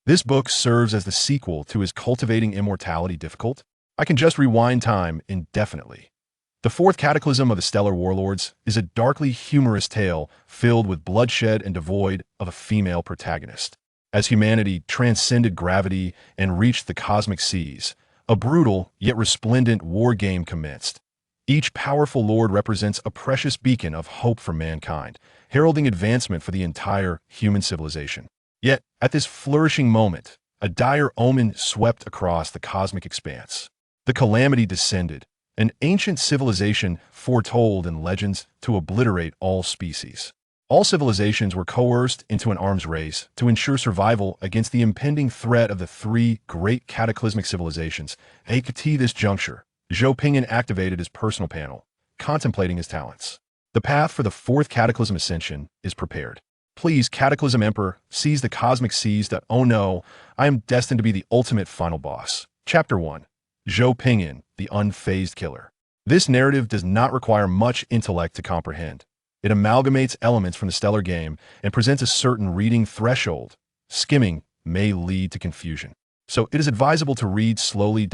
This book serves as the sequel to his Cultivating Immortality difficult. I can just rewind time indefinitely. The fourth cataclysm of the Stellar Warlords is a darkly humorous tale filled with bloodshed and devoid of a female protagonist. As humanity transcended gravity and reached the cosmic seas, a brutal yet resplendent war game commenced. Each powerful lord represents a precious beacon of hope for mankind, heralding advancement for the entire human civilization. Yet, at this flourishing moment, a dire omen swept across the cosmic expanse. The calamity descended, an ancient civilization foretold in legends to obliterate all species. All civilizations were coerced into an arms race to ensure survival against the impending threat of the three great cataclysmic civilizations. At this juncture, Zhou Ping'an activated his personal panel, contemplating his talents. The path for the fourth cataclysm Ascension is prepared. Please, Cataclysm Emperor, seize the cosmic seas. Oh no, I am destined to be the ultimate final boss. Chapter 1. Zhou Ping'an, the unfazed killer. This narrative does not require much intellect to comprehend. It amalgamates elements from the stellar game and presents a certain reading threshold. Skimming may lead to confusion. So it is advisable to read slowly.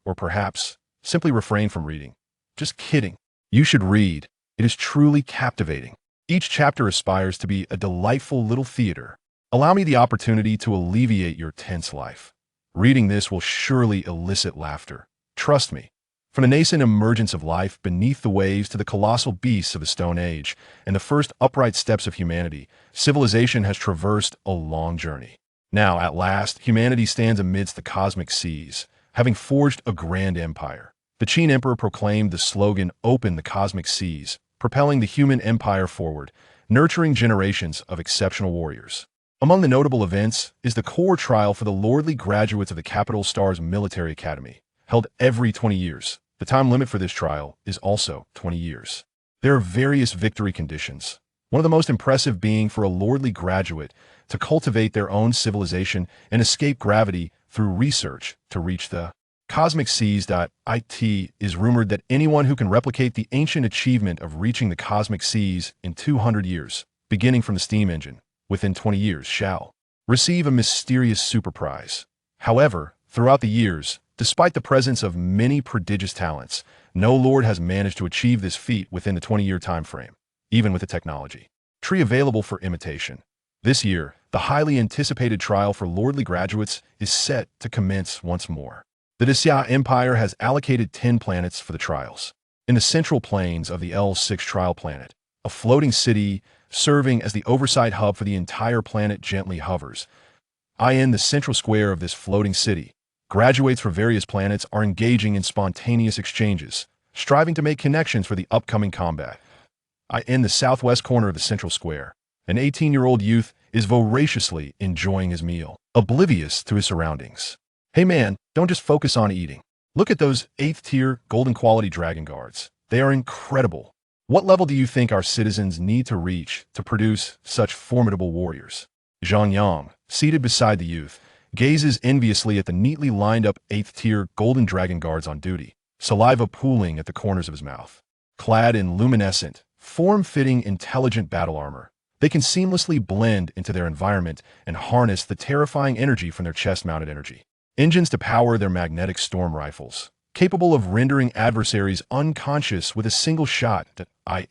Or perhaps simply refrain from reading. Just kidding. You should read. It is truly captivating. Each chapter aspires to be a delightful little theater. Allow me the opportunity to alleviate your tense life. Reading this will surely elicit laughter. Trust me. From the nascent emergence of life beneath the waves to the colossal beasts of the Stone Age and the first upright steps of humanity, civilization has traversed a long journey. Now, at last, humanity stands amidst the cosmic seas, having forged a grand empire. The Qin Emperor proclaimed the slogan, "Open the cosmic seas," propelling the human empire forward, nurturing generations of exceptional warriors. Among the notable events is the core trial for the lordly graduates of the Capital Stars Military Academy, held every 20 years. The time limit for this trial is also 20 years. There are various victory conditions, one of the most impressive being for a lordly graduate to cultivate their own civilization and escape gravity through research to reach the cosmic seas. It is rumored that anyone who can replicate the ancient achievement of reaching the cosmic seas in 200 years, beginning from the steam engine, within 20 years shall receive a mysterious super prize. However, throughout the years, despite the presence of many prodigious talents, no lord has managed to achieve this feat within the 20-year time frame, even with the technology tree available for imitation. This year, the highly anticipated trial for lordly graduates is set to commence once more. The Destined Empire has allocated 10 planets for the trials. In the central plains of the L6 trial planet, a floating city serving as the oversight hub for the entire planet gently hovers. In the central square of this floating city, graduates from various planets are engaging in spontaneous exchanges, striving to make connections for the upcoming combat. In the southwest corner of the central square, an 18-year-old youth is voraciously enjoying his meal, oblivious to his surroundings. Hey man, don't just focus on eating. Look at those 8th tier golden quality dragon guards. They are incredible. What level do you think our citizens need to reach to produce such formidable warriors? Zhang Yang, seated beside the youth, gazes enviously at the neatly lined up 8th tier golden dragon guards on duty, saliva pooling at the corners of his mouth. Clad in luminescent, form-fitting, intelligent battle armor, they can seamlessly blend into their environment and harness the terrifying energy from their chest-mounted energy engines to power their magnetic storm rifles, capable of rendering adversaries unconscious with a single shot.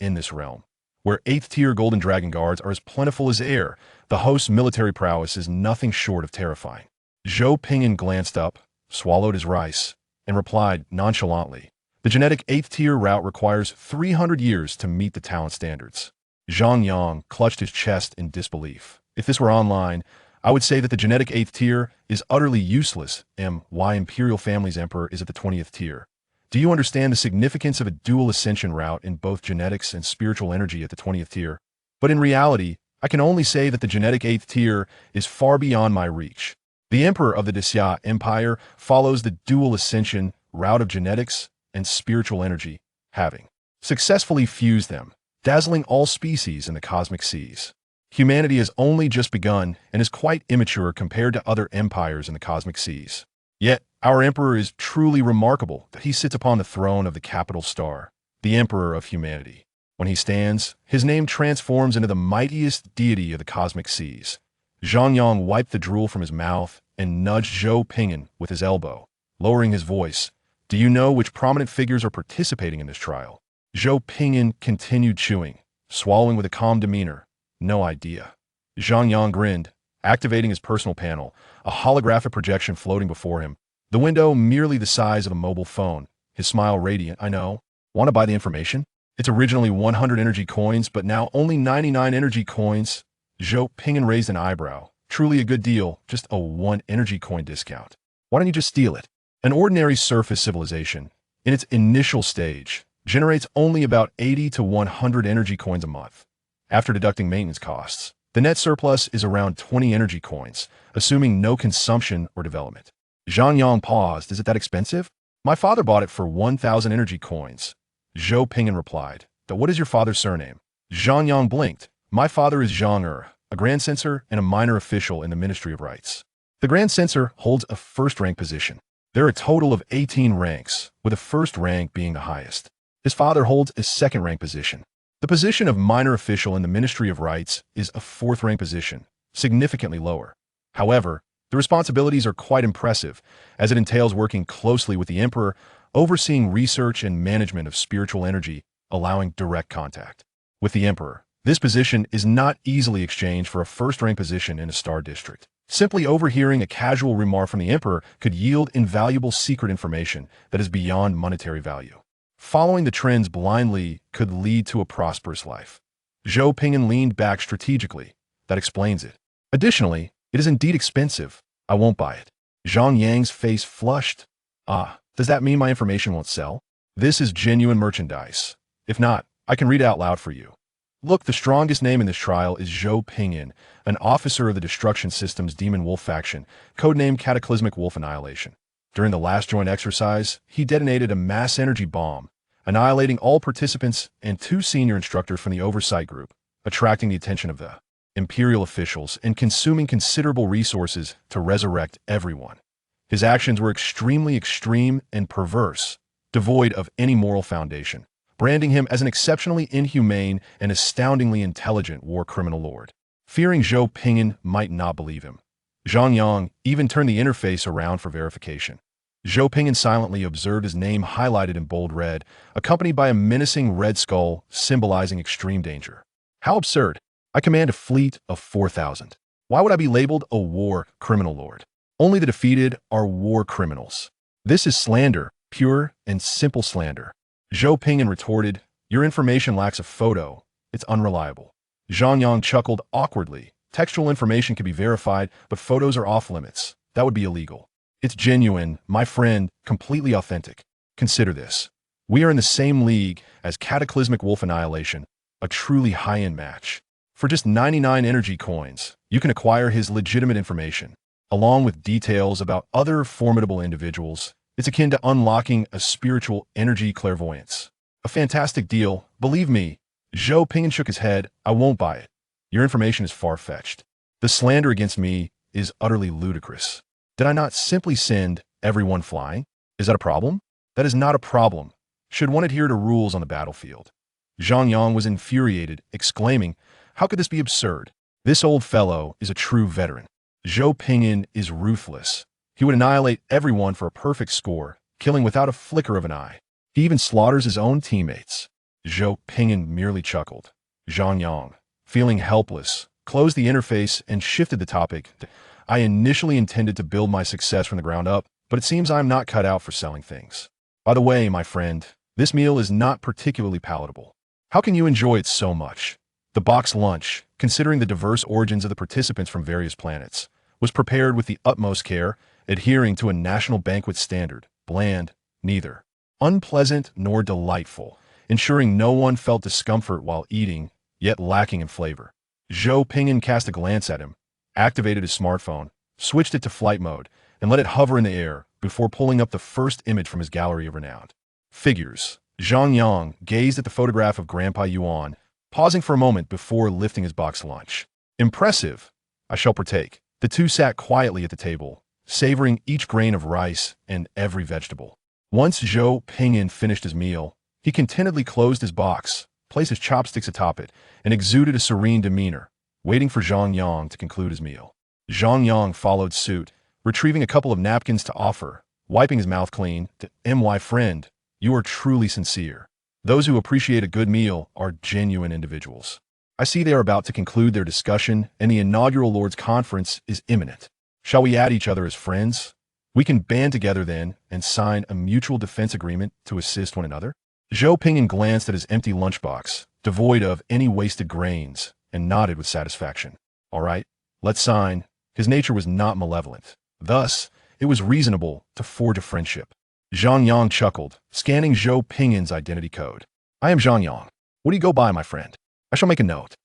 In this realm, where 8th tier golden dragon guards are as plentiful as air, the host's military prowess is nothing short of terrifying. Zhou Ping'an glanced up, swallowed his rice, and replied nonchalantly, "The genetic 8th tier route requires 300 years to meet the talent standards." Zhang Yang clutched his chest in disbelief. If this were online, I would say that the genetic 8th tier is utterly useless. Why Imperial Family's Emperor is at the 20th tier. Do you understand the significance of a dual ascension route in both genetics and spiritual energy at the 20th tier? But in reality, I can only say that the genetic 8th tier is far beyond my reach. The Emperor of the Destined Empire follows the dual ascension route of genetics and spiritual energy, having successfully fused them, dazzling all species in the cosmic seas. Humanity has only just begun and is quite immature compared to other empires in the cosmic seas. Yet, our emperor is truly remarkable that he sits upon the throne of the capital star, the emperor of humanity. When he stands, his name transforms into the mightiest deity of the cosmic seas. Zhang Yang wiped the drool from his mouth and nudged Zhou Ping'an with his elbow, lowering his voice. Do you know which prominent figures are participating in this trial? Zhou Ping'an continued chewing, swallowing with a calm demeanor. No idea. Zhang Yang grinned, activating his personal panel, a holographic projection floating before him, the window merely the size of a mobile phone, his smile radiant. I know. Want to buy the information? It's originally 100 energy coins, but now only 99 energy coins. Zhou Ping'an raised an eyebrow. Truly a good deal, just a 1 energy coin discount. Why don't you just steal it? An ordinary surface civilization, in its initial stage, generates only about 80 to 100 energy coins a month. After deducting maintenance costs, the net surplus is around 20 energy coins, assuming no consumption or development. Zhang Yang paused. Is it that expensive? My father bought it for 1,000 energy coins. Zhou Ping'an replied. What is your father's surname? Zhang Yang blinked. My father is Zhang a Grand Censor and a minor official in the Ministry of Rights. The Grand Censor holds a first-rank position. There are a total of 18 ranks, with the first rank being the highest. His father holds a second-rank position. The position of minor official in the Ministry of Rights is a fourth-rank position, significantly lower. However, the responsibilities are quite impressive, as it entails working closely with the Emperor, overseeing research and management of spiritual energy, allowing direct contact with the Emperor. This position is not easily exchanged for a first-rank position in a star district. Simply overhearing a casual remark from the Emperor could yield invaluable secret information that is beyond monetary value. Following the trends blindly could lead to a prosperous life. Zhou Ping'an leaned back strategically. That explains it. Additionally, it is indeed expensive. I won't buy it. Zhang Yang's face flushed. Does that mean my information won't sell? This is genuine merchandise. If not, I can read it out loud for you. Look, the strongest name in this trial is Zhou Ping'an, an officer of the Destruction System's Demon Wolf faction, codenamed Cataclysmic Wolf Annihilation. During the last joint exercise, he detonated a mass energy bomb, annihilating all participants and 2 senior instructors from the oversight group, attracting the attention of the imperial officials and consuming considerable resources to resurrect everyone. His actions were extremely extreme and perverse, devoid of any moral foundation, branding him as an exceptionally inhumane and astoundingly intelligent war criminal lord. Fearing Zhou Ping'an might not believe him, Zhang Yang even turned the interface around for verification. Zhou Ping'an silently observed his name highlighted in bold red, accompanied by a menacing red skull symbolizing extreme danger. How absurd! I command a fleet of 4,000. Why would I be labeled a war criminal lord? Only the defeated are war criminals. This is slander, pure and simple slander. Zhou Ping'an retorted, your information lacks a photo. It's unreliable. Zhang Yang chuckled awkwardly. Textual information can be verified, but photos are off limits. That would be illegal. It's genuine, my friend, completely authentic. Consider this. We are in the same league as Cataclysmic Wolf Annihilation, a truly high-end match. For just 99 energy coins, you can acquire his legitimate information, along with details about other formidable individuals. It's akin to unlocking a spiritual energy clairvoyance. A fantastic deal, believe me. Zhou Ping'an shook his head. I won't buy it. Your information is far-fetched. The slander against me is utterly ludicrous. Did I not simply send everyone flying? Is that a problem? That is not a problem. Should one adhere to rules on the battlefield? Zhang Yang was infuriated, exclaiming, how could this be absurd? This old fellow is a true veteran. Zhou Ping'an is ruthless. He would annihilate everyone for a perfect score, killing without a flicker of an eye. He even slaughters his own teammates. Zhou Ping'an merely chuckled. Zhang Yang, feeling helpless, closed the interface and shifted the topic. I initially intended to build my success from the ground up, but it seems I'm not cut out for selling things. By the way, my friend, this meal is not particularly palatable. How can you enjoy it so much? The box lunch, considering the diverse origins of the participants from various planets, was prepared with the utmost care, adhering to a national banquet standard, bland, neither unpleasant nor delightful, ensuring no one felt discomfort while eating, yet lacking in flavor. Zhou Ping'an cast a glance at him, activated his smartphone, switched it to flight mode, and let it hover in the air before pulling up the first image from his gallery of renowned figures. Zhang Yang gazed at the photograph of Grandpa Yuan, pausing for a moment before lifting his box lunch. Impressive. I shall partake. The two sat quietly at the table, savoring each grain of rice and every vegetable. Once Zhou Ping'an finished his meal, he contentedly closed his box, placed his chopsticks atop it, and exuded a serene demeanor, waiting for Zhang Yang to conclude his meal. Zhang Yang followed suit, retrieving a couple of napkins to offer, wiping his mouth clean, to "My friend, you are truly sincere. Those who appreciate a good meal are genuine individuals. I see they are about to conclude their discussion, and the inaugural Lords' Conference is imminent. Shall we add each other as friends? We can band together then and sign a mutual defense agreement to assist one another." Zhou Ping'an glanced at his empty lunchbox, devoid of any wasted grains, and nodded with satisfaction. "All right, let's sign." His nature was not malevolent. Thus, it was reasonable to forge a friendship. Zhang Yang chuckled, scanning Zhou Ping'an's identity code. "I am Zhang Yang. What do you go by, my friend? I shall make a note."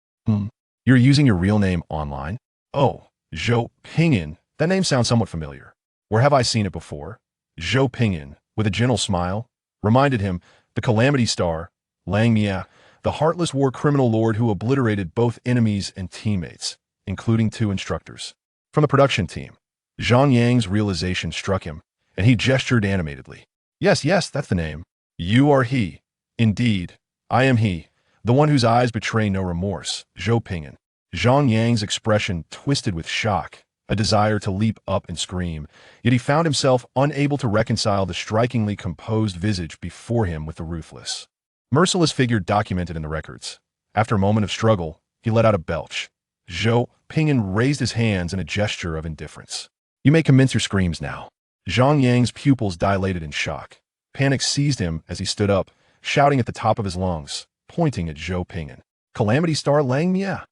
You're using your real name online?" "Oh, Zhou Ping'an. That name sounds somewhat familiar. Where have I seen it before?" Zhou Ping'an, with a gentle smile, reminded him the Calamity Star, Lang Mia, the heartless war criminal lord who obliterated both enemies and teammates, including 2 instructors. From the production team. Zhang Yang's realization struck him, and he gestured animatedly. Yes, that's the name. You are he. Indeed, I am he, the one whose eyes betray no remorse, Zhou Ping'an. Zhang Yang's expression twisted with shock, a desire to leap up and scream, yet he found himself unable to reconcile the strikingly composed visage before him with the ruthless, merciless figure documented in the records. After a moment of struggle, he let out a belch. Zhou Ping'an raised his hands in a gesture of indifference. "You may commence your screams now." Zhang Yang's pupils dilated in shock. Panic seized him as he stood up, shouting at the top of his lungs, pointing at Zhou Ping'an. "Calamity Star Lang Mia."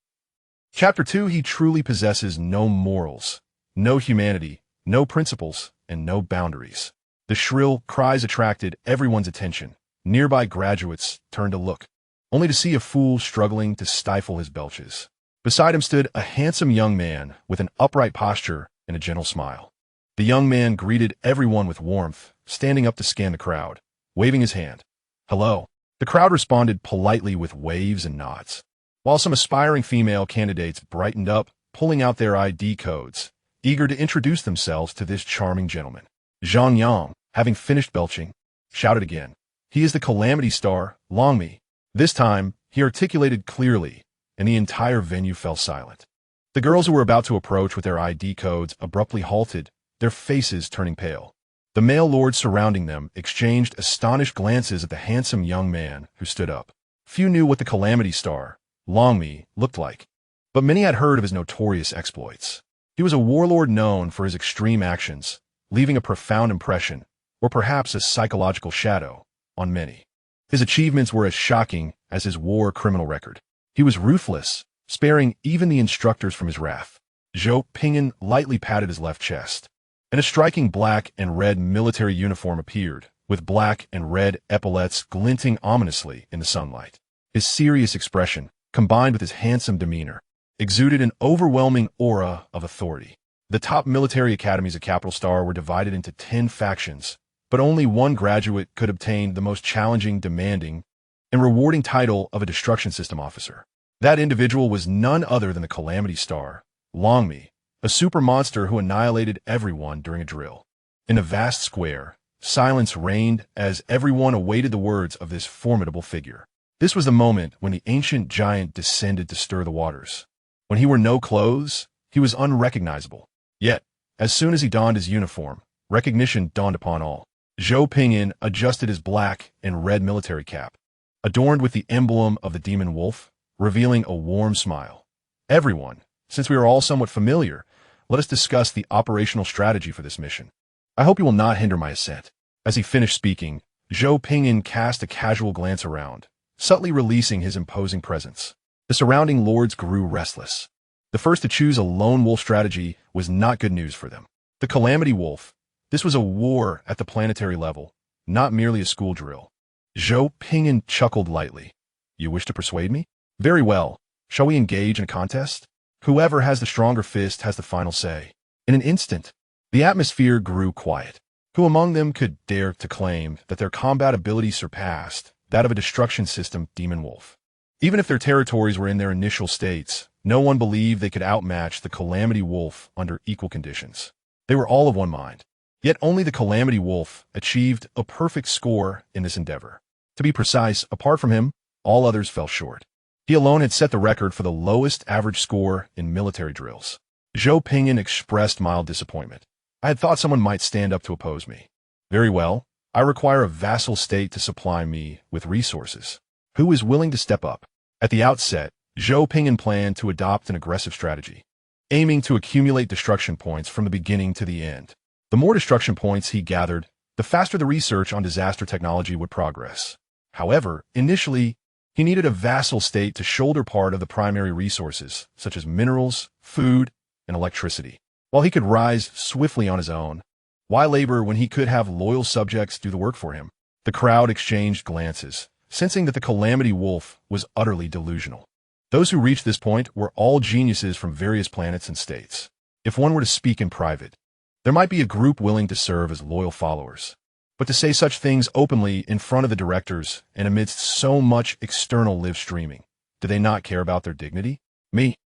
Chapter 2. He truly possesses no morals, no humanity, no principles, and no boundaries. The shrill cries attracted everyone's attention. Nearby graduates turned to look, only to see a fool struggling to stifle his belches. Beside him stood a handsome young man with an upright posture and a gentle smile. The young man greeted everyone with warmth, standing up to scan the crowd, waving his hand. "Hello." The crowd responded politely with waves and nods, while some aspiring female candidates brightened up, pulling out their ID codes, eager to introduce themselves to this charming gentleman. Zhang Yang, having finished belching, shouted again. "He is the Calamity Star, Lang Mi." This time, he articulated clearly, and the entire venue fell silent. The girls who were about to approach with their ID codes abruptly halted, their faces turning pale. The male lords surrounding them exchanged astonished glances at the handsome young man who stood up. Few knew what the Calamity Star, Lang Mi, looked like, but many had heard of his notorious exploits. He was a warlord known for his extreme actions, leaving a profound impression, or perhaps a psychological shadow, on many. His achievements were as shocking as his war criminal record. He was ruthless, sparing even the instructors from his wrath. Zhou Ping'an lightly patted his left chest, and a striking black and red military uniform appeared, with black and red epaulets glinting ominously in the sunlight. His serious expression, combined with his handsome demeanor, exuded an overwhelming aura of authority. The top military academies of Capital Star were divided into 10 factions, but only one graduate could obtain the most challenging, demanding, and rewarding title of a destruction system officer. That individual was none other than the Calamity Star, Lang Mi, a super monster who annihilated everyone during a drill. In a vast square, silence reigned as everyone awaited the words of this formidable figure. This was the moment when the ancient giant descended to stir the waters. When he wore no clothes, he was unrecognizable. Yet, as soon as he donned his uniform, recognition dawned upon all. Zhou Ping'an adjusted his black and red military cap, adorned with the emblem of the demon wolf, revealing a warm smile. "Everyone, since we are all somewhat familiar, let us discuss the operational strategy for this mission. I hope you will not hinder my ascent." As he finished speaking, Zhou Ping'an cast a casual glance around, subtly releasing his imposing presence. The surrounding lords grew restless. The first to choose a lone wolf strategy was not good news for them. The Calamity Wolf. This was a war at the planetary level, not merely a school drill. Zhou Ping'an chuckled lightly. "You wish to persuade me? Very well. Shall we engage in a contest? Whoever has the stronger fist has the final say." In an instant, the atmosphere grew quiet. Who among them could dare to claim that their combat ability surpassed that of a destruction system demon wolf? Even if their territories were in their initial states, no one believed they could outmatch the Calamity Wolf under equal conditions. They were all of one mind. Yet only the Calamity Wolf achieved a perfect score in this endeavor. To be precise, apart from him, all others fell short. He alone had set the record for the lowest average score in military drills. Zhou Ping'an expressed mild disappointment. I had thought someone might stand up to oppose me. Very well. I require a vassal state to supply me with resources. Who is willing to step up? At the outset, Zhou Ping'an planned to adopt an aggressive strategy, aiming to accumulate destruction points from the beginning to the end. The more destruction points he gathered, the faster the research on disaster technology would progress. However, initially, he needed a vassal state to shoulder part of the primary resources, such as minerals, food, and electricity. While he could rise swiftly on his own, why labor when he could have loyal subjects do the work for him? The crowd exchanged glances, sensing that the Calamity Wolf was utterly delusional. Those who reached this point were all geniuses from various planets and states. If one were to speak in private, there might be a group willing to serve as loyal followers. But to say such things openly in front of the directors and amidst so much external live streaming, do they not care about their dignity? Me,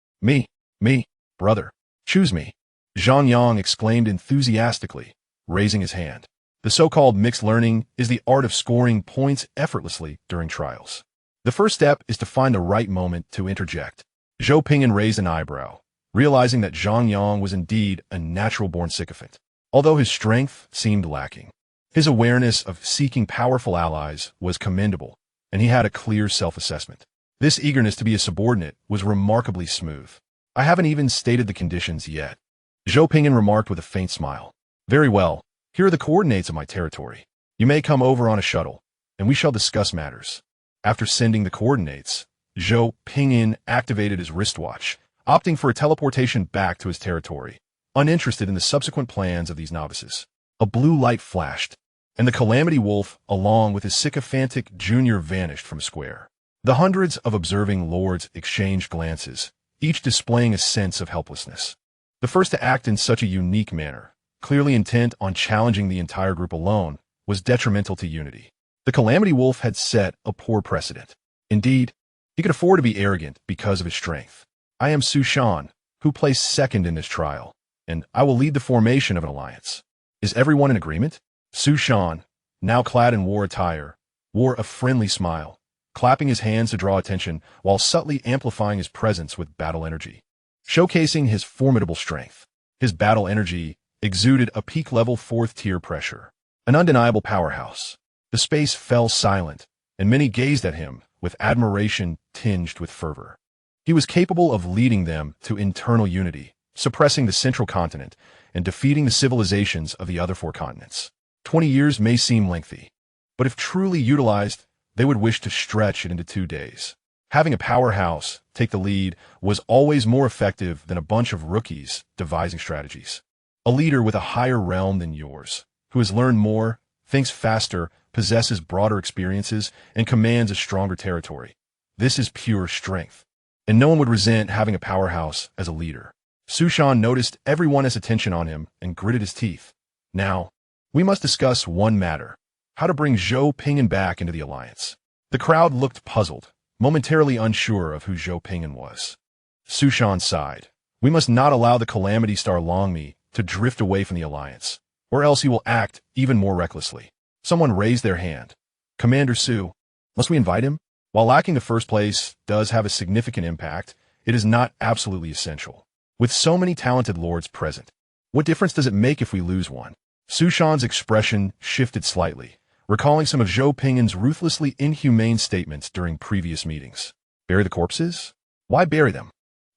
brother, choose me. Zhang Yang exclaimed enthusiastically, raising his hand. The so-called mixed learning is the art of scoring points effortlessly during trials. The first step is to find the right moment to interject. Zhou Ping'an raised an eyebrow, realizing that Zhang Yang was indeed a natural-born sycophant, although his strength seemed lacking. His awareness of seeking powerful allies was commendable, and he had a clear self-assessment. This eagerness to be a subordinate was remarkably smooth. I haven't even stated the conditions yet. Zhou Ping'an remarked with a faint smile. Very well, here are the coordinates of my territory. You may come over on a shuttle, and we shall discuss matters. After sending the coordinates, Zhou Ping'an activated his wristwatch, opting for a teleportation back to his territory, uninterested in the subsequent plans of these novices. A blue light flashed, and the Calamity Wolf, along with his sycophantic junior, vanished from a square. The hundreds of observing lords exchanged glances, each displaying a sense of helplessness. The first to act in such a unique manner, clearly intent on challenging the entire group alone, was detrimental to unity. The Calamity Wolf had set a poor precedent. Indeed, he could afford to be arrogant because of his strength. I am Su Shan, who placed second in this trial, and I will lead the formation of an alliance. Is everyone in agreement? Su Shan, now clad in war attire, wore a friendly smile, clapping his hands to draw attention while subtly amplifying his presence with battle energy. Showcasing his formidable strength, his battle energy exuded a peak-level 4th-tier pressure, an undeniable powerhouse. The space fell silent, and many gazed at him with admiration tinged with fervor. He was capable of leading them to internal unity, suppressing the central continent, and defeating the civilizations of the other 4 continents. 20 years may seem lengthy, but if truly utilized, they would wish to stretch it into 2 days. Having a powerhouse take the lead was always more effective than a bunch of rookies devising strategies. A leader with a higher realm than yours, who has learned more, thinks faster, possesses broader experiences, and commands a stronger territory. This is pure strength, and no one would resent having a powerhouse as a leader. Su Shan noticed everyone's attention on him and gritted his teeth. Now, we must discuss one matter: how to bring Zhou Ping'an back into the alliance. The crowd looked puzzled, momentarily unsure of who Zhou Ping'an was. Su Shan sighed. We must not allow the Calamity Star Longmi to drift away from the alliance, or else he will act even more recklessly. Someone raised their hand. Commander Su, must we invite him? While lacking the first place does have a significant impact, it is not absolutely essential. With so many talented lords present, what difference does it make if we lose one? Su Shan's expression shifted slightly, recalling some of Zhou Ping'an's ruthlessly inhumane statements during previous meetings. Bury the corpses? Why bury them?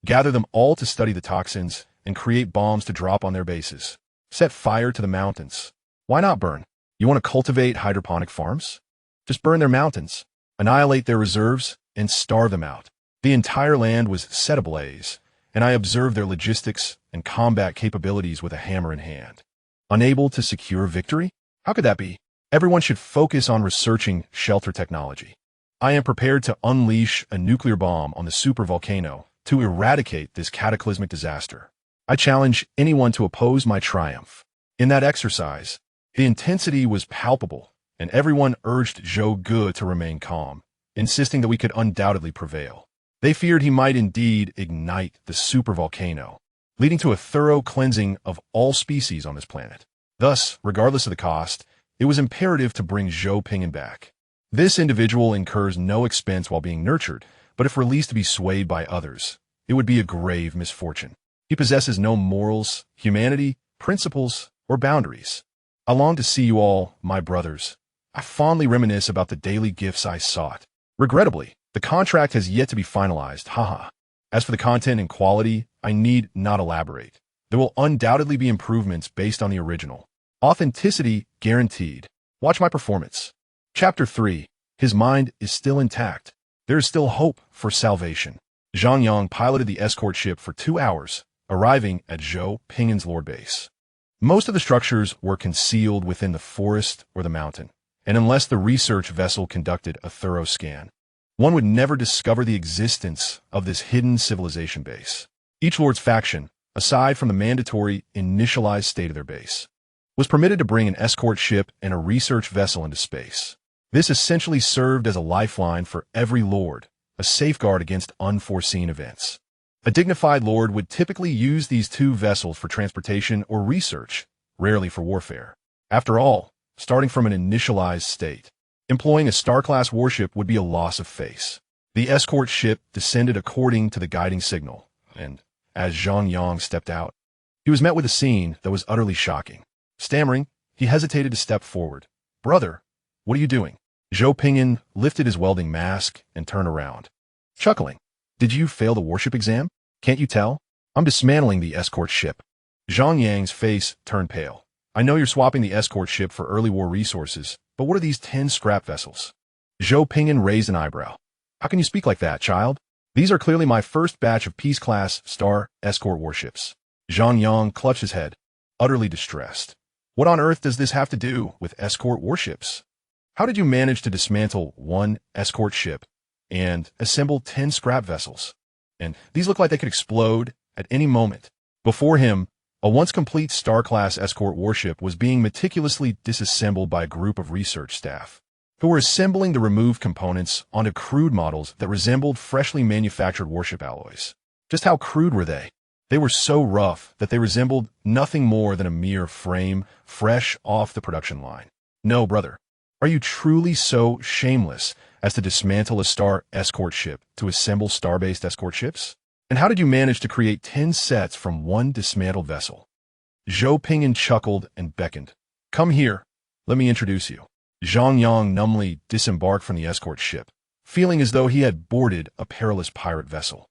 Gather them all to study the toxins and create bombs to drop on their bases. Set fire to the mountains. Why not burn? You want to cultivate hydroponic farms? Just burn their mountains, annihilate their reserves, and starve them out. The entire land was set ablaze, and I observed their logistics and combat capabilities with a hammer in hand. Unable to secure victory? How could that be? Everyone should focus on researching shelter technology. I am prepared to unleash a nuclear bomb on the supervolcano to eradicate this cataclysmic disaster. I challenge anyone to oppose my triumph. In that exercise, the intensity was palpable, and everyone urged Zhou Ge to remain calm, insisting that we could undoubtedly prevail. They feared he might indeed ignite the supervolcano, leading to a thorough cleansing of all species on this planet. Thus, regardless of the cost, it was imperative to bring Zhou Ping'an back. This individual incurs no expense while being nurtured, but if released to be swayed by others, it would be a grave misfortune. He possesses no morals, humanity, principles, or boundaries. I long to see you all, my brothers. I fondly reminisce about the daily gifts I sought. Regrettably, the contract has yet to be finalized, haha. As for the content and quality, I need not elaborate. There will undoubtedly be improvements based on the original. Authenticity guaranteed. Watch my performance. Chapter 3. His mind is still intact. There is still hope for salvation. Zhang Yang piloted the escort ship for 2 hours, arriving at Zhou Ping'an's lord base. Most of the structures were concealed within the forest or the mountain, and unless the research vessel conducted a thorough scan, one would never discover the existence of this hidden civilization base. Each lord's faction, aside from the mandatory initialized state of their base, was permitted to bring an escort ship and a research vessel into space. This essentially served as a lifeline for every lord, a safeguard against unforeseen events. A dignified lord would typically use these 2 vessels for transportation or research, rarely for warfare. After all, starting from an initialized state, employing a star-class warship would be a loss of face. The escort ship descended according to the guiding signal, and as Zhang Yang stepped out, he was met with a scene that was utterly shocking. Stammering, he hesitated to step forward. "Brother, what are you doing?" Zhou Ping'an lifted his welding mask and turned around, chuckling. "Did you fail the warship exam? Can't you tell? I'm dismantling the escort ship." Zhang Yang's face turned pale. "I know you're swapping the escort ship for early war resources, but what are these 10 scrap vessels?" Zhou Ping'an raised an eyebrow. "How can you speak like that, child? These are clearly my first batch of Peace-class star escort warships." Zhang Yang clutched his head, utterly distressed. "What on earth does this have to do with escort warships? How did you manage to dismantle 1 escort ship and assemble 10 scrap vessels? And these look like they could explode at any moment." Before him, a once complete star-class escort warship was being meticulously disassembled by a group of research staff, who were assembling the removed components onto crude models that resembled freshly manufactured warship alloys. Just how crude were they? They were so rough that they resembled nothing more than a mere frame fresh off the production line. "No, brother. Are you truly so shameless as to dismantle a star escort ship to assemble star-based escort ships? And how did you manage to create 10 sets from 1 dismantled vessel?" Zhou Ping'an chuckled and beckoned. "Come here. Let me introduce you." Zhang Yang numbly disembarked from the escort ship, feeling as though he had boarded a perilous pirate vessel.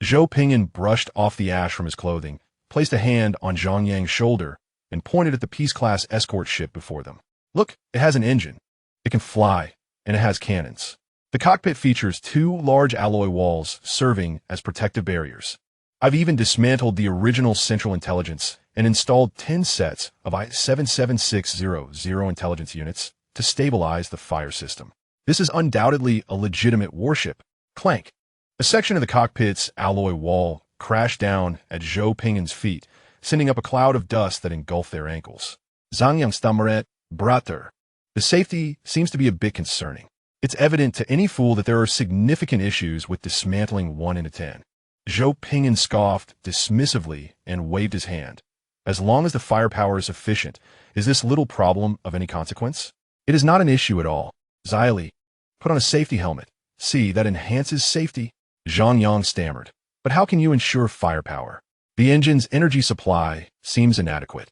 Zhou Ping'an brushed off the ash from his clothing, placed a hand on Zhang Yang's shoulder, and pointed at the Peace-class escort ship before them. "Look, it has an engine. It can fly, and it has cannons. The cockpit features 2 large alloy walls serving as protective barriers. I've even dismantled the original Central Intelligence and installed 10 sets of I-77600 intelligence units to stabilize the fire system. This is undoubtedly a legitimate warship." Clank. A section of the cockpit's alloy wall crashed down at Zhou Ping'an's feet, sending up a cloud of dust that engulfed their ankles. "Zhang Yang Stameret, Brater. The safety seems to be a bit concerning. It's evident to any fool that there are significant issues with dismantling 1 into 10. Zhou Ping'an scoffed dismissively and waved his hand. "As long as the firepower is sufficient, is this little problem of any consequence?" "It is not an issue at all. Xylee, put on a safety helmet. See, that enhances safety." Zhang Yang stammered. "But how can you ensure firepower? The engine's energy supply seems inadequate."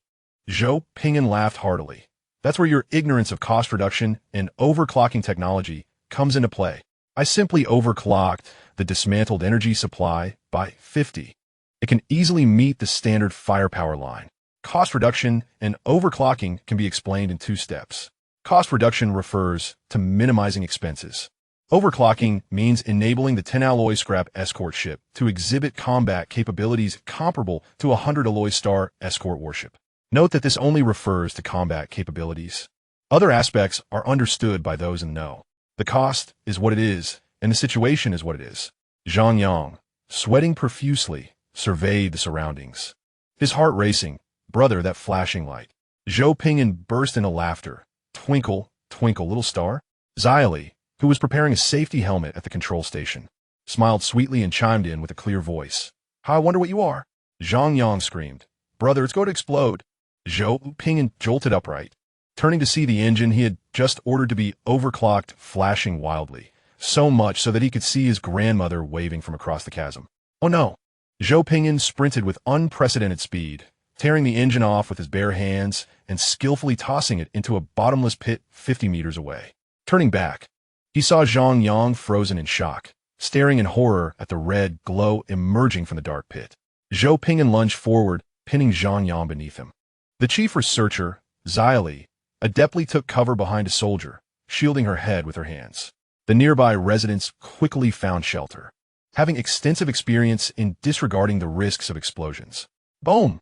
Zhou Ping'an laughed heartily. "That's where your ignorance of cost reduction and overclocking technology comes into play. I simply overclocked the dismantled energy supply by 50. It can easily meet the standard firepower line. Cost reduction and overclocking can be explained in 2 steps. Cost reduction refers to minimizing expenses. Overclocking means enabling the 10 alloy scrap escort ship to exhibit combat capabilities comparable to a 100 alloy star escort warship. Note that this only refers to combat capabilities. Other aspects are understood by those in the know. The cost is what it is, and the situation is what it is." Zhang Yang, sweating profusely, surveyed the surroundings, his heart racing. "Brother, that flashing light." Zhou Ping'an burst into laughter. "Twinkle, twinkle, little star." Xylee, who was preparing a safety helmet at the control station, smiled sweetly and chimed in with a clear voice. "How I wonder what you are." Zhang Yang screamed. "Brother, it's going to explode." Zhou Ping'an jolted upright, turning to see the engine he had just ordered to be overclocked flashing wildly, so much so that he could see his grandmother waving from across the chasm. "Oh no!" Zhou Ping'an sprinted with unprecedented speed, tearing the engine off with his bare hands and skillfully tossing it into a bottomless pit 50 meters away. Turning back, he saw Zhang Yang frozen in shock, staring in horror at the red glow emerging from the dark pit. Zhou Ping'an lunged forward, pinning Zhang Yang beneath him. The chief researcher, Zhou, adeptly took cover behind a soldier, shielding her head with her hands. The nearby residents quickly found shelter, having extensive experience in disregarding the risks of explosions. Boom!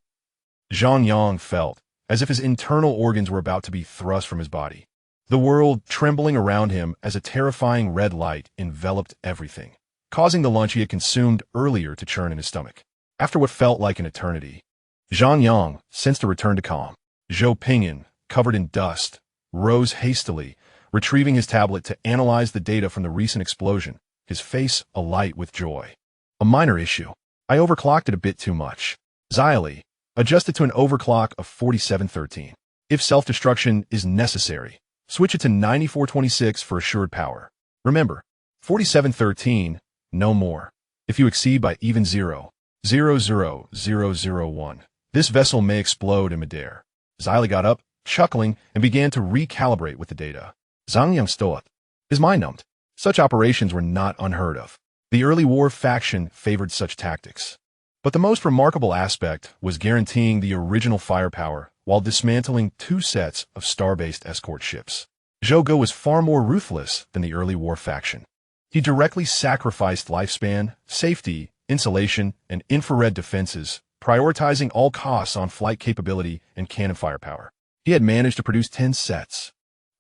Zhang Yang felt as if his internal organs were about to be thrust from his body, the world trembling around him as a terrifying red light enveloped everything, causing the lunch he had consumed earlier to churn in his stomach. After what felt like an eternity, Zhang Yang sensed a return to calm. Zhou Ping'an, covered in dust, rose hastily, retrieving his tablet to analyze the data from the recent explosion, his face alight with joy. A minor issue. I overclocked it a bit too much. Zhou adjusted to an overclock of 4713. If self-destruction is necessary, switch it to 9426 for assured power. Remember, 4713, no more. If you exceed by even 0.00001, this vessel may explode in midair. Zhou got up, chuckling, and began to recalibrate with the data. Zhang Yang stood, his mind numbed. Such operations were not unheard of. The early war faction favored such tactics. But the most remarkable aspect was guaranteeing the original firepower while dismantling 2 sets of star-based escort ships. Zhou was far more ruthless than the early war faction. He directly sacrificed lifespan, safety, insulation, and infrared defenses, prioritizing all costs on flight capability and cannon firepower. He had managed to produce 10 sets.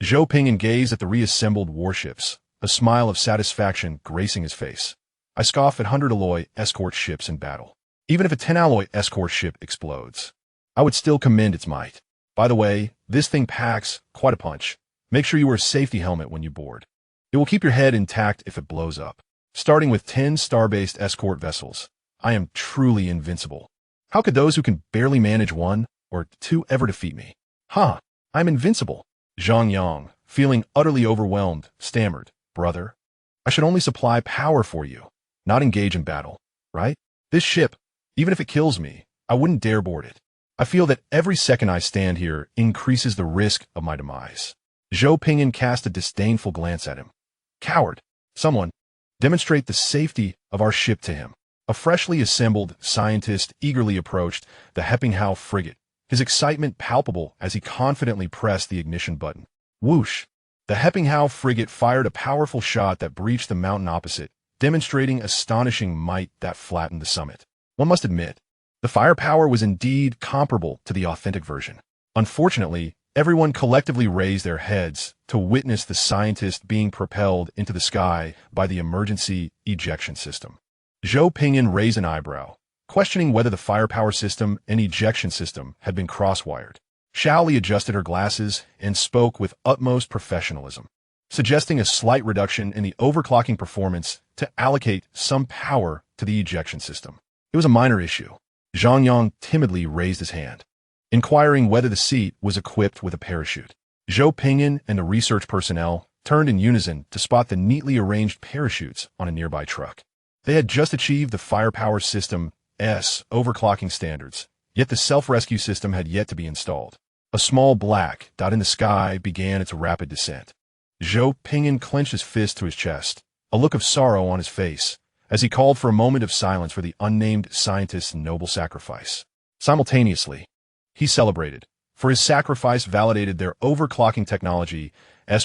Zhou Ping'an gazed at the reassembled warships, a smile of satisfaction gracing his face. I scoff at 100 alloy escort ships in battle. Even if a 10 alloy escort ship explodes, I would still commend its might. By the way, this thing packs quite a punch. Make sure you wear a safety helmet when you board. It will keep your head intact if it blows up. Starting with 10 star-based escort vessels, I am truly invincible. How could those who can barely manage 1 or 2 ever defeat me? I'm invincible. Zhang Yang, feeling utterly overwhelmed, stammered, Brother, I should only supply power for you, not engage in battle, right? This ship, even if it kills me, I wouldn't dare board it. I feel that every second I stand here increases the risk of my demise. Zhou Ping'an cast a disdainful glance at him. Coward! Someone, demonstrate the safety of our ship to him. A freshly assembled scientist eagerly approached the Hepinghao frigate, his excitement palpable as he confidently pressed the ignition button. Whoosh! The Hepinghao frigate fired a powerful shot that breached the mountain opposite, demonstrating astonishing might that flattened the summit. One must admit, the firepower was indeed comparable to the authentic version. Unfortunately, everyone collectively raised their heads to witness the scientist being propelled into the sky by the emergency ejection system. Zhou Ping'an raised an eyebrow, questioning whether the firepower system and ejection system had been cross-wired. Shaoli adjusted her glasses and spoke with utmost professionalism, suggesting a slight reduction in the overclocking performance to allocate some power to the ejection system. It was a minor issue. Zhang Yang timidly raised his hand, inquiring whether the seat was equipped with a parachute. Zhou Ping'an and the research personnel turned in unison to spot the neatly arranged parachutes on a nearby truck. They had just achieved the firepower system's overclocking standards, yet the self-rescue system had yet to be installed. A small black dot in the sky began its rapid descent. Zhou Ping'an clenched his fist to his chest, a look of sorrow on his face, as he called for a moment of silence for the unnamed scientist's noble sacrifice. Simultaneously, he celebrated, for his sacrifice validated their overclocking technology's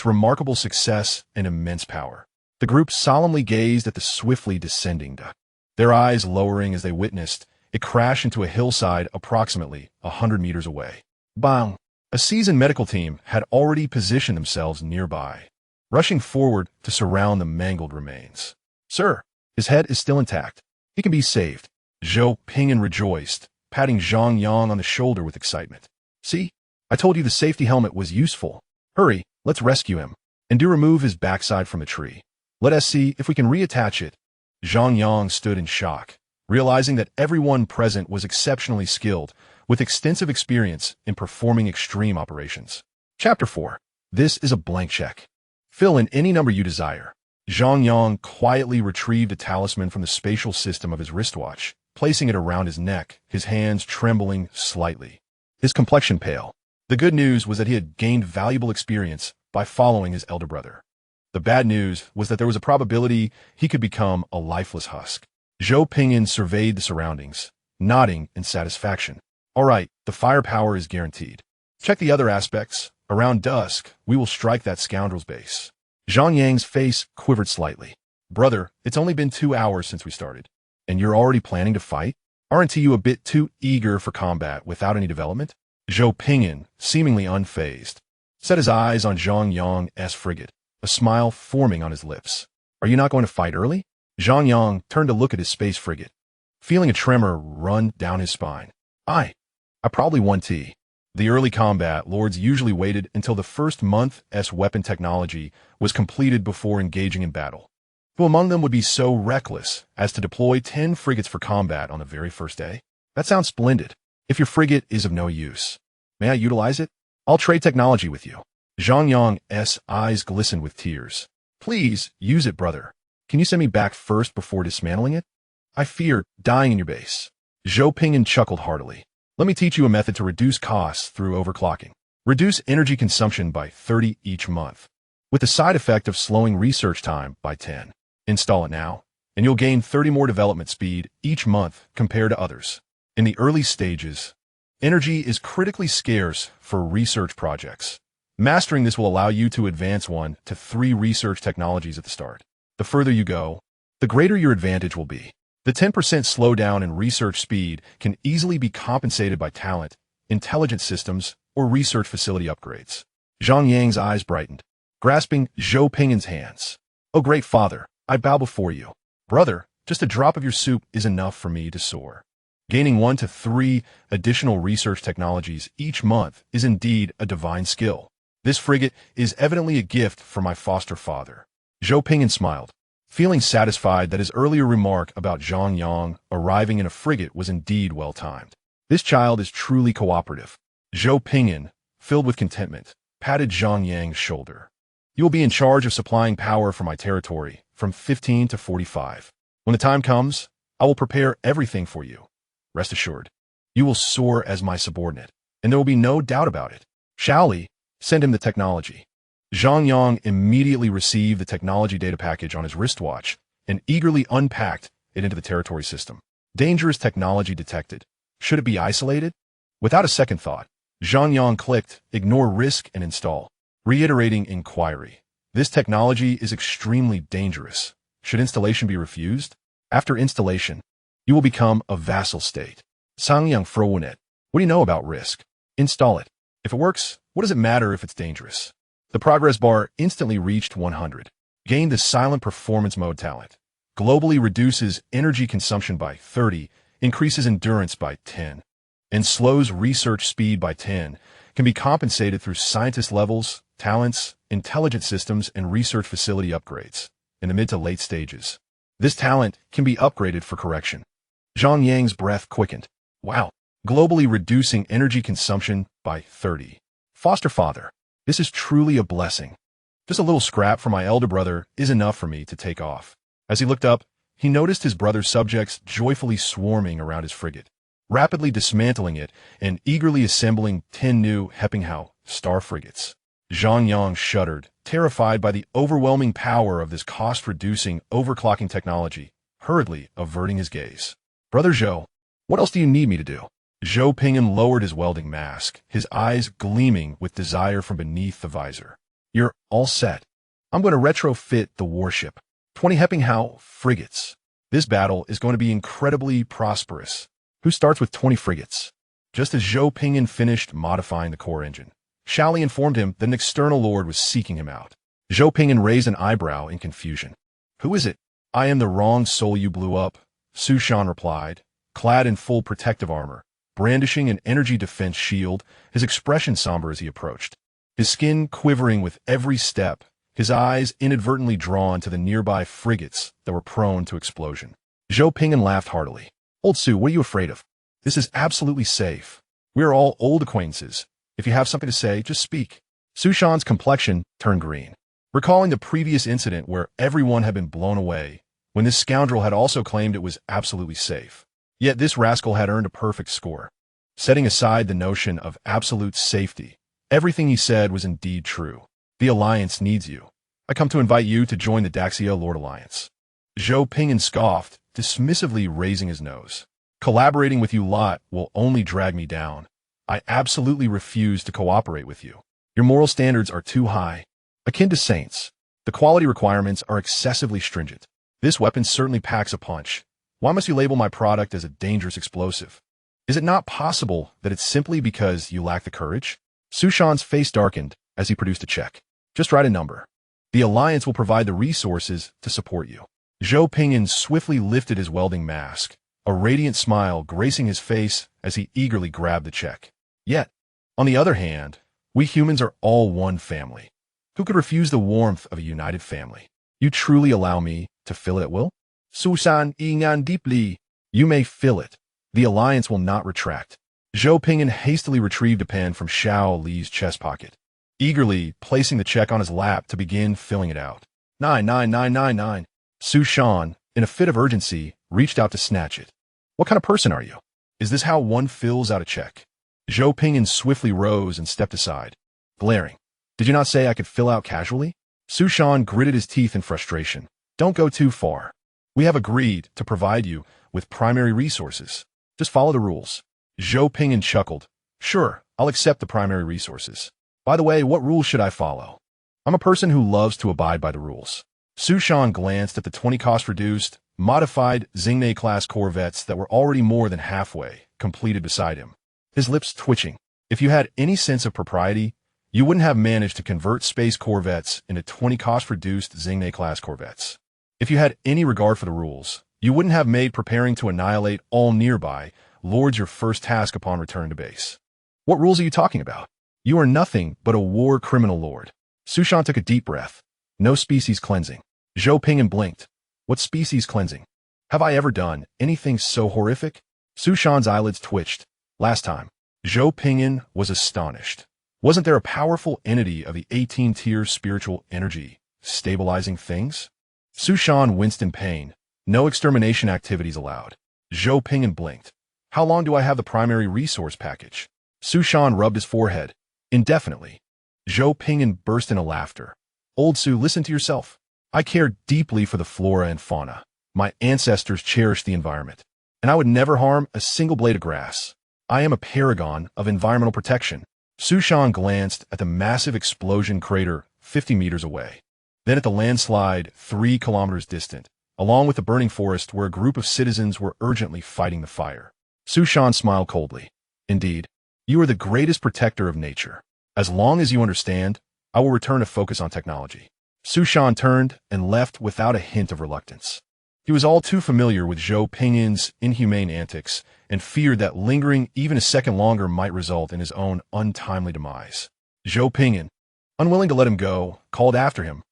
remarkable success and immense power. The group solemnly gazed at the swiftly descending dot, their eyes lowering as they witnessed it crash into a hillside approximately 100 meters away. Bang! A seasoned medical team had already positioned themselves nearby, rushing forward to surround the mangled remains. Sir, his head is still intact. He can be saved. Zhou Ping'an rejoiced, patting Zhang Yang on the shoulder with excitement. See? I told you the safety helmet was useful. Hurry, let's rescue him. And do remove his backside from the tree. Let us see if we can reattach it. Zhang Yang stood in shock, realizing that everyone present was exceptionally skilled, with extensive experience in performing extreme operations. Chapter 4. This is a blank check. Fill in any number you desire. Zhang Yang quietly retrieved a talisman from the spatial system of his wristwatch, placing it around his neck, his hands trembling slightly. His complexion pale. The good news was that he had gained valuable experience by following his elder brother. The bad news was that there was a probability he could become a lifeless husk. Zhou Ping'an surveyed the surroundings, nodding in satisfaction. All right, the firepower is guaranteed. Check the other aspects. Around dusk, we will strike that scoundrel's base. Zhang Yang's face quivered slightly. Brother, it's only been 2 hours since we started. And you're already planning to fight? Aren't you a bit too eager for combat without any development? Zhou Ping'an, seemingly unfazed, set his eyes on Zhang Yang's frigate, a smile forming on his lips. Are you not going to fight early? Zhang Yang turned to look at his space frigate, feeling a tremor run down his spine. I probably won T. The early combat lords usually waited until the first month's weapon technology was completed before engaging in battle. Who among them would be so reckless as to deploy 10 frigates for combat on the very first day? That sounds splendid. If your frigate is of no use, may I utilize it? I'll trade technology with you. Zhang Yang's eyes glistened with tears. Please, use it, brother. Can you send me back first before dismantling it? I fear dying in your base. Zhou Ping'an chuckled heartily. Let me teach you a method to reduce costs through overclocking. Reduce energy consumption by 30 each month, with the side effect of slowing research time by 10. Install it now, and you'll gain 30 more development speed each month compared to others. In the early stages, energy is critically scarce for research projects. Mastering this will allow you to advance 1 to 3 research technologies at the start. The further you go, the greater your advantage will be. The 10% slowdown in research speed can easily be compensated by talent, intelligent systems, or research facility upgrades. Zhang Yang's eyes brightened, grasping Zhou Ping'an's hands. Oh, great father, I bow before you. Brother, just a drop of your soup is enough for me to soar. Gaining 1 to 3 additional research technologies each month is indeed a divine skill. This frigate is evidently a gift from my foster father. Zhou Ping'an smiled, feeling satisfied that his earlier remark about Zhang Yang arriving in a frigate was indeed well-timed. This child is truly cooperative. Zhou Ping'an, filled with contentment, patted Zhang Yang's shoulder. You will be in charge of supplying power for my territory from 15 to 45. When the time comes, I will prepare everything for you. Rest assured, you will soar as my subordinate, and there will be no doubt about it. Shall we send him the technology? Zhang Yang immediately received the technology data package on his wristwatch and eagerly unpacked it into the territory system. Dangerous technology detected. Should it be isolated? Without a second thought, Zhang Yang clicked Ignore Risk and Install, reiterating inquiry. This technology is extremely dangerous. Should installation be refused? After installation, you will become a vassal state. Sangyang Frowenet. What do you know about risk? Install it. If it works, what does it matter if it's dangerous? The progress bar instantly reached 100. Gained the silent performance mode talent. Globally reduces energy consumption by 30, increases endurance by 10, and slows research speed by 10, can be compensated through scientist levels, talents, intelligent systems, and research facility upgrades in the mid to late stages. This talent can be upgraded for correction. Zhang Yang's breath quickened. Wow. Globally reducing energy consumption by 30. Foster father. This is truly a blessing. Just a little scrap from my elder brother is enough for me to take off. As he looked up, he noticed his brother's subjects joyfully swarming around his frigate, rapidly dismantling it and eagerly assembling 10 new Hepinghao star frigates. Zhang Yang shuddered, terrified by the overwhelming power of this cost-reducing overclocking technology, hurriedly averting his gaze. Brother Zhou, what else do you need me to do? Zhou Ping'an lowered his welding mask, his eyes gleaming with desire from beneath the visor. You're all set. I'm going to retrofit the warship. 20 Hepinghao frigates. This battle is going to be incredibly prosperous. Who starts with 20 frigates? Just as Zhou Ping'an finished modifying the core engine, Shaoli informed him that an external lord was seeking him out. Zhou Ping'an raised an eyebrow in confusion. Who is it? I am the wrong soul you blew up, Su Shan replied, clad in full protective armor, brandishing an energy defense shield, his expression somber as he approached. His skin quivering with every step, his eyes inadvertently drawn to the nearby frigates that were prone to explosion. Zhou Ping'an laughed heartily. Old Su, what are you afraid of? This is absolutely safe. We are all old acquaintances. If you have something to say, just speak. Su Shan's complexion turned green, recalling the previous incident where everyone had been blown away, when this scoundrel had also claimed it was absolutely safe. Yet this rascal had earned a perfect score. Setting aside the notion of absolute safety, everything he said was indeed true. The Alliance needs you. I come to invite you to join the Daxia Lord Alliance. Zhou Ping'an scoffed, dismissively raising his nose. Collaborating with you lot will only drag me down. I absolutely refuse to cooperate with you. Your moral standards are too high. Akin to saints, the quality requirements are excessively stringent. This weapon certainly packs a punch. Why must you label my product as a dangerous explosive? Is it not possible that it's simply because you lack the courage? Su Shan's face darkened as he produced a check. Just write a number. The Alliance will provide the resources to support you. Zhou Ping'an swiftly lifted his welding mask, a radiant smile gracing his face as he eagerly grabbed the check. Yet, on the other hand, we humans are all one family. Who could refuse the warmth of a united family? You truly allow me to fill it at will? Su Shan Yingan deeply. You may fill it. The Alliance will not retract. Zhou Ping'an hastily retrieved a pen from Xiao Li's chest pocket, eagerly placing the check on his lap to begin filling it out. 99999. Su Shan, in a fit of urgency, reached out to snatch it. What kind of person are you? Is this how one fills out a check? Zhou Ping'an swiftly rose and stepped aside, glaring. Did you not say I could fill out casually? Su Shan gritted his teeth in frustration. Don't go too far. We have agreed to provide you with primary resources. Just follow the rules. Zhou Ping'an chuckled. Sure, I'll accept the primary resources. By the way, what rules should I follow? I'm a person who loves to abide by the rules. Su Shan glanced at the 20 cost-reduced, modified Xingmei-class corvettes that were already more than halfway completed beside him, his lips twitching. If you had any sense of propriety, you wouldn't have managed to convert space corvettes into 20 cost-reduced Xingmei-class corvettes. If you had any regard for the rules, you wouldn't have made preparing to annihilate all nearby lords your first task upon return to base. What rules are you talking about? You are nothing but a war criminal lord. Su Shan took a deep breath. No species cleansing. Zhou Ping'an blinked. What species cleansing? Have I ever done anything so horrific? Su Shan's eyelids twitched. Last time. Zhou Ping'an was astonished. Wasn't there a powerful entity of the 18-tier spiritual energy stabilizing things? Su Shan winced in pain. No extermination activities allowed. Zhou Ping'an blinked. How long do I have the primary resource package? Su Shan rubbed his forehead. Indefinitely. Zhou Ping'an burst into laughter. Old Su, listen to yourself. I care deeply for the flora and fauna. My ancestors cherished the environment, and I would never harm a single blade of grass. I am a paragon of environmental protection. Su Shan glanced at the massive explosion crater 50 meters away, then at the landslide 3 kilometers distant, along with the burning forest where a group of citizens were urgently fighting the fire. Su Shan smiled coldly. Indeed, you are the greatest protector of nature. As long as you understand, I will return to focus on technology. Su Shan turned and left without a hint of reluctance. He was all too familiar with Zhou Ping'an's inhumane antics and feared that lingering even a second longer might result in his own untimely demise. Zhou Ping'an, unwilling to let him go, called after him.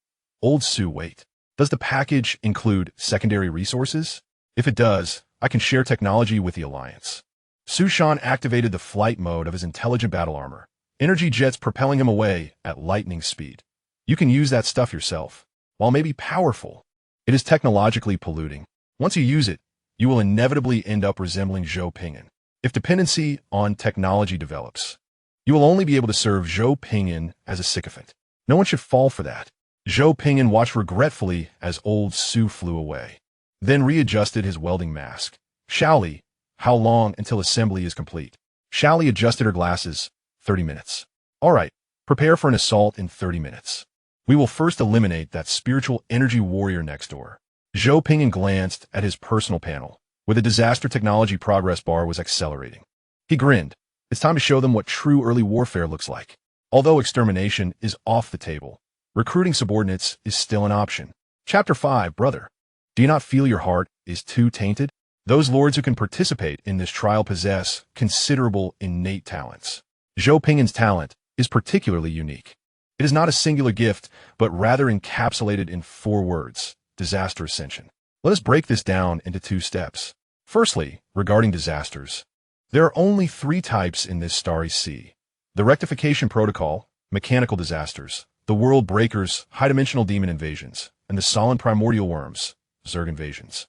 Old Su, wait. Does the package include secondary resources? If it does, I can share technology with the Alliance. Su Shan activated the flight mode of his intelligent battle armor, energy jets propelling him away at lightning speed. You can use that stuff yourself. While maybe powerful, it is technologically polluting. Once you use it, you will inevitably end up resembling Zhou Ping'an. If dependency on technology develops, you will only be able to serve Zhou Ping'an as a sycophant. No one should fall for that. Zhou Ping'an watched regretfully as old Su flew away, then readjusted his welding mask. Xiaoli, how long until assembly is complete? Xiaoli adjusted her glasses. 30 minutes. All right, prepare for an assault in 30 minutes. We will first eliminate that spiritual energy warrior next door. Zhou Ping'an glanced at his personal panel, where the disaster technology progress bar was accelerating. He grinned. It's time to show them what true early warfare looks like. Although extermination is off the table, recruiting subordinates is still an option. Chapter 5, brother. Do you not feel your heart is too tainted? Those lords who can participate in this trial possess considerable innate talents. Zhou Ping'an's talent is particularly unique. It is not a singular gift, but rather encapsulated in 4 words: disaster ascension. Let us break this down into 2 steps. Firstly, regarding disasters. There are only 3 types in this starry sea: the rectification protocol, mechanical disasters, the world breakers, high-dimensional demon invasions, and the solid primordial worms, Zerg invasions.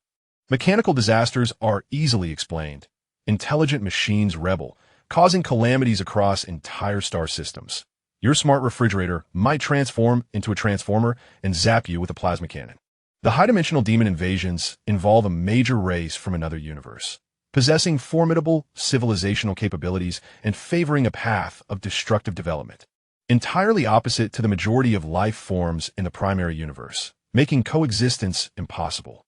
Mechanical disasters are easily explained. Intelligent machines rebel, causing calamities across entire star systems. Your smart refrigerator might transform into a transformer and zap you with a plasma cannon. The high-dimensional demon invasions involve a major race from another universe, possessing formidable civilizational capabilities and favoring a path of destructive development, entirely opposite to the majority of life forms in the primary universe, making coexistence impossible.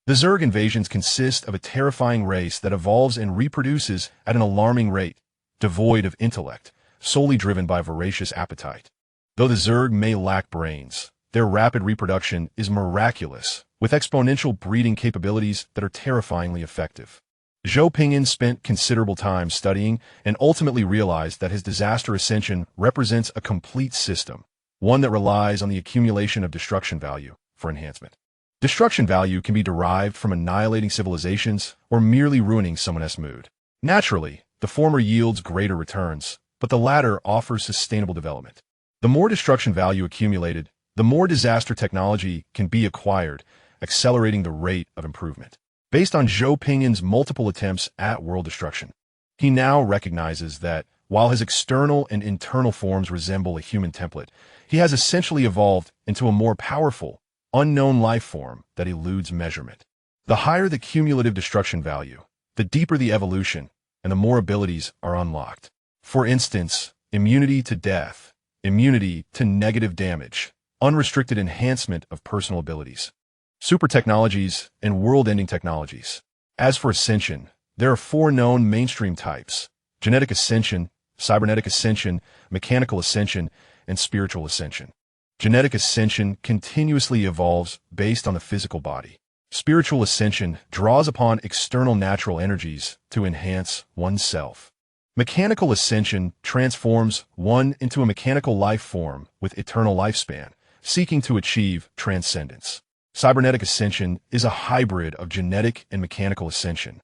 The Zerg invasions consist of a terrifying race that evolves and reproduces at an alarming rate, devoid of intellect, solely driven by voracious appetite. Though the Zerg may lack brains, their rapid reproduction is miraculous, with exponential breeding capabilities that are terrifyingly effective. Zhou Ping'an spent considerable time studying and ultimately realized that his disaster ascension represents a complete system, one that relies on the accumulation of destruction value for enhancement. Destruction value can be derived from annihilating civilizations or merely ruining someone else's mood. Naturally, the former yields greater returns, but the latter offers sustainable development. The more destruction value accumulated, the more disaster technology can be acquired, accelerating the rate of improvement. Based on Zhou Ping'an's multiple attempts at world destruction, he now recognizes that, while his external and internal forms resemble a human template, he has essentially evolved into a more powerful, unknown life form that eludes measurement. The higher the cumulative destruction value, the deeper the evolution, and the more abilities are unlocked. For instance, immunity to death, immunity to negative damage, unrestricted enhancement of personal abilities, super technologies, and world-ending technologies. As for Ascension, there are 4 known mainstream types: genetic ascension, cybernetic ascension, mechanical ascension, and spiritual ascension. Genetic ascension continuously evolves based on the physical body. Spiritual ascension draws upon external natural energies to enhance oneself. Mechanical ascension transforms one into a mechanical life form with eternal lifespan, seeking to achieve transcendence. Cybernetic ascension is a hybrid of genetic and mechanical ascension,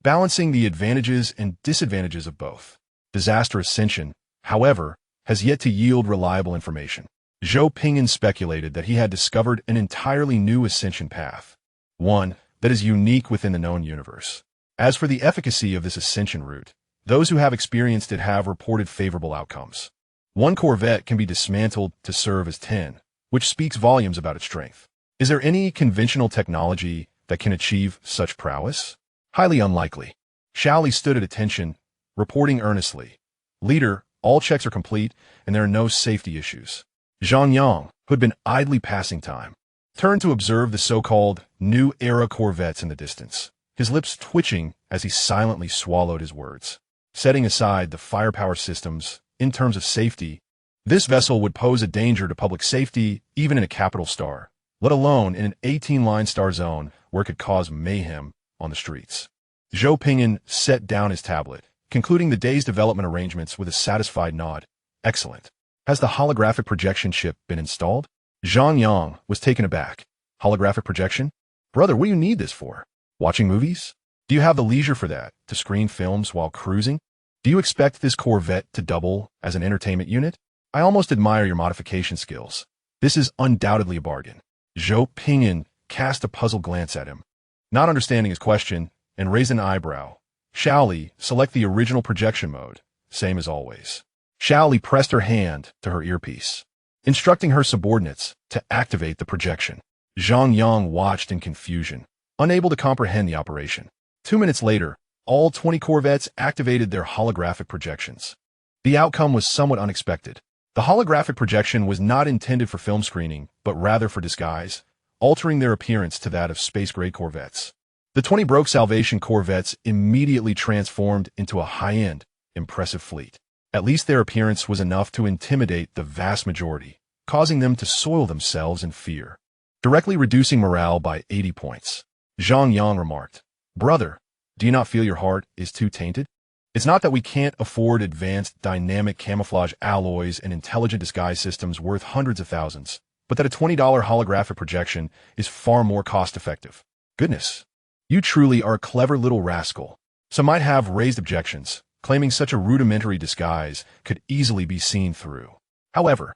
balancing the advantages and disadvantages of both. Disaster ascension, however, has yet to yield reliable information. Zhou Ping'an speculated that he had discovered an entirely new ascension path, one that is unique within the known universe. As for the efficacy of this ascension route, those who have experienced it have reported favorable outcomes. 1 corvette can be dismantled to serve as 10, which speaks volumes about its strength. Is there any conventional technology that can achieve such prowess? Highly unlikely. Xiaoli stood at attention, reporting earnestly. Leader, all checks are complete, and there are no safety issues. Zhang Yang, who had been idly passing time, turned to observe the so-called New Era corvettes in the distance, his lips twitching as he silently swallowed his words. Setting aside the firepower systems, in terms of safety, this vessel would pose a danger to public safety even in a capital star, let alone in an 18-line star zone where it could cause mayhem on the streets. Zhou Ping'an set down his tablet, concluding the day's development arrangements with a satisfied nod. Excellent. Has the holographic projection chip been installed? Zhang Yang was taken aback. Holographic projection? Brother, what do you need this for? Watching movies? Do you have the leisure for that, to screen films while cruising? Do you expect this Corvette to double as an entertainment unit? I almost admire your modification skills. This is undoubtedly a bargain. Zhou Ping'an cast a puzzled glance at him, not understanding his question, and raised an eyebrow. Xiaoli, select the original projection mode, same as always. Xiaoli pressed her hand to her earpiece, instructing her subordinates to activate the projection. Zhang Yang watched in confusion, unable to comprehend the operation. 2 minutes later, all 20 corvettes activated their holographic projections. The outcome was somewhat unexpected. The holographic projection was not intended for film screening, but rather for disguise, altering their appearance to that of space-grade corvettes. The 20 Broke Salvation corvettes immediately transformed into a high-end, impressive fleet. At least their appearance was enough to intimidate the vast majority, causing them to soil themselves in fear, directly reducing morale by 80 points. Zhang Yang remarked, "Brother, do you not feel your heart is too tainted? It's not that we can't afford advanced dynamic camouflage alloys and intelligent disguise systems worth hundreds of thousands, but that a $20 holographic projection is far more cost-effective. Goodness, you truly are a clever little rascal." Some might have raised objections, claiming such a rudimentary disguise could easily be seen through. However,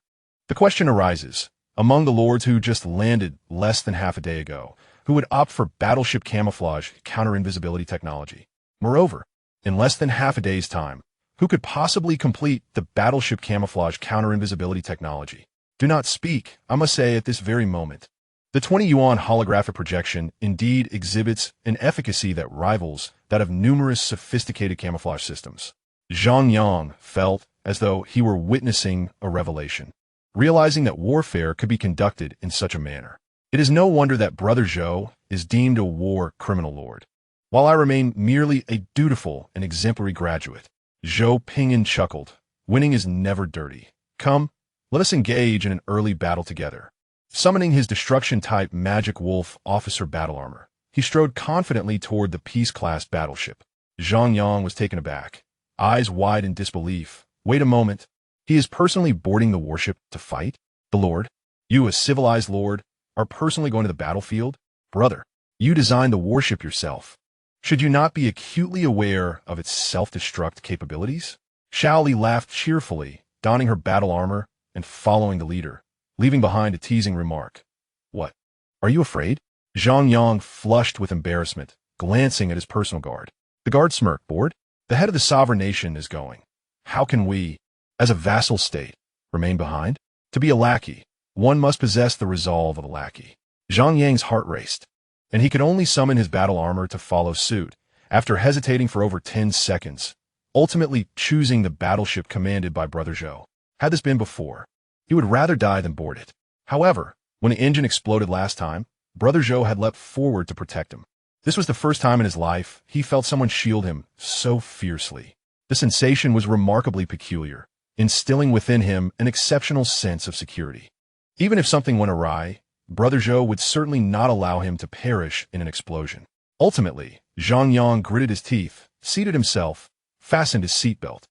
the question arises, among the lords who just landed less than half a day ago, who would opt for battleship camouflage counter-invisibility technology. Moreover, in less than half a day's time, who could possibly complete the battleship camouflage counter-invisibility technology? Do not speak, I must say at this very moment. The 20 yuan holographic projection indeed exhibits an efficacy that rivals that of numerous sophisticated camouflage systems. Zhang Yang felt as though he were witnessing a revelation, realizing that warfare could be conducted in such a manner. It is no wonder that Brother Zhou is deemed a war criminal lord, while I remain merely a dutiful and exemplary graduate. Zhou Ping'an chuckled. Winning is never dirty. Come, let us engage in an early battle together. Summoning his destruction-type Magic Wolf officer battle armor, he strode confidently toward the Peace-class battleship. Zhang Yang was taken aback, eyes wide in disbelief. Wait a moment. He is personally boarding the warship to fight? The Lord? You, a civilized lord, are personally going to the battlefield? Brother, you designed the warship yourself. Should you not be acutely aware of its self-destruct capabilities? Xiaoli laughed cheerfully, donning her battle armor and following the leader, leaving behind a teasing remark. What? Are you afraid? Zhang Yang flushed with embarrassment, glancing at his personal guard. The guard smirked. Bored? The head of the sovereign nation is going. How can we, as a vassal state, remain behind? To be a lackey, one must possess the resolve of a lackey. Zhang Yang's heart raced, and he could only summon his battle armor to follow suit, after hesitating for over 10 seconds, ultimately choosing the battleship commanded by Brother Zhou. Had this been before, he would rather die than board it. However, when the engine exploded last time, Brother Zhou had leapt forward to protect him. This was the first time in his life he felt someone shield him so fiercely. The sensation was remarkably peculiar, instilling within him an exceptional sense of security. Even if something went awry, Brother Zhou would certainly not allow him to perish in an explosion. Ultimately, Zhang Yang gritted his teeth, seated himself, fastened his seatbelt,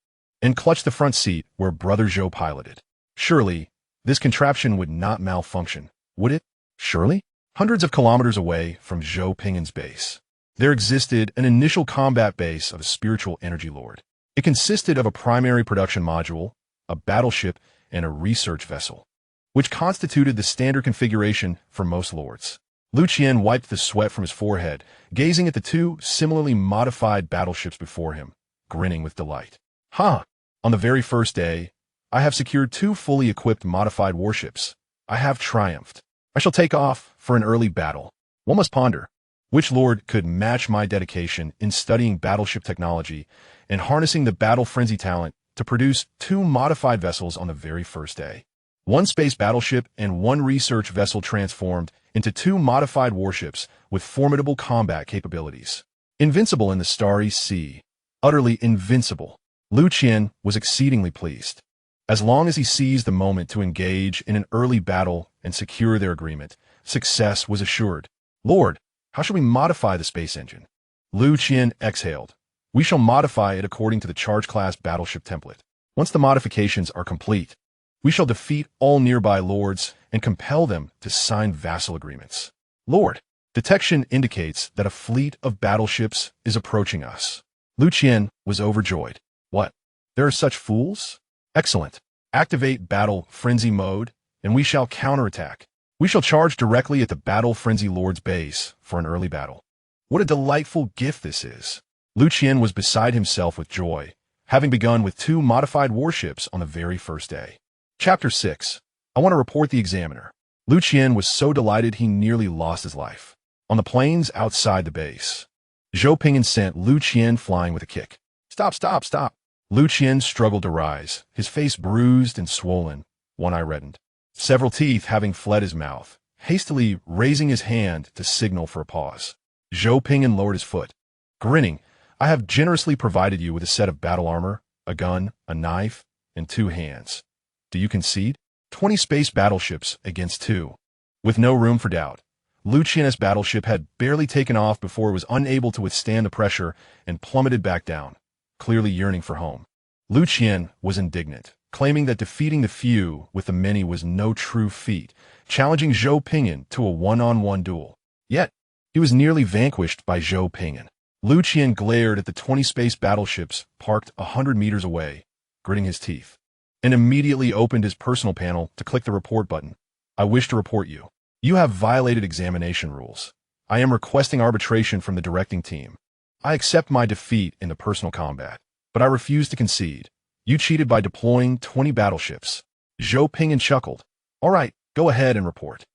and clutched the front seat where Brother Zhou piloted. Surely, this contraption would not malfunction, would it? Surely? Hundreds of kilometers away from Zhou Ping'an's base, there existed an initial combat base of a spiritual energy lord. It consisted of a primary production module, a battleship, and a research vessel, which constituted the standard configuration for most lords. Lu Qian wiped the sweat from his forehead, gazing at the two similarly modified battleships before him, grinning with delight. Ha! On the very first day, I have secured 2 fully equipped modified warships. I have triumphed. I shall take off for an early battle. One must ponder, which lord could match my dedication in studying battleship technology and harnessing the battle frenzy talent to produce 2 modified vessels on the very first day. 1 space battleship and 1 research vessel transformed into 2 modified warships with formidable combat capabilities. Invincible in the starry sea. Utterly invincible. Lu Qian was exceedingly pleased. As long as he seized the moment to engage in an early battle and secure their agreement, success was assured. Lord, how shall we modify the space engine? Lu Qian exhaled. We shall modify it according to the charge-class battleship template. Once the modifications are complete, we shall defeat all nearby lords and compel them to sign vassal agreements. Lord, detection indicates that a fleet of battleships is approaching us. Lu Qian was overjoyed. What? There are such fools? Excellent. Activate battle frenzy mode, and we shall counterattack. We shall charge directly at the battle frenzy lord's base for an early battle. What a delightful gift this is. Lu Qian was beside himself with joy, having begun with 2 modified warships on the very first day. Chapter 6. I want to report the examiner. Lu Qian was so delighted he nearly lost his life. On the plains outside the base, Zhou Ping'an sent Lu Qian flying with a kick. Stop, stop, stop. Lu Qian struggled to rise, his face bruised and swollen, one eye reddened. Several teeth having fled his mouth, hastily raising his hand to signal for a pause. Zhou Ping'an lowered his foot. Grinning, I have generously provided you with a set of battle armor, a gun, a knife, and 2 hands. Do you concede? 20 space battleships against 2. With no room for doubt, Lu Qian's battleship had barely taken off before it was unable to withstand the pressure and plummeted back down, clearly yearning for home. Lu Qian was indignant, claiming that defeating the few with the many was no true feat, challenging Zhou Ping'an to a one-on-one duel. Yet, he was nearly vanquished by Zhou Ping'an. Lu Qian glared at the 20 space battleships parked 100 meters away, gritting his teeth, and immediately opened his personal panel to click the report button. I wish to report you. You have violated examination rules. I am requesting arbitration from the directing team. I accept my defeat in the personal combat, but I refuse to concede. You cheated by deploying 20 battleships. Zhou Ping'an chuckled. All right, go ahead and report.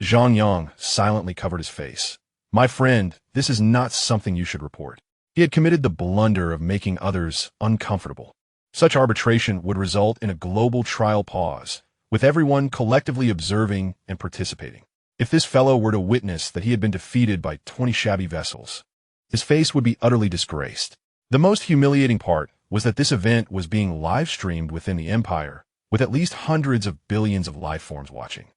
Zhang Yang silently covered his face. My friend, this is not something you should report. He had committed the blunder of making others uncomfortable. Such arbitration would result in a global trial pause, with everyone collectively observing and participating. If this fellow were to witness that he had been defeated by 20 shabby vessels, his face would be utterly disgraced. The most humiliating part was that this event was being live-streamed within the Empire, with at least hundreds of billions of life forms watching.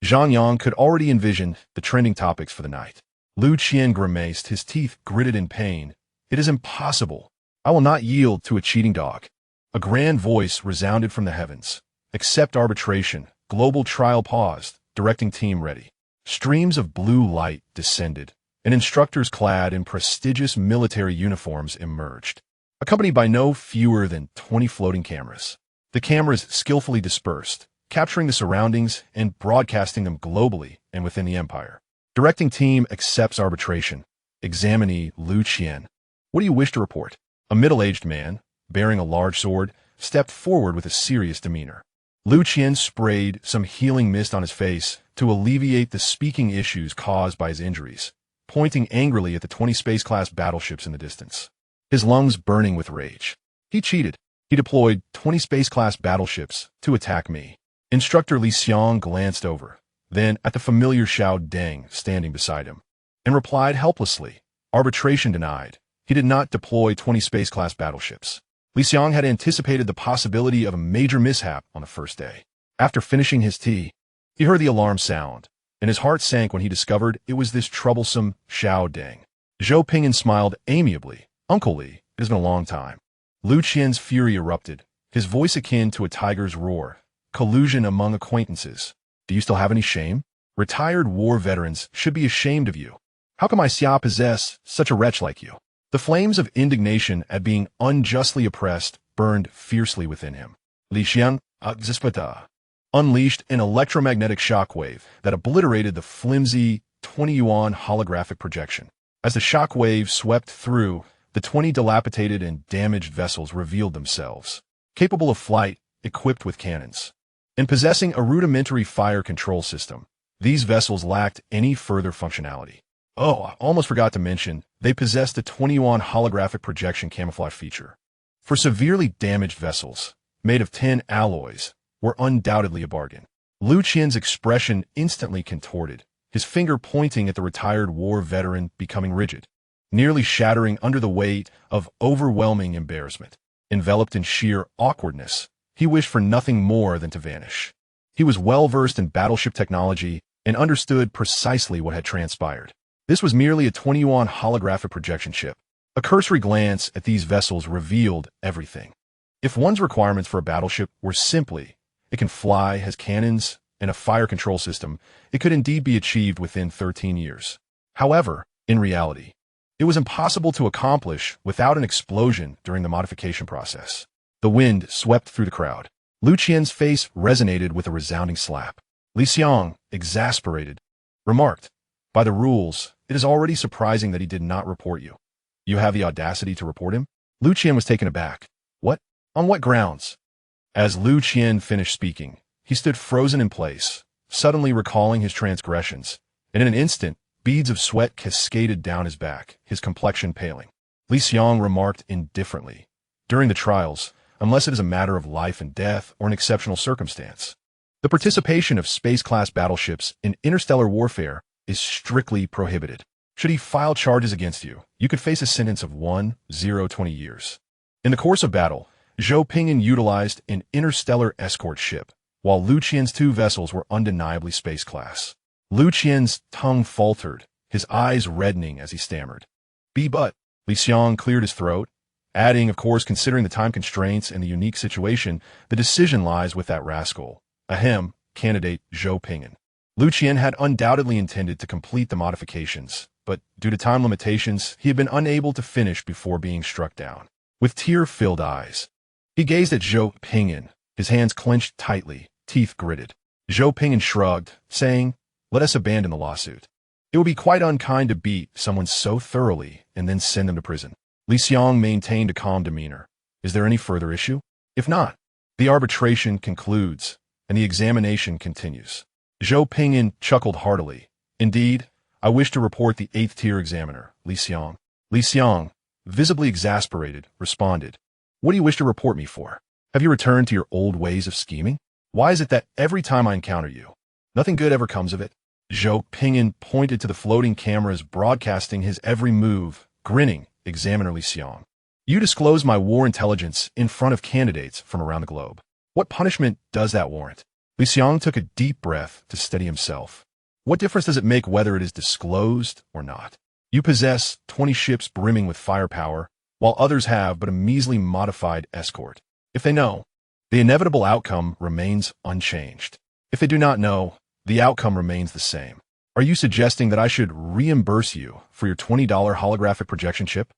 Zhang Yang could already envision the trending topics for the night. Lu Qian grimaced, his teeth gritted in pain. It is impossible. I will not yield to a cheating dog. A grand voice resounded from the heavens. Accept arbitration. Global trial paused. Directing team ready. Streams of blue light descended, and instructors clad in prestigious military uniforms emerged, accompanied by no fewer than 20 floating cameras. The cameras skillfully dispersed, capturing the surroundings and broadcasting them globally and within the Empire. Directing team accepts arbitration. Examinee Lu Qian. What do you wish to report? A middle-aged man, bearing a large sword, stepped forward with a serious demeanor. Lu Qian sprayed some healing mist on his face to alleviate the speaking issues caused by his injuries, pointing angrily at the 20 space-class battleships in the distance. His lungs burning with rage. He cheated. He deployed 20 space-class battleships to attack me. Instructor Li Xiang glanced over, then at the familiar Xiao Deng standing beside him, and replied helplessly, arbitration denied. He did not deploy 20 space-class battleships. Li Xiang had anticipated the possibility of a major mishap on the first day. After finishing his tea, he heard the alarm sound, and his heart sank when he discovered it was this troublesome Xiao Deng. Zhou Ping'an smiled amiably. Uncle Li, it has been a long time. Lu Qian's fury erupted, his voice akin to a tiger's roar. Collusion among acquaintances. Do you still have any shame? Retired war veterans should be ashamed of you. How can my Xia possess such a wretch like you? The flames of indignation at being unjustly oppressed burned fiercely within him. Li Xian unleashed an electromagnetic shockwave that obliterated the flimsy 20-yuan holographic projection. As the shockwave swept through, the 20 dilapidated and damaged vessels revealed themselves, capable of flight, equipped with cannons, and possessing a rudimentary fire control system. These vessels lacked any further functionality. Oh, I almost forgot to mention, they possessed a 20-yuan holographic projection camouflage feature. For severely damaged vessels, made of tin alloys, were undoubtedly a bargain. Lu Qian's expression instantly contorted, his finger pointing at the retired war veteran becoming rigid, nearly shattering under the weight of overwhelming embarrassment. Enveloped in sheer awkwardness, he wished for nothing more than to vanish. He was well-versed in battleship technology and understood precisely what had transpired. This was merely a 20-yuan holographic projection ship. A cursory glance at these vessels revealed everything. If one's requirements for a battleship were simply, it can fly, has cannons, and a fire control system, it could indeed be achieved within 13 years. However, in reality, it was impossible to accomplish without an explosion during the modification process. The wind swept through the crowd. Lu Qian's face resonated with a resounding slap. Li Xiang, exasperated, remarked, by the rules, it is already surprising that he did not report you. You have the audacity to report him? Lu Qian was taken aback. What? On what grounds? As Lu Qian finished speaking, he stood frozen in place, suddenly recalling his transgressions, and in an instant, beads of sweat cascaded down his back, his complexion paling. Li Xiang remarked indifferently, during the trials, unless it is a matter of life and death or an exceptional circumstance, the participation of space-class battleships in interstellar warfare is strictly prohibited. Should he file charges against you, you could face a sentence of 20 years. In the course of battle, Zhou Ping'an utilized an interstellar escort ship, while Lu Qian's 2 vessels were undeniably space-class. Lu Qian's tongue faltered, his eyes reddening as he stammered. But, Li Xiang cleared his throat, adding, of course, considering the time constraints and the unique situation, the decision lies with that rascal. Ahem, candidate Zhou Ping'an. Lu Qian had undoubtedly intended to complete the modifications, but due to time limitations, he had been unable to finish before being struck down. With tear-filled eyes, he gazed at Zhou Ping'an, his hands clenched tightly, teeth gritted. Zhou Ping'an shrugged, saying, let us abandon the lawsuit. It would be quite unkind to beat someone so thoroughly and then send them to prison. Li Xiang maintained a calm demeanor. Is there any further issue? If not, the arbitration concludes, and the examination continues. Zhou Ping'an chuckled heartily. Indeed, I wish to report the 8th tier examiner, Li Xiang. Li Xiang, visibly exasperated, responded. What do you wish to report me for? Have you returned to your old ways of scheming? Why is it that every time I encounter you, nothing good ever comes of it? Zhou Ping'an pointed to the floating cameras broadcasting his every move, grinning, Examiner Li Xiang. You disclose my war intelligence in front of candidates from around the globe. What punishment does that warrant? Li Xiang took a deep breath to steady himself. What difference does it make whether it is disclosed or not? You possess 20 ships brimming with firepower, while others have but a measly modified escort. If they know, the inevitable outcome remains unchanged. If they do not know, the outcome remains the same. Are you suggesting that I should reimburse you for your $20 holographic projection chip?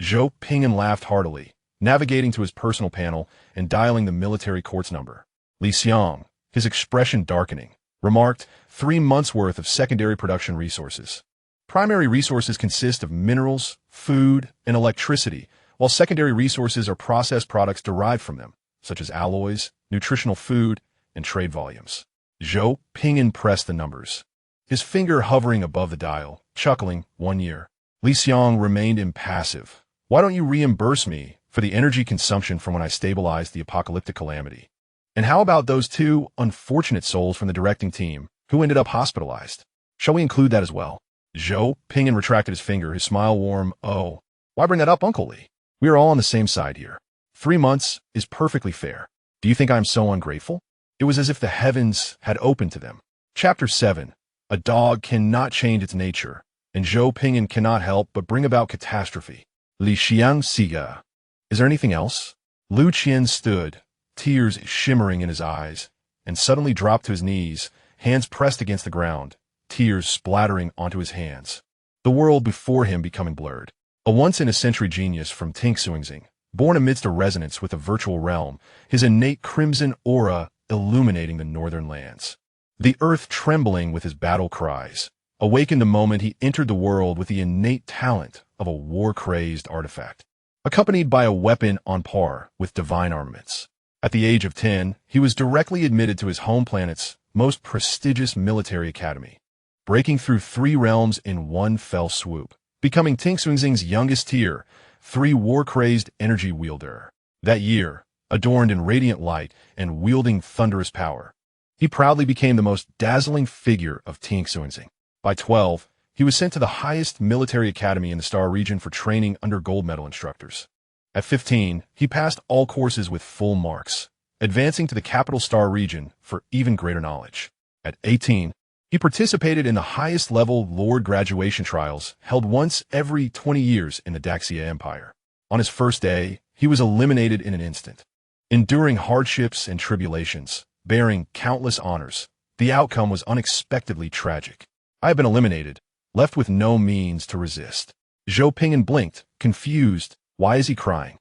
Zhou Ping'an laughed heartily, navigating to his personal panel and dialing the military court's number. Li Xiang, his expression darkening, remarked, 3 months' worth of secondary production resources. Primary resources consist of minerals, food, and electricity, while secondary resources are processed products derived from them, such as alloys, nutritional food, and trade volumes. Zhou Ping'an pressed the numbers, his finger hovering above the dial, chuckling, 1 year. Li Xiang remained impassive. Why don't you reimburse me for the energy consumption from when I stabilized the apocalyptic calamity? And how about those 2 unfortunate souls from the directing team who ended up hospitalized? Shall we include that as well? Zhou Ping'an retracted his finger, his smile warm. Oh, why bring that up, Uncle Li? We are all on the same side here. 3 months is perfectly fair. Do you think I am so ungrateful? It was as if the heavens had opened to them. Chapter 7. A dog cannot change its nature, and Zhou Ping'an cannot help but bring about catastrophe. Li Xiang Siga. Is there anything else? Lu Qian stood, tears shimmering in his eyes, and suddenly dropped to his knees, hands pressed against the ground, tears splattering onto his hands. The world before him becoming blurred. A once-in-a-century genius from Tinxuingxing, born amidst a resonance with a virtual realm, his innate crimson aura illuminating the northern lands. The earth trembling with his battle cries, awakened the moment he entered the world with the innate talent of a war-crazed artifact, accompanied by a weapon on par with divine armaments. At the age of 10, he was directly admitted to his home planet's most prestigious military academy, breaking through 3 realms in one fell swoop, becoming Tinxuingxing's youngest tier, 3 war-crazed energy wielder. That year, adorned in radiant light and wielding thunderous power, he proudly became the most dazzling figure of Tinxuingxing. By 12, he was sent to the highest military academy in the Star region for training under gold medal instructors. At 15, he passed all courses with full marks, advancing to the capital Star region for even greater knowledge. At 18, he participated in the highest-level Lord graduation trials held once every 20 years in the Daxia Empire. On his first day, he was eliminated in an instant. Enduring hardships and tribulations, bearing countless honors, the outcome was unexpectedly tragic. I have been eliminated, left with no means to resist. Zhou Ping'an blinked, confused. Why is he crying?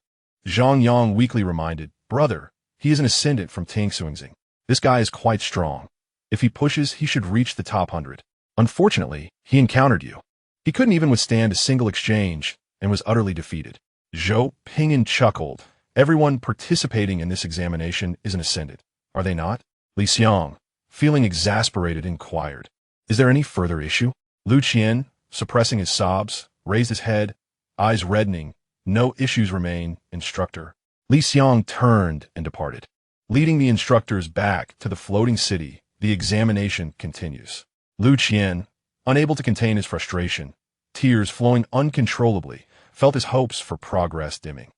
Zhang Yang weakly reminded, Brother, he is an ascendant from Tinxuingxing. This guy is quite strong. If he pushes, he should reach the top 100. Unfortunately, he encountered you. He couldn't even withstand a single exchange and was utterly defeated. Zhou Ping'an chuckled. Everyone participating in this examination is an ascendant, are they not? Li Xiang, feeling exasperated, inquired. Is there any further issue? Lu Qian, suppressing his sobs, raised his head, eyes reddening. No issues remain, instructor. Li Xiang turned and departed. Leading the instructors back to the floating city, the examination continues. Lu Qian, unable to contain his frustration, tears flowing uncontrollably, felt his hopes for progress dimming.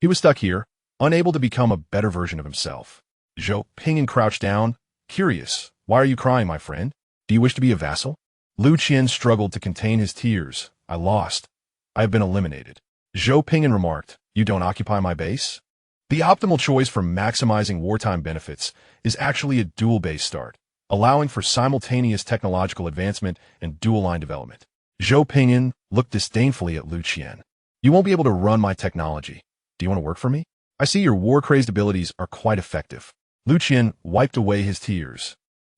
He was stuck here, unable to become a better version of himself. Zhou Ping'an crouched down, curious. Why are you crying, my friend? Do you wish to be a vassal? Lu Qian struggled to contain his tears. I lost. I have been eliminated. Zhou Ping'an remarked, You don't occupy my base? The optimal choice for maximizing wartime benefits is actually a dual base start, allowing for simultaneous technological advancement and dual line development. Zhou Ping'an looked disdainfully at Lu Qian. You won't be able to run my technology. Do you want to work for me? I see your war-crazed abilities are quite effective. Lu Qian wiped away his tears.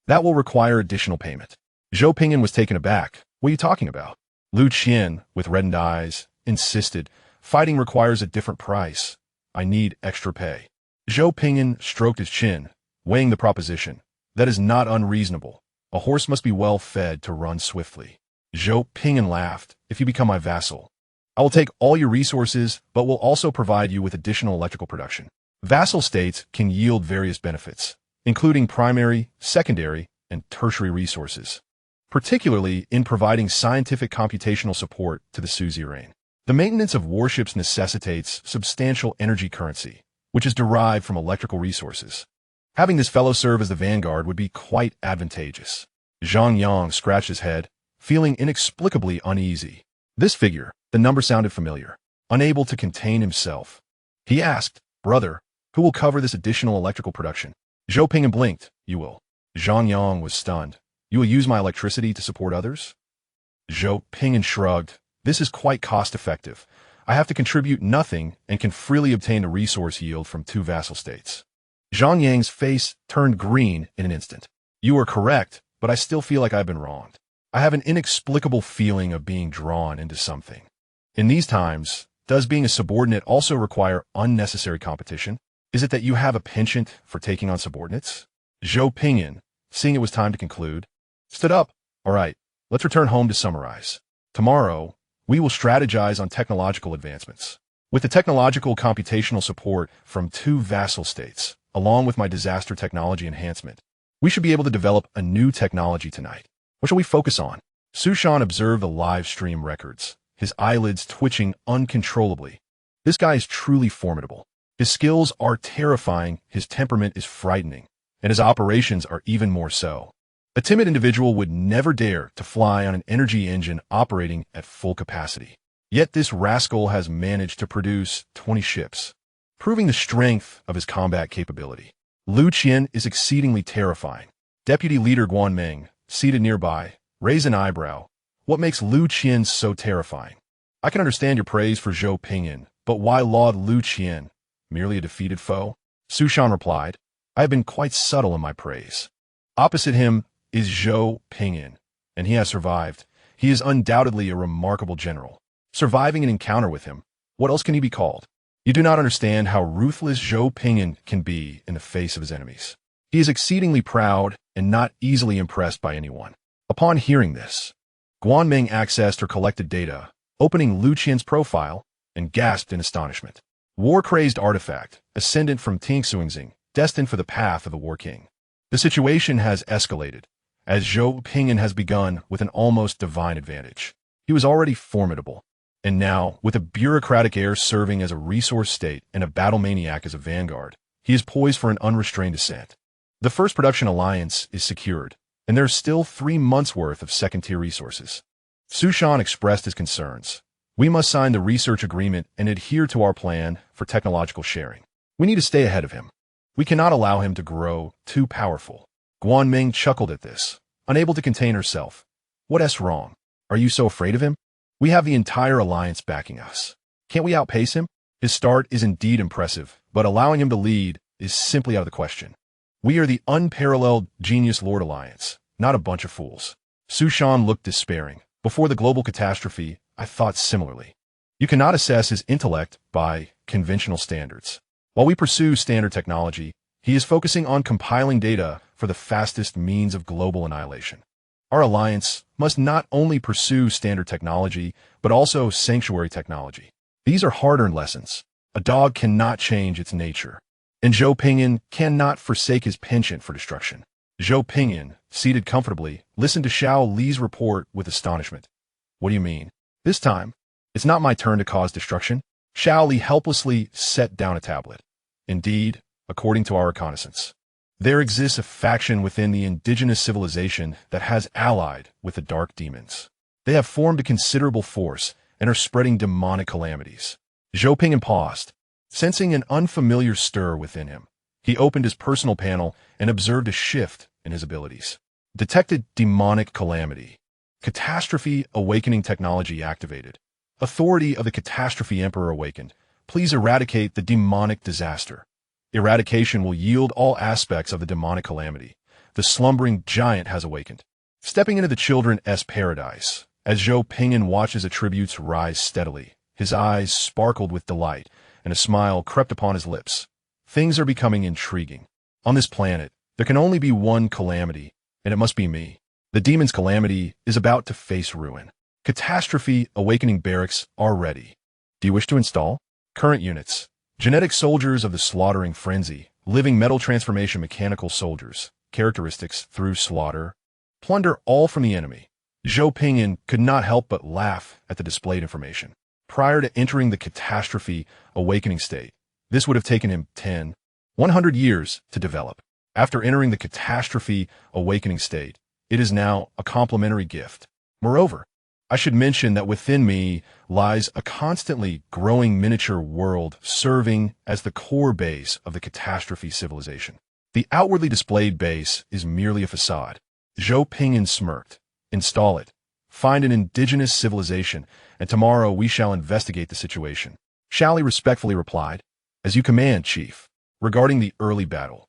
That will require additional payment. Zhou Ping'an was taken aback. What are you talking about? Lu Qian, with reddened eyes, insisted. Fighting requires a different price. I need extra pay. Zhou Ping'an stroked his chin, weighing the proposition. That is not unreasonable. A horse must be well fed to run swiftly. Zhou Ping'an laughed. If you become my vassal, I will take all your resources, but will also provide you with additional electrical production. Vassal states can yield various benefits, including primary, secondary, and tertiary resources, particularly in providing scientific computational support to the suzerain. The maintenance of warships necessitates substantial energy currency, which is derived from electrical resources. Having this fellow serve as the vanguard would be quite advantageous. Zhang Yang scratched his head, feeling inexplicably uneasy. This figure, the number sounded familiar. Unable to contain himself, he asked, "Brother, who will cover this additional electrical production?" Zhou Ping'an blinked. "You will." Zhang Yang was stunned. "You will use my electricity to support others?" Zhou Ping'an shrugged. "This is quite cost-effective. I have to contribute nothing and can freely obtain the resource yield from 2 vassal states." Zhang Yang's face turned green in an instant. "You are correct, but I still feel like I've been wronged. I have an inexplicable feeling of being drawn into something. In these times, does being a subordinate also require unnecessary competition? Is it that you have a penchant for taking on subordinates?" Zhou Ping'an, seeing it was time to conclude, stood up. "All right, let's return home to summarize. Tomorrow, we will strategize on technological advancements. With the technological computational support from 2 vassal states, along with my disaster technology enhancement, we should be able to develop a new technology tonight. What shall we focus on?" Su Shan observed the live stream records, his eyelids twitching uncontrollably. This guy is truly formidable. His skills are terrifying, his temperament is frightening, and his operations are even more so. A timid individual would never dare to fly on an energy engine operating at full capacity. Yet this rascal has managed to produce 20 ships, proving the strength of his combat capability. Lu Qian is exceedingly terrifying. Deputy Leader Guanmeng, seated nearby, raised an eyebrow. What makes Lu Qian so terrifying? I can understand your praise for Zhou Ping'an, but why laud Lu Qian? Merely a defeated foe? Su Shan replied, I have been quite subtle in my praise. Opposite him is Zhou Ping'an, and he has survived. He is undoubtedly a remarkable general. Surviving an encounter with him, what else can he be called? You do not understand how ruthless Zhou Ping'an can be in the face of his enemies. He is exceedingly proud and not easily impressed by anyone. Upon hearing this, Guanmeng accessed her collected data, opening Lu Qian's profile, and gasped in astonishment. War-crazed artifact, ascendant from Tingxuangxing, destined for the path of the War King. The situation has escalated, as Zhou Ping'an has begun with an almost divine advantage. He was already formidable, and now, with a bureaucratic heir serving as a resource state and a battle maniac as a vanguard, he is poised for an unrestrained ascent. The first production alliance is secured, and there are still 3 months' worth of second-tier resources. Su Shan expressed his concerns. We must sign the research agreement and adhere to our plan for technological sharing. We need to stay ahead of him. We cannot allow him to grow too powerful. Guanmeng chuckled at this, unable to contain herself. What's wrong? Are you so afraid of him? We have the entire alliance backing us. Can't we outpace him? His start is indeed impressive, but allowing him to lead is simply out of the question. We are the unparalleled Genius Lord Alliance, not a bunch of fools. Su Shan looked despairing. Before the global catastrophe, I thought similarly. You cannot assess his intellect by conventional standards. While we pursue standard technology, he is focusing on compiling data for the fastest means of global annihilation. Our alliance must not only pursue standard technology, but also sanctuary technology. These are hard-earned lessons. A dog cannot change its nature, and Zhou Ping'an cannot forsake his penchant for destruction. Zhou Ping'an, seated comfortably, listened to Xiao Li's report with astonishment. What do you mean? This time, it's not my turn to cause destruction. Xiao Li helplessly set down a tablet. Indeed, according to our reconnaissance, there exists a faction within the indigenous civilization that has allied with the dark demons. They have formed a considerable force and are spreading demonic calamities. Zhou Ping'an paused, sensing an unfamiliar stir within him. He opened his personal panel and observed a shift in his abilities. Detected demonic calamity. Catastrophe awakening technology activated. Authority of the Catastrophe Emperor awakened. Please eradicate the demonic disaster. Eradication will yield all aspects of the demonic calamity. The slumbering giant has awakened. Stepping into the children's paradise. As Zhou Ping'an watches attributes rise steadily, his eyes sparkled with delight, and a smile crept upon his lips. Things are becoming intriguing. On this planet, there can only be one calamity, and it must be me. The demon's calamity is about to face ruin. Catastrophe awakening barracks are ready. Do you wish to install? Current units. Genetic soldiers of the slaughtering frenzy. Living metal transformation mechanical soldiers. Characteristics through slaughter. Plunder all from the enemy. Zhou Ping'an could not help but laugh at the displayed information. Prior to entering the catastrophe awakening state, this would have taken him 100 years to develop. After entering the catastrophe awakening state, it is now a complimentary gift. Moreover, I should mention that within me lies a constantly growing miniature world serving as the core base of the catastrophe civilization. The outwardly displayed base is merely a facade. Zhou Ping'an smirked. Install it. Find an indigenous civilization, and tomorrow we shall investigate the situation. Shally respectfully replied, As you command, Chief. Regarding the early battle,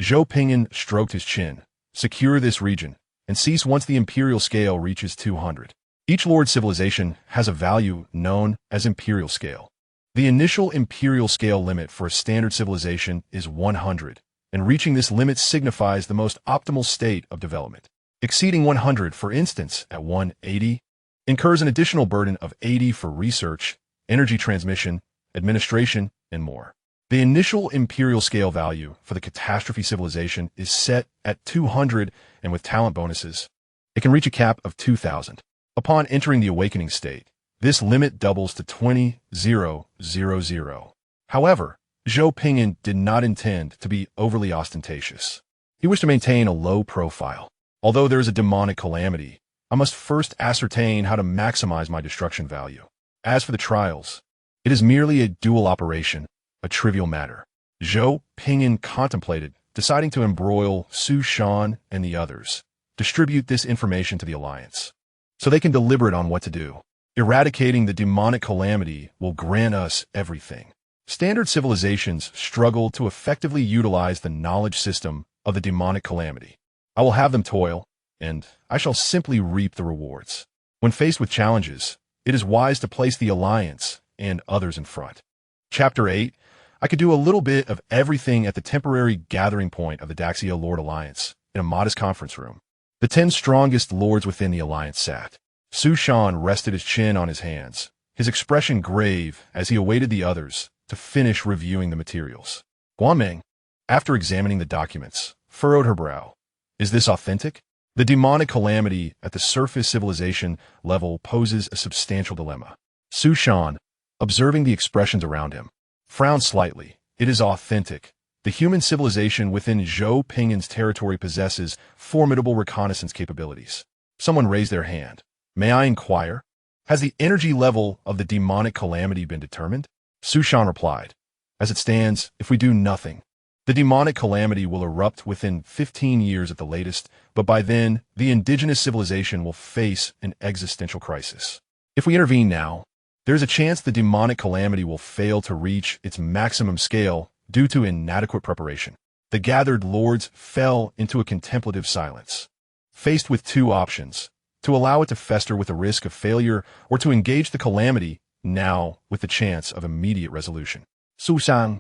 Zhou Ping'an stroked his chin. Secure this region, and cease once the imperial scale reaches 200. Each Lord civilization has a value known as imperial scale. The initial imperial scale limit for a standard civilization is 100, and reaching this limit signifies the most optimal state of development. Exceeding 100, for instance, at 180, incurs an additional burden of 80 for research, energy transmission, administration, and more. The initial imperial scale value for the catastrophe civilization is set at 200, and with talent bonuses, it can reach a cap of 2,000. Upon entering the awakening state, this limit doubles to 20,000. However, Zhou Ping'an did not intend to be overly ostentatious. He wished to maintain a low profile. Although there is a demonic calamity, I must first ascertain how to maximize my destruction value. As for the trials, it is merely a dual operation, a trivial matter. Zhou Ping'an contemplated, deciding to embroil Su Shan and the others, distribute this information to the Alliance, so they can deliberate on what to do. Eradicating the demonic calamity will grant us everything. Standard civilizations struggle to effectively utilize the knowledge system of the demonic calamity. I will have them toil, and I shall simply reap the rewards. When faced with challenges, it is wise to place the Alliance and others in front. Chapter 8. I could do a little bit of everything at the temporary gathering point of the Daxia Lord Alliance, in a modest conference room. The 10 strongest lords within the Alliance sat. Su Shan rested his chin on his hands, his expression grave as he awaited the others to finish reviewing the materials. Guanmeng, after examining the documents, furrowed her brow. Is this authentic? The demonic calamity at the surface civilization level poses a substantial dilemma. Su Shan, observing the expressions around him, frowned slightly. It is authentic. The human civilization within Zhou Ping'an's territory possesses formidable reconnaissance capabilities. Someone raised their hand. May I inquire? Has the energy level of the demonic calamity been determined? Su Shan replied. As it stands, if we do nothing, the demonic calamity will erupt within 15 years at the latest, but by then, the indigenous civilization will face an existential crisis. If we intervene now, there is a chance the demonic calamity will fail to reach its maximum scale due to inadequate preparation. The gathered lords fell into a contemplative silence. Faced with two options, to allow it to fester with the risk of failure or to engage the calamity now with the chance of immediate resolution. Su Shan,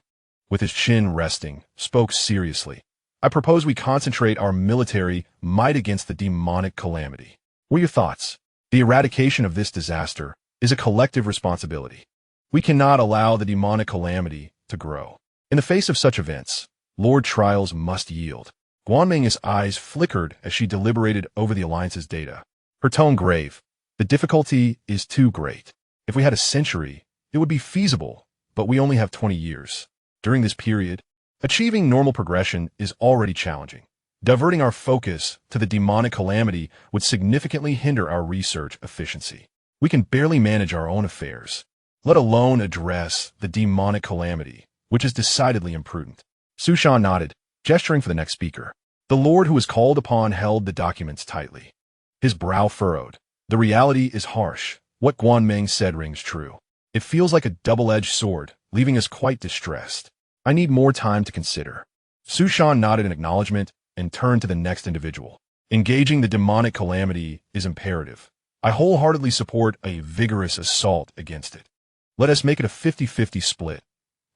with his chin resting, spoke seriously. I propose we concentrate our military might against the demonic calamity. What are your thoughts? The eradication of this disaster is a collective responsibility. We cannot allow the demonic calamity to grow. In the face of such events, Lord Trials must yield. Guanmeng's eyes flickered as she deliberated over the Alliance's data. Her tone grave. The difficulty is too great. If we had a century, it would be feasible, but we only have 20 years. During this period, achieving normal progression is already challenging. Diverting our focus to the demonic calamity would significantly hinder our research efficiency. We can barely manage our own affairs, let alone address the demonic calamity, which is decidedly imprudent. Su Shan nodded, gesturing for the next speaker. The lord who was called upon held the documents tightly. His brow furrowed. The reality is harsh. What Guanmeng said rings true. It feels like a double-edged sword, leaving us quite distressed. I need more time to consider. Su Shan nodded in acknowledgement and turned to the next individual. Engaging the demonic calamity is imperative. I wholeheartedly support a vigorous assault against it. Let us make it a 50-50 split.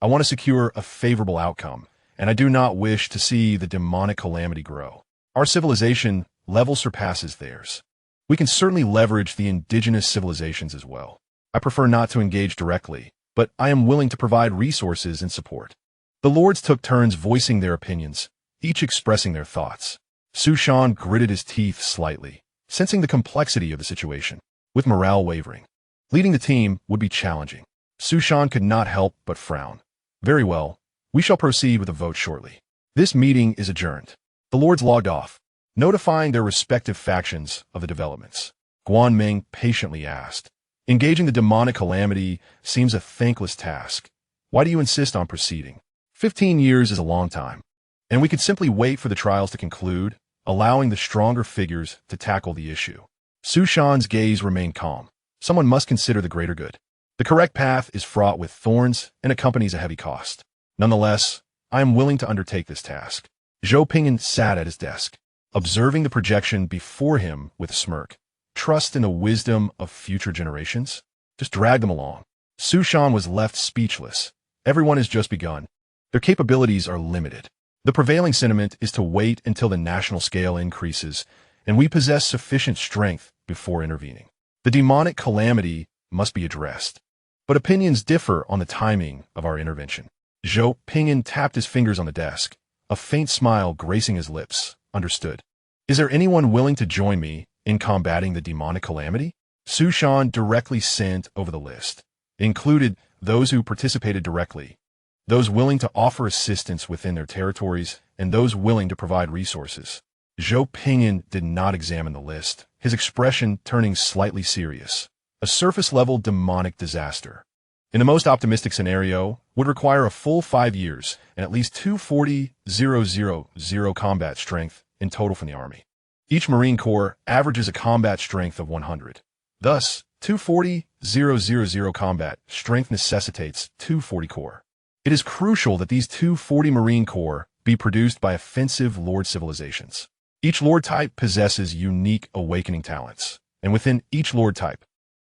I want to secure a favorable outcome, and I do not wish to see the demonic calamity grow. Our civilization level surpasses theirs. We can certainly leverage the indigenous civilizations as well. I prefer not to engage directly, but I am willing to provide resources and support. The lords took turns voicing their opinions, each expressing their thoughts. Su Shan gritted his teeth slightly, sensing the complexity of the situation. With morale wavering, leading the team would be challenging. Su Shan could not help but frown. Very well, we shall proceed with a vote shortly. This meeting is adjourned. The lords logged off, notifying their respective factions of the developments. Guan Ming patiently asked, "Engaging the demonic calamity seems a thankless task. Why do you insist on proceeding? 15 years is a long time, and we could simply wait for the trials to conclude, allowing the stronger figures to tackle the issue." Su Shan's gaze remained calm. Someone must consider the greater good. The correct path is fraught with thorns and accompanies a heavy cost. Nonetheless, I am willing to undertake this task. Zhou Ping'an sat at his desk, observing the projection before him with a smirk. Trust in the wisdom of future generations? Just drag them along. Su Shan was left speechless. Everyone has just begun. Their capabilities are limited. The prevailing sentiment is to wait until the national scale increases, and we possess sufficient strength before intervening. The demonic calamity must be addressed. But opinions differ on the timing of our intervention. Zhou Ping'an tapped his fingers on the desk, a faint smile gracing his lips. Understood. Is there anyone willing to join me in combating the demonic calamity? Su Shan directly sent over the list. It included those who participated directly, those willing to offer assistance within their territories, and those willing to provide resources. Zhou Ping'an did not examine the list, his expression turning slightly serious. A surface-level demonic disaster, in the most optimistic scenario, would require a full 5 years and at least 240,000 combat strength in total from the Army. Each Marine Corps averages a combat strength of 100. Thus, 240,000 combat strength necessitates 240 Corps. It is crucial that these 240 Marine Corps be produced by offensive Lord civilizations. Each Lord type possesses unique awakening talents, and within each Lord type,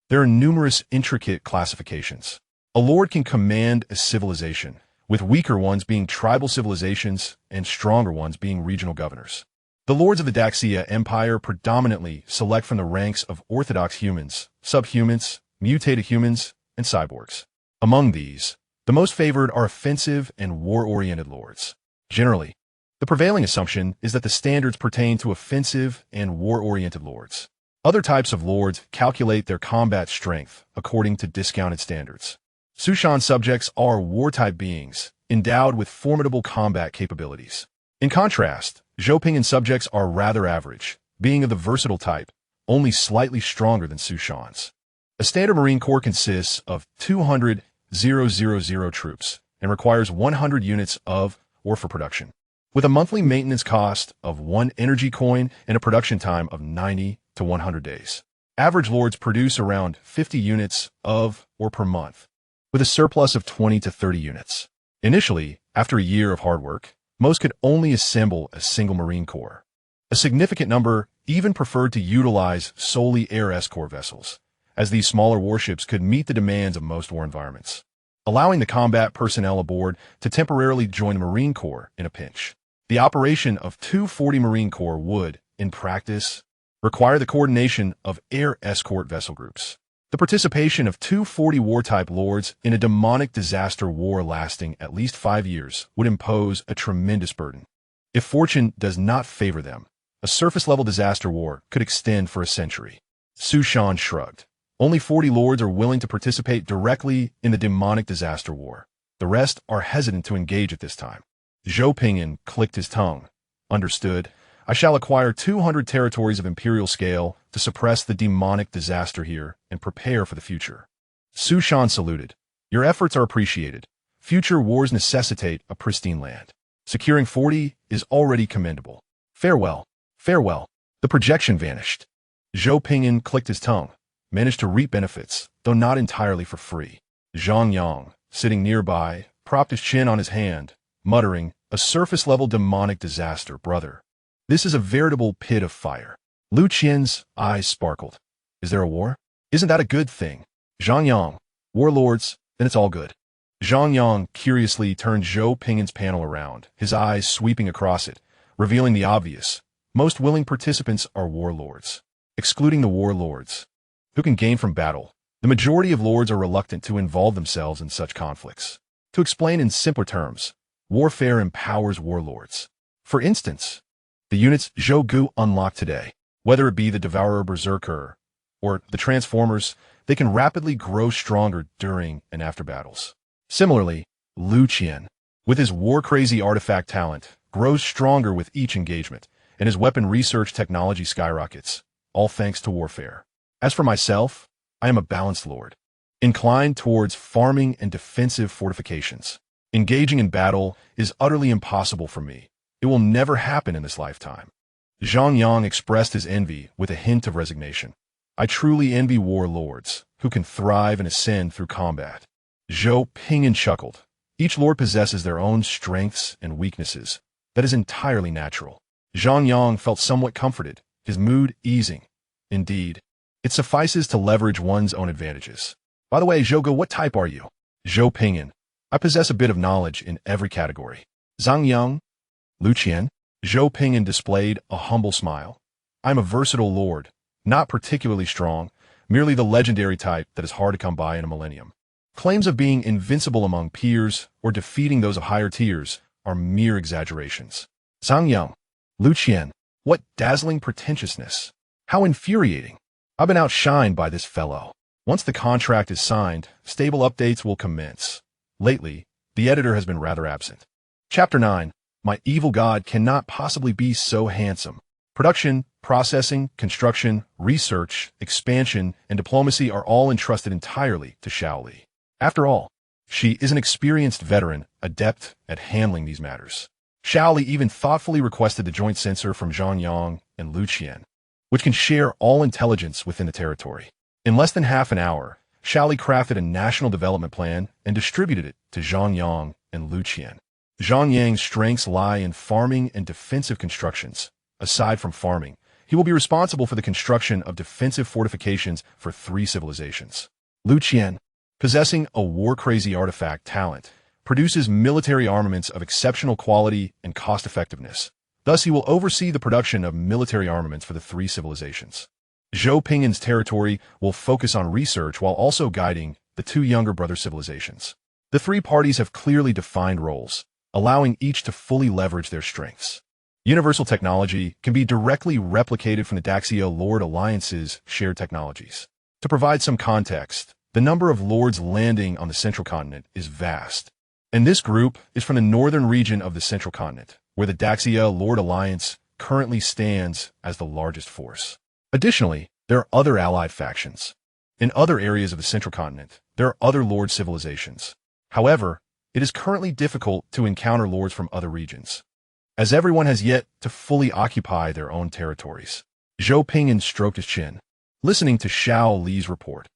there are numerous intricate classifications. A Lord can command a civilization, with weaker ones being tribal civilizations and stronger ones being regional governors. The Lords of the Daxia Empire predominantly select from the ranks of orthodox humans, subhumans, mutated humans, and cyborgs. Among these, the most favored are offensive and war-oriented lords. Generally, the prevailing assumption is that the standards pertain to offensive and war-oriented lords. Other types of lords calculate their combat strength according to discounted standards. Su Shan subjects are war-type beings, endowed with formidable combat capabilities. In contrast, Zhou Ping'an subjects are rather average, being of the versatile type, only slightly stronger than Su Shan's. A standard Marine Corps consists of 200,000 troops and requires 100 units of or for production, with a monthly maintenance cost of 1 energy coin and a production time of 90 to 100 days. Average lords produce around 50 units of or per month, with a surplus of 20 to 30 units. Initially, after a year of hard work, most could only assemble a single Marine Corps. A significant number even preferred to utilize solely air escort vessels, as these smaller warships could meet the demands of most war environments, allowing the combat personnel aboard to temporarily join the Marine Corps in a pinch. The operation of 240 Marine Corps would, in practice, require the coordination of air escort vessel groups. The participation of 240 war-type lords in a demonic disaster war lasting at least 5 years would impose a tremendous burden. If fortune does not favor them, a surface-level disaster war could extend for a century. Su Shan shrugged. Only 40 lords are willing to participate directly in the demonic disaster war. The rest are hesitant to engage at this time. Zhou Ping'an clicked his tongue. Understood. I shall acquire 200 territories of imperial scale to suppress the demonic disaster here and prepare for the future. Su Shan saluted. Your efforts are appreciated. Future wars necessitate a pristine land. Securing 40 is already commendable. Farewell. Farewell. The projection vanished. Zhou Ping'an clicked his tongue, managed to reap benefits, though not entirely for free. Zhang Yang, sitting nearby, propped his chin on his hand, muttering, a surface-level demonic disaster, brother. This is a veritable pit of fire. Lu Qian's eyes sparkled. Is there a war? Isn't that a good thing? Zhang Yang. Warlords, then it's all good. Zhang Yang curiously turned Zhou Ping'an's panel around, his eyes sweeping across it, revealing the obvious. Most willing participants are warlords. Excluding the warlords, who can gain from battle, the majority of lords are reluctant to involve themselves in such conflicts. To explain in simpler terms, warfare empowers warlords. For instance, the units Zhou Gu unlocked today, whether it be the Devourer Berserker or the Transformers, they can rapidly grow stronger during and after battles. Similarly, Lu Qian, with his war-crazy artifact talent, grows stronger with each engagement, and his weapon research technology skyrockets, all thanks to warfare. As for myself, I am a balanced lord, inclined towards farming and defensive fortifications. Engaging in battle is utterly impossible for me. It will never happen in this lifetime. Zhang Yang expressed his envy with a hint of resignation. I truly envy warlords, who can thrive and ascend through combat. Zhou Ping'an chuckled. Each lord possesses their own strengths and weaknesses. That is entirely natural. Zhang Yang felt somewhat comforted, his mood easing. Indeed, it suffices to leverage one's own advantages. By the way, Zhou Gu, what type are you? Zhou Ping'an. I possess a bit of knowledge in every category. Zhang Yang. Lu Qian. Zhou Ping'an displayed a humble smile. I'm a versatile lord, not particularly strong, merely the legendary type that is hard to come by in a millennium. Claims of being invincible among peers or defeating those of higher tiers are mere exaggerations. Zhang Yang. Lu Qian. What dazzling pretentiousness. How infuriating. I've been outshined by this fellow. Once the contract is signed, stable updates will commence. Lately, the editor has been rather absent. Chapter 9. My evil god cannot possibly be so handsome. Production, processing, construction, research, expansion, and diplomacy are all entrusted entirely to Shaoli. After all, she is an experienced veteran, adept at handling these matters. Shaoli even thoughtfully requested the joint censor from Zhang Yang and Lu Qian, which can share all intelligence within the territory. In less than half an hour, Shaoli crafted a national development plan and distributed it to Zhang Yang and Lu Qian. Zhang Yang's strengths lie in farming and defensive constructions. Aside from farming, he will be responsible for the construction of defensive fortifications for 3 civilizations. Lu Qian, possessing a war-crazy artifact talent, produces military armaments of exceptional quality and cost-effectiveness. Thus, he will oversee the production of military armaments for the 3 civilizations. Zhou Ping'an's territory will focus on research while also guiding the 2 younger brother civilizations. The 3 parties have clearly defined roles, allowing each to fully leverage their strengths. Universal technology can be directly replicated from the Daxia Lord Alliance's shared technologies. To provide some context, the number of lords landing on the central continent is vast, and this group is from the northern region of the central continent, where the Daxia Lord Alliance currently stands as the largest force. Additionally, there are other allied factions. In other areas of the central continent, there are other lord civilizations. However, it is currently difficult to encounter lords from other regions, as everyone has yet to fully occupy their own territories. Zhou Ping'an stroked his chin, listening to Xiao Li's report.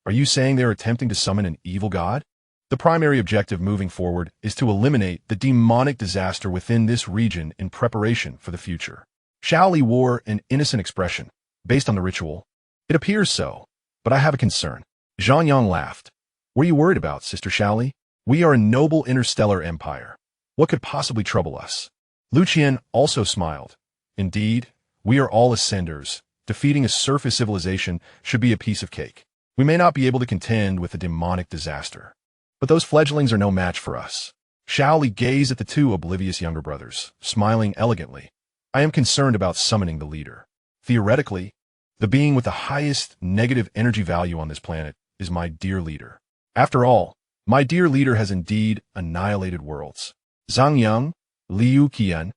Are you saying they're attempting to summon an evil god? The primary objective moving forward is to eliminate the demonic disaster within this region in preparation for the future. Xiao Li wore an innocent expression. Based on the ritual, it appears so, but I have a concern. Zhang Yang laughed. What are you worried about, Sister Xiao Li? We are a noble interstellar empire. What could possibly trouble us? Lu Qian also smiled. Indeed, we are all ascenders. Defeating a surface civilization should be a piece of cake. We may not be able to contend with a demonic disaster, but those fledglings are no match for us. Xiao Li gazed at the 2 oblivious younger brothers, smiling elegantly. I am concerned about summoning the leader. Theoretically, the being with the highest negative energy value on this planet is my dear leader. After all, my dear leader has indeed annihilated worlds. Zhang Yang, Liu Qian.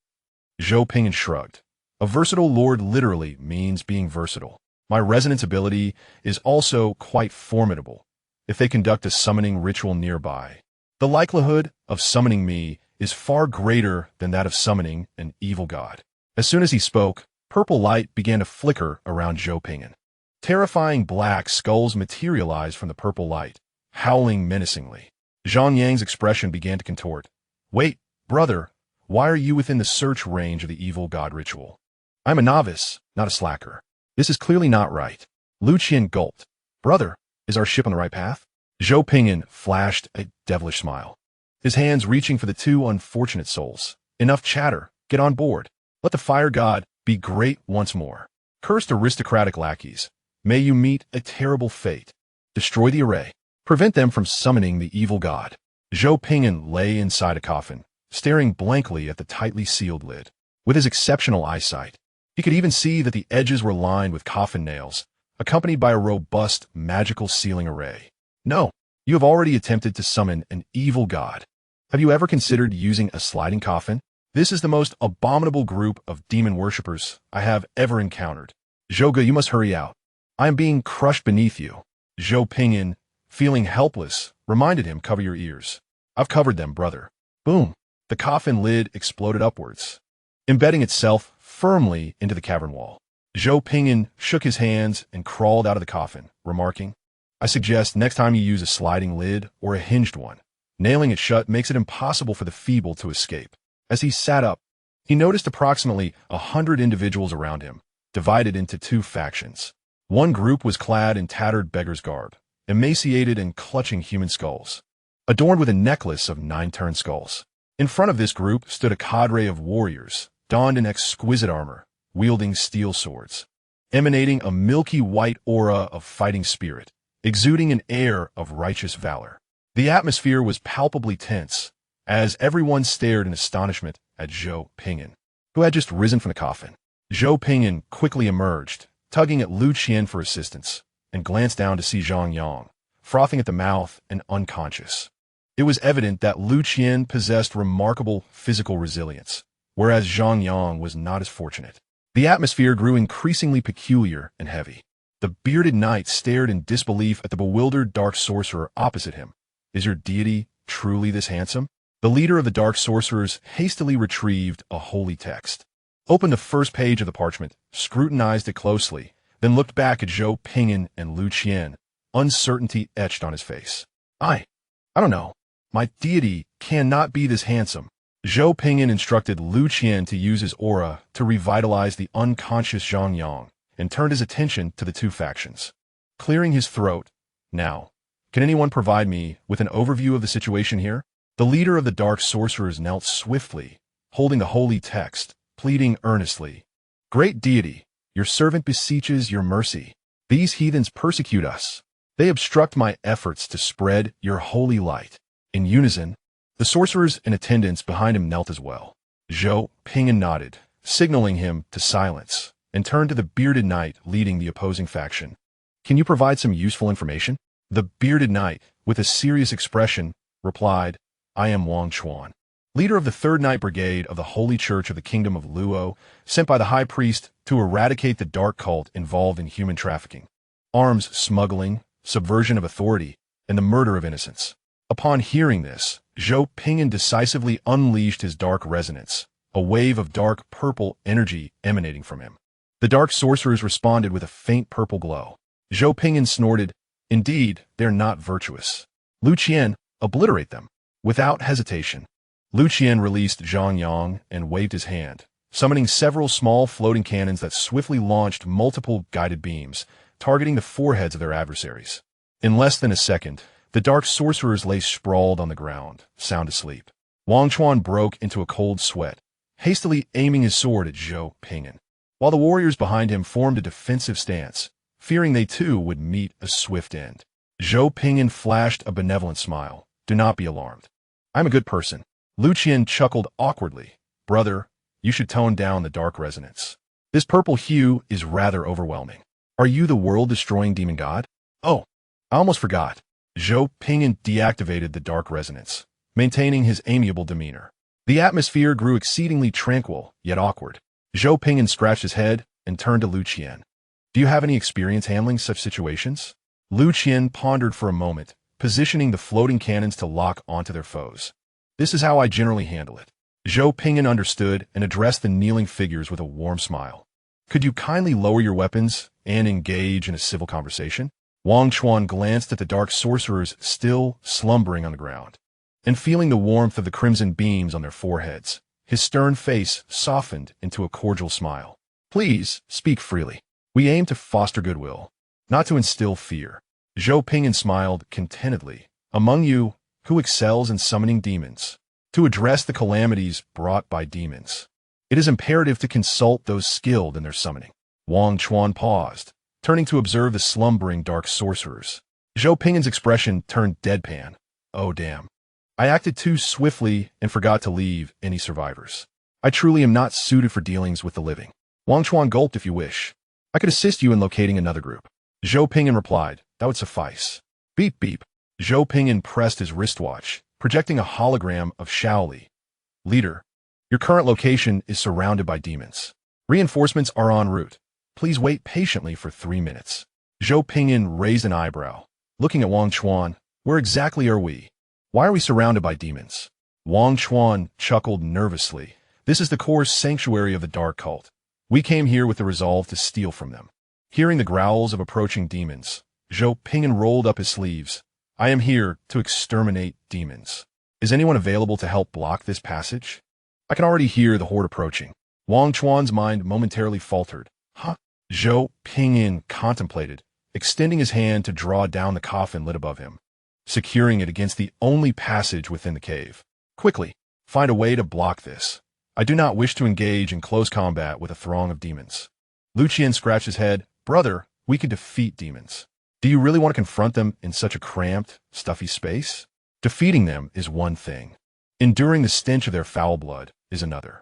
Zhou Ping'an shrugged. A versatile lord literally means being versatile. My resonance ability is also quite formidable. If they conduct a summoning ritual nearby, the likelihood of summoning me is far greater than that of summoning an evil god. As soon as he spoke, purple light began to flicker around Zhou Ping'an. Terrifying black skulls materialized from the purple light, howling menacingly. Zhang Yang's expression began to contort. Wait, brother, why are you within the search range of the evil god ritual? I'm a novice, not a slacker. This is clearly not right. Lu Qian gulped. Brother, is our ship on the right path? Zhou Ping'an flashed a devilish smile, his hands reaching for the two unfortunate souls. Enough chatter. Get on board. Let the fire god be great once more. Cursed aristocratic lackeys, may you meet a terrible fate. Destroy the array. Prevent them from summoning the evil god. Zhou Ping'an lay inside a coffin, staring blankly at the tightly sealed lid. With his exceptional eyesight, he could even see that the edges were lined with coffin nails, accompanied by a robust, magical sealing array. No, you have already attempted to summon an evil god. Have you ever considered using a sliding coffin? This is the most abominable group of demon worshippers I have ever encountered. Zhouge, you must hurry out. I am being crushed beneath you. Zhou Ping'an, feeling helpless, reminded him, cover your ears. I've covered them, brother. Boom. The coffin lid exploded upwards, embedding itself firmly into the cavern wall. Zhou Ping'an shook his hands and crawled out of the coffin, remarking, I suggest next time you use a sliding lid or a hinged one, nailing it shut makes it impossible for the feeble to escape. As he sat up, he noticed approximately 100 individuals around him, divided into two factions. One group was clad in tattered beggar's garb, emaciated and clutching human skulls, adorned with a necklace of 9 turned skulls. In front of this group stood a cadre of warriors, donned in exquisite armor, wielding steel swords, emanating a milky white aura of fighting spirit, exuding an air of righteous valor. The atmosphere was palpably tense, as everyone stared in astonishment at Zhou Ping'an, who had just risen from the coffin. Zhou Ping'an quickly emerged, tugging at Lu Qian for assistance, and glanced down to see Zhang Yang, frothing at the mouth and unconscious. It was evident that Lu Qian possessed remarkable physical resilience, whereas Zhang Yang was not as fortunate. The atmosphere grew increasingly peculiar and heavy. The bearded knight stared in disbelief at the bewildered dark sorcerer opposite him. Is your deity truly this handsome? The leader of the dark sorcerers hastily retrieved a holy text, opened the first page of the parchment, scrutinized it closely, then looked back at Zhou Ping'an and Lu Qian, uncertainty etched on his face. I don't know. My deity cannot be this handsome. Zhou Ping'an instructed Lu Qian to use his aura to revitalize the unconscious Zhang Yang, and turned his attention to the two factions. Clearing his throat, now, can anyone provide me with an overview of the situation here? The leader of the dark sorcerers knelt swiftly, holding the holy text, pleading earnestly. Great deity, your servant beseeches your mercy. These heathens persecute us. They obstruct my efforts to spread your holy light. In unison, the sorcerers in attendance behind him knelt as well. Zhou Ping'an nodded, signaling him to silence, and turned to the bearded knight leading the opposing faction. Can you provide some useful information? The bearded knight, with a serious expression, replied, I am Wang Chuan, leader of the 3rd Knight Brigade of the Holy Church of the Kingdom of Luo, sent by the High Priest to eradicate the dark cult involved in human trafficking, arms smuggling, subversion of authority, and the murder of innocents. Upon hearing this, Zhou Ping'an decisively unleashed his dark resonance, a wave of dark purple energy emanating from him. The dark sorcerers responded with a faint purple glow. Zhou Ping'an snorted, Indeed, they're not virtuous. Lu Qian, obliterate them. Without hesitation, Lu Qian released Zhang Yang and waved his hand, summoning several small floating cannons that swiftly launched multiple guided beams, targeting the foreheads of their adversaries. In less than a second, the dark sorcerers lay sprawled on the ground, sound asleep. Wang Chuan broke into a cold sweat, hastily aiming his sword at Zhou Ping'an, while the warriors behind him formed a defensive stance, fearing they too would meet a swift end. Zhou Ping'an flashed a benevolent smile. Do not be alarmed. I'm a good person. Lu Qian chuckled awkwardly. Brother, you should tone down the dark resonance. This purple hue is rather overwhelming. Are you the world-destroying demon god? Oh, I almost forgot. Zhou Ping'an deactivated the dark resonance, maintaining his amiable demeanor. The atmosphere grew exceedingly tranquil, yet awkward. Zhou Ping'an scratched his head and turned to Lu Qian. Do you have any experience handling such situations? Lu Qian pondered for a moment, positioning the floating cannons to lock onto their foes. This is how I generally handle it. Zhou Ping'an understood and addressed the kneeling figures with a warm smile. Could you kindly lower your weapons and engage in a civil conversation? Wang Chuan glanced at the dark sorcerers still slumbering on the ground, and feeling the warmth of the crimson beams on their foreheads, his stern face softened into a cordial smile. Please, speak freely. We aim to foster goodwill. not to instill fear. Zhou Ping'an smiled contentedly. Among you, who excels in summoning demons? To address the calamities brought by demons, it is imperative to consult those skilled in their summoning. Wang Chuan paused, turning to observe the slumbering dark sorcerers. Zhou Ping'an's expression turned deadpan. Oh damn. I acted too swiftly and forgot to leave any survivors. I truly am not suited for dealings with the living. Wang Chuan gulped. If you wish, I could assist you in locating another group. Zhou Ping'an replied, that would suffice. Beep beep. Zhou Ping'an pressed his wristwatch, projecting a hologram of Shaoli. Leader, your current location is surrounded by demons. Reinforcements are en route. Please wait patiently for 3 minutes. Zhou Ping'an raised an eyebrow, looking at Wang Chuan. Where exactly are we? Why are we surrounded by demons? Wang Chuan chuckled nervously. This is the core sanctuary of the dark cult. We came here with the resolve to steal from them. Hearing the growls of approaching demons, Zhou Ping'an rolled up his sleeves. I am here to exterminate demons. Is anyone available to help block this passage? I can already hear the horde approaching. Wang Chuan's mind momentarily faltered. Huh? Zhou Ping'an contemplated, extending his hand to draw down the coffin lid above him, securing it against the only passage within the cave. Quickly, find a way to block this. I do not wish to engage in close combat with a throng of demons. Lu Qian scratched his head. Brother, we can defeat demons. Do you really want to confront them in such a cramped, stuffy space? Defeating them is one thing. Enduring the stench of their foul blood is another.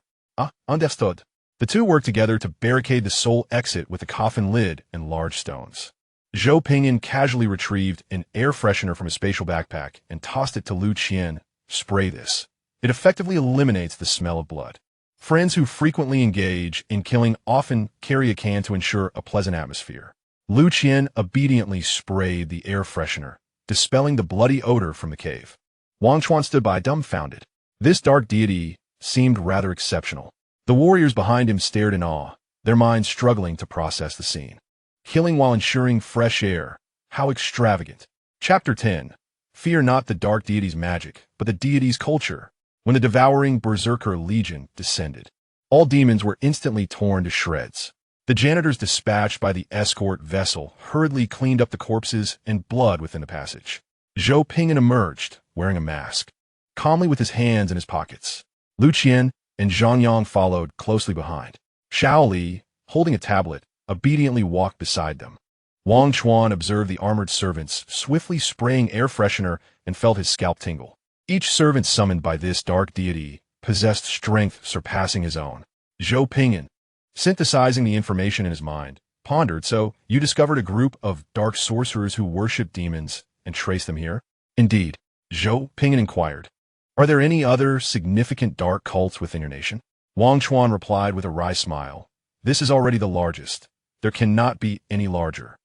Understood. The two worked together to barricade the sole exit with a coffin lid and large stones. Zhou Ping'an casually retrieved an air freshener from his spatial backpack and tossed it to Lu Qian. Spray this. It effectively eliminates the smell of blood. Friends who frequently engage in killing often carry a can to ensure a pleasant atmosphere. Lu Qian obediently sprayed the air freshener, dispelling the bloody odor from the cave. Wang Chuan stood by dumbfounded. This dark deity seemed rather exceptional. The warriors behind him stared in awe, their minds struggling to process the scene. Killing while ensuring fresh air. How extravagant. Chapter 10. Fear not the dark deity's magic, but the deity's culture. When the devouring berserker legion descended, all demons were instantly torn to shreds. The janitors dispatched by the escort vessel hurriedly cleaned up the corpses and blood within the passage. Zhou Ping'an emerged, wearing a mask, calmly with his hands in his pockets. Lu Qian and Zhang Yang followed closely behind. Shaoli, holding a tablet, obediently walked beside them. Wang Chuan observed the armored servants swiftly spraying air freshener and felt his scalp tingle. Each servant summoned by this dark deity possessed strength surpassing his own. Zhou Ping'an, synthesizing the information in his mind, pondered. So, you discovered a group of dark sorcerers who worship demons and traced them here? Indeed, Zhou Ping'an inquired. Are there any other significant dark cults within your nation? Wang Chuan replied with a wry smile. This is already the largest. There cannot be any larger.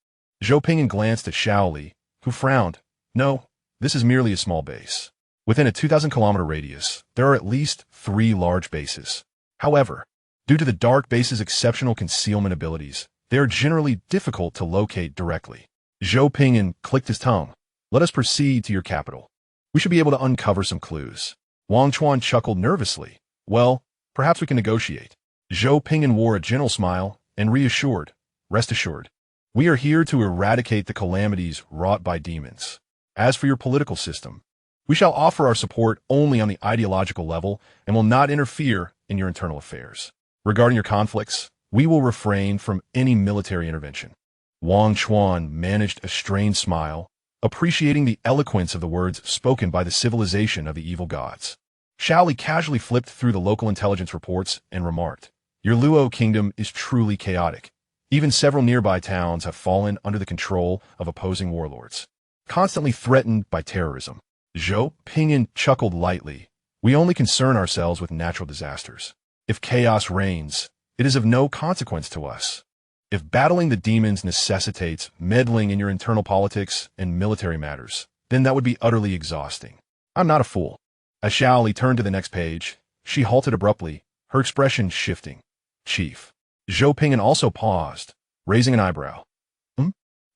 Zhou Ping'an glanced at Shaoli, who frowned. No, this is merely a small base. Within a 2,000-kilometer radius, there are at least 3 large bases. However, due to the dark base's exceptional concealment abilities, they are generally difficult to locate directly. Zhou Ping'an clicked his tongue. Let us proceed to your capital. We should be able to uncover some clues. Wang Chuan chuckled nervously. Well, perhaps we can negotiate. Zhou Ping'an wore a gentle smile and reassured. Rest assured. We are here to eradicate the calamities wrought by demons. As for your political system, we shall offer our support only on the ideological level and will not interfere in your internal affairs. Regarding your conflicts, we will refrain from any military intervention. Wang Chuan managed a strained smile, appreciating the eloquence of the words spoken by the civilization of the evil gods. Shaoli casually flipped through the local intelligence reports and remarked, Your Luo kingdom is truly chaotic. Even several nearby towns have fallen under the control of opposing warlords, constantly threatened by terrorism. Zhou Ping'an chuckled lightly. We only concern ourselves with natural disasters. If chaos reigns, it is of no consequence to us. If battling the demons necessitates meddling in your internal politics and military matters, then that would be utterly exhausting. I'm not a fool. As Shaoli turned to the next page, she halted abruptly, her expression shifting. Chief. Zhou Ping'an also paused, raising an eyebrow.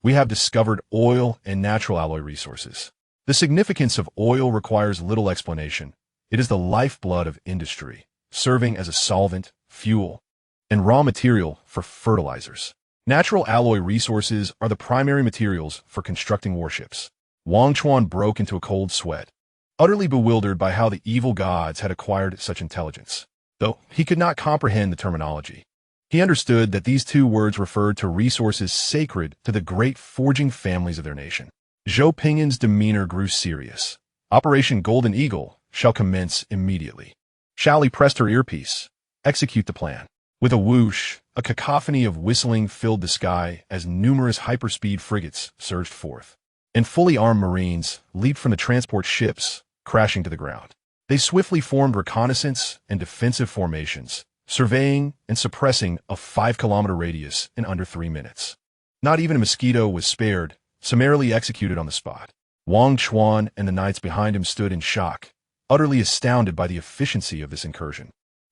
We have discovered oil and natural alloy resources. The significance of oil requires little explanation. It is the lifeblood of industry, serving as a solvent, fuel, and raw material for fertilizers. Natural alloy resources are the primary materials for constructing warships. Wang Chuan broke into a cold sweat, utterly bewildered by how the evil gods had acquired such intelligence. Though he could not comprehend the terminology, he understood that these two words referred to resources sacred to the great forging families of their nation. Zhou Ping'an's demeanor grew serious. Operation Golden Eagle shall commence immediately. Shally pressed her earpiece. Execute the plan. With a whoosh, a cacophony of whistling filled the sky as numerous hyperspeed frigates surged forth, and fully armed Marines leaped from the transport ships, crashing to the ground. They swiftly formed reconnaissance and defensive formations, surveying and suppressing a 5-kilometer radius in under 3 minutes. Not even a mosquito was spared, summarily executed on the spot. Wang Chuan and the knights behind him stood in shock, utterly astounded by the efficiency of this incursion.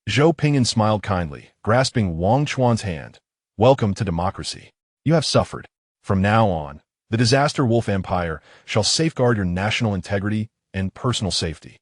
Zhou Ping'an smiled kindly, grasping Wang Chuan's hand. Welcome to democracy. You have suffered. From now on, the Disaster Wolf Empire shall safeguard your national integrity and personal safety.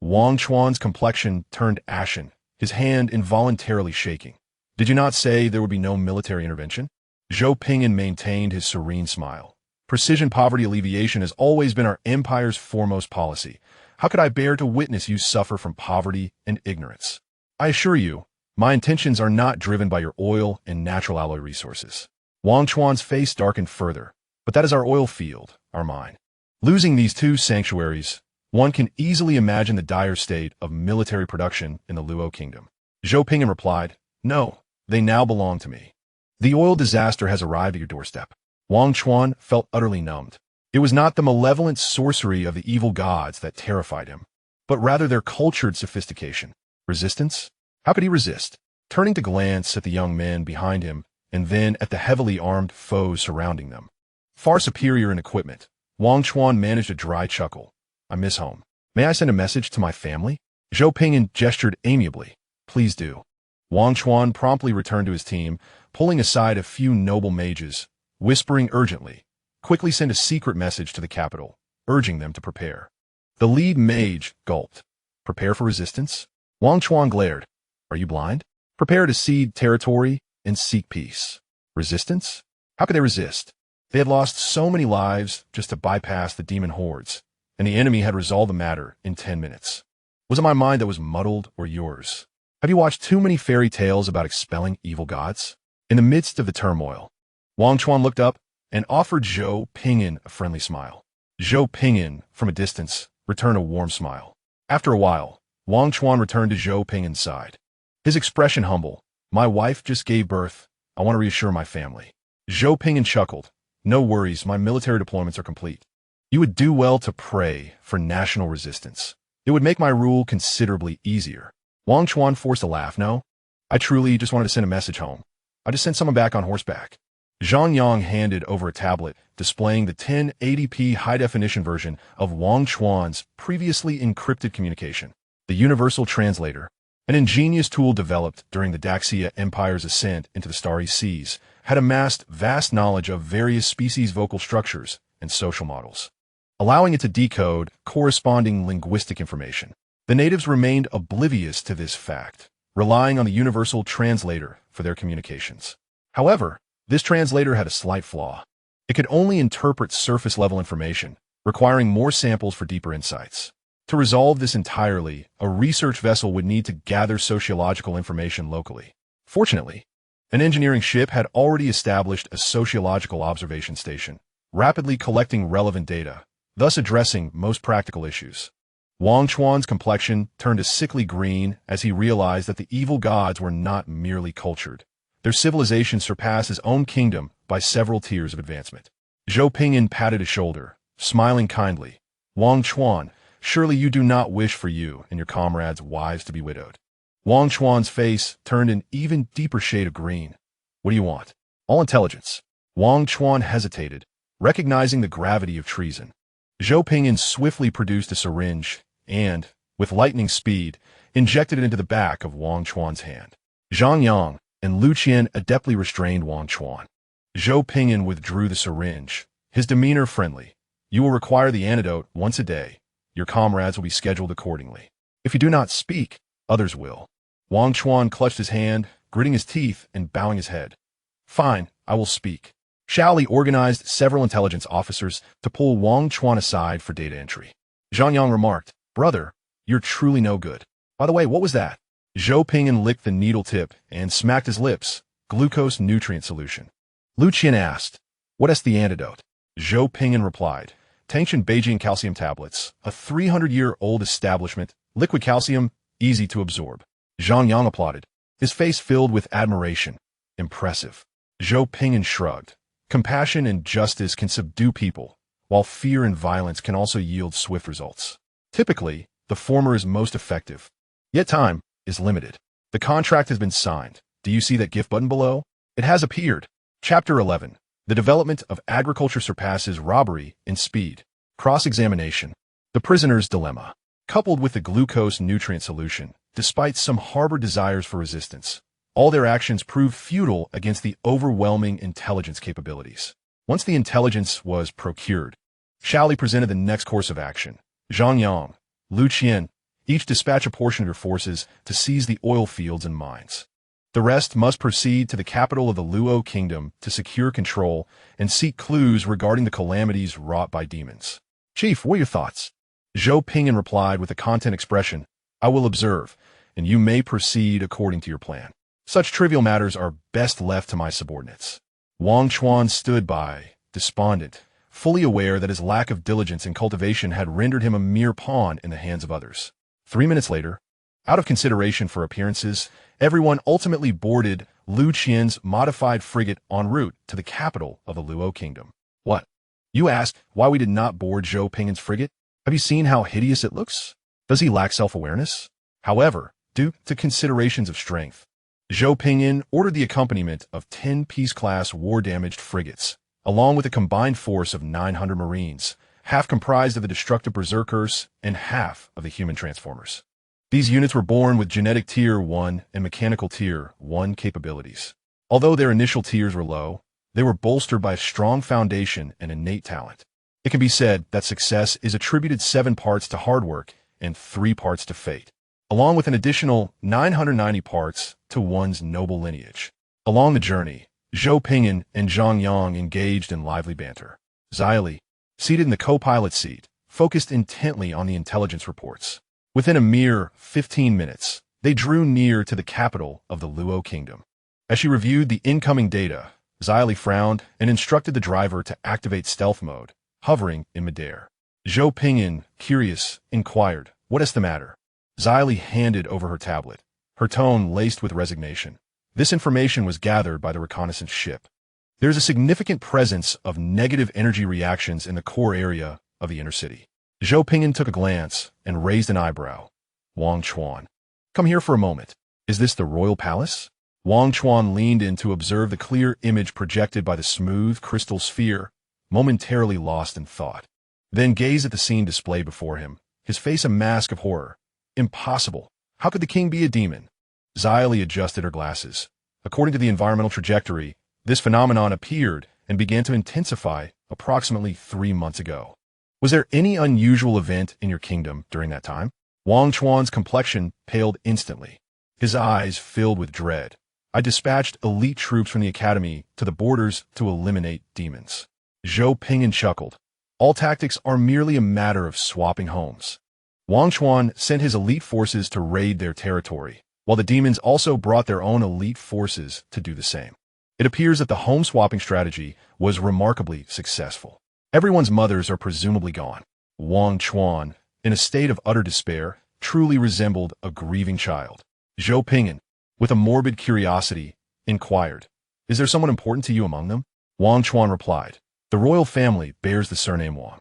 Wang Chuan's complexion turned ashen, his hand involuntarily shaking. Did you not say there would be no military intervention? Zhou Ping'an maintained his serene smile. Precision poverty alleviation has always been our empire's foremost policy. How could I bear to witness you suffer from poverty and ignorance? I assure you, my intentions are not driven by your oil and natural alloy resources. Wang Chuan's face darkened further. But that is our oil field, our mine. Losing these two sanctuaries, one can easily imagine the dire state of military production in the Luo kingdom. Zhou Ping'an replied, No, they now belong to me. The oil disaster has arrived at your doorstep. Wang Chuan felt utterly numbed. It was not the malevolent sorcery of the evil gods that terrified him, but rather their cultured sophistication. Resistance? How could he resist? Turning to glance at the young men behind him and then at the heavily armed foes surrounding them, far superior in equipment, Wang Chuan managed a dry chuckle. I miss home. May I send a message to my family? Zhou Ping'an gestured amiably. Please do. Wang Chuan promptly returned to his team, pulling aside a few noble mages, whispering urgently, quickly send a secret message to the capital, urging them to prepare. The lead mage gulped. Prepare for resistance? Wang Chuan glared. Are you blind? Prepare to cede territory and seek peace. Resistance? How could they resist? They had lost so many lives just to bypass the demon hordes, and the enemy had resolved the matter in 10 minutes. Was it my mind that was muddled or yours? Have you watched too many fairy tales about expelling evil gods? In the midst of the turmoil, Wang Chuan looked up and offered Zhou Ping'an a friendly smile. Zhou Ping'an, from a distance, returned a warm smile. After a while, Wang Chuan returned to Zhou Ping'an's side. His expression humble. My wife just gave birth. I want to reassure my family. Zhou Ping'an chuckled. No worries, my military deployments are complete. You would do well to pray for national resistance. It would make my rule considerably easier. Wang Chuan forced a laugh. No, I truly just wanted to send a message home. I just sent someone back on horseback. Zhang Yang handed over a tablet displaying the 1080p high-definition version of Wang Chuan's previously encrypted communication. The Universal Translator, an ingenious tool developed during the Daxia Empire's ascent into the Starry Seas, had amassed vast knowledge of various species' vocal structures and social models, allowing it to decode corresponding linguistic information. The natives remained oblivious to this fact, relying on the Universal Translator for their communications. However, this translator had a slight flaw. It could only interpret surface-level information, requiring more samples for deeper insights. To resolve this entirely, a research vessel would need to gather sociological information locally. Fortunately, an engineering ship had already established a sociological observation station, rapidly collecting relevant data, thus addressing most practical issues. Wang Chuan's complexion turned a sickly green as he realized that the evil gods were not merely cultured. Their civilization surpassed his own kingdom by several tiers of advancement. Zhou Ping'an patted his shoulder, smiling kindly. Wang Chuan, surely you do not wish for you and your comrades' wives to be widowed. Wang Chuan's face turned an even deeper shade of green. What do you want? All intelligence. Wang Chuan hesitated, recognizing the gravity of treason. Zhou Ping'an swiftly produced a syringe and, with lightning speed, injected it into the back of Wang Chuan's hand. Zhang Yang and Lu Qian adeptly restrained Wang Chuan. Zhou Ping'an withdrew the syringe, his demeanor friendly. You will require the antidote once a day. Your comrades will be scheduled accordingly. If you do not speak, others will. Wang Chuan clutched his hand, gritting his teeth and bowing his head. Fine, I will speak. Shaoli organized several intelligence officers to pull Wang Chuan aside for data entry. Zhang Yang remarked, "Brother, you're truly no good. By the way, what was that?" Zhou Ping'an licked the needle tip and smacked his lips. Glucose nutrient solution. Lu Qian asked, "What is the antidote?" Zhou Ping'an replied, "Tangshan Beijing calcium tablets, a 300-year-old establishment, liquid calcium, easy to absorb." Zhang Yang applauded, his face filled with admiration. "Impressive." Zhou Ping'an shrugged. "Compassion and justice can subdue people, while fear and violence can also yield swift results. Typically, the former is most effective. Yet time is limited. The contract has been signed. Do you see that gift button below? It has appeared. Chapter 11. The development of agriculture surpasses robbery in speed. Cross-examination. The prisoner's dilemma. Coupled with the glucose nutrient solution, despite some harbor desires for resistance, all their actions proved futile against the overwhelming intelligence capabilities. Once the intelligence was procured, Shaoli presented the next course of action. Zhang Yang, Lu Qian, each dispatch a portion of your forces to seize the oil fields and mines. The rest must proceed to the capital of the Luo Kingdom to secure control and seek clues regarding the calamities wrought by demons. Chief, what are your thoughts? Zhou Ping'an replied with a content expression, "I will observe, and you may proceed according to your plan. Such trivial matters are best left to my subordinates." Wang Chuan stood by, despondent, fully aware that his lack of diligence and cultivation had rendered him a mere pawn in the hands of others. 3 minutes later, out of consideration for appearances, everyone ultimately boarded Lu Qian's modified frigate en route to the capital of the Luo Kingdom. What? You ask why we did not board Zhou Ping'an's frigate? Have you seen how hideous it looks? Does he lack self-awareness? However, due to considerations of strength, Zhou Ping'an ordered the accompaniment of 10 Peace-class war-damaged frigates, along with a combined force of 900 Marines, half comprised of the destructive berserkers and half of the human transformers. These units were born with genetic Tier 1 and mechanical Tier 1 capabilities. Although their initial tiers were low, they were bolstered by a strong foundation and innate talent. It can be said that success is attributed 7 parts to hard work and 3 parts to fate, along with an additional 990 parts to one's noble lineage. Along the journey, Zhou Ping'an and Zhang Yang engaged in lively banter. Zhao, seated in the co-pilot seat, focused intently on the intelligence reports. Within a mere 15 minutes, they drew near to the capital of the Luo Kingdom. As she reviewed the incoming data, Zhao frowned and instructed the driver to activate stealth mode, hovering in midair. Zhou Ping'an, curious, inquired, "What is the matter?" Zhao handed over her tablet, her tone laced with resignation. This information was gathered by the reconnaissance ship. There is a significant presence of negative energy reactions in the core area of the inner city. Zhou Ping'an took a glance and raised an eyebrow. Wang Chuan, come here for a moment. Is this the royal palace? Wang Chuan leaned in to observe the clear image projected by the smooth crystal sphere, momentarily lost in thought. Then gazed at the scene displayed before him, his face a mask of horror. Impossible. How could the king be a demon? Zhao adjusted her glasses. According to the environmental trajectory, this phenomenon appeared and began to intensify approximately 3 months ago. Was there any unusual event in your kingdom during that time? Wang Chuan's complexion paled instantly. His eyes filled with dread. I dispatched elite troops from the academy to the borders to eliminate demons. Zhou Ping'an chuckled. All tactics are merely a matter of swapping homes. Wang Chuan sent his elite forces to raid their territory, while the demons also brought their own elite forces to do the same. It appears that the home-swapping strategy was remarkably successful. Everyone's mothers are presumably gone. Wang Chuan, in a state of utter despair, truly resembled a grieving child. Zhou Ping'an, with a morbid curiosity, inquired, "Is there someone important to you among them?" Wang Chuan replied, "The royal family bears the surname Wang."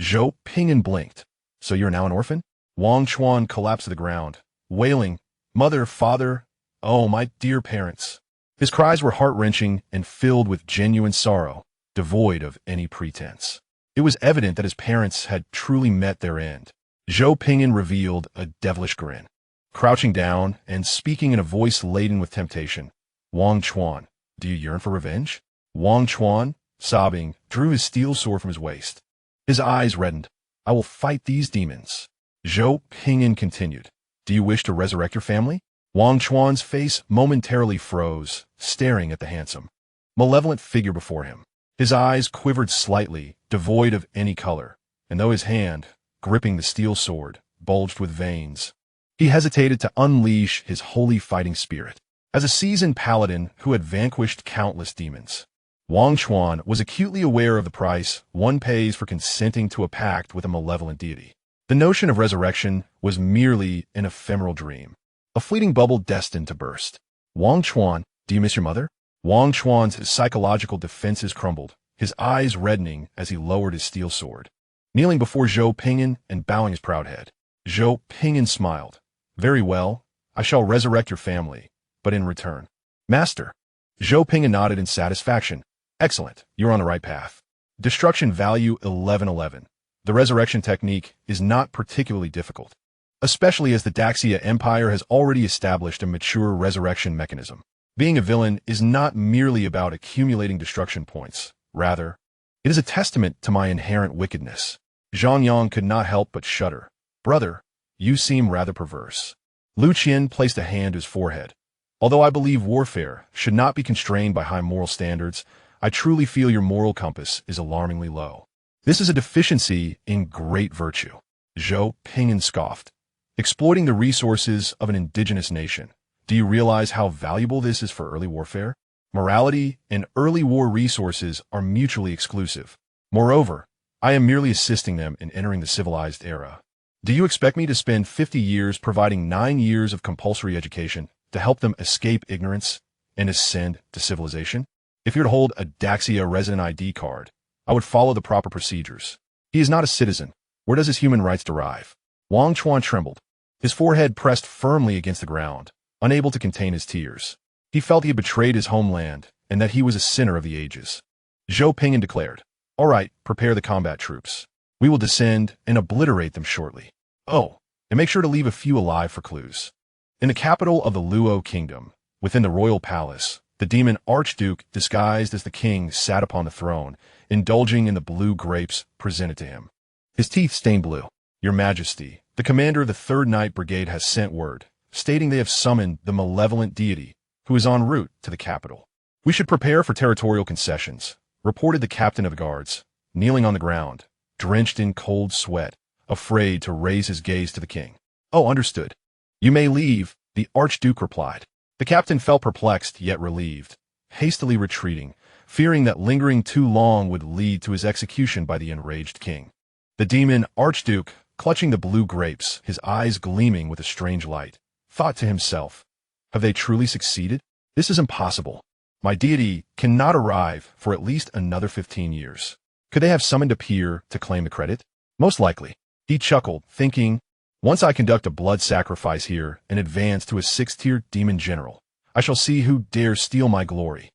Zhou Ping'an blinked. "So you're now an orphan?" Wang Chuan collapsed to the ground, wailing, "Mother, father, oh, my dear parents." His cries were heart-wrenching and filled with genuine sorrow, devoid of any pretense. It was evident that his parents had truly met their end. Zhou Ping'an revealed a devilish grin. Crouching down and speaking in a voice laden with temptation, "Wang Chuan, do you yearn for revenge?" Wang Chuan, sobbing, drew his steel sword from his waist. His eyes reddened. "I will fight these demons." Zhou Ping'an continued, "Do you wish to resurrect your family?" Wang Chuan's face momentarily froze, staring at the handsome malevolent figure before him. His eyes quivered slightly, devoid of any color, and though his hand, gripping the steel sword, bulged with veins, he hesitated to unleash his holy fighting spirit. As a seasoned paladin who had vanquished countless demons, Wang Chuan was acutely aware of the price one pays for consenting to a pact with a malevolent deity. The notion of resurrection was merely an ephemeral dream, a fleeting bubble destined to burst. Wang Chuan, do you miss your mother? Wang Chuan's psychological defenses crumbled, his eyes reddening as he lowered his steel sword. Kneeling before Zhou Ping'an and bowing his proud head, Zhou Ping'an smiled. Very well, I shall resurrect your family, but in return. Master. Zhou Ping'an nodded in satisfaction. Excellent, you're on the right path. Destruction value 1111. The resurrection technique is not particularly difficult, especially as the Daxia Empire has already established a mature resurrection mechanism. Being a villain is not merely about accumulating destruction points. Rather, it is a testament to my inherent wickedness. Zhang Yang could not help but shudder. Brother, you seem rather perverse. Lu Qian placed a hand to his forehead. Although I believe warfare should not be constrained by high moral standards, I truly feel your moral compass is alarmingly low. This is a deficiency in great virtue. Zhou Ping'an scoffed. Exploiting the resources of an indigenous nation. Do you realize how valuable this is for early warfare? Morality and early war resources are mutually exclusive. Moreover, I am merely assisting them in entering the civilized era. Do you expect me to spend 50 years providing 9 years of compulsory education to help them escape ignorance and ascend to civilization? If you're to hold a Daxia resident ID card, I would follow the proper procedures. He is not a citizen. Where does his human rights derive? Wang Chuan trembled. His forehead pressed firmly against the ground, unable to contain his tears. He felt he had betrayed his homeland and that he was a sinner of the ages. Zhou Ping'an declared, All right, prepare the combat troops. We will descend and obliterate them shortly. Oh, and make sure to leave a few alive for clues. In the capital of the Luo Kingdom, within the royal palace, the demon archduke disguised as the king sat upon the throne, indulging in the blue grapes presented to him. His teeth stained blue. Your Majesty, the commander of the 3rd Night Brigade has sent word, stating they have summoned the malevolent deity, who is en route to the capital. We should prepare for territorial concessions, reported the captain of the guards, kneeling on the ground, drenched in cold sweat, afraid to raise his gaze to the king. Oh, understood. You may leave, the archduke replied. The captain felt perplexed yet relieved, hastily retreating, fearing that lingering too long would lead to his execution by the enraged king. The demon archduke, clutching the blue grapes, his eyes gleaming with a strange light, thought to himself, Have they truly succeeded? This is impossible. My deity cannot arrive for at least another 15 years. Could they have summoned a peer to claim the credit? Most likely. He chuckled, thinking, Once I conduct a blood sacrifice here and advance to a 6th-tier demon general, I shall see who dares steal my glory.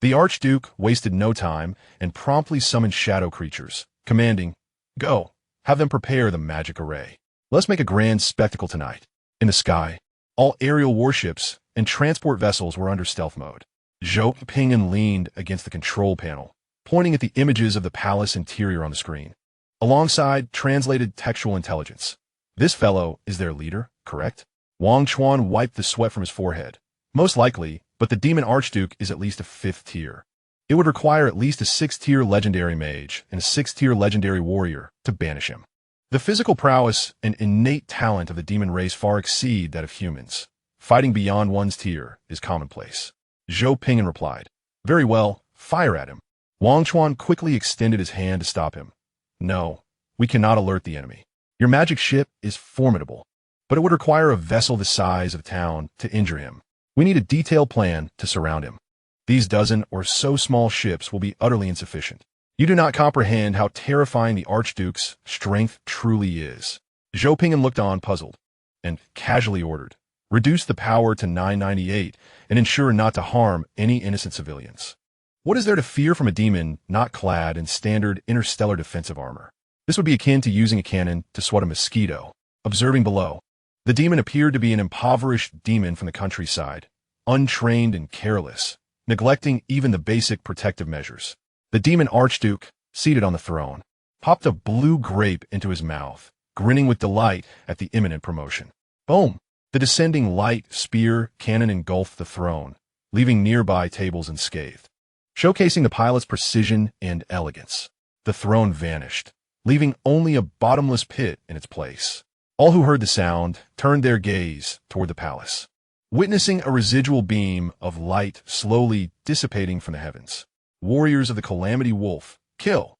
The archduke wasted no time and promptly summoned shadow creatures, commanding, Go, have them prepare the magic array. Let's make a grand spectacle tonight. In the sky, all aerial warships and transport vessels were under stealth mode. Zhou Ping'an leaned against the control panel, pointing at the images of the palace interior on the screen, alongside translated textual intelligence. This fellow is their leader, correct? Wang Chuan wiped the sweat from his forehead. Most likely, but the demon archduke is at least a 5th tier. It would require at least a 6th-tier legendary mage and a 6th-tier legendary warrior to banish him. The physical prowess and innate talent of the demon race far exceed that of humans. Fighting beyond one's tier is commonplace. Zhou Ping'an replied, Very well, fire at him. Wang Chuan quickly extended his hand to stop him. No, we cannot alert the enemy. Your magic ship is formidable, but it would require a vessel the size of a town to injure him. We need a detailed plan to surround him. These dozen or so small ships will be utterly insufficient. You do not comprehend how terrifying the Archduke's strength truly is. Zhou Ping'an looked on puzzled, and casually ordered, Reduce the power to 998 and ensure not to harm any innocent civilians. What is there to fear from a demon not clad in standard interstellar defensive armor? This would be akin to using a cannon to swat a mosquito. Observing below, the demon appeared to be an impoverished demon from the countryside, untrained and careless, neglecting even the basic protective measures. The demon archduke, seated on the throne, popped a blue grape into his mouth, grinning with delight at the imminent promotion. Boom! The descending light spear cannon engulfed the throne, leaving nearby tables unscathed. showcasing the pilot's precision and elegance. The throne vanished, leaving only a bottomless pit in its place. All who heard the sound turned their gaze toward the palace, witnessing a residual beam of light slowly dissipating from the heavens. Warriors of the Calamity Wolf, kill!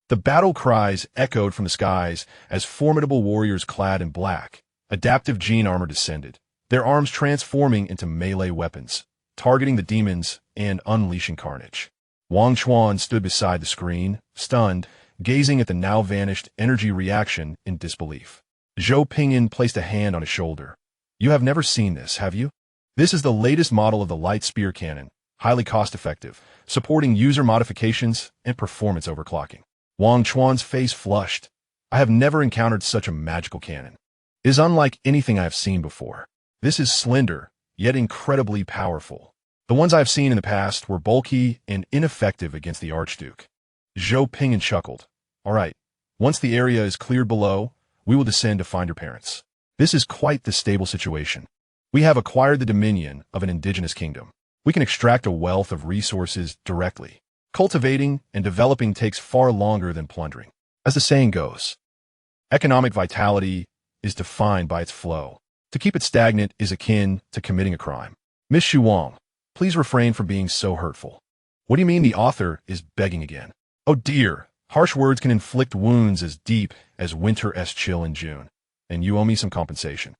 The battle cries echoed from the skies as formidable warriors clad in black, adaptive gene armor descended, their arms transforming into melee weapons, targeting the demons and unleashing carnage. Wang Chuan stood beside the screen, stunned, gazing at the now-vanished energy reaction in disbelief. Zhou Ping'an placed a hand on his shoulder. You have never seen this, have you? This is the latest model of the light spear cannon, highly cost-effective, supporting user modifications and performance overclocking. Wang Chuan's face flushed. I have never encountered such a magical cannon. It is unlike anything I have seen before. This is slender, yet incredibly powerful. The ones I have seen in the past were bulky and ineffective against the Archduke. Zhou Ping'an chuckled. All right, once the area is cleared below, we will descend to find your parents. This is quite the stable situation. We have acquired the dominion of an indigenous kingdom. We can extract a wealth of resources directly. Cultivating and developing takes far longer than plundering. As the saying goes, economic vitality is defined by its flow. To keep it stagnant is akin to committing a crime. Miss Xu Wang, please refrain from being so hurtful. What do you mean the author is begging again? Oh dear, harsh words can inflict wounds as deep as winter's chill in June, and you owe me some compensation.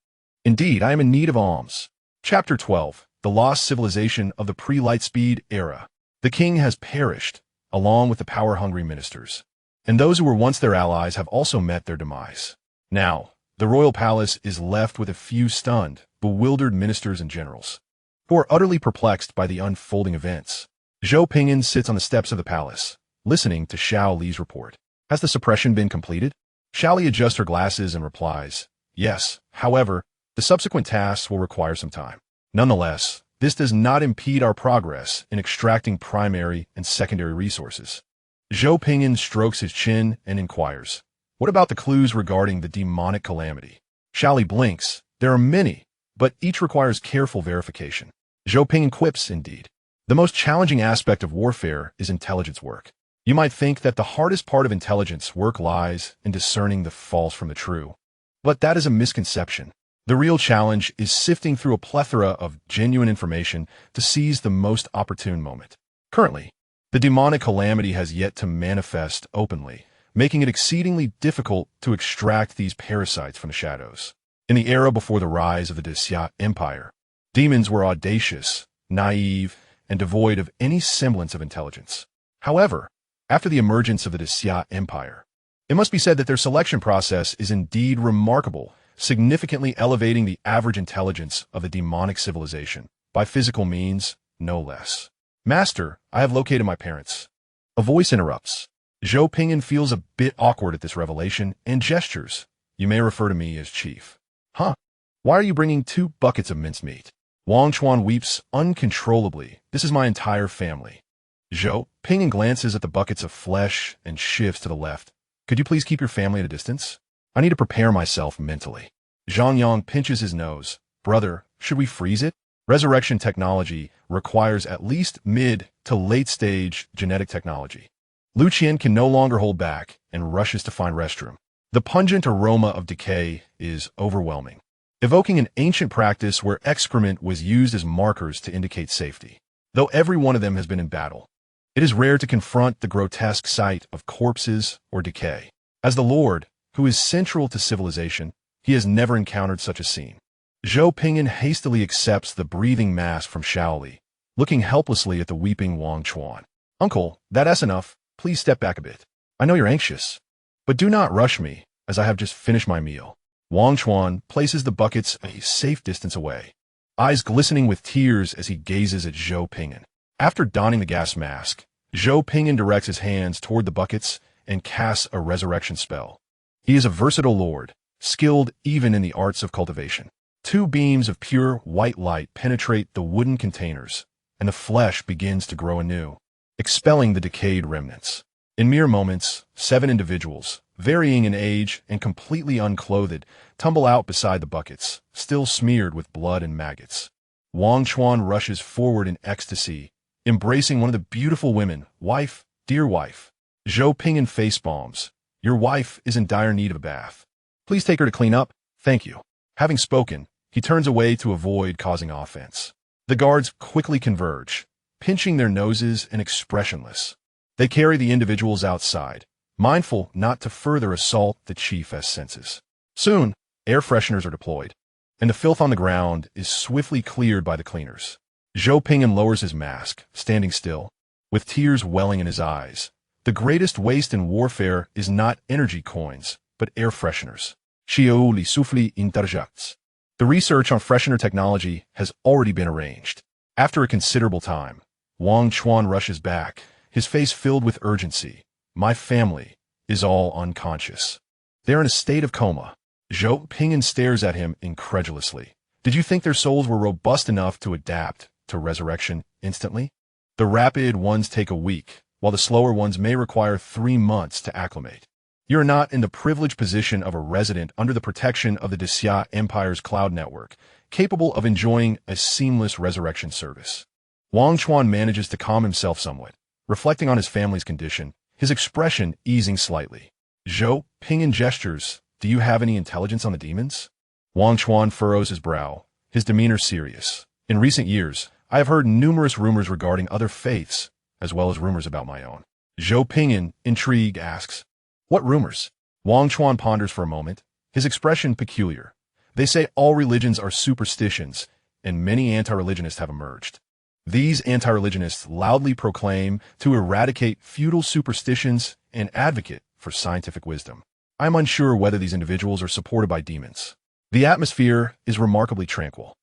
Indeed, I am in need of alms. Chapter 12, The Lost Civilization of the Pre-Lightspeed Era. The king has perished, along with the power-hungry ministers, and those who were once their allies have also met their demise. Now, the royal palace is left with a few stunned, bewildered ministers and generals, who are utterly perplexed by the unfolding events. Zhou Ping'an sits on the steps of the palace, listening to Xiao Li's report. Has the suppression been completed? Xiao Li adjusts her glasses and replies, yes. However, the subsequent tasks will require some time. Nonetheless, this does not impede our progress in extracting primary and secondary resources. Zhou Ping'an strokes his chin and inquires, what about the clues regarding the demonic calamity? Xiao Li blinks. There are many, but each requires careful verification. Zhou Ping'an quips, indeed. The most challenging aspect of warfare is intelligence work. You might think that the hardest part of intelligence work lies in discerning the false from the true. But that is a misconception. The real challenge is sifting through a plethora of genuine information to seize the most opportune moment. Currently, the demonic calamity has yet to manifest openly, making it exceedingly difficult to extract these parasites from the shadows. In the era before the rise of the Xia Empire, demons were audacious, naive, and devoid of any semblance of intelligence. However, after the emergence of the Xia Empire, it must be said that their selection process is indeed remarkable, significantly elevating the average intelligence of the demonic civilization, by physical means, no less. Master, I have located my parents. A voice interrupts. Zhou Ping'an feels a bit awkward at this revelation and gestures. You may refer to me as Chief. Huh? Why are you bringing 2 buckets of mincemeat? Wang Chuan weeps uncontrollably. This is my entire family. Zhou Ping'an glances at the buckets of flesh and shifts to the left. Could you please keep your family at a distance? I need to prepare myself mentally. Zhang Yang pinches his nose. Brother, should we freeze it? Resurrection technology requires at least mid to late stage genetic technology. Lu Qian can no longer hold back and rushes to find restroom. The pungent aroma of decay is overwhelming, evoking an ancient practice where excrement was used as markers to indicate safety. Though every one of them has been in battle, it is rare to confront the grotesque sight of corpses or decay. As the Lord, who is central to civilization, he has never encountered such a scene. Zhou Ping'an hastily accepts the breathing mask from Xiao Li, looking helplessly at the weeping Wang Chuan. Uncle, that's enough. Please step back a bit. I know you're anxious, but do not rush me, as I have just finished my meal. Wang Chuan places the buckets a safe distance away, eyes glistening with tears as he gazes at Zhou Ping'an. After donning the gas mask, Zhou Ping'an directs his hands toward the buckets and casts a resurrection spell. He is a versatile lord, skilled even in the arts of cultivation. 2 beams of pure white light penetrate the wooden containers, and the flesh begins to grow anew, expelling the decayed remnants. In mere moments, 7 individuals, varying in age and completely unclothed, tumble out beside the buckets, still smeared with blood and maggots. Wang Chuan rushes forward in ecstasy, embracing one of the beautiful women. Wife, dear wife. Zhou Ping'an face palms. Your wife is in dire need of a bath. Please take her to clean up. Thank you. Having spoken, he turns away to avoid causing offense. The guards quickly converge, pinching their noses and expressionless. They carry the individuals outside, mindful not to further assault the chief's senses. Soon, air fresheners are deployed, and the filth on the ground is swiftly cleared by the cleaners. Zhou Ping'an lowers his mask, standing still, with tears welling in his eyes. The greatest waste in warfare is not energy coins, but air fresheners. Xiao li souffli interjects. The research on freshener technology has already been arranged. After a considerable time, Wang Chuan rushes back, his face filled with urgency. My family is all unconscious. They're in a state of coma. Zhou Ping'an stares at him incredulously. Did you think their souls were robust enough to adapt to resurrection instantly? The rapid ones take a week, while the slower ones may require 3 months to acclimate. You're not in the privileged position of a resident under the protection of the Xia Empire's cloud network, capable of enjoying a seamless resurrection service. Wang Chuan manages to calm himself somewhat, reflecting on his family's condition, his expression easing slightly. Zhou Ping'an gestures, do you have any intelligence on the demons? Wang Chuan furrows his brow, his demeanor serious. In recent years, I have heard numerous rumors regarding other faiths, as well as rumors about my own. Zhou Ping'an, intrigued, asks, what rumors? Wang Chuan ponders for a moment, his expression peculiar. They say all religions are superstitions, and many anti-religionists have emerged. These anti-religionists loudly proclaim to eradicate feudal superstitions and advocate for scientific wisdom. I am unsure whether these individuals are supported by demons. The atmosphere is remarkably tranquil.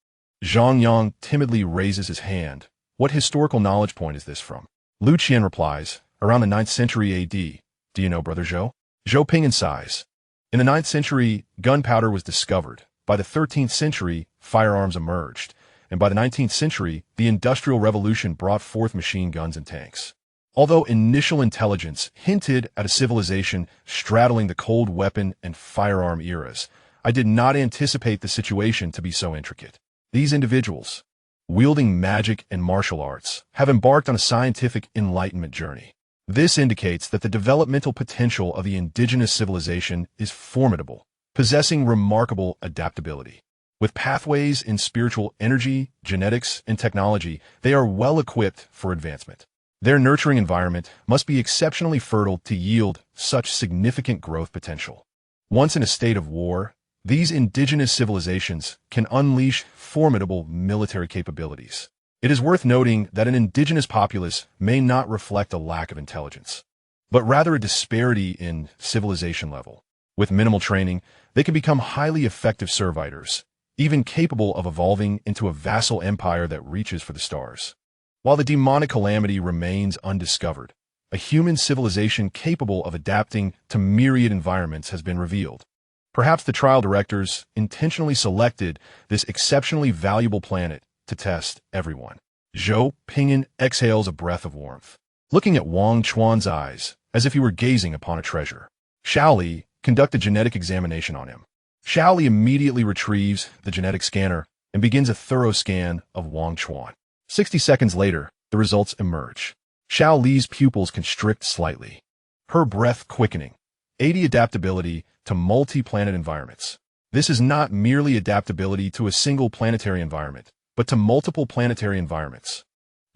Zhang Yang timidly raises his hand. What historical knowledge point is this from? Lu Qian replies, around the 9th century AD. Do you know, Brother Zhou? Zhou Ping'an sighs. In the 9th century, gunpowder was discovered. By the 13th century, firearms emerged. And by the 19th century, the Industrial Revolution brought forth machine guns and tanks. Although initial intelligence hinted at a civilization straddling the cold weapon and firearm eras, I did not anticipate the situation to be so intricate. These individuals, wielding magic and martial arts, have embarked on a scientific enlightenment journey. This indicates that the developmental potential of the indigenous civilization is formidable, possessing remarkable adaptability. With pathways in spiritual energy, genetics, and technology, they are well equipped for advancement. Their nurturing environment must be exceptionally fertile to yield such significant growth potential. Once in a state of war, these indigenous civilizations can unleash formidable military capabilities. It is worth noting that an indigenous populace may not reflect a lack of intelligence, but rather a disparity in civilization level. With minimal training, they can become highly effective servitors, even capable of evolving into a vassal empire that reaches for the stars. While the demonic calamity remains undiscovered, a human civilization capable of adapting to myriad environments has been revealed. Perhaps the trial directors intentionally selected this exceptionally valuable planet to test everyone. Zhou Ping'an exhales a breath of warmth, looking at Wang Chuan's eyes as if he were gazing upon a treasure. Xiao Li, conduct a genetic examination on him. Xiao Li immediately retrieves the genetic scanner and begins a thorough scan of Wang Chuan. 60 seconds later, the results emerge. Xiao Li's pupils constrict slightly, her breath quickening. 80 adaptability to multi-planet environments. This is not merely adaptability to a single planetary environment, but to multiple planetary environments.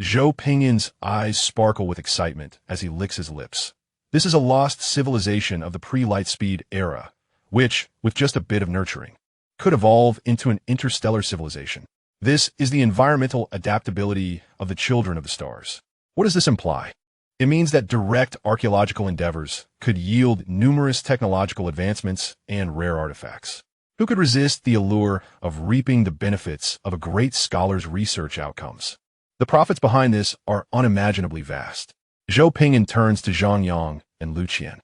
Zhou Ping'an's eyes sparkle with excitement as he licks his lips. This is a lost civilization of the pre-Lightspeed era, which, with just a bit of nurturing, could evolve into an interstellar civilization. This is the environmental adaptability of the children of the stars. What does this imply? It means that direct archaeological endeavors could yield numerous technological advancements and rare artifacts. Who could resist the allure of reaping the benefits of a great scholar's research outcomes? The profits behind this are unimaginably vast. Zhou Ping'an turns to Zhang Yang and Lu Qian.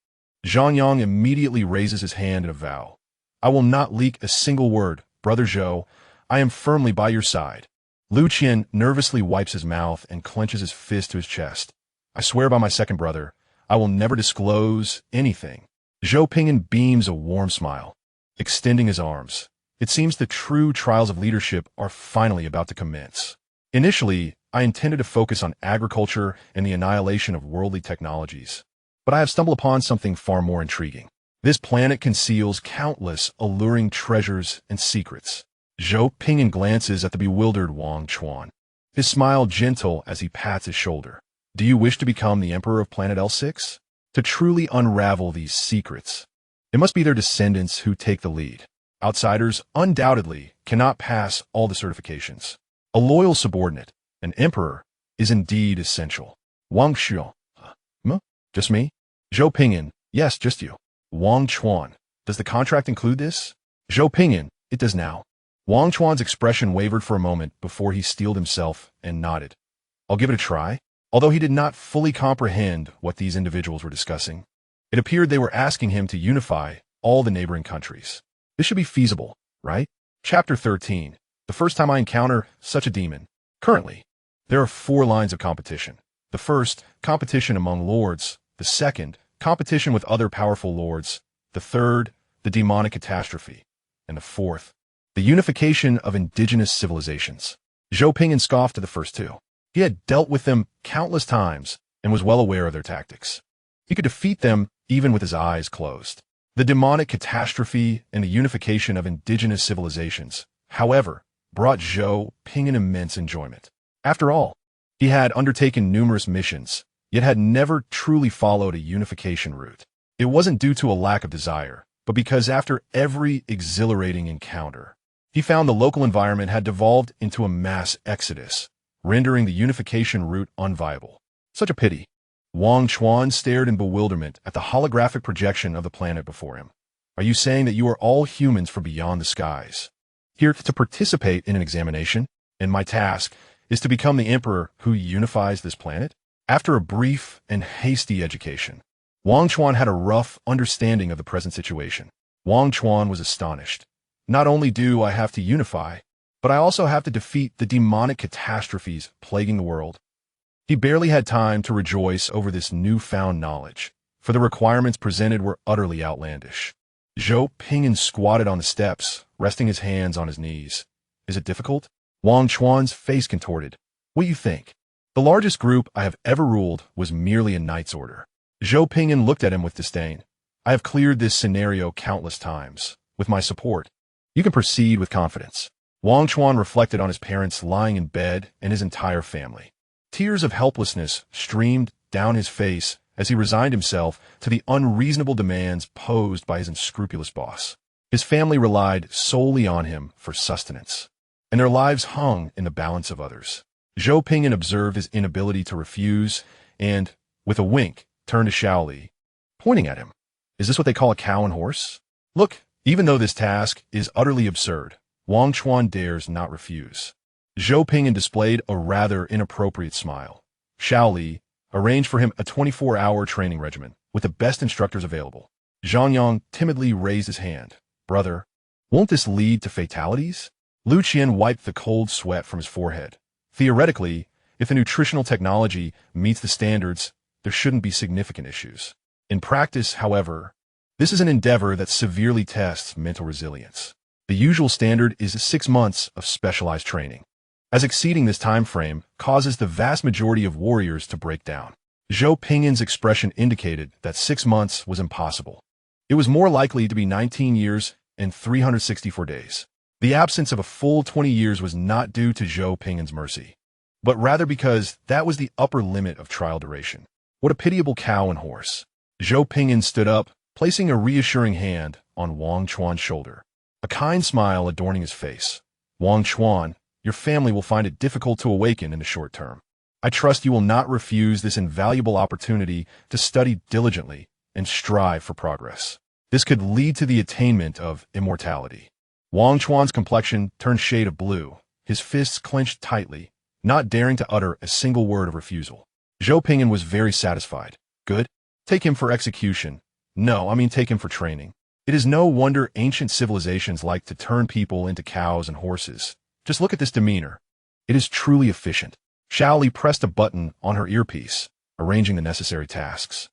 Zhang Yang immediately raises his hand in a vow. I will not leak a single word, Brother Zhou. I am firmly by your side. Lu Qian nervously wipes his mouth and clenches his fist to his chest. I swear by my second brother, I will never disclose anything. Zhou Ping'an beams a warm smile, extending his arms. It seems the true trials of leadership are finally about to commence. Initially, I intended to focus on agriculture and the annihilation of worldly technologies. But I have stumbled upon something far more intriguing. This planet conceals countless alluring treasures and secrets. Zhou Ping'an glances at the bewildered Wang Chuan, his smile gentle as he pats his shoulder. Do you wish to become the Emperor of Planet L6? To truly unravel these secrets, it must be their descendants who take the lead. Outsiders undoubtedly cannot pass all the certifications. A loyal subordinate, an emperor, is indeed essential. Wang Xuan. Just me? Zhou Ping'an. Yes, just you. Wang Chuan. Does the contract include this? Zhou Ping'an. It does now. Wang Chuan's expression wavered for a moment before he steeled himself and nodded. I'll give it a try. Although he did not fully comprehend what these individuals were discussing, it appeared they were asking him to unify all the neighboring countries. This should be feasible, right? Chapter 13. The first time I encounter such a demon. Currently, there are 4 lines of competition. The first, competition among lords. The second, competition with other powerful lords. The third, the demonic catastrophe. And the fourth, the unification of indigenous civilizations. Zhou Ping'an scoffed at the first 2. He had dealt with them countless times and was well aware of their tactics. He could defeat them even with his eyes closed. The demonic catastrophe and the unification of indigenous civilizations, however, brought Zhou Ping'an immense enjoyment. After all, he had undertaken numerous missions, yet had never truly followed a unification route. It wasn't due to a lack of desire, but because after every exhilarating encounter, he found the local environment had devolved into a mass exodus, rendering the unification route unviable. Such a pity. Wang Chuan stared in bewilderment at the holographic projection of the planet before him. Are you saying that you are all humans from beyond the skies, here to participate in an examination, and my task is to become the emperor who unifies this planet? After a brief and hasty education, Wang Chuan had a rough understanding of the present situation. Wang Chuan was astonished. Not only do I have to unify, but I also have to defeat the demonic catastrophes plaguing the world. He barely had time to rejoice over this newfound knowledge, for the requirements presented were utterly outlandish. Zhou Ping'an squatted on the steps, resting his hands on his knees. Is it difficult? Wang Chuan's face contorted. What do you think? The largest group I have ever ruled was merely a knight's order. Zhou Ping'an looked at him with disdain. I have cleared this scenario countless times. With my support, you can proceed with confidence. Wang Chuan reflected on his parents lying in bed and his entire family. Tears of helplessness streamed down his face as he resigned himself to the unreasonable demands posed by his unscrupulous boss. His family relied solely on him for sustenance, and their lives hung in the balance of others. Zhou Ping'an observed his inability to refuse and, with a wink, turned to Shaoli, pointing at him. Is this what they call a cow and horse? Look, even though this task is utterly absurd, Wang Chuan dares not refuse. Zhou Ping'an displayed a rather inappropriate smile. Shaoli arranged for him a 24-hour training regimen with the best instructors available. Zhang Yang timidly raised his hand. Brother, won't this lead to fatalities? Lu Qian wiped the cold sweat from his forehead. Theoretically, if the nutritional technology meets the standards, there shouldn't be significant issues. In practice, however, this is an endeavor that severely tests mental resilience. The usual standard is 6 months of specialized training, as exceeding this time frame causes the vast majority of warriors to break down. Zhou Ping'an's expression indicated that 6 months was impossible. It was more likely to be 19 years and 364 days. The absence of a full 20 years was not due to Zhou Ping'an's mercy, but rather because that was the upper limit of trial duration. What a pitiable cow and horse. Zhou Ping'an stood up, placing a reassuring hand on Wang Chuan's shoulder, a kind smile adorning his face. Wang Chuan, your family will find it difficult to awaken in the short term. I trust you will not refuse this invaluable opportunity to study diligently and strive for progress. This could lead to the attainment of immortality. Wang Chuan's complexion turned shade of blue, his fists clenched tightly, not daring to utter a single word of refusal. Zhou Ping'an was very satisfied. Good. Take him for execution. No, I mean take him for training. It is no wonder ancient civilizations like to turn people into cows and horses. Just look at this demeanor. It is truly efficient. Shaoli pressed a button on her earpiece, arranging the necessary tasks,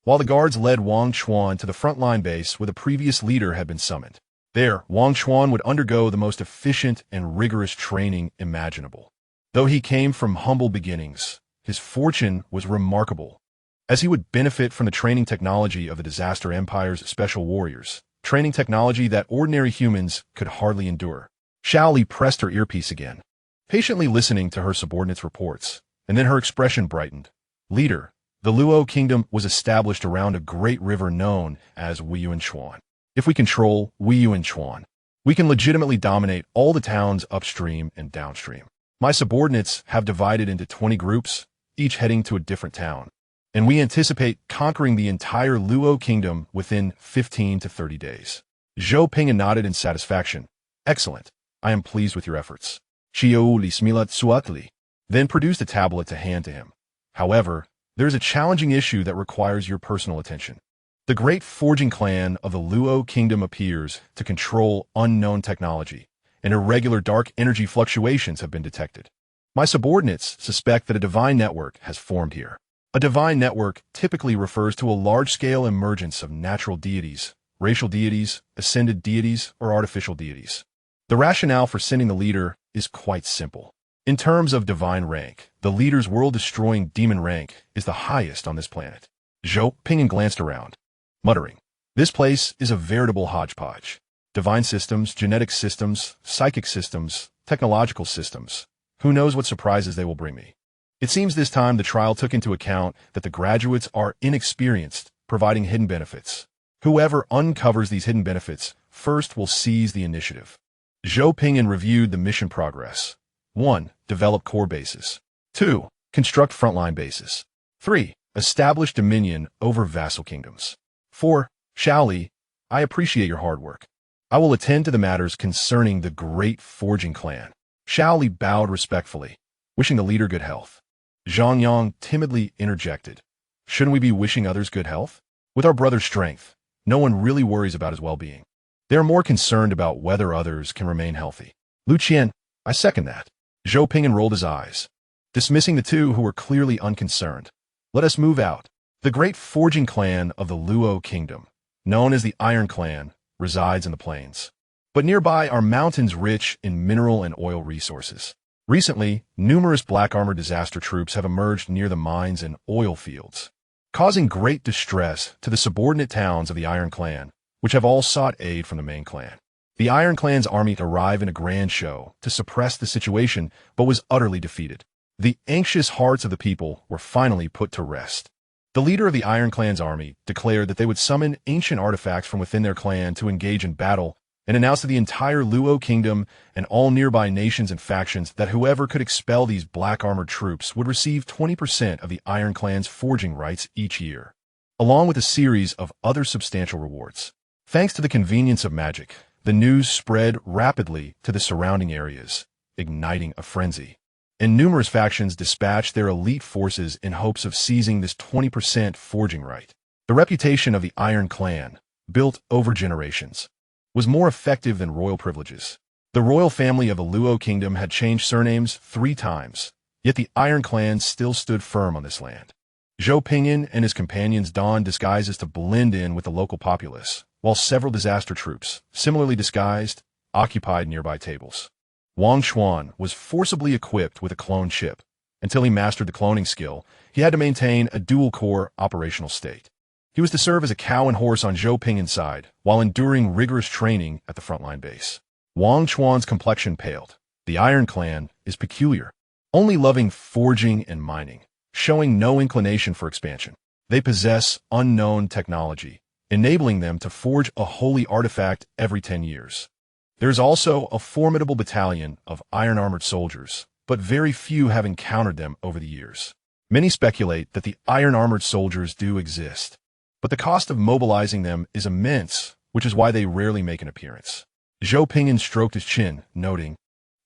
while the guards led Wang Chuan to the frontline base where the previous leader had been summoned. There, Wang Chuan would undergo the most efficient and rigorous training imaginable. Though he came from humble beginnings, his fortune was remarkable, as he would benefit from the training technology of the Disaster Empire's special warriors, training technology that ordinary humans could hardly endure. Xiaoli pressed her earpiece again, patiently listening to her subordinates' reports, and then her expression brightened. Leader, the Luo kingdom was established around a great river known as Weiyuanchuan. If we control Weiyuanchuan, we can legitimately dominate all the towns upstream and downstream. My subordinates have divided into 20 groups, each heading to a different town, and we anticipate conquering the entire Luo kingdom within 15 to 30 days. Zhou Ping'an nodded in satisfaction. Excellent. I am pleased with your efforts. Xiaoli smilat suatli, then produced a tablet to hand to him. However, there is a challenging issue that requires your personal attention. The great forging clan of the Luo kingdom appears to control unknown technology, and irregular dark energy fluctuations have been detected. My subordinates suspect that a divine network has formed here. A divine network typically refers to a large-scale emergence of natural deities, racial deities, ascended deities, or artificial deities. The rationale for sending the leader is quite simple. In terms of divine rank, the leader's world-destroying demon rank is the highest on this planet. Zhou Ping'an glanced around, muttering, "This place is a veritable hodgepodge. Divine systems, genetic systems, psychic systems, technological systems. Who knows what surprises they will bring me?" It seems this time the trial took into account that the graduates are inexperienced, providing hidden benefits. Whoever uncovers these hidden benefits first will seize the initiative. Zhou Ping'an reviewed the mission progress. 1. Develop core bases. 2. Construct frontline bases. 3. Establish dominion over vassal kingdoms. 4. Xiaoli, I appreciate your hard work. I will attend to the matters concerning the great forging clan. Xiaoli bowed respectfully, wishing the leader good health. Zhang Yang timidly interjected. Shouldn't we be wishing others good health? With our brother's strength, no one really worries about his well-being. They are more concerned about whether others can remain healthy. Lu Qian, I second that. Zhou Ping'an rolled his eyes, dismissing the two who were clearly unconcerned. Let us move out. The great forging clan of the Luo kingdom, known as the Iron Clan, resides in the plains. But nearby are mountains rich in mineral and oil resources. Recently, numerous black armor disaster troops have emerged near the mines and oil fields, causing great distress to the subordinate towns of the Iron Clan, which have all sought aid from the main clan. The Iron Clan's army arrived in a grand show to suppress the situation, but was utterly defeated. The anxious hearts of the people were finally put to rest. The leader of the Iron Clan's army declared that they would summon ancient artifacts from within their clan to engage in battle, and announced to the entire Luo kingdom and all nearby nations and factions that whoever could expel these black armored troops would receive 20% of the Iron Clan's forging rights each year, along with a series of other substantial rewards. Thanks to the convenience of magic, the news spread rapidly to the surrounding areas, igniting a frenzy. And numerous factions dispatched their elite forces in hopes of seizing this 20% forging right. The reputation of the Iron Clan, built over generations, was more effective than royal privileges. The royal family of the Luo kingdom had changed surnames 3 times, yet the Iron Clan still stood firm on this land. Zhou Ping'an and his companions donned disguises to blend in with the local populace, while several disaster troops, similarly disguised, occupied nearby tables. Wang Xuan was forcibly equipped with a clone chip. Until he mastered the cloning skill, he had to maintain a dual-core operational state. He was to serve as a cow and horse on Zhou Ping'an's side, while enduring rigorous training at the frontline base. Wang Xuan's complexion paled. The Iron Clan is peculiar, only loving forging and mining, showing no inclination for expansion. They possess unknown technology, enabling them to forge a holy artifact every 10 years. There is also a formidable battalion of iron-armored soldiers, but very few have encountered them over the years. Many speculate that the iron-armored soldiers do exist, but the cost of mobilizing them is immense, which is why they rarely make an appearance. Zhou Ping'an stroked his chin, noting,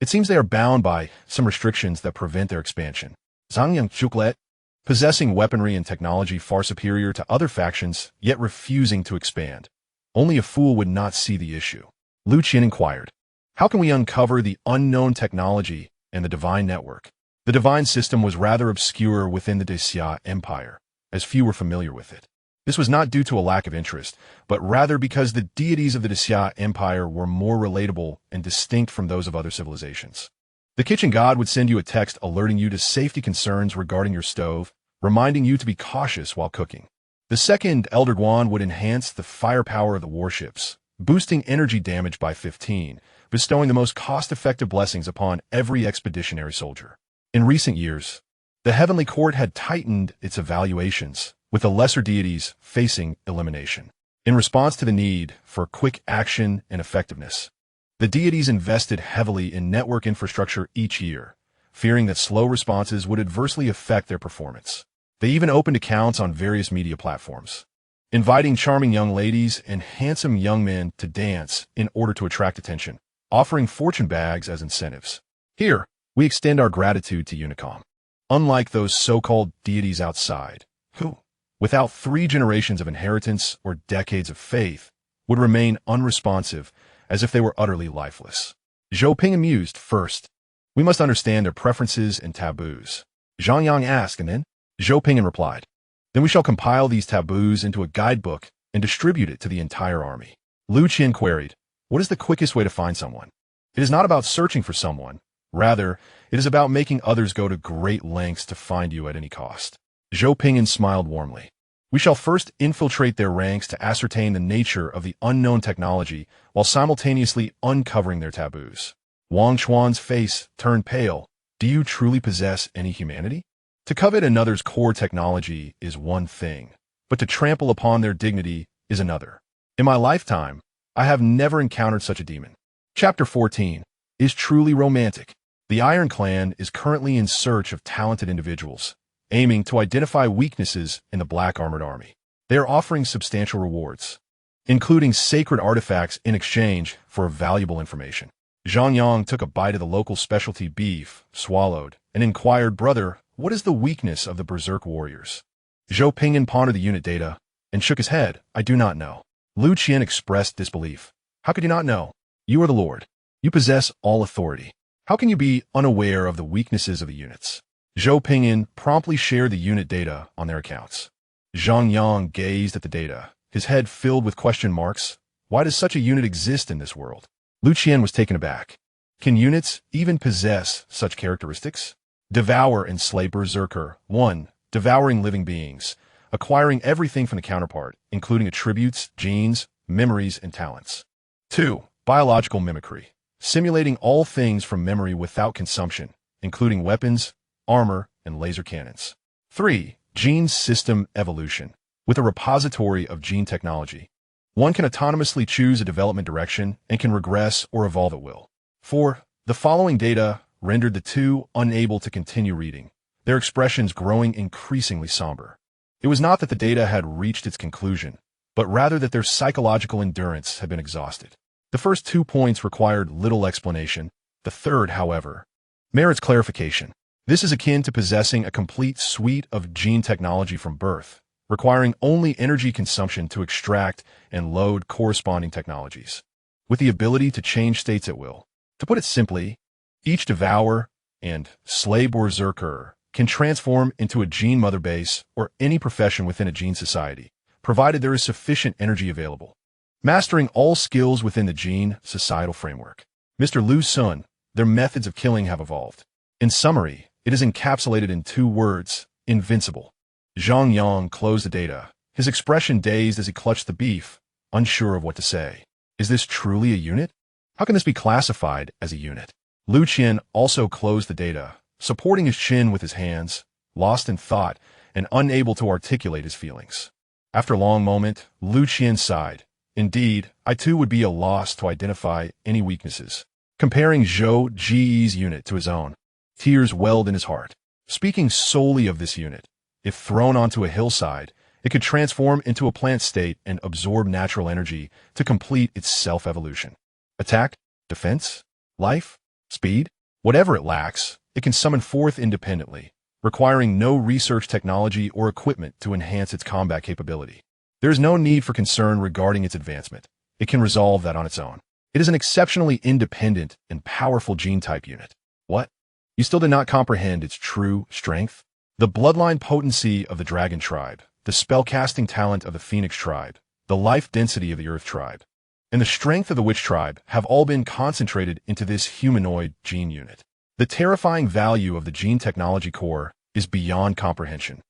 it seems they are bound by some restrictions that prevent their expansion. Zhangyang Zhuklet, possessing weaponry and technology far superior to other factions, yet refusing to expand. Only a fool would not see the issue. Lu Qian inquired, how can we uncover the unknown technology and the divine network? The divine system was rather obscure within the Disaster Empire, as few were familiar with it. This was not due to a lack of interest, but rather because the deities of the Disaster Empire were more relatable and distinct from those of other civilizations. The kitchen god would send you a text alerting you to safety concerns regarding your stove, reminding you to be cautious while cooking. The second Elder Guan would enhance the firepower of the warships, boosting energy damage by 15, bestowing the most cost-effective blessings upon every expeditionary soldier. In recent years, the Heavenly Court had tightened its evaluations, with the lesser deities facing elimination. In response to the need for quick action and effectiveness, the deities invested heavily in network infrastructure each year, fearing that slow responses would adversely affect their performance. They even opened accounts on various media platforms, inviting charming young ladies and handsome young men to dance in order to attract attention, offering fortune bags as incentives. Here, we extend our gratitude to Unicom. Unlike those so-called deities outside, who, without 3 generations of inheritance or decades of faith, would remain unresponsive as if they were utterly lifeless. Zhou Ping'an mused, first, we must understand their preferences and taboos. Zhang Yang asked, and then? Zhou Ping'an replied, then we shall compile these taboos into a guidebook and distribute it to the entire army. Lu Qian queried, what is the quickest way to find someone? It is not about searching for someone. Rather, it is about making others go to great lengths to find you at any cost. Zhou Ping'an smiled warmly. We shall first infiltrate their ranks to ascertain the nature of the unknown technology while simultaneously uncovering their taboos. Wang Chuan's face turned pale. Do you truly possess any humanity? To covet another's core technology is one thing, but to trample upon their dignity is another. In my lifetime, I have never encountered such a demon. Chapter 14 is truly romantic. The Iron Clan is currently in search of talented individuals, aiming to identify weaknesses in the Black Armored Army. They are offering substantial rewards, including sacred artifacts in exchange for valuable information. Zhang Yang took a bite of the local specialty beef, swallowed, and inquired, brother, what is the weakness of the Berserk warriors? Zhou Ping'an pondered the unit data and shook his head. I do not know. Lu Qian expressed disbelief. How could you not know? You are the Lord. You possess all authority. How can you be unaware of the weaknesses of the units? Zhou Ping'an promptly shared the unit data on their accounts. Zhang Yang gazed at the data, his head filled with question marks. Why does such a unit exist in this world? Lu Qian was taken aback. Can units even possess such characteristics? Devour and slay Berserker. 1. Devouring living beings, acquiring everything from the counterpart, including attributes, genes, memories, and talents. 2. Biological mimicry, simulating all things from memory without consumption, including weapons, armor, and laser cannons. 3. Gene system evolution, with a repository of gene technology. One can autonomously choose a development direction and can regress or evolve at will. 4. The following data rendered the two unable to continue reading, their expressions growing increasingly somber. It was not that the data had reached its conclusion, but rather that their psychological endurance had been exhausted. The first 2 points required little explanation. The third, however, merits clarification. This is akin to possessing a complete suite of gene technology from birth, requiring only energy consumption to extract and load corresponding technologies, with the ability to change states at will. To put it simply, each devour and slay berserker can transform into a gene mother base or any profession within a gene society, provided there is sufficient energy available. Mastering all skills within the gene societal framework. Mr. Lu Sun, their methods of killing have evolved. In summary, it is encapsulated in 2 words, invincible. Zhang Yang closed the data, his expression dazed as he clutched the beef, unsure of what to say. Is this truly a unit? How can this be classified as a unit? Lu Qian also closed the data, supporting his chin with his hands, lost in thought and unable to articulate his feelings. After a long moment, Lu Qian sighed. Indeed, I too would be a loss to identify any weaknesses. Comparing Zhou Ji's unit to his own, tears welled in his heart. Speaking solely of this unit, if thrown onto a hillside, it could transform into a plant state and absorb natural energy to complete its self-evolution. Attack, defense, life, speed, whatever it lacks, it can summon forth independently, requiring no research technology or equipment to enhance its combat capability. There is no need for concern regarding its advancement. It can resolve that on its own. It is an exceptionally independent and powerful gene-type unit. What? You still did not comprehend its true strength? The bloodline potency of the Dragon Tribe, the spellcasting talent of the Phoenix Tribe, the life density of the Earth Tribe, and the strength of the Witch Tribe have all been concentrated into this humanoid gene unit. The terrifying value of the gene technology core is beyond comprehension.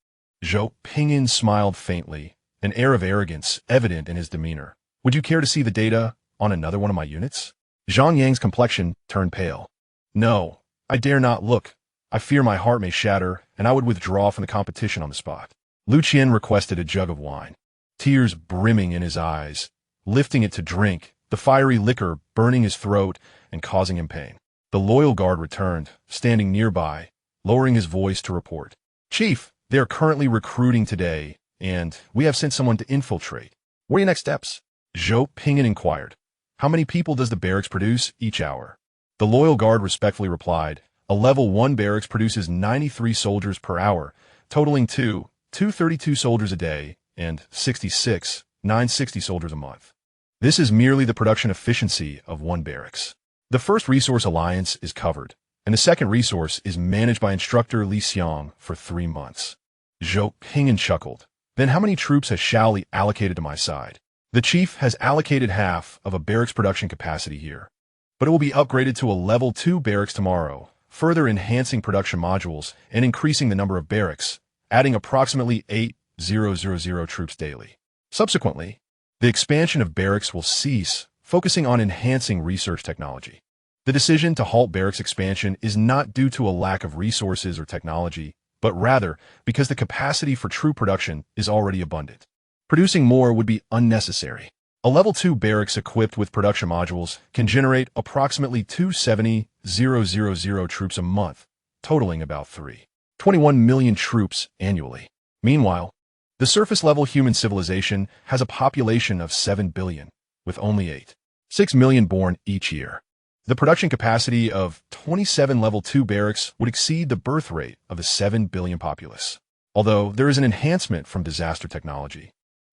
Zhou Ping'an smiled faintly, an air of arrogance evident in his demeanor. Would you care to see the data on another one of my units? Zhang Yang's complexion turned pale. No, I dare not look. I fear my heart may shatter, and I would withdraw from the competition on the spot. Lu Qian requested a jug of wine, tears brimming in his eyes, lifting it to drink, the fiery liquor burning his throat and causing him pain. The loyal guard returned, standing nearby, lowering his voice to report. Chief, they are currently recruiting today, and we have sent someone to infiltrate. What are your next steps? Zhou Ping'an inquired. How many people does the barracks produce each hour? The loyal guard respectfully replied, a level 1 barracks produces 93 soldiers per hour, totaling 232 soldiers a day, and 960 soldiers a month. This is merely the production efficiency of one barracks. The first resource alliance is covered, and the second resource is managed by instructor Li Xiang for 3 months. Zhou Ping'an chuckled. Then how many troops has Shaoli allocated to my side? The chief has allocated half of a barracks production capacity here, but it will be upgraded to a level 2 barracks tomorrow, further enhancing production modules and increasing the number of barracks, adding approximately 8,000 troops daily. Subsequently, the expansion of barracks will cease, focusing on enhancing research technology. The decision to halt barracks expansion is not due to a lack of resources or technology, but rather because the capacity for true production is already abundant. Producing more would be unnecessary. A level 2 barracks equipped with production modules can generate approximately 270,000 troops a month, totaling about 3.21 million troops annually. Meanwhile, the surface-level human civilization has a population of 7 billion, with only 8.6 million born each year. The production capacity of 27 level 2 barracks would exceed the birth rate of the 7 billion populace. Although there is an enhancement from disaster technology,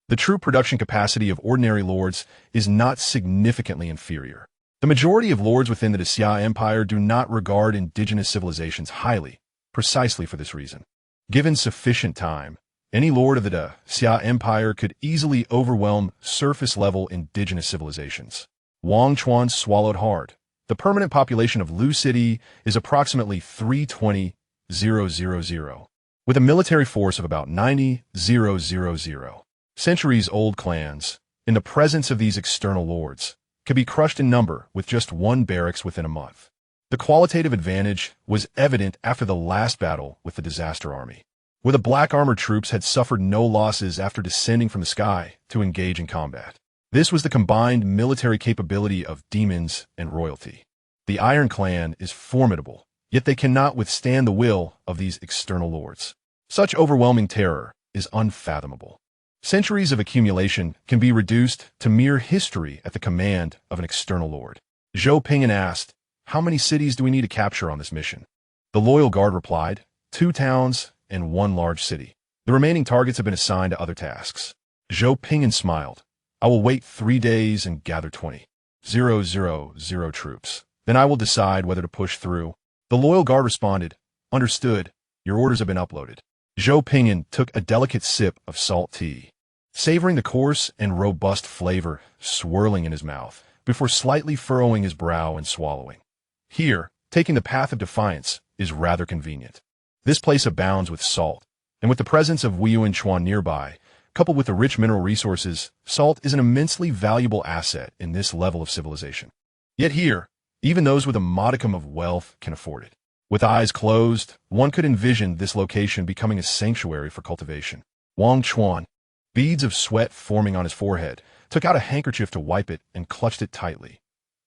the true production capacity of ordinary lords is not significantly inferior. The majority of lords within the Xia Empire do not regard indigenous civilizations highly, precisely for this reason. Given sufficient time, any lord of the Xia Empire could easily overwhelm surface-level indigenous civilizations. Wang Chuan swallowed hard. The permanent population of Lu City is approximately 320,000, with a military force of about 90,000. Centuries-old clans, in the presence of these external lords, could be crushed in number with just one barracks within a month. The qualitative advantage was evident after the last battle with the disaster army, where the black armored troops had suffered no losses after descending from the sky to engage in combat. This was the combined military capability of demons and royalty. The Iron Clan is formidable, yet they cannot withstand the will of these external lords. Such overwhelming terror is unfathomable. Centuries of accumulation can be reduced to mere history at the command of an external lord. Zhou Ping'an asked, how many cities do we need to capture on this mission? The loyal guard replied, 2 towns and 1 large city. The remaining targets have been assigned to other tasks. Zhou Ping'an smiled. I will wait 3 days and gather 20,000 troops. Then I will decide whether to push through. The loyal guard responded, understood, your orders have been uploaded. Zhou Ping'an took a delicate sip of salt tea, savoring the coarse and robust flavor swirling in his mouth, before slightly furrowing his brow and swallowing. Here, taking the path of defiance is rather convenient. This place abounds with salt, and with the presence of Weiyuan Chuan nearby, coupled with the rich mineral resources, salt is an immensely valuable asset in this level of civilization. Yet here, even those with a modicum of wealth can afford it. With eyes closed, one could envision this location becoming a sanctuary for cultivation. Wang Chuan, beads of sweat forming on his forehead, took out a handkerchief to wipe it and clutched it tightly.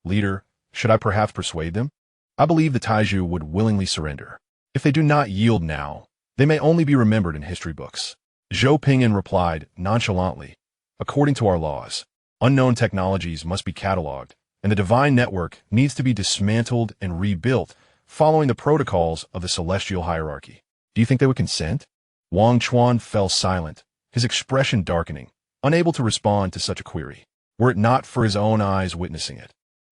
Leader, should I perhaps persuade them? I believe the Taiju would willingly surrender. If they do not yield now, they may only be remembered in history books. Zhou Ping'an replied nonchalantly, according to our laws, unknown technologies must be catalogued, and the divine network needs to be dismantled and rebuilt following the protocols of the celestial hierarchy. Do you think they would consent? Wang Chuan fell silent, his expression darkening, unable to respond to such a query, were it not for his own eyes witnessing it.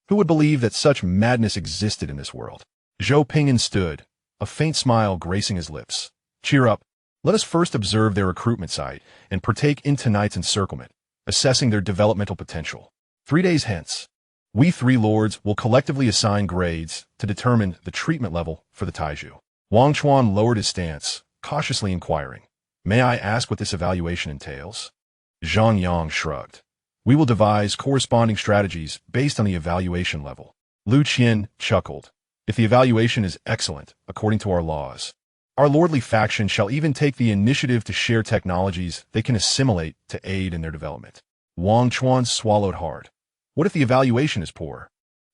Who would believe that such madness existed in this world? Zhou Ping'an stood, a faint smile gracing his lips. Cheer up. Let us first observe their recruitment site and partake in tonight's encirclement, assessing their developmental potential. 3 days hence, We three lords will collectively assign grades to determine the treatment level for the Taiju. Wang Chuan lowered his stance, cautiously inquiring, "May I ask what this evaluation entails?" Zhang Yang shrugged. "We will devise corresponding strategies based on the evaluation level." Lu Qian chuckled. "If the evaluation is excellent, according to our laws, our lordly faction shall even take the initiative to share technologies they can assimilate to aid in their development." Wang Chuan swallowed hard. "What if the evaluation is poor?"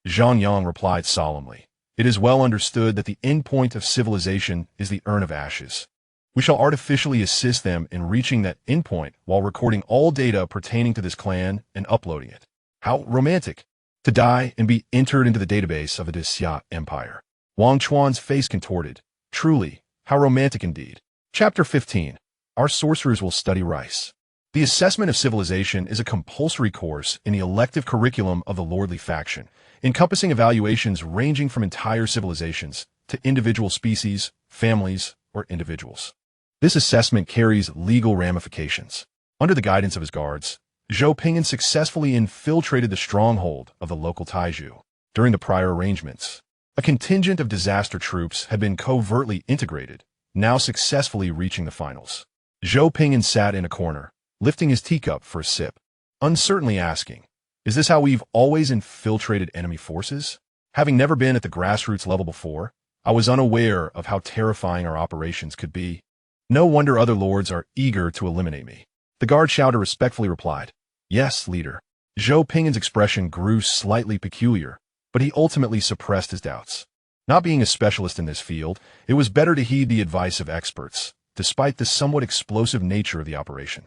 Zhang Yang replied solemnly. "It is well understood that the endpoint of civilization is the urn of ashes. We shall artificially assist them in reaching that endpoint while recording all data pertaining to this clan and uploading it." How romantic! To die and be entered into the database of the Xia Empire. Wang Chuan's face contorted. Truly, how romantic indeed. Chapter 15. Our sorcerers will study rice. The assessment of civilization is a compulsory course in the elective curriculum of the lordly faction, encompassing evaluations ranging from entire civilizations to individual species, families, or individuals. This assessment carries legal ramifications. Under the guidance of his guards, Zhou Ping'an successfully infiltrated the stronghold of the local Taiju. During the prior arrangements, a contingent of disaster troops had been covertly integrated, now successfully reaching the finals. Zhou Ping'an sat in a corner, lifting his teacup for a sip, uncertainly asking, "Is this how we've always infiltrated enemy forces?" Having never been at the grassroots level before, I was unaware of how terrifying our operations could be. No wonder other lords are eager to eliminate me. The guard shouter respectfully replied, "Yes, leader." Zhou Ping'an's expression grew slightly peculiar, but he ultimately suppressed his doubts. Not being a specialist in this field, it was better to heed the advice of experts, despite the somewhat explosive nature of the operation.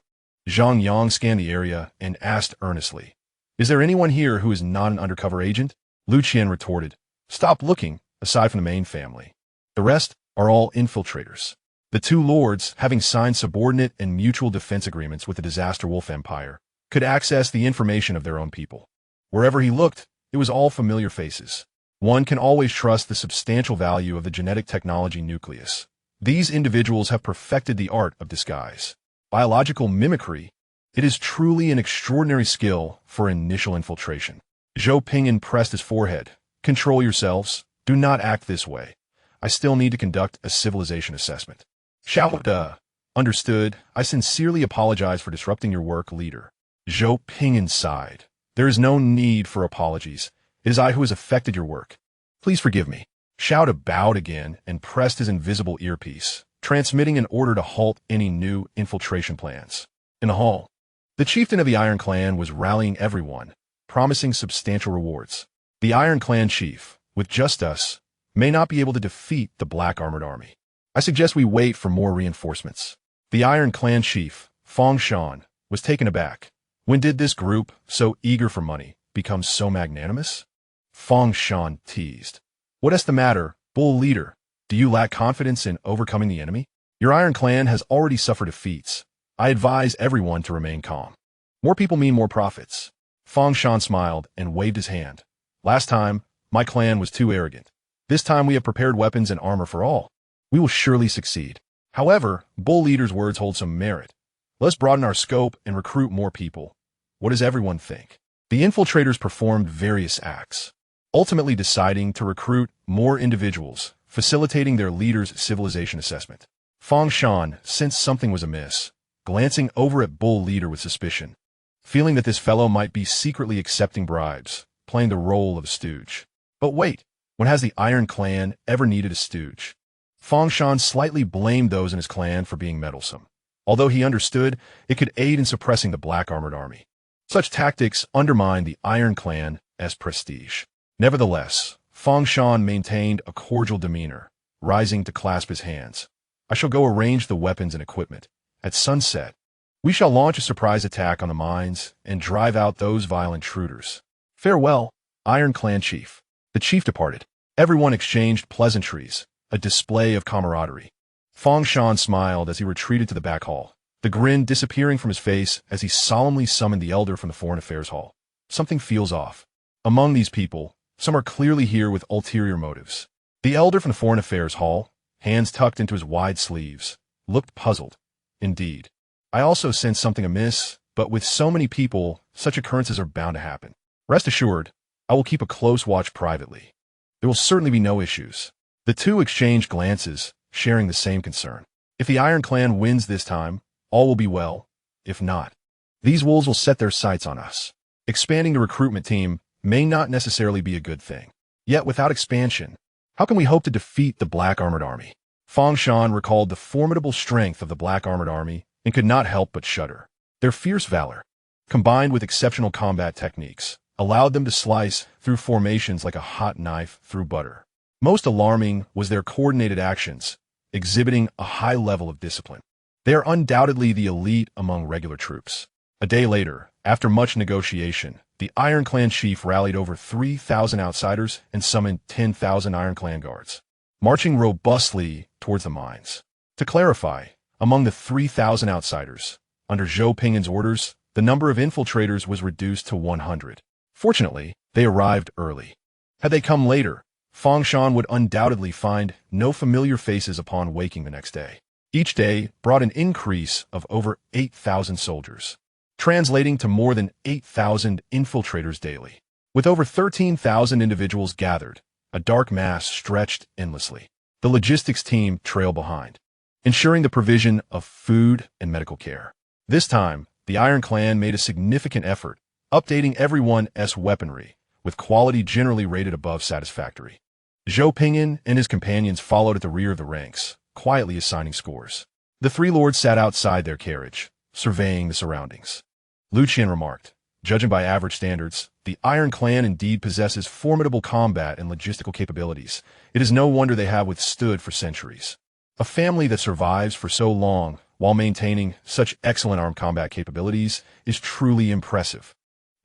Zhang Yang scanned the area and asked earnestly, "Is there anyone here who is not an undercover agent?" Lu Qian retorted, "Stop looking, aside from the main family. The rest are all infiltrators." The two lords, having signed subordinate and mutual defense agreements with the Disaster Wolf Empire, could access the information of their own people. Wherever he looked, it was all familiar faces. One can always trust the substantial value of the genetic technology nucleus. These individuals have perfected the art of disguise. Biological mimicry, it is truly an extraordinary skill for initial infiltration. Zhou Ping'an pressed his forehead. "Control yourselves. Do not act this way. I still need to conduct a civilization assessment." "Shouda. Understood. I sincerely apologize for disrupting your work, leader." Zhou Ping'an sighed. "There is no need for apologies. It is I who has affected your work. Please forgive me." Shouda bowed again and pressed his invisible earpiece, transmitting an order to halt any new infiltration plans. In the hall, the chieftain of the Iron Clan was rallying everyone, promising substantial rewards. The Iron Clan chief, with just us, may not be able to defeat the Black Armored Army. I suggest we wait for more reinforcements. The Iron Clan chief, Fang Shan, was taken aback. When did this group, so eager for money, become so magnanimous? Fang Shan teased. "What is the matter, bull leader? Do you lack confidence in overcoming the enemy? Your Iron Clan has already suffered defeats. I advise everyone to remain calm. More people mean more profits." Fang Shan smiled and waved his hand. "Last time, my clan was too arrogant. This time we have prepared weapons and armor for all. We will surely succeed. However, bull leader's words hold some merit. Let's broaden our scope and recruit more people. What does everyone think?" The infiltrators performed various acts, ultimately deciding to recruit more individuals, facilitating their leader's civilization assessment. Fang Shan sensed something was amiss, glancing over at bull leader with suspicion, feeling that this fellow might be secretly accepting bribes, playing the role of a stooge. But wait, when has the Iron Clan ever needed a stooge? Fang Shan slightly blamed those in his clan for being meddlesome, although he understood it could aid in suppressing the Black Armored Army. Such tactics undermined the Iron Clan as prestige. Nevertheless, Fang Shan maintained a cordial demeanor, rising to clasp his hands. "I shall go arrange the weapons and equipment. At sunset, we shall launch a surprise attack on the mines and drive out those vile intruders. Farewell, Iron Clan chief." The chief departed. Everyone exchanged pleasantries, a display of camaraderie. Fang Shan smiled as he retreated to the back hall, the grin disappearing from his face as he solemnly summoned the elder from the Foreign Affairs Hall. Something feels off. Among these people, some are clearly here with ulterior motives. The elder from the Foreign Affairs Hall, hands tucked into his wide sleeves, looked puzzled. Indeed. I also sensed something amiss, but with so many people, such occurrences are bound to happen. Rest assured, I will keep a close watch privately. There will certainly be no issues. The two exchanged glances, sharing the same concern. If the Iron Clan wins this time, all will be well. If not, these wolves will set their sights on us. Expanding the recruitment team may not necessarily be a good thing. Yet without expansion, how can we hope to defeat the Black Armored Army? Fang Shan recalled the formidable strength of the Black Armored Army and could not help but shudder. Their fierce valor, combined with exceptional combat techniques, allowed them to slice through formations like a hot knife through butter. Most alarming was their coordinated actions, exhibiting a high level of discipline. They are undoubtedly the elite among regular troops. A day later, after much negotiation, the Iron Clan chief rallied over 3,000 outsiders and summoned 10,000 Iron Clan guards, marching robustly towards the mines. To clarify, among the 3,000 outsiders, under Zhou Ping'an's orders, the number of infiltrators was reduced to 100. Fortunately, they arrived early. Had they come later, Fang Shan would undoubtedly find no familiar faces upon waking the next day. Each day brought an increase of over 8,000 soldiers, translating to more than 8,000 infiltrators daily. With over 13,000 individuals gathered, a dark mass stretched endlessly. The logistics team trailed behind, ensuring the provision of food and medical care. This time, the Iron Clan made a significant effort, updating everyone's weaponry, with quality generally rated above satisfactory. Zhou Ping'an and his companions followed at the rear of the ranks, quietly assigning scores. The three lords sat outside their carriage, surveying the surroundings. Lu Qian remarked, judging by average standards, the Iron Clan indeed possesses formidable combat and logistical capabilities. It is no wonder they have withstood for centuries. A family that survives for so long while maintaining such excellent armed combat capabilities is truly impressive.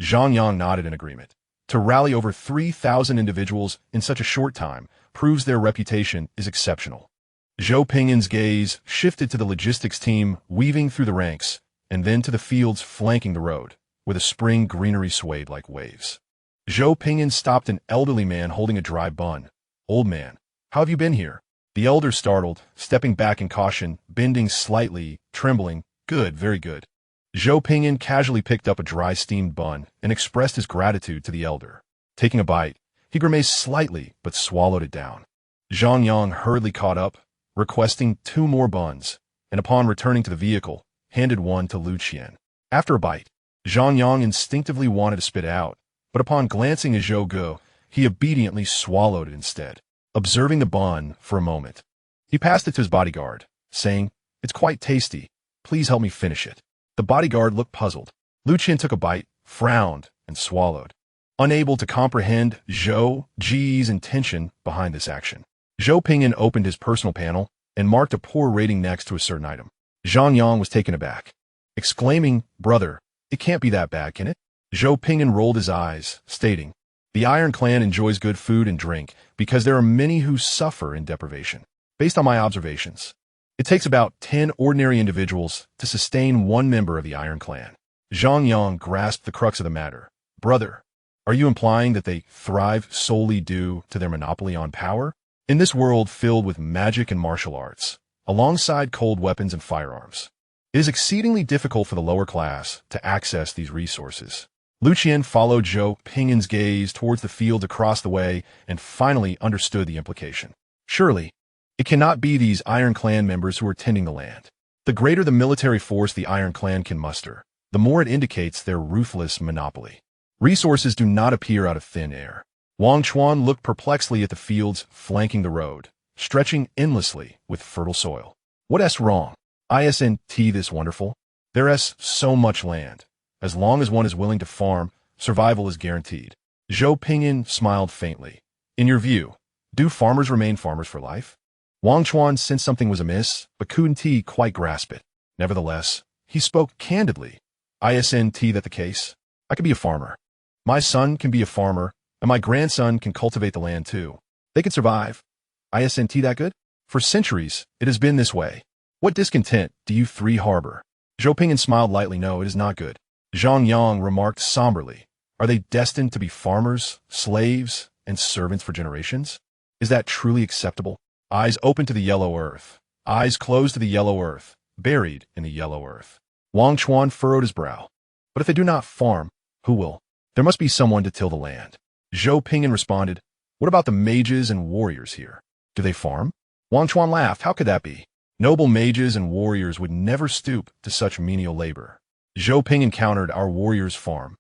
Zhang Yang nodded in agreement. To rally over 3,000 individuals in such a short time proves their reputation is exceptional. Zhou Ping'an's gaze shifted to the logistics team weaving through the ranks, and then to the fields flanking the road, where the spring greenery swayed like waves. Zhou Ping'an stopped an elderly man holding a dry bun. "Old man, how have you been here?" The elder startled, stepping back in caution, bending slightly, trembling. "Good, very good." Zhou Ping'an casually picked up a dry steamed bun and expressed his gratitude to the elder. Taking a bite, he grimaced slightly but swallowed it down. Zhang Yang hurriedly caught up, requesting 2 more buns, and upon returning to the vehicle, handed one to Lu Qian. After a bite, Zhang Yang instinctively wanted to spit it out, but upon glancing at Zhou Ge, he obediently swallowed it instead. Observing the bun for a moment, he passed it to his bodyguard, saying, "It's quite tasty. Please help me finish it." The bodyguard looked puzzled. Lu Qian took a bite, frowned, and swallowed, unable to comprehend Zhou Ge's intention behind this action. Zhou Ping'an opened his personal panel and marked a poor rating next to a certain item. Zhang Yang was taken aback, exclaiming, "Brother, it can't be that bad, can it?" Zhou Ping'an rolled his eyes, stating, "The Iron Clan enjoys good food and drink because there are many who suffer in deprivation. Based on my observations, it takes about 10 ordinary individuals to sustain one member of the Iron Clan." Zhang Yang grasped the crux of the matter. "Brother, are you implying that they thrive solely due to their monopoly on power? In this world filled with magic and martial arts, alongside cold weapons and firearms, it is exceedingly difficult for the lower class to access these resources." Lu Qian followed Zhou Ping'an's gaze towards the fields across the way and finally understood the implication. Surely, it cannot be these Iron Clan members who are tending the land. The greater the military force the Iron Clan can muster, the more it indicates their ruthless monopoly. Resources do not appear out of thin air. Wang Chuan looked perplexedly at the fields flanking the road, stretching endlessly with fertile soil. "What's wrong? Isn't this wonderful? There's so much land. As long as one is willing to farm, survival is guaranteed." Zhou Ping'an smiled faintly. "In your view, do farmers remain farmers for life?" Wang Chuan sensed something was amiss, but couldn't quite grasp it. Nevertheless, he spoke candidly. "Isn't that the case? I could be a farmer. My son can be a farmer, and my grandson can cultivate the land too. They can survive. Isn't that good? For centuries, it has been this way. What discontent do you three harbor?" Zhou Ping'an smiled lightly. "No, it is not good." Zhang Yang remarked somberly, "Are they destined to be farmers, slaves, and servants for generations? Is that truly acceptable? Eyes open to the yellow earth, eyes closed to the yellow earth, buried in the yellow earth." Wang Chuan furrowed his brow. "But if they do not farm, who will? There must be someone to till the land. Zhou Ping'an responded, "What about the mages and warriors here? Do they farm?" Wang Chuan laughed. "How could that be? Noble mages and warriors would never stoop to such menial labor." Zhou Ping'an countered, "Our warriors farm,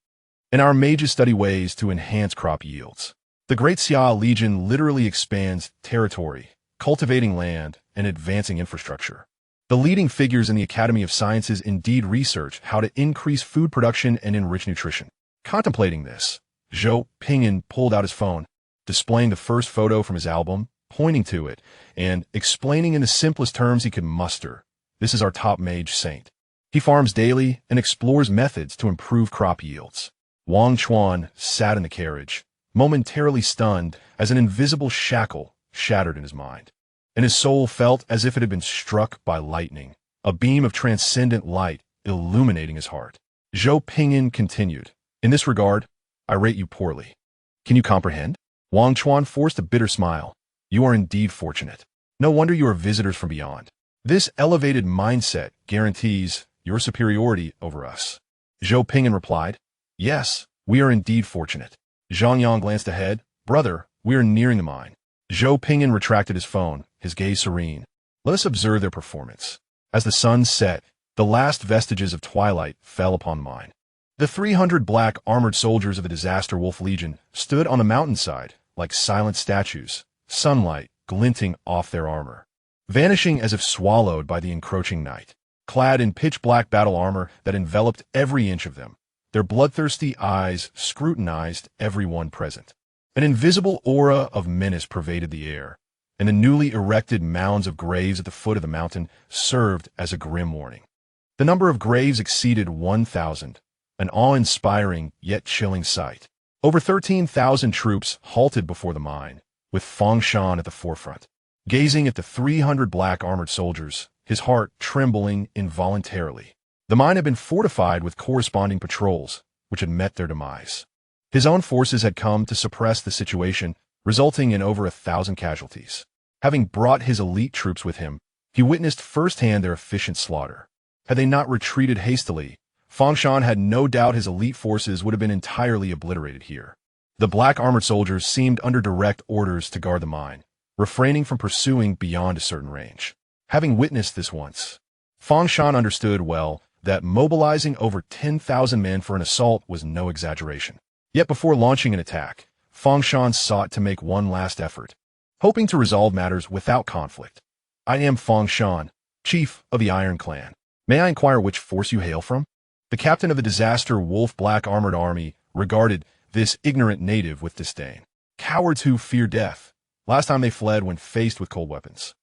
and our mages study ways to enhance crop yields. The Great Xia Legion literally expands territory, cultivating land, and advancing infrastructure. The leading figures in the Academy of Sciences indeed research how to increase food production and enrich nutrition." Contemplating this, Zhou Ping'an pulled out his phone, displaying the first photo from his album, pointing to it, and explaining in the simplest terms he could muster, "This is our top mage saint. He farms daily and explores methods to improve crop yields." Wang Chuan sat in the carriage, momentarily stunned as an invisible shackle shattered in his mind, and his soul felt as if it had been struck by lightning, a beam of transcendent light illuminating his heart. Zhou Ping'an continued, "In this regard, I rate you poorly. Can you comprehend?" Wang Chuan forced a bitter smile. "You are indeed fortunate. No wonder you are visitors from beyond. This elevated mindset guarantees your superiority over us." Zhou Ping'an replied, "Yes, we are indeed fortunate." Zhang Yang glanced ahead. "Brother, we are nearing the mine." Zhou Ping'an retracted his phone, his gaze serene. "Let us observe their performance." As the sun set, the last vestiges of twilight fell upon the mine. The 300 black armored soldiers of the Disaster Wolf Legion stood on the mountainside like silent statues, sunlight glinting off their armor, vanishing as if swallowed by the encroaching night. Clad in pitch-black battle armor that enveloped every inch of them, their bloodthirsty eyes scrutinized everyone present. An invisible aura of menace pervaded the air, and the newly erected mounds of graves at the foot of the mountain served as a grim warning. The number of graves exceeded 1,000, an awe-inspiring yet chilling sight. Over 13,000 troops halted before the mine, with Fang Shan at the forefront. Gazing at the 300 black armored soldiers, his heart trembling involuntarily. The mine had been fortified with corresponding patrols, which had met their demise. His own forces had come to suppress the situation, resulting in over 1,000 casualties. Having brought his elite troops with him, he witnessed firsthand their efficient slaughter. Had they not retreated hastily, Fang Shan had no doubt his elite forces would have been entirely obliterated here. The black armored soldiers seemed under direct orders to guard the mine, refraining from pursuing beyond a certain range. Having witnessed this once, Fang Shan understood well that mobilizing over 10,000 men for an assault was no exaggeration. Yet before launching an attack, Fang Shan sought to make one last effort, hoping to resolve matters without conflict. "I am Fang Shan, chief of the Iron Clan. May I inquire which force you hail from?" The captain of the Disaster Wolf Black Armored Army regarded this ignorant native with disdain. "Cowards who fear death. Last time they fled when faced with cold weapons.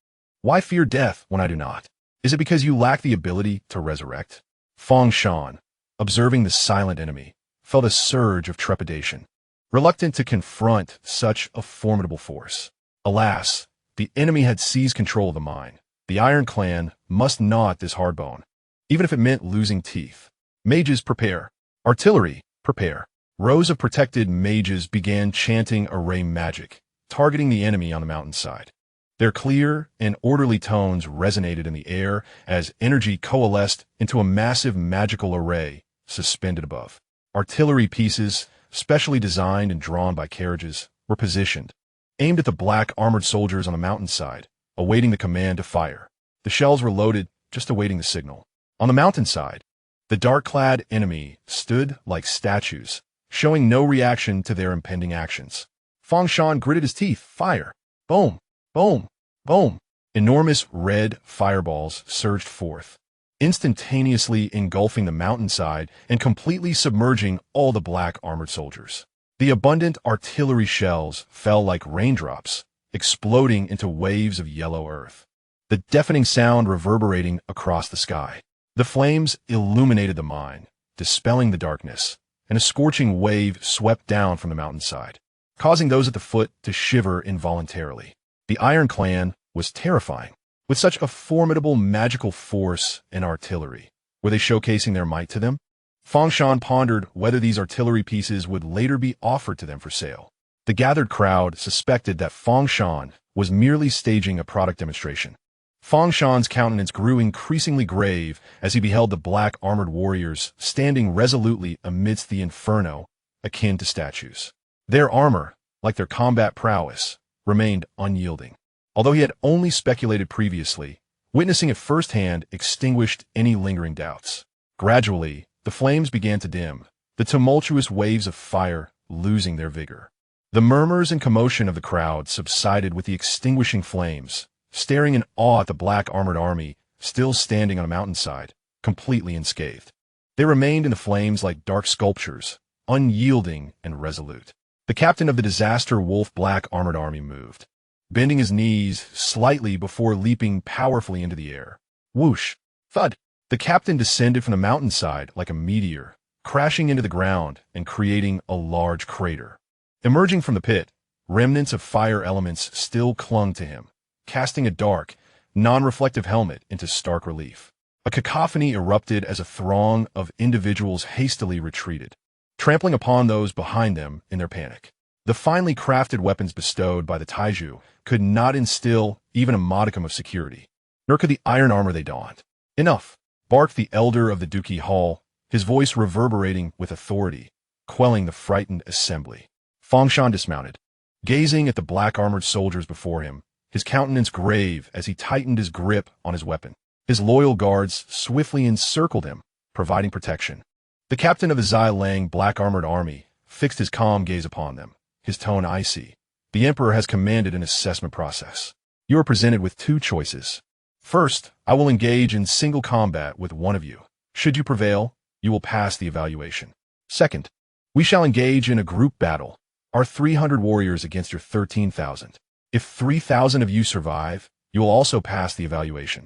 Why fear death when I do not? Is it because you lack the ability to resurrect?" Fang Shan, observing the silent enemy, felt a surge of trepidation, reluctant to confront such a formidable force. Alas, the enemy had seized control of the mine. The Iron Clan must gnaw at this hard bone, even if it meant losing teeth. "Mages, prepare. Artillery, prepare." Rows of protected mages began chanting array magic, targeting the enemy on the mountainside. Their clear and orderly tones resonated in the air as energy coalesced into a massive magical array suspended above. Artillery pieces, specially designed and drawn by carriages, were positioned, aimed at the black armored soldiers on the mountainside, awaiting the command to fire. The shells were loaded, just awaiting the signal. On the mountainside, the dark-clad enemy stood like statues, showing no reaction to their impending actions. Fang Shan gritted his teeth. Fire! Boom! Boom! Boom! Enormous red fireballs surged forth, instantaneously engulfing the mountainside and completely submerging all the black armored soldiers. The abundant artillery shells fell like raindrops, exploding into waves of yellow earth, the deafening sound reverberating across the sky. The flames illuminated the mine, dispelling the darkness, and a scorching wave swept down from the mountainside, causing those at the foot to shiver involuntarily. The Iron Clan was terrifying. With such a formidable magical force and artillery, were they showcasing their might to them? Fang Shan pondered whether these artillery pieces would later be offered to them for sale. The gathered crowd suspected that Fang Shan was merely staging a product demonstration. Fang Shan's countenance grew increasingly grave as he beheld the black armored warriors standing resolutely amidst the inferno, akin to statues. Their armor, like their combat prowess, remained unyielding. Although he had only speculated previously, witnessing it firsthand extinguished any lingering doubts. Gradually, the flames began to dim, the tumultuous waves of fire losing their vigor. The murmurs and commotion of the crowd subsided with the extinguishing flames, staring in awe at the black armored army still standing on a mountainside, completely unscathed. They remained in the flames like dark sculptures, unyielding and resolute. The captain of the disaster wolf black armored army moved, bending his knees slightly before leaping powerfully into the air. Whoosh! Thud! The captain descended from the mountainside like a meteor, crashing into the ground and creating a large crater. Emerging from the pit, remnants of fire elements still clung to him, casting a dark, non-reflective helmet into stark relief. A cacophony erupted as a throng of individuals hastily retreated, trampling upon those behind them in their panic. The finely crafted weapons bestowed by the Taiju could not instill even a modicum of security, nor could the iron armor they donned. Enough, barked the elder of the Duki Hall, his voice reverberating with authority, quelling the frightened assembly. Fangshan dismounted, gazing at the black-armored soldiers before him, his countenance grave as he tightened his grip on his weapon. His loyal guards swiftly encircled him, providing protection. The captain of the Zai Lang black-armored army fixed his calm gaze upon them, his tone icy. The emperor has commanded an assessment process. You are presented with two choices. First, I will engage in single combat with one of you. Should you prevail, you will pass the evaluation. Second, we shall engage in a group battle, our 300 warriors against your 13,000. If 3,000 of you survive, you will also pass the evaluation.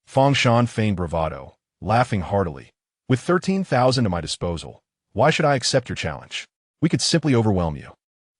Fangshan feigned bravado, laughing heartily. With 13,000 at my disposal, why should I accept your challenge? We could simply overwhelm you.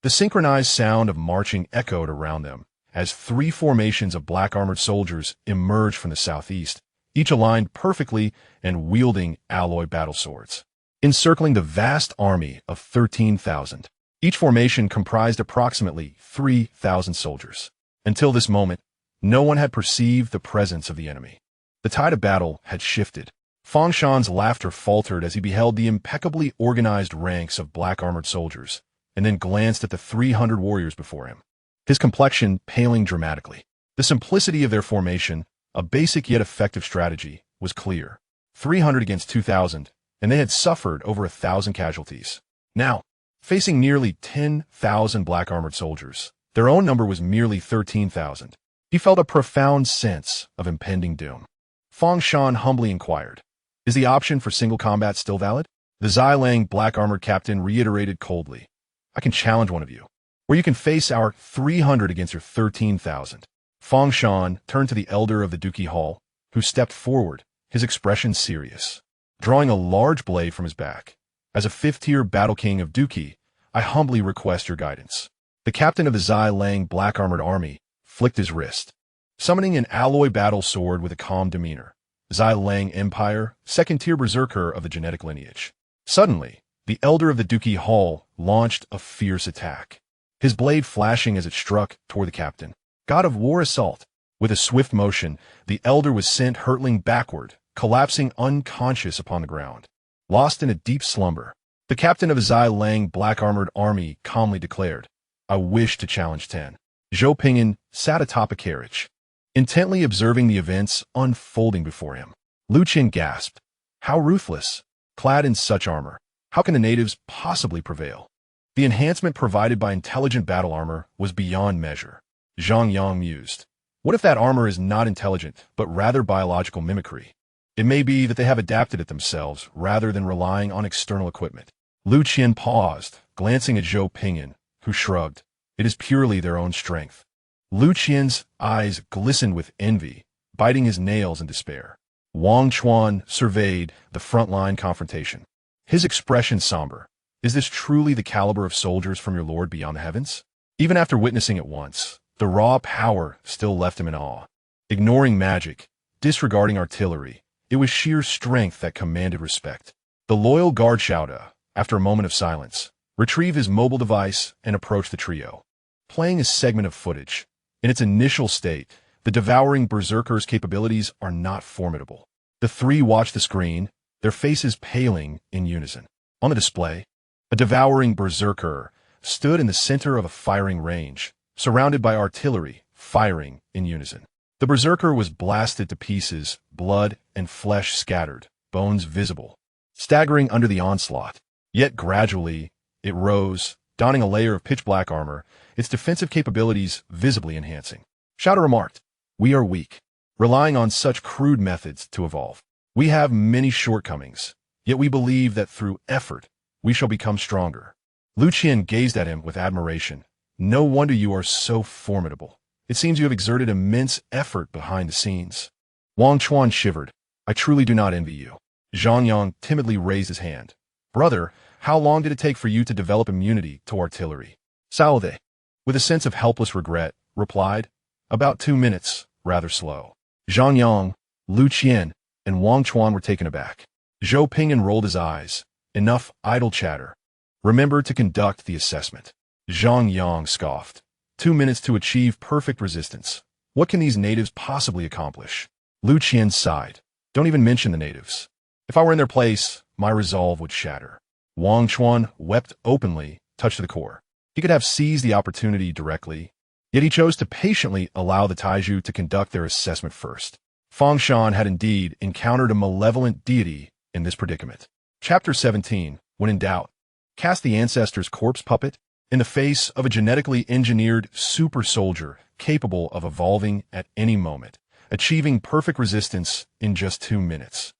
The synchronized sound of marching echoed around them as three formations of black-armored soldiers emerged from the southeast, each aligned perfectly and wielding alloy battle swords, encircling the vast army of 13,000. Each formation comprised approximately 3,000 soldiers. Until this moment, no one had perceived the presence of the enemy. The tide of battle had shifted. Fangshan's laughter faltered as he beheld the impeccably organized ranks of black-armored soldiers, and then glanced at the 300 warriors before him, his complexion paling dramatically. The simplicity of their formation, a basic yet effective strategy, was clear. 300 against 2,000, and they had suffered over 1,000 casualties. Now, facing nearly 10,000 black-armored soldiers, their own number was merely 13,000. He felt a profound sense of impending doom. Fangshan humbly inquired, "Is the option for single combat still valid?" The Zai Lang black-armored captain reiterated coldly, "I can challenge one of you, or you can face our 300 against your 13,000. Fangshan turned to the elder of the Duki Hall, who stepped forward, his expression serious, drawing a large blade from his back. "As a fifth-tier battle king of Duki, I humbly request your guidance." The captain of the Zai Lang black-armored army flicked his wrist, summoning an alloy battle sword with a calm demeanor. Zai Lang Empire, second-tier berserker of the genetic lineage. Suddenly, the elder of the Duki Hall launched a fierce attack, his blade flashing as it struck toward the captain. God of War assault. With a swift motion, the elder was sent hurtling backward, collapsing unconscious upon the ground. Lost in a deep slumber, the captain of the Zai Lang black-armored army calmly declared, "I wish to challenge 10. Zhou Ping'an sat atop a carriage, intently observing the events unfolding before him. Lu Qin gasped, "How ruthless! Clad in such armor, how can the natives possibly prevail?" The enhancement provided by intelligent battle armor was beyond measure. Zhang Yang mused, "What if that armor is not intelligent, but rather biological mimicry? It may be that they have adapted it themselves rather than relying on external equipment." Lu Qin paused, glancing at Zhou Ping'an, who shrugged, "It is purely their own strength." Lu Qian's eyes glistened with envy, biting his nails in despair. Wang Chuan surveyed the front-line confrontation, his expression somber. "Is this truly the caliber of soldiers from your lord beyond the heavens?" Even after witnessing it once, the raw power still left him in awe. Ignoring magic, disregarding artillery, it was sheer strength that commanded respect. The loyal guard Shouda, after a moment of silence, retrieved his mobile device and approached the trio, playing a segment of footage. In its initial state, the devouring berserker's capabilities are not formidable. The three watched the screen, their faces paling in unison. On the display, a devouring berserker, stood in the center of a firing range, surrounded by artillery, firing in unison. The berserker was blasted to pieces, blood and flesh scattered, bones visible, staggering under the onslaught. Yet gradually, it rose, donning a layer of pitch-black armor, its defensive capabilities visibly enhancing. Shouter remarked, "We are weak, relying on such crude methods to evolve. We have many shortcomings, yet we believe that through effort, we shall become stronger." Lu Qian gazed at him with admiration. "No wonder you are so formidable. It seems you have exerted immense effort behind the scenes." Wang Chuan shivered. "I truly do not envy you." Zhang Yang timidly raised his hand. "Brother, how long did it take for you to develop immunity to artillery?" Cao They, with a sense of helpless regret, replied, "About 2 minutes, rather slow." Zhang Yang, Lu Qian, and Wang Chuan were taken aback. Zhou Ping'an rolled his eyes. "Enough idle chatter. Remember to conduct the assessment." Zhang Yang scoffed. 2 minutes to achieve perfect resistance. What can these natives possibly accomplish? Lu Qian sighed. "Don't even mention the natives. If I were in their place, my resolve would shatter." Wang Chuan wept openly, touched to the core. He could have seized the opportunity directly, yet he chose to patiently allow the Taiju to conduct their assessment first. Fang Shan had indeed encountered a malevolent deity in this predicament. Chapter 17, When in Doubt. Cast the ancestor's corpse puppet in the face of a genetically engineered super soldier capable of evolving at any moment, achieving perfect resistance in just 2 minutes.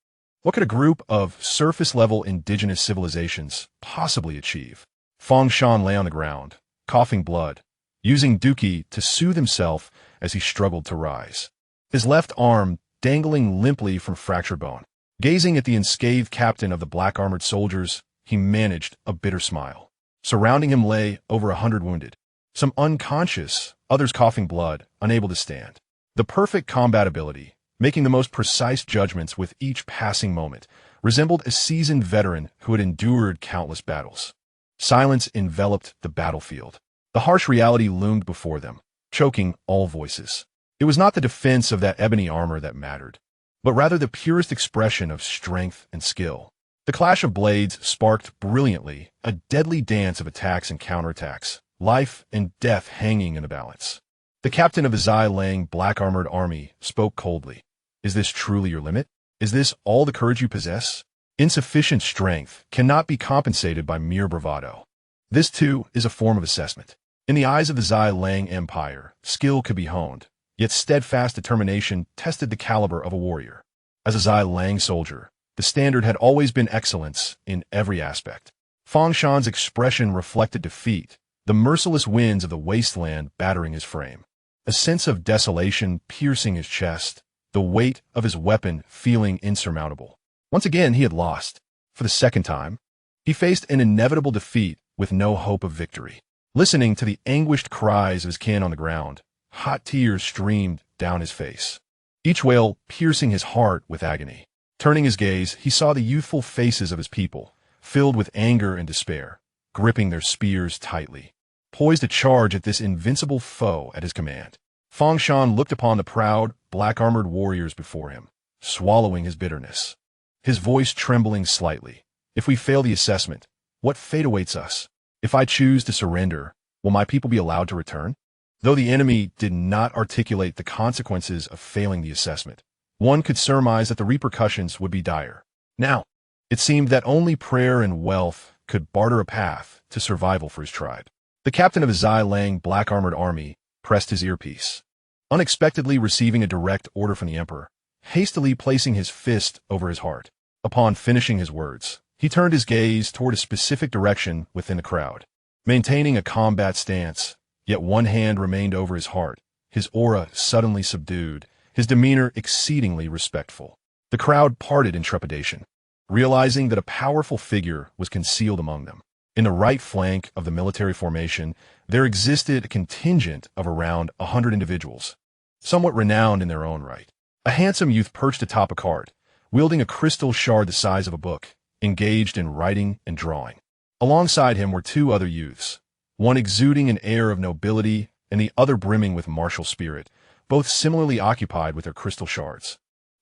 What could a group of surface-level indigenous civilizations possibly achieve? Fang Shan lay on the ground, coughing blood, using Dookie to soothe himself as he struggled to rise. His left arm dangling limply from fractured bone. Gazing at the unscathed captain of the black-armored soldiers, he managed a bitter smile. Surrounding him lay over 100 wounded, some unconscious, others coughing blood, unable to stand. The perfect combat ability, making the most precise judgments with each passing moment, resembled a seasoned veteran who had endured countless battles. Silence enveloped the battlefield. The harsh reality loomed before them, choking all voices. It was not the defense of that ebony armor that mattered, but rather the purest expression of strength and skill. The clash of blades sparked brilliantly, a deadly dance of attacks and counterattacks, life and death hanging in the balance. The captain of the Zai Lang black-armored army spoke coldly. "Is this truly your limit? Is this all the courage you possess? Insufficient strength cannot be compensated by mere bravado. This, too, is a form of assessment. In the eyes of the Zai Lang Empire, skill could be honed, yet steadfast determination tested the caliber of a warrior. As a Zai Lang soldier, the standard had always been excellence in every aspect." Fang Shan's expression reflected defeat, the merciless winds of the wasteland battering his frame. A sense of desolation piercing his chest, the weight of his weapon feeling insurmountable. Once again he had lost. For the second time, he faced an inevitable defeat with no hope of victory. Listening to the anguished cries of his kin on the ground, hot tears streamed down his face, each wail piercing his heart with agony. Turning his gaze, he saw the youthful faces of his people, filled with anger and despair, gripping their spears tightly, poised to charge at this invincible foe at his command. Fang Shan looked upon the proud, black-armored warriors before him, swallowing his bitterness, his voice trembling slightly. "If we fail the assessment, what fate awaits us? If I choose to surrender, will my people be allowed to return?" Though the enemy did not articulate the consequences of failing the assessment, one could surmise that the repercussions would be dire. Now, it seemed that only prayer and wealth could barter a path to survival for his tribe. The captain of the Zai Lang black-armored army pressed his earpiece, unexpectedly receiving a direct order from the emperor, hastily placing his fist over his heart. Upon finishing his words, he turned his gaze toward a specific direction within the crowd. Maintaining a combat stance, yet one hand remained over his heart, his aura suddenly subdued, his demeanor exceedingly respectful. The crowd parted in trepidation, realizing that a powerful figure was concealed among them. In the right flank of the military formation, there existed a contingent of around 100 individuals, somewhat renowned in their own right. A handsome youth perched atop a cart, wielding a crystal shard the size of a book, engaged in writing and drawing. Alongside him were 2 other youths, one exuding an air of nobility and the other brimming with martial spirit, both similarly occupied with their crystal shards.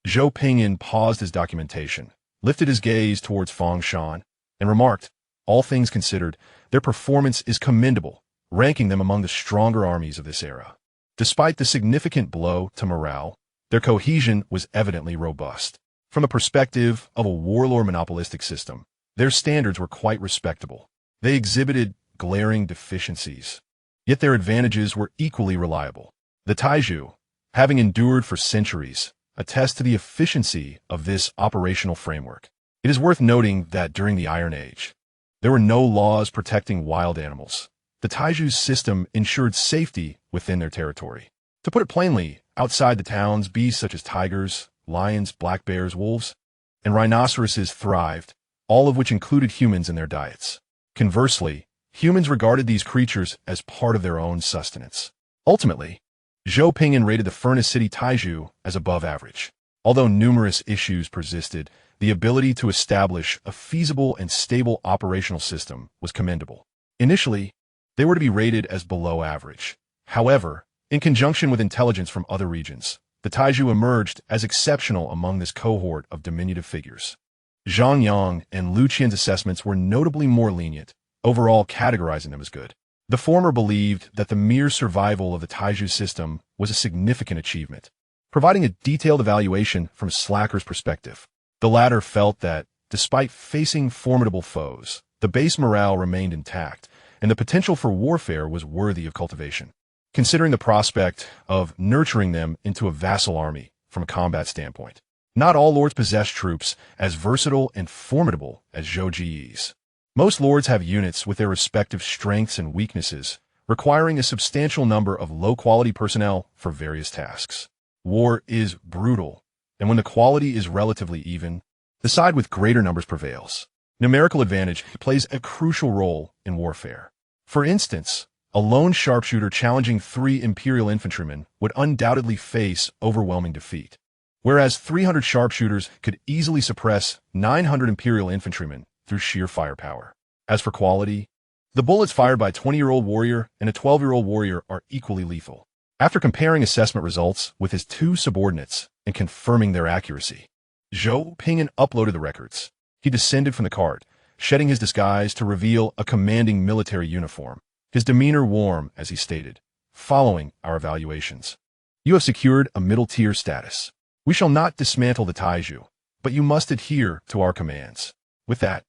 Zhou Ping'an paused his documentation, lifted his gaze towards Fang Shan, and remarked, All things considered, their performance is commendable, ranking them among the stronger armies of this era. Despite the significant blow to morale, their cohesion was evidently robust. From the perspective of a warlord monopolistic system, their standards were quite respectable. They exhibited glaring deficiencies, yet their advantages were equally reliable. The Taiju, having endured for centuries, attest to the efficiency of this operational framework. It is worth noting that during the Iron Age, there were no laws protecting wild animals. The Taiju's system ensured safety within their territory. To put it plainly, outside the towns, beasts such as tigers, lions, black bears, wolves, and rhinoceroses thrived, all of which included humans in their diets. Conversely, humans regarded these creatures as part of their own sustenance. Ultimately, Zhou Ping'an rated the Furnace City Taiju as above average. Although numerous issues persisted, the ability to establish a feasible and stable operational system was commendable. Initially, they were to be rated as below average. However, in conjunction with intelligence from other regions, the Taiju emerged as exceptional among this cohort of diminutive figures. Zhang Yang and Lu Qian's assessments were notably more lenient, overall categorizing them as good. The former believed that the mere survival of the Taiju system was a significant achievement, providing a detailed evaluation from Slacker's perspective. The latter felt that, despite facing formidable foes, the base morale remained intact, and the potential for warfare was worthy of cultivation. Considering the prospect of nurturing them into a vassal army from a combat standpoint, not all lords possess troops as versatile and formidable as Zhou Ji's. Most lords have units with their respective strengths and weaknesses, requiring a substantial number of low-quality personnel for various tasks. War is brutal, and when the quality is relatively even, the side with greater numbers prevails. Numerical advantage plays a crucial role in warfare. For instance, a lone sharpshooter challenging 3 Imperial infantrymen would undoubtedly face overwhelming defeat, whereas 300 sharpshooters could easily suppress 900 Imperial infantrymen through sheer firepower. As for quality, the bullets fired by a 20-year-old warrior and a 12-year-old warrior are equally lethal. After comparing assessment results with his 2 subordinates and confirming their accuracy, Zhou Ping'an uploaded the records. He descended from the cart, shedding his disguise to reveal a commanding military uniform. His demeanor warm as he stated, "Following our evaluations, you have secured a middle-tier status. We shall not dismantle the Taiju, but you must adhere to our commands." With that,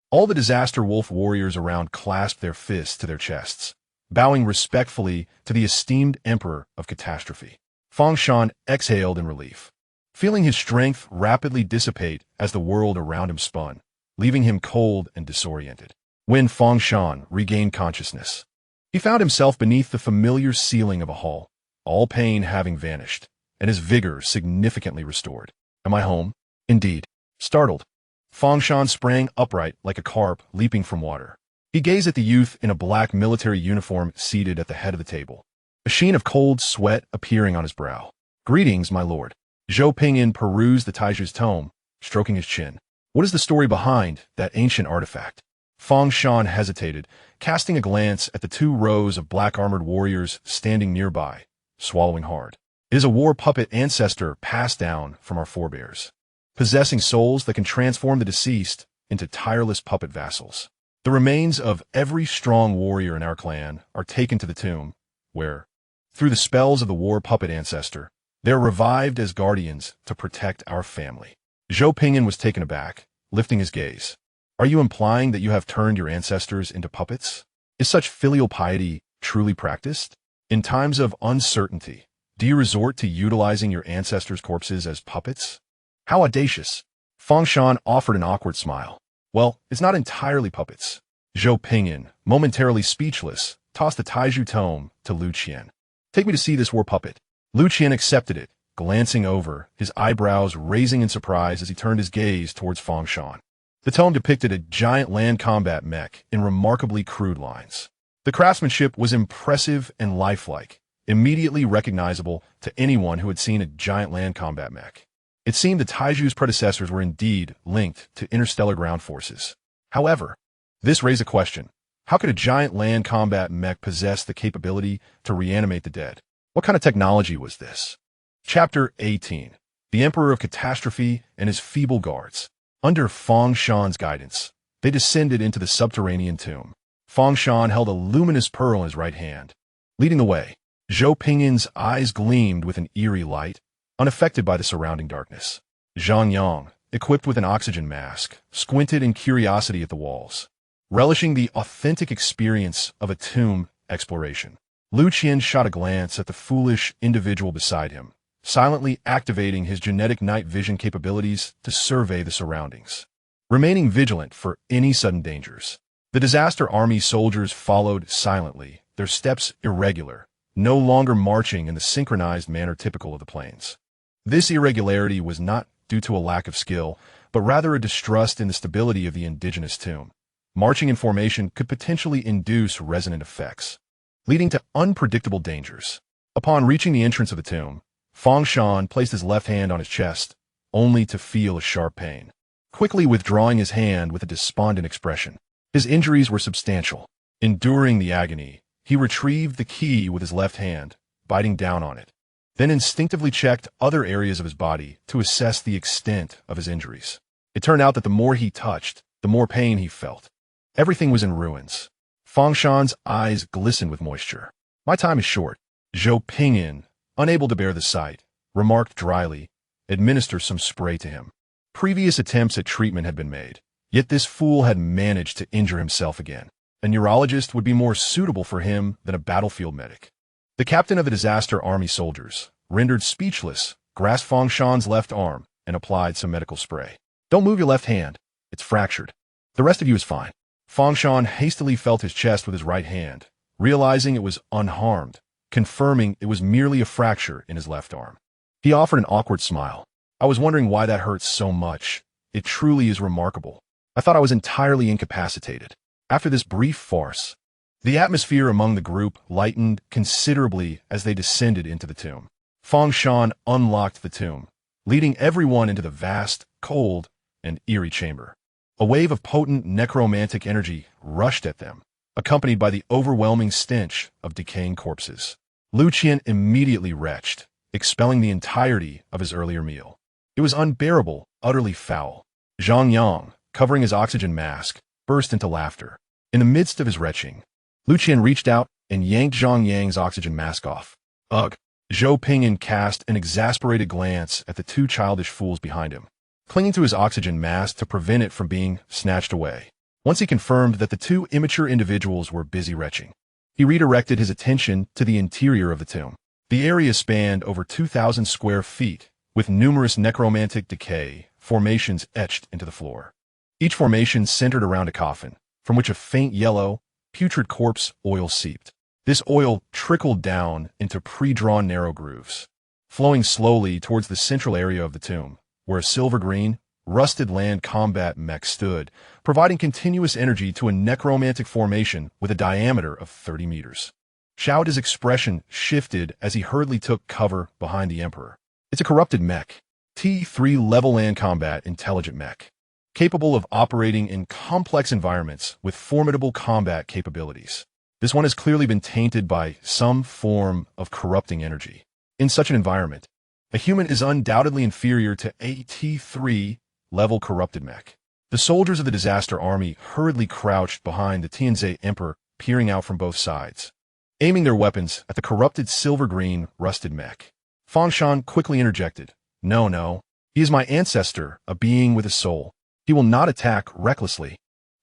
all the Disaster Wolf warriors around clasped their fists to their chests, bowing respectfully to the esteemed Emperor of Catastrophe. Fang Shan exhaled in relief, feeling his strength rapidly dissipate as the world around him spun, leaving him cold and disoriented. When Fang Shan regained consciousness, he found himself beneath the familiar ceiling of a hall, all pain having vanished, and his vigor significantly restored. "Am I home?" "Indeed." Startled, Fang Shan sprang upright like a carp leaping from water. He gazed at the youth in a black military uniform seated at the head of the table, a sheen of cold sweat appearing on his brow. "Greetings, my lord." Zhou Ping'an perused the Taiju's tome, stroking his chin. "What is the story behind that ancient artifact?" Fang Shan hesitated, casting a glance at the 2 rows of black-armored warriors standing nearby, swallowing hard. "It is a war puppet ancestor passed down from our forebears, possessing souls that can transform the deceased into tireless puppet vassals. The remains of every strong warrior in our clan are taken to the tomb, where, through the spells of the war puppet ancestor, they are revived as guardians to protect our family." Zhou Ping'an was taken aback, lifting his gaze. "Are you implying that you have turned your ancestors into puppets? Is such filial piety truly practiced? In times of uncertainty, do you resort to utilizing your ancestors' corpses as puppets? How audacious." Fang Shan offered an awkward smile. "Well, it's not entirely puppets." Zhou Ping'an, momentarily speechless, tossed the Taiju tome to Lu Qian. "Take me to see this war puppet." Lu Qian accepted it, glancing over, his eyebrows raising in surprise as he turned his gaze towards Fang Shan. The tome depicted a giant land combat mech in remarkably crude lines. The craftsmanship was impressive and lifelike, immediately recognizable to anyone who had seen a giant land combat mech. It seemed the Taiju's predecessors were indeed linked to interstellar ground forces. However, this raised a question. How could a giant land combat mech possess the capability to reanimate the dead? What kind of technology was this? Chapter 18. The Emperor of Catastrophe and his Feeble Guards. Under Fang Shan's guidance, They descended into the subterranean tomb. Fangshan held a luminous pearl in his right hand. Leading the way, Zhou Ping'an's eyes gleamed with an eerie light, unaffected by the surrounding darkness. Zhang Yang, equipped with an oxygen mask, squinted in curiosity at the walls, relishing the authentic experience of a tomb exploration. Lu Qian shot a glance at the foolish individual beside him, silently activating his genetic night vision capabilities to survey the surroundings, remaining vigilant for any sudden dangers. The disaster army soldiers followed silently, their steps irregular, no longer marching in the synchronized manner typical of the plains. This irregularity was not due to a lack of skill, but rather a distrust in the stability of the indigenous tomb. Marching in formation could potentially induce resonant effects, leading to unpredictable dangers. Upon reaching the entrance of the tomb, Fangshan placed his left hand on his chest, only to feel a sharp pain. Quickly withdrawing his hand with a despondent expression. His injuries were substantial. Enduring the agony, he retrieved the key with his left hand, biting down on it, then instinctively checked other areas of his body to assess the extent of his injuries. It turned out that the more he touched, the more pain he felt. Everything was in ruins. Fangshan's eyes glistened with moisture. "My time is short." Zhou Ping'an, unable to bear the sight, remarked dryly, "Administer some spray to him." Previous attempts at treatment had been made, yet this fool had managed to injure himself again. A neurologist would be more suitable for him than a battlefield medic. The captain of the disaster army soldiers, rendered speechless, grasped Fangshan's left arm and applied some medical spray. "Don't move your left hand. It's fractured. The rest of you is fine." Fangshan hastily felt his chest with his right hand, realizing it was unharmed, confirming it was merely a fracture in his left arm. He offered an awkward smile. "I was wondering why that hurts so much. It truly is remarkable. I thought I was entirely incapacitated." After this brief farce, the atmosphere among the group lightened considerably as they descended into the tomb. Fangshan unlocked the tomb, leading everyone into the vast, cold, and eerie chamber. A wave of potent necromantic energy rushed at them, accompanied by the overwhelming stench of decaying corpses. Lu Qian immediately retched, expelling the entirety of his earlier meal. It was unbearable, utterly foul. Zhang Yang, covering his oxygen mask, burst into laughter. In the midst of his retching, Lu Qian reached out and yanked Zhang Yang's oxygen mask off. "Ugh!" Zhou Ping'an cast an exasperated glance at the two childish fools behind him, clinging to his oxygen mask to prevent it from being snatched away. Once he confirmed that the two immature individuals were busy retching, he redirected his attention to the interior of the tomb. The area spanned over 2,000 square feet, with numerous necromantic decay formations etched into the floor. Each formation centered around a coffin, from which a faint yellow, putrid corpse oil seeped. This oil trickled down into pre-drawn narrow grooves, flowing slowly towards the central area of the tomb, where a silver-green, rusted land combat mech stood, providing continuous energy to a necromantic formation with a diameter of 30 meters. Xiaoda's expression shifted as he hurriedly took cover behind the Emperor. "It's a corrupted mech. T3 level land combat intelligent mech, capable of operating in complex environments with formidable combat capabilities. This one has clearly been tainted by some form of corrupting energy. In such an environment, a human is undoubtedly inferior to a T3 level corrupted mech." The soldiers of the disaster army hurriedly crouched behind the Tianzhe Emperor, peering out from both sides, aiming their weapons at the corrupted silver-green rusted mech. Fangshan quickly interjected, No, he is my ancestor, a being with a soul. He will not attack recklessly."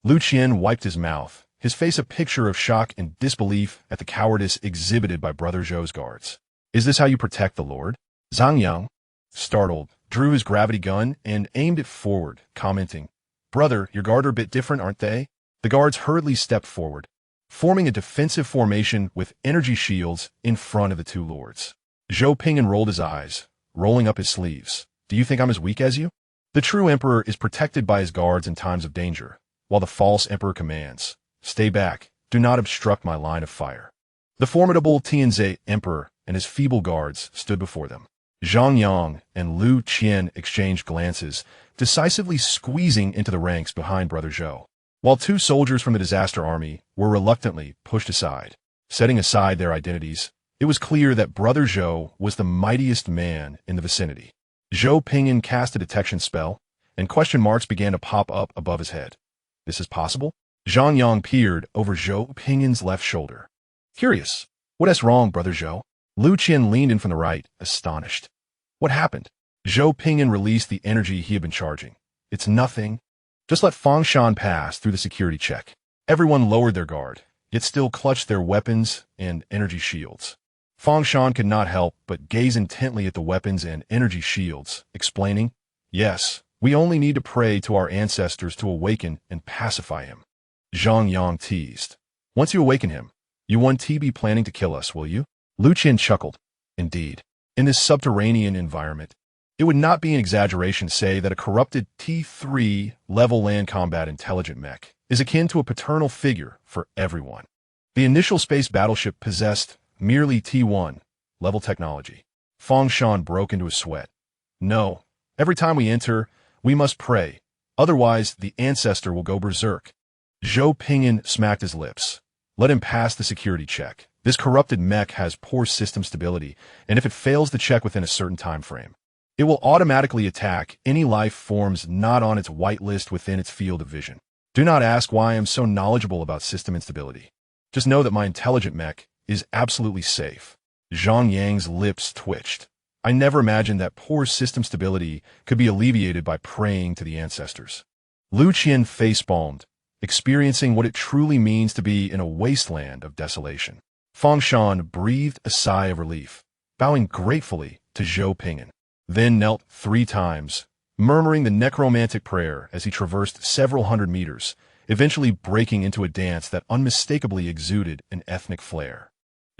Lu Qian wiped his mouth, his face a picture of shock and disbelief at the cowardice exhibited by Brother Zhou's guards. "Is this how you protect the Lord?" Zhang Yang, startled, drew his gravity gun and aimed it forward, commenting, "Brother, your guard are a bit different, aren't they?" The guards hurriedly stepped forward, forming a defensive formation with energy shields in front of the two lords. Zhou Ping'an rolled his eyes, rolling up his sleeves. "Do you think I'm as weak as you?" The true emperor is protected by his guards in times of danger, while the false emperor commands, "Stay back, do not obstruct my line of fire." The formidable Tianzhe emperor and his feeble guards stood before them. Zhang Yang and Lu Qian exchanged glances, decisively squeezing into the ranks behind Brother Zhou, while two soldiers from the disaster army were reluctantly pushed aside. Setting aside their identities, it was clear that Brother Zhou was the mightiest man in the vicinity. Zhou Ping'an cast a detection spell, and question marks began to pop up above his head. This is possible? Zhang Yang peered over Zhou Ping'an's left shoulder. Curious. What's wrong, brother Zhou? Lu Qian leaned in from the right, astonished. What happened? Zhou Ping'an released the energy he had been charging. It's nothing. Just let Fang Shan pass through the security check. Everyone lowered their guard, yet still clutched their weapons and energy shields. Fang Shan could not help but gaze intently at the weapons and energy shields, explaining, Yes, we only need to pray to our ancestors to awaken and pacify him. Zhang Yang teased. Once you awaken him, you won't be planning to kill us, will you? Lu Qian chuckled. Indeed. In this subterranean environment, it would not be an exaggeration to say that a corrupted T3 level land combat intelligent mech is akin to a paternal figure for everyone. The initial space battleship possessed merely T1 level technology. Fang Shan broke into a sweat. No, every time we enter, we must pray. Otherwise, the ancestor will go berserk. Zhou Ping'an smacked his lips. Let him pass the security check. This corrupted mech has poor system stability, and if it fails the check within a certain time frame, it will automatically attack any life forms not on its whitelist within its field of vision. Do not ask why I am so knowledgeable about system instability. Just know that my intelligent mech is absolutely safe. Zhang Yang's lips twitched. I never imagined that poor system stability could be alleviated by praying to the ancestors. Lu Qian facepalmed, experiencing what it truly means to be in a wasteland of desolation. Fang Shan breathed a sigh of relief, bowing gratefully to Zhou Ping'an, then knelt 3 times, murmuring the necromantic prayer as he traversed several hundred meters, eventually breaking into a dance that unmistakably exuded an ethnic flair.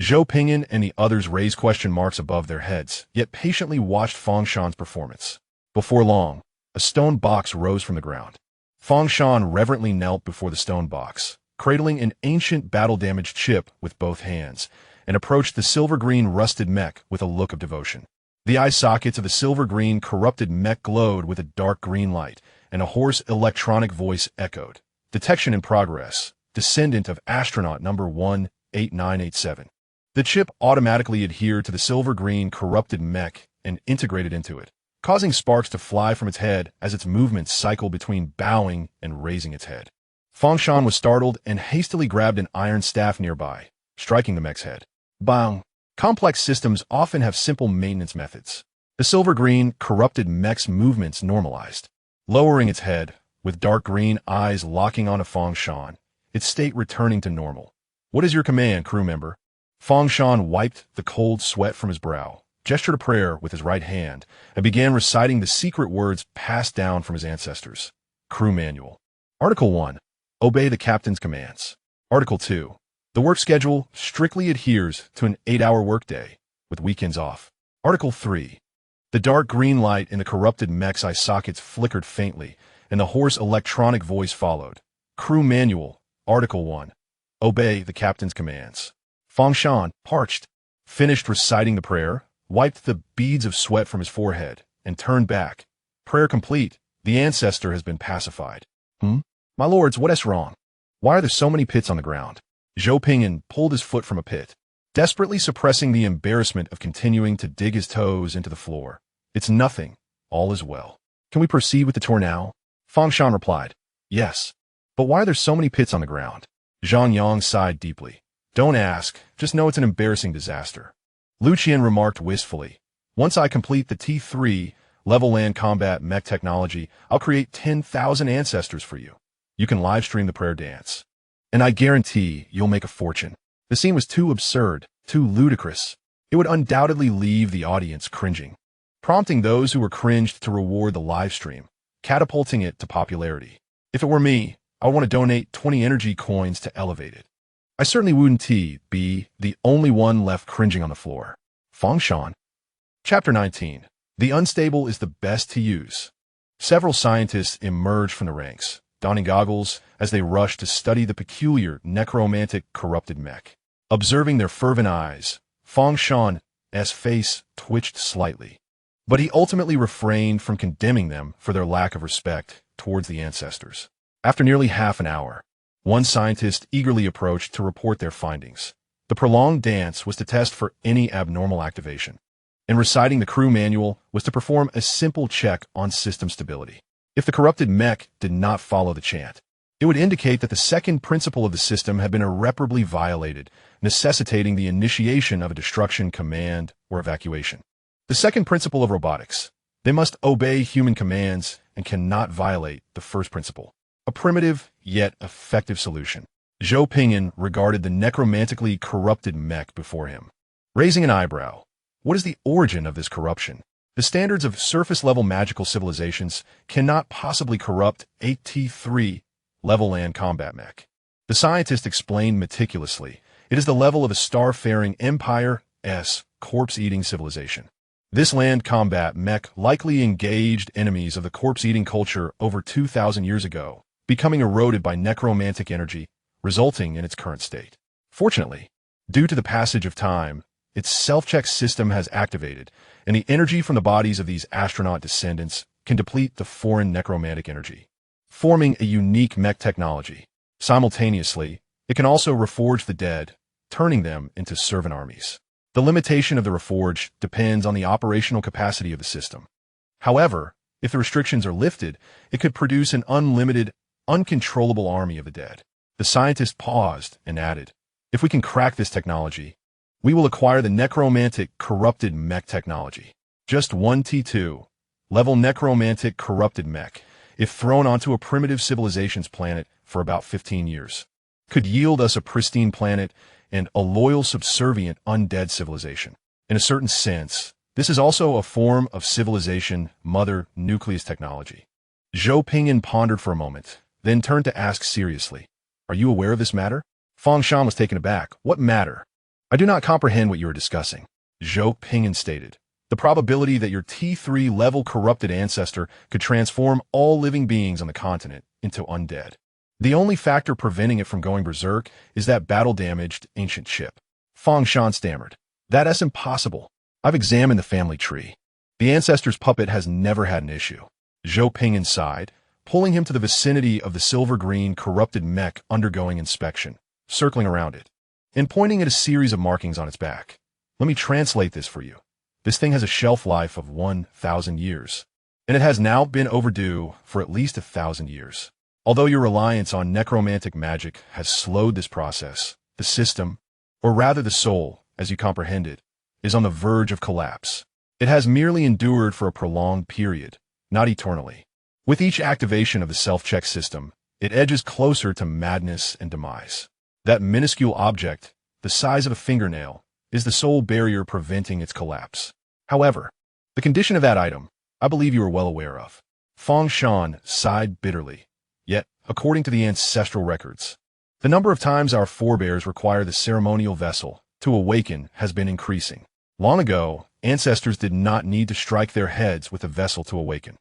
Zhou Ping'an and the others raised question marks above their heads, yet patiently watched Fang Shan's performance. Before long, a stone box rose from the ground. Fang Shan reverently knelt before the stone box, cradling an ancient battle-damaged chip with both hands, and approached the silver-green rusted mech with a look of devotion. The eye sockets of the silver-green corrupted mech glowed with a dark green light, and a hoarse electronic voice echoed. Detection in progress. Descendant of astronaut number 18987. The chip automatically adhered to the silver-green corrupted mech and integrated into it, causing sparks to fly from its head as its movements cycled between bowing and raising its head. Fang Shan was startled and hastily grabbed an iron staff nearby, striking the mech's head. Bang! Complex systems often have simple maintenance methods. The silver-green, corrupted mech's movements normalized, lowering its head, with dark green eyes locking onto Fang Shan, its state returning to normal. What is your command, crew member? Fang Shan wiped the cold sweat from his brow, gestured a prayer with his right hand, and began reciting the secret words passed down from his ancestors. Crew Manual. Article 1. Obey the captain's commands. Article 2. The work schedule strictly adheres to an 8-hour workday, with weekends off. Article 3. The dark green light in the corrupted mech's eye sockets flickered faintly, and the hoarse electronic voice followed. Crew Manual. Article 1. Obey the captain's commands. Fang Shan, parched, finished reciting the prayer, wiped the beads of sweat from his forehead, and turned back. Prayer complete. The ancestor has been pacified. My lords, what is wrong? Why are there so many pits on the ground? Zhou Ping'an pulled his foot from a pit, desperately suppressing the embarrassment of continuing to dig his toes into the floor. It's nothing. All is well. Can we proceed with the tour now? Fang Shan replied. Yes. But why are there so many pits on the ground? Zhang Yang sighed deeply. Don't ask. Just know it's an embarrassing disaster. Lu Qian remarked wistfully. Once I complete the T3 level land combat mech technology, I'll create 10,000 ancestors for you. You can live stream the prayer dance. And I guarantee you'll make a fortune. The scene was too absurd, too ludicrous. It would undoubtedly leave the audience cringing, prompting those who were cringed to reward the live stream, catapulting it to popularity. If it were me, I would want to donate 20 energy coins to elevate it. I certainly wouldn't be the only one left cringing on the floor. Fang Shan. Chapter 19. The unstable is the best to use. Several scientists emerged from the ranks, donning goggles as they rushed to study the peculiar necromantic corrupted mech. Observing their fervent eyes, Fang Shan's face twitched slightly, but he ultimately refrained from condemning them for their lack of respect towards the ancestors. After nearly half an hour, one scientist eagerly approached to report their findings. The prolonged dance was to test for any abnormal activation, and reciting the crew manual was to perform a simple check on system stability. If the corrupted mech did not follow the chant, It would indicate that the second principle of the system had been irreparably violated, necessitating the initiation of a destruction command or evacuation. The second principle of robotics. They must obey human commands and cannot violate the first principle. A primitive, yet effective solution. Zhou Ping'an regarded the necromantically corrupted mech before him. Raising an eyebrow, what is the origin of this corruption? The standards of surface-level magical civilizations cannot possibly corrupt a T3 level land combat mech. The scientist explained meticulously, it is the level of a star-faring Empire's corpse-eating civilization. This land combat mech likely engaged enemies of the corpse-eating culture over 2,000 years ago, becoming eroded by necromantic energy, resulting in its current state. Fortunately, due to the passage of time, its self-check system has activated, and the energy from the bodies of these astronaut descendants can deplete the foreign necromantic energy, forming a unique mech technology. Simultaneously, it can also reforge the dead, turning them into servant armies. The limitation of the reforge depends on the operational capacity of the system. However, if the restrictions are lifted, it could produce an unlimited, uncontrollable army of the dead. The scientist paused and added, if we can crack this technology, we will acquire the necromantic corrupted mech technology. Just one T2 level necromantic corrupted mech, if thrown onto a primitive civilization's planet for about 15 years, could yield us a pristine planet and a loyal, subservient, undead civilization. In a certain sense, this is also a form of civilization mother nucleus technology. Zhou Ping'an pondered for a moment, then turned to ask seriously, are you aware of this matter? Fang Shan was taken aback. What matter? I do not comprehend what you are discussing. Zhou Ping'an stated, the probability that your T3 level corrupted ancestor could transform all living beings on the continent into undead. The only factor preventing it from going berserk is that battle-damaged ancient ship. Fang Shan stammered, that's impossible. I've examined the family tree. The ancestor's puppet has never had an issue. Zhou Ping'an sighed, pulling him to the vicinity of the silver-green corrupted mech undergoing inspection, circling around it, and pointing at a series of markings on its back. Let me translate this for you. This thing has a shelf life of 1,000 years, and it has now been overdue for at least 1,000 years. Although your reliance on necromantic magic has slowed this process, the system, or rather the soul, as you comprehend it, is on the verge of collapse. It has merely endured for a prolonged period, not eternally. With each activation of the self-check system, it edges closer to madness and demise. That minuscule object, the size of a fingernail, is the sole barrier preventing its collapse. However, the condition of that item, I believe you are well aware of. Fang Shan sighed bitterly. Yet, according to the ancestral records, the number of times our forebears require the ceremonial vessel to awaken has been increasing. Long ago, ancestors did not need to strike their heads with a vessel to awaken.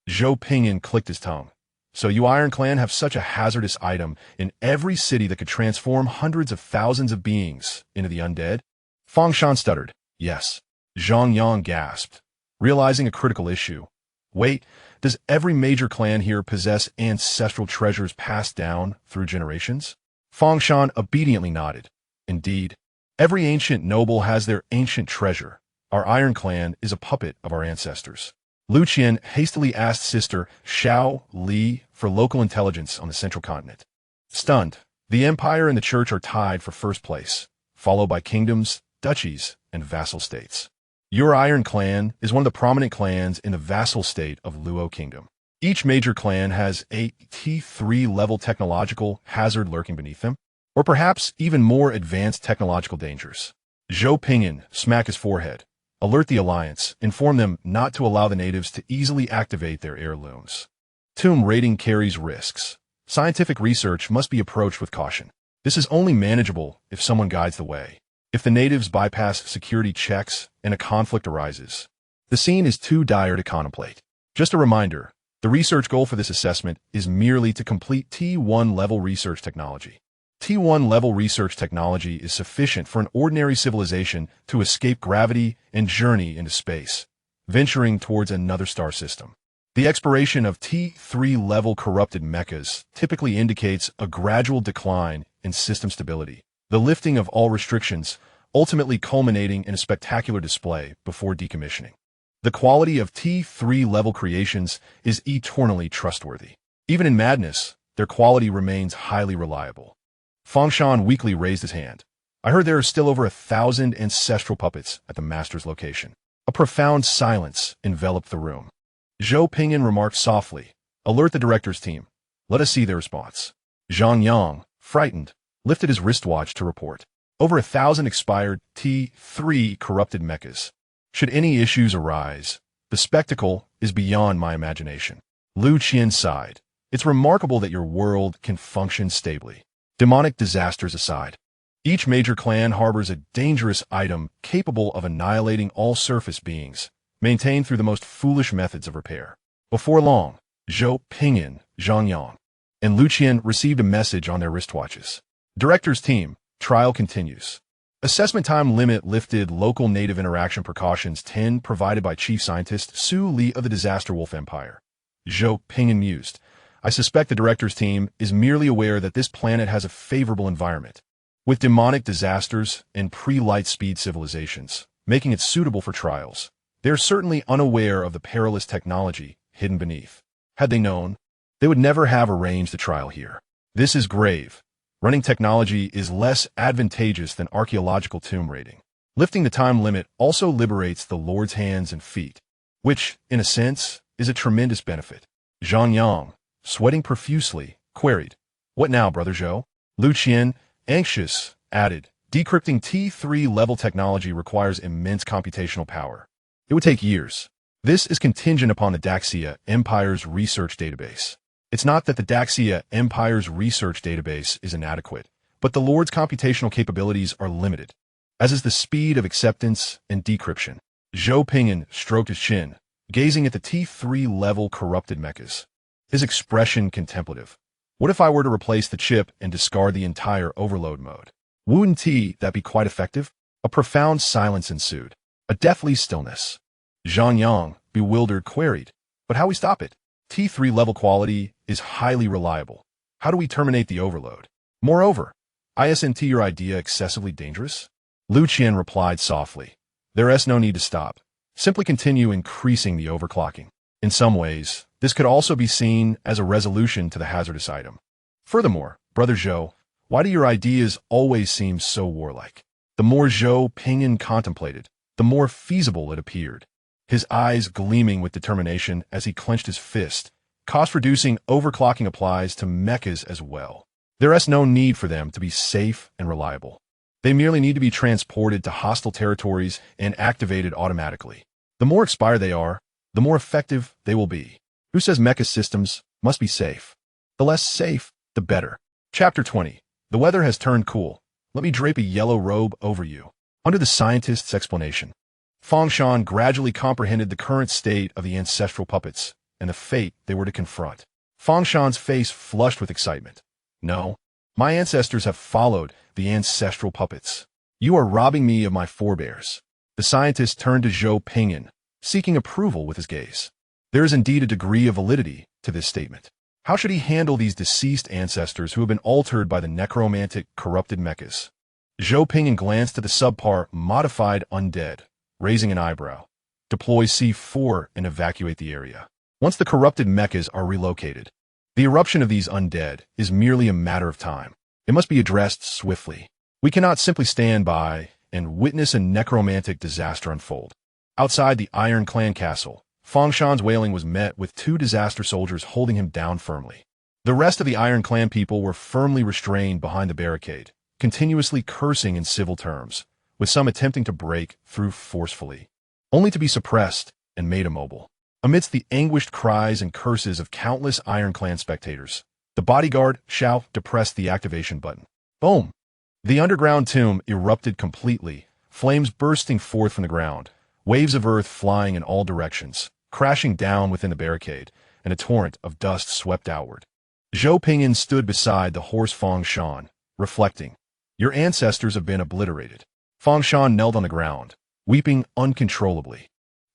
Zhou Ping'an clicked his tongue. So you Iron Clan have such a hazardous item in every city that could transform hundreds of thousands of beings into the undead? Fang Shan stuttered. Yes. Zhang Yang gasped, realizing a critical issue. Wait, does every major clan here possess ancestral treasures passed down through generations? Fang Shan obediently nodded. Indeed, every ancient noble has their ancient treasure. Our Iron Clan is a puppet of our ancestors. Lu Qian hastily asked Sister Xiao Li for local intelligence on the central continent. Stunned, the Empire and the Church are tied for first place, followed by kingdoms, duchies, and vassal states. Your Iron Clan is one of the prominent clans in the vassal state of Luo Kingdom. Each major clan has a T3 level technological hazard lurking beneath them, or perhaps even more advanced technological dangers. Zhou Ping'an smacked his forehead. Alert the Alliance, inform them not to allow the natives to easily activate their heirlooms. Tomb raiding carries risks. Scientific research must be approached with caution. This is only manageable if someone guides the way. If the natives bypass security checks and a conflict arises, the scene is too dire to contemplate. Just a reminder, the research goal for this assessment is merely to complete T1 level research technology. T1 level research technology is sufficient for an ordinary civilization to escape gravity and journey into space, venturing towards another star system. The expiration of T3 level corrupted mechas typically indicates a gradual decline in system stability, the lifting of all restrictions, ultimately culminating in a spectacular display before decommissioning. The quality of T3 level creations is eternally trustworthy. Even in madness, their quality remains highly reliable. Fangshan weakly raised his hand. I heard there are still over 1,000 ancestral puppets at the master's location. A profound silence enveloped the room. Zhou Ping'an remarked softly, alert the director's team. Let us see their response. Zhang Yang, frightened, lifted his wristwatch to report. Over 1,000 expired T3 corrupted mechas. Should any issues arise, the spectacle is beyond my imagination. Lu Qian sighed. It's remarkable that your world can function stably. Demonic disasters aside, each major clan harbors a dangerous item capable of annihilating all surface beings, maintained through the most foolish methods of repair. Before long, Zhou Ping'an, Zhang Yang, and Lu Qian received a message on their wristwatches. Director's team, trial continues. Assessment time limit lifted. Local native interaction precautions 10 provided by Chief Scientist Su Li of the Disaster Wolf Empire. Zhou Ping'an mused. I suspect the director's team is merely aware that this planet has a favorable environment, with demonic disasters and pre-light speed civilizations, making it suitable for trials. They are certainly unaware of the perilous technology hidden beneath. Had they known, they would never have arranged the trial here. This is grave. Running technology is less advantageous than archaeological tomb raiding. Lifting the time limit also liberates the Lord's hands and feet, which, in a sense, is a tremendous benefit. Zhang Yang, sweating profusely, queried, What now, Brother Zhou? Lu Qian, anxious, added, Decrypting T3 level technology requires immense computational power. It would take years. This is contingent upon the Daxia Empire's research database. It's not that the Daxia Empire's research database is inadequate, but the Lord's computational capabilities are limited, as is the speed of acceptance and decryption. Zhou Ping'an stroked his chin, gazing at the T3 level corrupted mechas. His expression contemplative. What if I were to replace the chip and discard the entire overload mode? Wouldn't that be quite effective? A profound silence ensued. A deathly stillness. Zhang Yang, bewildered, queried, But how we stop it? T3 level quality is highly reliable. How do we terminate the overload? Moreover, isn't your idea excessively dangerous? Lu Qian replied softly. There is no need to stop. Simply continue increasing the overclocking. In some ways, this could also be seen as a resolution to the hazardous item. Furthermore, Brother Zhou, why do your ideas always seem so warlike? The more Zhou Ping'an contemplated, the more feasible it appeared. His eyes gleaming with determination as he clenched his fist. Cost-reducing overclocking applies to mechas as well. There is no need for them to be safe and reliable. They merely need to be transported to hostile territories and activated automatically. The more expired they are, the more effective they will be. Who says mecha systems must be safe? The less safe, the better. Chapter 20. The weather has turned cool. Let me drape a yellow robe over you. Under the scientist's explanation, Fangshan gradually comprehended the current state of the ancestral puppets and the fate they were to confront. Fangshan's face flushed with excitement. No, my ancestors have followed the ancestral puppets. You are robbing me of my forebears. The scientist turned to Zhou Ping'an, seeking approval with his gaze. There is indeed a degree of validity to this statement. How should he handle these deceased ancestors who have been altered by the necromantic corrupted mechas? Zhou Ping'an glanced at the subpar modified undead, raising an eyebrow. Deploy C4 and evacuate the area. Once the corrupted mechas are relocated, the eruption of these undead is merely a matter of time. It must be addressed swiftly. We cannot simply stand by and witness a necromantic disaster unfold. Outside the Iron Clan castle, Fangshan's wailing was met with 2 disaster soldiers holding him down firmly. The rest of the Iron Clan people were firmly restrained behind the barricade, continuously cursing in civil terms, with some attempting to break through forcefully, only to be suppressed and made immobile. Amidst the anguished cries and curses of countless Iron Clan spectators, the bodyguard, Xiao, depressed the activation button. Boom! The underground tomb erupted completely, flames bursting forth from the ground, waves of earth flying in all directions, crashing down within the barricade, and a torrent of dust swept outward. Zhou Ping'an stood beside the horse Fangshan, reflecting, Your ancestors have been obliterated. Fangshan knelt on the ground, weeping uncontrollably.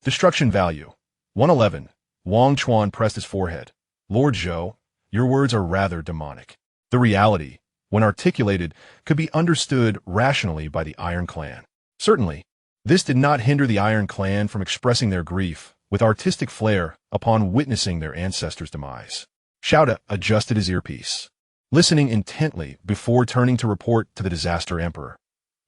Destruction value, 111. Wang Chuan pressed his forehead. Lord Zhou, your words are rather demonic. The reality, when articulated, could be understood rationally by the Iron Clan. Certainly, this did not hinder the Iron Clan from expressing their grief with artistic flair upon witnessing their ancestors' demise. Xiao adjusted his earpiece, listening intently before turning to report to the Disaster Emperor.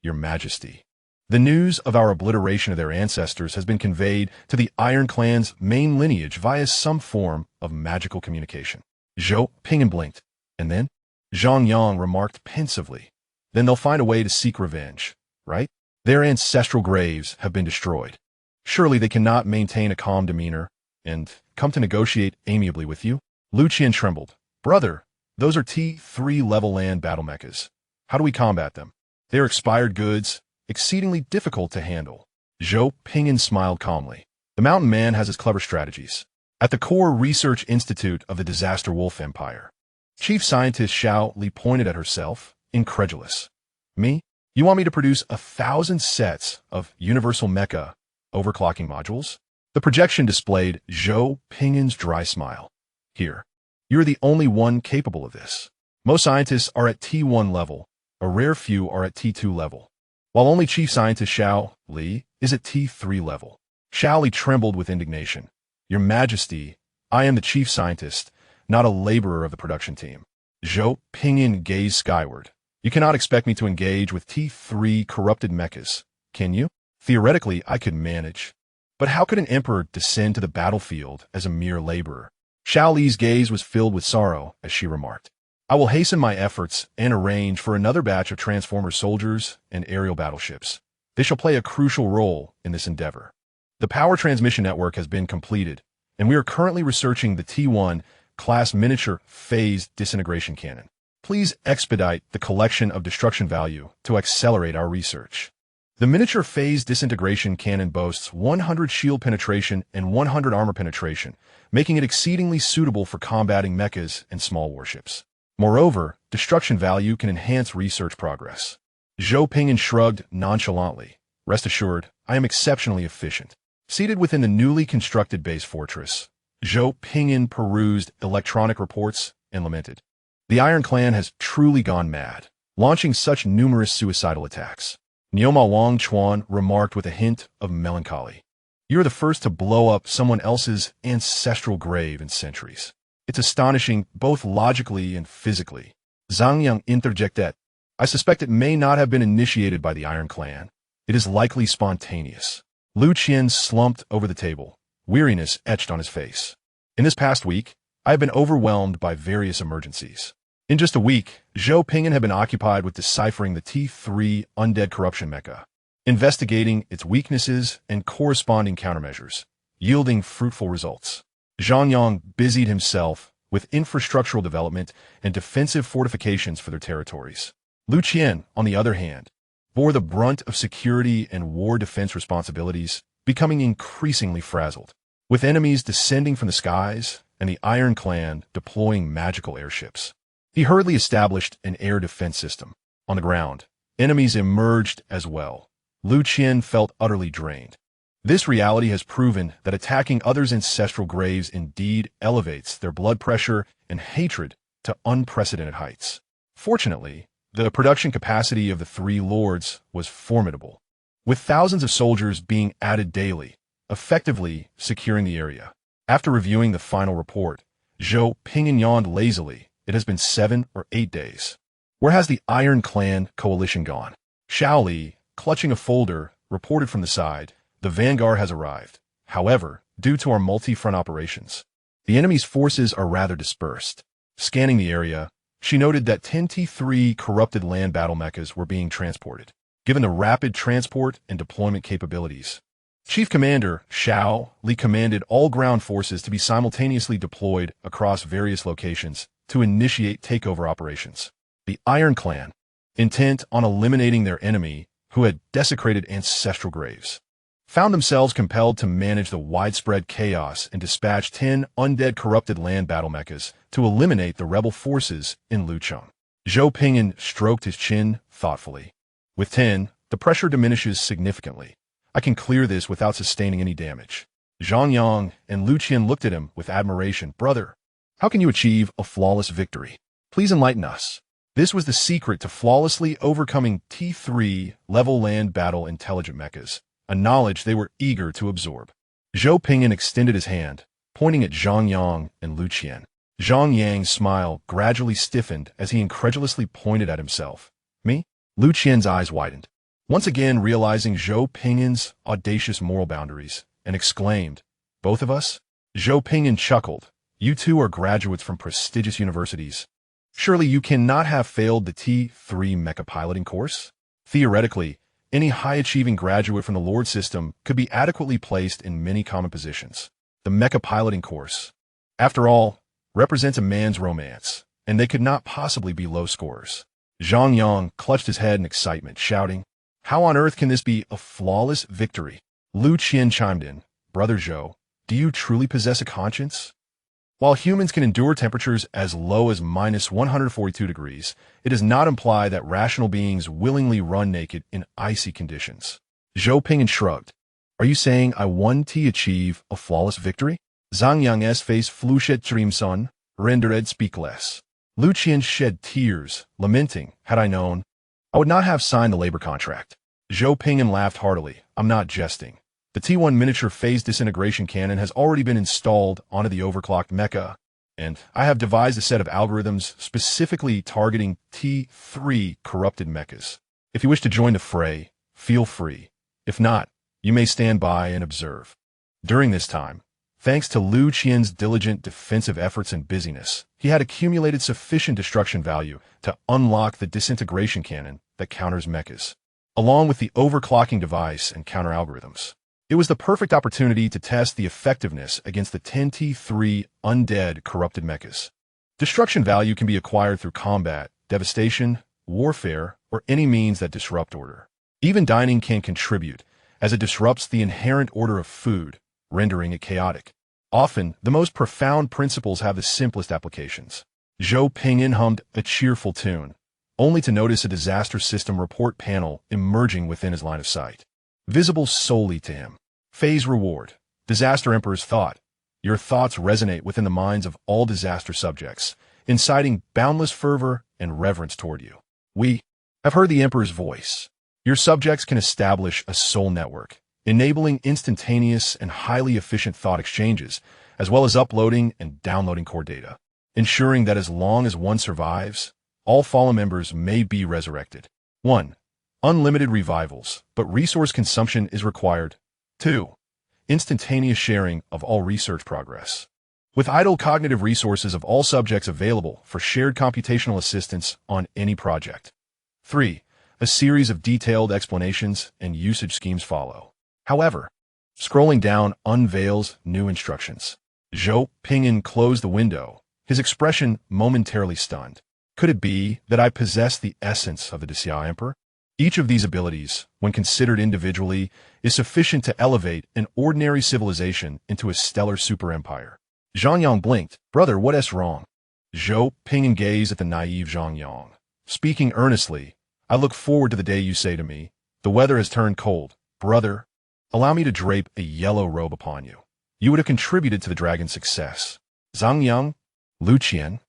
Your Majesty, the news of our obliteration of their ancestors has been conveyed to the Iron Clan's main lineage via some form of magical communication. Zhou Ping'an blinked, and then Zhang Yang remarked pensively, then they'll find a way to seek revenge, right? Their ancestral graves have been destroyed. Surely they cannot maintain a calm demeanor and come to negotiate amiably with you? Lu Qian trembled. Brother, those are T3 level land battle mechas. How do we combat them? They are expired goods, exceedingly difficult to handle. Zhou Ping'an smiled calmly. The Mountain Man has his clever strategies. At the core research institute of the Disaster Wolf Empire, Chief Scientist Xiao Li pointed at herself, incredulous. Me? You want me to produce 1,000 sets of universal mecha overclocking modules? The projection displayed Zhou Ping'an's dry smile. Here, you're the only one capable of this. Most scientists are at T1 level. A rare few are at T2 level, while only Chief Scientist Xiao Li is at T3 level. Xiao Li trembled with indignation. Your Majesty, I am the Chief Scientist, not a laborer of the production team. Zhou Ping'an gazed skyward. You cannot expect me to engage with T3 corrupted mechas, can you? Theoretically, I could manage. But how could an emperor descend to the battlefield as a mere laborer? Xiao Li's gaze was filled with sorrow as she remarked. I will hasten my efforts and arrange for another batch of Transformer soldiers and aerial battleships. They shall play a crucial role in this endeavor. The power transmission network has been completed, and we are currently researching the T1 class miniature phase disintegration cannon. Please expedite the collection of destruction value to accelerate our research. The miniature phase disintegration cannon boasts 100 shield penetration and 100 armor penetration, making it exceedingly suitable for combating mechas and small warships. Moreover, destruction value can enhance research progress. Zhou Ping'an shrugged nonchalantly. Rest assured, I am exceptionally efficient. Seated within the newly constructed base fortress, Zhou Ping'an perused electronic reports and lamented. The Iron Clan has truly gone mad, launching such numerous suicidal attacks. Nioma Wang Chuan remarked with a hint of melancholy. You're the first to blow up someone else's ancestral grave in centuries. It's astonishing both logically and physically. Zhang Yang interjected. I suspect it may not have been initiated by the Iron Clan. It is likely spontaneous. Lu Qian slumped over the table, weariness etched on his face. In this past week, I have been overwhelmed by various emergencies. In just a week, Zhou Ping'an had been occupied with deciphering the T3 undead corruption mecha, investigating its weaknesses and corresponding countermeasures, yielding fruitful results. Zhang Yang busied himself with infrastructural development and defensive fortifications for their territories. Lu Qian, on the other hand, bore the brunt of security and war defense responsibilities, becoming increasingly frazzled. With enemies descending from the skies and the Iron Clan deploying magical airships, he hurriedly established an air defense system. On the ground, enemies emerged as well. Lu Qian felt utterly drained. This reality has proven that attacking others' ancestral graves indeed elevates their blood pressure and hatred to unprecedented heights. Fortunately, the production capacity of the Three Lords was formidable, with thousands of soldiers being added daily, effectively securing the area. After reviewing the final report, Zhou Ping'an yawned lazily. It has been 7 or 8 days. Where has the Iron Clan coalition gone? Xiao Li, clutching a folder, reported from the side. The vanguard has arrived. However, due to our multi-front operations, the enemy's forces are rather dispersed. Scanning the area, she noted that 10 T3 corrupted land battle mechas were being transported. Given the rapid transport and deployment capabilities, Chief Commander Xiao Li commanded all ground forces to be simultaneously deployed across various locations to initiate takeover operations. The Iron Clan, intent on eliminating their enemy who had desecrated ancestral graves, found themselves compelled to manage the widespread chaos and dispatch 10 undead corrupted land battle mechas to eliminate the rebel forces in Lucheng. Zhou Ping'an stroked his chin thoughtfully. With 10, the pressure diminishes significantly. I can clear this without sustaining any damage. Zhang Yang and Lu Qian looked at him with admiration. Brother, how can you achieve a flawless victory? Please enlighten us. This was the secret to flawlessly overcoming T3 level land battle intelligent mechas, a knowledge they were eager to absorb. Zhou Ping'an extended his hand, pointing at Zhang Yang and Lu Qian. Zhang Yang's smile gradually stiffened as he incredulously pointed at himself. Me? Lu Qian's eyes widened, once again realizing Zhou Ping'an's audacious moral boundaries, and exclaimed, "Both of us?" Zhou Ping'an chuckled. "You two are graduates from prestigious universities. Surely you cannot have failed the T3 mecha piloting course? Theoretically, any high-achieving graduate from the Lord system could be adequately placed in many common positions. The mecha piloting course, after all, represents a man's romance, and they could not possibly be low scorers." Zhang Yang clutched his head in excitement, shouting, "How on earth can this be a flawless victory?" Lu Qian chimed in, "Brother Zhou, do you truly possess a conscience? While humans can endure temperatures as low as -142 degrees, it does not imply that rational beings willingly run naked in icy conditions." Zhou Ping'an shrugged. "Are you saying I won to achieve a flawless victory?" Zhang Yang's face flushed trimson, rendered speechless. Lu Qian shed tears, lamenting, "Had I known, I would not have signed the labor contract." Zhou Ping'an laughed heartily. "I'm not jesting. The T1 miniature phase disintegration cannon has already been installed onto the overclocked mecha, and I have devised a set of algorithms specifically targeting T3 corrupted mechas. If you wish to join the fray, feel free. If not, you may stand by and observe." During this time, thanks to Lu Qian's diligent defensive efforts and busyness, he had accumulated sufficient destruction value to unlock the disintegration cannon that counters mechas, along with the overclocking device and counter algorithms. It was the perfect opportunity to test the effectiveness against the 10T3 undead corrupted mechas. Destruction value can be acquired through combat, devastation, warfare, or any means that disrupt order. Even dining can contribute, as it disrupts the inherent order of food, rendering it chaotic. Often, the most profound principles have the simplest applications. Zhou Ping'an hummed a cheerful tune, only to notice a disaster system report panel emerging within his line of sight, visible solely to him. Phase reward. Disaster Emperor's thought. Your thoughts resonate within the minds of all disaster subjects, inciting boundless fervor and reverence toward you. We have heard the Emperor's voice. Your subjects can establish a soul network, enabling instantaneous and highly efficient thought exchanges, as well as uploading and downloading core data, ensuring that as long as one survives, all fallen members may be resurrected. 1. Unlimited revivals, but resource consumption is required. 2. Instantaneous sharing of all research progress, with idle cognitive resources of all subjects available for shared computational assistance on any project. 3. A series of detailed explanations and usage schemes follow. However, scrolling down unveils new instructions. Zhou Ping'an closed the window, his expression momentarily stunned. Could it be that I possess the essence of the Destined Emperor? Each of these abilities, when considered individually, is sufficient to elevate an ordinary civilization into a stellar super-empire. Zhang Yang blinked. "Brother, what is wrong?" Zhou Ping'an gazed at the naive Zhang Yang, speaking earnestly. "I look forward to the day you say to me, 'The weather has turned cold. Brother, allow me to drape a yellow robe upon you.' You would have contributed to the dragon's success." Zhang Yang, Lu Qian.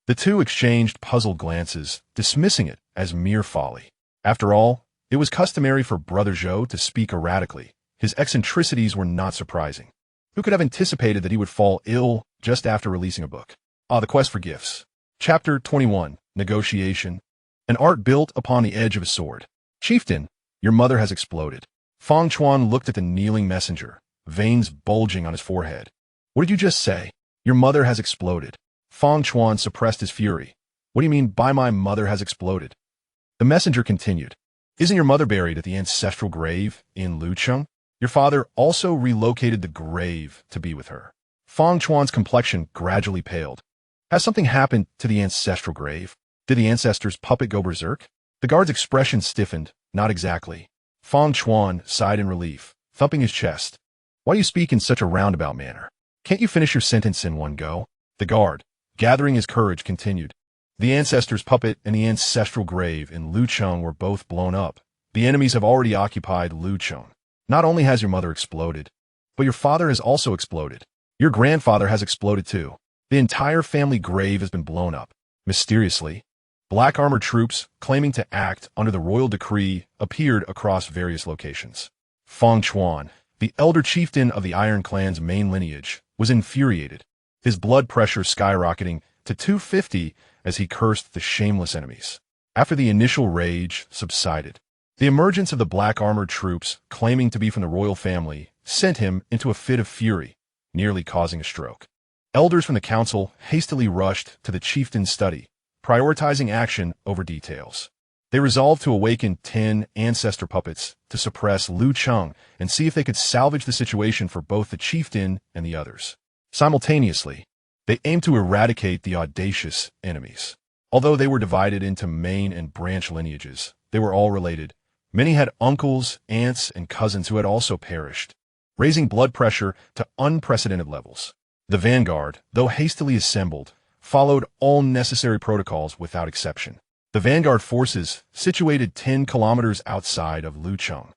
The two exchanged puzzled glances, dismissing it as mere folly. After all, it was customary for Brother Zhou to speak erratically. His eccentricities were not surprising. Who could have anticipated that he would fall ill just after releasing a book? The Quest for Gifts. Chapter 21, Negotiation. An art built upon the edge of a sword. "Chieftain, your mother has exploded." Fang Chuan looked at the kneeling messenger, veins bulging on his forehead. "What did you just say?" "Your mother has exploded." Fang Chuan suppressed his fury. "What do you mean by my mother has exploded?" The messenger continued. "Isn't your mother buried at the ancestral grave in Lucheng? Your father also relocated the grave to be with her." Fang Chuan's complexion gradually paled. "Has something happened to the ancestral grave? Did the ancestor's puppet go berserk?" The guard's expression stiffened. "Not exactly." Fang Chuan sighed in relief, thumping his chest. "Why do you speak in such a roundabout manner? Can't you finish your sentence in one go?" The guard, gathering his courage, continued. "The ancestor's puppet and the ancestral grave in Lucheng were both blown up. The enemies have already occupied Lucheng. Not only has your mother exploded, but your father has also exploded. Your grandfather has exploded too. The entire family grave has been blown up. Mysteriously, black armored troops claiming to act under the royal decree appeared across various locations." Fang Chuan, the elder chieftain of the Iron Clan's main lineage, was infuriated. his blood pressure skyrocketing to 250 as he cursed the shameless enemies. After the initial rage subsided, the emergence of the black armored troops, claiming to be from the royal family, sent him into a fit of fury, nearly causing a stroke. Elders from the council hastily rushed to the chieftain's study, prioritizing action over details. They resolved to awaken 10 ancestor puppets to suppress Lu Cheng and see if they could salvage the situation for both the chieftain and the others. Simultaneously, they aimed to eradicate the audacious enemies. Although they were divided into main and branch lineages, they were all related. Many had uncles, aunts, and cousins who had also perished, raising blood pressure to unprecedented levels. The vanguard, though hastily assembled, followed all necessary protocols without exception. The vanguard forces, situated 10 kilometers outside of Lucheng,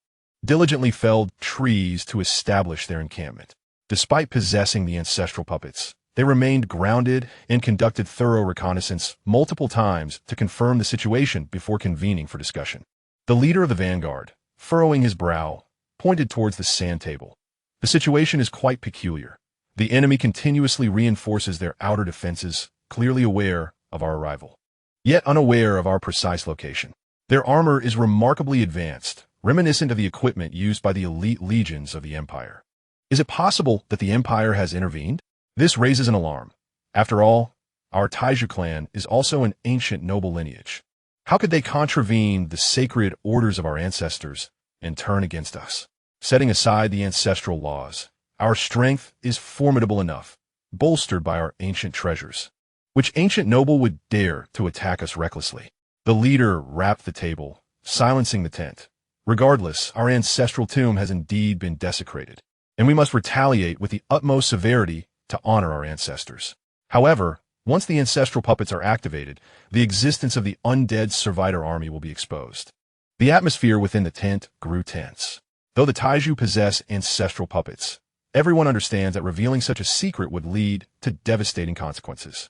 diligently felled trees to establish their encampment. Despite possessing the ancestral puppets, they remained grounded and conducted thorough reconnaissance multiple times to confirm the situation before convening for discussion. The leader of the vanguard, furrowing his brow, pointed towards the sand table. The situation is quite peculiar. The enemy continuously reinforces their outer defenses, clearly aware of our arrival, yet unaware of our precise location. Their armor is remarkably advanced, reminiscent of the equipment used by the elite legions of the Empire. Is it possible that the Empire has intervened? This raises an alarm. After all, our Taiju clan is also an ancient noble lineage. How could they contravene the sacred orders of our ancestors and turn against us? Setting aside the ancestral laws, our strength is formidable enough, bolstered by our ancient treasures. Which ancient noble would dare to attack us recklessly? The leader rapped the table, silencing the tent. Regardless, our ancestral tomb has indeed been desecrated, and we must retaliate with the utmost severity to honor our ancestors. However, once the ancestral puppets are activated, the existence of the undead Servitor army will be exposed. The atmosphere within the tent grew tense. Though the Taiju possess ancestral puppets, everyone understands that revealing such a secret would lead to devastating consequences.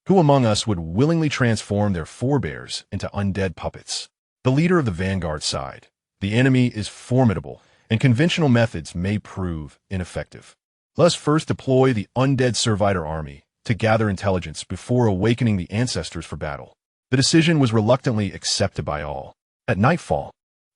Who among us would willingly transform their forebears into undead puppets? The leader of the vanguard sighed. The enemy is formidable, and conventional methods may prove ineffective. Let us first deploy the undead Servitor army to gather intelligence before awakening the ancestors for battle. The decision was reluctantly accepted by all. At nightfall,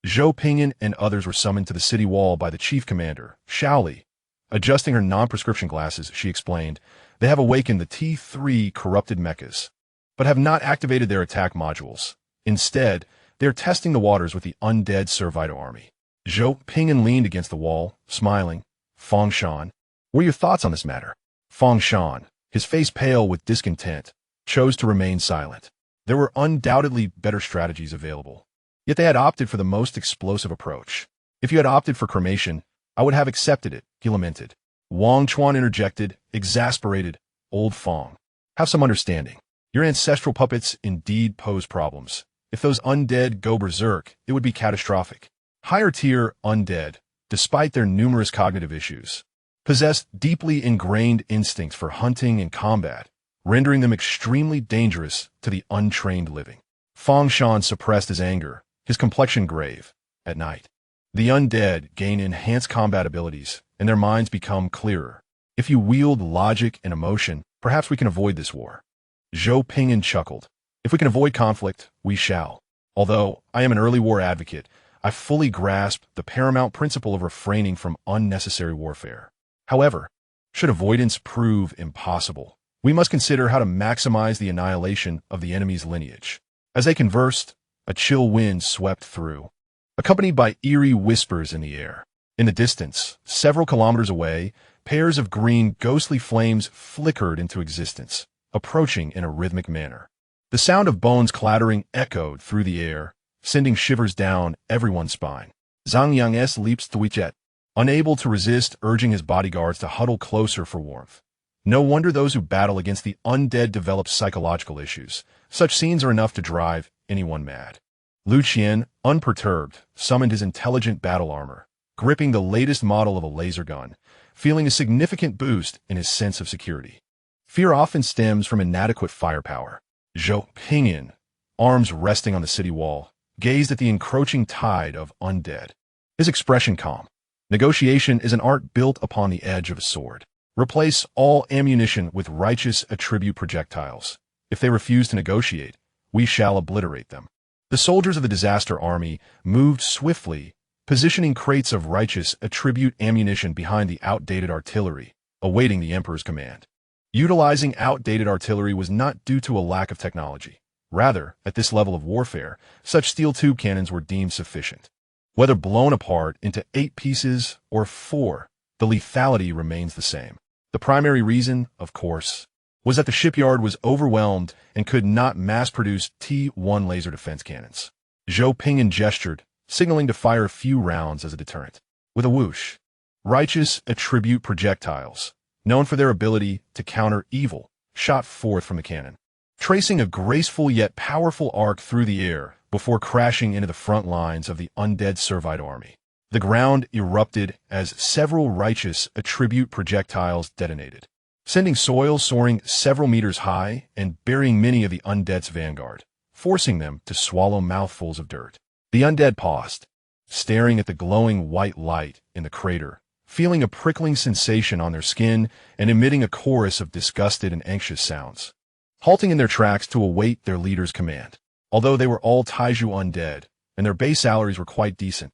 Zhou Ping'an and others were summoned to the city wall by the chief commander, Shaoli. Adjusting her non-prescription glasses, she explained, they have awakened the T3 corrupted mechas, but have not activated their attack modules. Instead, they are testing the waters with the undead Servitor army. Zhou Ping'an leaned against the wall, smiling. Feng Shan, what are your thoughts on this matter? Feng Shan, his face pale with discontent, chose to remain silent. There were undoubtedly better strategies available, yet they had opted for the most explosive approach. If you had opted for cremation, I would have accepted it, he lamented. Wang Chuan interjected, exasperated. Old Feng, have some understanding. Your ancestral puppets indeed pose problems. If those undead go berserk, it would be catastrophic. Higher tier undead, despite their numerous cognitive issues, possess deeply ingrained instincts for hunting and combat, rendering them extremely dangerous to the untrained living. Feng Shan suppressed his anger, his complexion grave. At night, the undead gain enhanced combat abilities, and their minds become clearer. If you wield logic and emotion, perhaps we can avoid this war. Zhou Ping'an chuckled. If we can avoid conflict, we shall. Although I am an early war advocate, I fully grasp the paramount principle of refraining from unnecessary warfare. However, should avoidance prove impossible, we must consider how to maximize the annihilation of the enemy's lineage. As they conversed, a chill wind swept through, accompanied by eerie whispers in the air. In the distance, several kilometers away, pairs of green ghostly flames flickered into existence, approaching in a rhythmic manner. The sound of bones clattering echoed through the air, sending shivers down everyone's spine. Zhang Yang's leaps twitched, unable to resist urging his bodyguards to huddle closer for warmth. No wonder those who battle against the undead develop psychological issues. Such scenes are enough to drive anyone mad. Lu Qian, unperturbed, summoned his intelligent battle armor, gripping the latest model of a laser gun, feeling a significant boost in his sense of security. Fear often stems from inadequate firepower. Zhou Ping'an, arms resting on the city wall, gazed at the encroaching tide of undead. His expression calm. Negotiation is an art built upon the edge of a sword. Replace all ammunition with righteous attribute projectiles. If they refuse to negotiate, we shall obliterate them. The soldiers of the disaster army moved swiftly, positioning crates of righteous attribute ammunition behind the outdated artillery, awaiting the Emperor's command. Utilizing outdated artillery was not due to a lack of technology. Rather, at this level of warfare, such steel tube cannons were deemed sufficient. Whether blown apart into 8 pieces or 4, the lethality remains the same. The primary reason, of course, was that the shipyard was overwhelmed and could not mass-produce T-1 laser defense cannons. Zhou Ping'an gestured, signaling to fire a few rounds as a deterrent. With a whoosh, righteous attribute projectiles, known for their ability to counter evil, shot forth from the cannon, tracing a graceful yet powerful arc through the air before crashing into the front lines of the undead Servite army. The ground erupted as several righteous attribute projectiles detonated, sending soil soaring several meters high and burying many of the undead's vanguard, forcing them to swallow mouthfuls of dirt. The undead paused, staring at the glowing white light in the crater, feeling a prickling sensation on their skin and emitting a chorus of disgusted and anxious sounds, halting in their tracks to await their leader's command. Although they were all Taiju undead, and their base salaries were quite decent,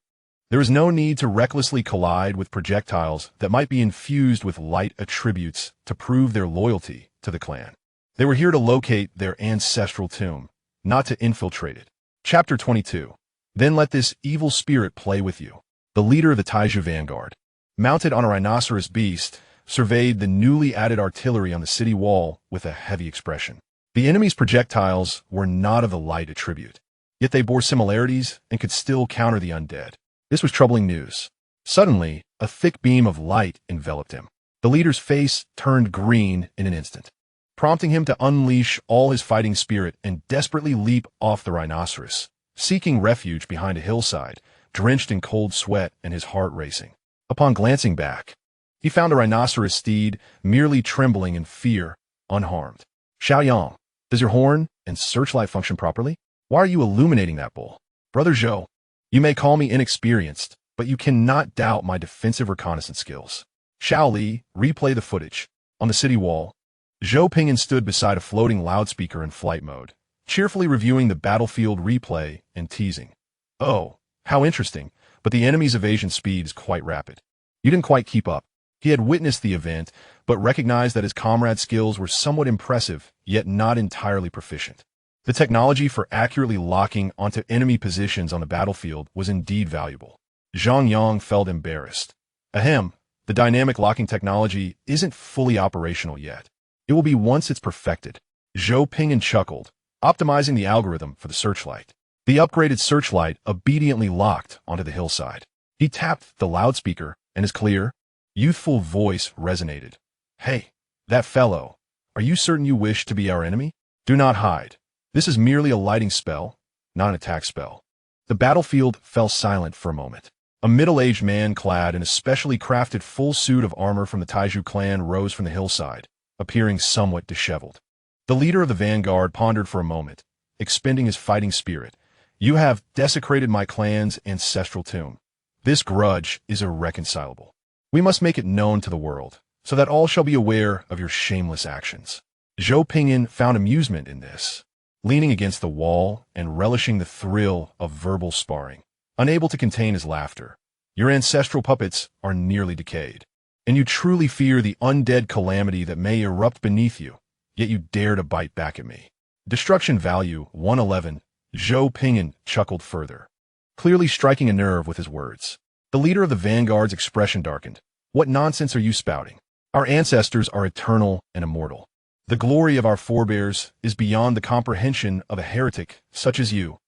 there was no need to recklessly collide with projectiles that might be infused with light attributes to prove their loyalty to the clan. They were here to locate their ancestral tomb, not to infiltrate it. Chapter 22. Then let this evil spirit play with you. The leader of the Taiju vanguard, mounted on a rhinoceros beast, surveyed the newly added artillery on the city wall with a heavy expression. The enemy's projectiles were not of the light attribute, yet they bore similarities and could still counter the undead. This was troubling news. Suddenly, a thick beam of light enveloped him. The leader's face turned green in an instant, prompting him to unleash all his fighting spirit and desperately leap off the rhinoceros, seeking refuge behind a hillside, drenched in cold sweat and his heart racing. Upon glancing back, he found a rhinoceros steed merely trembling in fear, unharmed. Xiaoyang, does your horn and searchlight function properly? Why are you illuminating that bull? Brother Zhou, you may call me inexperienced, but you cannot doubt my defensive reconnaissance skills. Xiao Li, replay the footage. On the city wall, Zhou Ping'an stood beside a floating loudspeaker in flight mode, cheerfully reviewing the battlefield replay and teasing. Oh, how interesting, but the enemy's evasion speed is quite rapid. You didn't quite keep up. He had witnessed the event, but recognized that his comrade's skills were somewhat impressive, yet not entirely proficient. The technology for accurately locking onto enemy positions on the battlefield was indeed valuable. Zhang Yang felt embarrassed. Ahem, the dynamic locking technology isn't fully operational yet. It will be once it's perfected. Zhou Ping'an chuckled, optimizing the algorithm for the searchlight. The upgraded searchlight obediently locked onto the hillside. He tapped the loudspeaker, and his clear, youthful voice resonated. Hey, that fellow, are you certain you wish to be our enemy? Do not hide. This is merely a lighting spell, not an attack spell. The battlefield fell silent for a moment. A middle-aged man clad in a specially crafted full suit of armor from the Taiju clan rose from the hillside, appearing somewhat disheveled. The leader of the vanguard pondered for a moment, expending his fighting spirit. You have desecrated my clan's ancestral tomb. This grudge is irreconcilable. We must make it known to the world, so that all shall be aware of your shameless actions. Zhou Ping'an found amusement in this, leaning against the wall and relishing the thrill of verbal sparring, unable to contain his laughter. Your ancestral puppets are nearly decayed, and you truly fear the undead calamity that may erupt beneath you, yet you dare to bite back at me. Destruction value 111. Zhou Ping'an chuckled further, clearly striking a nerve with his words. The leader of the vanguard's expression darkened. What nonsense are you spouting? Our ancestors are eternal and immortal. The glory of our forebears is beyond the comprehension of a heretic such as you.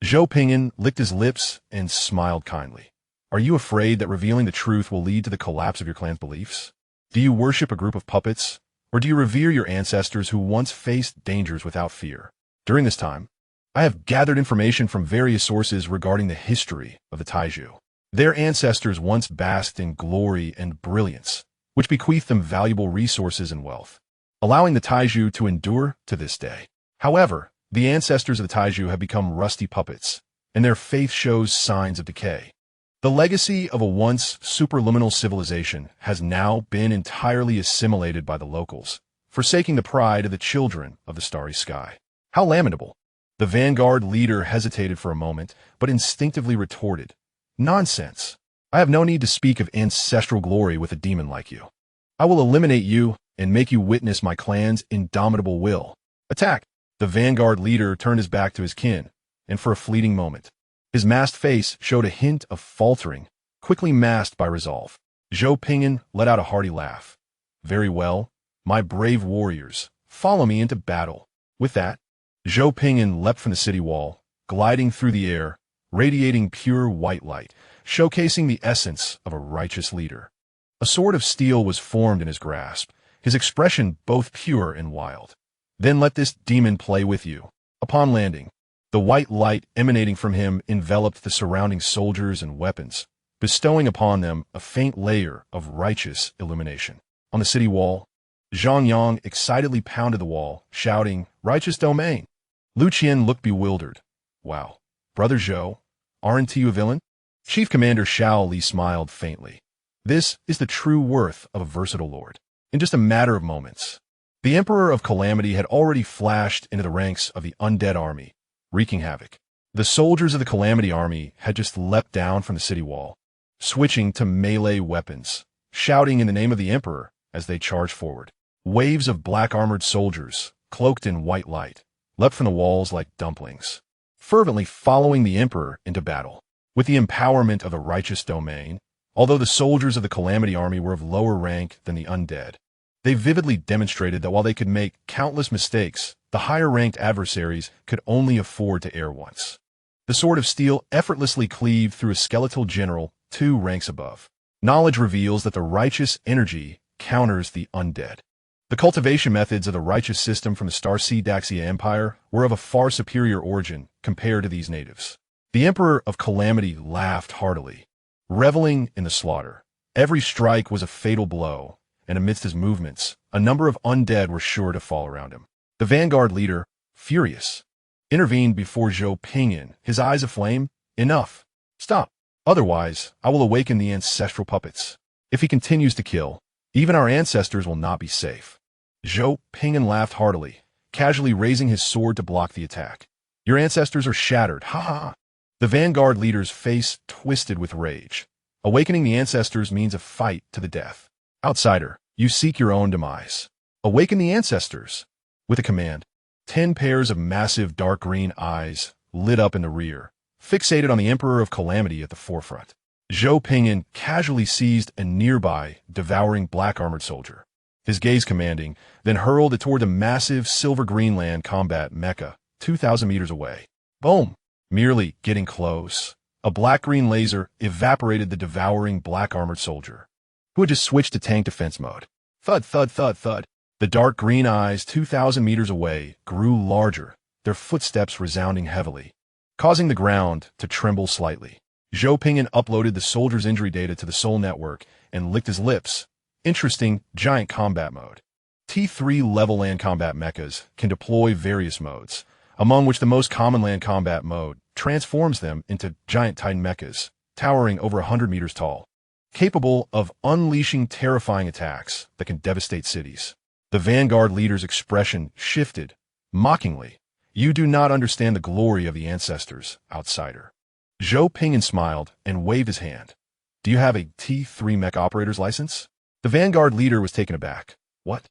Zhou Ping'an licked his lips and smiled kindly. Are you afraid that revealing the truth will lead to the collapse of your clan's beliefs? Do you worship a group of puppets, or do you revere your ancestors who once faced dangers without fear? During this time, I have gathered information from various sources regarding the history of the Taiju. Their ancestors once basked in glory and brilliance, which bequeathed them valuable resources and wealth, allowing the Taiju to endure to this day. However, the ancestors of the Taiju have become rusty puppets, and their faith shows signs of decay. The legacy of a once superliminal civilization has now been entirely assimilated by the locals, forsaking the pride of the children of the starry sky. How lamentable! The vanguard leader hesitated for a moment, but instinctively retorted, "Nonsense! I have no need to speak of ancestral glory with a demon like you. I will eliminate you and make you witness my clan's indomitable will. Attack!" The vanguard leader turned his back to his kin, and for a fleeting moment, his masked face showed a hint of faltering, quickly masked by resolve. Zhou Ping'an let out a hearty laugh. "Very well, my brave warriors, follow me into battle." With that, Zhou Ping'an leapt from the city wall, gliding through the air, radiating pure white light, showcasing the essence of a righteous leader. A sword of steel was formed in his grasp, his expression both pure and wild. "Then let this demon play with you." Upon landing, the white light emanating from him enveloped the surrounding soldiers and weapons, bestowing upon them a faint layer of righteous illumination. On the city wall, Zhang Yang excitedly pounded the wall, shouting, "Righteous domain!" Lu Qian looked bewildered. "Wow, Brother Zhou, aren't you a villain?" Chief Commander Shao Li smiled faintly. "This is the true worth of a versatile lord." In just a matter of moments, the Emperor of Calamity had already flashed into the ranks of the undead army, wreaking havoc. The soldiers of the Calamity army had just leapt down from the city wall, switching to melee weapons, shouting in the name of the Emperor as they charged forward. Waves of black-armored soldiers, cloaked in white light, leapt from the walls like dumplings, fervently following the Emperor into battle. With the empowerment of the righteous domain, although the soldiers of the Calamity army were of lower rank than the undead, they vividly demonstrated that while they could make countless mistakes, the higher-ranked adversaries could only afford to err once. The sword of steel effortlessly cleaved through a skeletal general 2 ranks above. Knowledge reveals that the righteous energy counters the undead. The cultivation methods of the righteous system from the Starseed Daxia Empire were of a far superior origin compared to these natives. The Emperor of Calamity laughed heartily, reveling in the slaughter. Every strike was a fatal blow, and amidst his movements, a number of undead were sure to fall around him. The vanguard leader, furious, intervened before Zhou Ping'an, his eyes aflame. "Enough! Stop! Otherwise, I will awaken the ancestral puppets. If he continues to kill, even our ancestors will not be safe." Zhou Ping'an laughed heartily, casually raising his sword to block the attack. "Your ancestors are shattered, ha ha!" The vanguard leader's face twisted with rage. Awakening the ancestors means a fight to the death. "Outsider, you seek your own demise. Awaken the ancestors." With a command, 10 pairs of massive dark green eyes lit up in the rear, fixated on the Emperor of Calamity at the forefront. Zhou Ping'an casually seized a nearby, devouring black-armored soldier, his gaze commanding, then hurled it toward the massive silver-green land combat mecha 2,000 meters away. Boom! Merely getting close, a black-green laser evaporated the devouring black-armored soldier, who had just switched to tank defense mode. Thud, thud, thud, thud. The dark green eyes 2,000 meters away grew larger, their footsteps resounding heavily, causing the ground to tremble slightly. Zhou Ping'an uploaded the soldier's injury data to the Soul Network and licked his lips. Interesting giant combat mode. T3 level land combat mechas can deploy various modes, among which the most common land combat mode transforms them into giant titan mechas, towering over 100 meters tall, capable of unleashing terrifying attacks that can devastate cities. The vanguard leader's expression shifted, mockingly. "You do not understand the glory of the ancestors, outsider." Zhou Ping'an smiled and waved his hand. "Do you have a T3 mech operator's license?" The vanguard leader was taken aback. "What?"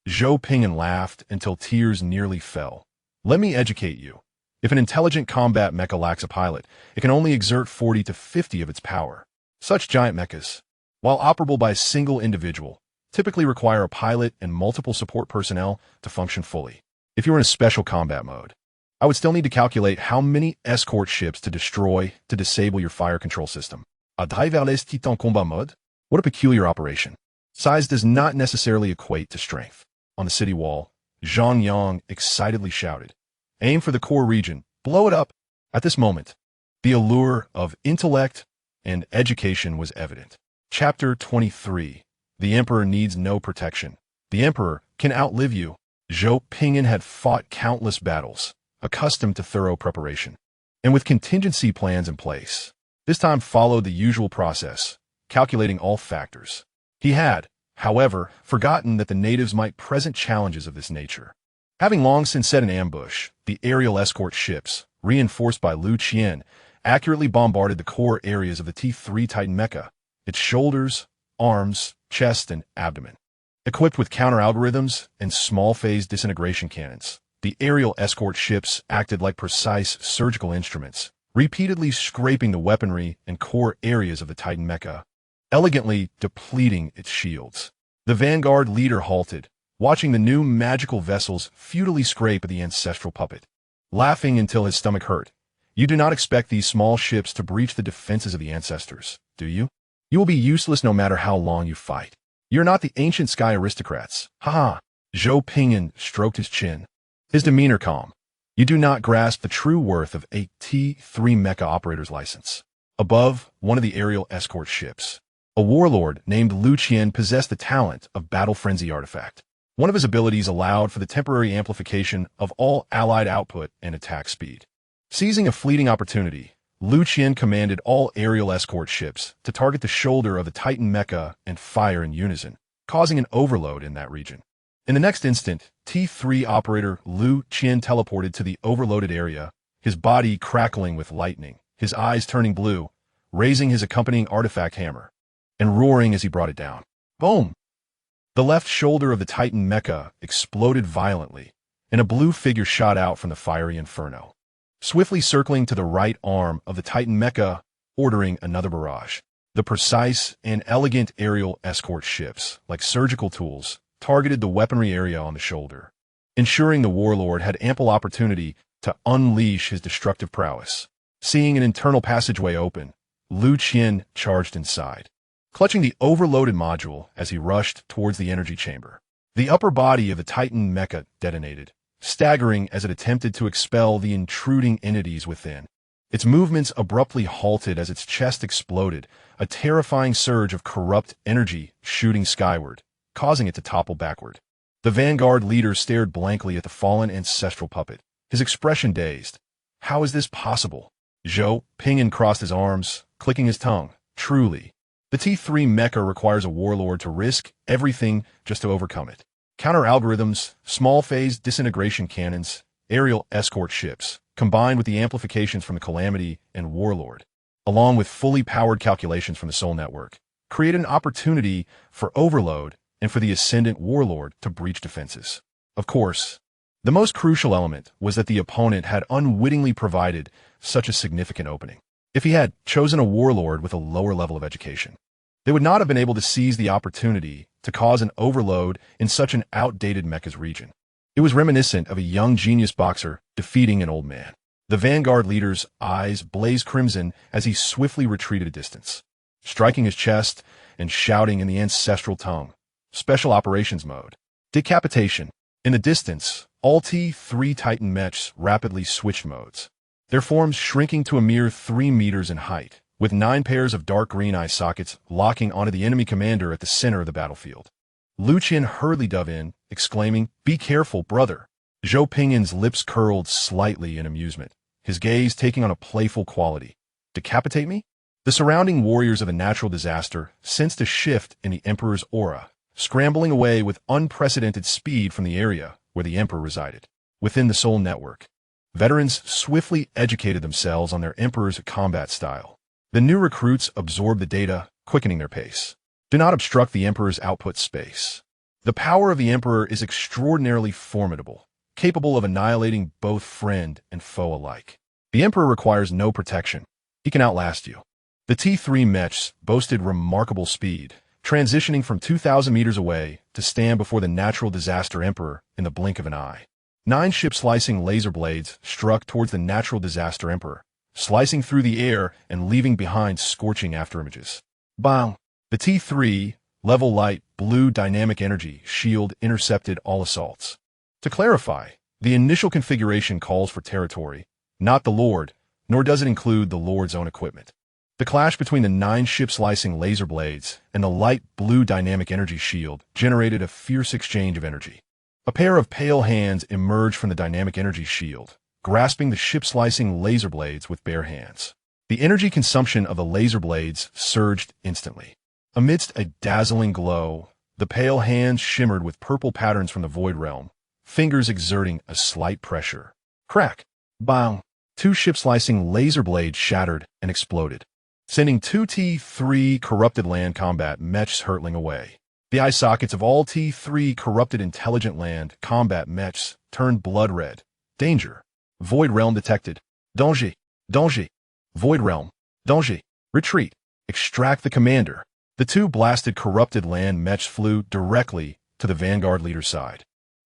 Zhou Ping'an laughed until tears nearly fell. "Let me educate you. If an intelligent combat mecha lacks a pilot, it can only exert 40 to 50 of its power. Such giant mechas, while operable by a single individual, typically require a pilot and multiple support personnel to function fully. If you were in a special combat mode, I would still need to calculate how many escort ships to destroy to disable your fire control system. A driverless Titan combat mode? What a peculiar operation. Size does not necessarily equate to strength." On the city wall, Zhang Yang excitedly shouted, "Aim for the core region. Blow it up." At this moment, the allure of intellect and education was evident. Chapter 23. The Emperor needs no protection. The Emperor can outlive you. Zhou Ping'an had fought countless battles, accustomed to thorough preparation, and with contingency plans in place. This time followed the usual process, calculating all factors. He had, however, forgotten that the natives might present challenges of this nature. Having long since set an ambush, the aerial escort ships, reinforced by Lu Qian, accurately bombarded the core areas of the T3 Titan mecha, its shoulders, arms, chest, and abdomen. Equipped with counter-algorithms and small-phase disintegration cannons, the aerial escort ships acted like precise surgical instruments, repeatedly scraping the weaponry and core areas of the Titan mecha, elegantly depleting its shields. The vanguard leader halted, watching the new magical vessels futilely scrape at the ancestral puppet. Laughing until his stomach hurt. You do not expect these small ships to breach the defenses of the ancestors, do you? You will be useless no matter how long you fight. You're not the ancient sky aristocrats. Ha! Zhou Ping'an stroked his chin, his demeanor calm. You do not grasp the true worth of a T3 mecha operator's license. Above, one of the aerial escort ships, a warlord named Lu Qian possessed the talent of Battle Frenzy artifact. One of his abilities allowed for the temporary amplification of all allied output and attack speed. Seizing a fleeting opportunity, Lu Qian commanded all aerial escort ships to target the shoulder of the Titan mecha and fire in unison, causing an overload in that region. In the next instant, T3 operator Lu Qian teleported to the overloaded area, his body crackling with lightning, his eyes turning blue, raising his accompanying artifact hammer, and roaring as he brought it down. Boom! The left shoulder of the Titan mecha exploded violently, and a blue figure shot out from the fiery inferno, swiftly circling to the right arm of the Titan mecha, ordering another barrage. The precise and elegant aerial escort ships, like surgical tools, targeted the weaponry area on the shoulder, ensuring the warlord had ample opportunity to unleash his destructive prowess. Seeing an internal passageway open, Lu Qian charged inside, clutching the overloaded module as he rushed towards the energy chamber. The upper body of the Titan mecha detonated, staggering as it attempted to expel the intruding entities within. Its movements abruptly halted as its chest exploded, a terrifying surge of corrupt energy shooting skyward, causing it to topple backward. The vanguard leader stared blankly at the fallen ancestral puppet, his expression dazed. How is this possible? Zhou Ping'an crossed his arms, clicking his tongue. Truly, the T3 mecha requires a warlord to risk everything just to overcome it. Counter-algorithms, small-phase disintegration cannons, aerial escort ships, combined with the amplifications from the Calamity and Warlord, along with fully powered calculations from the Soul Network, created an opportunity for overload and for the Ascendant Warlord to breach defenses. Of course, the most crucial element was that the opponent had unwittingly provided such a significant opening. If he had chosen a warlord with a lower level of education, they would not have been able to seize the opportunity to cause an overload in such an outdated mecha's region. It was reminiscent of a young genius boxer defeating an old man. The vanguard leader's eyes blazed crimson as he swiftly retreated a distance, striking his chest and shouting in the ancestral tongue. Special Operations Mode. Decapitation. In the distance, all T3 Titan mechs rapidly switched modes, their forms shrinking to a mere 3 meters in height, with 9 pairs of dark green eye sockets locking onto the enemy commander at the center of the battlefield. Lu Qian hurriedly dove in, exclaiming, "Be careful, brother!" Zhou Ping'an's lips curled slightly in amusement, his gaze taking on a playful quality. Decapitate me? The surrounding warriors of a natural disaster sensed a shift in the Emperor's aura, scrambling away with unprecedented speed from the area where the Emperor resided. Within the Soul Network, veterans swiftly educated themselves on their Emperor's combat style. The new recruits absorbed the data, quickening their pace. Do not obstruct the Emperor's output space. The power of the Emperor is extraordinarily formidable, capable of annihilating both friend and foe alike. The Emperor requires no protection. He can outlast you. The T3 mechs boasted remarkable speed, transitioning from 2,000 meters away to stand before the natural disaster Emperor in the blink of an eye. 9 ship-slicing laser blades struck towards the natural disaster Emperor, slicing through the air and leaving behind scorching afterimages. Bang! The T3, level light, blue dynamic energy shield intercepted all assaults. To clarify, the initial configuration calls for territory, not the Lord, nor does it include the Lord's own equipment. The clash between the 9 ship-slicing laser blades and the light blue dynamic energy shield generated a fierce exchange of energy. A pair of pale hands emerged from the dynamic energy shield, grasping the ship-slicing laser blades with bare hands. The energy consumption of the laser blades surged instantly. Amidst a dazzling glow, the pale hands shimmered with purple patterns from the void realm, fingers exerting a slight pressure. Crack! Bang! Two ship-slicing laser blades shattered and exploded, sending two T3 corrupted land combat mechs hurtling away. The eye sockets of all T3 corrupted intelligent land combat mechs turned blood red. Danger! Void realm detected. Danger! Danger! Void realm! Danger! Retreat! Extract the commander! The two blasted corrupted land mechs flew directly to the Vanguard leader's side,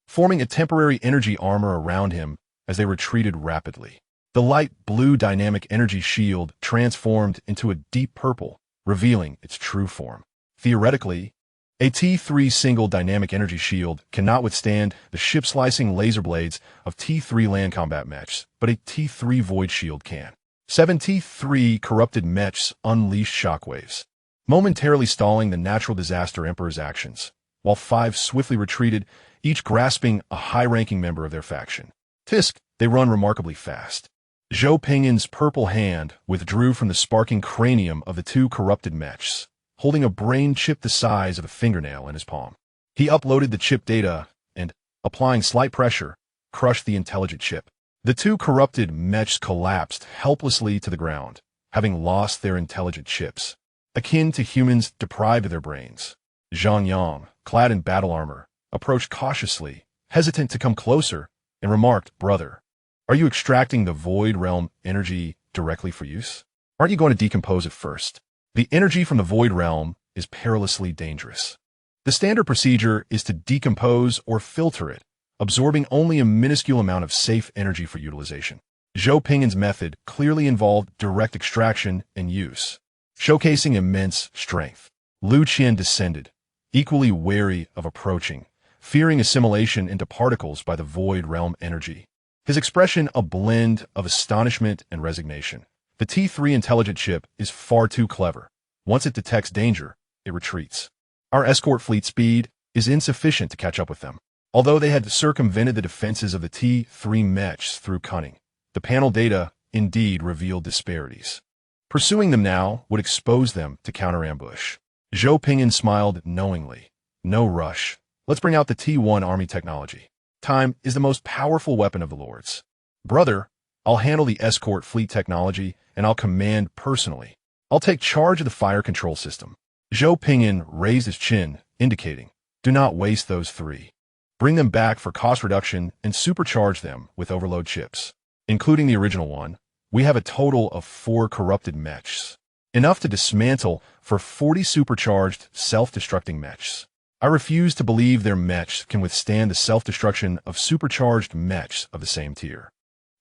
forming a temporary energy armor around him as they retreated rapidly. The light blue dynamic energy shield transformed into a deep purple, revealing its true form. Theoretically, a T3 single dynamic energy shield cannot withstand the ship-slicing laser blades of T3 land combat mechs, but a T3 void shield can. 7 T3 corrupted mechs unleashed shockwaves, momentarily stalling the natural disaster Emperor's actions, while 5 swiftly retreated, each grasping a high-ranking member of their faction. Tisk, they run remarkably fast. Zhou Ping'an's purple hand withdrew from the sparking cranium of the 2 corrupted mechs, holding a brain chip the size of a fingernail in his palm. He uploaded the chip data and, applying slight pressure, crushed the intelligent chip. The 2 corrupted mechs collapsed helplessly to the ground, having lost their intelligent chips, akin to humans deprived of their brains. Zhang Yang, clad in battle armor, approached cautiously, hesitant to come closer, and remarked, "Brother, are you extracting the void realm energy directly for use? Aren't you going to decompose it first? The energy from the void realm is perilously dangerous. The standard procedure is to decompose or filter it, absorbing only a minuscule amount of safe energy for utilization." Zhou Ping'an's method clearly involved direct extraction and use, showcasing immense strength. Lu Qian descended, equally wary of approaching, fearing assimilation into particles by the void realm energy. His expression a blend of astonishment and resignation. The T3 intelligent chip is far too clever. Once it detects danger, it retreats. Our escort fleet speed is insufficient to catch up with them. Although they had circumvented the defenses of the T3 mechs through cunning, the panel data indeed revealed disparities. Pursuing them now would expose them to counter-ambush. Zhou Ping'an smiled knowingly. No rush. Let's bring out the T1 army technology. Time is the most powerful weapon of the Lords. Brother, I'll handle the escort fleet technology, and I'll command personally. I'll take charge of the fire control system. Zhou Ping'an raised his chin, indicating, do not waste those 3. Bring them back for cost reduction and supercharge them with overload chips. Including the original one, we have a total of 4 corrupted mechs. Enough to dismantle for 40 supercharged, self-destructing mechs. I refuse to believe their mechs can withstand the self-destruction of supercharged mechs of the same tier.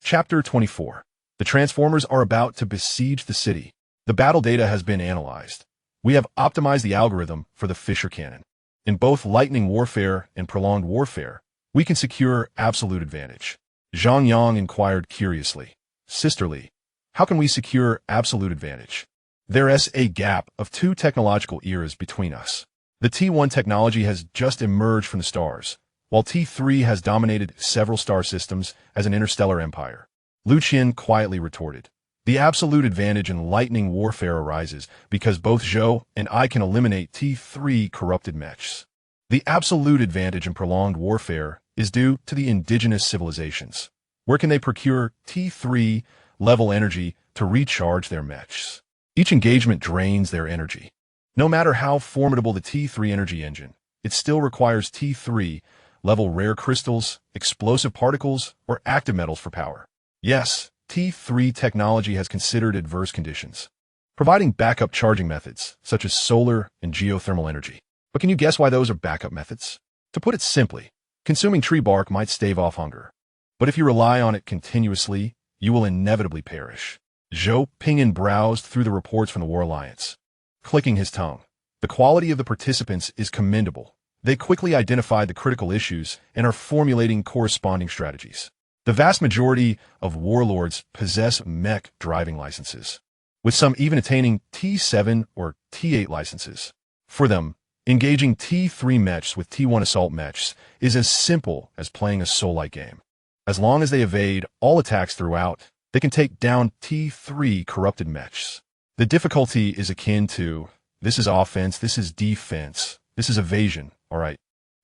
Chapter 24. The Transformers are about to besiege the city. The battle data has been analyzed. We have optimized the algorithm for the Fisher Cannon. In both lightning warfare and prolonged warfare, we can secure absolute advantage. Zhang Yang inquired curiously. Sisterly, how can we secure absolute advantage? There is a gap of 2 technological eras between us. The T1 technology has just emerged from the stars, while T3 has dominated several star systems as an interstellar empire. Lu Qian quietly retorted. The absolute advantage in lightning warfare arises because both Zhou and I can eliminate T3 corrupted mechs. The absolute advantage in prolonged warfare is due to the indigenous civilizations. Where can they procure T3 level energy to recharge their mechs? Each engagement drains their energy. No matter how formidable the T3 energy engine, it still requires T3 level rare crystals, explosive particles, or active metals for power. Yes, T3 technology has considered adverse conditions, providing backup charging methods, such as solar and geothermal energy. But can you guess why those are backup methods? To put it simply, consuming tree bark might stave off hunger. But if you rely on it continuously, you will inevitably perish. Zhou Ping'an browsed through the reports from the War Alliance, clicking his tongue. The quality of the participants is commendable. They quickly identified the critical issues and are formulating corresponding strategies. The vast majority of warlords possess mech driving licenses, with some even attaining T7 or T8 licenses. For them, engaging T3 mechs with T1 assault mechs is as simple as playing a soul-like game. As long as they evade all attacks throughout, they They can take down T3 corrupted mechs. The difficulty is akin to, this is offense, this is defense, this is evasion, alright.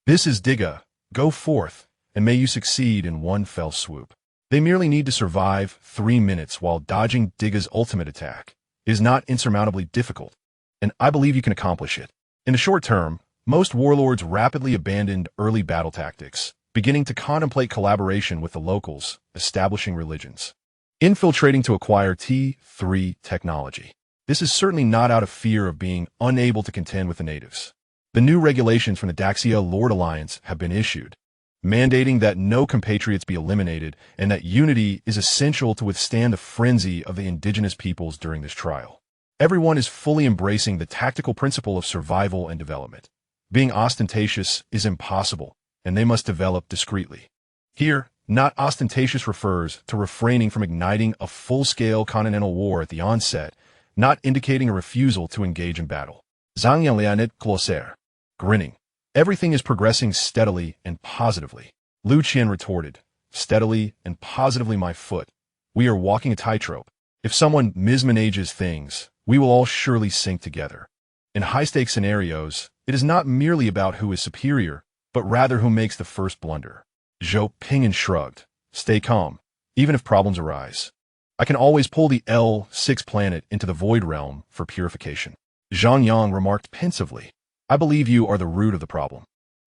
This is Digga, go forth, and may you succeed in one fell swoop. They merely need to survive 3 minutes while dodging Digga's ultimate attack. It is not insurmountably difficult, and I believe you can accomplish it. In the short term, most warlords rapidly abandoned early battle tactics, beginning to contemplate collaboration with the locals, establishing religions. Infiltrating to acquire T3 technology. This is certainly not out of fear of being unable to contend with the natives. The new regulations from the Daxia Lord Alliance have been issued, mandating that no compatriots be eliminated and that unity is essential to withstand the frenzy of the indigenous peoples during this trial. Everyone is fully embracing the tactical principle of survival and development. Being ostentatious is impossible, and they must develop discreetly. Here, not ostentatious refers to refraining from igniting a full-scale continental war at the onset, not indicating a refusal to engage in battle. Zhang Yanlianit Glossaire. Grinning. Everything is progressing steadily and positively. Lu Qian retorted, steadily and positively my foot. We are walking a tightrope. If someone mismanages things, we will all surely sink together. In high-stakes scenarios, it is not merely about who is superior, but rather who makes the first blunder. Zhou Ping'an shrugged. Stay calm, even if problems arise. I can always pull the L6 planet into the Void Realm for purification. Zhang Yang remarked pensively. I believe you are the root of the problem.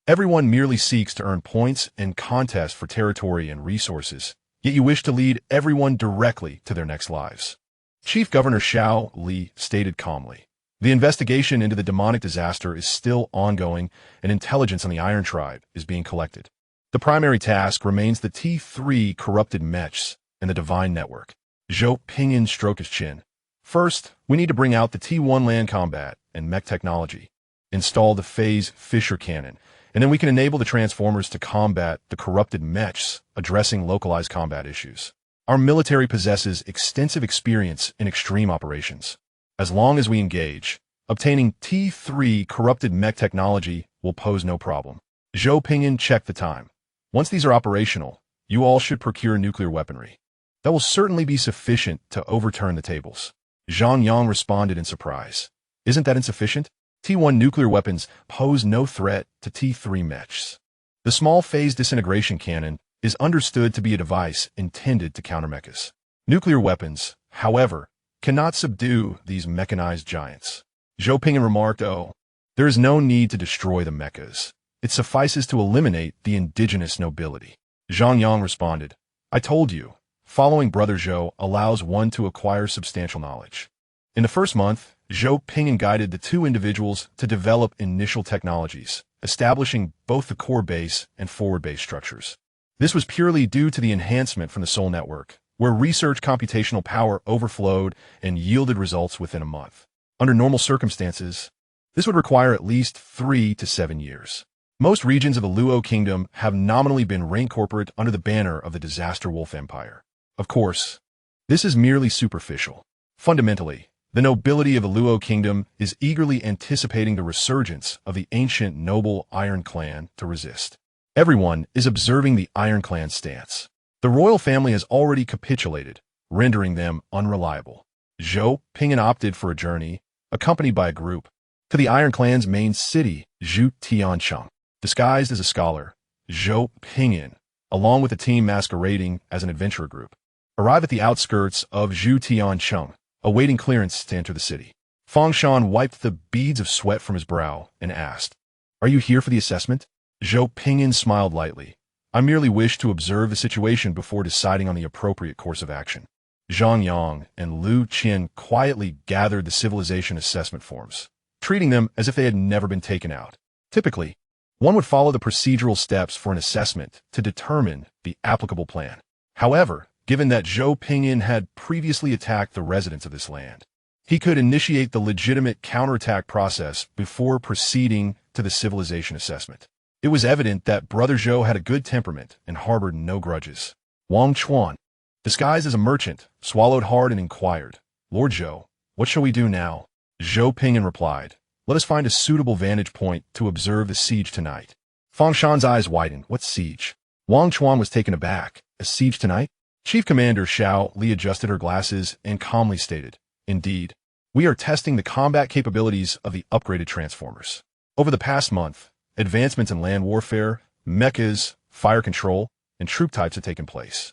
Everyone merely seeks to earn points and contest for territory and resources, yet you wish to lead everyone directly to their next lives. Chief Governor Xiao Li stated calmly. The investigation into the demonic disaster is still ongoing, and intelligence on the Iron Tribe is being collected. The primary task remains the T3 corrupted mechs and the Divine Network. Zhou Ping'an stroked his chin. First, we need to bring out the T1 land combat and mech technology, install the phase Fisher cannon, and then we can enable the transformers to combat the corrupted mechs, addressing localized combat issues. Our military possesses extensive experience in extreme operations. As long as we engage, obtaining T3 corrupted mech technology will pose no problem. Zhou Ping'an checked the time. Once these are operational, you all should procure nuclear weaponry. That will certainly be sufficient to overturn the tables. Zhang Yang responded in surprise. Isn't that insufficient? T1 nuclear weapons pose no threat to T3 mechs. The small phase disintegration cannon is understood to be a device intended to counter mechas. Nuclear weapons, however, cannot subdue these mechanized giants. Zhou Ping'an remarked, there is no need to destroy the mechas. It suffices to eliminate the indigenous nobility. Zhang Yang responded, I told you, following Brother Zhou allows one to acquire substantial knowledge. In the first month, Zhou Ping'an guided the two individuals to develop initial technologies, establishing both the core base and forward base structures. This was purely due to the enhancement from the Soul Network, where research computational power overflowed and yielded results within a month. Under normal circumstances, this would require at least 3 to 7 years. Most regions of the Luo Kingdom have nominally been reincorporated under the banner of the Disaster Wolf Empire. Of course, this is merely superficial. Fundamentally, the nobility of the Luo Kingdom is eagerly anticipating the resurgence of the ancient noble Iron Clan to resist. Everyone is observing the Iron Clan's stance. The royal family has already capitulated, rendering them unreliable. Zhou Ping'an opted for a journey, accompanied by a group, to the Iron Clan's main city, Zhu Tiancheng. Disguised as a scholar, Zhou Ping'an, along with a team masquerading as an adventurer group, arrive at the outskirts of Zhu Tiancheng, awaiting clearance to enter the city. Fang Shan wiped the beads of sweat from his brow and asked, Are you here for the assessment? Zhou Ping'an smiled lightly. I merely wish to observe the situation before deciding on the appropriate course of action. Zhang Yang and Lu Qian quietly gathered the civilization assessment forms, treating them as if they had never been taken out. Typically, one would follow the procedural steps for an assessment to determine the applicable plan. However, given that Zhou Ping'an had previously attacked the residents of this land, he could initiate the legitimate counterattack process before proceeding to the civilization assessment. It was evident that Brother Zhou had a good temperament and harbored no grudges. Wang Chuan, disguised as a merchant, swallowed hard and inquired, Lord Zhou, what shall we do now? Zhou Ping'an replied, Let us find a suitable vantage point to observe the siege tonight. Fang Shan's eyes widened. What siege? Wang Chuan was taken aback. A siege tonight? Chief Commander Xiao Li adjusted her glasses and calmly stated, "Indeed, we are testing the combat capabilities of the upgraded transformers. Over the past month, advancements in land warfare, mechas, fire control, and troop types have taken place.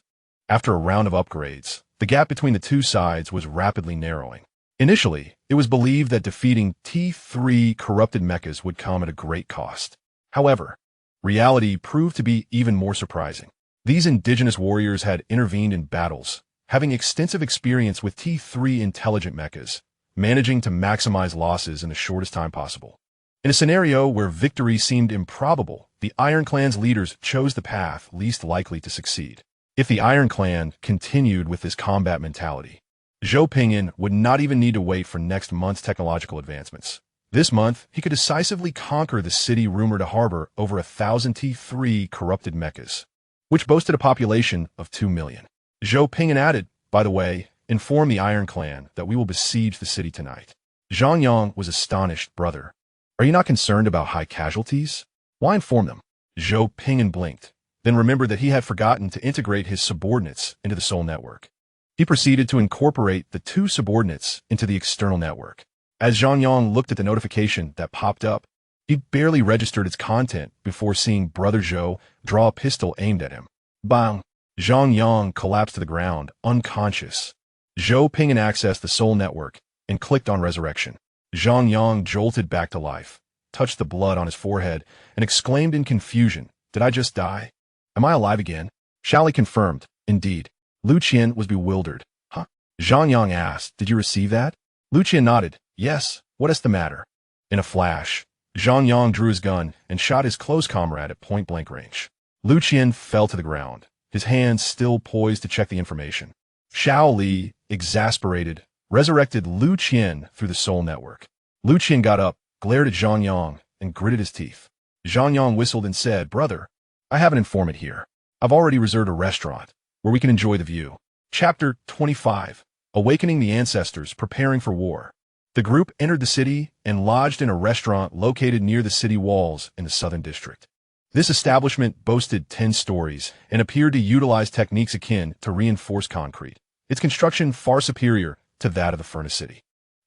After a round of upgrades, the gap between the two sides was rapidly narrowing. Initially, it was believed that defeating T3 corrupted mechas would come at a great cost. However, reality proved to be even more surprising. These indigenous warriors had intervened in battles, having extensive experience with T3 intelligent mechas, managing to maximize losses in the shortest time possible. In a scenario where victory seemed improbable, the Iron Clan's leaders chose the path least likely to succeed. If the Iron Clan continued with this combat mentality, Zhou Ping'an would not even need to wait for next month's technological advancements. This month, he could decisively conquer the city rumored to harbor over 1,000 T3 corrupted mechas, which boasted a population of 2 million. Zhou Ping'an added, "By the way, inform the Iron Clan that we will besiege the city tonight." Zhang Yang was astonished. "Brother, are you not concerned about high casualties? Why inform them?" Zhou Ping'an blinked, then remembered that he had forgotten to integrate his subordinates into the Soul Network. He proceeded to incorporate the two subordinates into the external network. As Zhang Yang looked at the notification that popped up, he barely registered its content before seeing Brother Zhou draw a pistol aimed at him. Bang! Zhang Yang collapsed to the ground, unconscious. Zhou Ping'an accessed the Soul Network and clicked on Resurrection. Zhang Yang jolted back to life, touched the blood on his forehead, and exclaimed in confusion, "Did I just die? Am I alive again?" Xiaoli confirmed, "Indeed." Lu Qian was bewildered. "Huh?" Zhang Yang asked, "Did you receive that?" Lu Qian nodded, "Yes, what is the matter?" In a flash, Zhang Yang drew his gun and shot his close comrade at point-blank range. Lu Qian fell to the ground, his hands still poised to check the information. Xiao Li, exasperated, resurrected Lu Qian through the Soul Network. Lu Qian got up, glared at Zhang Yang, and gritted his teeth. Zhang Yang whistled and said, "Brother, I have an informant here. I've already reserved a restaurant where we can enjoy the view." Chapter 25. Awakening the Ancestors, Preparing for War. The group entered the city and lodged in a restaurant located near the city walls in the Southern District. This establishment boasted 10 stories and appeared to utilize techniques akin to reinforced concrete, its construction far superior to that of the Furnace City.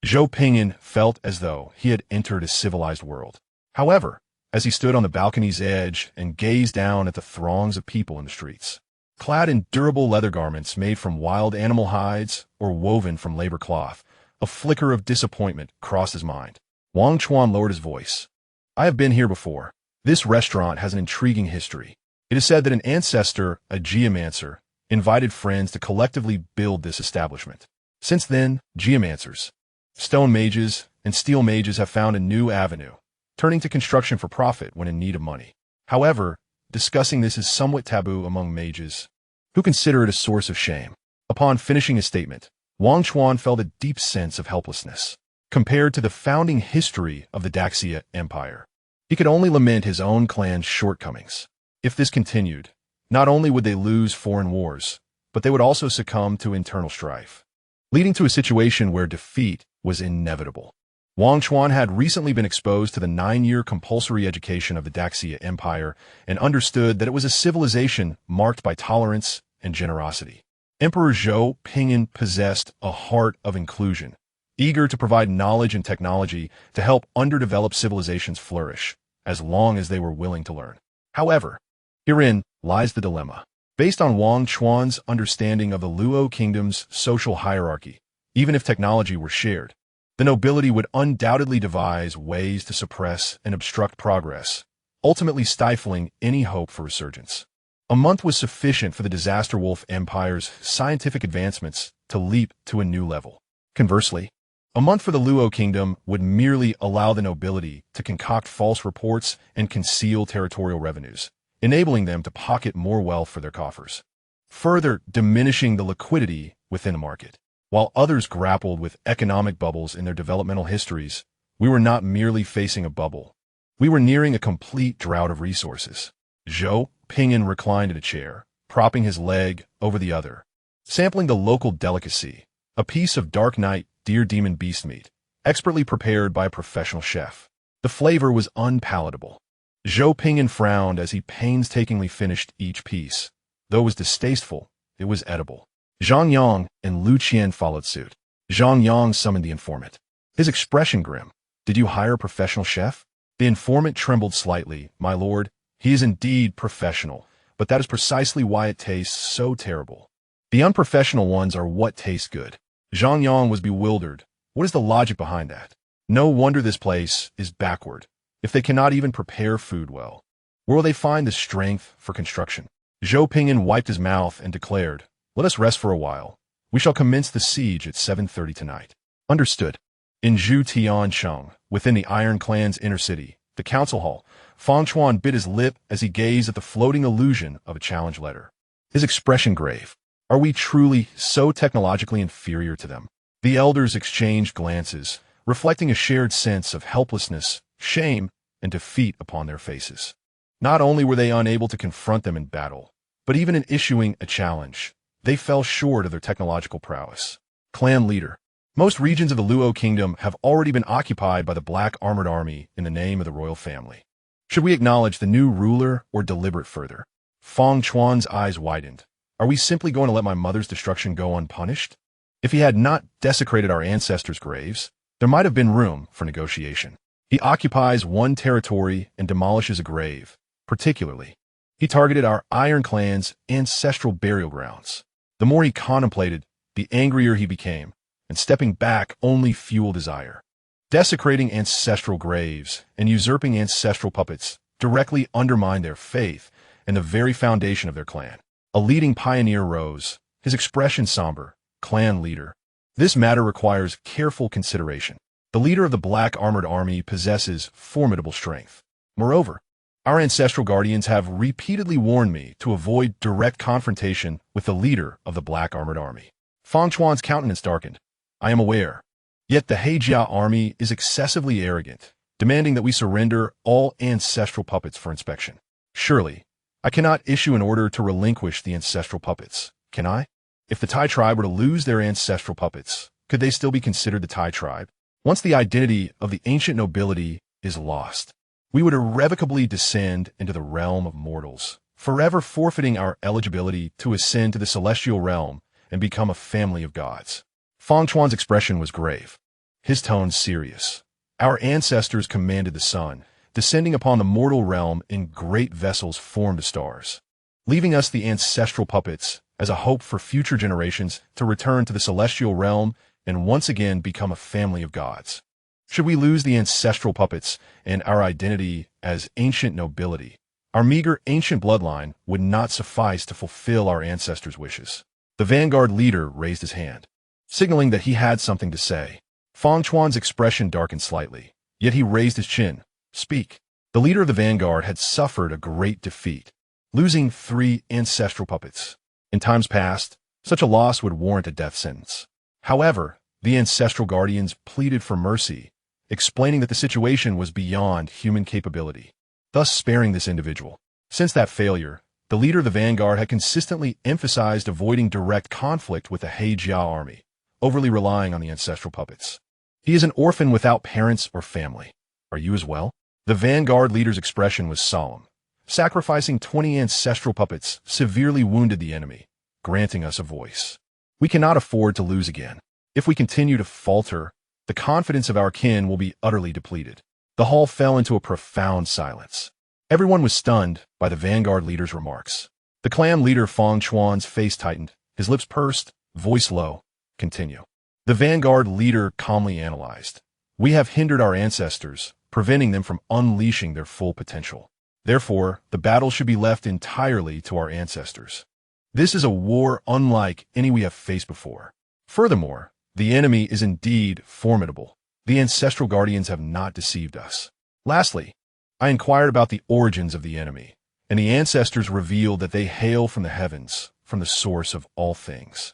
Zhou Ping'an felt as though he had entered a civilized world. However, as he stood on the balcony's edge and gazed down at the throngs of people in the streets, clad in durable leather garments made from wild animal hides or woven from labor cloth, a flicker of disappointment crossed his mind. Wang Chuan lowered his voice. "I have been here before. This restaurant has an intriguing history. It is said that an ancestor, a geomancer, invited friends to collectively build this establishment. Since then, geomancers, stone mages, and steel mages have found a new avenue, turning to construction for profit when in need of money. However, discussing this is somewhat taboo among mages, who consider it a source of shame." Upon finishing his statement, Wang Chuan felt a deep sense of helplessness. Compared to the founding history of the Daxia Empire, he could only lament his own clan's shortcomings. If this continued, not only would they lose foreign wars, but they would also succumb to internal strife, leading to a situation where defeat was inevitable. Wang Chuan had recently been exposed to the 9-year compulsory education of the Daxia Empire and understood that it was a civilization marked by tolerance and generosity. Emperor Zhou Ping'an possessed a heart of inclusion, eager to provide knowledge and technology to help underdeveloped civilizations flourish, as long as they were willing to learn. However, herein lies the dilemma. Based on Wang Chuan's understanding of the Luo Kingdom's social hierarchy, even if technology were shared, the nobility would undoubtedly devise ways to suppress and obstruct progress, ultimately stifling any hope for resurgence. A month was sufficient for the Disaster Wolf Empire's scientific advancements to leap to a new level. Conversely, a month for the Luo Kingdom would merely allow the nobility to concoct false reports and conceal territorial revenues, enabling them to pocket more wealth for their coffers, further diminishing the liquidity within the market. While others grappled with economic bubbles in their developmental histories, we were not merely facing a bubble. We were nearing a complete drought of resources. Zhou Ping'an reclined in a chair, propping his leg over the other, sampling the local delicacy, a piece of dark night deer demon beast meat, expertly prepared by a professional chef. The flavor was unpalatable. Zhou Ping'an frowned as he painstakingly finished each piece. Though it was distasteful, It was edible. Zhang Yang and Lu Qian followed suit. Zhang Yang summoned the informant. His expression grim. Did you hire a professional chef? The informant trembled slightly. My lord, he is indeed professional, but that is precisely why it tastes so terrible. The unprofessional ones are what taste good. Zhang Yang was bewildered. What is the logic behind that? No wonder this place is backward, if they cannot even prepare food well. Where will they find the strength for construction? Zhou Ping'an wiped his mouth and declared, let us rest for a while. We shall commence the siege at 7:30 tonight. Understood. In Zhu Tiancheng, within the Iron Clan's inner city, the council hall, Fang Chuan bit his lip as he gazed at the floating illusion of a challenge letter. His expression grave. Are we truly so technologically inferior to them? The elders exchanged glances, reflecting a shared sense of helplessness, shame, and defeat upon their faces. Not only were they unable to confront them in battle, but even in issuing a challenge, they fell short of their technological prowess. Clan leader. Most regions of the Luo kingdom have already been occupied by the Black Armored Army in the name of the royal family. Should we acknowledge the new ruler or deliberate further? Fang Chuan's eyes widened. Are we simply going to let my mother's destruction go unpunished? If he had not desecrated our ancestors' graves, there might have been room for negotiation. He occupies one territory and demolishes a grave, particularly. He targeted our Iron Clan's ancestral burial grounds. The more he contemplated, the angrier he became, and stepping back only fueled desire. Desecrating ancestral graves and usurping ancestral puppets directly undermined their faith and the very foundation of their clan. A leading pioneer rose, his expression somber. Clan leader. This matter requires careful consideration. The leader of the Black Armored Army possesses formidable strength. Moreover, our ancestral guardians have repeatedly warned me to avoid direct confrontation with the leader of the Black Armored Army. Fang Chuan's countenance darkened. I am aware. Yet the Heijia army is excessively arrogant, demanding that we surrender all ancestral puppets for inspection. Surely, I cannot issue an order to relinquish the ancestral puppets, can I? If the Tai tribe were to lose their ancestral puppets, could they still be considered the Tai tribe? Once the identity of the ancient nobility is lost, we would irrevocably descend into the realm of mortals, forever forfeiting our eligibility to ascend to the celestial realm and become a family of gods. Fang Chuan's expression was grave, his tone serious. Our ancestors commanded the sun, descending upon the mortal realm in great vessels formed of stars, leaving us the ancestral puppets as a hope for future generations to return to the celestial realm and once again become a family of gods. Should we lose the ancestral puppets and our identity as ancient nobility, our meager ancient bloodline would not suffice to fulfill our ancestors' wishes. The vanguard leader raised his hand, signaling that he had something to say. Fang Chuan's expression darkened slightly, yet he raised his chin. Speak. The leader of the vanguard had suffered a great defeat, losing 3 ancestral puppets. In times past, such a loss would warrant a death sentence. However, the ancestral guardians pleaded for mercy, explaining that the situation was beyond human capability, thus sparing this individual. Since that failure, the leader of the vanguard had consistently emphasized avoiding direct conflict with the Heijia army, overly relying on the ancestral puppets. He is an orphan without parents or family. Are you as well? The vanguard leader's expression was solemn. Sacrificing 20 ancestral puppets severely wounded the enemy, granting us a voice. We cannot afford to lose again. If we continue to falter, the confidence of our kin will be utterly depleted. The hall fell into a profound silence. Everyone was stunned by the vanguard leader's remarks. The clan leader Fang Chuan's face tightened, his lips pursed, voice low. Continue. The vanguard leader calmly analyzed. We have hindered our ancestors, preventing them from unleashing their full potential. Therefore, the battle should be left entirely to our ancestors. This is a war unlike any we have faced before. Furthermore, the enemy is indeed formidable. The ancestral guardians have not deceived us. Lastly, I inquired about the origins of the enemy, and the ancestors revealed that they hail from the heavens, from the source of all things.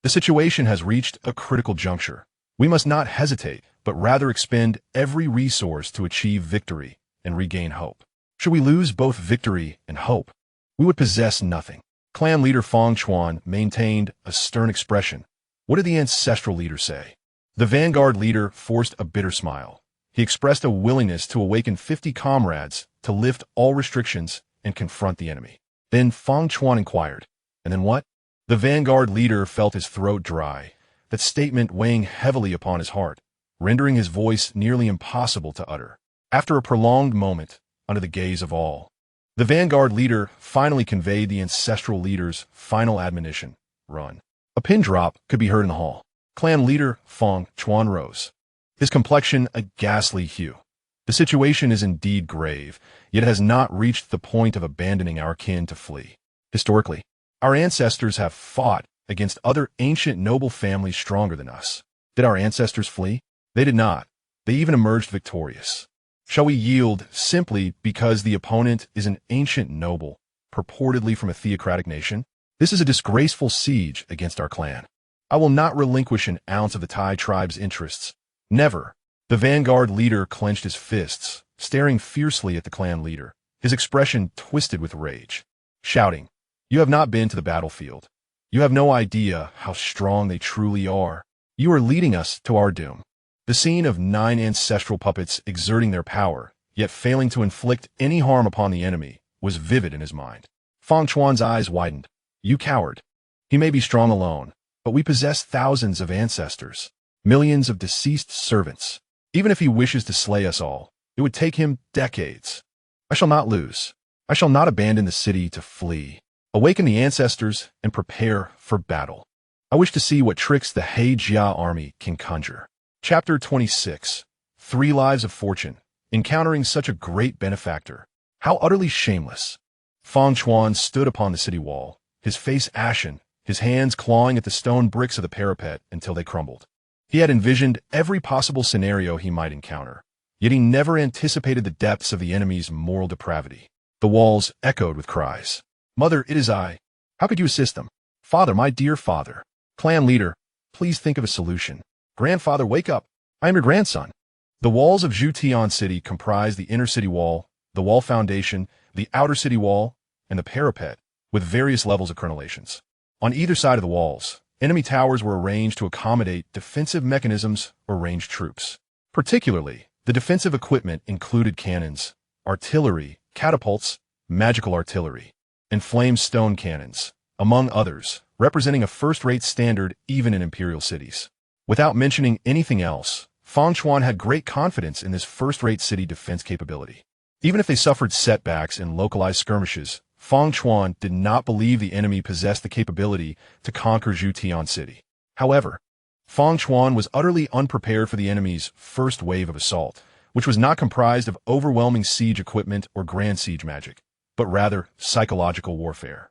The situation has reached a critical juncture. We must not hesitate, but rather expend every resource to achieve victory and regain hope. Should we lose both victory and hope, we would possess nothing. Clan leader Fang Chuan maintained a stern expression. What did the ancestral leader say? The vanguard leader forced a bitter smile. He expressed a willingness to awaken 50 comrades to lift all restrictions and confront the enemy. Then Fang Chuan inquired, and then what? The vanguard leader felt his throat dry, that statement weighing heavily upon his heart, rendering his voice nearly impossible to utter. After a prolonged moment, under the gaze of all, the vanguard leader finally conveyed the ancestral leader's final admonition: run. A pin drop could be heard in the hall. Clan leader Fang Chuan rose, his complexion a ghastly hue. The situation is indeed grave, yet it has not reached the point of abandoning our kin to flee. Historically, our ancestors have fought against other ancient noble families stronger than us. Did our ancestors flee? They did not. They even emerged victorious. Shall we yield simply because the opponent is an ancient noble, purportedly from a theocratic nation? This is a disgraceful siege against our clan. I will not relinquish an ounce of the Thai tribe's interests. Never. The vanguard leader clenched his fists, staring fiercely at the clan leader, his expression twisted with rage, shouting, "You have not been to the battlefield. You have no idea how strong they truly are. You are leading us to our doom." The scene of 9 ancestral puppets exerting their power, yet failing to inflict any harm upon the enemy, was vivid in his mind. Fang Chuan's eyes widened. "You coward. He may be strong alone, but we possess thousands of ancestors, millions of deceased servants. Even if he wishes to slay us all, it would take him decades. I shall not lose. I shall not abandon the city to flee. Awaken the ancestors and prepare for battle. I wish to see what tricks the He Jia army can conjure." Chapter 26. 3 Lives of Fortune. Encountering such a great benefactor. How utterly shameless. Fang Chuan stood upon the city wall, his face ashen, his hands clawing at the stone bricks of the parapet until they crumbled. He had envisioned every possible scenario he might encounter, yet he never anticipated the depths of the enemy's moral depravity. The walls echoed with cries. "Mother, it is I. How could you assist them? Father, my dear father. Clan leader, please think of a solution. Grandfather, wake up. I am your grandson." The walls of Zhou Ping'an city comprise the inner city wall, the wall foundation, the outer city wall, and the parapet, with various levels of crenellations. On either side of the walls, enemy towers were arranged to accommodate defensive mechanisms or ranged troops. Particularly, the defensive equipment included cannons, artillery, catapults, magical artillery, and flame stone cannons, among others, representing a first-rate standard even in imperial cities. Without mentioning anything else, Fang Chuan had great confidence in this first-rate city defense capability. Even if they suffered setbacks in localized skirmishes, Fang Chuan did not believe the enemy possessed the capability to conquer Zhou Ping'an city. However, Fang Chuan was utterly unprepared for the enemy's first wave of assault, which was not comprised of overwhelming siege equipment or grand siege magic, but rather psychological warfare.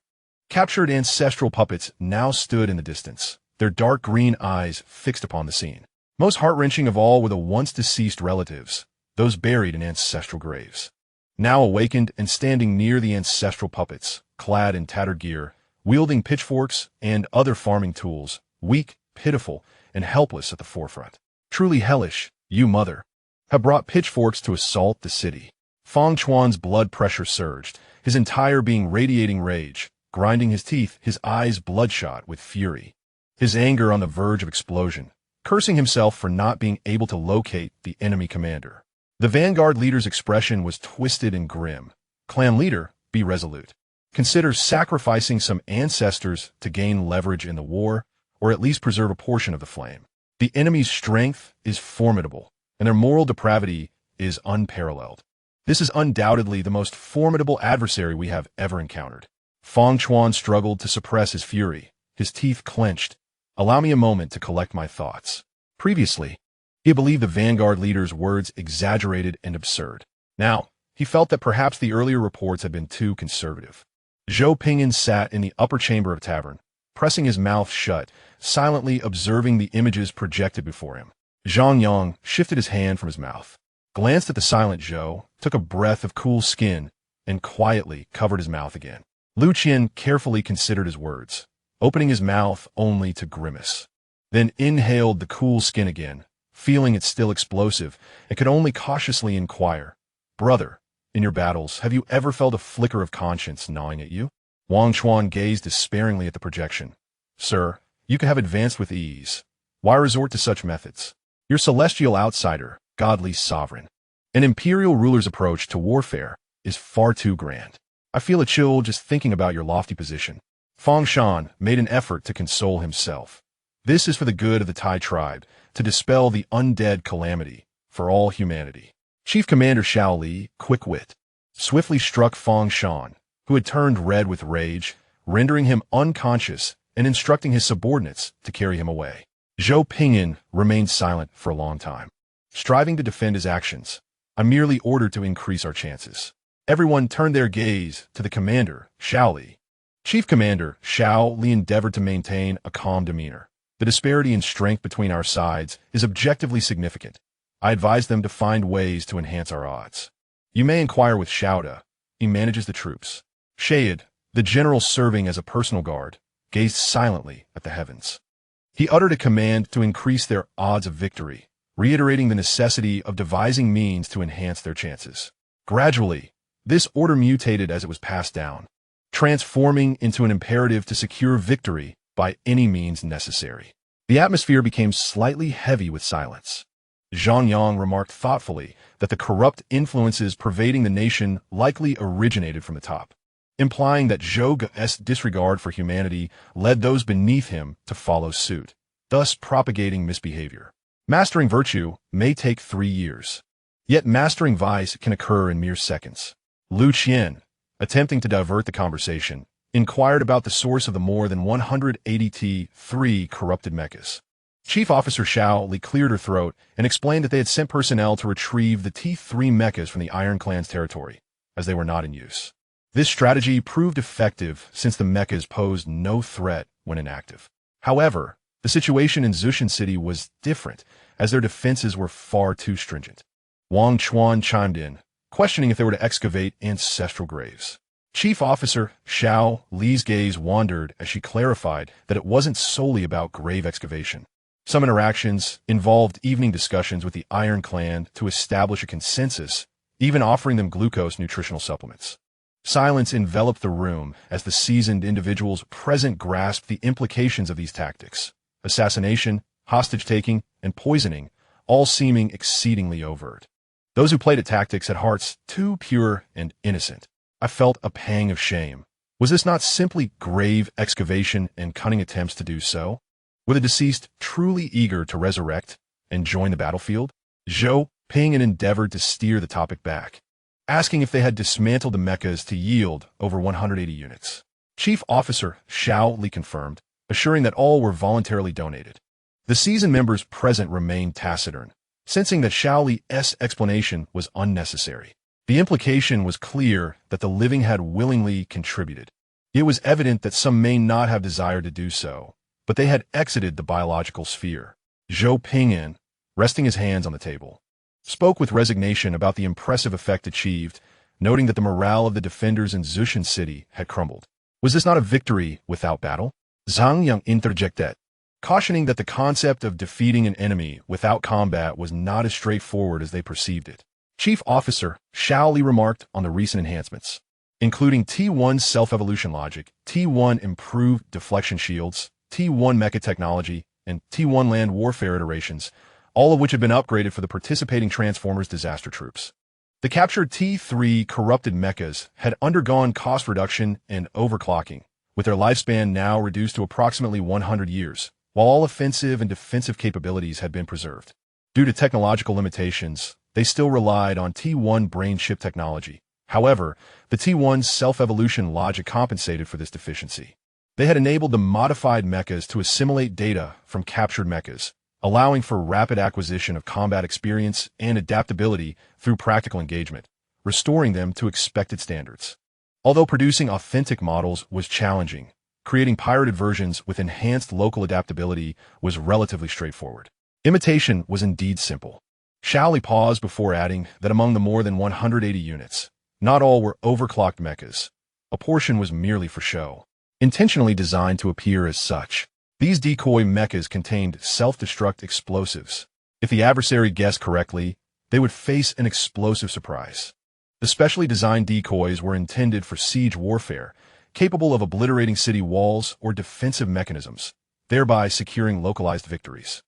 Captured ancestral puppets now stood in the distance, their dark green eyes fixed upon the scene. Most heart-wrenching of all were the once-deceased relatives, those buried in ancestral graves. Now awakened and standing near the ancestral puppets, clad in tattered gear, wielding pitchforks and other farming tools, weak, pitiful, and helpless at the forefront. Truly hellish, you mother, have brought pitchforks to assault the city. Fang Chuan's blood pressure surged, his entire being radiating rage, grinding his teeth, his eyes bloodshot with fury. His anger on the verge of explosion, cursing himself for not being able to locate the enemy commander. The vanguard leader's expression was twisted and grim. "Clan leader, be resolute. Consider sacrificing some ancestors to gain leverage in the war, or at least preserve a portion of the flame. The enemy's strength is formidable, and their moral depravity is unparalleled. This is undoubtedly the most formidable adversary we have ever encountered." Fang Chuan struggled to suppress his fury, his teeth clenched. "Allow me a moment to collect my thoughts." Previously, he believed the vanguard leader's words exaggerated and absurd. Now, he felt that perhaps the earlier reports had been too conservative. Zhou Ping'an sat in the upper chamber of the tavern, pressing his mouth shut, silently observing the images projected before him. Zhang Yang shifted his hand from his mouth, glanced at the silent Zhou, took a breath of cool skin, and quietly covered his mouth again. Lu Qian carefully considered his words, opening his mouth only to grimace. Then inhaled the cool skin again, feeling it still explosive, and could only cautiously inquire, "Brother, in your battles, have you ever felt a flicker of conscience gnawing at you?" Wang Chuan gazed despairingly at the projection. "Sir, you could have advanced with ease. Why resort to such methods? You're celestial outsider, godly sovereign. An imperial ruler's approach to warfare is far too grand. I feel a chill just thinking about your lofty position." Fang Shan made an effort to console himself. This is for the good of the Tai tribe, to dispel the undead calamity for all humanity. Chief Commander Xiao Li, quick wit, swiftly struck Fang Shan, who had turned red with rage, rendering him unconscious and instructing his subordinates to carry him away. Zhou Ping'an remained silent for a long time, striving to defend his actions. I merely ordered to increase our chances. Everyone turned their gaze to the commander, Xiao Li. Chief Commander Xiao Li endeavored to maintain a calm demeanor. The disparity in strength between our sides is objectively significant. I advised them to find ways to enhance our odds. You may inquire with Xiaoda. He manages the troops. Shayad, the general serving as a personal guard, gazed silently at the heavens. He uttered a command to increase their odds of victory, reiterating the necessity of devising means to enhance their chances. Gradually, this order mutated as it was passed down, transforming into an imperative to secure victory by any means necessary. The atmosphere became slightly heavy with silence. Zhang Yang remarked thoughtfully that the corrupt influences pervading the nation likely originated from the top, implying that Zhou Ge's disregard for humanity led those beneath him to follow suit, thus propagating misbehavior. Mastering virtue may take 3 years, yet mastering vice can occur in mere seconds. Lu Qian, attempting to divert the conversation, inquired about the source of the more than 180 T3 corrupted mechas. Chief Officer Xiao Li cleared her throat and explained that they had sent personnel to retrieve the T3 mechas from the Iron Clan's territory, as they were not in use. This strategy proved effective since the mechas posed no threat when inactive. However, the situation in Zhou City was different, as their defenses were far too stringent. Wang Chuan chimed in, questioning if they were to excavate ancestral graves. Chief Officer Xiao Li's gaze wandered as she clarified that it wasn't solely about grave excavation. Some interactions involved evening discussions with the Iron Clan to establish a consensus, even offering them glucose nutritional supplements. Silence enveloped the room as the seasoned individuals present grasped the implications of these tactics. Assassination, hostage-taking, and poisoning, all seeming exceedingly overt. Those who played at tactics had hearts too pure and innocent. I felt a pang of shame. Was this not simply grave excavation and cunning attempts to do so? Were the deceased truly eager to resurrect and join the battlefield? Zhou Ping'an endeavored to steer the topic back, asking if they had dismantled the mechas to yield over 180 units. Chief Officer Xiao Li confirmed, assuring that all were voluntarily donated. The seasoned members present remained taciturn, sensing that Xiao Li's explanation was unnecessary. The implication was clear that the living had willingly contributed. It was evident that some may not have desired to do so, but they had exited the biological sphere. Zhou Ping'an, resting his hands on the table, spoke with resignation about the impressive effect achieved, noting that the morale of the defenders in Zhou City had crumbled. Was this not a victory without battle? Zhang Yang interjected, cautioning that the concept of defeating an enemy without combat was not as straightforward as they perceived it. Chief Officer Xiao Li remarked on the recent enhancements, including T1 self-evolution logic, T1 improved deflection shields, T1 mecha technology, and T1 land warfare iterations, all of which had been upgraded for the participating Transformers disaster troops. The captured T3 corrupted mechas had undergone cost reduction and overclocking, with their lifespan now reduced to approximately 100 years, while all offensive and defensive capabilities had been preserved. Due to technological limitations, they still relied on T1 brain chip technology. However, the T1 self-evolution logic compensated for this deficiency. They had enabled the modified mechas to assimilate data from captured mechas, allowing for rapid acquisition of combat experience and adaptability through practical engagement, restoring them to expected standards. Although producing authentic models was challenging, creating pirated versions with enhanced local adaptability was relatively straightforward. Imitation was indeed simple. Xiao Li paused before adding that among the more than 180 units, not all were overclocked mechas. A portion was merely for show, intentionally designed to appear as such. These decoy mechas contained self-destruct explosives. If the adversary guessed correctly, they would face an explosive surprise. The specially designed decoys were intended for siege warfare, capable of obliterating city walls or defensive mechanisms, thereby securing localized victories.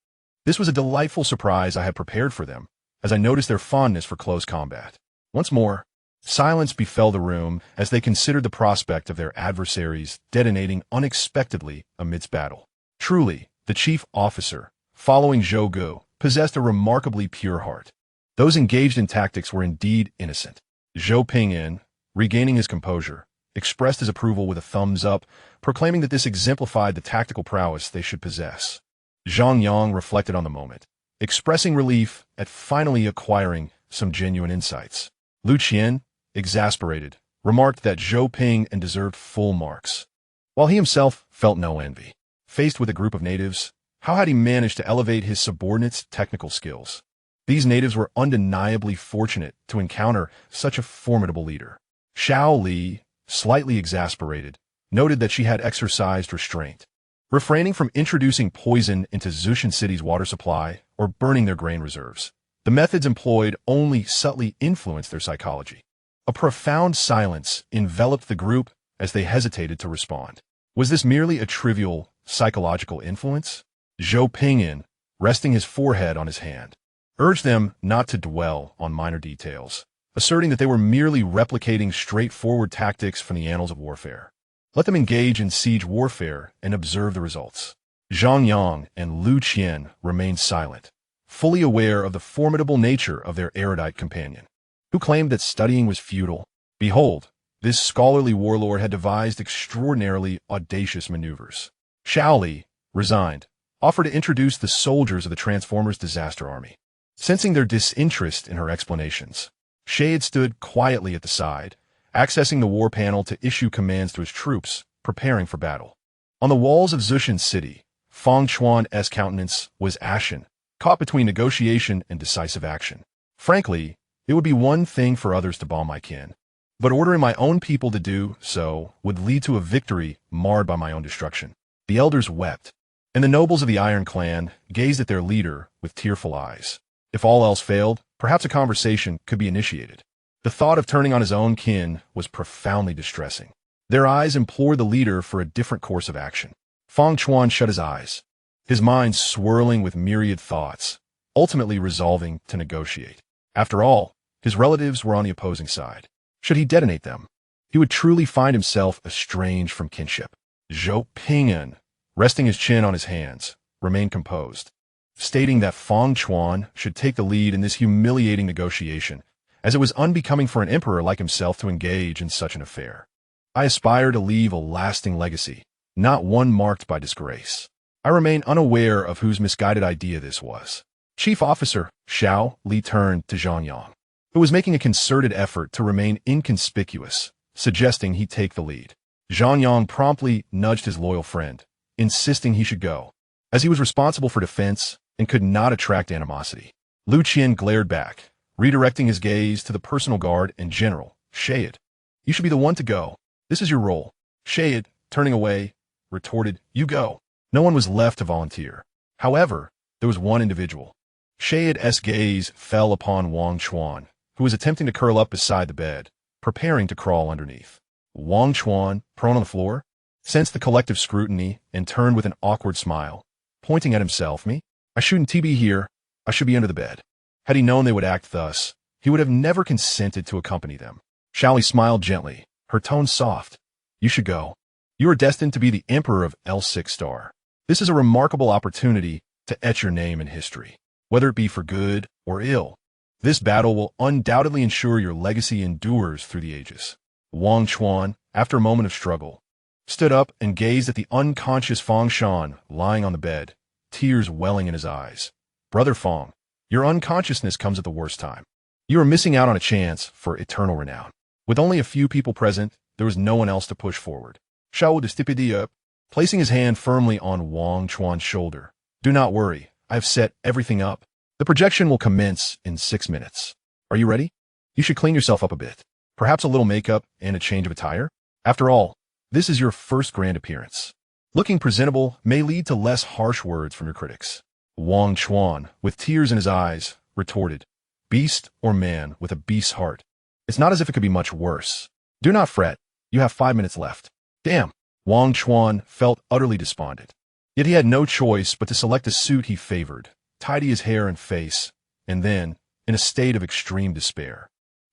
This was a delightful surprise I had prepared for them, as I noticed their fondness for close combat. Once more, Silence befell the room as they considered the prospect of their adversaries detonating unexpectedly amidst battle. Truly, the chief officer, following Zhou Gu, possessed a remarkably pure heart. Those engaged in tactics were indeed innocent. Zhou Ping'an, regaining his composure, expressed his approval with a thumbs up, proclaiming that this exemplified the tactical prowess they should possess. Zhang Yang reflected on the moment, expressing relief at finally acquiring some genuine insights. Lu Qian, exasperated, remarked that Zhou Ping'an deserved full marks, while he himself felt no envy. Faced with a group of natives, how had he managed to elevate his subordinates' technical skills? These natives were undeniably fortunate to encounter such a formidable leader. Xiao Li, slightly exasperated, noted that she had exercised restraint, refraining from introducing poison into Zushan City's water supply or burning their grain reserves. The methods employed only subtly influenced their psychology. A profound silence enveloped the group as they hesitated to respond. Was this merely a trivial psychological influence? Zhou Ping'an, resting his forehead on his hand, urged them not to dwell on minor details, asserting that they were merely replicating straightforward tactics from the annals of warfare. Let them engage in siege warfare and observe the results. Zhang Yang and Lu Qian remained silent, fully aware of the formidable nature of their erudite companion, who claimed that studying was futile. Behold, this scholarly warlord had devised extraordinarily audacious maneuvers. Xiao Li, resigned, offered to introduce the soldiers of the Transformers' disaster army. Sensing their disinterest in her explanations, Shade stood quietly at the side, accessing the war panel to issue commands to his troops, preparing for battle. On the walls of Zushan City, Fang Chuan's countenance was ashen, caught between negotiation and decisive action. Frankly, it would be one thing for others to bomb my kin, but ordering my own people to do so would lead to a victory marred by my own destruction. The elders wept, and the nobles of the Iron Clan gazed at their leader with tearful eyes. If all else failed, perhaps a conversation could be initiated. The thought of turning on his own kin was profoundly distressing. Their eyes implored the leader for a different course of action. Fang Chuan shut his eyes, his mind swirling with myriad thoughts, ultimately resolving to negotiate. After all, his relatives were on the opposing side. Should he detonate them, he would truly find himself estranged from kinship. Zhou Ping'an, resting his chin on his hands, remained composed, stating that Fang Chuan should take the lead in this humiliating negotiation, as it was unbecoming for an emperor like himself to engage in such an affair. I aspire to leave a lasting legacy, not one marked by disgrace. I remain unaware of whose misguided idea this was. Chief Officer Xiao Li turned to Zhang Yang, who was making a concerted effort to remain inconspicuous, suggesting he take the lead. Zhang Yang promptly nudged his loyal friend, insisting he should go, as he was responsible for defense and could not attract animosity. Lu Qian glared back, redirecting his gaze to the personal guard and general, Shade. You should be the one to go. This is your role. Shade, turning away, retorted, You go. No one was left to volunteer. However, there was one individual. Shade's gaze fell upon Wang Chuan, who was attempting to curl up beside the bed, preparing to crawl underneath. Wang Chuan, prone on the floor, sensed the collective scrutiny and turned with an awkward smile, pointing at himself. Me? I shouldn't be here. I should be under the bed. Had he known they would act thus, he would have never consented to accompany them. Xiaoli smiled gently, her tone soft. You should go. You are destined to be the Emperor of L6 Star. This is a remarkable opportunity to etch your name in history, whether it be for good or ill. This battle will undoubtedly ensure your legacy endures through the ages. Wang Chuan, after a moment of struggle, stood up and gazed at the unconscious Fang Shan lying on the bed, tears welling in his eyes. Brother Fang, your unconsciousness comes at the worst time. You are missing out on a chance for eternal renown. With only a few people present, there was no one else to push forward. Shao de up, placing his hand firmly on Wang Chuan's shoulder. Do not worry, I have set everything up. The projection will commence in 6 minutes. Are you ready? You should clean yourself up a bit. Perhaps a little makeup and a change of attire? After all, this is your first grand appearance. Looking presentable may lead to less harsh words from your critics. Wang Chuan, with tears in his eyes, retorted, Beast or man with a beast's heart. It's not as if it could be much worse. Do not fret. You have 5 minutes left. Damn. Wang Chuan felt utterly despondent. Yet he had no choice but to select a suit he favored, tidy his hair and face, and then, in a state of extreme despair,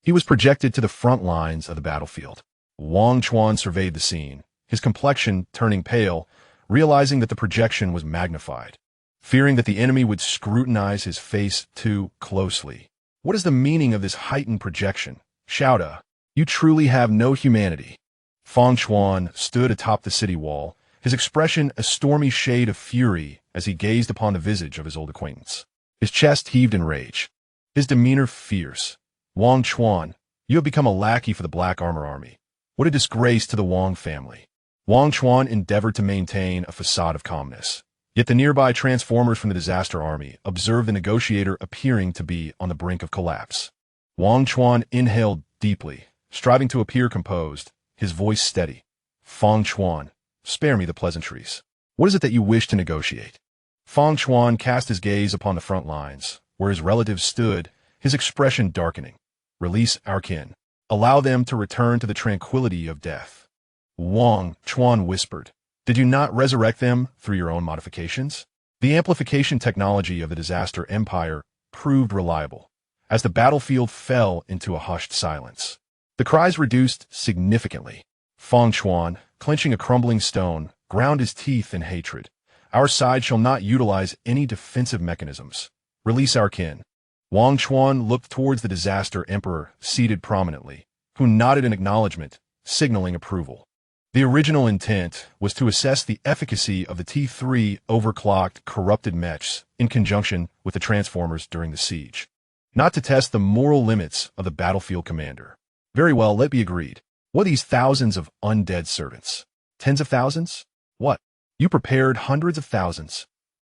He was projected to the front lines of the battlefield. Wang Chuan surveyed the scene, his complexion turning pale, realizing that the projection was magnified, fearing that the enemy would scrutinize his face too closely. What is the meaning of this heightened projection? Shouda, you truly have no humanity. Fang Chuan stood atop the city wall, his expression a stormy shade of fury as he gazed upon the visage of his old acquaintance. His chest heaved in rage, his demeanor fierce. Wang Chuan, you have become a lackey for the Black Armor Army. What a disgrace to the Wang family. Wang Chuan endeavored to maintain a facade of calmness. Yet the nearby transformers from the disaster army observed the negotiator appearing to be on the brink of collapse. Wang Chuan inhaled deeply, striving to appear composed, his voice steady. Fang Chuan, spare me the pleasantries. What is it that you wish to negotiate? Fang Chuan cast his gaze upon the front lines, where his relatives stood, his expression darkening. Release our kin. Allow them to return to the tranquility of death. Wang Chuan whispered, did you not resurrect them through your own modifications? The amplification technology of the disaster empire proved reliable, as the battlefield fell into a hushed silence. The cries reduced significantly. Fang Chuan, clenching a crumbling stone, ground his teeth in hatred. Our side shall not utilize any defensive mechanisms. Release our kin. Wang Chuan looked towards the disaster emperor seated prominently, who nodded in acknowledgement, signaling approval. The original intent was to assess the efficacy of the T3 overclocked corrupted mechs in conjunction with the transformers during the siege, not to test the moral limits of the battlefield commander. Very well, let be agreed. What are these thousands of undead servants? Tens of thousands? What? You prepared hundreds of thousands.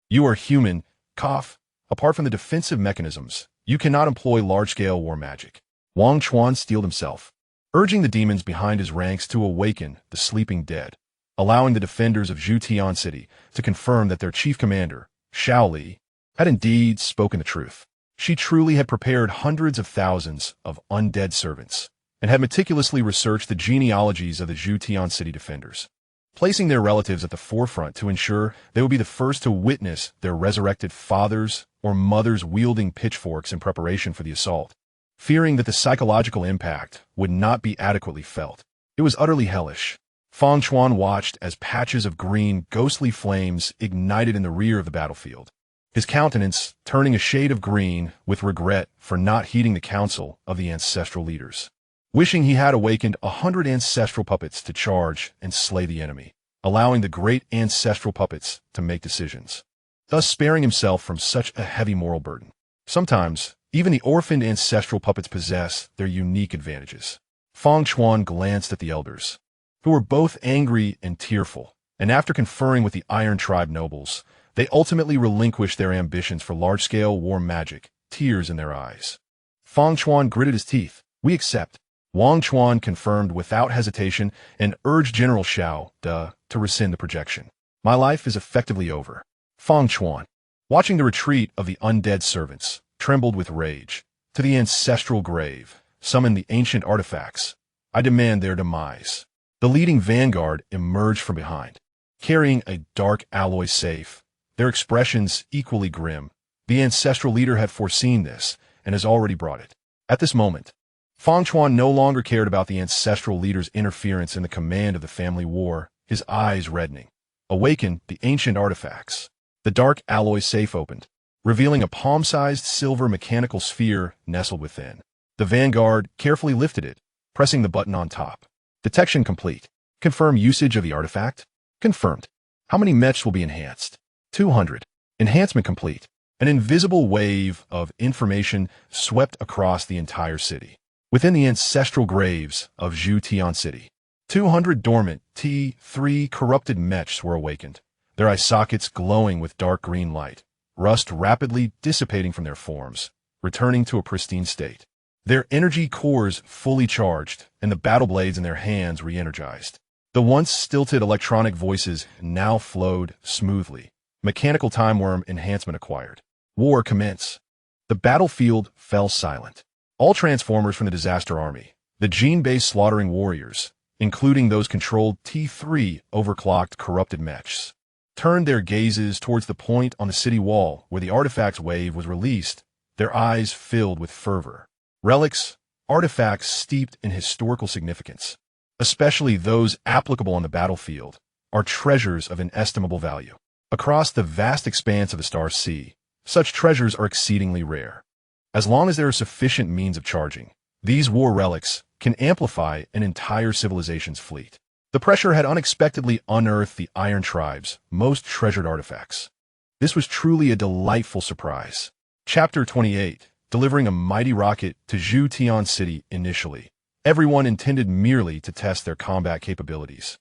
You are human, cough. Apart from the defensive mechanisms, you cannot employ large-scale war magic. Wang Chuan steeled himself, urging the demons behind his ranks to awaken the sleeping dead, allowing the defenders of Zhou Ping'an City to confirm that their chief commander, Xiao Li, had indeed spoken the truth. She truly had prepared hundreds of thousands of undead servants, and had meticulously researched the genealogies of the Zhou Ping'an City defenders, placing their relatives at the forefront to ensure they would be the first to witness their resurrected fathers or mothers wielding pitchforks in preparation for the assault. Fearing that the psychological impact would not be adequately felt, it was utterly hellish. Fang Chuan watched as patches of green, ghostly flames ignited in the rear of the battlefield, his countenance turning a shade of green with regret for not heeding the counsel of the ancestral leaders, wishing he had awakened 100 ancestral puppets to charge and slay the enemy, allowing the great ancestral puppets to make decisions, thus sparing himself from such a heavy moral burden. Sometimes, even the orphaned ancestral puppets possess their unique advantages. Fang Chuan glanced at the elders, who were both angry and tearful, and after conferring with the Iron Tribe nobles, they ultimately relinquished their ambitions for large-scale war magic, tears in their eyes. Fang Chuan gritted his teeth. We accept. Wang Chuan confirmed without hesitation and urged General Xiao De to rescind the projection. My life is effectively over. Fang Chuan, watching the retreat of the undead servants, trembled with rage. To the ancestral grave, summon the ancient artifacts. I demand their demise. The leading vanguard emerged from behind, carrying a dark alloy safe, their expressions equally grim. The ancestral leader had foreseen this and has already brought it. At this moment, Fang Chuan no longer cared about the ancestral leader's interference in the command of the family war, his eyes reddening. Awaken the ancient artifacts. The dark alloy safe opened, revealing a palm-sized silver mechanical sphere nestled within. The vanguard carefully lifted it, pressing the button on top. Detection complete. Confirm usage of the artifact. Confirmed. How many mechs will be enhanced? 200. Enhancement complete. An invisible wave of information swept across the entire city. Within the ancestral graves of Zhou Ping'an City, 200 dormant T3 corrupted mechs were awakened, their eye sockets glowing with dark green light, rust rapidly dissipating from their forms, returning to a pristine state. Their energy cores fully charged, and the battle blades in their hands re-energized. The once stilted electronic voices now flowed smoothly. Mechanical time worm enhancement acquired. War commence. The battlefield fell silent. All transformers from the disaster army, the gene-based slaughtering warriors, including those controlled T3 overclocked corrupted mechs, turned their gazes towards the point on the city wall where the artifacts wave was released, their eyes filled with fervor. Relics, artifacts steeped in historical significance, especially those applicable on the battlefield, are treasures of inestimable value. Across the vast expanse of the Star Sea, such treasures are exceedingly rare. As long as there are sufficient means of charging, these war relics can amplify an entire civilization's fleet. The pressure had unexpectedly unearthed the Iron Tribe's most treasured artifacts. This was truly a delightful surprise. Chapter 28, delivering a mighty rocket to Zhou Ping'an City initially. Everyone intended merely to test their combat capabilities.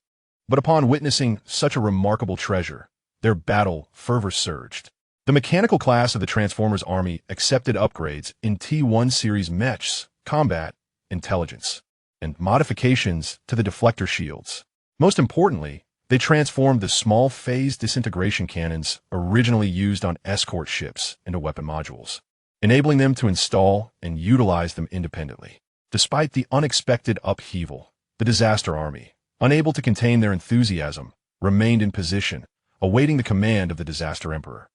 But upon witnessing such a remarkable treasure, their battle fervor surged. The mechanical class of the Transformers Army accepted upgrades in T1 series mechs, combat, intelligence, and modifications to the deflector shields. Most importantly, they transformed the small phase disintegration cannons originally used on escort ships into weapon modules, enabling them to install and utilize them independently. Despite the unexpected upheaval, the Disaster Army, unable to contain their enthusiasm, remained in position, awaiting the command of the Disaster Emperor.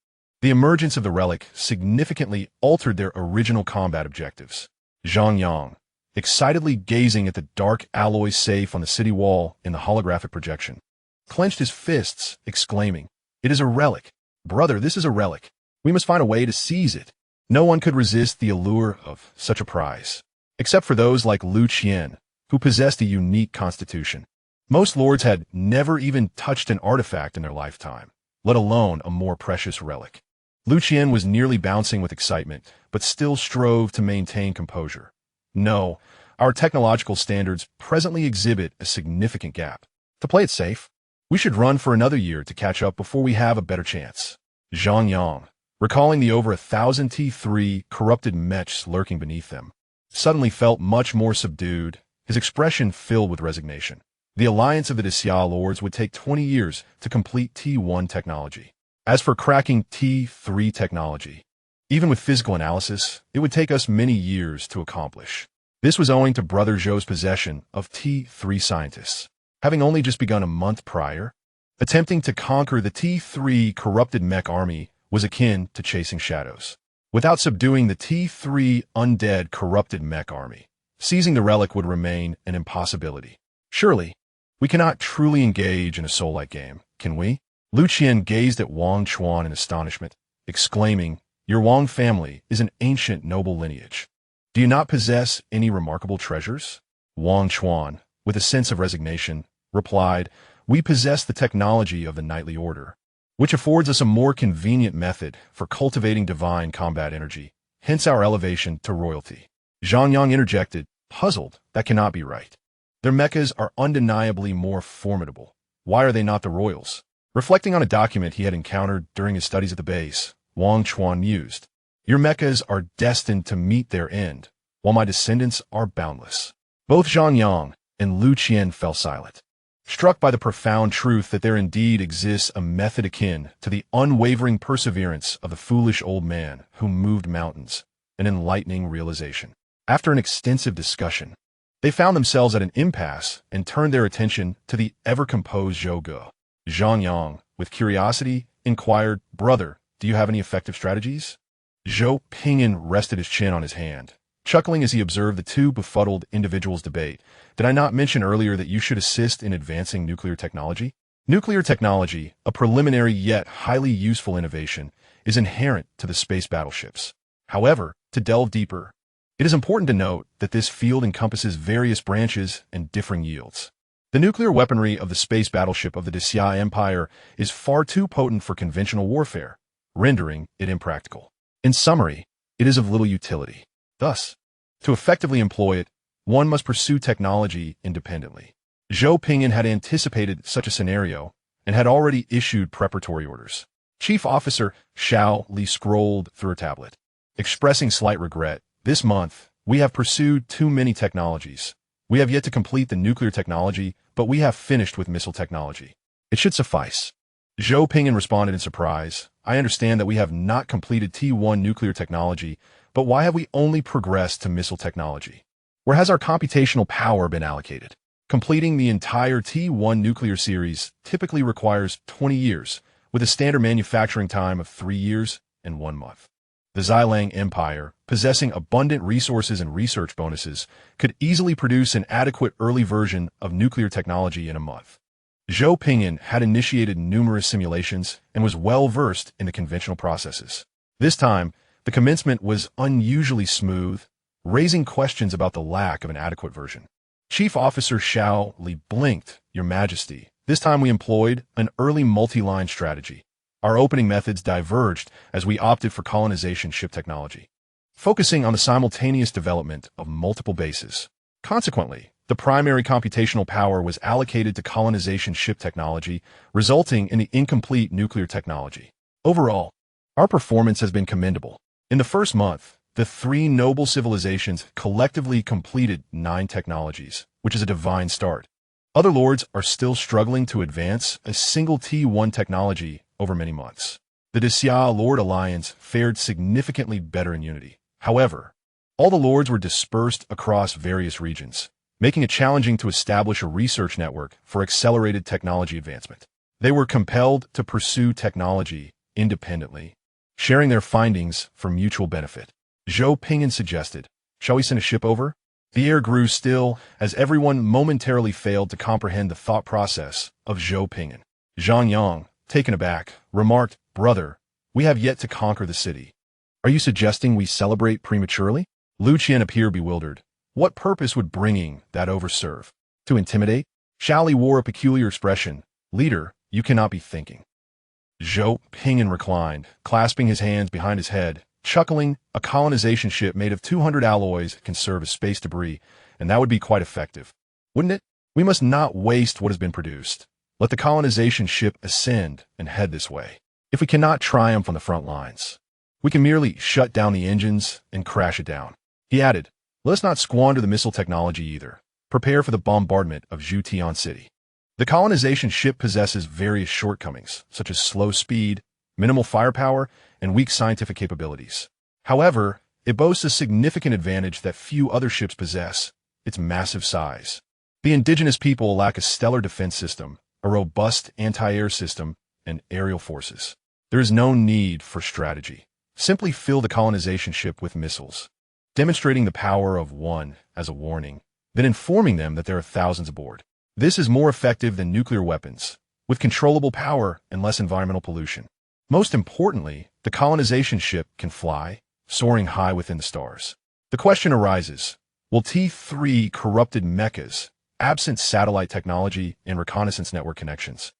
The emergence of the relic significantly altered their original combat objectives. Zhang Yang, excitedly gazing at the dark alloy safe on the city wall in the holographic projection, clenched his fists, exclaiming, "It is a relic! Brother, this is a relic! We must find a way to seize it!" No one could resist the allure of such a prize, except for those like Lu Qian, who possessed a unique constitution. Most lords had never even touched an artifact in their lifetime, let alone a more precious relic. Lu Qian was nearly bouncing with excitement, but still strove to maintain composure. No, our technological standards presently exhibit a significant gap. To play it safe, we should run for another year to catch up before we have a better chance. Zhang Yang, recalling the over 1,000 T3 corrupted mechs lurking beneath them, suddenly felt much more subdued, his expression filled with resignation. The alliance of the Xia Lords would take 20 years to complete T1 technology. As for cracking T3 technology, even with physical analysis, it would take us many years to accomplish. This was owing to Brother Zhou's possession of T3 scientists. Having only just begun a month prior, attempting to conquer the T3 corrupted mech army was akin to chasing shadows. Without subduing the T3 undead corrupted mech army, seizing the relic would remain an impossibility. Surely, we cannot truly engage in a soul-like game, can we? Lu Qian gazed at Wang Chuan in astonishment, exclaiming, "Your Wang family is an ancient noble lineage. Do you not possess any remarkable treasures?" Wang Chuan, with a sense of resignation, replied, "We possess the technology of the Knightly Order, which affords us a more convenient method for cultivating divine combat energy, hence our elevation to royalty." Zhang Yang interjected, puzzled, "That cannot be right. Their mechas are undeniably more formidable. Why are they not the royals?" Reflecting on a document he had encountered during his studies at the base, Wang Chuan mused, "Your mechas are destined to meet their end, while my descendants are boundless." Both Zhang Yang and Lu Qian fell silent, struck by the profound truth that there indeed exists a method akin to the unwavering perseverance of the foolish old man who moved mountains, an enlightening realization. After an extensive discussion, they found themselves at an impasse and turned their attention to the ever-composed Zhou Ge. Zhang Yang, with curiosity, inquired, "Brother, do you have any effective strategies?" Zhou Ping'an rested his chin on his hand, chuckling as he observed the two befuddled individuals debate. "Did I not mention earlier that you should assist in advancing nuclear technology?" Nuclear technology, a preliminary yet highly useful innovation, is inherent to the space battleships. However, to delve deeper, it is important to note that this field encompasses various branches and differing yields. The nuclear weaponry of the space battleship of the Xia Empire is far too potent for conventional warfare, rendering it impractical. In summary, it is of little utility. Thus, to effectively employ it, one must pursue technology independently. Zhou Ping'an had anticipated such a scenario and had already issued preparatory orders. Chief Officer Xiao Li scrolled through a tablet, expressing slight regret. "This month, we have pursued too many technologies. We have yet to complete the nuclear technology, but we have finished with missile technology. It should suffice." Zhou Ping'an responded in surprise. "I understand that we have not completed T1 nuclear technology, but why have we only progressed to missile technology? Where has our computational power been allocated?" Completing the entire T1 nuclear series typically requires 20 years, with a standard manufacturing time of 3 years and 1 month. The Zhou Empire, possessing abundant resources and research bonuses, could easily produce an adequate early version of nuclear technology in a month. Zhou Ping'an had initiated numerous simulations and was well-versed in the conventional processes. This time, the commencement was unusually smooth, raising questions about the lack of an adequate version. Chief Officer Xiao Li blinked, "Your Majesty. This time we employed an early multi-line strategy. Our opening methods diverged as we opted for colonization ship technology, focusing on the simultaneous development of multiple bases. Consequently, the primary computational power was allocated to colonization ship technology, resulting in the incomplete nuclear technology. Overall, our performance has been commendable. In the first month, the three noble civilizations collectively completed 9 technologies, which is a divine start. Other lords are still struggling to advance a single T1 technology over many months. The Xia Lord Alliance fared significantly better in unity. However, all the lords were dispersed across various regions, making it challenging to establish a research network for accelerated technology advancement. They were compelled to pursue technology independently, sharing their findings for mutual benefit. Zhou Ping'an suggested, "Shall we send a ship over?" The air grew still as everyone momentarily failed to comprehend the thought process of Zhou Ping'an. Zhang Yang, taken aback, remarked, "Brother, we have yet to conquer the city. Are you suggesting we celebrate prematurely?" Lu Qian appeared bewildered. What purpose would bringing that over serve? To intimidate? Xiaoli wore a peculiar expression. "Leader, you cannot be thinking." Zhou Ping'an reclined, clasping his hands behind his head, chuckling. "A colonization ship made of 200 alloys can serve as space debris, and that would be quite effective, wouldn't it? We must not waste what has been produced. Let the colonization ship ascend and head this way. If we cannot triumph on the front lines, we can merely shut down the engines and crash it down." He added, "Let us not squander the missile technology either. Prepare for the bombardment of Zhou Ping'an City." The colonization ship possesses various shortcomings, such as slow speed, minimal firepower, and weak scientific capabilities. However, it boasts a significant advantage that few other ships possess: its massive size. The indigenous people lack a stellar defense system, a robust anti-air system, and aerial forces. There is no need for strategy. Simply fill the colonization ship with missiles, demonstrating the power of one as a warning, then informing them that there are thousands aboard. This is more effective than nuclear weapons, with controllable power and less environmental pollution. Most importantly, the colonization ship can fly, soaring high within the stars. The question arises, will T3 corrupted mechas, absent satellite technology and reconnaissance network connections,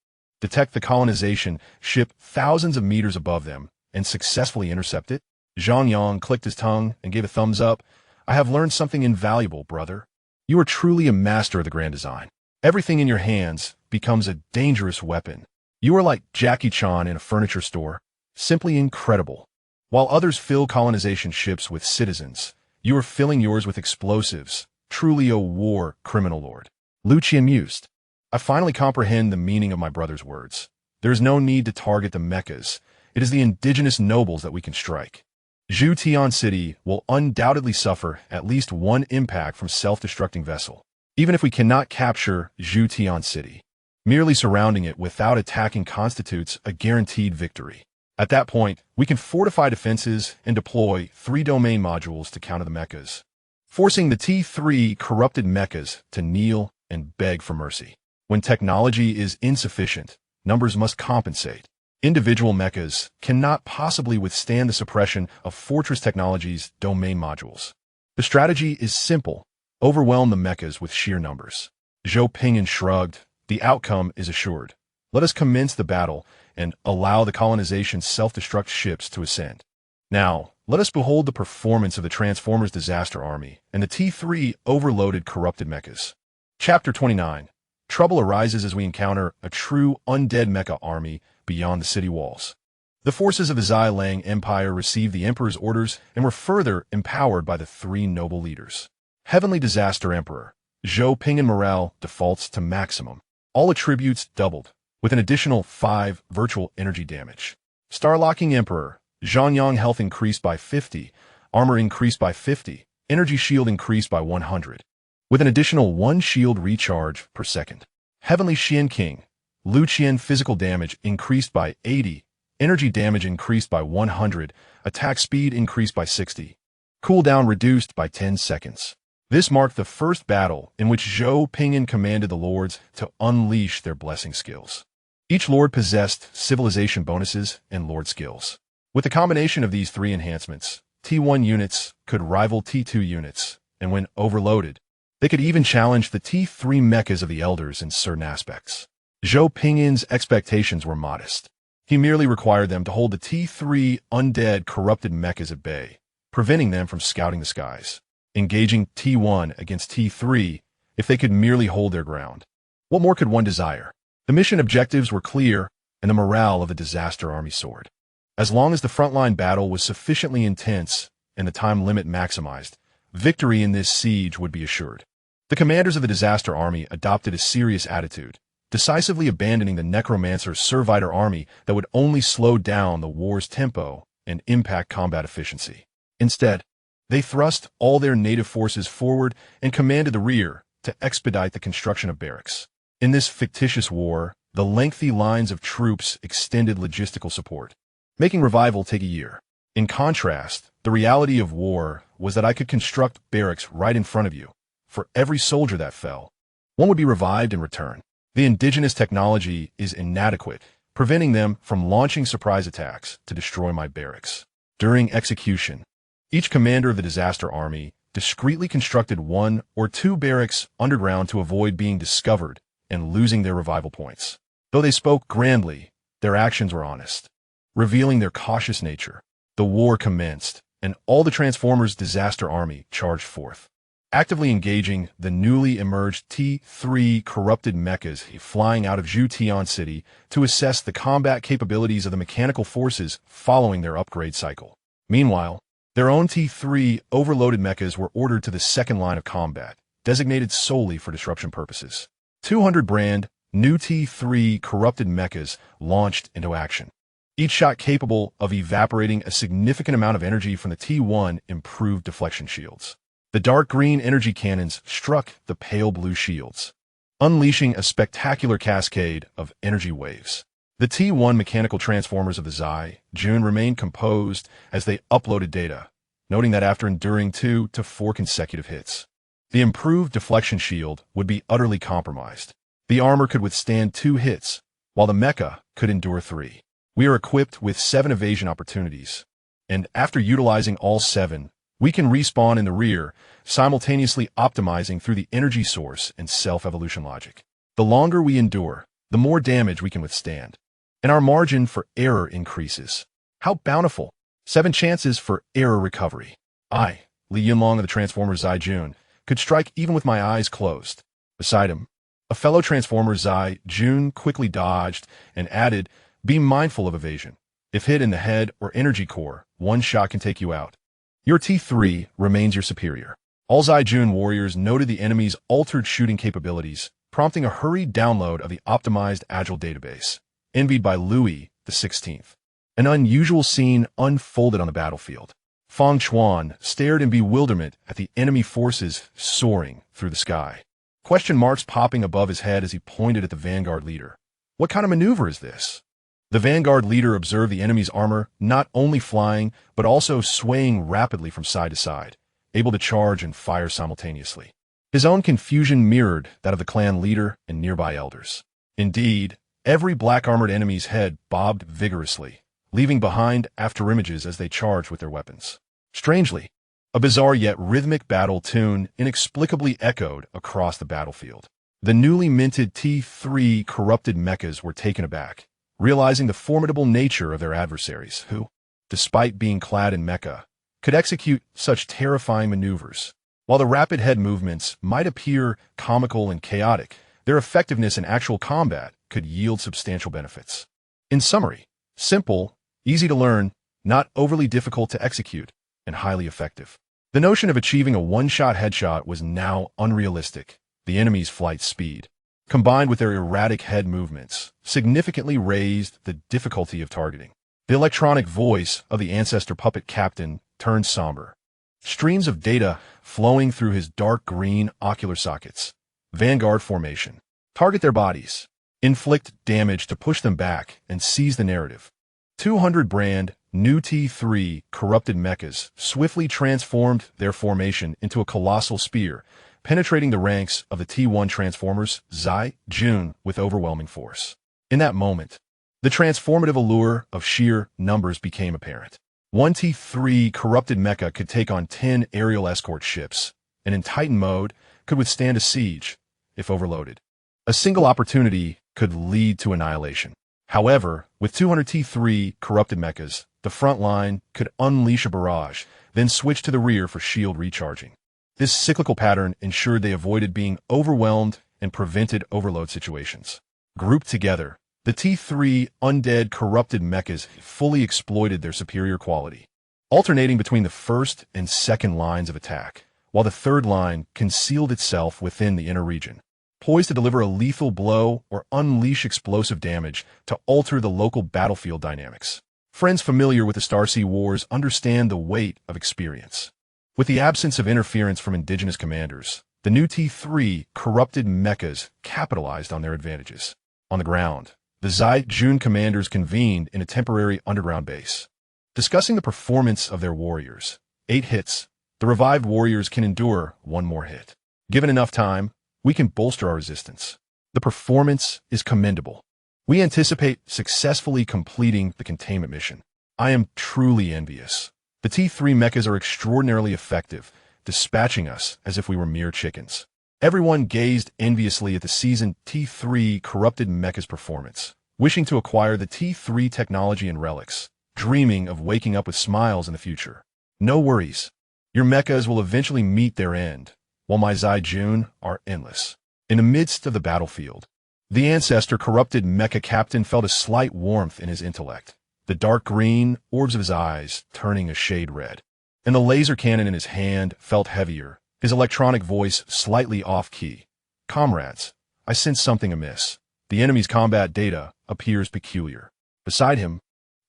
detect the colonization ship thousands of meters above them and successfully intercept it? Zhang Yang clicked his tongue and gave a thumbs up. "I have learned something invaluable, brother. You are truly a master of the grand design. Everything in your hands becomes a dangerous weapon. You are like Jackie Chan in a furniture store. Simply incredible. While others fill colonization ships with citizens, you are filling yours with explosives. Truly a war criminal lord." Lu Qian mused. "I finally comprehend the meaning of my brother's words. There is no need to target the mechas. It is the indigenous nobles that we can strike. Zhou Ping'an City will undoubtedly suffer at least one impact from self-destructing vessel. Even if we cannot capture Zhou Ping'an City, merely surrounding it without attacking constitutes a guaranteed victory. At that point, we can fortify defenses and deploy 3 domain modules to counter the mechas, forcing the T3 corrupted mechas to kneel and beg for mercy. When technology is insufficient, numbers must compensate. Individual mechas cannot possibly withstand the suppression of Fortress Technology's domain modules. The strategy is simple: overwhelm the mechas with sheer numbers." Zhou Ping'an shrugged. "The outcome is assured. Let us commence the battle and allow the colonization self-destruct ships to ascend. Now, let us behold the performance of the Transformers Disaster Army and the T3 overloaded corrupted mechas." Chapter 29. Trouble arises as we encounter a true undead mecha army beyond the city walls. The forces of the Zhou Empire received the Emperor's orders and were further empowered by the 3 noble leaders. Heavenly Disaster Emperor. Zhou Ping'an morale defaults to maximum. All attributes doubled, with an additional 5 virtual energy damage. Starlocking Emperor. Zhang Yang health increased by 50, armor increased by 50, energy shield increased by 100, with an additional 1 shield recharge per second. Heavenly Xian King. Lu Qian physical damage increased by 80, Energy damage increased by 100, attack speed increased by 60, cooldown reduced by 10 seconds. This marked the first battle in which Zhou Ping'an commanded the lords to unleash their blessing skills. Each lord possessed civilization bonuses and lord skills. With the combination of these three enhancements, T1 units could rival T2 units, and when overloaded, they could even challenge the T3 mechas of the elders in certain aspects. Zhou Ping'an's expectations were modest. He merely required them to hold the T3 undead corrupted mechas at bay, preventing them from scouting the skies, engaging T1 against T3 if they could merely hold their ground. What more could one desire? The mission objectives were clear, and the morale of the disaster army soared. As long as the frontline battle was sufficiently intense and the time limit maximized, victory in this siege would be assured. The commanders of the disaster army adopted a serious attitude, decisively abandoning the necromancer servitor army that would only slow down the war's tempo and impact combat efficiency. Instead, they thrust all their native forces forward and commanded the rear to expedite the construction of barracks. In this fictitious war, the lengthy lines of troops extended logistical support, making revival take a year. In contrast, the reality of war was that I could construct barracks right in front of you. For every soldier that fell, one would be revived in return. The indigenous technology is inadequate, preventing them from launching surprise attacks to destroy my barracks. During execution, each commander of the disaster army discreetly constructed 1 or 2 barracks underground to avoid being discovered and losing their revival points. Though they spoke grandly, their actions were honest, revealing their cautious nature. The war commenced, and all the Transformers' disaster army charged forth, actively engaging the newly emerged T3 corrupted mechas flying out of Zhou Ping'an City to assess the combat capabilities of the mechanical forces following their upgrade cycle. Meanwhile, their own T3 overloaded mechas were ordered to the second line of combat, designated solely for disruption purposes. 200 brand new T3 corrupted mechas launched into action, each shot capable of evaporating a significant amount of energy from the T1 improved deflection shields. The dark green energy cannons struck the pale blue shields, unleashing a spectacular cascade of energy waves. The T1 mechanical transformers of the Zhou Ping'an remained composed as they uploaded data, noting that after enduring 2 to 4 consecutive hits, the improved deflection shield would be utterly compromised. The armor could withstand 2 hits, while the mecha could endure 3. We are equipped with 7 evasion opportunities, and after utilizing all 7, we can respawn in the rear, simultaneously optimizing through the energy source and self-evolution logic. The longer we endure, the more damage we can withstand, and our margin for error increases. How bountiful! 7 chances for error recovery. I, Li Yunlong of the Transformers Zhou Ping'an, could strike even with my eyes closed. Beside him, a fellow Transformer Zhou Ping'an quickly dodged and added, "Be mindful of evasion. If hit in the head or energy core, 1 shot can take you out." Your T3 remains your superior. All Zhou Ping'an warriors noted the enemy's altered shooting capabilities, prompting a hurried download of the optimized Agile database, envied by Louis XVI. An unusual scene unfolded on the battlefield. Feng Chuan stared in bewilderment at the enemy forces soaring through the sky, question marks popping above his head as he pointed at the Vanguard leader. What kind of maneuver is this? The Vanguard leader observed the enemy's armor not only flying, but also swaying rapidly from side to side, able to charge and fire simultaneously. His own confusion mirrored that of the clan leader and nearby elders. Indeed, every black-armored enemy's head bobbed vigorously, leaving behind afterimages as they charged with their weapons. Strangely, a bizarre yet rhythmic battle tune inexplicably echoed across the battlefield. The newly minted T3 corrupted mechas were taken aback, realizing the formidable nature of their adversaries, who, despite being clad in mecha, could execute such terrifying maneuvers. While the rapid head movements might appear comical and chaotic, their effectiveness in actual combat could yield substantial benefits. In summary, simple, easy to learn, not overly difficult to execute, and highly effective. The notion of achieving a one-shot headshot was now unrealistic. The enemy's flight speed, combined with their erratic head movements, significantly raised the difficulty of targeting. The electronic voice of the ancestor puppet captain turned somber, streams of data flowing through his dark green ocular sockets. Vanguard formation. Target their bodies. Inflict damage to push them back and seize the narrative. 200 brand new T3 corrupted mechas swiftly transformed their formation into a colossal spear, penetrating the ranks of the T1 Transformers, Zai, Jun, with overwhelming force. In that moment, the transformative allure of sheer numbers became apparent. One T3 corrupted mecha could take on 10 aerial escort ships, and in Titan mode, could withstand a siege, if overloaded. A single opportunity could lead to annihilation. However, with 200 T3 corrupted mechas, the front line could unleash a barrage, then switch to the rear for shield recharging. This cyclical pattern ensured they avoided being overwhelmed and prevented overload situations. Grouped together, the T3 undead corrupted mechas fully exploited their superior quality, alternating between the first and second lines of attack, while the third line concealed itself within the inner region, poised to deliver a lethal blow or unleash explosive damage to alter the local battlefield dynamics. Friends familiar with the Starsea Wars understand the weight of experience. With the absence of interference from indigenous commanders, the new T3 corrupted mechas capitalized on their advantages. On the ground, the Zai Jun commanders convened in a temporary underground base, discussing the performance of their warriors. 8 hits. The revived warriors can endure 1 more hit. Given enough time, we can bolster our resistance. The performance is commendable. We anticipate successfully completing the containment mission. I am truly envious. The T3 mechas are extraordinarily effective, dispatching us as if we were mere chickens. Everyone gazed enviously at the seasoned T3 corrupted mecha's performance, wishing to acquire the T3 technology and relics, dreaming of waking up with smiles in the future. No worries. Your mechas will eventually meet their end, while my Zai Jun are endless. In the midst of the battlefield, the ancestor corrupted mecha captain felt a slight warmth in his intellect, the dark green orbs of his eyes turning a shade red, and the laser cannon in his hand felt heavier, his electronic voice slightly off-key. Comrades, I sense something amiss. The enemy's combat data appears peculiar. Beside him,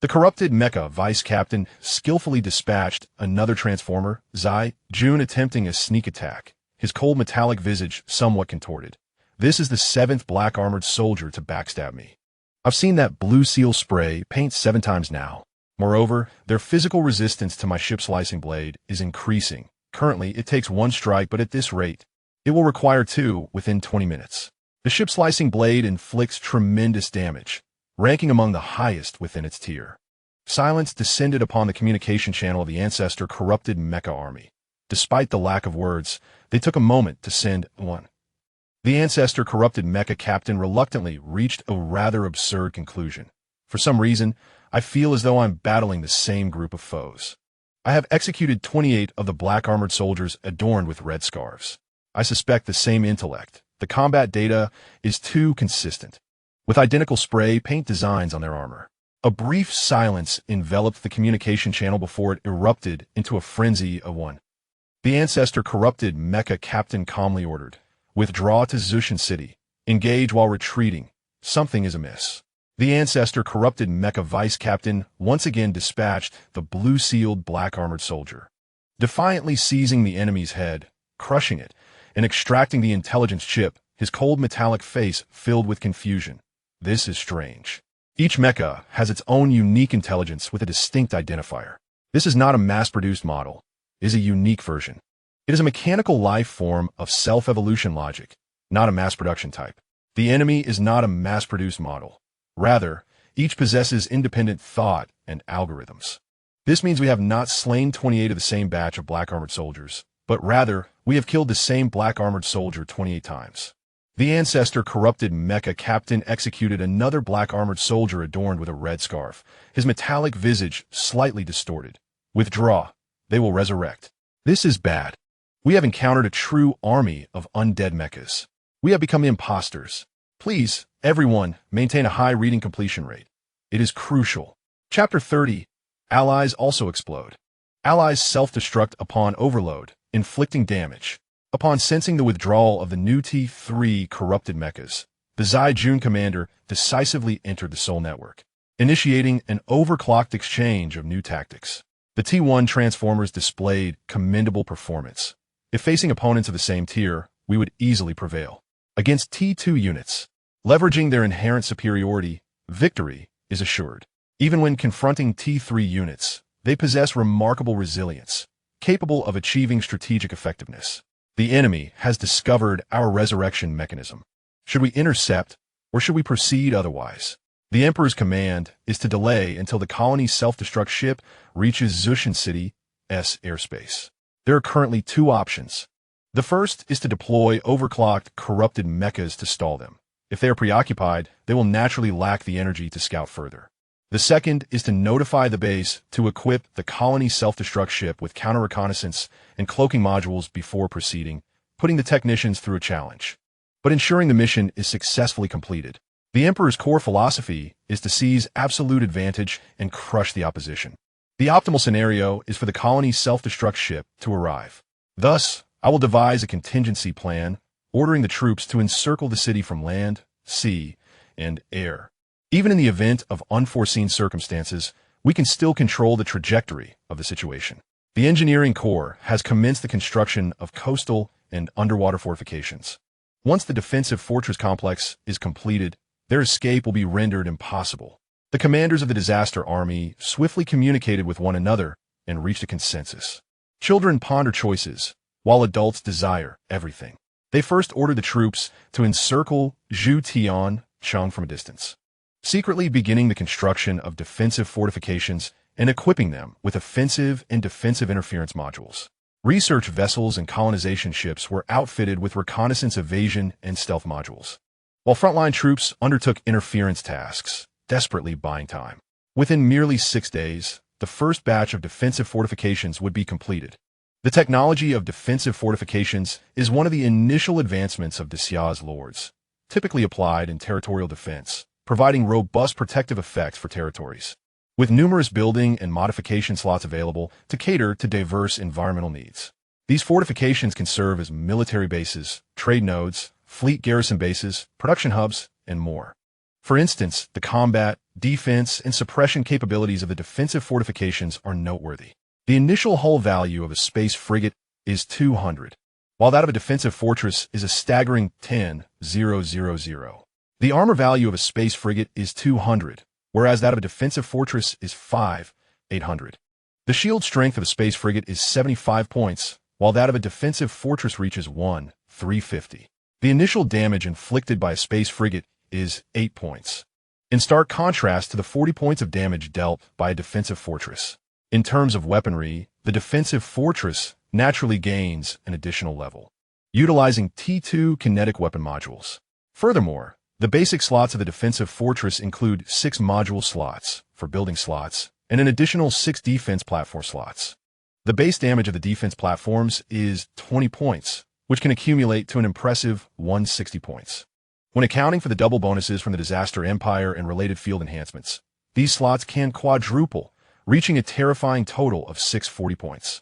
the corrupted mecha vice captain skillfully dispatched another transformer, Zai Jun, attempting a sneak attack, his cold metallic visage somewhat contorted. This is the 7th black-armored soldier to backstab me. I've seen that blue seal spray paint 7 times now. Moreover, their physical resistance to my ship-slicing blade is increasing. Currently, it takes 1 strike, but at this rate, it will require 2 within 20 minutes. The ship-slicing blade inflicts tremendous damage, ranking among the highest within its tier. Silence descended upon the communication channel of the ancestor corrupted mecha army. Despite the lack of words, they took a moment to send one. The ancestor corrupted mecha captain reluctantly reached a rather absurd conclusion. For some reason, I feel as though I'm battling the same group of foes. I have executed 28 of the black-armored soldiers adorned with red scarves. I suspect the same intellect. The combat data is too consistent, with identical spray paint designs on their armor. A brief silence enveloped the communication channel before it erupted into a frenzy of one. The ancestor corrupted mecha captain calmly ordered, "Withdraw to Zushan City. Engage while retreating. Something is amiss." The ancestor corrupted mecha vice captain once again dispatched the blue-sealed black-armored soldier, defiantly seizing the enemy's head, crushing it, and extracting the intelligence chip, his cold metallic face filled with confusion. This is strange. Each mecha has its own unique intelligence with a distinct identifier. This is not a mass-produced model. It is a unique version. It is a mechanical life form of self-evolution logic, not a mass-production type. The enemy is not a mass-produced model. Rather, each possesses independent thought and algorithms. This means we have not slain 28 of the same batch of black-armored soldiers, but rather, we have killed the same black-armored soldier 28 times. The ancestor corrupted mecha captain executed another black-armored soldier adorned with a red scarf, his metallic visage slightly distorted. Withdraw. They will resurrect. This is bad. We have encountered a true army of undead mechas. We have become imposters. Please, everyone, maintain a high reading completion rate. It is crucial. Chapter 30. Allies also explode. Allies self-destruct upon overload, inflicting damage. Upon sensing the withdrawal of the new T3 corrupted mechas, the Zai Jun commander decisively entered the Soul Network, initiating an overclocked exchange of new tactics. The T1 Transformers displayed commendable performance. If facing opponents of the same tier, we would easily prevail. Against T2 units, leveraging their inherent superiority, victory is assured. Even when confronting T3 units, they possess remarkable resilience, capable of achieving strategic effectiveness. The enemy has discovered our resurrection mechanism. Should we intercept, or should we proceed otherwise? The Emperor's command is to delay until the colony's self-destruct ship reaches Zushan City's airspace. There are currently two options. The first is to deploy overclocked, corrupted mechas to stall them. If they are preoccupied, they will naturally lack the energy to scout further. The second is to notify the base to equip the colony's self-destruct ship with counter-reconnaissance and cloaking modules before proceeding, putting the technicians through a challenge, but ensuring the mission is successfully completed. The Emperor's core philosophy is to seize absolute advantage and crush the opposition. The optimal scenario is for the colony's self-destruct ship to arrive. Thus, I will devise a contingency plan, ordering the troops to encircle the city from land, sea, and air. Even in the event of unforeseen circumstances, we can still control the trajectory of the situation. The engineering corps has commenced the construction of coastal and underwater fortifications. Once the defensive fortress complex is completed, their escape will be rendered impossible. The commanders of the disaster army swiftly communicated with one another and reached a consensus. Children ponder choices, while adults desire everything. They first ordered the troops to encircle Zhou Ping'an from a distance, secretly beginning the construction of defensive fortifications and equipping them with offensive and defensive interference modules. Research vessels and colonization ships were outfitted with reconnaissance evasion and stealth modules, while frontline troops undertook interference tasks, desperately buying time. Within merely 6 days, the first batch of defensive fortifications would be completed. The technology of defensive fortifications is one of the initial advancements of Desia's lords, typically applied in territorial defense, providing robust protective effects for territories, with numerous building and modification slots available to cater to diverse environmental needs. These fortifications can serve as military bases, trade nodes, fleet garrison bases, production hubs, and more. For instance, the combat, defense, and suppression capabilities of the defensive fortifications are noteworthy. The initial hull value of a space frigate is 200, while that of a defensive fortress is a staggering 10,000. The armor value of a space frigate is 200, whereas that of a defensive fortress is 5,800. The shield strength of a space frigate is 75 points, while that of a defensive fortress reaches 1,350. The initial damage inflicted by a space frigate is 8 points, in stark contrast to the 40 points of damage dealt by a defensive fortress. In terms of weaponry, the defensive fortress naturally gains an additional level, utilizing T2 kinetic weapon modules. Furthermore, the basic slots of the defensive fortress include 6 module slots for building slots and an additional 6 defense platform slots. The base damage of the defense platforms is 20 points, which can accumulate to an impressive 160 points. When accounting for the double bonuses from the Disaster Empire and related field enhancements, these slots can quadruple, reaching a terrifying total of 640 points.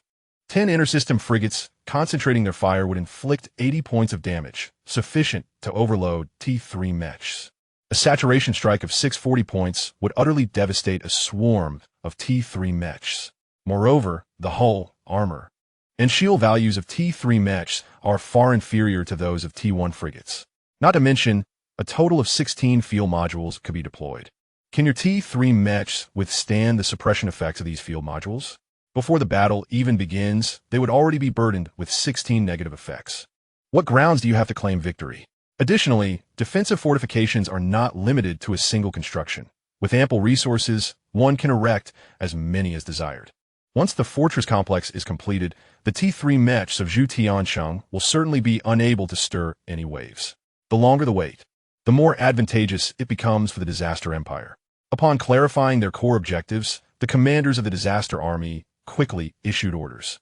10 intersystem frigates concentrating their fire would inflict 80 points of damage, sufficient to overload T3 mechs. A saturation strike of 640 points would utterly devastate a swarm of T3 mechs. Moreover, the hull, armor, and shield values of T3 mechs are far inferior to those of T1 frigates. Not to mention, a total of 16 field modules could be deployed. Can your T3 mechs withstand the suppression effects of these field modules? Before the battle even begins, they would already be burdened with 16 negative effects. What grounds do you have to claim victory? Additionally, defensive fortifications are not limited to a single construction. With ample resources, one can erect as many as desired. Once the fortress complex is completed, the T3 mechs of Zhou Ping'an will certainly be unable to stir any waves. The longer the wait, the more advantageous it becomes for the Disaster Empire. Upon clarifying their core objectives, the commanders of the Disaster Army quickly issued orders.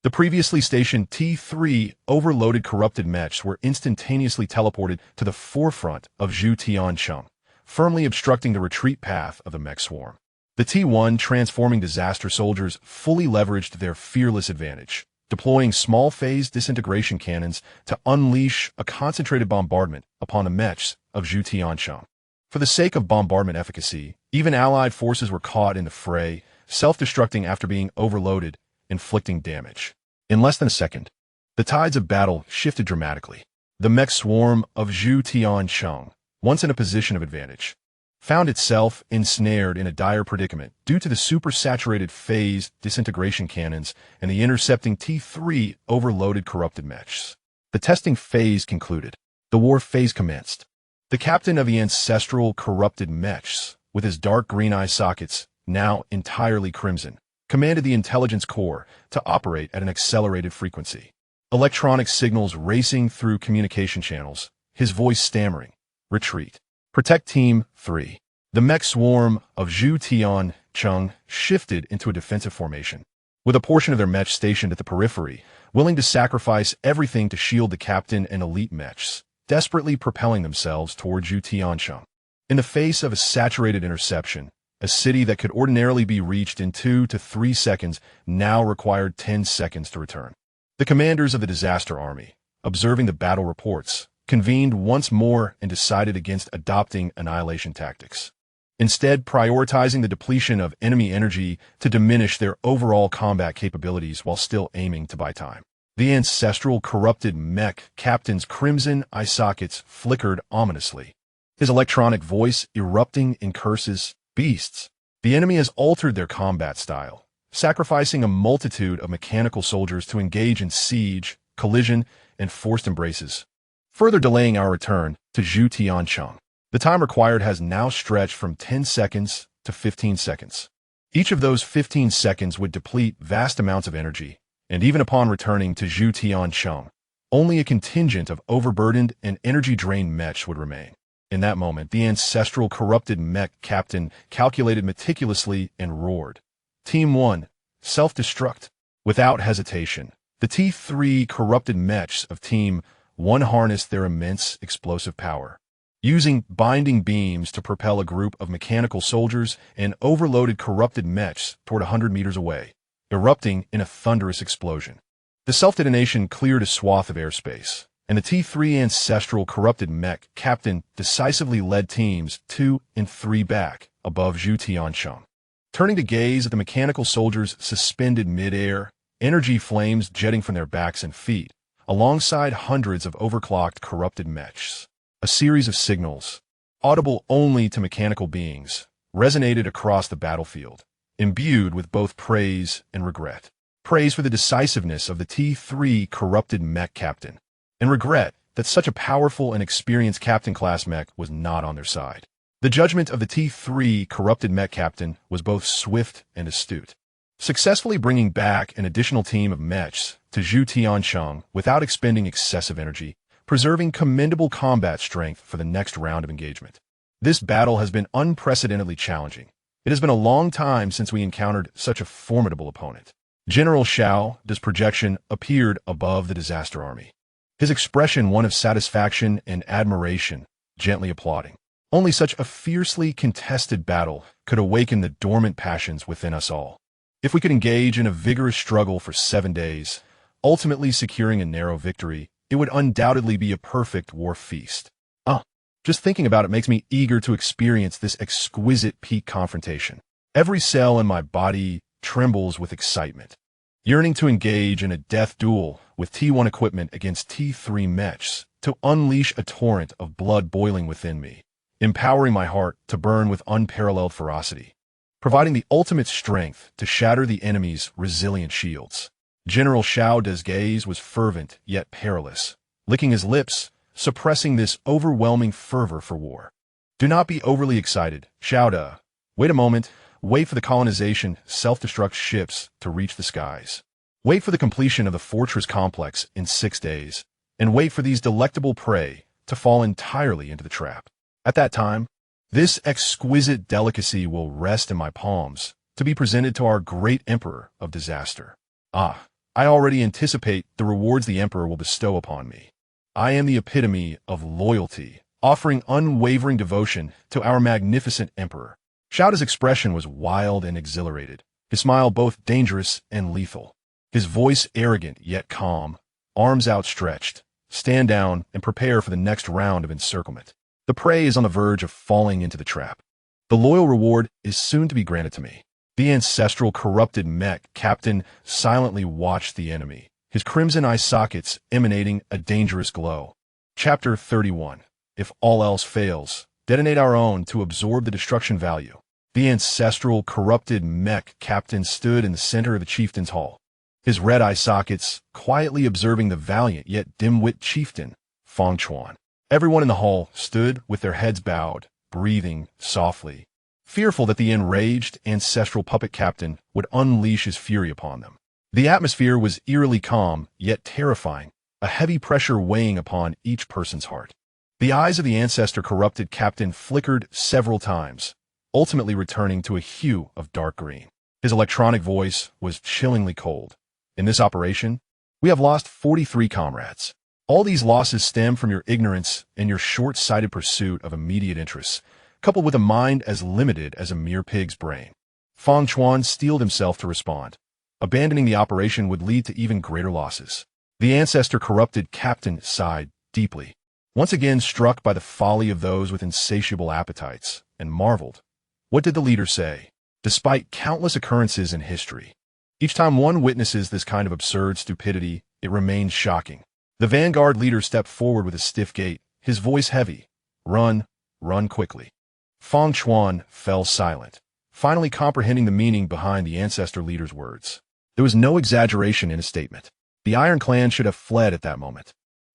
The previously stationed T3 overloaded corrupted mechs were instantaneously teleported to the forefront of Zhou Ping'an, firmly obstructing the retreat path of the mech swarm. The T1 transforming disaster soldiers fully leveraged their fearless advantage, deploying small-phase disintegration cannons to unleash a concentrated bombardment upon the mechs of Zhou Ping'an. For the sake of bombardment efficacy, even Allied forces were caught in the fray, self-destructing after being overloaded, inflicting damage. In less than a second, the tides of battle shifted dramatically. The mech swarm of Zhou Ping'an, once in a position of advantage, found itself ensnared in a dire predicament due to the supersaturated phase disintegration cannons and the intercepting T3 overloaded corrupted mechs. The testing phase concluded. The war phase commenced. The captain of the ancestral corrupted mechs, with his dark green eye sockets, now entirely crimson, commanded the intelligence core to operate at an accelerated frequency. Electronic signals racing through communication channels, his voice stammering. Retreat. Protect Team 3. The mech swarm of Zhou Ping'an shifted into a defensive formation, with a portion of their mech stationed at the periphery, willing to sacrifice everything to shield the captain and elite mechs, desperately propelling themselves toward Zhou Ping'an. In the face of a saturated interception, a city that could ordinarily be reached in 2 to 3 seconds now required 10 seconds to return. The commanders of the disaster army, observing the battle reports, convened once more and decided against adopting annihilation tactics, instead prioritizing the depletion of enemy energy to diminish their overall combat capabilities while still aiming to buy time. The ancestral corrupted mech captain's crimson eye sockets flickered ominously, his electronic voice erupting in curses. Beasts. The enemy has altered their combat style, sacrificing a multitude of mechanical soldiers to engage in siege, collision, and forced embraces, further delaying our return to Zhou Ping'an. The time required has now stretched from 10 seconds to 15 seconds. Each of those 15 seconds would deplete vast amounts of energy, and even upon returning to Zhou Ping'an, only a contingent of overburdened and energy-drained mechs would remain. In that moment, the ancestral corrupted mech captain calculated meticulously and roared. Team 1, self-destruct. Without hesitation, the T3 corrupted mechs of Team 1 harnessed their immense explosive power, using binding beams to propel a group of mechanical soldiers and overloaded corrupted mechs toward 100 meters away, erupting in a thunderous explosion. The self-detonation cleared a swath of airspace, and the T3 ancestral corrupted mech captain decisively led teams 2 and 3 back above Zhou Ping'an. Turning to gaze at the mechanical soldiers suspended mid-air, energy flames jetting from their backs and feet, alongside hundreds of overclocked corrupted mechs. A series of signals, audible only to mechanical beings, resonated across the battlefield, imbued with both praise and regret. Praise for the decisiveness of the T3 corrupted mech captain, and regret that such a powerful and experienced captain-class mech was not on their side. The judgment of the T3 corrupted mech captain was both swift and astute, successfully bringing back an additional team of mechs to Zhou Ping'an without expending excessive energy, preserving commendable combat strength for the next round of engagement. This battle has been unprecedentedly challenging. It has been a long time since we encountered such a formidable opponent. General Zhou's projection appeared above the disaster army, his expression one of satisfaction and admiration, gently applauding. Only such a fiercely contested battle could awaken the dormant passions within us all. If we could engage in a vigorous struggle for 7 days, ultimately securing a narrow victory, it would undoubtedly be a perfect war feast. Just thinking about it makes me eager to experience this exquisite peak confrontation. Every cell in my body trembles with excitement, yearning to engage in a death duel with T1 equipment against T3 mechs, to unleash a torrent of blood boiling within me, empowering my heart to burn with unparalleled ferocity, providing the ultimate strength to shatter the enemy's resilient shields. General Zhou's gaze was fervent yet perilous, licking his lips, suppressing this overwhelming fervor for war. Do not be overly excited, Zhou. Wait a moment. Wait for the colonization, self-destruct ships to reach the skies. Wait for the completion of the fortress complex in 6 days, and wait for these delectable prey to fall entirely into the trap. At that time, this exquisite delicacy will rest in my palms to be presented to our great Emperor of Disaster. I already anticipate the rewards the Emperor will bestow upon me. I am the epitome of loyalty, offering unwavering devotion to our magnificent Emperor. Zhou's expression was wild and exhilarated, his smile both dangerous and lethal, his voice arrogant yet calm, arms outstretched. Stand down and prepare for the next round of encirclement. The prey is on the verge of falling into the trap. The loyal reward is soon to be granted to me. The ancestral corrupted mech captain silently watched the enemy, his crimson eye sockets emanating a dangerous glow. Chapter 31. If all else fails, Detonate our own to absorb the destruction value. The ancestral, corrupted mech captain stood in the center of the chieftain's hall, his red-eye sockets quietly observing the valiant yet dim-wit chieftain, Fang Chuan. Everyone in the hall stood with their heads bowed, breathing softly, fearful that the enraged ancestral puppet captain would unleash his fury upon them. The atmosphere was eerily calm, yet terrifying, a heavy pressure weighing upon each person's heart. The eyes of the ancestor-corrupted captain flickered several times, ultimately returning to a hue of dark green. His electronic voice was chillingly cold. In this operation, we have lost 43 comrades. All these losses stem from your ignorance and your short-sighted pursuit of immediate interests, coupled with a mind as limited as a mere pig's brain. Fang Chuan steeled himself to respond. Abandoning the operation would lead to even greater losses. The ancestor-corrupted captain sighed deeply, once again struck by the folly of those with insatiable appetites, and marveled. What did the leader say? Despite countless occurrences in history, each time one witnesses this kind of absurd stupidity, it remains shocking. The vanguard leader stepped forward with a stiff gait, his voice heavy. Run quickly. Fang Chuan fell silent, finally comprehending the meaning behind the ancestor leader's words. There was no exaggeration in his statement. The Iron Clan should have fled at that moment.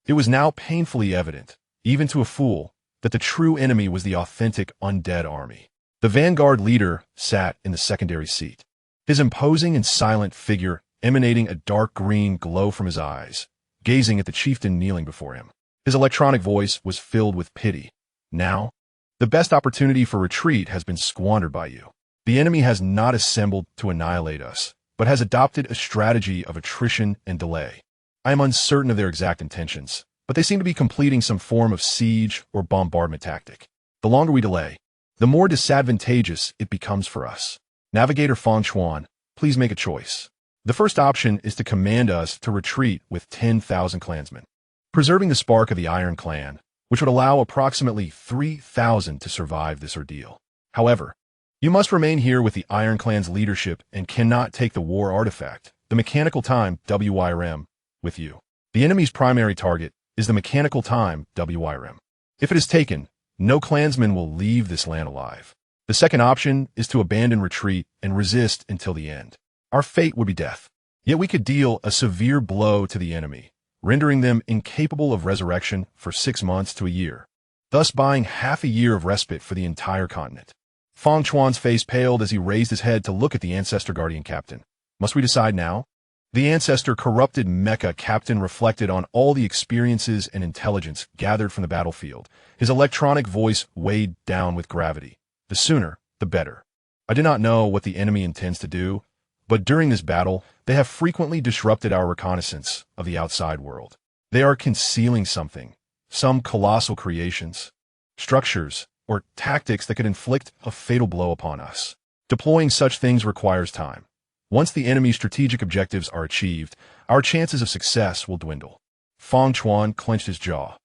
It was now painfully evident, even to a fool, that the true enemy was the authentic undead army. The vanguard leader sat in the secondary seat, his imposing and silent figure emanating a dark green glow from his eyes, gazing at the chieftain kneeling before him. His electronic voice was filled with pity. Now, the best opportunity for retreat has been squandered by you. The enemy has not assembled to annihilate us, but has adopted a strategy of attrition and delay. I am uncertain of their exact intentions, but they seem to be completing some form of siege or bombardment tactic. The longer we delay, the more disadvantageous it becomes for us. Navigator Fang Chuan, please make a choice. The first option is to command us to retreat with 10,000 clansmen, preserving the spark of the Iron Clan, which would allow approximately 3,000 to survive this ordeal. However, you must remain here with the Iron Clan's leadership and cannot take the war artifact, the mechanical time WIRM, with you. The enemy's primary target is the mechanical time WIRM. If it is taken, no clansman will leave this land alive. The second option is to abandon retreat and resist until the end. Our fate would be death. Yet we could deal a severe blow to the enemy, rendering them incapable of resurrection for 6 months to a year, thus buying half a year of respite for the entire continent. Fang Chuan's face paled as he raised his head to look at the Ancestor Guardian Captain. Must we decide now? The Ancestor-corrupted mecha captain reflected on all the experiences and intelligence gathered from the battlefield. His electronic voice weighed down with gravity. The sooner, the better. I do not know what the enemy intends to do, but during this battle, they have frequently disrupted our reconnaissance of the outside world. They are concealing something, some colossal creations, structures, or tactics that could inflict a fatal blow upon us. Deploying such things requires time. Once the enemy's strategic objectives are achieved, our chances of success will dwindle. Fang Chuan clenched his jaw.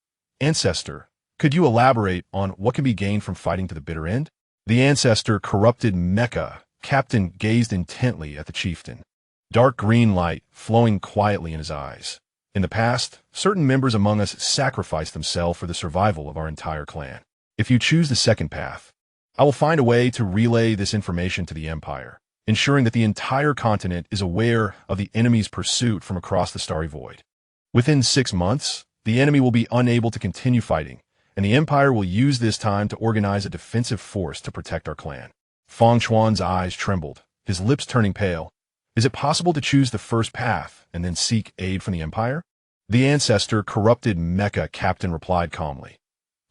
Ancestor, could you elaborate on what can be gained from fighting to the bitter end? The Ancestor-corrupted mecha captain gazed intently at the chieftain, dark green light flowing quietly in his eyes. In the past, certain members among us sacrificed themselves for the survival of our entire clan. If you choose the second path, I will find a way to relay this information to the Empire, ensuring that the entire continent is aware of the enemy's pursuit from across the starry void. Within 6 months, the enemy will be unable to continue fighting, and the Empire will use this time to organize a defensive force to protect our clan. Fang Chuan's eyes trembled, his lips turning pale. Is it possible to choose the first path and then seek aid from the Empire? The Ancestor-corrupted mecha captain replied calmly.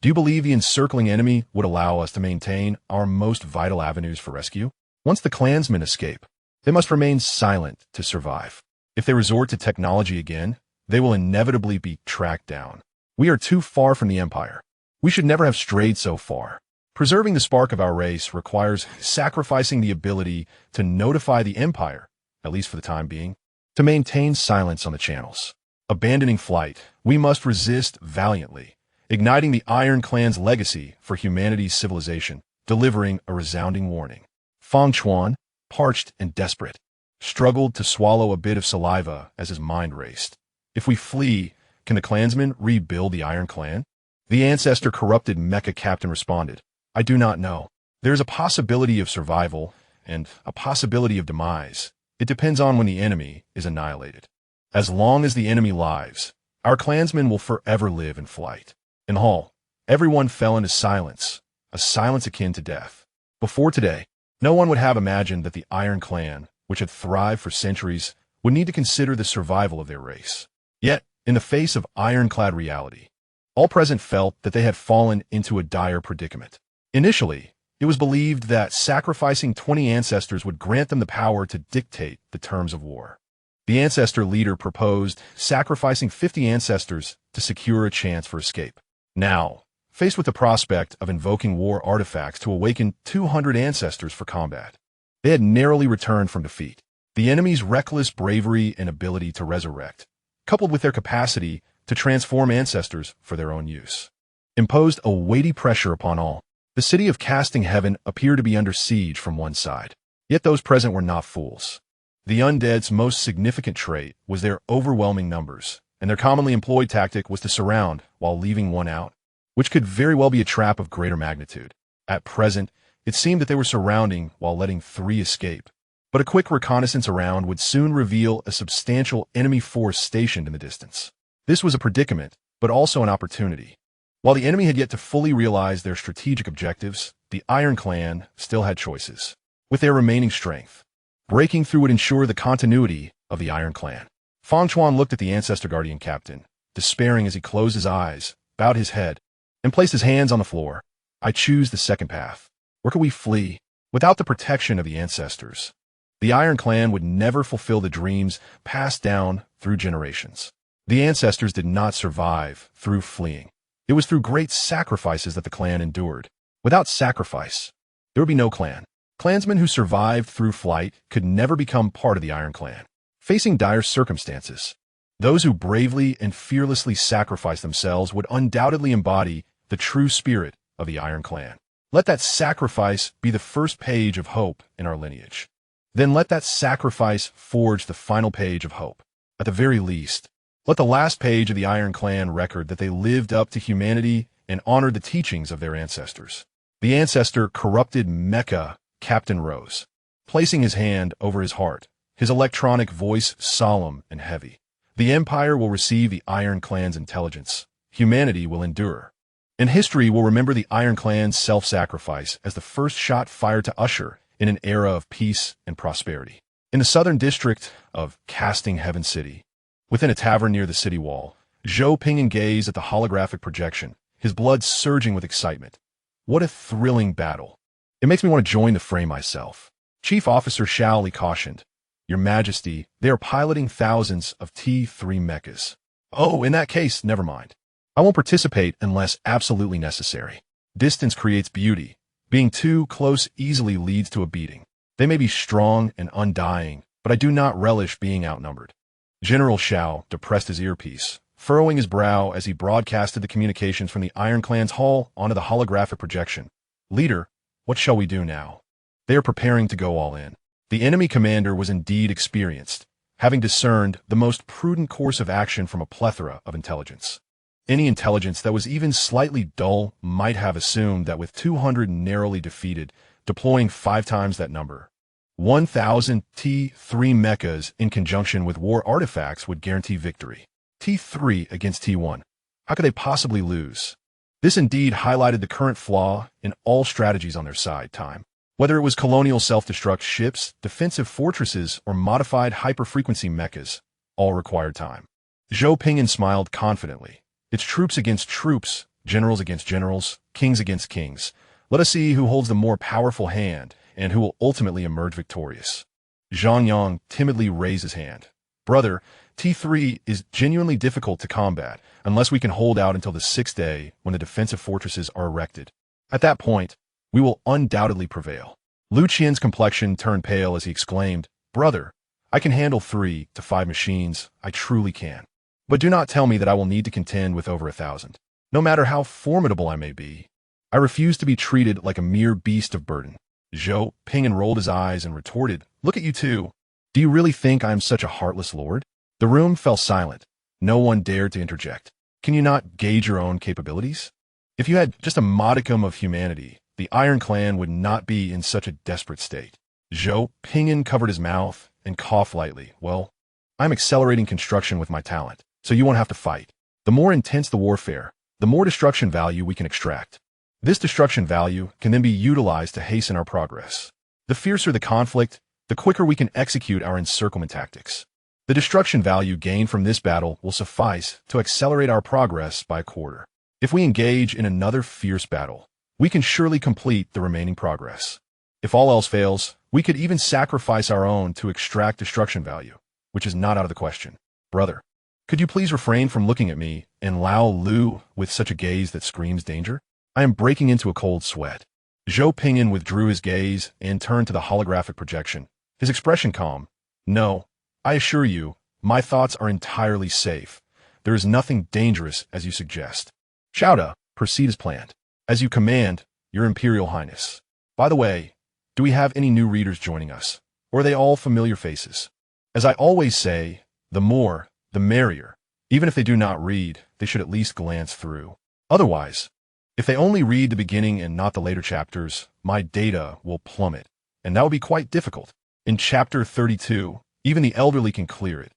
Do you believe the encircling enemy would allow us to maintain our most vital avenues for rescue? Once the clansmen escape, they must remain silent to survive. If they resort to technology again, they will inevitably be tracked down. We are too far from the Empire. We should never have strayed so far. Preserving the spark of our race requires sacrificing the ability to notify the Empire, at least for the time being, to maintain silence on the channels. Abandoning flight, we must resist valiantly, igniting the Iron Clan's legacy for humanity's civilization, delivering a resounding warning. Fang Chuan, parched and desperate, struggled to swallow a bit of saliva as his mind raced. If we flee, can the clansmen rebuild the Iron Clan? The Ancestor-corrupted mecha captain responded. I do not know. There is a possibility of survival and a possibility of demise. It depends on when the enemy is annihilated. As long as the enemy lives, our clansmen will forever live in flight. In the hall, everyone fell into silence, a silence akin to death. Before today, no one would have imagined that the Iron Clan, which had thrived for centuries, would need to consider the survival of their race. Yet, in the face of ironclad reality, all present felt that they had fallen into a dire predicament. Initially, it was believed that sacrificing 20 ancestors would grant them the power to dictate the terms of war. The ancestor leader proposed sacrificing 50 ancestors to secure a chance for escape. Now, faced with the prospect of invoking war artifacts to awaken 200 ancestors for combat, they had narrowly returned from defeat. The enemy's reckless bravery and ability to resurrect, coupled with their capacity to transform ancestors for their own use, imposed a weighty pressure upon all. The city of Casting Heaven appeared to be under siege from one side, yet those present were not fools. The undead's most significant trait was their overwhelming numbers, and their commonly employed tactic was to surround while leaving one out, which could very well be a trap of greater magnitude. At present, it seemed that they were surrounding while letting 3 escape, but a quick reconnaissance around would soon reveal a substantial enemy force stationed in the distance. This was a predicament, but also an opportunity. While the enemy had yet to fully realize their strategic objectives, the Iron Clan still had choices. With their remaining strength, breaking through would ensure the continuity of the Iron Clan. Fang Chuan looked at the Ancestor Guardian captain, despairing as he closed his eyes, bowed his head, and placed his hands on the floor. I choose the second path. Where could we flee? Without the protection of the ancestors, the Iron Clan would never fulfill the dreams passed down through generations. The ancestors did not survive through fleeing. It was through great sacrifices that the clan endured. Without sacrifice, there would be no clan. Clansmen who survived through flight could never become part of the Iron Clan. Facing dire circumstances, those who bravely and fearlessly sacrificed themselves would undoubtedly embody the true spirit of the Iron Clan. Let that sacrifice be the first page of hope in our lineage. Then let that sacrifice forge the final page of hope. At the very least, let the last page of the Iron Clan record that they lived up to humanity and honored the teachings of their ancestors. The ancestor corrupted Mecha Captain rose, placing his hand over his heart, his electronic voice solemn and heavy. The Empire will receive the Iron Clan's intelligence. Humanity will endure. And history will remember the Iron Clan's self-sacrifice as the first shot fired to usher in an era of peace and prosperity. In the southern district of Casting Heaven City, within a tavern near the city wall, Zhou Ping'an gazed at the holographic projection, his blood surging with excitement. What a thrilling battle. It makes me want to join the fray myself. Chief Officer Shao Li cautioned, Your Majesty, they are piloting thousands of T3 mechas. Oh, in that case, never mind. I won't participate unless absolutely necessary. Distance creates beauty. Being too close easily leads to a beating. They may be strong and undying, but I do not relish being outnumbered. General Shao depressed his earpiece, furrowing his brow as he broadcasted the communications from the Iron Clan's hall onto the holographic projection. Leader, what shall we do now? They are preparing to go all in. The enemy commander was indeed experienced, having discerned the most prudent course of action from a plethora of intelligence. Any intelligence that was even slightly dull might have assumed that with 200 narrowly defeated, deploying 5 times that number, 1,000 T3 mechas in conjunction with war artifacts would guarantee victory. T3 against T1. How could they possibly lose? This indeed highlighted the current flaw in all strategies on their side. Time. Whether it was colonial self-destruct ships, defensive fortresses, or modified hyper-frequency mechas, all required time. Zhou Ping'an smiled confidently. It's troops against troops, generals against generals, kings against kings. Let us see who holds the more powerful hand and who will ultimately emerge victorious. Zhang Yang timidly raised his hand. Brother, T3 is genuinely difficult to combat unless we can hold out until the 6th day when the defensive fortresses are erected. At that point, we will undoubtedly prevail. Lu Qian's complexion turned pale as he exclaimed, Brother, I can handle 3 to 5 machines, I truly can. But do not tell me that I will need to contend with over 1,000. No matter how formidable I may be, I refuse to be treated like a mere beast of burden. Zhou Ping'an rolled his eyes and retorted, Look at you two. Do you really think I am such a heartless lord? The room fell silent. No one dared to interject. Can you not gauge your own capabilities? If you had just a modicum of humanity, the Iron Clan would not be in such a desperate state. Zhou Ping'an covered his mouth and coughed lightly. Well, I'm accelerating construction with my talent, so you won't have to fight. The more intense the warfare, the more destruction value we can extract. This destruction value can then be utilized to hasten our progress. The fiercer the conflict, the quicker we can execute our encirclement tactics. The destruction value gained from this battle will suffice to accelerate our progress by a quarter. If we engage in another fierce battle, we can surely complete the remaining progress. If all else fails, we could even sacrifice our own to extract destruction value, which is not out of the question. Brother, could you please refrain from looking at me and Lao Lu with such a gaze that screams danger? I am breaking into a cold sweat. Zhou Ping'an withdrew his gaze and turned to the holographic projection, his expression calm. No, I assure you, my thoughts are entirely safe. There is nothing dangerous as you suggest. Shouda, proceed as planned. As you command, Your Imperial Highness. By the way, do we have any new readers joining us, or are they all familiar faces? As I always say, the more, the merrier. Even if they do not read, they should at least glance through. Otherwise, if they only read the beginning and not the later chapters, my data will plummet, and that will be quite difficult. In Chapter 32, even the elderly can clear it.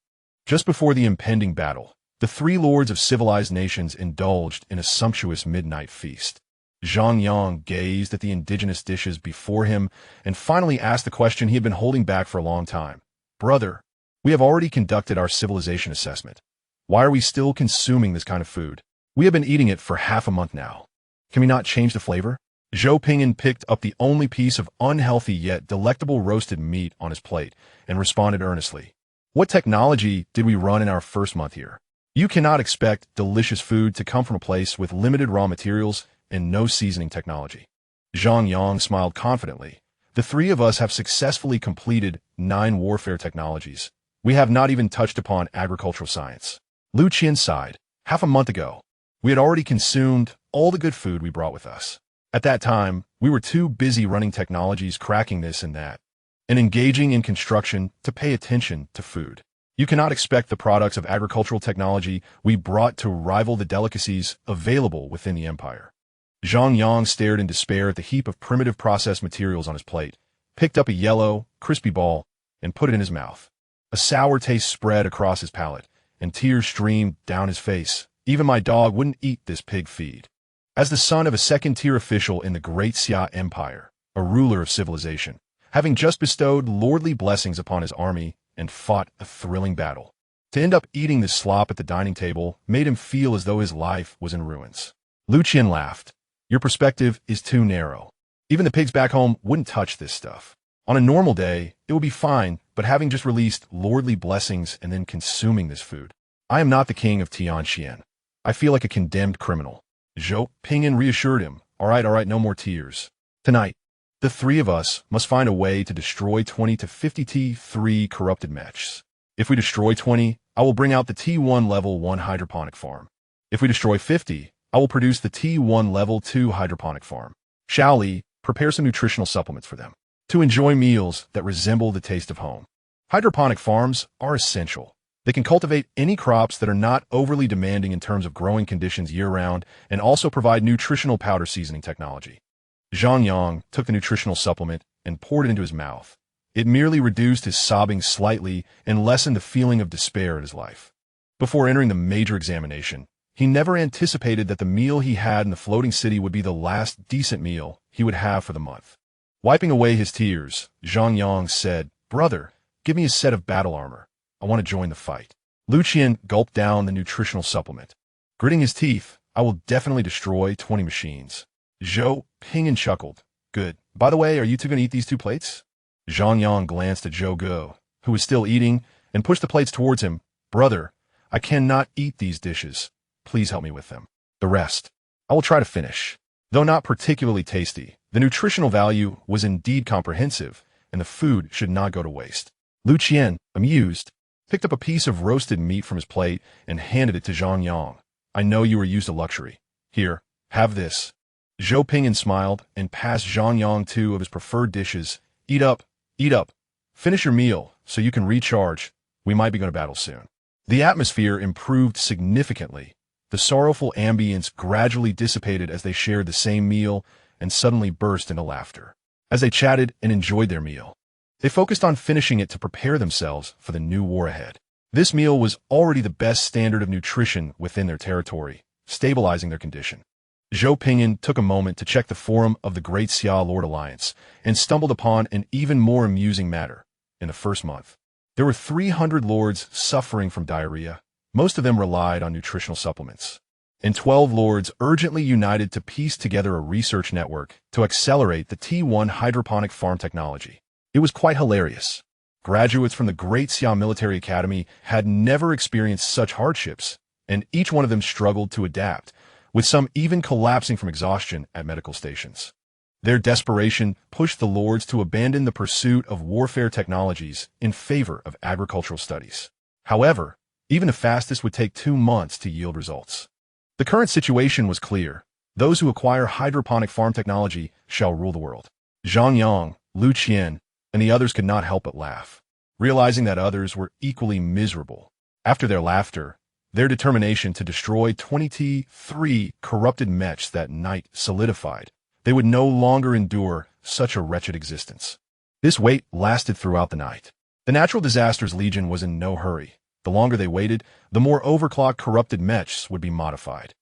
Just before the impending battle, the three lords of civilized nations indulged in a sumptuous midnight feast. Zhang Yang gazed at the indigenous dishes before him and finally asked the question he had been holding back for a long time. Brother, we have already conducted our civilization assessment. Why are we still consuming this kind of food? We have been eating it for half a month now. Can we not change the flavor? Zhou Ping'an picked up the only piece of unhealthy yet delectable roasted meat on his plate and responded earnestly. What technology did we run in our first month here? You cannot expect delicious food to come from a place with limited raw materials and no seasoning technology. Zhang Yang smiled confidently. The three of us have successfully completed 9 warfare technologies. We have not even touched upon agricultural science. Lu Qian sighed. Half a month ago, we had already consumed all the good food we brought with us. At that time, we were too busy running technologies, cracking this and that, and engaging in construction to pay attention to food. You cannot expect the products of agricultural technology we brought to rival the delicacies available within the empire. Zhang Yang stared in despair at the heap of primitive processed materials on his plate, picked up a yellow, crispy ball, and put it in his mouth. A sour taste spread across his palate, and tears streamed down his face. Even my dog wouldn't eat this pig feed. As the son of a second-tier official in the Great Xia Empire, a ruler of civilization, having just bestowed lordly blessings upon his army and fought a thrilling battle, to end up eating this slop at the dining table made him feel as though his life was in ruins. Lu Qian laughed. Your perspective is too narrow. Even the pigs back home wouldn't touch this stuff. On a normal day, it would be fine, but having just released lordly blessings and then consuming this food. I am not the king of Tianxian. I feel like a condemned criminal. Zhou Ping'an reassured him. All right, no more tears. Tonight, the three of us must find a way to destroy 20 to 50 T3 corrupted mechs. If we destroy 20, I will bring out the T1 level 1 hydroponic farm. If we destroy 50, I will produce the T1 level 2 hydroponic farm. Shao Li, prepare some nutritional supplements for them to enjoy meals that resemble the taste of home. Hydroponic farms are essential. They can cultivate any crops that are not overly demanding in terms of growing conditions year-round and also provide nutritional powder seasoning technology. Zhang Yang took the nutritional supplement and poured it into his mouth. It merely reduced his sobbing slightly and lessened the feeling of despair in his life. Before entering the major examination, he never anticipated that the meal he had in the floating city would be the last decent meal he would have for the month. Wiping away his tears, Zhang Yang said, Brother, give me a set of battle armor. I want to join the fight. Lu Qian gulped down the nutritional supplement. Gritting his teeth, I will definitely destroy 20 machines. Zhou Ping'an chuckled. Good. By the way, are you two going to eat these 2 plates? Zhang Yang glanced at Zhou Ge, who was still eating, and pushed the plates towards him. Brother, I cannot eat these dishes. Please help me with them. The rest, I will try to finish. Though not particularly tasty, the nutritional value was indeed comprehensive, and the food should not go to waste. Lu Qian, amused, picked up a piece of roasted meat from his plate and handed it to Zhang Yang. I know you are used to luxury. Here, have this. Zhou Ping'an smiled and passed Zhang Yang 2 of his preferred dishes. Eat up, eat up. Finish your meal so you can recharge. We might be going to battle soon. The atmosphere improved significantly. The sorrowful ambience gradually dissipated as they shared the same meal, and suddenly burst into laughter. As they chatted and enjoyed their meal, they focused on finishing it to prepare themselves for the new war ahead. This meal was already the best standard of nutrition within their territory, stabilizing their condition. Zhou Ping'an took a moment to check the forum of the Great Xia Lord Alliance and stumbled upon an even more amusing matter. In the first month, there were 300 lords suffering from diarrhea. Most of them relied on nutritional supplements. And 12 lords urgently united to piece together a research network to accelerate the T1 hydroponic farm technology. It was quite hilarious. Graduates from the Great Xia Military Academy had never experienced such hardships, and each one of them struggled to adapt, with some even collapsing from exhaustion at medical stations. Their desperation pushed the lords to abandon the pursuit of warfare technologies in favor of agricultural studies. However, even the fastest would take 2 months to yield results. The current situation was clear. Those who acquire hydroponic farm technology shall rule the world. Zhang Yang, Lu Qian, and the others could not help but laugh, realizing that others were equally miserable. After their laughter, their determination to destroy 23 corrupted mechs that night solidified. They would no longer endure such a wretched existence. This wait lasted throughout the night. The Natural Disasters Legion was in no hurry. The longer they waited, the more overclocked corrupted mechs would be modified.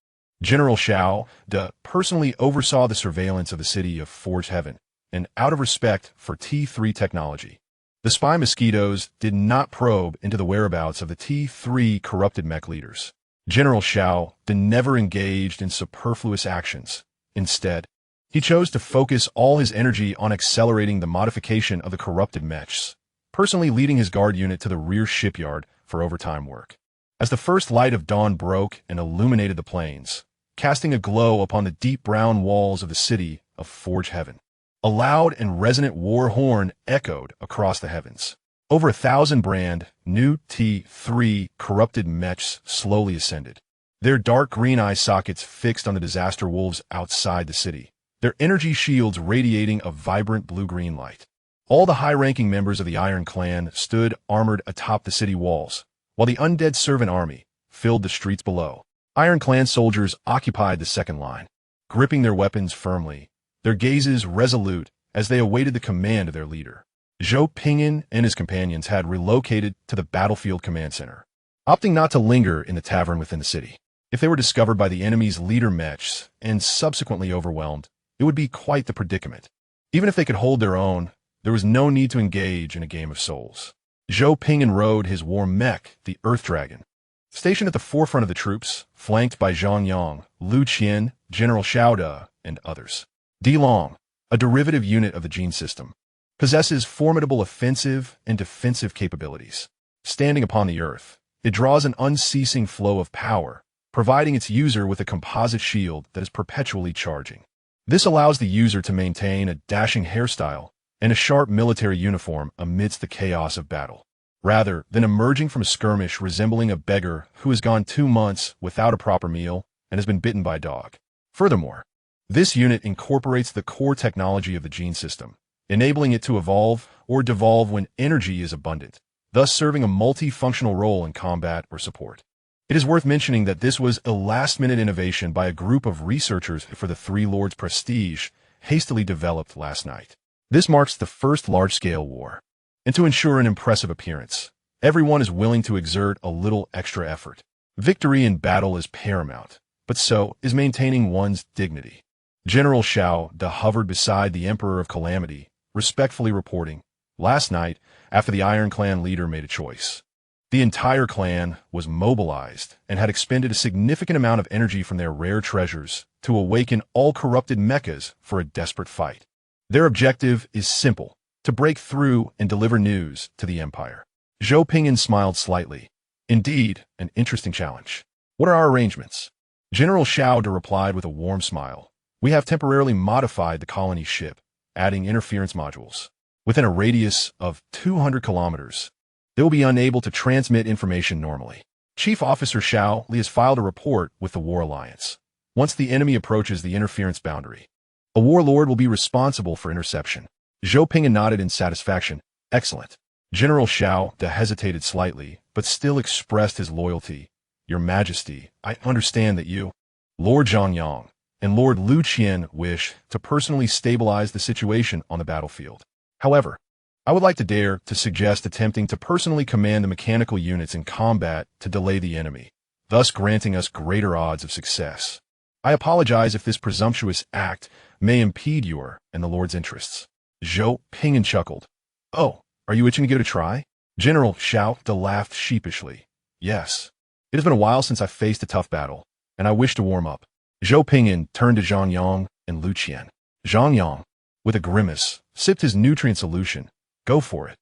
General Xiao De personally oversaw the surveillance of the city of Forge Heaven, and out of respect for T3 technology, the spy mosquitoes did not probe into the whereabouts of the T3 corrupted mech leaders. General Xiao De never engaged in superfluous actions. Instead, he chose to focus all his energy on accelerating the modification of the corrupted mechs, personally leading his guard unit to the rear shipyard for overtime work. As the first light of dawn broke and illuminated the plains, casting a glow upon the deep brown walls of the city of Forge Heaven, a loud and resonant war horn echoed across the heavens. Over 1,000 brand new T3 corrupted mechs slowly ascended, their dark green eye sockets fixed on the disaster wolves outside the city, their energy shields radiating a vibrant blue-green light. All the high-ranking members of the Iron Clan stood armored atop the city walls, while the undead servant army filled the streets below. Iron Clan soldiers occupied the second line, gripping their weapons firmly, their gazes resolute as they awaited the command of their leader. Zhou Ping'an and his companions had relocated to the battlefield command center, opting not to linger in the tavern within the city. If they were discovered by the enemy's leader mechs and subsequently overwhelmed, it would be quite the predicament. Even if they could hold their own, there was no need to engage in a game of souls. Zhou Ping'an rode his war mech, the Earth Dragon, stationed at the forefront of the troops, flanked by Zhang Yang, Lu Qian, General Xiao De, and others. De Long, a derivative unit of the gene system, possesses formidable offensive and defensive capabilities. Standing upon the earth, it draws an unceasing flow of power, providing its user with a composite shield that is perpetually charging. This allows the user to maintain a dashing hairstyle and a sharp military uniform amidst the chaos of battle, rather than emerging from a skirmish resembling a beggar who has gone 2 months without a proper meal and has been bitten by a dog. Furthermore, this unit incorporates the core technology of the gene system, enabling it to evolve or devolve when energy is abundant, thus serving a multifunctional role in combat or support. It is worth mentioning that this was a last-minute innovation by a group of researchers for the Three Lords Prestige, hastily developed last night. This marks the first large-scale war, and to ensure an impressive appearance, everyone is willing to exert a little extra effort. Victory in battle is paramount, but so is maintaining one's dignity. General Xiao De hovered beside the Emperor of Calamity, respectfully reporting, last night, after the Iron Clan leader made a choice, the entire clan was mobilized and had expended a significant amount of energy from their rare treasures to awaken all corrupted mechas for a desperate fight. Their objective is simple, to break through and deliver news to the Empire. Zhou Ping'an smiled slightly. Indeed, an interesting challenge. What are our arrangements? General Xiao De replied with a warm smile. We have temporarily modified the colony ship, adding interference modules. Within a radius of 200 kilometers, they will be unable to transmit information normally. Chief Officer Xiao Li has filed a report with the War Alliance. Once the enemy approaches the interference boundary, a warlord will be responsible for interception. Zhou Ping'an nodded in satisfaction. Excellent. General Xiao De hesitated slightly, but still expressed his loyalty. Your Majesty, I understand that you, Lord Zhang Yang, and Lord Lu Qian wish to personally stabilize the situation on the battlefield. However, I would like to dare to suggest attempting to personally command the mechanical units in combat to delay the enemy, thus granting us greater odds of success. I apologize if this presumptuous act may impede your and the Lord's interests. Zhou Ping'an chuckled. Oh, are you itching to give it a try? General Xiao De laughed sheepishly. Yes. It has been a while since I faced a tough battle, and I wish to warm up. Zhou Ping'an turned to Zhang Yang and Lu Qian. Zhang Yang, with a grimace, sipped his nutrient solution. Go for it.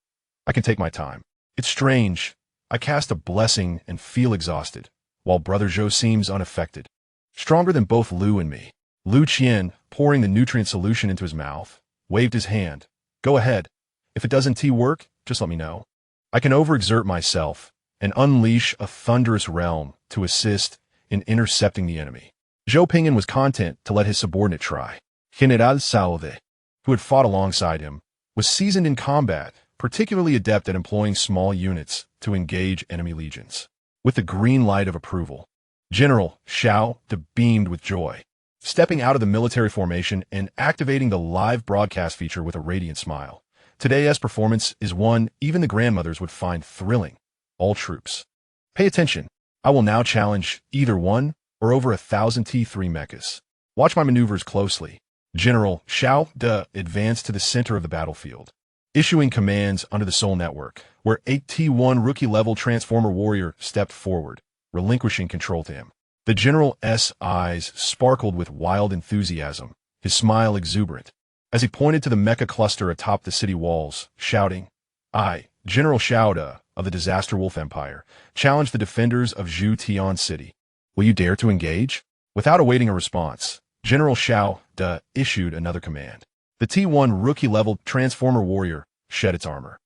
I can take my time. It's strange. I cast a blessing and feel exhausted, while Brother Zhou seems unaffected. Stronger than both Lu and me. Lu Qian, pouring the nutrient solution into his mouth, waved his hand. Go ahead. If it doesn't work, just let me know. I can overexert myself and unleash a thunderous realm to assist in intercepting the enemy. Zhou Ping'an was content to let his subordinate try. General Salve, who had fought alongside him, was seasoned in combat, particularly adept at employing small units to engage enemy legions. With the green light of approval, General Xiao De beamed with joy, stepping out of the military formation and activating the live broadcast feature with a radiant smile. Today's performance is one even the grandmothers would find thrilling. All troops, pay attention. I will now challenge either one or over 1,000 T3 mechas. Watch my maneuvers closely. General Xiao De advanced to the center of the battlefield, issuing commands under the Soul Network, where a T1 rookie-level Transformer warrior stepped forward, relinquishing control to him. The general's eyes sparkled with wild enthusiasm, his smile exuberant, as he pointed to the mecha cluster atop the city walls, shouting, I, General Xiao De of the Disaster Wolf Empire, challenge the defenders of Zhu Tian City. Will you dare to engage? Without awaiting a response, General Xiao De issued another command. The T1 rookie-level Transformer warrior shed its armor,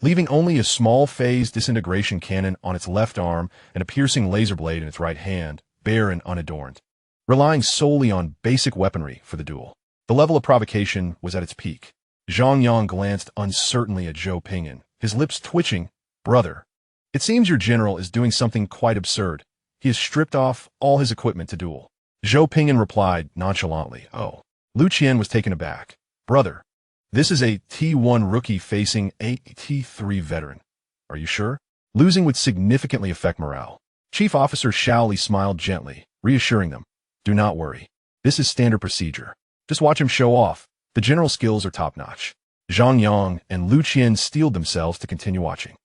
leaving only a small phase disintegration cannon on its left arm and a piercing laser blade in its right hand, bare and unadorned, relying solely on basic weaponry for the duel. The level of provocation was at its peak. Zhang Yang glanced uncertainly at Zhou Ping'an, his lips twitching. Brother, it seems your general is doing something quite absurd. He has stripped off all his equipment to duel. Zhou Ping'an replied nonchalantly. Oh. Lu Qian was taken aback. Brother, this is a T1 rookie facing a T3 veteran. Are you sure? Losing would significantly affect morale. Chief Officer Xiao Li smiled gently, reassuring them. Do not worry. This is standard procedure. Just watch him show off. The general skills are top-notch. Zhang Yang and Lu Qian steeled themselves to continue watching.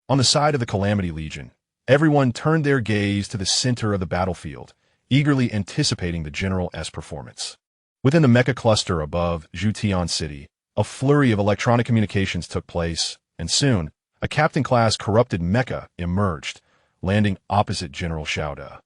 On the side of the Calamity Legion, everyone turned their gaze to the center of the battlefield, eagerly anticipating the general's performance. Within the mecha cluster above Zhu Tian City, a flurry of electronic communications took place, and soon, a captain-class corrupted mecha emerged, landing opposite General Xiao De.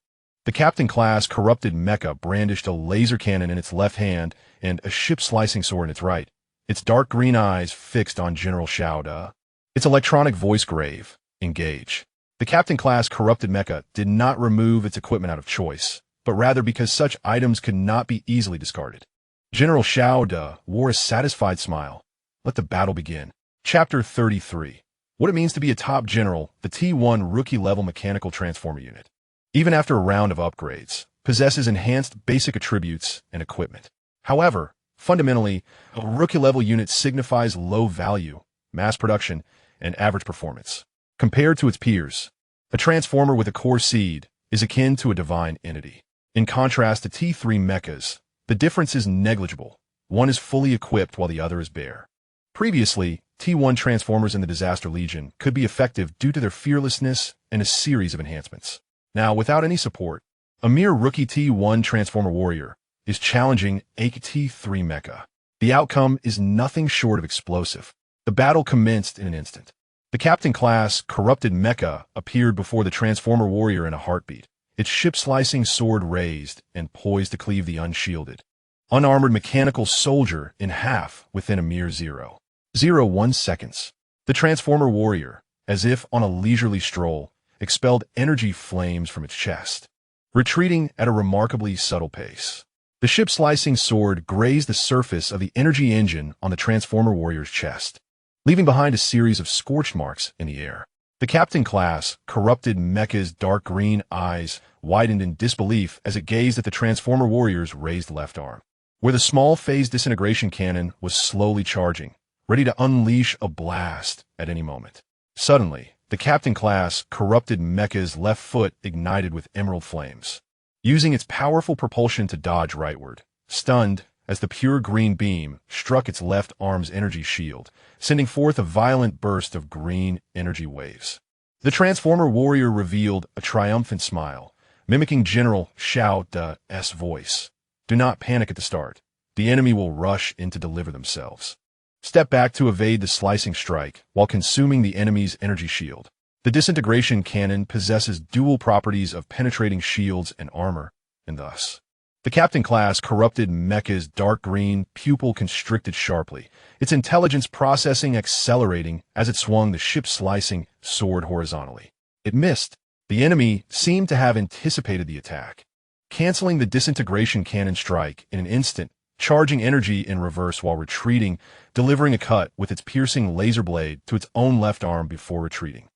The captain-class corrupted mecha brandished a laser cannon in its left hand and a ship-slicing sword in its right, its dark green eyes fixed on General Xiao De. Its electronic voice grave, engage. The captain-class corrupted mecha did not remove its equipment out of choice, but rather because such items could not be easily discarded. General Xiao De wore a satisfied smile. Let the battle begin. Chapter 33. What it means to be a top general, the T1 rookie-level mechanical transformer unit, even after a round of upgrades, possesses enhanced basic attributes and equipment. However, fundamentally, a rookie-level unit signifies low value, mass production, and average performance. Compared to its peers, a transformer with a core seed is akin to a divine entity. In contrast to T3 mechas, the difference is negligible. One is fully equipped while the other is bare. Previously, T1 transformers in the Disaster Legion could be effective due to their fearlessness and a series of enhancements. Now, without any support, a mere rookie T1 transformer warrior is challenging a T3 mecha. The outcome is nothing short of explosive. The battle commenced in an instant. The captain-class corrupted mecha appeared before the transformer warrior in a heartbeat, its ship-slicing sword raised and poised to cleave the unshielded, unarmored mechanical soldier in half within a mere 0.01 seconds. The transformer warrior, as if on a leisurely stroll, expelled energy flames from its chest, retreating at a remarkably subtle pace. The ship-slicing sword grazed the surface of the energy engine on the transformer warrior's chest, leaving behind a series of scorch marks in the air. The captain class corrupted Mecha's dark green eyes widened in disbelief as it gazed at the Transformer warrior's raised left arm, where the small phase disintegration cannon was slowly charging, ready to unleash a blast at any moment. Suddenly, the captain class corrupted Mecha's left foot ignited with emerald flames, using its powerful propulsion to dodge rightward, stunned as the pure green beam struck its left arm's energy shield, sending forth a violent burst of green energy waves. The Transformer warrior revealed a triumphant smile, mimicking General Xiao De's voice. Do not panic at the start. The enemy will rush in to deliver themselves. Step back to evade the slicing strike while consuming the enemy's energy shield. The disintegration cannon possesses dual properties of penetrating shields and armor, and thus, the captain class corrupted Mecha's dark green pupil constricted sharply, its intelligence processing accelerating as it swung the ship-slicing sword horizontally. It missed. The enemy seemed to have anticipated the attack, canceling the disintegration cannon strike in an instant, charging energy in reverse while retreating, delivering a cut with its piercing laser blade to its own left arm before retreating.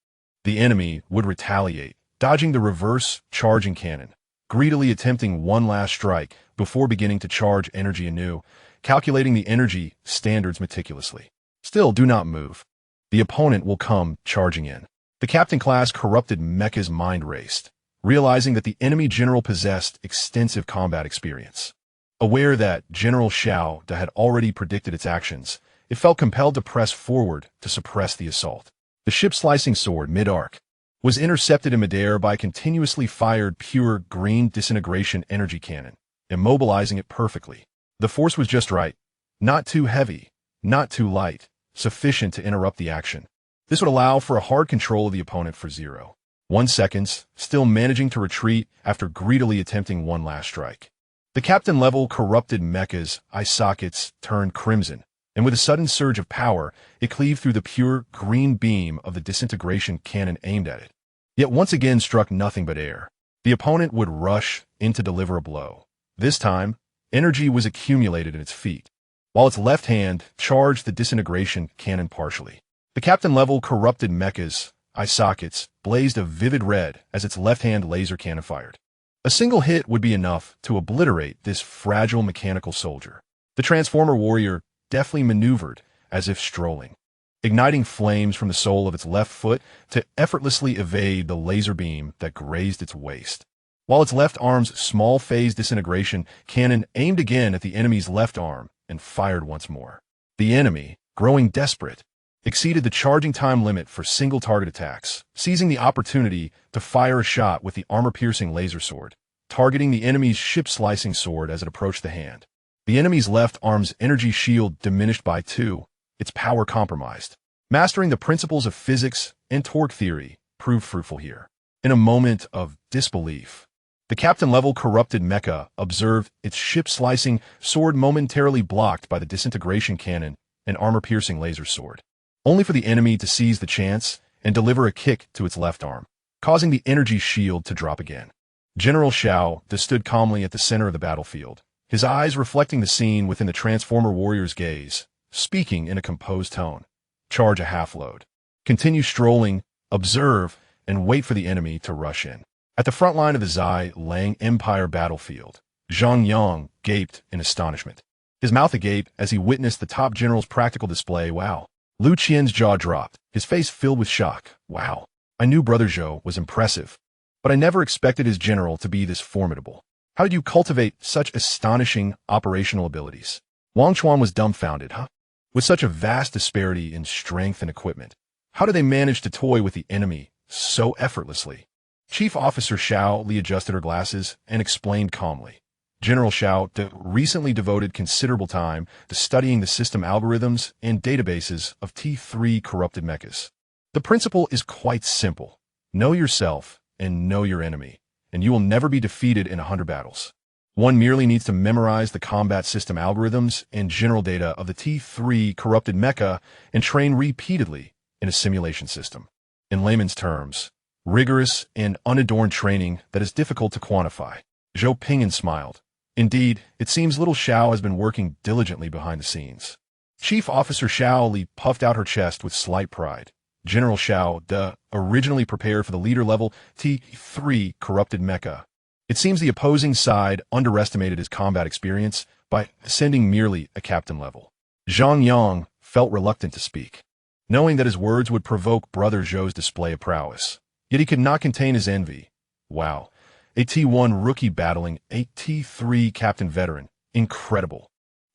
The enemy would retaliate, dodging the reverse charging cannon, greedily attempting one last strike before beginning to charge energy anew, calculating the energy standards meticulously. Still, do not move. The opponent will come charging in. The captain class corrupted Mecha's mind raced, realizing that the enemy general possessed extensive combat experience. Aware that General Xiao De had already predicted its actions, it felt compelled to press forward to suppress the assault. The ship-slicing sword, mid-arc, was intercepted in midair by a continuously fired pure green disintegration energy cannon, immobilizing it perfectly. The force was just right, not too heavy, not too light, sufficient to interrupt the action. This would allow for a hard control of the opponent for 0.1 seconds, still managing to retreat after greedily attempting one last strike. The captain-level corrupted Mecha's eye sockets turned crimson, and with a sudden surge of power, it cleaved through the pure green beam of the disintegration cannon aimed at it. Yet once again struck nothing but air. The opponent would rush in to deliver a blow. This time, energy was accumulated in its feet, while its left hand charged the disintegration cannon partially. The captain-level corrupted Mecha's eye sockets blazed a vivid red as its left-hand laser cannon fired. A single hit would be enough to obliterate this fragile mechanical soldier. The Transformer warrior deftly maneuvered as if strolling, igniting flames from the sole of its left foot to effortlessly evade the laser beam that grazed its waist, while its left arm's small phase disintegration cannon aimed again at the enemy's left arm and fired once more. The enemy, growing desperate, exceeded the charging time limit for single target attacks, seizing the opportunity to fire a shot with the armor-piercing laser sword, targeting the enemy's ship-slicing sword as it approached the hand. The enemy's left arm's energy shield diminished by 2, its power compromised. Mastering the principles of physics and torque theory proved fruitful here. In a moment of disbelief, the captain-level corrupted mecha observed its ship-slicing sword momentarily blocked by the disintegration cannon and armor-piercing laser sword, only for the enemy to seize the chance and deliver a kick to its left arm, causing the energy shield to drop again. General Xiao De stood calmly at the center of the battlefield, his eyes reflecting the scene within the Transformer warrior's gaze, speaking in a composed tone. Charge a half-load. Continue strolling, observe, and wait for the enemy to rush in. At the front line of the Zai Lang Empire battlefield, Zhang Yang gaped in astonishment, his mouth agape as he witnessed the top general's practical display. Wow. Lu Qian's jaw dropped, his face filled with shock. Wow. I knew Brother Zhou was impressive, but I never expected his general to be this formidable. How did you cultivate such astonishing operational abilities? Wang Chuan was dumbfounded, huh? With such a vast disparity in strength and equipment, how did they manage to toy with the enemy so effortlessly? Chief Officer Xiao Li adjusted her glasses and explained calmly. General Xiao De recently devoted considerable time to studying the system algorithms and databases of T3 corrupted mechas. The principle is quite simple. Know yourself and know your enemy, and you will never be defeated in 100 battles. One merely needs to memorize the combat system algorithms and general data of the T3 corrupted mecha and train repeatedly in a simulation system. In layman's terms, rigorous and unadorned training that is difficult to quantify. Zhou Ping'an smiled. Indeed, it seems little Xiao has been working diligently behind the scenes. Chief Officer Xiao Li puffed out her chest with slight pride. General Zhou De originally prepared for the leader level T3 corrupted mecha. It seems the opposing side underestimated his combat experience by sending merely a captain level. Zhang Yang felt reluctant to speak, knowing that his words would provoke Brother Zhou's display of prowess. Yet he could not contain his envy. Wow, a T1 rookie battling a T3 captain veteran. Incredible.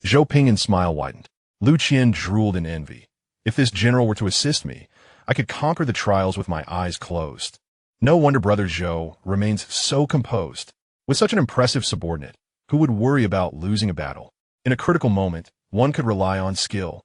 Zhou Ping'an's smile widened. Lu Qian drooled in envy. If this general were to assist me, I could conquer the trials with my eyes closed. No wonder Brother Zhou remains so composed. With such an impressive subordinate, who would worry about losing a battle? In a critical moment, one could rely on skill.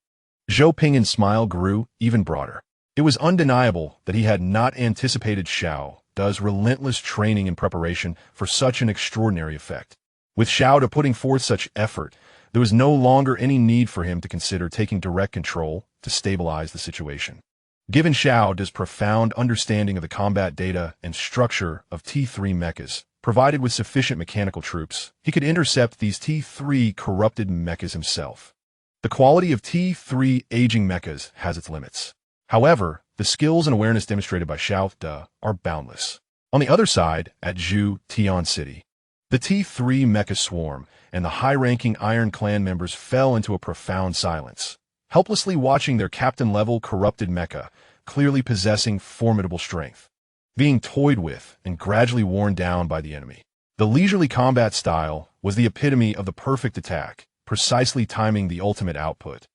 Zhou Ping'an's smile grew even broader. It was undeniable that he had not anticipated Zhou De's relentless training and preparation for such an extraordinary effect. With Zhou De putting forth such effort, there was no longer any need for him to consider taking direct control to stabilize the situation. Given Zhou De's profound understanding of the combat data and structure of T3 mechas, provided with sufficient mechanical troops, he could intercept these T3 corrupted mechas himself. The quality of T3 aging mechas has its limits. However, the skills and awareness demonstrated by Zhou De are boundless. On the other side, at Zhou Ping'an City, the T3 mecha swarm and the high-ranking Iron Clan members fell into a profound silence, helplessly watching their captain-level corrupted mecha, clearly possessing formidable strength, being toyed with and gradually worn down by the enemy. The leisurely combat style was the epitome of the perfect attack, precisely timing the ultimate output.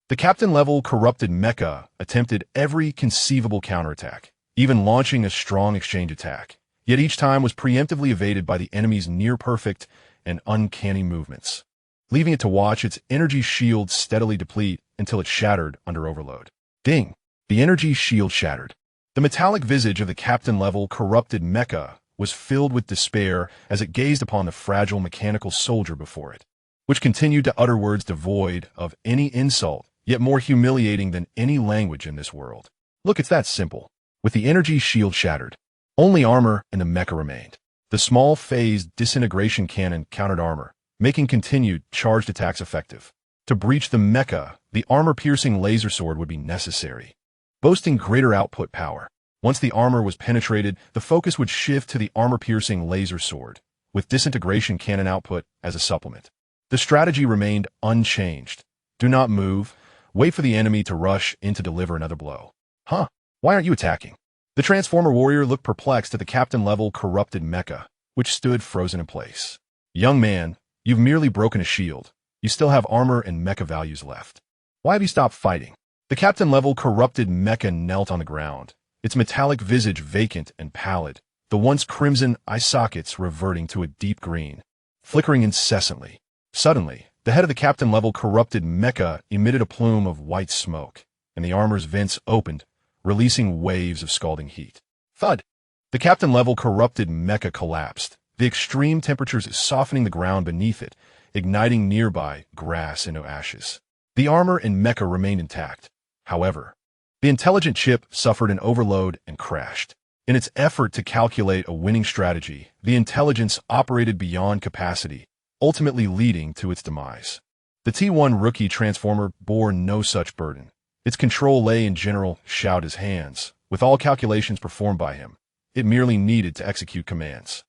The captain-level corrupted mecha attempted every conceivable counterattack, even launching a strong exchange attack, yet each time was preemptively evaded by the enemy's near-perfect and uncanny movements, leaving it to watch its energy shield steadily deplete until it shattered under overload. Ding! The energy shield shattered. The metallic visage of the captain-level corrupted mecha was filled with despair as it gazed upon the fragile mechanical soldier before it, which continued to utter words devoid of any insult, yet more humiliating than any language in this world. Look, it's that simple. With the energy shield shattered, only armor and the mecha remained. The small phased disintegration cannon countered armor, making continued charged attacks effective. To breach the mecha, the armor-piercing laser sword would be necessary, boasting greater output power. Once the armor was penetrated, the focus would shift to the armor-piercing laser sword, with disintegration cannon output as a supplement. The strategy remained unchanged. Do not move. Wait for the enemy to rush in to deliver another blow. Huh? Why aren't you attacking? The Transformer warrior looked perplexed at the captain-level corrupted mecha, which stood frozen in place. Young man, you've merely broken a shield. You still have armor and mecha values left. Why have you stopped fighting? The captain-level corrupted mecha knelt on the ground, its metallic visage vacant and pallid, the once crimson eye sockets reverting to a deep green, flickering incessantly. Suddenly, the head of the captain-level corrupted mecha emitted a plume of white smoke, and the armor's vents opened, releasing waves of scalding heat. Thud! The captain-level corrupted mecha collapsed, the extreme temperatures softening the ground beneath it, igniting nearby grass into ashes. The armor and mecha remained intact. However, the intelligent chip suffered an overload and crashed. In its effort to calculate a winning strategy, the intelligence operated beyond capacity, ultimately leading to its demise. The T1 rookie transformer bore no such burden. Its control lay in General Zhou De's hands, with all calculations performed by him. It merely needed to execute commands.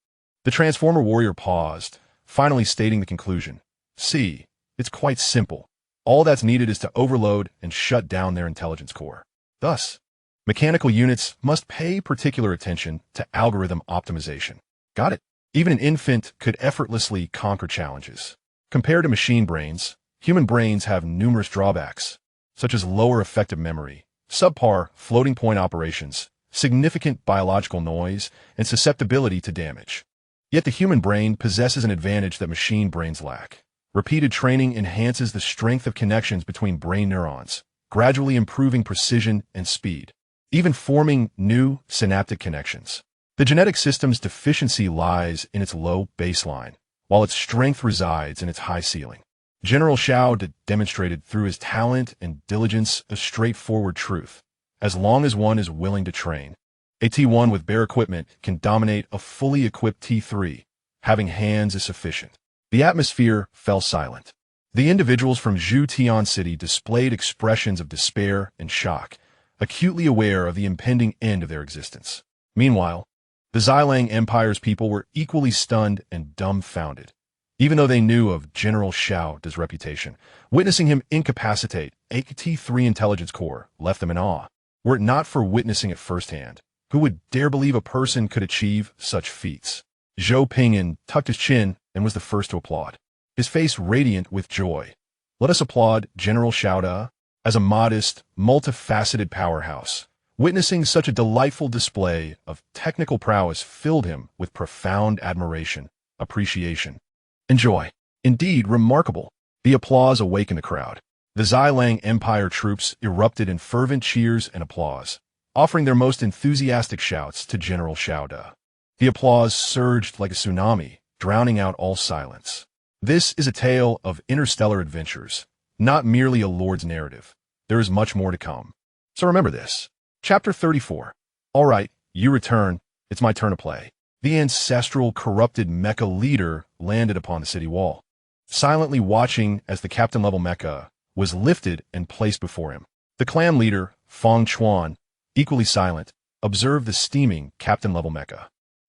The transformer warrior paused, finally stating the conclusion. See, it's quite simple. All that's needed is to overload and shut down their intelligence core. Thus, mechanical units must pay particular attention to algorithm optimization. Got it? Even an infant could effortlessly conquer challenges. Compared to machine brains, human brains have numerous drawbacks, such as lower effective memory, subpar floating-point operations, significant biological noise, and susceptibility to damage. Yet the human brain possesses an advantage that machine brains lack. Repeated training enhances the strength of connections between brain neurons, gradually improving precision and speed, even forming new synaptic connections. The genetic system's deficiency lies in its low baseline, while its strength resides in its high ceiling. General Zhou De demonstrated through his talent and diligence a straightforward truth. As long as one is willing to train, a T1 with bare equipment can dominate a fully equipped T3. Having hands is sufficient. The atmosphere fell silent. The individuals from Zhou Ping'an City displayed expressions of despair and shock, acutely aware of the impending end of their existence. Meanwhile, the Xilang Empire's people were equally stunned and dumbfounded. Even though they knew of General Xiao's reputation, witnessing him incapacitate a T3 intelligence corps left them in awe. Were it not for witnessing it firsthand, who would dare believe a person could achieve such feats? Zhou Ping'an tucked his chin and was the first to applaud, his face radiant with joy. Let us applaud General Xiao as a modest, multifaceted powerhouse. Witnessing such a delightful display of technical prowess filled him with profound admiration, appreciation, and joy. Indeed, remarkable. The applause awakened the crowd. The Xilang Empire troops erupted in fervent cheers and applause, offering their most enthusiastic shouts to General Xiao. The applause surged like a tsunami, drowning out all silence. This is a tale of interstellar adventures, not merely a lord's narrative. There is much more to come. So remember this. Chapter 34. All right, you return. It's my turn to play. The ancestral corrupted mecha leader landed upon the city wall, silently watching as the captain-level mecha was lifted and placed before him. The clan leader, Feng Chuan, equally silent, observed the steaming captain-level mecha.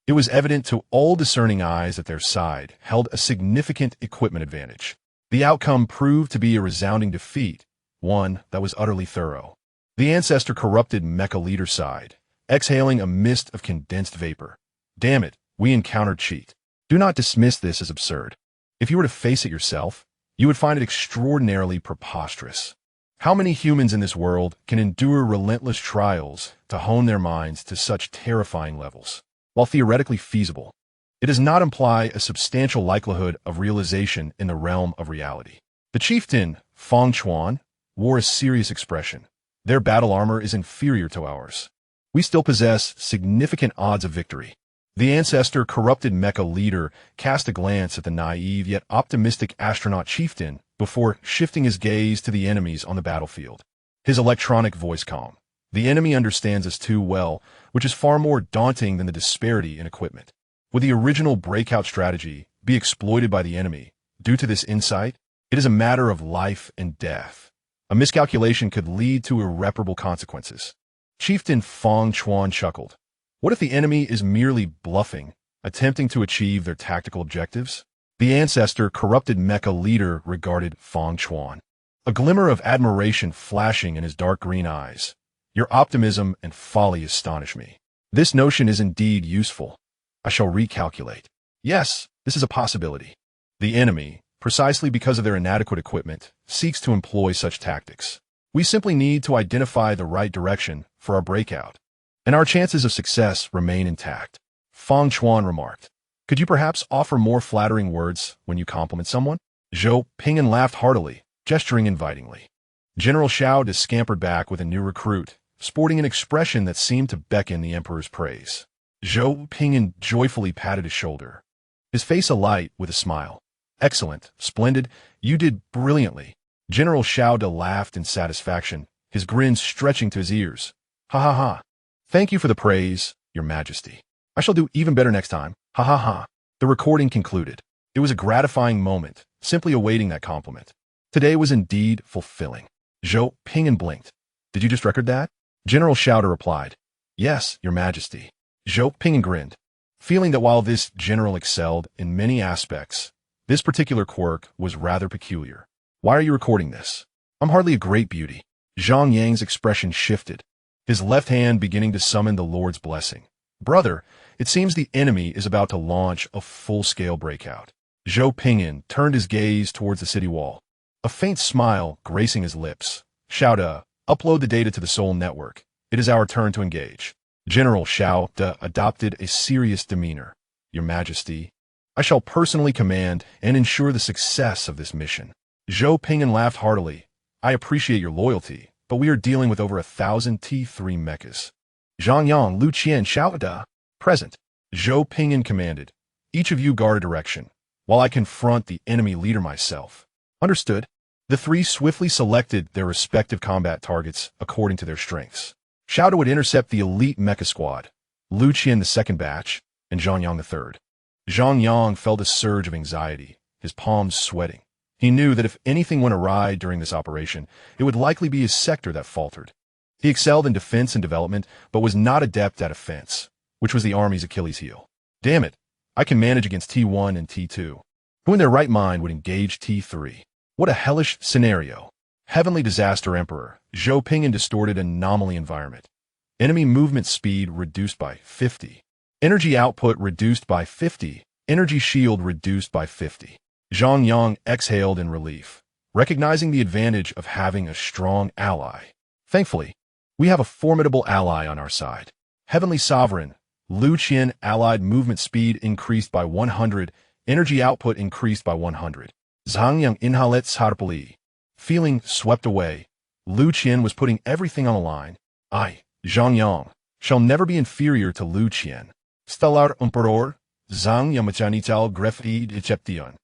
It was evident to all discerning eyes that their side held a significant equipment advantage. The outcome proved to be a resounding defeat, one that was utterly thorough. The ancestor corrupted mecha leader sighed, exhaling a mist of condensed vapor. Damn it, we encountered cheat. Do not dismiss this as absurd. If you were to face it yourself, you would find it extraordinarily preposterous. How many humans in this world can endure relentless trials to hone their minds to such terrifying levels? While theoretically feasible, it does not imply a substantial likelihood of realization in the realm of reality. The chieftain, Feng Chuan, wore a serious expression. Their battle armor is inferior to ours. We still possess significant odds of victory. The ancestor corrupted mecha leader cast a glance at the naive yet optimistic astronaut chieftain before shifting his gaze to the enemies on the battlefield. His electronic voice calmed. The enemy understands us too well, which is far more daunting than the disparity in equipment. Would the original breakout strategy be exploited by the enemy? Due to this insight, it is a matter of life and death. A miscalculation could lead to irreparable consequences. Chieftain Feng Chuan chuckled. What if the enemy is merely bluffing, attempting to achieve their tactical objectives? The ancestor corrupted mecha leader regarded Feng Chuan, a glimmer of admiration flashing in his dark green eyes. Your optimism and folly astonish me. This notion is indeed useful. I shall recalculate. Yes, this is a possibility. The enemy, precisely because of their inadequate equipment, seeks to employ such tactics. We simply need to identify the right direction for our breakout, and our chances of success remain intact. Feng Chuan remarked. Could you perhaps offer more flattering words when you compliment someone? Zhou Ping'an laughed heartily, gesturing invitingly. General Xiao scampered back with a new recruit, sporting an expression that seemed to beckon the emperor's praise. Zhou Ping'an joyfully patted his shoulder, his face alight with a smile. Excellent, splendid, you did brilliantly. General Xiao laughed in satisfaction, his grin stretching to his ears. Ha ha ha. Thank you for the praise, Your Majesty. I shall do even better next time. Ha ha ha. The recording concluded. It was a gratifying moment, simply awaiting that compliment. Today was indeed fulfilling. Zhou Ping'an blinked. Did you just record that? General Xiao replied. Yes, Your Majesty. Zhou Ping'an grinned, feeling that while this general excelled in many aspects, this particular quirk was rather peculiar. Why are you recording this? I'm hardly a great beauty. Zhang Yang's expression shifted, his left hand beginning to summon the Lord's blessing. Brother, it seems the enemy is about to launch a full-scale breakout. Zhou Ping'an turned his gaze towards the city wall, a faint smile gracing his lips. Xiao, upload the data to the Soul Network. It is our turn to engage. General Xiao adopted a serious demeanor. Your Majesty, I shall personally command and ensure the success of this mission. Zhou Ping'an laughed heartily. I appreciate your loyalty, but we are dealing with over 1,000 T3 mechas. Zhang Yang, Lu Qian, Xiao present. Zhou Ping'an commanded. Each of you guard a direction, while I confront the enemy leader myself. Understood. The three swiftly selected their respective combat targets according to their strengths. Xiao would intercept the elite mecha squad, Lu Qian the second batch, and Zhang Yang the third. Zhang Yang felt a surge of anxiety, his palms sweating. He knew that if anything went awry during this operation, it would likely be his sector that faltered. He excelled in defense and development, but was not adept at offense, which was the army's Achilles heel. Damn it, I can manage against T1 and T2. Who in their right mind would engage T3? What a hellish scenario. Heavenly Disaster Emperor, Zhou Ping'an distorted anomaly environment. Enemy movement speed reduced by 50. Energy output reduced by 50. Energy shield reduced by 50. Zhang Yang exhaled in relief, recognizing the advantage of having a strong ally. Thankfully, we have a formidable ally on our side. Heavenly Sovereign, Lu Qian allied movement speed increased by 100, energy output increased by 100. Zhang Yang inhalet sarpali. Feeling swept away, Lu Qian was putting everything on the line. I, Zhang Yang, shall never be inferior to Lu Qian. Stellar Emperor, Zhang Yamachanital Greffi Deception.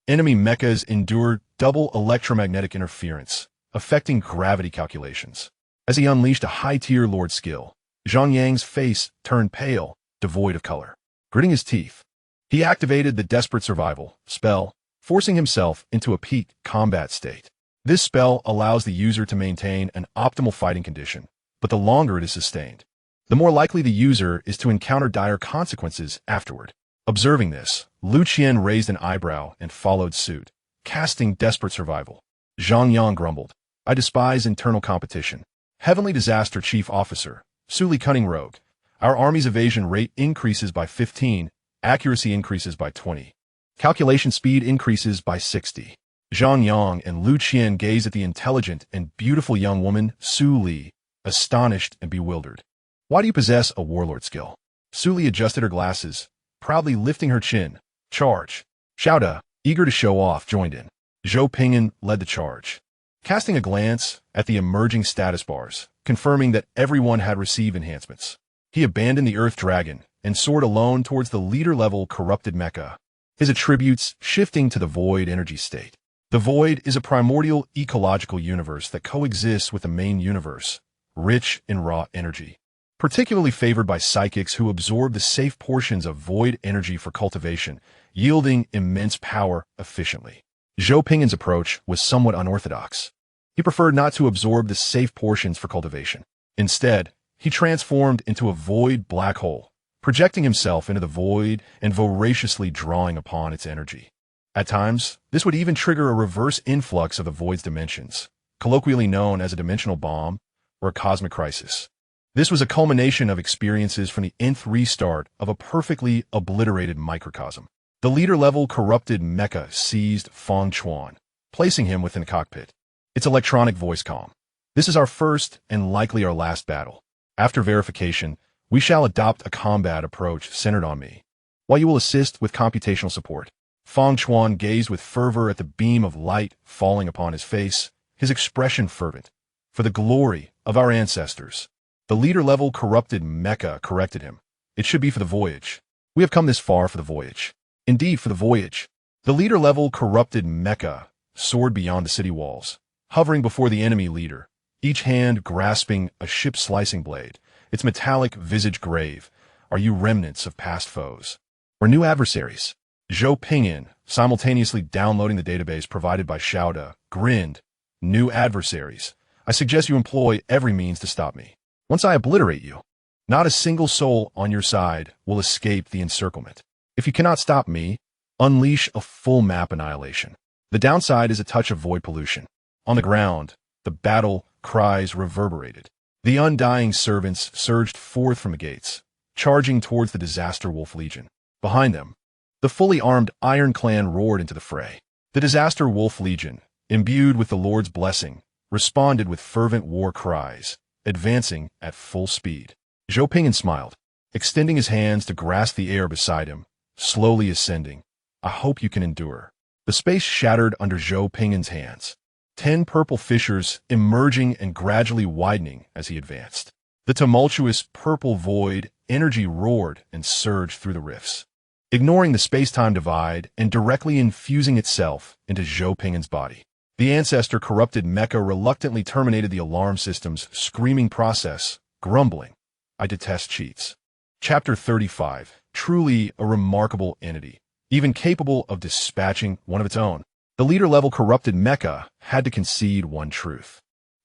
Enemy mechas endure double electromagnetic interference, affecting gravity calculations. As he unleashed a high-tier Lord skill, Zhang Yang's face turned pale, devoid of color. Gritting his teeth, he activated the Desperate Survival spell, forcing himself into a peak combat state. This spell allows the user to maintain an optimal fighting condition, but the longer it is sustained, the more likely the user is to encounter dire consequences afterward. Observing this, Lu Qian raised an eyebrow and followed suit, casting Desperate Survival. Zhang Yang grumbled, I despise internal competition. Heavenly Disaster Chief Officer, Suli Cunning Rogue, our army's evasion rate increases by 15, accuracy increases by 20. Calculation speed increases by 60. Zhang Yang and Lu Qian gazed at the intelligent and beautiful young woman, Su Li, astonished and bewildered. Why do you possess a warlord skill? Su Li adjusted her glasses, proudly lifting her chin. Charge. Xiaoda, eager to show off, joined in. Zhou Ping'an led the charge, casting a glance at the emerging status bars, confirming that everyone had received enhancements. He abandoned the Earth Dragon and soared alone towards the leader-level corrupted mecha, his attributes shifting to the void energy state. The void is a primordial ecological universe that coexists with the main universe, rich in raw energy, particularly favored by psychics who absorb the safe portions of void energy for cultivation, yielding immense power efficiently. Zhou Ping'an's approach was somewhat unorthodox. He preferred not to absorb the safe portions for cultivation. Instead, he transformed into a void black hole, projecting himself into the void and voraciously drawing upon its energy. At times, this would even trigger a reverse influx of the void's dimensions, colloquially known as a dimensional bomb or a cosmic crisis. This was a culmination of experiences from the nth restart of a perfectly obliterated microcosm. The leader-level corrupted mecha seized Feng Chuan, placing him within the cockpit. Its electronic voice comm. This is our first and likely our last battle. After verification, we shall adopt a combat approach centered on me, while you will assist with computational support. Feng Chuan gazed with fervor at the beam of light falling upon his face, his expression fervent. For the glory of our ancestors. The leader-level corrupted mecha corrected him. It should be for the voyage. We have come this far for the voyage. Indeed, for the voyage. The leader-level corrupted mecha soared beyond the city walls, hovering before the enemy leader, each hand grasping a ship-slicing blade, its metallic visage grave. Are you remnants of past foes? Or new adversaries? Zhou Ping'an, simultaneously downloading the database provided by Xiaoda, grinned. New adversaries. I suggest you employ every means to stop me. Once I obliterate you, not a single soul on your side will escape the encirclement. If you cannot stop me, unleash a full map annihilation. The downside is a touch of void pollution. On the ground, the battle cries reverberated. The undying servants surged forth from the gates, charging towards the Disaster Wolf Legion. Behind them, the fully armed Iron Clan roared into the fray. The Disaster Wolf Legion, imbued with the Lord's blessing, responded with fervent war cries, advancing at full speed. Zhou Ping'an smiled, extending his hands to grasp the air beside him, slowly ascending. I hope you can endure. The space shattered under Zhou Ping'an's hands, 10 purple fissures emerging and gradually widening as he advanced. The tumultuous purple void energy roared and surged through the rifts, ignoring the space-time divide and directly infusing itself into Zhou Ping'an's body. The ancestor corrupted mecha reluctantly terminated the alarm system's screaming process, grumbling, I detest cheats. Chapter 35, truly a remarkable entity, even capable of dispatching one of its own. The leader-level corrupted mecha had to concede one truth.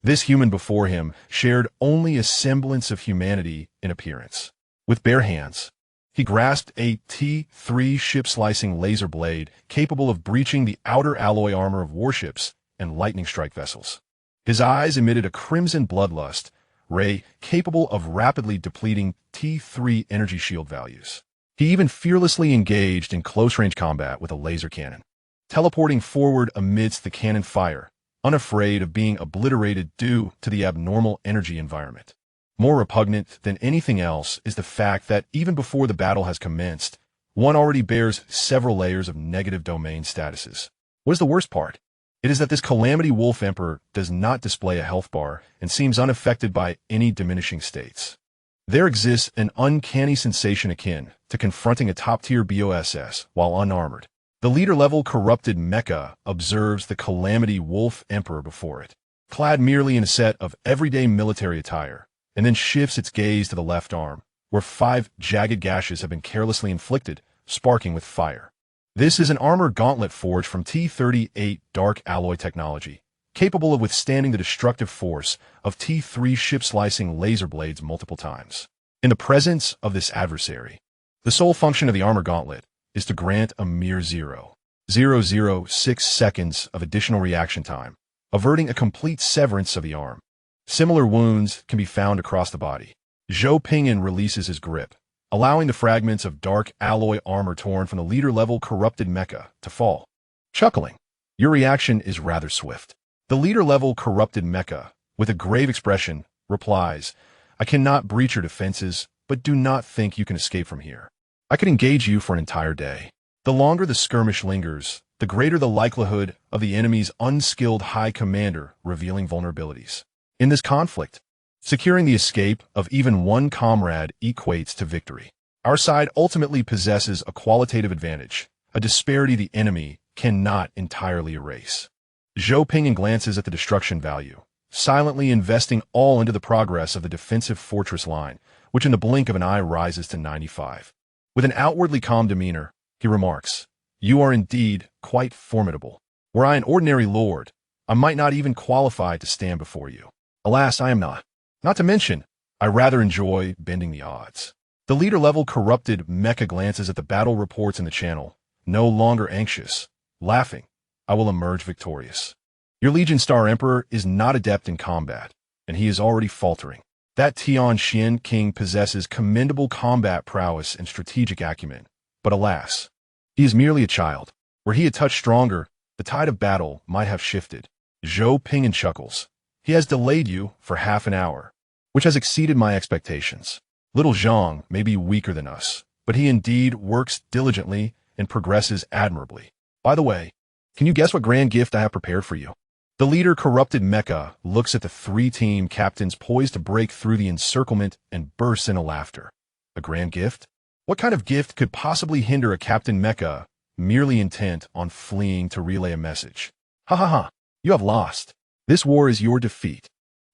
This human before him shared only a semblance of humanity in appearance. With bare hands, he grasped a T-3 ship-slicing laser blade capable of breaching the outer alloy armor of warships and lightning strike vessels. His eyes emitted a crimson bloodlust ray capable of rapidly depleting T-3 energy shield values. He even fearlessly engaged in close-range combat with a laser cannon, teleporting forward amidst the cannon fire, unafraid of being obliterated due to the abnormal energy environment. More repugnant than anything else is the fact that even before the battle has commenced, one already bears several layers of negative domain statuses. What is the worst part? It is that this Calamity Wolf Emperor does not display a health bar and seems unaffected by any diminishing states. There exists an uncanny sensation akin to confronting a top-tier BOSS while unarmored. The leader-level corrupted mecha observes the Calamity Wolf Emperor before it, clad merely in a set of everyday military attire, and then shifts its gaze to the left arm, where 5 jagged gashes have been carelessly inflicted, sparking with fire. This is an armor gauntlet forged from T-38 dark alloy technology, capable of withstanding the destructive force of T-3 ship-slicing laser blades multiple times. In the presence of this adversary, the sole function of the armor gauntlet is to grant a mere 0.006 seconds of additional reaction time, averting a complete severance of the arm. Similar wounds can be found across the body. Zhou Ping'an releases his grip, allowing the fragments of dark alloy armor torn from the leader-level corrupted mecha to fall. Chuckling, your reaction is rather swift. The leader-level corrupted mecha, with a grave expression, replies, I cannot breach your defenses, but do not think you can escape from here. I could engage you for an entire day. The longer the skirmish lingers, the greater the likelihood of the enemy's unskilled high commander revealing vulnerabilities. In this conflict, securing the escape of even one comrade equates to victory. Our side ultimately possesses a qualitative advantage, a disparity the enemy cannot entirely erase. Zhou Ping'an glances at the destruction value, silently investing all into the progress of the defensive fortress line, which in the blink of an eye rises to 95. With an outwardly calm demeanor, he remarks, You are indeed quite formidable. Were I an ordinary lord, I might not even qualify to stand before you. Alas, I am not. Not to mention, I rather enjoy bending the odds. The leader-level corrupted mecha glances at the battle reports in the channel, no longer anxious, laughing. I will emerge victorious. Your Legion Star Emperor is not adept in combat, and he is already faltering. That Tian Xian King possesses commendable combat prowess and strategic acumen, but alas, he is merely a child. Were he a touch stronger, the tide of battle might have shifted. Zhou Ping'an chuckles. He has delayed you for half an hour, which has exceeded my expectations. Little Zhang may be weaker than us, but he indeed works diligently and progresses admirably. By the way, can you guess what grand gift I have prepared for you? The leader corrupted mecha looks at the 3 team captains poised to break through the encirclement and bursts into laughter. A grand gift? What kind of gift could possibly hinder a captain mecha merely intent on fleeing to relay a message? Ha ha ha, you have lost. This war is your defeat.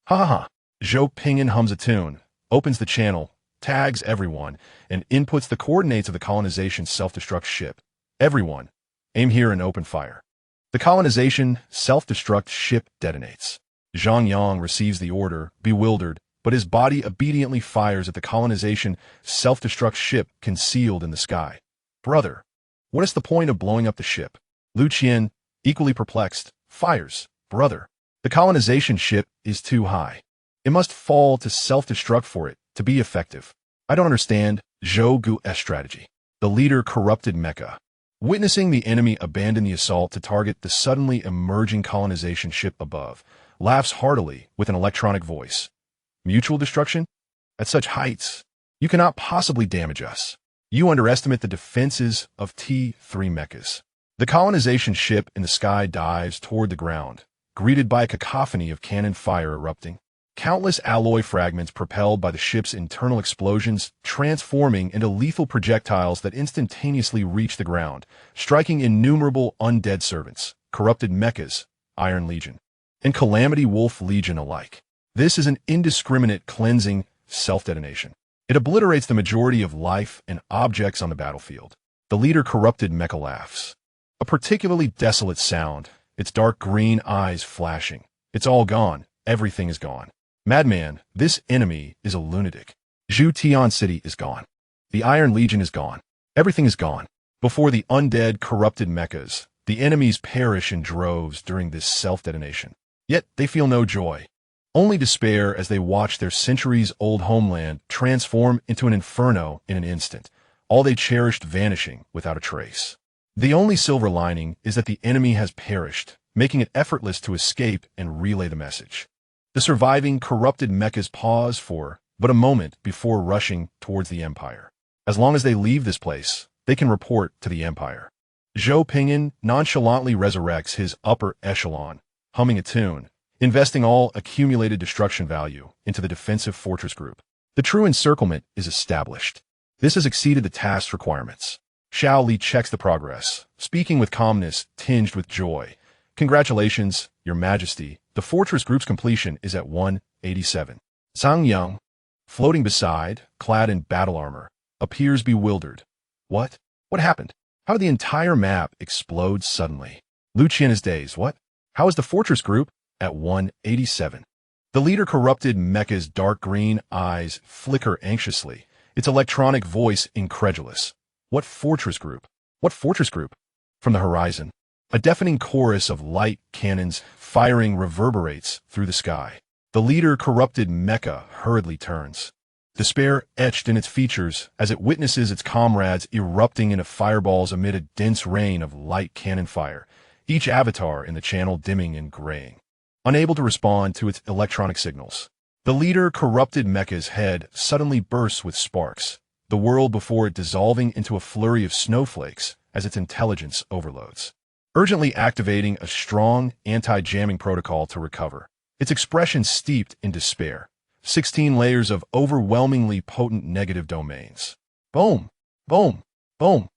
Ha ha ha. Zhou Ping'an hums a tune, opens the channel, tags everyone, and inputs the coordinates of the colonization self-destruct ship. Everyone, aim here and open fire. The colonization self-destruct ship detonates. Zhang Yang receives the order, bewildered, but his body obediently fires at the colonization self-destruct ship concealed in the sky. Brother, what is the point of blowing up the ship? Lu Qian, equally perplexed, fires. Brother, the colonization ship is too high. It must fall to self-destruct for it to be effective. I don't understand Zhou Gu's strategy. The leader corrupted mecha, witnessing the enemy abandon the assault to target the suddenly emerging colonization ship above, laughs heartily with an electronic voice. Mutual destruction? At such heights, you cannot possibly damage us. You underestimate the defenses of T-3 mechas. The colonization ship in the sky dives toward the ground, greeted by a cacophony of cannon fire erupting. Countless alloy fragments propelled by the ship's internal explosions, transforming into lethal projectiles that instantaneously reach the ground, striking innumerable undead servants, corrupted mechas, Iron Legion, and Calamity Wolf Legion alike. This is an indiscriminate cleansing self-detonation. It obliterates the majority of life and objects on the battlefield. The leader corrupted mecha laughs. A particularly desolate sound, its dark green eyes flashing. It's all gone. everything is gone. Madman, this enemy is a lunatic. Zhou Ping'an City is gone. The Iron Legion is gone. Everything is gone. Before the undead, corrupted mechas, the enemies perish in droves during this self-detonation. Yet they feel no joy, only despair as they watch their centuries-old homeland transform into an inferno in an instant, all they cherished vanishing without a trace. The only silver lining is that the enemy has perished, making it effortless to escape and relay the message. The surviving, corrupted mechas pause for but a moment before rushing towards the Empire. As long as they leave this place, they can report to the Empire. Zhou Ping'an nonchalantly resurrects his upper echelon, humming a tune, investing all accumulated destruction value into the defensive fortress group. The true encirclement is established. This has exceeded the task's requirements. Xiao Li checks the progress, speaking with calmness tinged with joy. Congratulations, Your Majesty. The fortress group's completion is at 187. Zhang Yang, floating beside, clad in battle armor, appears bewildered. What? What happened? How did the entire map explode suddenly? Lu Qian is dazed. What? How is the fortress group at 187? The leader corrupted mecha's dark green eyes flicker anxiously, its electronic voice incredulous. What fortress group? What fortress group? From the horizon, a deafening chorus of light cannons firing reverberates through the sky. The leader corrupted mecha hurriedly turns, despair etched in its features as it witnesses its comrades erupting into fireballs amid a dense rain of light cannon fire, each avatar in the channel dimming and graying. Unable to respond to its electronic signals, the leader corrupted mecha's head suddenly bursts with sparks, the world before it dissolving into a flurry of snowflakes as its intelligence overloads. Urgently activating a strong anti-jamming protocol to recover, its expression steeped in despair. 16 layers of overwhelmingly potent negative domains. Boom! Boom! Boom!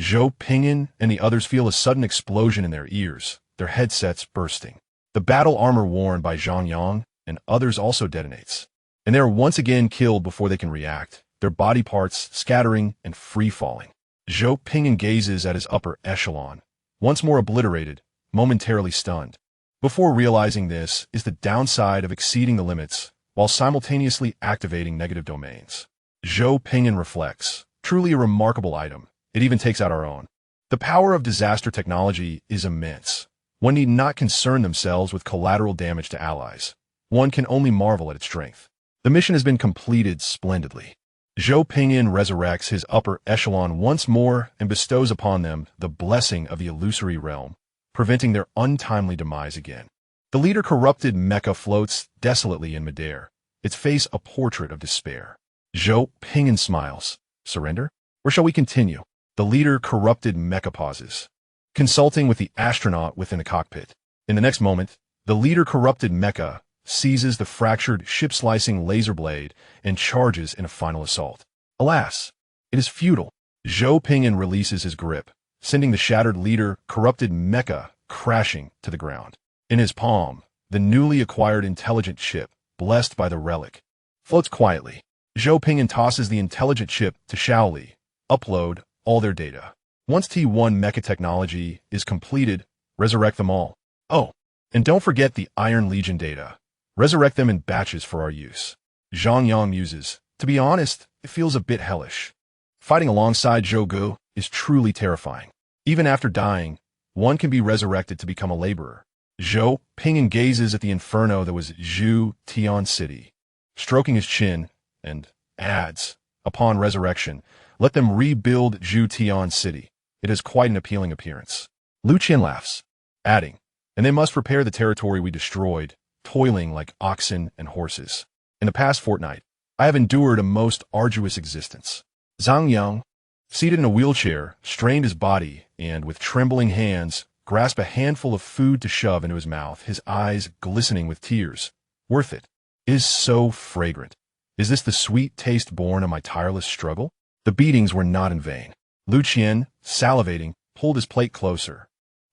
Zhou Ping'an and the others feel a sudden explosion in their ears, their headsets bursting. The battle armor worn by Zhang Yang and others also detonates, and they are once again killed before they can react, their body parts scattering and free-falling. Zhou Ping'an gazes at his upper echelon, once more obliterated, momentarily stunned. Before realizing this is the downside of exceeding the limits while simultaneously activating negative domains. Zhou Ping'an reflects, truly a remarkable item. It even takes out our own. The power of disaster technology is immense. One need not concern themselves with collateral damage to allies. One can only marvel at its strength. The mission has been completed splendidly. Zhou Ping'an resurrects his upper echelon once more and bestows upon them the blessing of the illusory realm, preventing their untimely demise again. The leader corrupted mecha floats desolately in midair, its face a portrait of despair. Zhou Ping'an smiles. Surrender? Or shall we continue? The leader corrupted mecha pauses, consulting with the astronaut within the cockpit. In the next moment, the leader corrupted mecha seizes the fractured ship-slicing laser blade and charges in a final assault. Alas, it is futile. Zhou Ping'an releases his grip, sending the shattered leader corrupted mecha crashing to the ground. In his palm, the newly acquired intelligent chip, blessed by the relic, floats quietly. Zhou Ping'an tosses the intelligent chip to Xiao Li. Upload all their data. Once T1 mecha technology is completed, resurrect them all. Oh, and don't forget the Iron Legion data. Resurrect them in batches for our use. Zhang Yang muses. To be honest, it feels a bit hellish. Fighting alongside Zhou Gu is truly terrifying. Even after dying, one can be resurrected to become a laborer. Zhou Ping'an gazes at the inferno that was Zhou Ping'an City, stroking his chin, and adds, upon resurrection, let them rebuild Zhou Ping'an City. It has quite an appealing appearance. Lu Qian laughs, adding, and they must repair the territory we destroyed, toiling like oxen and horses. In the past fortnight, I have endured a most arduous existence. Zhang Yang, seated in a wheelchair, strained his body and, with trembling hands, grasped a handful of food to shove into his mouth, his eyes glistening with tears. Worth it. It is so fragrant. Is this the sweet taste born of my tireless struggle? The beatings were not in vain. Lu Qian, salivating, pulled his plate closer,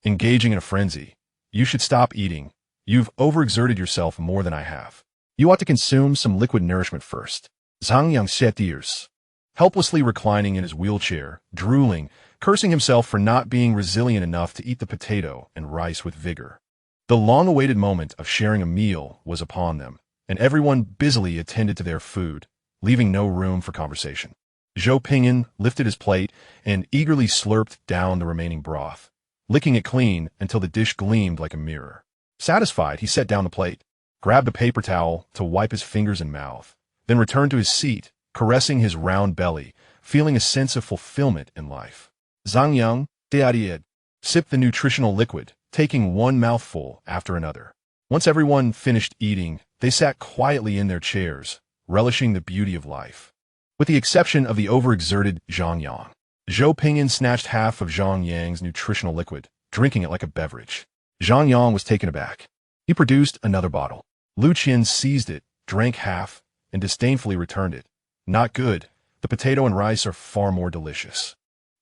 engaging in a frenzy. You should stop eating. You've overexerted yourself more than I have. You ought to consume some liquid nourishment first. Zhang Yang shed tears, helplessly reclining in his wheelchair, drooling, cursing himself for not being resilient enough to eat the potato and rice with vigor. The long-awaited moment of sharing a meal was upon them, and everyone busily attended to their food, leaving no room for conversation. Zhou Ping'an lifted his plate and eagerly slurped down the remaining broth, licking it clean until the dish gleamed like a mirror. Satisfied, he set down the plate, grabbed a paper towel to wipe his fingers and mouth, then returned to his seat, caressing his round belly, feeling a sense of fulfillment in life. Zhang Yang, Diadiad, sipped the nutritional liquid, taking one mouthful after another. Once everyone finished eating, they sat quietly in their chairs, relishing the beauty of life. With the exception of the overexerted Zhang Yang, Zhou Ping'an snatched half of Zhang Yang's nutritional liquid, drinking it like a beverage. Zhang Yang was taken aback. He produced another bottle. Lu Qian seized it, drank half, and disdainfully returned it. Not good. The potato and rice are far more delicious.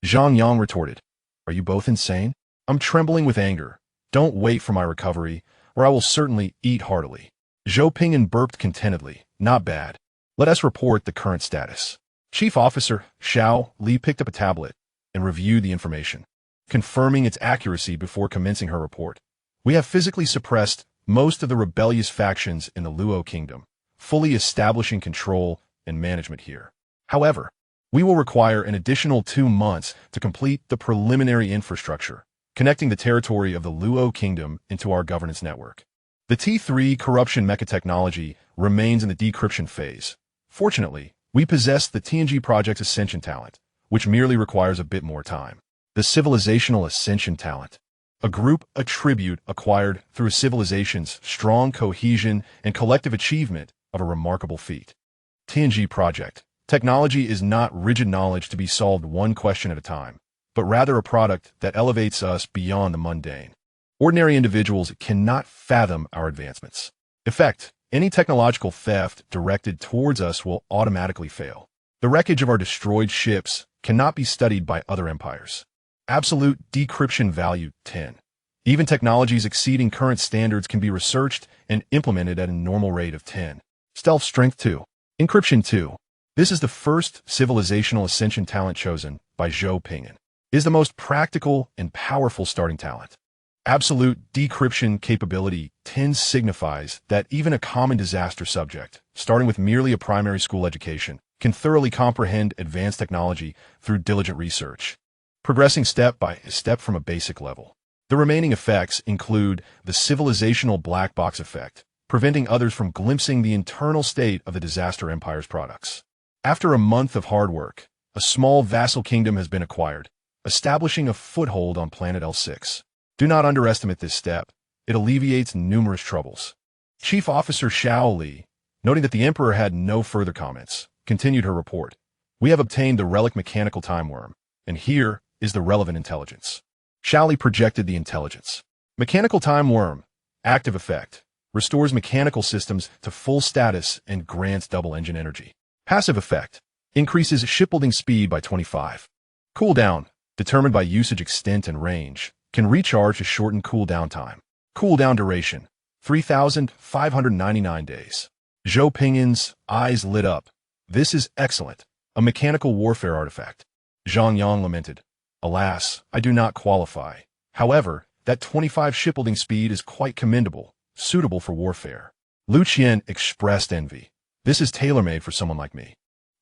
Zhang Yang retorted, "Are you both insane? I'm trembling with anger. Don't wait for my recovery, or I will certainly eat heartily." Zhou Ping'an burped contentedly. Not bad. Let us report the current status. Chief Officer Xiao Li picked up a tablet and reviewed the information, confirming its accuracy before commencing her report. We have physically suppressed most of the rebellious factions in the Luo Kingdom, fully establishing control and management here. However, we will require an additional 2 months to complete the preliminary infrastructure, connecting the territory of the Luo Kingdom into our governance network. The T3 corruption mecha technology remains in the decryption phase. Fortunately, we possess the TNG project's Ascension talent, which merely requires a bit more time. The civilizational Ascension talent, a group attribute acquired through a civilization's strong cohesion and collective achievement of a remarkable feat. TNG project. Technology is not rigid knowledge to be solved one question at a time, but rather a product that elevates us beyond the mundane. Ordinary individuals cannot fathom our advancements. Effect: any technological theft directed towards us will automatically fail. The wreckage of our destroyed ships cannot be studied by other empires. Absolute decryption value 10. Even technologies exceeding current standards can be researched and implemented at a normal rate of 10. Stealth strength 2. Encryption 2. This is the first civilizational ascension talent chosen by Zhou Ping'an. It is the most practical and powerful starting talent. Absolute decryption capability 10 signifies that even a common disaster subject, starting with merely a primary school education, can thoroughly comprehend advanced technology through diligent research, progressing step by step from a basic level. The remaining effects include the civilizational black box effect, preventing others from glimpsing the internal state of the disaster empire's products. After a month of hard work, a small vassal kingdom has been acquired, establishing a foothold on planet L6. Do not underestimate this step. It alleviates numerous troubles. Chief Officer Xiao Li, noting that the Emperor had no further comments, continued her report. We have obtained the relic mechanical time worm, and here is the relevant intelligence. Xiao Li projected the intelligence. Mechanical time worm. Active effect. Restores mechanical systems to full status and grants double engine energy. Passive effect. Increases shipbuilding speed by 25. Cooldown. Determined by usage extent and range. Can recharge to shorten cooldown time. Cooldown duration, 3,599 days. Zhou Ping'an's eyes lit up. This is excellent. A mechanical warfare artifact. Zhang Yang lamented. Alas, I do not qualify. However, that 25 shipbuilding speed is quite commendable, suitable for warfare. Lu Qian expressed envy. This is tailor-made for someone like me.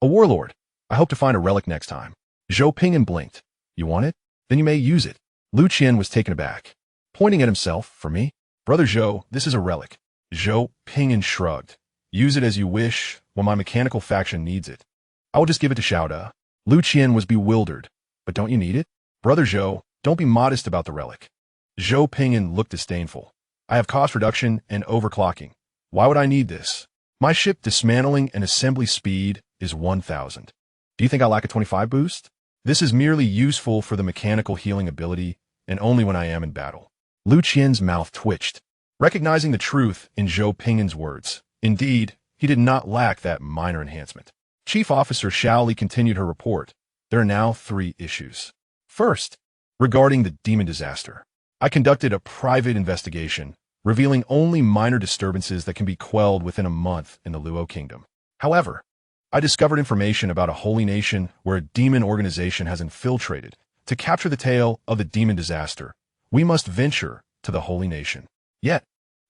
A warlord. I hope to find a relic next time. Zhou Ping'an blinked. You want it? Then you may use it. Lu Qian was taken aback. Pointing at himself, for me? Brother Zhou, this is a relic. Zhou Ping'an shrugged. Use it as you wish when my mechanical faction needs it. I will just give it to Xiao Da. Lu Qian was bewildered. But don't you need it? Brother Zhou, don't be modest about the relic. Zhou Ping'an looked disdainful. I have cost reduction and overclocking. Why would I need this? My ship dismantling and assembly speed is 1,000. Do you think I lack a 25 boost? This is merely useful for the mechanical healing ability, and only when I am in battle. Lu Qian's mouth twitched, recognizing the truth in Zhou Ping'an's words. Indeed, he did not lack that minor enhancement. Chief Officer Xiao Li continued her report. There are now 3 issues. First, regarding the demon disaster. I conducted a private investigation, revealing only minor disturbances that can be quelled within a month in the Luo Kingdom. However, I discovered information about a holy nation where a demon organization has infiltrated. To capture the tale of the demon disaster, we must venture to the holy nation. Yet,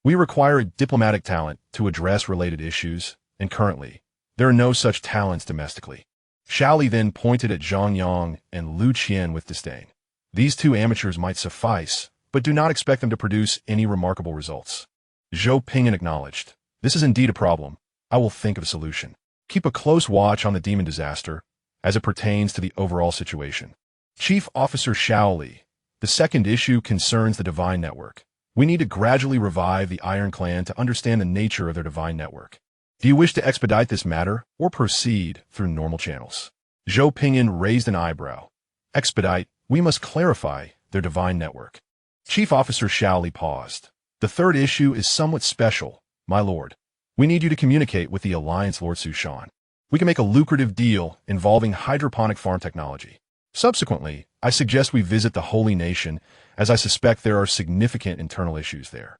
we require a diplomatic talent to address related issues, and currently, there are no such talents domestically. Xiaoli then pointed at Zhang Yang and Lu Qian with disdain. These two amateurs might suffice, but do not expect them to produce any remarkable results. Zhou Ping'an acknowledged, "This is indeed a problem. I will think of a solution. Keep a close watch on the demon disaster as it pertains to the overall situation." Chief Officer Xiaoli, the second issue concerns the divine network. We need to gradually revive the Iron Clan to understand the nature of their divine network. Do you wish to expedite this matter or proceed through normal channels? Zhou Ping'an raised an eyebrow. Expedite, we must clarify their divine network. Chief Officer Xiaoli paused. The third issue is somewhat special, my lord. We need you to communicate with the Alliance Lord Su Shan. We can make a lucrative deal involving hydroponic farm technology. Subsequently, I suggest we visit the Holy Nation, as I suspect there are significant internal issues there.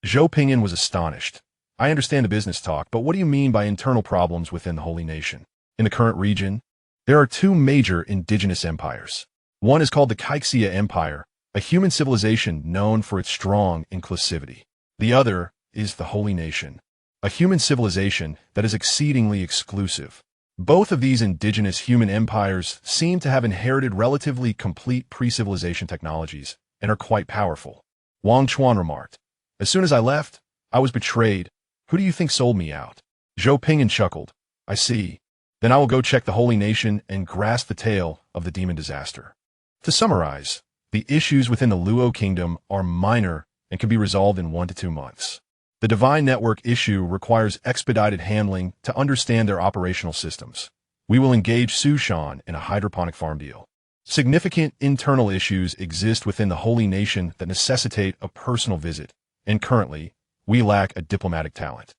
Zhou Ping'an was astonished. I understand the business talk, but what do you mean by internal problems within the Holy Nation? In the current region, there are two major indigenous empires. One is called the Caixia Empire, a human civilization known for its strong inclusivity. The other is the Holy Nation, a human civilization that is exceedingly exclusive. Both of these indigenous human empires seem to have inherited relatively complete pre-civilization technologies and are quite powerful. Wang Chuan remarked, "As soon as I left, I was betrayed. Who do you think sold me out?" Zhou Ping'an chuckled. "I see. Then I will go check the Holy Nation and grasp the tale of the demon disaster." To summarize, the issues within the Luo Kingdom are minor and can be resolved in 1 to 2 months. The divine network issue requires expedited handling to understand their operational systems. We will engage Su Shan in a hydroponic farm deal. Significant internal issues exist within the Holy Nation that necessitate a personal visit, and currently, we lack a diplomatic talent.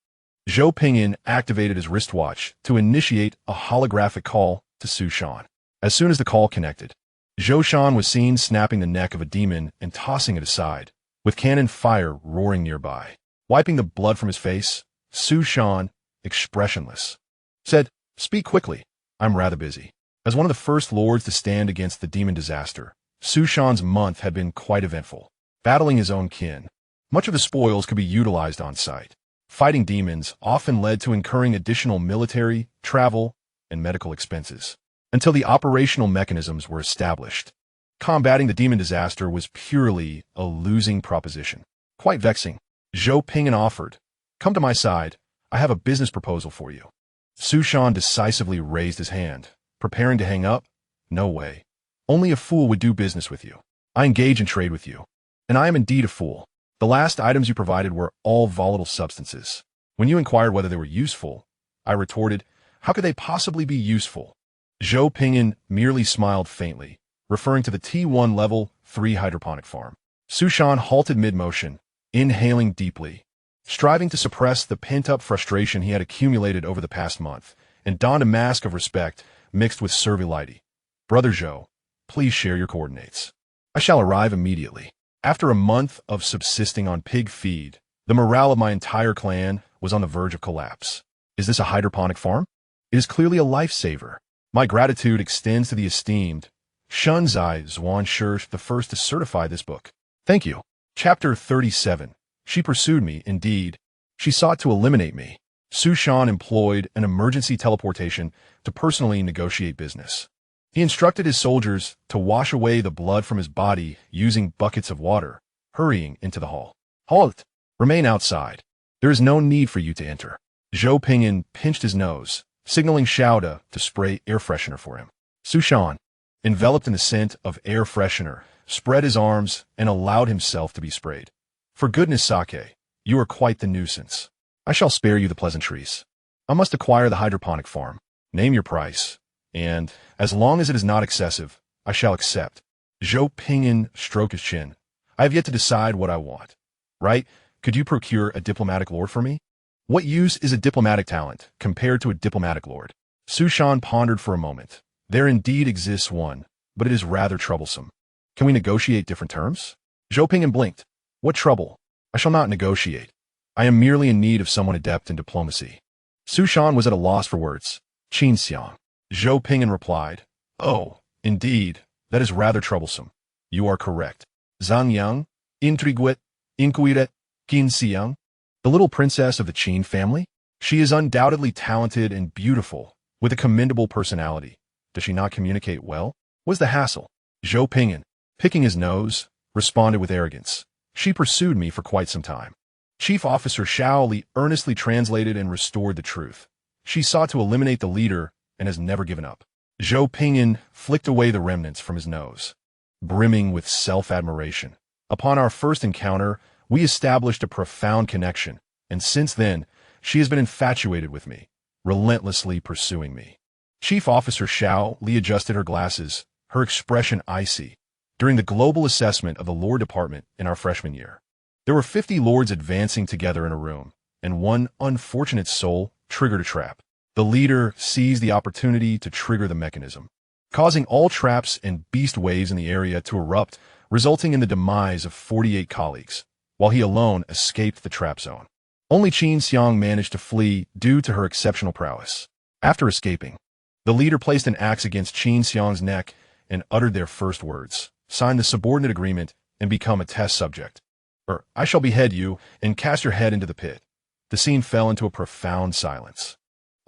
Zhou Ping'an activated his wristwatch to initiate a holographic call to Su Shan. As soon as the call connected, Zhou Shan was seen snapping the neck of a demon and tossing it aside, with cannon fire roaring nearby. Wiping the blood from his face, Su Shan, expressionless, said, "Speak quickly. I'm rather busy." As one of the first lords to stand against the demon disaster, Su Shan's month had been quite eventful. Battling his own kin, much of the spoils could be utilized on site. Fighting demons often led to incurring additional military, travel, and medical expenses, until the operational mechanisms were established. Combating the demon disaster was purely a losing proposition. Quite vexing. Zhou Ping'an offered, "Come to my side. I have a business proposal for you." Su Shan decisively raised his hand, preparing to hang up. "No way. Only a fool would do business with you. I engage in trade with you, and I am indeed a fool. The last items you provided were all volatile substances. When you inquired whether they were useful, I retorted, how could they possibly be useful?" Zhou Ping'an merely smiled faintly, referring to the T1 Level 3 hydroponic farm. Su Shan halted mid-motion, inhaling deeply, striving to suppress the pent-up frustration he had accumulated over the past month, and donned a mask of respect mixed with servility. "Brother Zhou, please share your coordinates. I shall arrive immediately." After a month of subsisting on pig feed, the morale of my entire clan was on the verge of collapse. Is this a hydroponic farm? It is clearly a lifesaver. My gratitude extends to the esteemed Shunzai Zhuanshi, the first to certify this book. Thank you. Chapter 37. She pursued me, indeed. She sought to eliminate me. Su Shan employed an emergency teleportation to personally negotiate business. He instructed his soldiers to wash away the blood from his body using buckets of water, hurrying into the hall. "Halt! Remain outside. There is no need for you to enter." Zhou Ping'an pinched his nose, signaling Xiaoda to spray air freshener for him. Su Shan, enveloped in the scent of air freshener, spread his arms and allowed himself to be sprayed. "For goodness sake, you are quite the nuisance. I shall spare you the pleasantries. I must acquire the hydroponic farm. Name your price, and, as long as it is not excessive, I shall accept." Zhou Ping'an stroked his chin. "I have yet to decide what I want. Right? Could you procure a diplomatic lord for me?" "What use is a diplomatic talent compared to a diplomatic lord?" Su Shan pondered for a moment. "There indeed exists one, but it is rather troublesome. Can we negotiate different terms?" Zhou Ping'an blinked. "What trouble? I shall not negotiate. I am merely in need of someone adept in diplomacy." Su Shan was at a loss for words. "Qin Xiang." Zhou Ping'an replied, "Oh, indeed, that is rather troublesome. You are correct. Zhang Yang, intriguet, inquiret, Qin Xiang, the little princess of the Qin family? She is undoubtedly talented and beautiful, with a commendable personality. Does she not communicate well? What's the hassle? Zhou Ping'an, picking his nose, responded with arrogance. She pursued me for quite some time. Chief Officer Xiao Li earnestly translated and restored the truth. She sought to eliminate the leader and has never given up. Zhou Ping'an flicked away the remnants from his nose, brimming with self-admiration. Upon our first encounter, we established a profound connection, and since then, she has been infatuated with me, relentlessly pursuing me. Chief Officer Xiao Li adjusted her glasses, her expression icy. During the global assessment of the lore department in our freshman year, there were 50 lords advancing together in a room, and one unfortunate soul triggered a trap. The leader seized the opportunity to trigger the mechanism, causing all traps and beast waves in the area to erupt, resulting in the demise of 48 colleagues, while he alone escaped the trap zone. Only Qin Xiang managed to flee due to her exceptional prowess. After escaping, the leader placed an axe against Qin Xiang's neck and uttered their first words: sign the subordinate agreement and become a test subject, or I shall behead you and cast your head into the pit. The scene fell into a profound silence.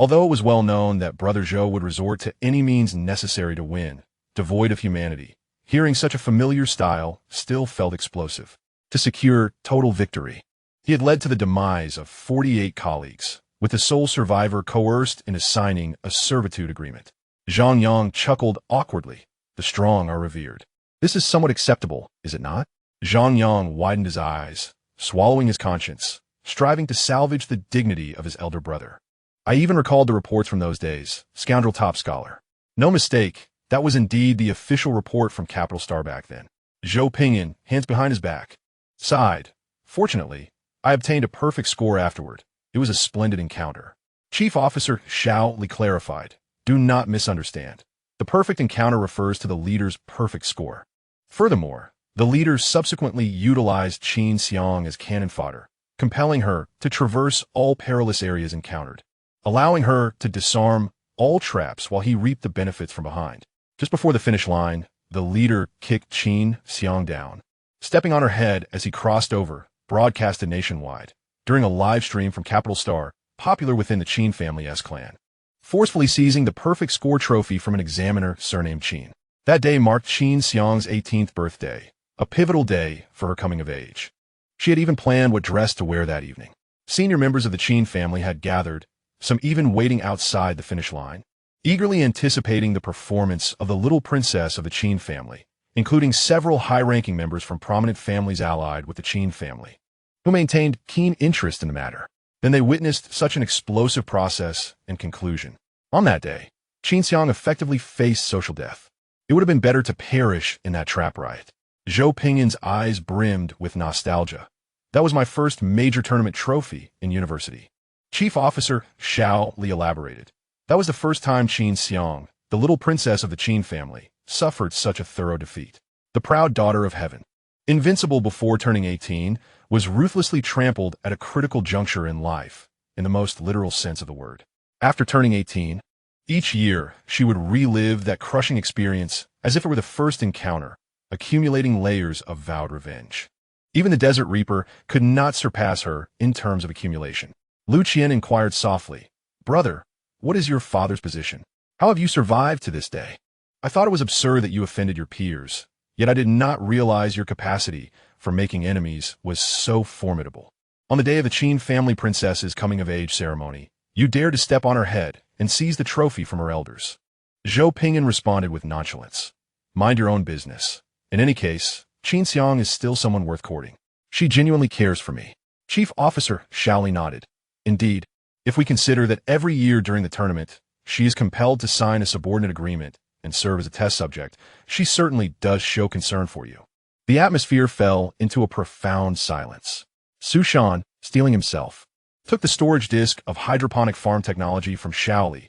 Although it was well known that Brother Zhou would resort to any means necessary to win, devoid of humanity, hearing such a familiar style still felt explosive. To secure total victory, he had led to the demise of 48 colleagues, with the sole survivor coerced into signing a servitude agreement. Zhang Yang chuckled awkwardly. The strong are revered. This is somewhat acceptable, is it not? Zhang Yang widened his eyes, swallowing his conscience, striving to salvage the dignity of his elder brother. I even recalled the reports from those days. Scoundrel top scholar. No mistake, that was indeed the official report from Capital Star back then. Zhou Ping'an, hands behind his back, sighed. Fortunately, I obtained a perfect score afterward. It was a splendid encounter. Chief Officer Xiao Li clarified. Do not misunderstand. The perfect encounter refers to the leader's perfect score. Furthermore, the leader subsequently utilized Qin Xiang as cannon fodder, compelling her to traverse all perilous areas encountered, allowing her to disarm all traps while he reaped the benefits from behind. Just before the finish line, the leader kicked Qin Xiang down, stepping on her head as he crossed over, broadcasted nationwide, during a live stream from Capital Star, popular within the Qin family S-clan, forcefully seizing the perfect score trophy from an examiner surnamed Qin. That day marked Qin Xiang's 18th birthday, a pivotal day for her coming of age. She had even planned what dress to wear that evening. Senior members of the Qin family had gathered, some even waiting outside the finish line, eagerly anticipating the performance of the little princess of the Qin family, including several high-ranking members from prominent families allied with the Qin family, who maintained keen interest in the matter. Then they witnessed such an explosive process and conclusion. On that day, Qin Xiang effectively faced social death. It would have been better to perish in that trap riot. Zhou Ping'an's eyes brimmed with nostalgia. That was my first major tournament trophy in university. Chief Officer Xiao Li elaborated. That was the first time Qin Xiang, the little princess of the Qin family, suffered such a thorough defeat. The proud daughter of heaven, invincible before turning 18, was ruthlessly trampled at a critical juncture in life, in the most literal sense of the word. After turning 18, each year she would relive that crushing experience as if it were the first encounter, accumulating layers of vowed revenge. Even the Desert Reaper could not surpass her in terms of accumulation. Lu Qian inquired softly, Brother, what is your father's position? How have you survived to this day? I thought it was absurd that you offended your peers, yet I did not realize your capacity for making enemies was so formidable. On the day of the Qin family princess's coming-of-age ceremony, you dared to step on her head and seize the trophy from her elders. Zhou Ping'an responded with nonchalance. Mind your own business. In any case, Qin Xiang is still someone worth courting. She genuinely cares for me. Chief Officer Xiao Li nodded. Indeed, if we consider that every year during the tournament, she is compelled to sign a subordinate agreement and serve as a test subject, she certainly does show concern for you. The atmosphere fell into a profound silence. Su Shan, steeling himself, took the storage disk of hydroponic farm technology from Xiao Li.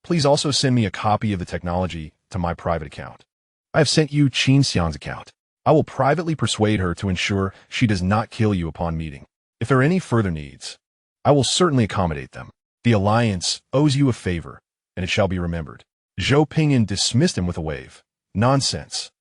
Please also send me a copy of the technology to my private account. I have sent you Qin Xiang's account. I will privately persuade her to ensure she does not kill you upon meeting. If there are any further needs, I will certainly accommodate them. The Alliance owes you a favor, and it shall be remembered. Zhou Ping'an dismissed him with a wave. Nonsense.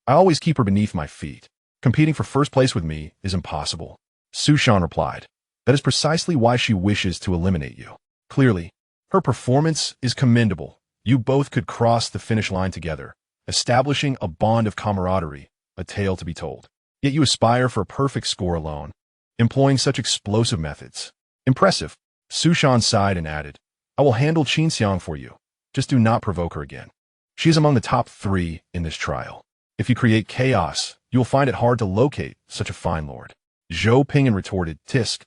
I always keep her beneath my feet. Competing for first place with me is impossible. Su Shan replied. That is precisely why she wishes to eliminate you. Clearly, her performance is commendable. You both could cross the finish line together, establishing a bond of camaraderie, a tale to be told. Yet you aspire for a perfect score alone, employing such explosive methods. Impressive. Su Shan sighed and added, I will handle Qin Xiang for you. Just do not provoke her again. She is among the top 3 in this trial. If you create chaos, you will find it hard to locate such a fine lord. Zhou Ping'an retorted, Tisk,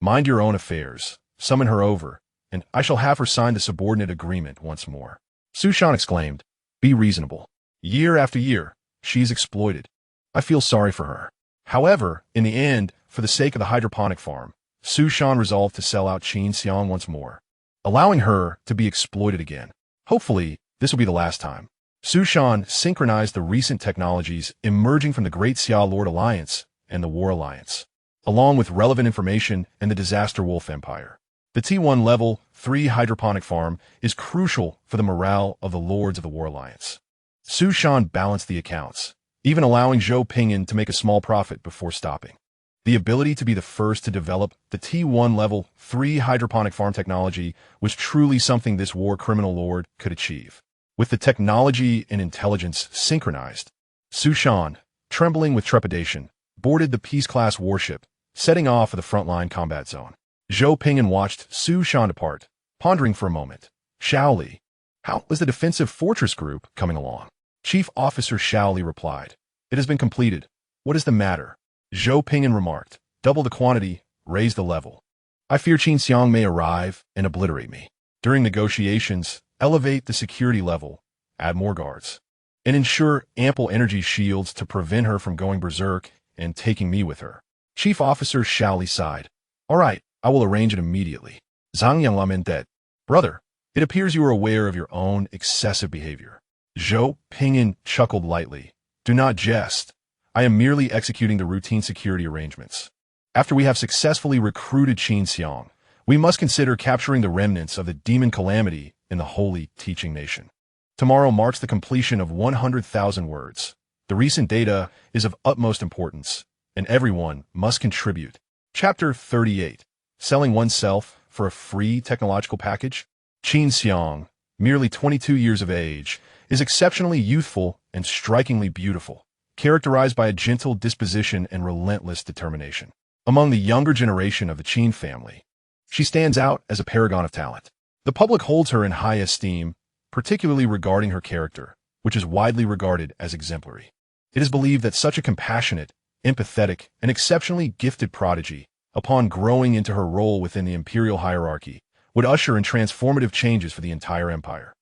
mind your own affairs, summon her over, and I shall have her sign the subordinate agreement once more. Su Shan exclaimed, be reasonable. Year after year, she is exploited. I feel sorry for her. However, in the end, for the sake of the hydroponic farm, Su Shan resolved to sell out Qin Xiang once more, allowing her to be exploited again. Hopefully, this will be the last time. Su Shan synchronized the recent technologies emerging from the Great Xia Lord Alliance and the War Alliance, along with relevant information and the Disaster Wolf Empire. The T1 Level 3 hydroponic farm is crucial for the morale of the Lords of the War Alliance. Su Shan balanced the accounts, even allowing Zhou Ping'an to make a small profit before stopping. The ability to be the first to develop the T1 Level 3 hydroponic farm technology was truly something this war criminal lord could achieve. With the technology and intelligence synchronized, Su Shan, trembling with trepidation, boarded the Peace-class warship, setting off for the frontline combat zone. Zhou Ping'an watched Su Shan depart, pondering for a moment. Shao Li. How was the defensive fortress group coming along? Chief Officer Shao Li replied. It has been completed. What is the matter? Zhou Ping'an remarked. Double the quantity, raise the level. I fear Qin Xiang may arrive and obliterate me. During negotiations, elevate the security level, add more guards, and ensure ample energy shields to prevent her from going berserk and taking me with her. Chief Officer Shao Li sighed. All right, I will arrange it immediately. Zhang Yanlamen dead. Brother, it appears you are aware of your own excessive behavior. Zhou Ping'an chuckled lightly. Do not jest. I am merely executing the routine security arrangements. After we have successfully recruited Qin Xiang, we must consider capturing the remnants of the demon calamity in the holy teaching nation. Tomorrow marks the completion of 100,000 words. The recent data is of utmost importance, and everyone must contribute. Chapter 38. Selling oneself for a free technological package? Qin Xiang, merely 22 years of age, is exceptionally youthful and strikingly beautiful, characterized by a gentle disposition and relentless determination. Among the younger generation of the Qin family, she stands out as a paragon of talent. The public holds her in high esteem, particularly regarding her character, which is widely regarded as exemplary. It is believed that such a compassionate, empathetic, and exceptionally gifted prodigy, upon growing into her role within the imperial hierarchy, would usher in transformative changes for the entire empire.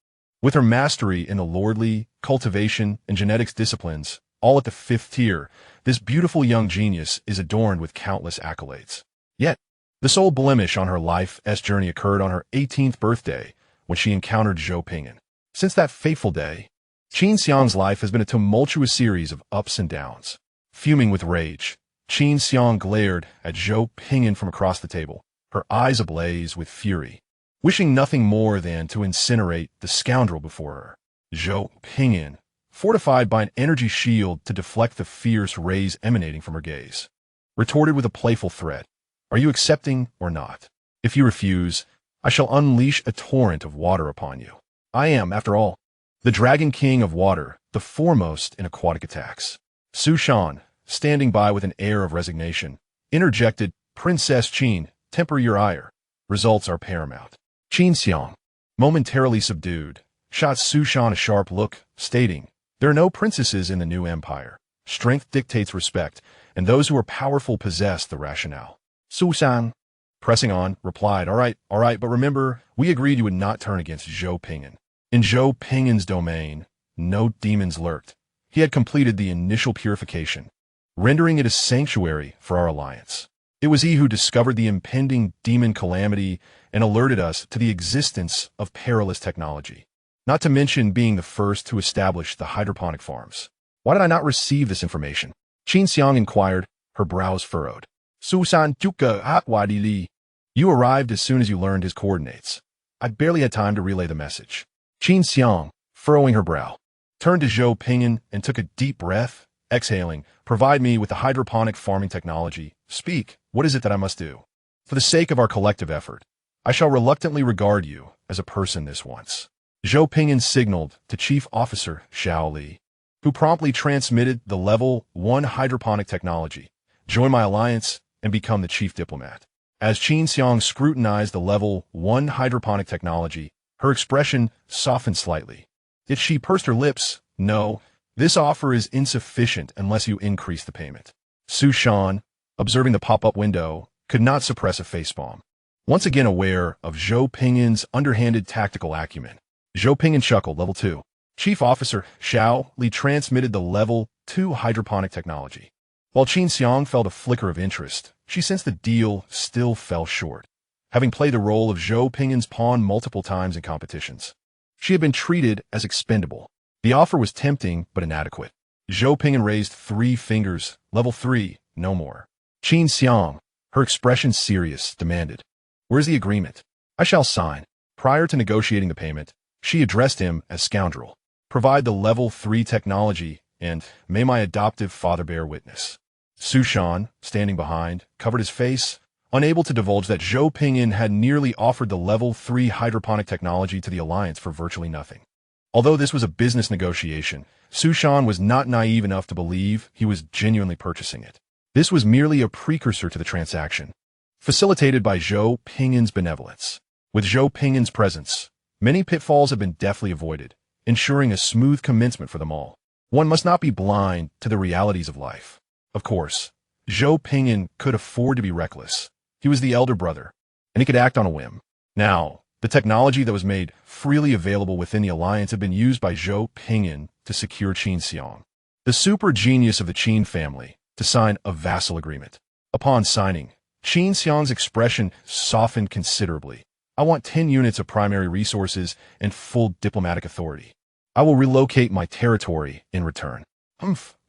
With her mastery in the lordly, cultivation, and genetics disciplines, all at the 5th tier, this beautiful young genius is adorned with countless accolades. Yet, the sole blemish on her life's journey occurred on her 18th birthday, when she encountered Zhou Ping'an. Since that fateful day, Qin Xiang's life has been a tumultuous series of ups and downs. Fuming with rage, Qin Xiang glared at Zhou Ping'an from across the table, her eyes ablaze with fury, wishing nothing more than to incinerate the scoundrel before her. Zhou Ping'an, fortified by an energy shield to deflect the fierce rays emanating from her gaze, retorted with a playful threat. Are you accepting or not? If you refuse, I shall unleash a torrent of water upon you. I am, after all, the Dragon King of Water, the foremost in aquatic attacks. Su Shan, standing by with an air of resignation, interjected, Princess Qin, temper your ire. Results are paramount. Qin Xiang, momentarily subdued, shot Su Shan a sharp look, stating, there are no princesses in the new empire. Strength dictates respect, and those who are powerful possess the rationale. Su Shan, pressing on, replied, all right, but remember, we agreed you would not turn against Zhou Ping'an. In Zhou Ping'an's domain, no demons lurked. He had completed the initial purification, rendering it a sanctuary for our alliance. It was he who discovered the impending demon calamity and alerted us to the existence of perilous technology, not to mention being the first to establish the hydroponic farms. Why did I not receive this information? Qin Xiang inquired, her brows furrowed. Susan Juka Hakwadi Li. You arrived as soon as you learned his coordinates. I barely had time to relay the message. Qin Xiang, furrowing her brow, turned to Zhou Ping'an and took a deep breath, Exhaling, provide me with the hydroponic farming technology. Speak, what is it that I must do? For the sake of our collective effort, I shall reluctantly regard you as a person this once. Zhou Ping'an signaled to Chief Officer Xiao Li, who promptly transmitted the Level 1 hydroponic technology. Join my alliance and become the chief diplomat. As Qin Xiang scrutinized the Level 1 hydroponic technology, her expression softened slightly. Yet she pursed her lips. No, this offer is insufficient unless you increase the payment. Su Shan, observing the pop-up window, could not suppress a facepalm. Once again aware of Zhou Ping'an's underhanded tactical acumen, Zhou Ping'an chuckled. Level 2. Chief Officer Xiao Li transmitted the Level 2 hydroponic technology. While Qin Xiang felt a flicker of interest, she sensed the deal still fell short. Having played the role of Zhou Ping'an's pawn multiple times in competitions, she had been treated as expendable. The offer was tempting but inadequate. Zhou Ping'an raised 3 fingers. Level 3, no more. Qin Xiang, her expression serious, demanded, "Where's the agreement? I shall sign." Prior to negotiating the payment, she addressed him as scoundrel. Provide the Level 3 technology, and may my adoptive father bear witness. Su Shan, standing behind, covered his face, unable to divulge that Zhou Ping'an had nearly offered the Level 3 hydroponic technology to the alliance for virtually nothing. Although this was a business negotiation, Su Shan was not naive enough to believe he was genuinely purchasing it. This was merely a precursor to the transaction, facilitated by Zhou Ping'an's benevolence. With Zhou Ping'an's presence, many pitfalls have been deftly avoided, ensuring a smooth commencement for them all. One must not be blind to the realities of life. Of course, Zhou Ping'an could afford to be reckless. He was the elder brother, and he could act on a whim. Now, the technology that was made freely available within the alliance had been used by Zhou Ping'an to secure Qin Xiang, the super genius of the Qin family, to sign a vassal agreement. Upon signing, Qin Xiang's expression softened considerably. I want 10 units of primary resources and full diplomatic authority. I will relocate my territory in return.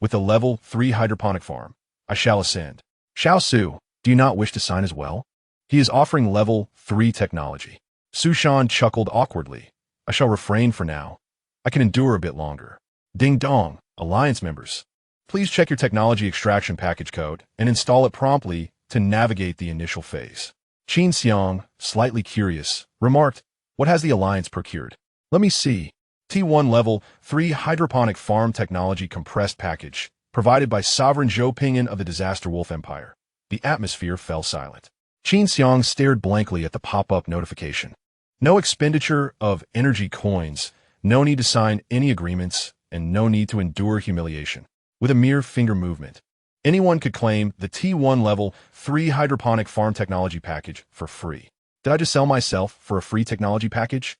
With the Level 3 hydroponic farm, I shall ascend. Xiao Su, do you not wish to sign as well? He is offering Level 3 technology. Su Shan chuckled awkwardly. I shall refrain for now. I can endure a bit longer. Ding dong, alliance members. Please check your technology extraction package code and install it promptly to navigate the initial phase. Qin Xiang, slightly curious, remarked, what has the alliance procured? Let me see. T1 Level 3 hydroponic farm technology compressed package, provided by Sovereign Zhou Ping'an of the Disaster Wolf Empire. The atmosphere fell silent. Qin Xiang stared blankly at the pop-up notification. No expenditure of energy coins, no need to sign any agreements, and no need to endure humiliation. With a mere finger movement, anyone could claim the T1 Level 3 hydroponic farm technology package for free. Did I just sell myself for a free technology package?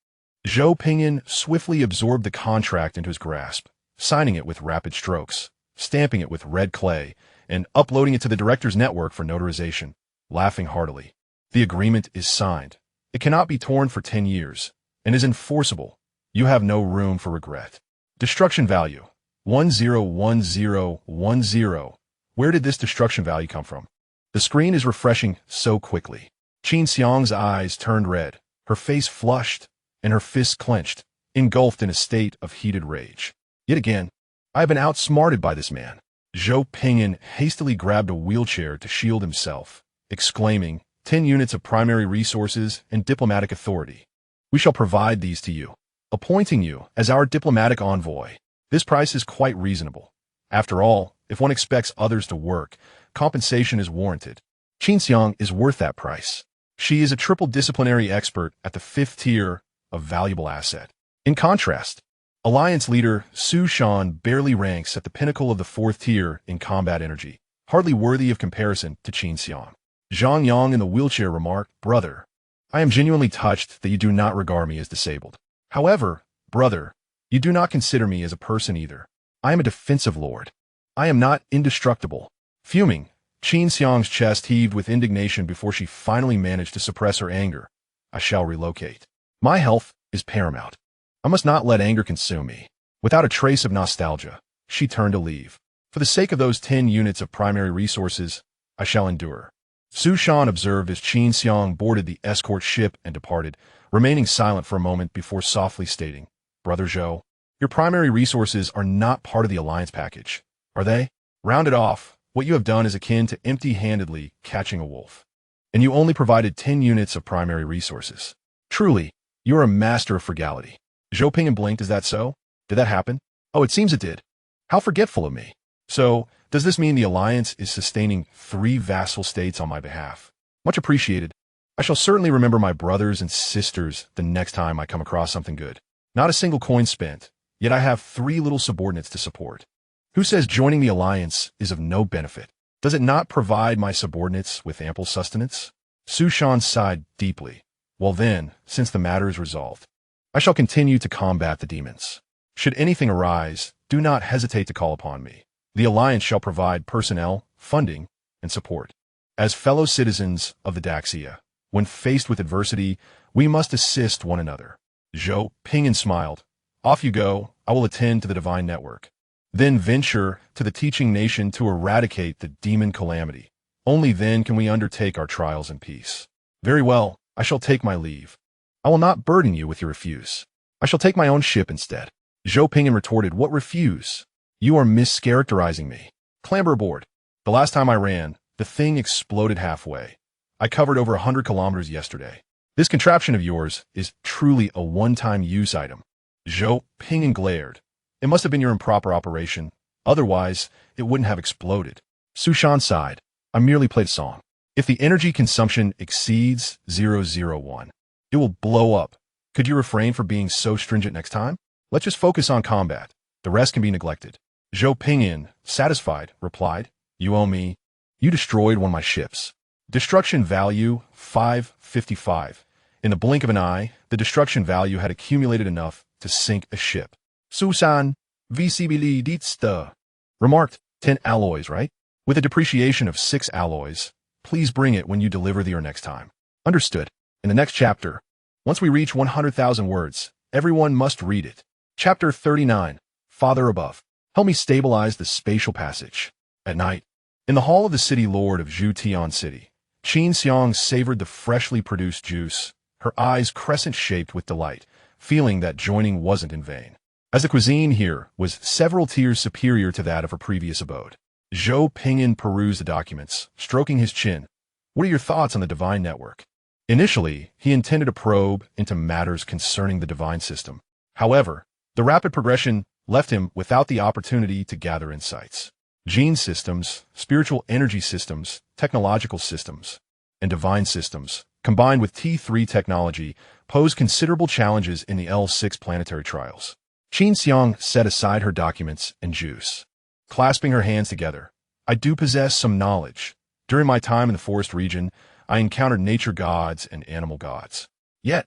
Zhou Ping'an swiftly absorbed the contract into his grasp, signing it with rapid strokes, stamping it with red clay, and uploading it to the director's network for notarization, laughing heartily. The agreement is signed. It cannot be torn for 10 years, and is enforceable. You have no room for regret. Destruction value, 101010. Where did this destruction value come from? The screen is refreshing so quickly. Qin Xiang's eyes turned red, her face flushed, and her fists clenched, engulfed in a state of heated rage. Yet again, I have been outsmarted by this man. Zhou Ping'an hastily grabbed a wheelchair to shield himself, exclaiming, 10 units of primary resources and diplomatic authority. We shall provide these to you, appointing you as our diplomatic envoy. This price is quite reasonable. After all, if one expects others to work, compensation is warranted. Qin Xiang is worth that price. She is a triple disciplinary expert at the 5th tier of valuable asset. In contrast, Alliance leader Su Shan barely ranks at the pinnacle of the 4th tier in combat energy, hardly worthy of comparison to Qin Xiang. Zhang Yang in the wheelchair remarked, brother, I am genuinely touched that you do not regard me as disabled. However, brother, you do not consider me as a person either. I am a defensive lord. I am not indestructible. Fuming, Qin Xiang's chest heaved with indignation before she finally managed to suppress her anger. I shall relocate. My health is paramount. I must not let anger consume me. Without a trace of nostalgia, she turned to leave. For the sake of those 10 units of primary resources, I shall endure. Su Shan observed as Qin Xiang boarded the escort ship and departed, remaining silent for a moment before softly stating, Brother Zhou, your primary resources are not part of the alliance package, are they? Rounded off, what you have done is akin to empty-handedly catching a wolf. And you only provided 10 units of primary resources. Truly, you are a master of frugality. Zhou Ping'an blinked. Is that so? Did that happen? Oh, it seems it did. How forgetful of me. So, does this mean the Alliance is sustaining 3 vassal states on my behalf? Much appreciated. I shall certainly remember my brothers and sisters the next time I come across something good. Not a single coin spent, yet I have 3 little subordinates to support. Who says joining the Alliance is of no benefit? Does it not provide my subordinates with ample sustenance? Su Shan sighed deeply. Well then, since the matter is resolved, I shall continue to combat the demons. Should anything arise, do not hesitate to call upon me. The Alliance shall provide personnel, funding, and support. As fellow citizens of the Daxia, when faced with adversity, we must assist one another. Zhou Ping'an smiled. Off you go. I will attend to the divine network. Then venture to the teaching nation to eradicate the demon calamity. Only then can we undertake our trials in peace. Very well, I shall take my leave. I will not burden you with your refuse. I shall take my own ship instead. Zhou Ping'an retorted, what refuse? You are mischaracterizing me. Clamber aboard. The last time I ran, the thing exploded halfway. I covered over 100 kilometers yesterday. This contraption of yours is truly a one-time use item. Zhou Ping'an glared. It must have been your improper operation. Otherwise, it wouldn't have exploded. Su Shan sighed. I merely played a song. If the energy consumption exceeds 001, it will blow up. Could you refrain from being so stringent next time? Let's just focus on combat. The rest can be neglected. Zhou Ping'an, satisfied, replied, You owe me. You destroyed one of my ships. Destruction value 555. In the blink of an eye, the destruction value had accumulated enough to sink a ship. Susan, visibiliditsta. Remarked, 10 alloys, right? With a depreciation of 6 alloys. Please bring it when you deliver the next time. Understood. In the next chapter, once we reach 100,000 words, everyone must read it. Chapter 39. Father above. Help me stabilize the spatial passage. At night, in the hall of the city lord of Zhu Tian City, Qin Xiang savored the freshly produced juice, her eyes crescent-shaped with delight, feeling that joining wasn't in vain. As the cuisine here was several tiers superior to that of her previous abode. Zhou Ping'an perused the documents, stroking his chin. What are your thoughts on the divine network? Initially, he intended a probe into matters concerning the divine system. However, the rapid progression left him without the opportunity to gather insights. Gene systems, spiritual energy systems, technological systems, and divine systems, combined with T3 technology, pose considerable challenges in the L6 planetary trials. Qin Xiang set aside her documents and juice. Clasping her hands together, I do possess some knowledge. During my time in the forest region, I encountered nature gods and animal gods. Yet,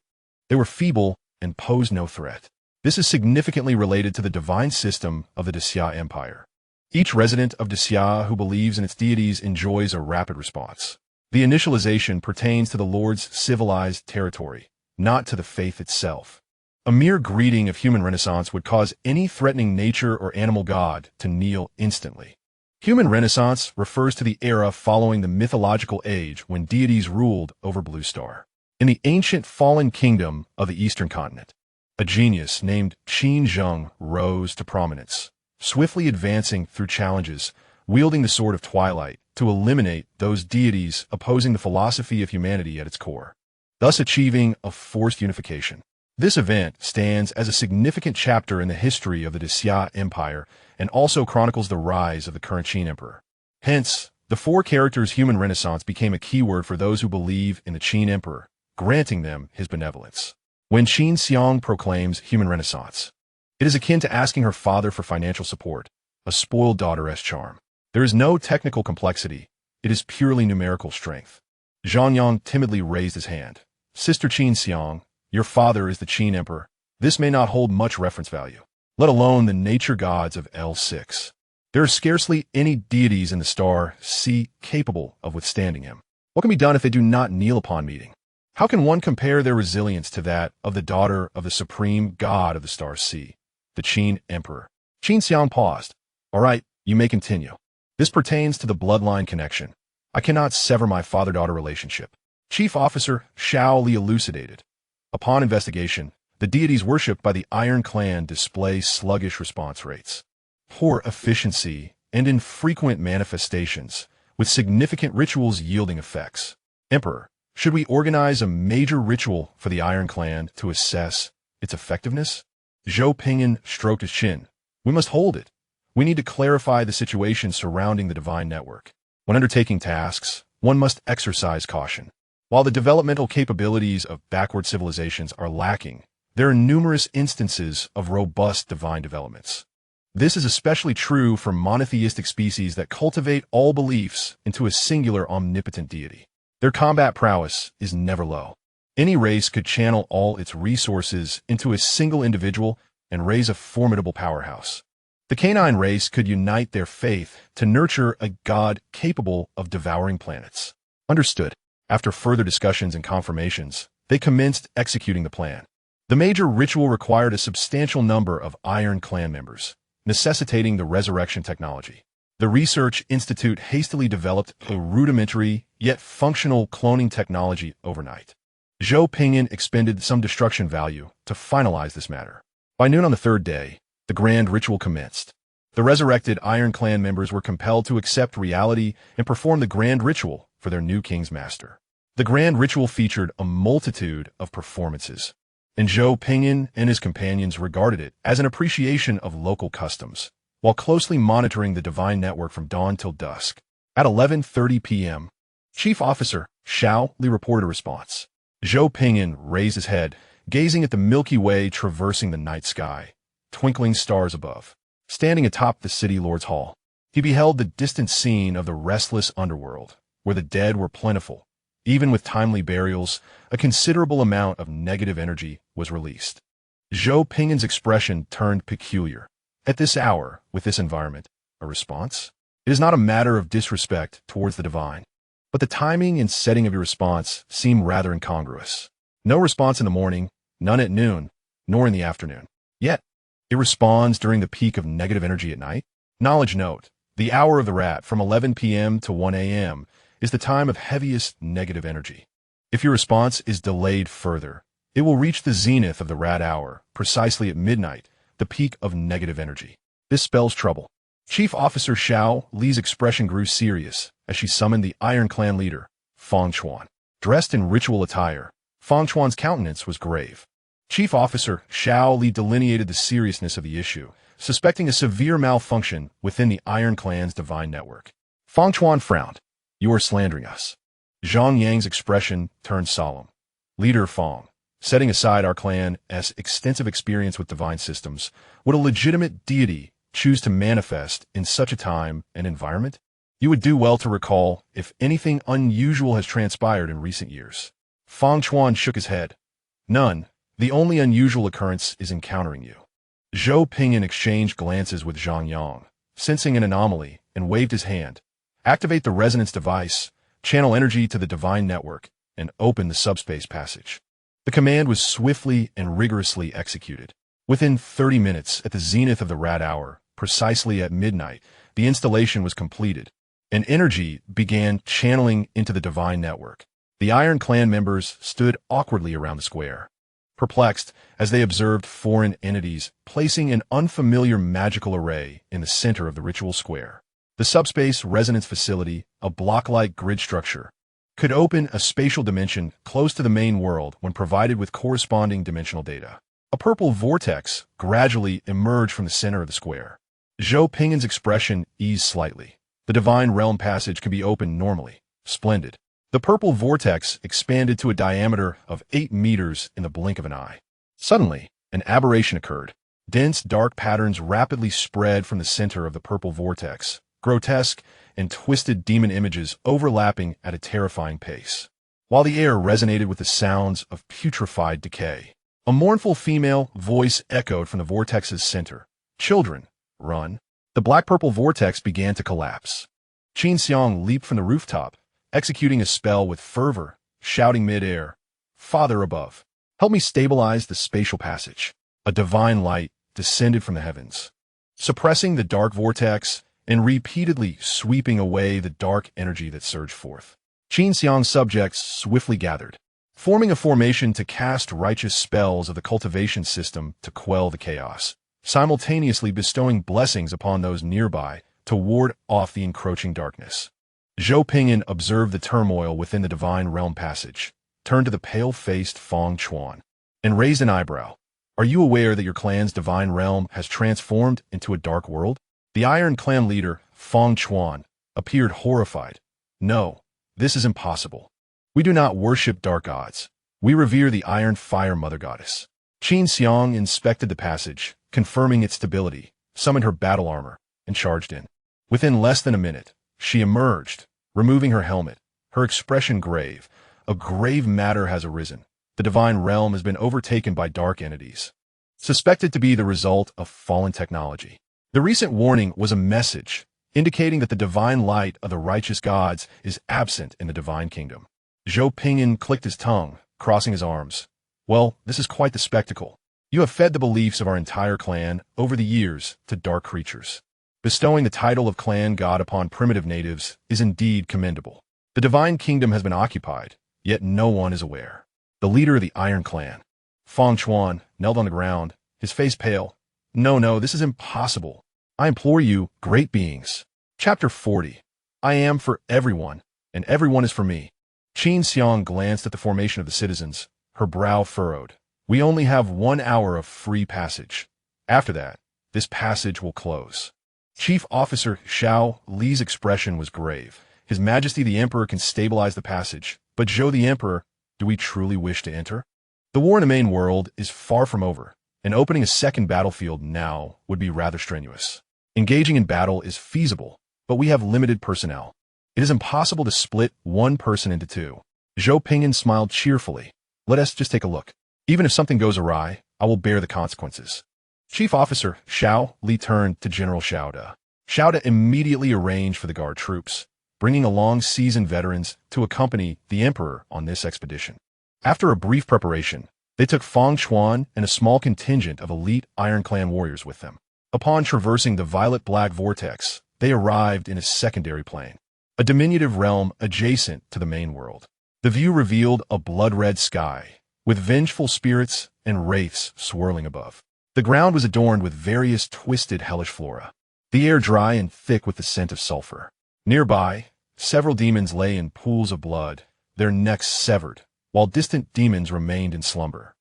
they were feeble and posed no threat. This is significantly related to the divine system of the Daxia Empire. Each resident of Daxia who believes in its deities enjoys a rapid response. The initialization pertains to the Lord's civilized territory, not to the faith itself. A mere greeting of human renaissance would cause any threatening nature or animal god to kneel instantly. Human renaissance refers to the era following the mythological age when deities ruled over Blue Star. In the ancient fallen kingdom of the eastern continent, a genius named Qin Zheng rose to prominence, swiftly advancing through challenges, wielding the sword of twilight to eliminate those deities opposing the philosophy of humanity at its core, thus achieving a forced unification. This event stands as a significant chapter in the history of the Daxia Empire and also chronicles the rise of the current Qin Emperor. Hence, the 4 characters human renaissance became a keyword for those who believe in the Qin Emperor, granting them his benevolence. When Qin Xiang proclaims human renaissance, it is akin to asking her father for financial support, a spoiled daughter-esque charm. There is no technical complexity. It is purely numerical strength. Zhang Yang timidly raised his hand. Sister Qin Xiang, your father is the Qin Emperor. This may not hold much reference value, let alone the nature gods of L6. There are scarcely any deities in the star C capable of withstanding him. What can be done if they do not kneel upon meeting? How can one compare their resilience to that of the daughter of the supreme god of the star C, the Qin Emperor? Qin Xiang paused. All right, you may continue. This pertains to the bloodline connection. I cannot sever my father-daughter relationship. Chief Officer Shao Li elucidated. Upon investigation, the deities worshipped by the Iron Clan display sluggish response rates. Poor efficiency and in frequent manifestations, with significant rituals yielding effects. Emperor, should we organize a major ritual for the Iron Clan to assess its effectiveness? Zhou Ping'an stroked his chin. We must hold it. We need to clarify the situation surrounding the divine network. When undertaking tasks, one must exercise caution. While the developmental capabilities of backward civilizations are lacking, there are numerous instances of robust divine developments. This is especially true for monotheistic species that cultivate all beliefs into a singular omnipotent deity. Their combat prowess is never low. Any race could channel all its resources into a single individual and raise a formidable powerhouse. The canine race could unite their faith to nurture a god capable of devouring planets. Understood. After further discussions and confirmations, they commenced executing the plan. The major ritual required a substantial number of Iron Clan members, necessitating the resurrection technology. The Research Institute hastily developed a rudimentary yet functional cloning technology overnight. Zhou Ping'an expended some destruction value to finalize this matter. By noon on the third day, the grand ritual commenced. The resurrected Iron Clan members were compelled to accept reality and perform the grand ritual for their new king's master. The grand ritual featured a multitude of performances, and Zhou Ping'an and his companions regarded it as an appreciation of local customs, while closely monitoring the divine network from dawn till dusk. At 11:30 p.m., Chief Officer Shao Li reported a response. Zhou Ping'an raised his head, gazing at the Milky Way traversing the night sky, twinkling stars above. Standing atop the city lord's hall, he beheld the distant scene of the restless underworld, where the dead were plentiful. Even with timely burials, a considerable amount of negative energy was released. Zhou Ping'an's expression turned peculiar. At this hour, with this environment, a response? It is not a matter of disrespect towards the divine, but the timing and setting of your response seem rather incongruous. No response in the morning, none at noon, nor in the afternoon. Yet, it responds during the peak of negative energy at night. Knowledge note, the hour of the rat from 11 p.m. to 1 a.m. is the time of heaviest negative energy. If your response is delayed further, it will reach the zenith of the rat hour, precisely at midnight, the peak of negative energy. This spells trouble. Chief Officer Shao Li's expression grew serious as she summoned the Iron Clan leader, Feng Chuan. Dressed in ritual attire, Feng Chuan's countenance was grave. Chief Officer Shao Li delineated the seriousness of the issue, suspecting a severe malfunction within the Iron Clan's divine network. Feng Chuan frowned. You are slandering us. Zhang Yang's expression turned solemn. Leader Feng, setting aside our clan's extensive experience with divine systems, would a legitimate deity choose to manifest in such a time and environment? You would do well to recall if anything unusual has transpired in recent years. Feng Chuan shook his head. None. The only unusual occurrence is encountering you. Zhou Ping'an exchanged glances with Zhang Yang, sensing an anomaly, and waved his hand. Activate the resonance device, channel energy to the divine network, and open the subspace passage. The command was swiftly and rigorously executed. Within 30 minutes, at the zenith of the rat hour, precisely at midnight, the installation was completed, and energy began channeling into the divine network. The Iron Clan members stood awkwardly around the square, perplexed as they observed foreign entities placing an unfamiliar magical array in the center of the ritual square. The subspace resonance facility, a block-like grid structure, could open a spatial dimension close to the main world when provided with corresponding dimensional data. A purple vortex gradually emerged from the center of the square. Zhou Ping'an's expression eased slightly. The divine realm passage can be opened normally. Splendid. The purple vortex expanded to a diameter of 8 meters in the blink of an eye. Suddenly, an aberration occurred. Dense, dark patterns rapidly spread from the center of the purple vortex, grotesque and twisted demon images overlapping at a terrifying pace. While the air resonated with the sounds of putrefied decay, a mournful female voice echoed from the vortex's center. Children, run. The black-purple vortex began to collapse. Qin Xiang leaped from the rooftop, executing a spell with fervor, shouting mid-air, Father above, help me stabilize the spatial passage. A divine light descended from the heavens, suppressing the dark vortex and repeatedly sweeping away the dark energy that surged forth. Qin Xiang's subjects swiftly gathered, forming a formation to cast righteous spells of the cultivation system to quell the chaos, simultaneously bestowing blessings upon those nearby to ward off the encroaching darkness. Zhou Ping'an observed the turmoil within the divine realm passage, turned to the pale-faced Feng Chuan, and raised an eyebrow. Are you aware that your clan's divine realm has transformed into a dark world? The Iron Clan leader, Feng Chuan, appeared horrified. No, this is impossible. We do not worship dark gods. We revere the Iron Fire Mother Goddess. Qin Xiang inspected the passage, confirming its stability, summoned her battle armor, and charged in. Within less than a minute, she emerged, removing her helmet, her expression grave. A grave matter has arisen. The divine realm has been overtaken by dark entities, suspected to be the result of fallen technology. The recent warning was a message, indicating that the divine light of the righteous gods is absent in the divine kingdom. Zhou Ping'an clicked his tongue, crossing his arms. Well, this is quite the spectacle. You have fed the beliefs of our entire clan over the years to dark creatures. Bestowing the title of clan god upon primitive natives is indeed commendable. The divine kingdom has been occupied, yet no one is aware. The leader of the Iron Clan, Feng Chuan, knelt on the ground, his face pale. No, this is impossible. I implore you, great beings. Chapter 40. I am for everyone, and everyone is for me. Qin Xiang glanced at the formation of the citizens, her brow furrowed. We only have 1 hour of free passage. After that, this passage will close. Chief Officer Xiao Li's expression was grave. His Majesty the Emperor can stabilize the passage, but Zhou the Emperor, do we truly wish to enter? The war in the main world is far from over, and opening a second battlefield now would be rather strenuous. Engaging in battle is feasible, but we have limited personnel. It is impossible to split one person into two. Zhou Ping'an smiled cheerfully. Let us just take a look. Even if something goes awry, I will bear the consequences. Chief Officer Xiao Li turned to General Xiaoda. Xiaoda immediately arranged for the guard troops, bringing along seasoned veterans to accompany the Emperor on this expedition. After a brief preparation, they took Feng Chuan and a small contingent of elite Iron Clan warriors with them. Upon traversing the violet-black vortex, they arrived in a secondary plane, a diminutive realm adjacent to the main world. The view revealed a blood-red sky, with vengeful spirits and wraiths swirling above. The ground was adorned with various twisted hellish flora, the air dry and thick with the scent of sulfur. Nearby, several demons lay in pools of blood, their necks severed, while distant demons remained in slumber,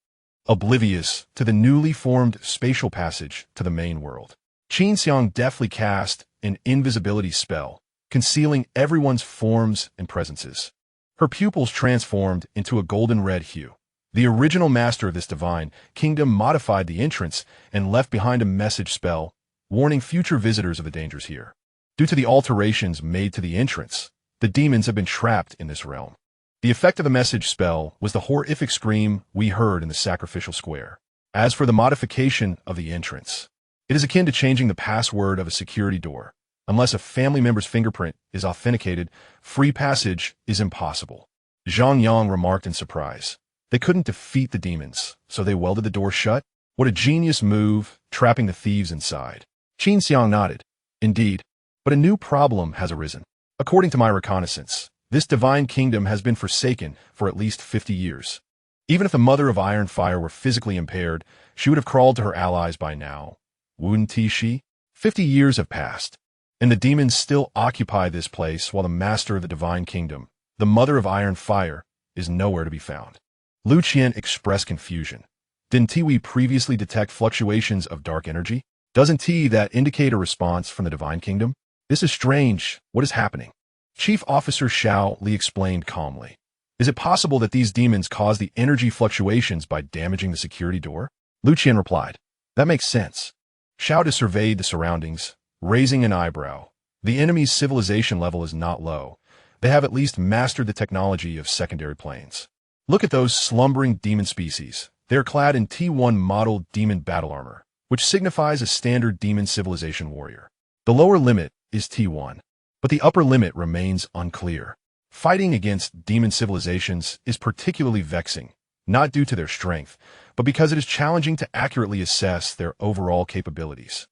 oblivious to the newly formed spatial passage to the main world. Qin Xiang deftly cast an invisibility spell, concealing everyone's forms and presences. Her pupils transformed into a golden-red hue. The original master of this divine kingdom modified the entrance and left behind a message spell, warning future visitors of the dangers here. Due to the alterations made to the entrance, the demons have been trapped in this realm. The effect of the message spell was the horrific scream we heard in the sacrificial square. As for the modification of the entrance, it is akin to changing the password of a security door. Unless a family member's fingerprint is authenticated, free passage is impossible. Zhang Yang remarked in surprise. They couldn't defeat the demons, so they welded the door shut? What a genius move, trapping the thieves inside. Qin Xiang nodded. Indeed, but a new problem has arisen. According to my reconnaissance, this divine kingdom has been forsaken for at least 50 years. Even if the Mother of Iron Fire were physically impaired, she would have crawled to her allies by now. Wouldn't she? 50 years have passed, and the demons still occupy this place while the master of the divine kingdom, the Mother of Iron Fire, is nowhere to be found. Lu Qian expressed confusion. Didn't we previously detect fluctuations of dark energy? Doesn't that indicate a response from the divine kingdom? This is strange. What is happening? Chief Officer Xiao Li explained calmly. Is it possible that these demons cause the energy fluctuations by damaging the security door? Lu Qian replied. That makes sense. Xiao surveyed the surroundings, raising an eyebrow. The enemy's civilization level is not low. They have at least mastered the technology of secondary planes. Look at those slumbering demon species. They are clad in T1 model demon battle armor, which signifies a standard demon civilization warrior. The lower limit is T1, but the upper limit remains unclear. Fighting against demon civilizations is particularly vexing, not due to their strength, but because it is challenging to accurately assess their overall capabilities.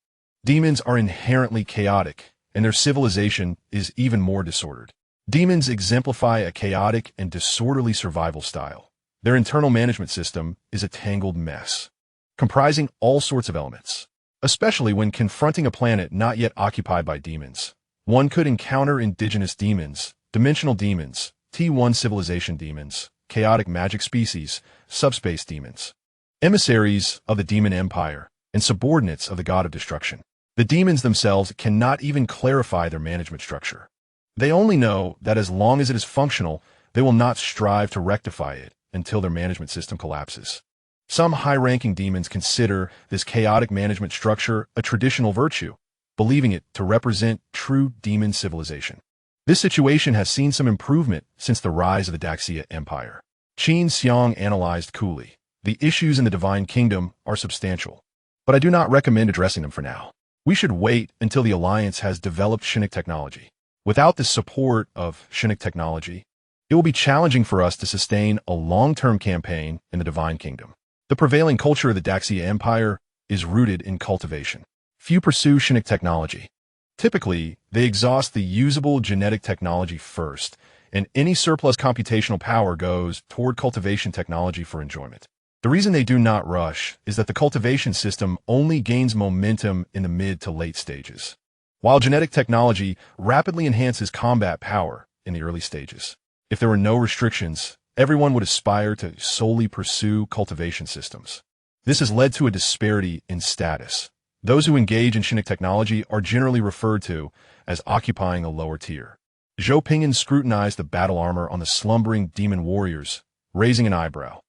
Demons are inherently chaotic, and their civilization is even more disordered. Demons exemplify a chaotic and disorderly survival style. Their internal management system is a tangled mess, comprising all sorts of elements. especially when confronting a planet not yet occupied by demons. One could encounter indigenous demons, dimensional demons, T1 civilization demons, chaotic magic species, subspace demons, emissaries of the demon empire, and subordinates of the god of destruction. The demons themselves cannot even clarify their management structure. They only know that as long as it is functional, they will not strive to rectify it until their management system collapses. Some high-ranking demons consider this chaotic management structure a traditional virtue, believing it to represent true demon civilization. This situation has seen some improvement since the rise of the Daxia Empire. Qin Xiang analyzed coolly. The issues in the Divine Kingdom are substantial, but I do not recommend addressing them for now. We should wait until the Alliance has developed Shinnick technology. Without the support of Shinnick technology, it will be challenging for us to sustain a long-term campaign in the Divine Kingdom. The prevailing culture of the Daxia Empire is rooted in cultivation. Few pursue Shinnick technology. Typically, they exhaust the usable genetic technology first, and any surplus computational power goes toward cultivation technology for enjoyment. The reason they do not rush is that the cultivation system only gains momentum in the mid to late stages, while genetic technology rapidly enhances combat power in the early stages. If there were no restrictions, everyone would aspire to solely pursue cultivation systems. This has led to a disparity in status. Those who engage in Shinnick technology are generally referred to as occupying a lower tier. Zhou Ping'an scrutinized the battle armor on the slumbering demon warriors, raising an eyebrow.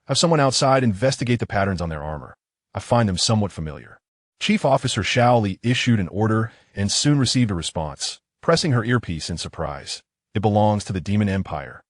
Have someone outside investigate the patterns on their armor. I find them somewhat familiar. Chief Officer Shao Li issued an order and soon received a response, pressing her earpiece in surprise. It belongs to the Demon Empire.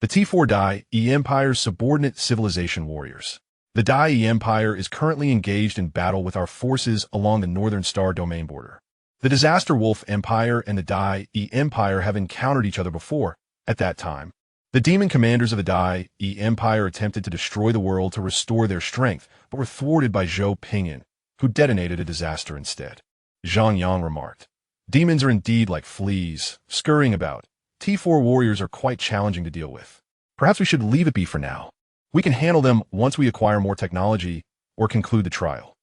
The T4 Dai E Empire's subordinate civilization warriors. The Dai E Empire is currently engaged in battle with our forces along the Northern Star Domain border. The Disaster Wolf Empire and the Dai E Empire have encountered each other before. At that time, the demon commanders of the Dai E Empire attempted to destroy the world to restore their strength, but were thwarted by Zhou Ping'an, who detonated a disaster instead. Zhang Yang remarked, "Demons are indeed like fleas, scurrying about. T4 warriors are quite challenging to deal with. Perhaps we should leave it be for now. We can handle them once we acquire more technology or conclude the trial."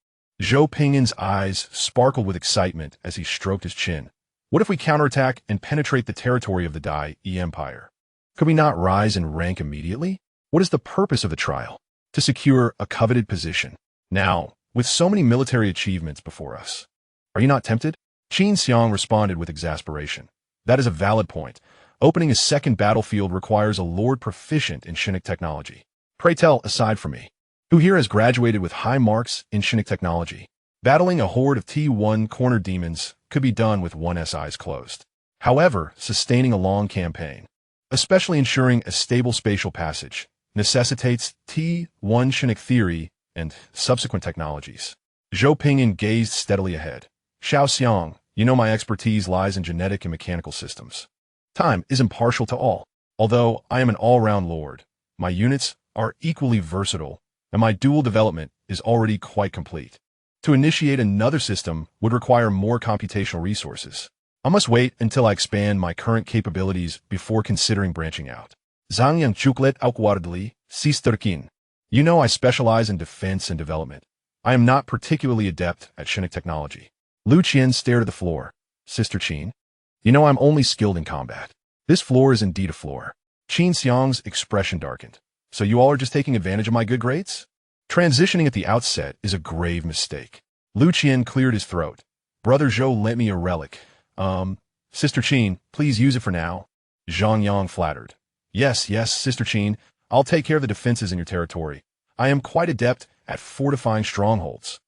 Zhou Ping'an's eyes sparkled with excitement as he stroked his chin. What if we counterattack and penetrate the territory of the Dai E Empire? Could we not rise in rank immediately? What is the purpose of the trial? To secure a coveted position. Now, with so many military achievements before us, are you not tempted? Qin Xiang responded with exasperation. That is a valid point. Opening a second battlefield requires a lord proficient in Shinnick technology. Pray tell, aside from me, who here has graduated with high marks in Shinnick technology? Battling a horde of T1 corner demons could be done with one's eyes closed. However, sustaining a long campaign, especially ensuring a stable spatial passage, necessitates T1 Shinnick theory and subsequent technologies. Zhou Ping'an gazed steadily ahead. Xiao Xiang, you know my expertise lies in genetic and mechanical systems. Time is impartial to all. Although I am an all-round lord, my units are equally versatile, and my dual development is already quite complete. To initiate another system would require more computational resources. I must wait until I expand my current capabilities before considering branching out. Zhang Yang Chuklet Aukwardli, Sisterkin. You know I specialize in defense and development. I am not particularly adept at Shinnick technology. Lu Qian stared at the floor. Sister Qin, you know I'm only skilled in combat. This floor is indeed a floor. Qin Xiang's expression darkened. So you all are just taking advantage of my good grades? Transitioning at the outset is a grave mistake. Lu Qian cleared his throat. Brother Zhou lent me a relic. Sister Qin, please use it for now. Zhang Yang flattered. Yes, Sister Qin, I'll take care of the defenses in your territory. I am quite adept at fortifying strongholds.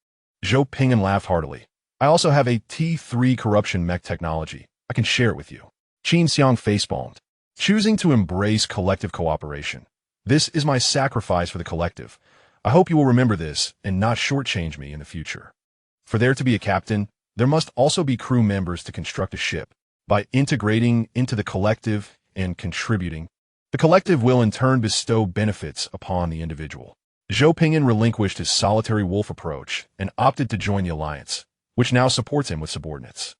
Zhou Ping'an laughed heartily. I also have a T3 corruption mech technology. I can share it with you. Qin Xiang facepalmed, choosing to embrace collective cooperation. This is my sacrifice for the collective. I hope you will remember this and not shortchange me in the future. For there to be a captain, there must also be crew members to construct a ship. By integrating into the collective and contributing, the collective will in turn bestow benefits upon the individual. Zhou Ping'an relinquished his solitary wolf approach and opted to join the alliance, which now supports him with subordinates.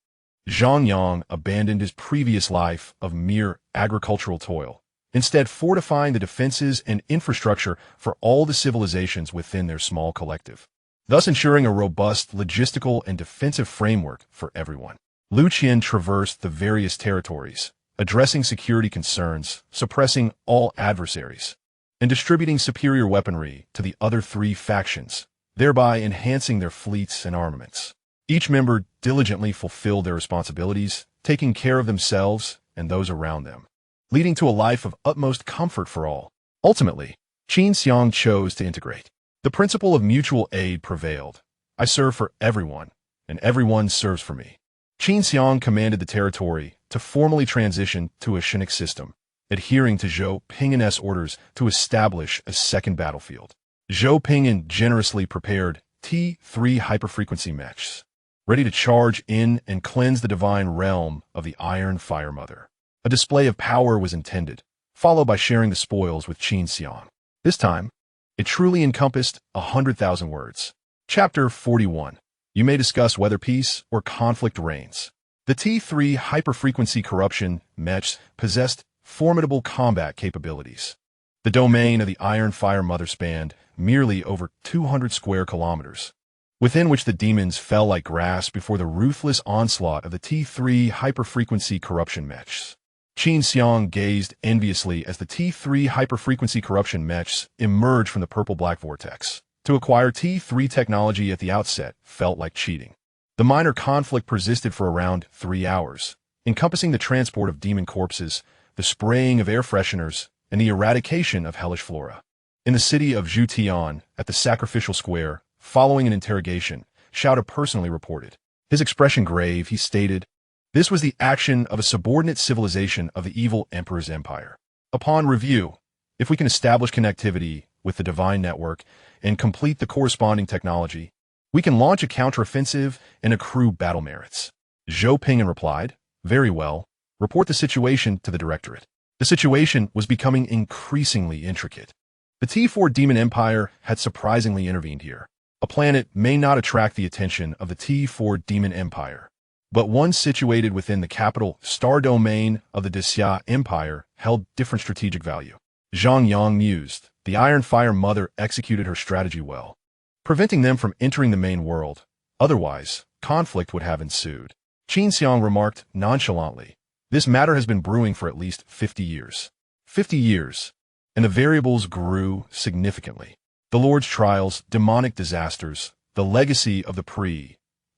Zhang Yang abandoned his previous life of mere agricultural toil, instead fortifying the defenses and infrastructure for all the civilizations within their small collective. thus ensuring a robust logistical and defensive framework for everyone. Lu Qian traversed the various territories, addressing security concerns, suppressing all adversaries, and distributing superior weaponry to the other three factions, thereby enhancing their fleets and armaments. Each member diligently fulfilled their responsibilities, taking care of themselves and those around them, leading to a life of utmost comfort for all. Ultimately, Qin Xiang chose to integrate. The principle of mutual aid prevailed. I serve for everyone, and everyone serves for me. Qin Xiang commanded the territory to formally transition to a Shinix system, adhering to Zhou Ping'an's orders to establish a second battlefield. Zhou Ping'an generously prepared T3 hyperfrequency mechs, ready to charge in and cleanse the divine realm of the Iron Fire Mother. A display of power was intended, followed by sharing the spoils with Qin Xiang. This time, it truly encompassed 100,000 words. Chapter 41. You may discuss whether peace or conflict reigns. The T3 hyperfrequency corruption mechs possessed formidable combat capabilities. The domain of the Iron Fire Mother spanned merely over 200 square kilometers, within which the demons fell like grass before the ruthless onslaught of the T3 hyperfrequency corruption mechs. Qin Xiang gazed enviously as the T3 hyperfrequency corruption mechs emerged from the purple-black vortex. To acquire T3 technology at the outset felt like cheating. The minor conflict persisted for around 3 hours, encompassing the transport of demon corpses, the spraying of air fresheners, and the eradication of hellish flora. In the city of Zhu Tian, at the sacrificial square, following an interrogation, Shouta personally reported. His expression grave, he stated, "This was the action of a subordinate civilization of the evil Emperor's empire. Upon review, if we can establish connectivity with the divine network and complete the corresponding technology, we can launch a counteroffensive and accrue battle merits." Zhou Ping'an replied, "Very well. Report the situation to the Directorate." The situation was becoming increasingly intricate. The T4 Demon Empire had surprisingly intervened here. A planet may not attract the attention of the T4 Demon Empire, but one situated within the capital star domain of the Destined Empire held different strategic value. Zhang Yang mused. The Iron Fire Mother executed her strategy well, preventing them from entering the main world. Otherwise, conflict would have ensued. Qin Xiang remarked nonchalantly, "This matter has been brewing for at least 50 years. 50 years, and the variables grew significantly. The Lord's trials, demonic disasters, the legacy of the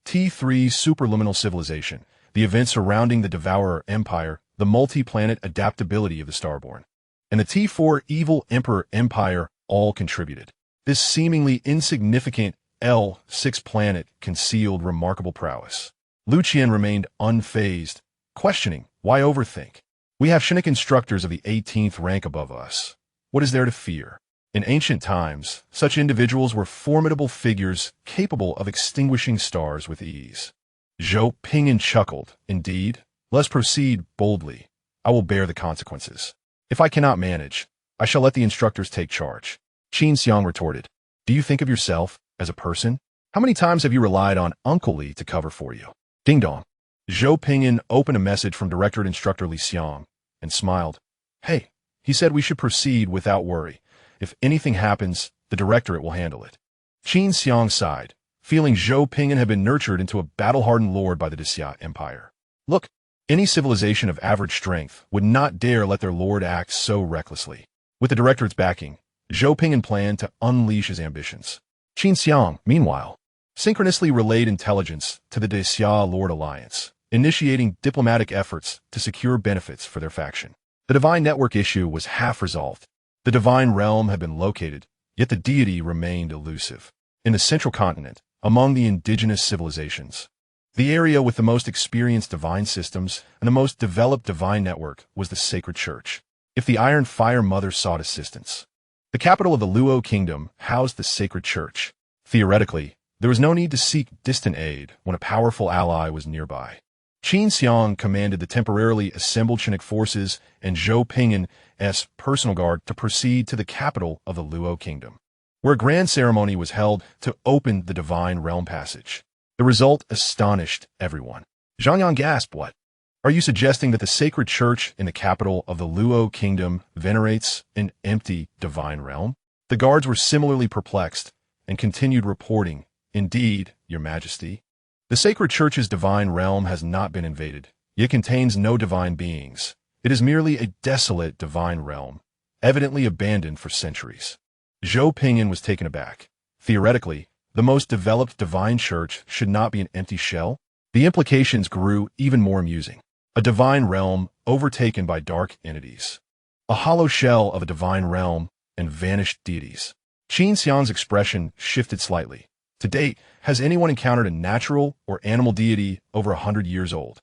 T3 superluminal civilization, the events surrounding the Devourer Empire, the multi-planet adaptability of the Starborn, and the T4 Evil Emperor Empire all contributed. This seemingly insignificant L6 planet concealed remarkable prowess." Lu Qian remained unfazed, questioning, "Why overthink? We have Shinix instructors of the 18th rank above us. What is there to fear?" In ancient times, such individuals were formidable figures capable of extinguishing stars with ease. Zhou Ping'an chuckled. "Indeed, let's proceed boldly. I will bear the consequences. If I cannot manage, I shall let the instructors take charge." Qin Xiang retorted, "Do you think of yourself as a person? How many times have you relied on Uncle Li to cover for you?" Ding dong. Zhou Ping'an opened a message from Directorate Instructor Li Xiang and smiled. "Hey, he said we should proceed without worry. If anything happens, the Directorate will handle it." Qin Xiang sighed, feeling Zhou Ping'an had been nurtured into a battle-hardened lord by the Destined Empire. Look, any civilization of average strength would not dare let their lord act so recklessly. With the Directorate's backing, Zhou Ping'an planned to unleash his ambitions. Qin Xiang, meanwhile, synchronously relayed intelligence to the Destined Lord Alliance, initiating diplomatic efforts to secure benefits for their faction. The divine network issue was half resolved. The divine realm had been located, yet the deity remained elusive. In the central continent, among the indigenous civilizations, the area with the most experienced divine systems and the most developed divine network was the Sacred Church. If the Iron Fire Mother sought assistance, the capital of the Luo Kingdom housed the Sacred Church. Theoretically, there was no need to seek distant aid when a powerful ally was nearby. Qin Xiang commanded the temporarily assembled Shinix forces and Zhou Ping'an's personal guard to proceed to the capital of the Luo Kingdom, where a grand ceremony was held to open the divine realm passage. The result astonished everyone. Zhang Yang gasped, "What? Are you suggesting that the Sacred Church in the capital of the Luo Kingdom venerates an empty divine realm?" The guards were similarly perplexed and continued reporting Indeed, Your Majesty. The Sacred Church's divine realm has not been invaded. It contains no divine beings. It is merely a desolate divine realm, evidently abandoned for centuries. Zhou Ping'an was taken aback. Theoretically, the most developed divine church should not be an empty shell. The implications grew even more amusing. A divine realm overtaken by dark entities. A hollow shell of a divine realm and vanished deities. Qin Xiang's expression shifted slightly. To date, has anyone encountered a natural or animal deity over 100 years old?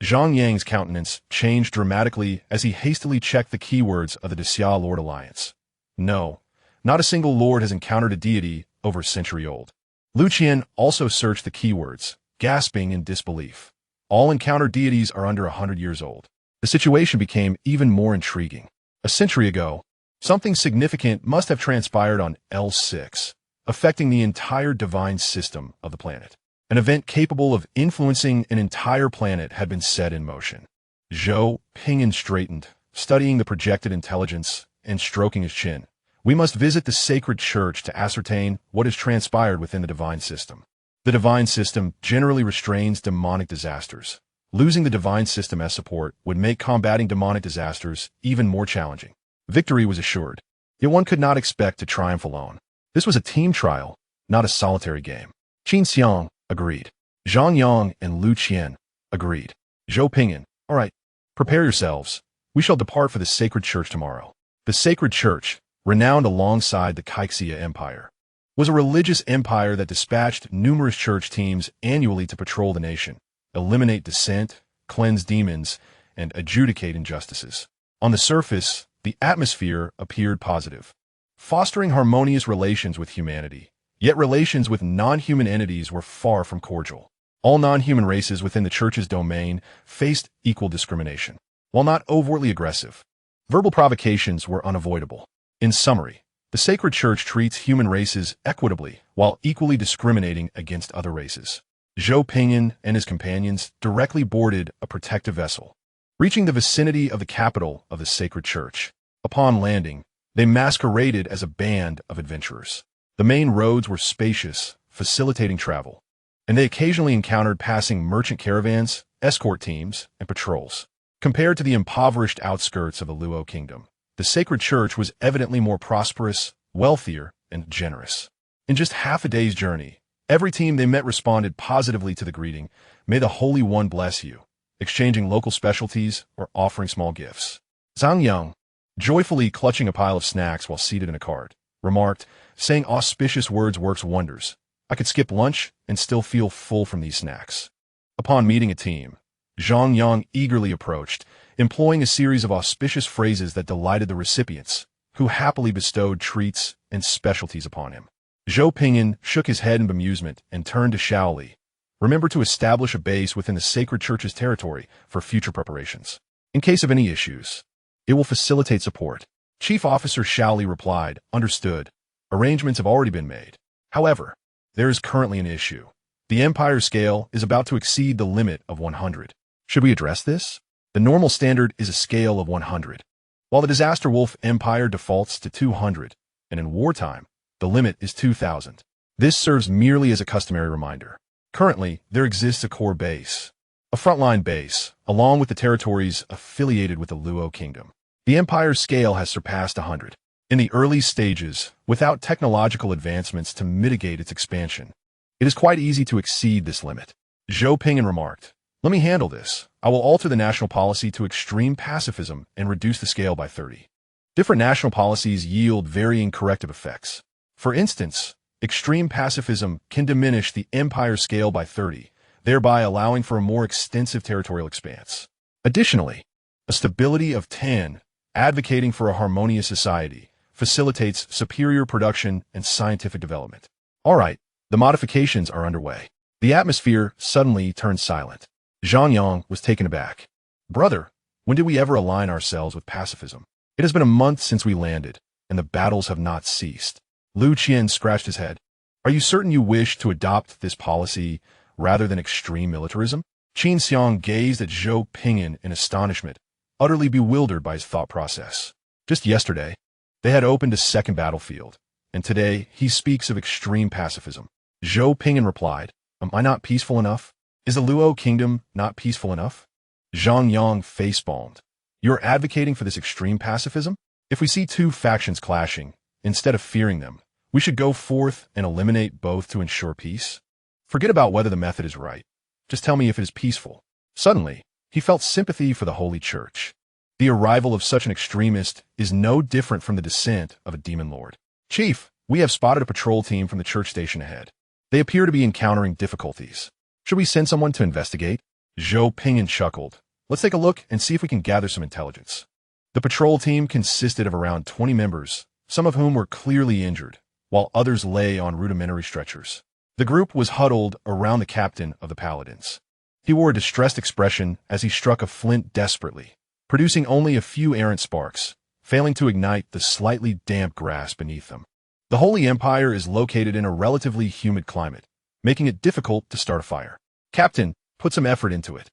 Zhang Yang's countenance changed dramatically as he hastily checked the keywords of the Xia Lord Alliance. No, not a single lord has encountered a deity over a century old. Lu Qian also searched the keywords, gasping in disbelief. All encountered deities are under 100 years old. The situation became even more intriguing. A century ago, something significant must have transpired on L6, affecting the entire divine system of the planet. An event capable of influencing an entire planet had been set in motion. Zhou Ping'an straightened, studying the projected intelligence and stroking his chin. We must visit the sacred church to ascertain what has transpired within the divine system. The divine system generally restrains demonic disasters. Losing the divine system as support would make combating demonic disasters even more challenging. Victory was assured. Yet one could not expect to triumph alone. This was a team trial, not a solitary game. Qin Xiang agreed. Zhang Yang and Lu Qian agreed. Zhou Ping'an, all right, prepare yourselves. We shall depart for the sacred church tomorrow. The sacred church, renowned alongside the Caixia Empire, was a religious empire that dispatched numerous church teams annually to patrol the nation, eliminate dissent, cleanse demons, and adjudicate injustices. On the surface, the atmosphere appeared positive, fostering harmonious relations with humanity. Yet relations with non-human entities were far from cordial. All non-human races within the church's domain faced equal discrimination. While not overtly aggressive, verbal provocations were unavoidable. In summary, the sacred church treats human races equitably while equally discriminating against other races. Zhou Ping'an and his companions directly boarded a protective vessel, reaching the vicinity of the capital of the sacred church. Upon landing, they masqueraded as a band of adventurers. The main roads were spacious, facilitating travel, and they occasionally encountered passing merchant caravans, escort teams, and patrols. Compared to the impoverished outskirts of the Luo kingdom, the sacred church was evidently more prosperous, wealthier, and generous. In just half a day's journey, every team they met responded positively to the greeting, "May the Holy One bless you," exchanging local specialties or offering small gifts. Zhang Yang, joyfully clutching a pile of snacks while seated in a cart, remarked, "Saying auspicious words works wonders. I could skip lunch and still feel full from these snacks." Upon meeting a team, Zhang Yang eagerly approached, employing a series of auspicious phrases that delighted the recipients, who happily bestowed treats and specialties upon him. Zhou Ping'an shook his head in bemusement and turned to Shaoli. "Remember to establish a base within the sacred church's territory for future preparations. In case of any issues, it will facilitate support." Chief Officer Shaoli replied, "Understood. Arrangements have already been made. However, there is currently an issue. The Empire scale is about to exceed the limit of 100. Should we address this? The normal standard is a scale of 100, while the Disaster Wolf Empire defaults to 200, and in wartime, the limit is 2,000. This serves merely as a customary reminder. Currently, there exists a core base, a frontline base, along with the territories affiliated with the Luo Kingdom. The Empire's scale has surpassed 100. In the early stages, without technological advancements to mitigate its expansion, it is quite easy to exceed this limit." Zhou Ping'an remarked, "Let me handle this. I will alter the national policy to extreme pacifism and reduce the scale by 30. Different national policies yield varying corrective effects. For instance, extreme pacifism can diminish the Empire scale by 30, thereby allowing for a more extensive territorial expanse. Additionally, a stability of 10, advocating for a harmonious society, facilitates superior production and scientific development." All right, the modifications are underway. The atmosphere suddenly turned silent. Zhang Yang was taken aback. "Brother, when did we ever align ourselves with pacifism? It has been a month since we landed, and the battles have not ceased." Lu Qian scratched his head. "Are you certain you wish to adopt this policy rather than extreme militarism?" Qin Xiang gazed at Zhou Ping'an in astonishment, utterly bewildered by his thought process. Just yesterday, they had opened a second battlefield, and today he speaks of extreme pacifism. Zhou Ping'an replied, am I not peaceful enough? Is the Luo kingdom not peaceful enough? Zhang Yang facepalmed. You're advocating for this extreme pacifism? If we see two factions clashing, instead of fearing them, we should go forth and eliminate both to ensure peace? Forget about whether the method is right. Just tell me if it is peaceful. Suddenly, he felt sympathy for the Holy Church. The arrival of such an extremist is no different from the descent of a demon lord. Chief, we have spotted a patrol team from the church station ahead. They appear to be encountering difficulties. Should we send someone to investigate? Zhou Ping'an chuckled. Let's take a look and see if we can gather some intelligence. The patrol team consisted of around 20 members, some of whom were clearly injured, while others lay on rudimentary stretchers. The group was huddled around the captain of the paladins. He wore a distressed expression as he struck a flint desperately, producing only a few errant sparks, failing to ignite the slightly damp grass beneath them. The Holy Empire is located in a relatively humid climate, making it difficult to start a fire. Captain, put some effort into it.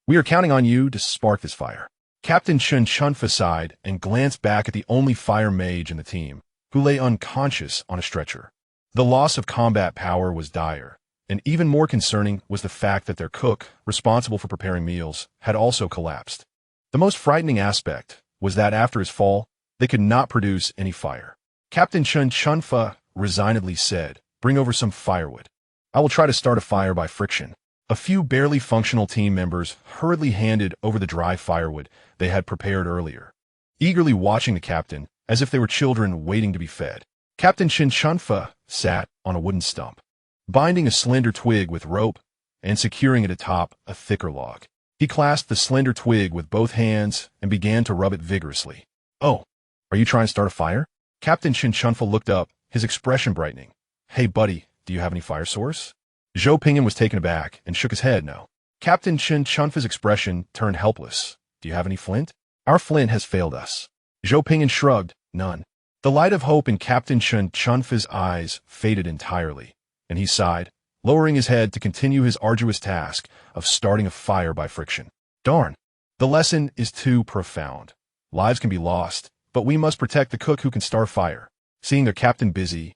We are counting on you to spark this fire. Captain Chen Chunfa sighed and glanced back at the only fire mage in the team, who lay unconscious on a stretcher. The loss of combat power was dire, and even more concerning was the fact that their cook, responsible for preparing meals, had also collapsed. The most frightening aspect was that after his fall, they could not produce any fire. Captain Chen Chunfa resignedly said, bring over some firewood. I will try to start a fire by friction. A few barely functional team members hurriedly handed over the dry firewood they had prepared earlier, eagerly watching the captain as if they were children waiting to be fed. Captain Chen Chunfa sat on a wooden stump, binding a slender twig with rope and securing it atop a thicker log. He clasped the slender twig with both hands and began to rub it vigorously. Oh, are you trying to start a fire? Captain Chen Chunfa looked up, his expression brightening. Hey, buddy, do you have any fire source? Zhou Ping'an was taken aback and shook his head no. Captain Chen Chunfa's expression turned helpless. Do you have any flint? Our flint has failed us. Zhou Ping'an shrugged. None. The light of hope in Captain Chen Chunfa's eyes faded entirely, and he sighed, lowering his head to continue his arduous task of starting a fire by friction. Darn. The lesson is too profound. Lives can be lost, but we must protect the cook who can start fire. Seeing their captain busy,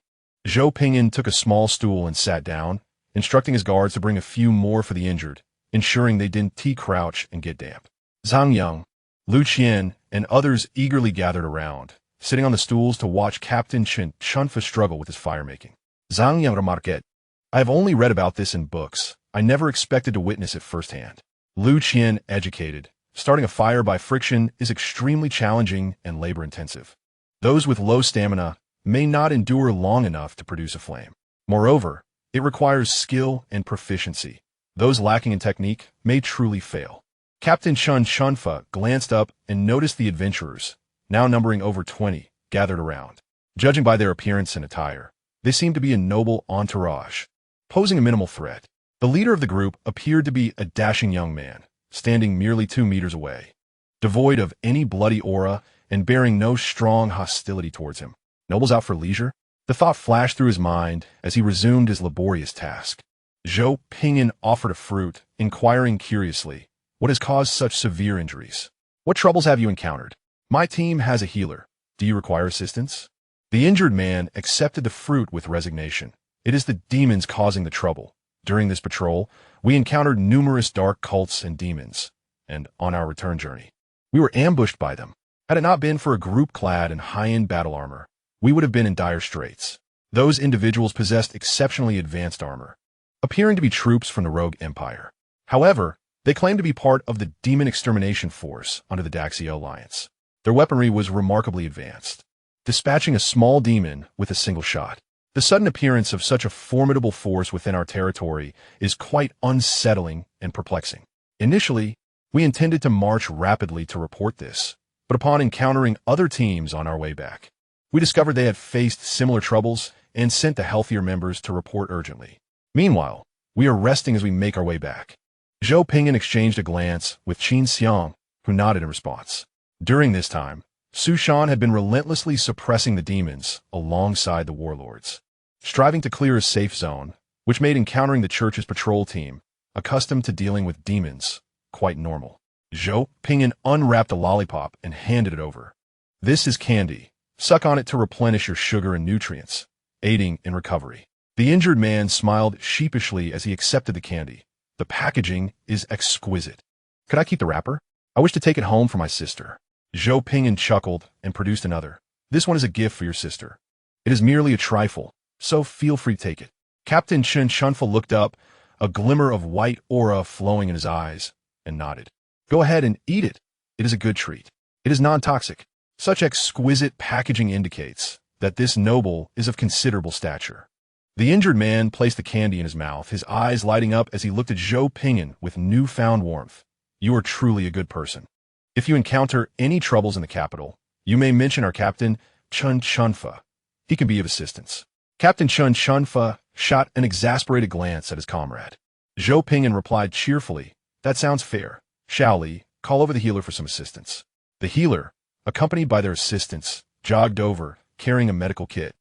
Zhou Ping'an took a small stool and sat down, instructing his guards to bring a few more for the injured, ensuring they didn't crouch and get damp. Zhang Yang, Lu Qian, and others eagerly gathered around, sitting on the stools to watch Captain Chen Chunfa struggle with his fire-making. Zhang Yang remarqued, I have only read about this in books. I never expected to witness it firsthand. Lu Qian educated. Starting a fire by friction is extremely challenging and labor-intensive. Those with low stamina may not endure long enough to produce a flame. Moreover, it requires skill and proficiency. Those lacking in technique may truly fail. Captain Chen Chunfa glanced up and noticed the adventurers, now numbering over 20, gathered around. Judging by their appearance and attire, they seemed to be a noble entourage, posing a minimal threat. The leader of the group appeared to be a dashing young man, standing merely 2 meters away, devoid of any bloody aura and bearing no strong hostility towards him. Nobles out for leisure? The thought flashed through his mind as he resumed his laborious task. Zhou Ping'an offered a fruit, inquiring curiously, what has caused such severe injuries? What troubles have you encountered? My team has a healer. Do you require assistance? The injured man accepted the fruit with resignation. It is the demons causing the trouble. During this patrol, we encountered numerous dark cults and demons, and on our return journey, we were ambushed by them. Had it not been for a group clad in high-end battle armor, we would have been in dire straits. Those individuals possessed exceptionally advanced armor, appearing to be troops from the rogue empire. However, they claimed to be part of the demon extermination force under the Daxia Alliance. Their weaponry was remarkably advanced, dispatching a small demon with a single shot. The sudden appearance of such a formidable force within our territory is quite unsettling and perplexing. Initially, we intended to march rapidly to report this, but upon encountering other teams on our way back, we discovered they had faced similar troubles and sent the healthier members to report urgently. Meanwhile, we are resting as we make our way back. Zhou Ping'an exchanged a glance with Qin Xiang, who nodded in response. During this time, Su Shan had been relentlessly suppressing the demons alongside the warlords, striving to clear a safe zone, which made encountering the church's patrol team, accustomed to dealing with demons, quite normal. Zhou Ping'an unwrapped a lollipop and handed it over. This is candy. Suck on it to replenish your sugar and nutrients, aiding in recovery. The injured man smiled sheepishly as he accepted the candy. The packaging is exquisite. Could I keep the wrapper? I wish to take it home for my sister. Zhou Ping'an chuckled and produced another. This one is a gift for your sister. It is merely a trifle, so feel free to take it. Captain Chen Chunfa looked up, a glimmer of white aura flowing in his eyes, and nodded. Go ahead and eat it. It is a good treat. It is non-toxic. Such exquisite packaging indicates that this noble is of considerable stature. The injured man placed the candy in his mouth, his eyes lighting up as he looked at Zhou Ping'an with newfound warmth. You are truly a good person. If you encounter any troubles in the capital, you may mention our captain, Chen Chunfa. He can be of assistance. Captain Chen Chunfa shot an exasperated glance at his comrade. Zhou Ping'an replied cheerfully, that sounds fair. Shao Li, call over the healer for some assistance. The healer, accompanied by their assistants, jogged over, carrying a medical kit,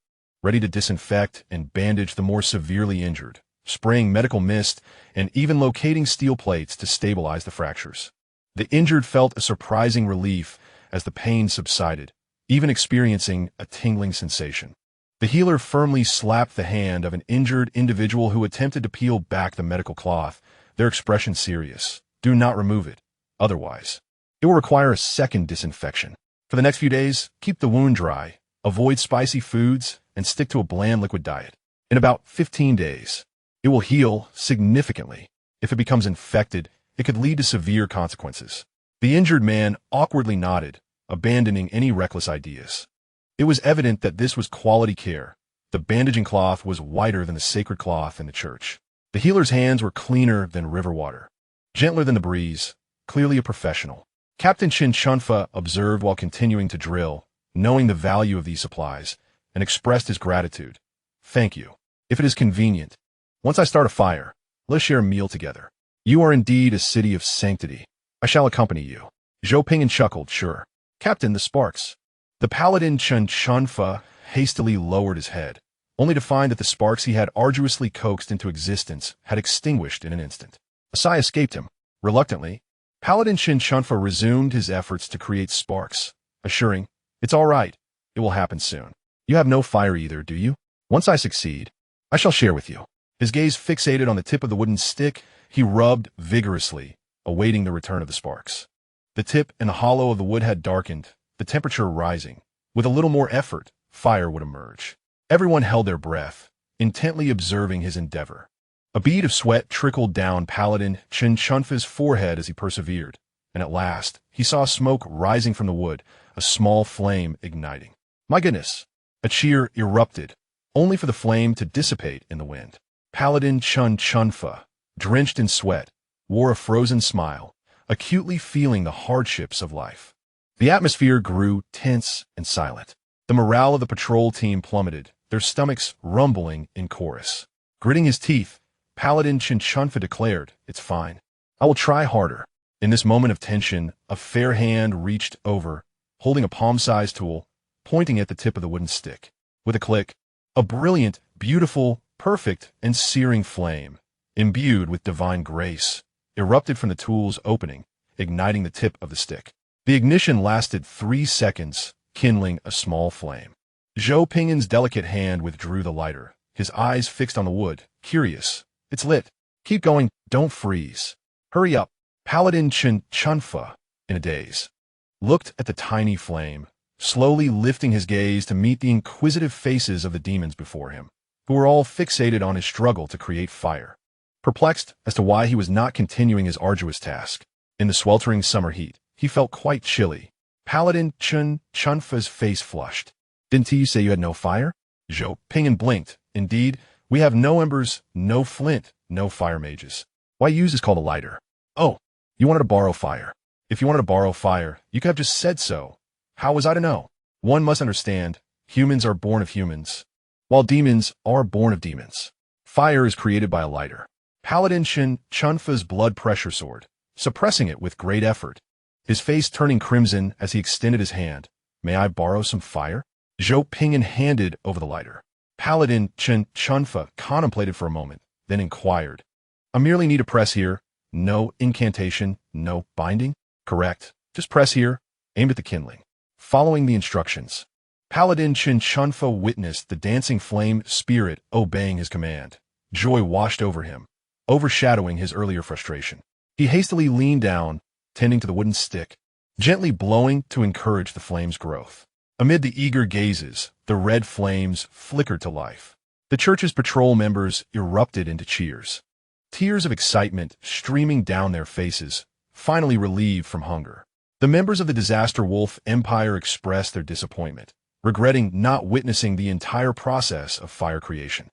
ready to disinfect and bandage the more severely injured, spraying medical mist and even locating steel plates to stabilize the fractures. The injured felt a surprising relief as the pain subsided, even experiencing a tingling sensation. The healer firmly slapped the hand of an injured individual who attempted to peel back the medical cloth, their expression serious. Do not remove it. Otherwise, it will require a second disinfection. For the next few days, keep the wound dry, avoid spicy foods, and stick to a bland liquid diet. In about 15 days, it will heal significantly. If it becomes infected, it could lead to severe consequences. The injured man awkwardly nodded, abandoning any reckless ideas. It was evident that this was quality care. The bandaging cloth was whiter than the sacred cloth in the church. The healer's hands were cleaner than river water, gentler than the breeze, clearly a professional. Captain Chen Chunfa observed while continuing to drill, knowing the value of these supplies, and expressed his gratitude. Thank you. If it is convenient, once I start a fire, let's share a meal together. You are indeed a city of sanctity. I shall accompany you. Zhou Ping'an chuckled, sure. Captain, the sparks. The paladin Chen Chunfa hastily lowered his head, only to find that the sparks he had arduously coaxed into existence had extinguished in an instant. A sigh escaped him. Reluctantly, Paladin Chen Chunfa resumed his efforts to create sparks, assuring, it's all right, it will happen soon. You have no fire either, do you? Once I succeed, I shall share with you. His gaze fixated on the tip of the wooden stick, he rubbed vigorously, awaiting the return of the sparks. The tip and the hollow of the wood had darkened, the temperature rising. With a little more effort, fire would emerge. Everyone held their breath, intently observing his endeavor. A bead of sweat trickled down Paladin Chen Chunfa's forehead as he persevered, and at last, he saw smoke rising from the wood, a small flame igniting. My goodness! A cheer erupted, only for the flame to dissipate in the wind. Paladin Chen Chunfa, drenched in sweat, wore a frozen smile, acutely feeling the hardships of life. The atmosphere grew tense and silent. The morale of the patrol team plummeted, their stomachs rumbling in chorus. Gritting his teeth, Paladin Chen Chunfa declared, it's fine. I will try harder. In this moment of tension, a fair hand reached over, holding a palm-sized tool, pointing at the tip of the wooden stick. With a click, a brilliant, beautiful, perfect, and searing flame, imbued with divine grace, erupted from the tool's opening, igniting the tip of the stick. The ignition lasted 3 seconds, kindling a small flame. Zhou Ping'an's delicate hand withdrew the lighter, his eyes fixed on the wood, curious. It's lit. Keep going, don't freeze. Hurry up. Paladin Chen Chunfa, in a daze, looked at the tiny flame, slowly lifting his gaze to meet the inquisitive faces of the demons before him, who were all fixated on his struggle to create fire. Perplexed as to why he was not continuing his arduous task, in the sweltering summer heat, he felt quite chilly. Paladin Chen Chunfa's face flushed. Didn't he say you had no fire? Zhou Ping'an blinked. Indeed, we have no embers, no flint, no fire mages. Why use is called a lighter. Oh, you wanted to borrow fire. If you wanted to borrow fire, you could have just said so. How was I to know? One must understand, humans are born of humans, while demons are born of demons. Fire is created by a lighter. Paladin Chen Chunfa's blood pressure soared, suppressing it with great effort, his face turning crimson as he extended his hand. May I borrow some fire? Zhou Ping'an handed over the lighter. Paladin Chen Chunfa contemplated for a moment, then inquired. I merely need to press here. No incantation, no binding? Correct. Just press here, aimed at the kindling. Following the instructions. Paladin Chen Chunfa witnessed the dancing flame spirit obeying his command. Joy washed over him, overshadowing his earlier frustration. He hastily leaned down, tending to the wooden stick, gently blowing to encourage the flame's growth. Amid the eager gazes, the red flames flickered to life. The church's patrol members erupted into cheers. Tears of excitement streaming down their faces, finally relieved from hunger. The members of the Disaster Wolf Empire expressed their disappointment, regretting not witnessing the entire process of fire creation.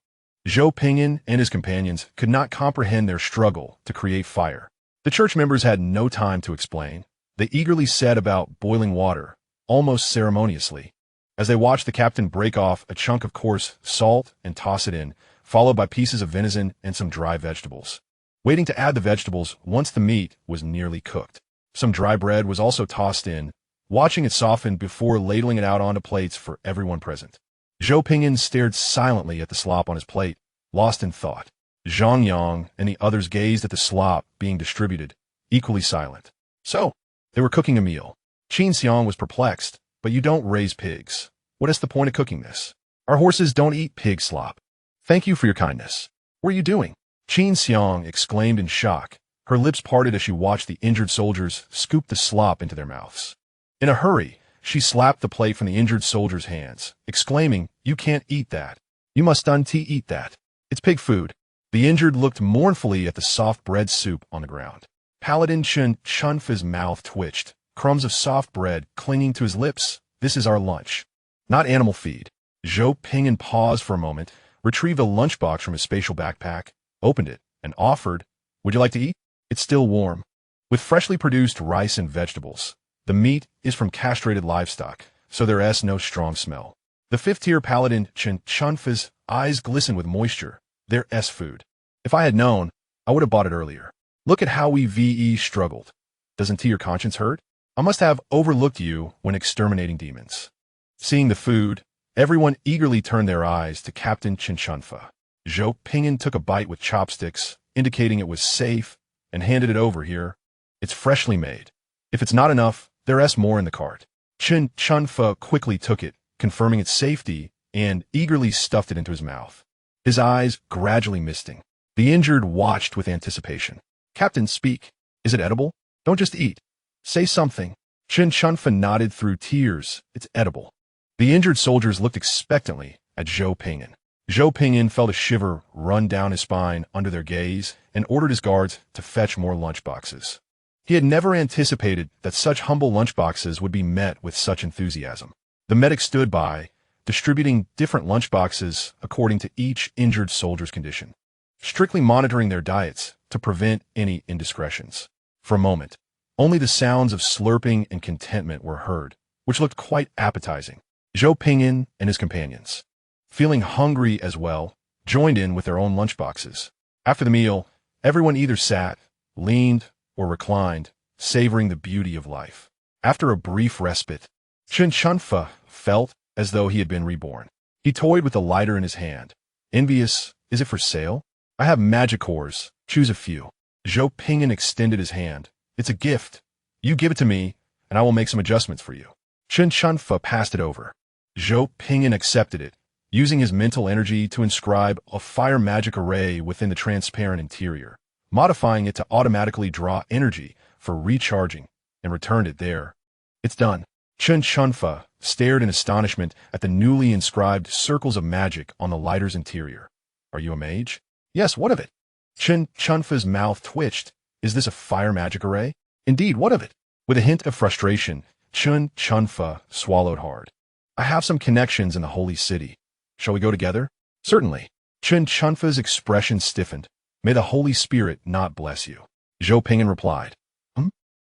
Zhou Ping'an and his companions could not comprehend their struggle to create fire. The church members had no time to explain. They eagerly set about boiling water, almost ceremoniously. As they watched the captain break off a chunk of coarse salt and toss it in, followed by pieces of venison and some dry vegetables. Waiting to add the vegetables once the meat was nearly cooked. Some dry bread was also tossed in, watching it soften before ladling it out onto plates for everyone present. Zhou Ping'an stared silently at the slop on his plate, lost in thought. Zhang Yang and the others gazed at the slop being distributed, equally silent. So, they were cooking a meal. Qin Xiang was perplexed. But you don't raise pigs. What is the point of cooking this? Our horses don't eat pig slop. Thank you for your kindness. What are you doing? Qin Xiang exclaimed in shock. Her lips parted as she watched the injured soldiers scoop the slop into their mouths. In a hurry, she slapped the plate from the injured soldier's hands, exclaiming, "You can't eat that. You must eat that. It's pig food." The injured looked mournfully at the soft bread soup on the ground. Paladin Chen Chunfa's mouth twitched, crumbs of soft bread clinging to his lips. This is our lunch, not animal feed. Zhou Ping'an paused for a moment, retrieved a lunchbox from his spatial backpack, opened it, and offered, "Would you like to eat? It's still warm." With freshly produced rice and vegetables. The meat is from castrated livestock, so there is no strong smell. The fifth-tier paladin Chen Chunfa's eyes glistened with moisture. Their food. If I had known, I would have bought it earlier. Look at how we VE struggled. Doesn't your conscience hurt? I must have overlooked you when exterminating demons. Seeing the food, everyone eagerly turned their eyes to Captain Chen Chunfa. Zhou Ping'an took a bite with chopsticks, indicating it was safe, and handed it over. Here. It's freshly made. If it's not enough, there's more in the cart. Chen Chunfa quickly took it, confirming its safety, and eagerly stuffed it into his mouth. His eyes gradually misting. The injured watched with anticipation. "Captain, speak. Is it edible? Don't just eat. Say something." Chen Chunfa nodded through tears. "It's edible." The injured soldiers looked expectantly at Zhou Ping'an. Zhou Ping'an felt a shiver run down his spine under their gaze and ordered his guards to fetch more lunchboxes. He had never anticipated that such humble lunchboxes would be met with such enthusiasm. The medic stood by, distributing different lunchboxes according to each injured soldier's condition, strictly monitoring their diets to prevent any indiscretions. For a moment, only the sounds of slurping and contentment were heard, which looked quite appetizing. Zhou Ping'an and his companions, feeling hungry as well, joined in with their own lunchboxes. After the meal, everyone either sat, leaned, or reclined, savoring the beauty of life. After a brief respite, Chen Chunfa felt as though he had been reborn. He toyed with the lighter in his hand. "Envious, is it for sale? I have magic cores. Choose a few." Zhou Ping'an extended his hand. "It's a gift. You give it to me, and I will make some adjustments for you." Chen Chunfa passed it over. Zhou Ping'an accepted it, using his mental energy to inscribe a fire magic array within the transparent interior, modifying it to automatically draw energy for recharging, and returned it there. "It's done." Chen Chunfa stared in astonishment at the newly inscribed circles of magic on the lighter's interior. "Are you a mage?" "Yes, what of it?" Chen Chunfa's mouth twitched. "Is this a fire magic array?" "Indeed, what of it?" With a hint of frustration, Chen Chunfa swallowed hard. "I have some connections in the holy city. Shall we go together?" "Certainly." Chen Chunfa's expression stiffened. "May the Holy Spirit not bless you." Zhou Ping'an replied.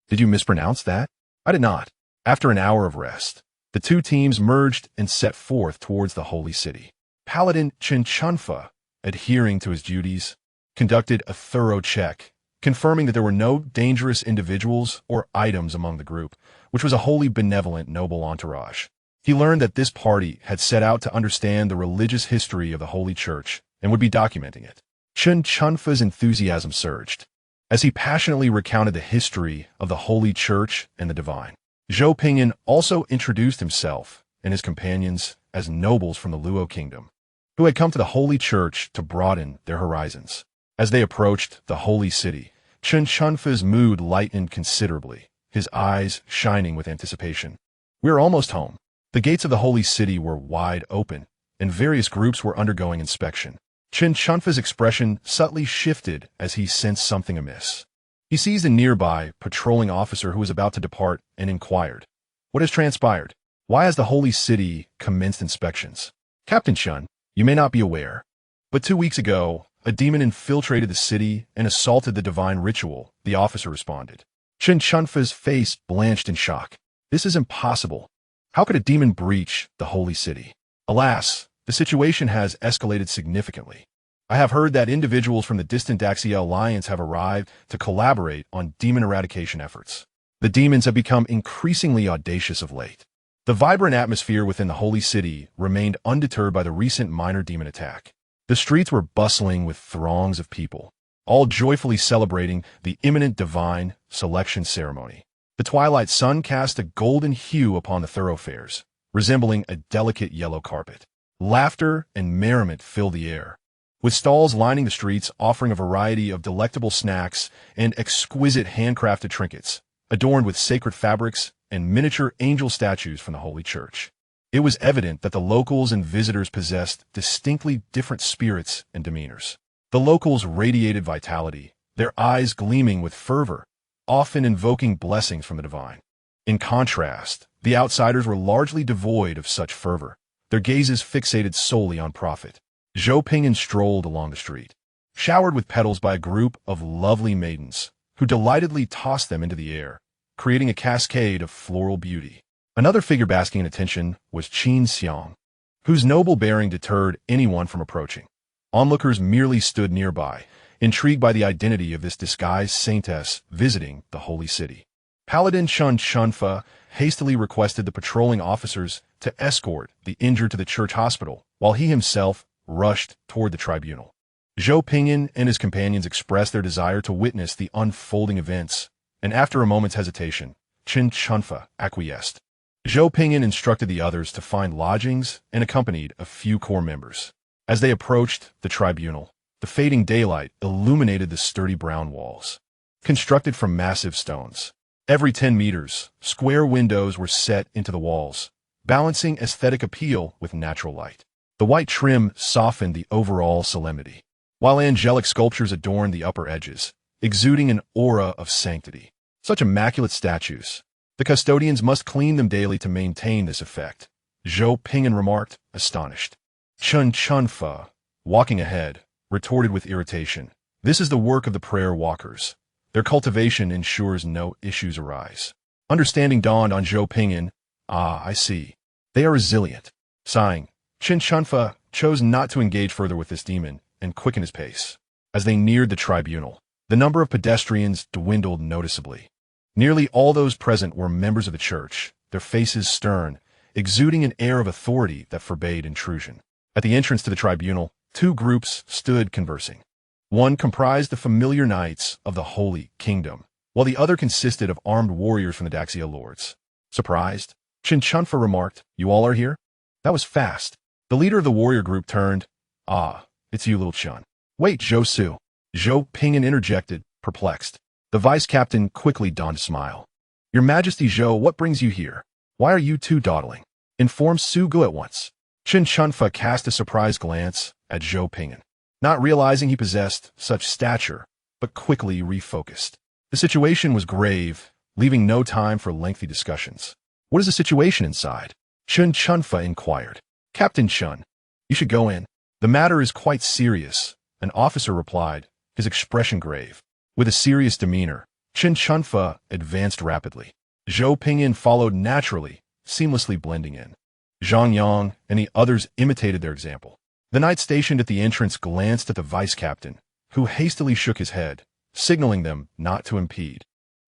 Did you mispronounce that?" "I did not." After an hour of rest, the two teams merged and set forth towards the holy city. Paladin Chen Chunfa, adhering to his duties, conducted a thorough check, confirming that there were no dangerous individuals or items among the group, which was a wholly benevolent noble entourage. He learned that this party had set out to understand the religious history of the Holy Church and would be documenting it. Chen Chunfa's enthusiasm surged as he passionately recounted the history of the Holy Church and the divine. Zhou Ping'an also introduced himself, and his companions as nobles from the Luo kingdom, who had come to the Holy Church to broaden their horizons. As they approached the holy city, Chen Chunfa's mood lightened considerably, his eyes shining with anticipation. "We are almost home." The gates of the holy city were wide open, and various groups were undergoing inspection. Chen Chunfa's expression subtly shifted as he sensed something amiss. He seized a nearby patrolling officer who was about to depart and inquired, "What has transpired? Why has the holy city commenced inspections?" "Captain Chun, you may not be aware, but 2 weeks ago, a demon infiltrated the city and assaulted the divine ritual," the officer responded. Chen Chunfa's face blanched in shock. "This is impossible. How could a demon breach the holy city?" "Alas, the situation has escalated significantly. I have heard that individuals from the distant Daxia Alliance have arrived to collaborate on demon eradication efforts. The demons have become increasingly audacious of late." The vibrant atmosphere within the holy city remained undeterred by the recent minor demon attack. The streets were bustling with throngs of people, all joyfully celebrating the imminent divine selection ceremony. The twilight sun cast a golden hue upon the thoroughfares, resembling a delicate yellow carpet. Laughter and merriment filled the air, with stalls lining the streets offering a variety of delectable snacks and exquisite handcrafted trinkets, adorned with sacred fabrics and miniature angel statues from the Holy Church. It was evident that the locals and visitors possessed distinctly different spirits and demeanors. The locals radiated vitality, their eyes gleaming with fervor, often invoking blessings from the divine. In contrast, the outsiders were largely devoid of such fervor, their gazes fixated solely on profit. Zhou Ping'an strolled along the street, showered with petals by a group of lovely maidens, who delightedly tossed them into the air, creating a cascade of floral beauty. Another figure basking in attention was Qin Xiang, whose noble bearing deterred anyone from approaching. Onlookers merely stood nearby, intrigued by the identity of this disguised saintess visiting the holy city. Paladin Chen Chunfa hastily requested the patrolling officers to escort the injured to the church hospital, while he himself rushed toward the tribunal. Zhou Ping'an and his companions expressed their desire to witness the unfolding events, and after a moment's hesitation, Chen Chunfa acquiesced. Zhou Ping'an instructed the others to find lodgings and accompanied a few core members. As they approached the tribunal, the fading daylight illuminated the sturdy brown walls, constructed from massive stones. Every 10 meters, square windows were set into the walls, balancing aesthetic appeal with natural light. The white trim softened the overall solemnity, while angelic sculptures adorned the upper edges, exuding an aura of sanctity. Such immaculate statues. The custodians must clean them daily to maintain this effect, Zhou Ping'an remarked, astonished. Chen Chunfa, walking ahead, retorted with irritation. "This is the work of the prayer walkers. Their cultivation ensures no issues arise." Understanding dawned on Zhou Ping'an. "Ah, I see. They are resilient." Sighing, Chen Chunfa chose not to engage further with this demon and quickened his pace. As they neared the tribunal, the number of pedestrians dwindled noticeably. Nearly all those present were members of the church, their faces stern, exuding an air of authority that forbade intrusion. At the entrance to the tribunal, 2 groups stood conversing. One comprised the familiar knights of the Holy Kingdom, while the other consisted of armed warriors from the Daxia lords. Surprised, Chen Chunfa remarked, "You all are here? That was fast." The leader of the warrior group turned. "Ah, it's you, little Chun." "Wait, Zhou Su." Zhou Ping'an interjected, perplexed. The vice captain quickly donned a smile. "Your Majesty Zhou, what brings you here? Why are you two dawdling? Inform Su Gu at once." Chen Chunfa cast a surprised glance at Zhou Ping'an, not realizing he possessed such stature, but quickly refocused. The situation was grave, leaving no time for lengthy discussions. "What is the situation inside?" Chen Chunfa inquired. "Captain Chun, you should go in. The matter is quite serious," an officer replied, his expression grave. With a serious demeanor, Chen Chunfa advanced rapidly. Zhou Ping'an followed naturally, seamlessly blending in. Zhang Yang and the others imitated their example. The knight stationed at the entrance glanced at the vice captain, who hastily shook his head, signaling them not to impede,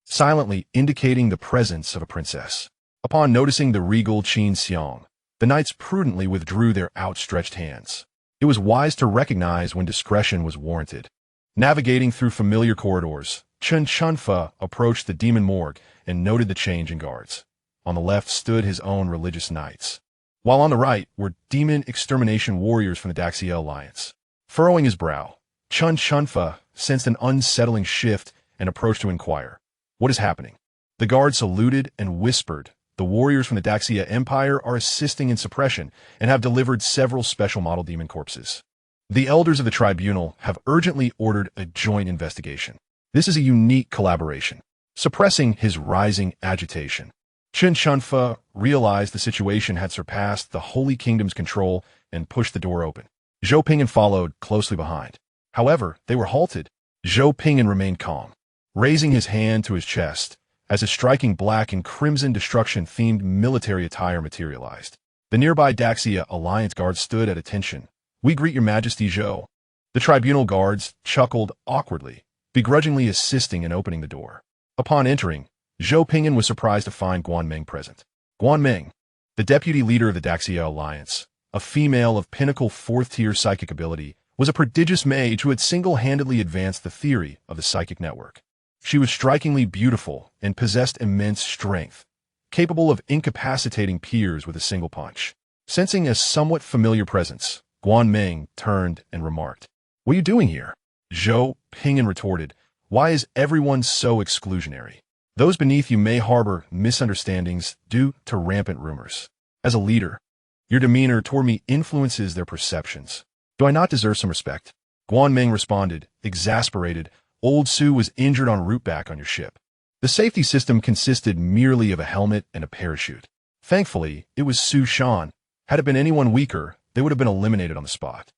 silently indicating the presence of a princess. Upon noticing the regal Qin Xiang, the knights prudently withdrew their outstretched hands. It was wise to recognize when discretion was warranted. Navigating through familiar corridors, Chen Chunfa approached the demon morgue and noted the change in guards. On the left stood his own religious knights. while on the right were demon extermination warriors from the Daxia Alliance. Furrowing his brow, Chun Chunfa sensed an unsettling shift and approached to inquire. What is happening? The guard saluted and whispered, the warriors from the Daxia Empire are assisting in suppression and have delivered several special model demon corpses. The elders of the tribunal have urgently ordered a joint investigation. This is a unique collaboration. Suppressing his rising agitation, Chun Chunfa realized the situation had surpassed the Holy Kingdom's control and pushed the door open. Zhou Ping'an followed closely behind. However, they were halted. Zhou Ping'an remained calm, raising his hand to his chest as a striking black and crimson destruction-themed military attire materialized. The nearby Daxia Alliance guards stood at attention. We greet your majesty, Zhou. The tribunal guards chuckled awkwardly, begrudgingly assisting in opening the door. Upon entering, Zhou Ping'an was surprised to find Guanmeng present. Guanmeng, the deputy leader of the Daxia Alliance, a female of pinnacle 4th-tier psychic ability, was a prodigious mage who had single-handedly advanced the theory of the psychic network. She was strikingly beautiful and possessed immense strength, capable of incapacitating peers with a single punch. Sensing a somewhat familiar presence, Guanmeng turned and remarked, "What are you doing here?" Zhou Ping'an retorted, "Why is everyone so exclusionary? Those beneath you may harbor misunderstandings due to rampant rumors. As a leader, your demeanor toward me influences their perceptions. Do I not deserve some respect?" Guanmeng responded, exasperated, "Old Su was injured en route back on your ship. The safety system consisted merely of a helmet and a parachute. Thankfully, it was Su Shan. Had it been anyone weaker, they would have been eliminated on the spot."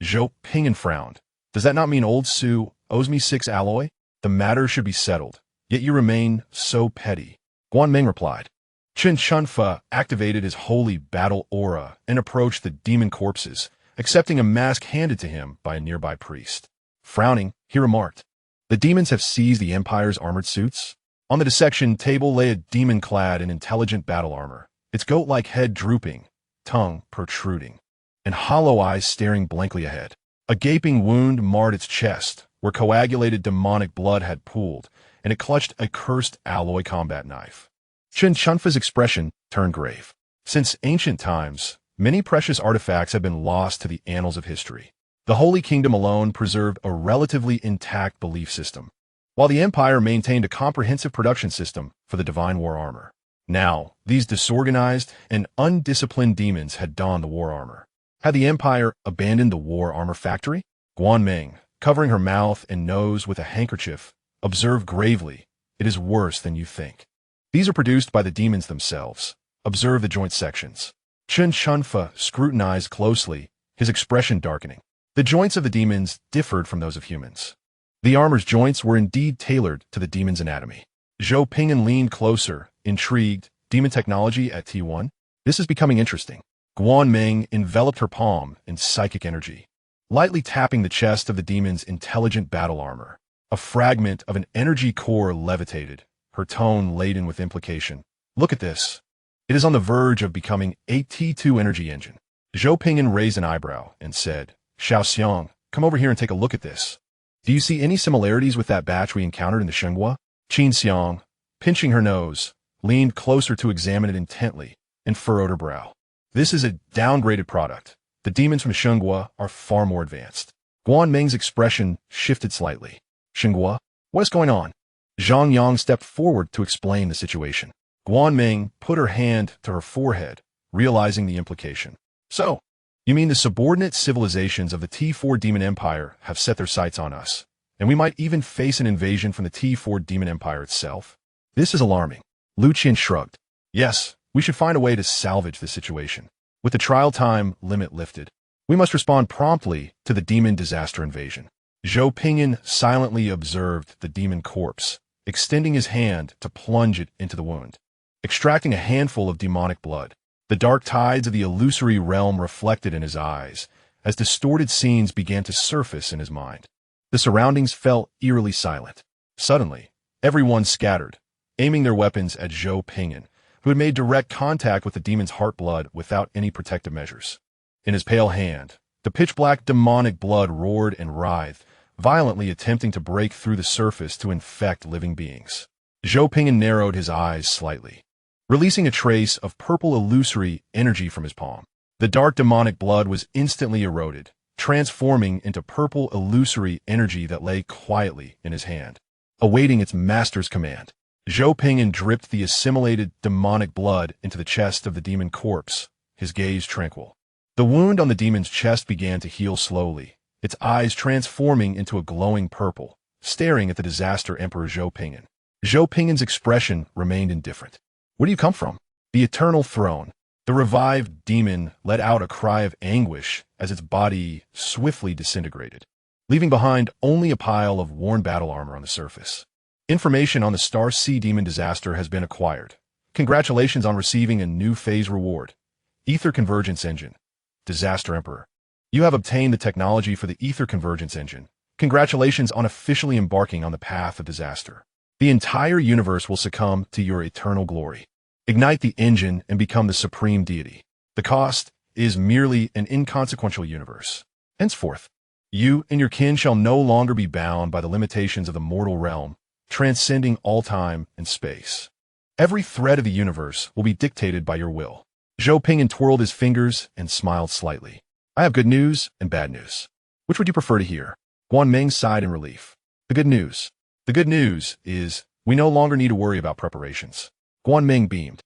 Zhou Ping'an frowned. "Does that not mean Old Su owes me 6 alloy? The matter should be settled, yet you remain so petty." Guanmeng replied. Chun Chunfa activated his holy battle aura and approached the demon corpses, accepting a mask handed to him by a nearby priest. Frowning, he remarked, "The demons have seized the Empire's armored suits?" On the dissection table lay a demon clad in intelligent battle armor, its goat-like head drooping, tongue protruding, and hollow eyes staring blankly ahead. A gaping wound marred its chest, where coagulated demonic blood had pooled, and it clutched a cursed alloy combat knife. Chun Chunfa's expression turned grave. Since ancient times, many precious artifacts have been lost to the annals of history. The Holy Kingdom alone preserved a relatively intact belief system, while the Empire maintained a comprehensive production system for the Divine War Armor. Now, these disorganized and undisciplined demons had donned the war armor. Had the Empire abandoned the war armor factory? Guanmeng, covering her mouth and nose with a handkerchief, observed gravely, "It is worse than you think. These are produced by the demons themselves. Observe the joint sections." Chun Chunfa scrutinized closely, his expression darkening. The joints of the demons differed from those of humans. The armor's joints were indeed tailored to the demon's anatomy. Zhou Ping'an leaned closer, intrigued. Demon technology at T1? This is becoming interesting. Guanmeng enveloped her palm in psychic energy, lightly tapping the chest of the demon's intelligent battle armor. A fragment of an energy core levitated, her tone laden with implication. "Look at this. It is on the verge of becoming a T2 energy engine." Zhou Ping'an raised an eyebrow and said, "Xiaoxiang, come over here and take a look at this. Do you see any similarities with that batch we encountered in the Shenghua?" Qin Xiang, pinching her nose, leaned closer to examine it intently and furrowed her brow. "This is a downgraded product. The demons from Shenghua are far more advanced." Guanmeng's expression shifted slightly. "Shenghua? What is going on?" Zhang Yang stepped forward to explain the situation. Guanmeng put her hand to her forehead, realizing the implication. "So, you mean the subordinate civilizations of the T4 Demon Empire have set their sights on us, and we might even face an invasion from the T4 Demon Empire itself? This is alarming." Lu Qian shrugged. "Yes, we should find a way to salvage the situation. With the trial time limit lifted, we must respond promptly to the demon disaster invasion." Zhou Ping'an silently observed the demon corpse, extending his hand to plunge it into the wound, extracting a handful of demonic blood. The dark tides of the illusory realm reflected in his eyes as distorted scenes began to surface in his mind. The surroundings fell eerily silent. Suddenly, everyone scattered, aiming their weapons at Zhou Ping'an, who had made direct contact with the demon's heart blood without any protective measures. In his pale hand, the pitch-black demonic blood roared and writhed, violently attempting to break through the surface to infect living beings. Zhou Ping'an narrowed his eyes slightly. releasing a trace of purple illusory energy from his palm. The dark demonic blood was instantly eroded, transforming into purple illusory energy that lay quietly in his hand, awaiting its master's command. Zhou Ping'an dripped the assimilated demonic blood into the chest of the demon corpse, his gaze tranquil. The wound on the demon's chest began to heal slowly, its eyes transforming into a glowing purple, staring at the disaster Emperor Zhou Ping'an. Zhou Ping'an's expression remained indifferent. "Where do you come from?" "The eternal throne." The revived demon let out a cry of anguish as its body swiftly disintegrated, leaving behind only a pile of worn battle armor on the surface. Information on the Star Sea demon disaster has been acquired. Congratulations on receiving a new phase reward. Ether Convergence Engine. Disaster Emperor. You have obtained the technology for the Ether Convergence Engine. Congratulations on officially embarking on the path of disaster. The entire universe will succumb to your eternal glory. Ignite the engine and become the supreme deity. The cost is merely an inconsequential universe. Henceforth, you and your kin shall no longer be bound by the limitations of the mortal realm, transcending all time and space. Every thread of the universe will be dictated by your will. Zhou Ping'an twirled his fingers and smiled slightly. "I have good news and bad news. Which would you prefer to hear?" Guanming sighed in relief. "The good news. The good news is we no longer need to worry about preparations." Guanming beamed.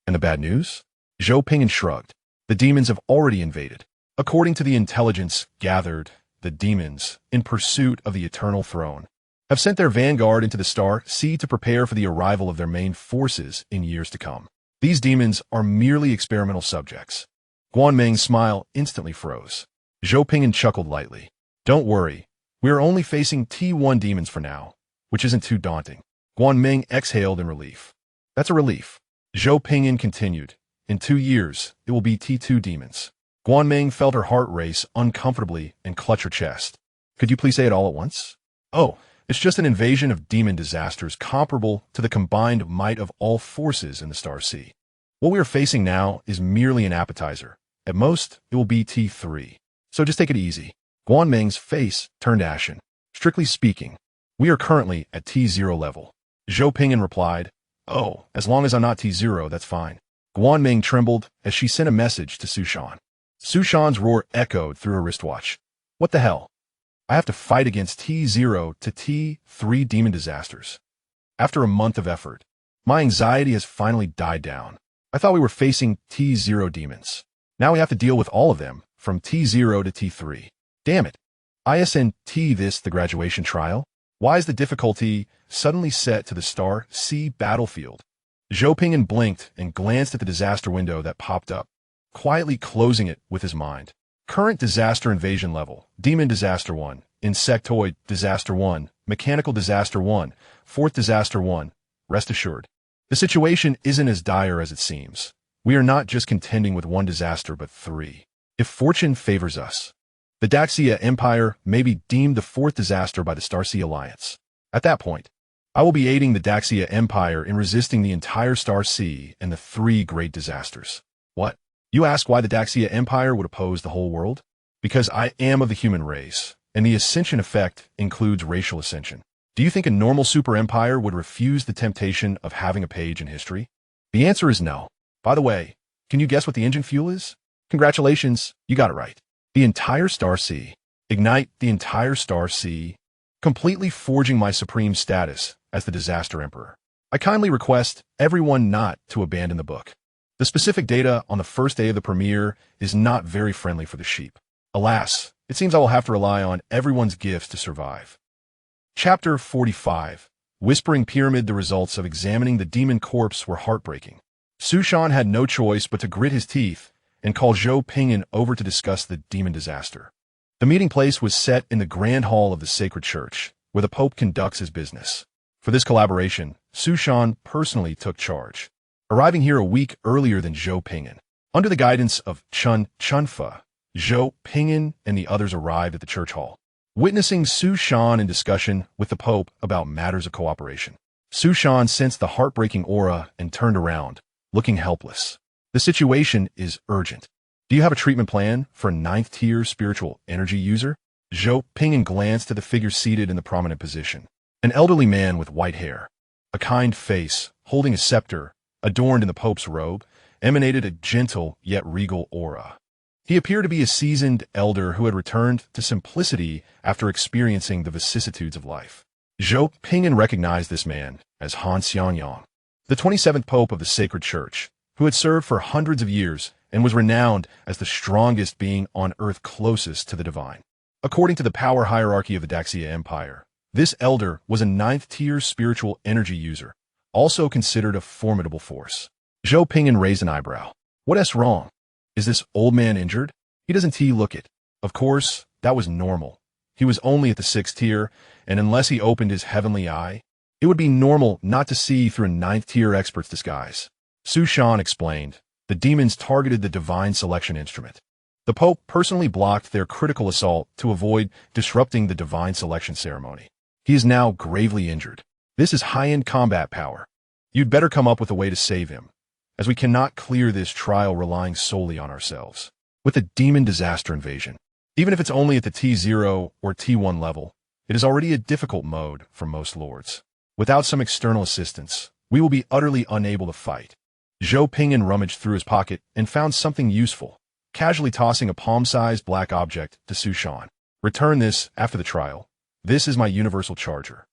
"And the bad news?" Zhou Ping'an shrugged. "The demons have already invaded. According to the intelligence gathered, the demons, in pursuit of the eternal throne, have sent their vanguard into the Star Sea to prepare for the arrival of their main forces in years to come. These demons are merely experimental subjects." Guanming's smile instantly froze. Zhou Ping'an chuckled lightly. "Don't worry, we are only facing T1 demons for now, which isn't too daunting." Guanming exhaled in relief. "That's a relief." Zhou Ping'an continued. "In 2 years, it will be T2 demons." Guanming felt her heart race uncomfortably and clutch her chest. "Could you please say it all at once?" "Oh, it's just an invasion of demon disasters comparable to the combined might of all forces in the Star Sea. What we are facing now is merely an appetizer. At most, it will be T3. So just take it easy." Guanming's face turned ashen. "Strictly speaking, we are currently at T0 level." Zhou Ping'an replied, "Oh, as long as I'm not T0, that's fine." Guanming trembled as she sent a message to Su Shan. Su Shan's roar echoed through her wristwatch. "What the hell? I have to fight against T0 to T3 demon disasters." After a month of effort, my anxiety has finally died down. I thought we were facing T0 demons. Now we have to deal with all of them, from T0 to T3. Damn it. ISNT this the graduation trial? Why is the difficulty suddenly set to the Star Sea battlefield? Zhou Ping'an blinked and glanced at the disaster window that popped up, quietly closing it with his mind. Current disaster invasion level: Demon Disaster 1, Insectoid Disaster 1, Mechanical Disaster 1, Fourth Disaster 1. Rest assured, the situation isn't as dire as it seems. We are not just contending with one disaster, but 3. If fortune favors us, the Daxia Empire may be deemed the 4th disaster by the Starsea Alliance. At that point, I will be aiding the Daxia Empire in resisting the entire Star Sea and the 3 great disasters. What? You ask why the Daxia Empire would oppose the whole world? Because I am of the human race, and the Ascension effect includes racial ascension. Do you think a normal super empire would refuse the temptation of having a page in history? The answer is no. By the way, can you guess what the engine fuel is? Congratulations, you got it right. The entire Star Sea. Ignite the entire Star Sea, completely forging my supreme status as the Disaster Emperor. I kindly request everyone not to abandon the book. The specific data on the first day of the premiere is not very friendly for the sheep. Alas, it seems I will have to rely on everyone's gifts to survive. Chapter 45. Whispering Pyramid. The results of examining the demon corpse were heartbreaking. Su Shan had no choice but to grit his teeth and call Zhou Ping'an over to discuss the demon disaster. The meeting place was set in the Grand Hall of the Sacred Church, where the Pope conducts his business. For this collaboration, Su Shan personally took charge, arriving here a week earlier than Zhou Ping'an. Under the guidance of Chunfa, Zhou Ping'an and the others arrived at the church hall, witnessing Su Shan in discussion with the Pope about matters of cooperation. Su Shan sensed the heartbreaking aura and turned around, looking helpless. The situation is urgent. Do you have a treatment plan for a 9th-tier spiritual energy user? Zhou Ping'an glanced at the figure seated in the prominent position. An elderly man with white hair, a kind face, holding a scepter, adorned in the Pope's robe, emanated a gentle yet regal aura. He appeared to be a seasoned elder who had returned to simplicity after experiencing the vicissitudes of life. Zhou Ping'an recognized this man as Han Xiangyang, the 27th Pope of the Sacred Church, who had served for hundreds of years and was renowned as the strongest being on earth closest to the divine. According to the power hierarchy of the Daxia Empire, this elder was a ninth-tier spiritual energy user, also considered a formidable force. Zhou Ping'an raised an eyebrow. What's wrong? Is this old man injured? He doesn't look it. Of course, that was normal. He was only at the 6th tier, and unless he opened his heavenly eye, it would be normal not to see through a 9th-tier expert's disguise. Su Shan explained, the demons targeted the divine selection instrument. The Pope personally blocked their critical assault to avoid disrupting the divine selection ceremony. He is now gravely injured. This is high-end combat power. You'd better come up with a way to save him, as we cannot clear this trial relying solely on ourselves. With a demon disaster invasion, even if it's only at the T0 or T1 level, it is already a difficult mode for most lords. Without some external assistance, we will be utterly unable to fight. Zhou Ping'an rummaged through his pocket and found something useful, casually tossing a palm-sized black object to Su Shan. Return this after the trial. This is my universal charger.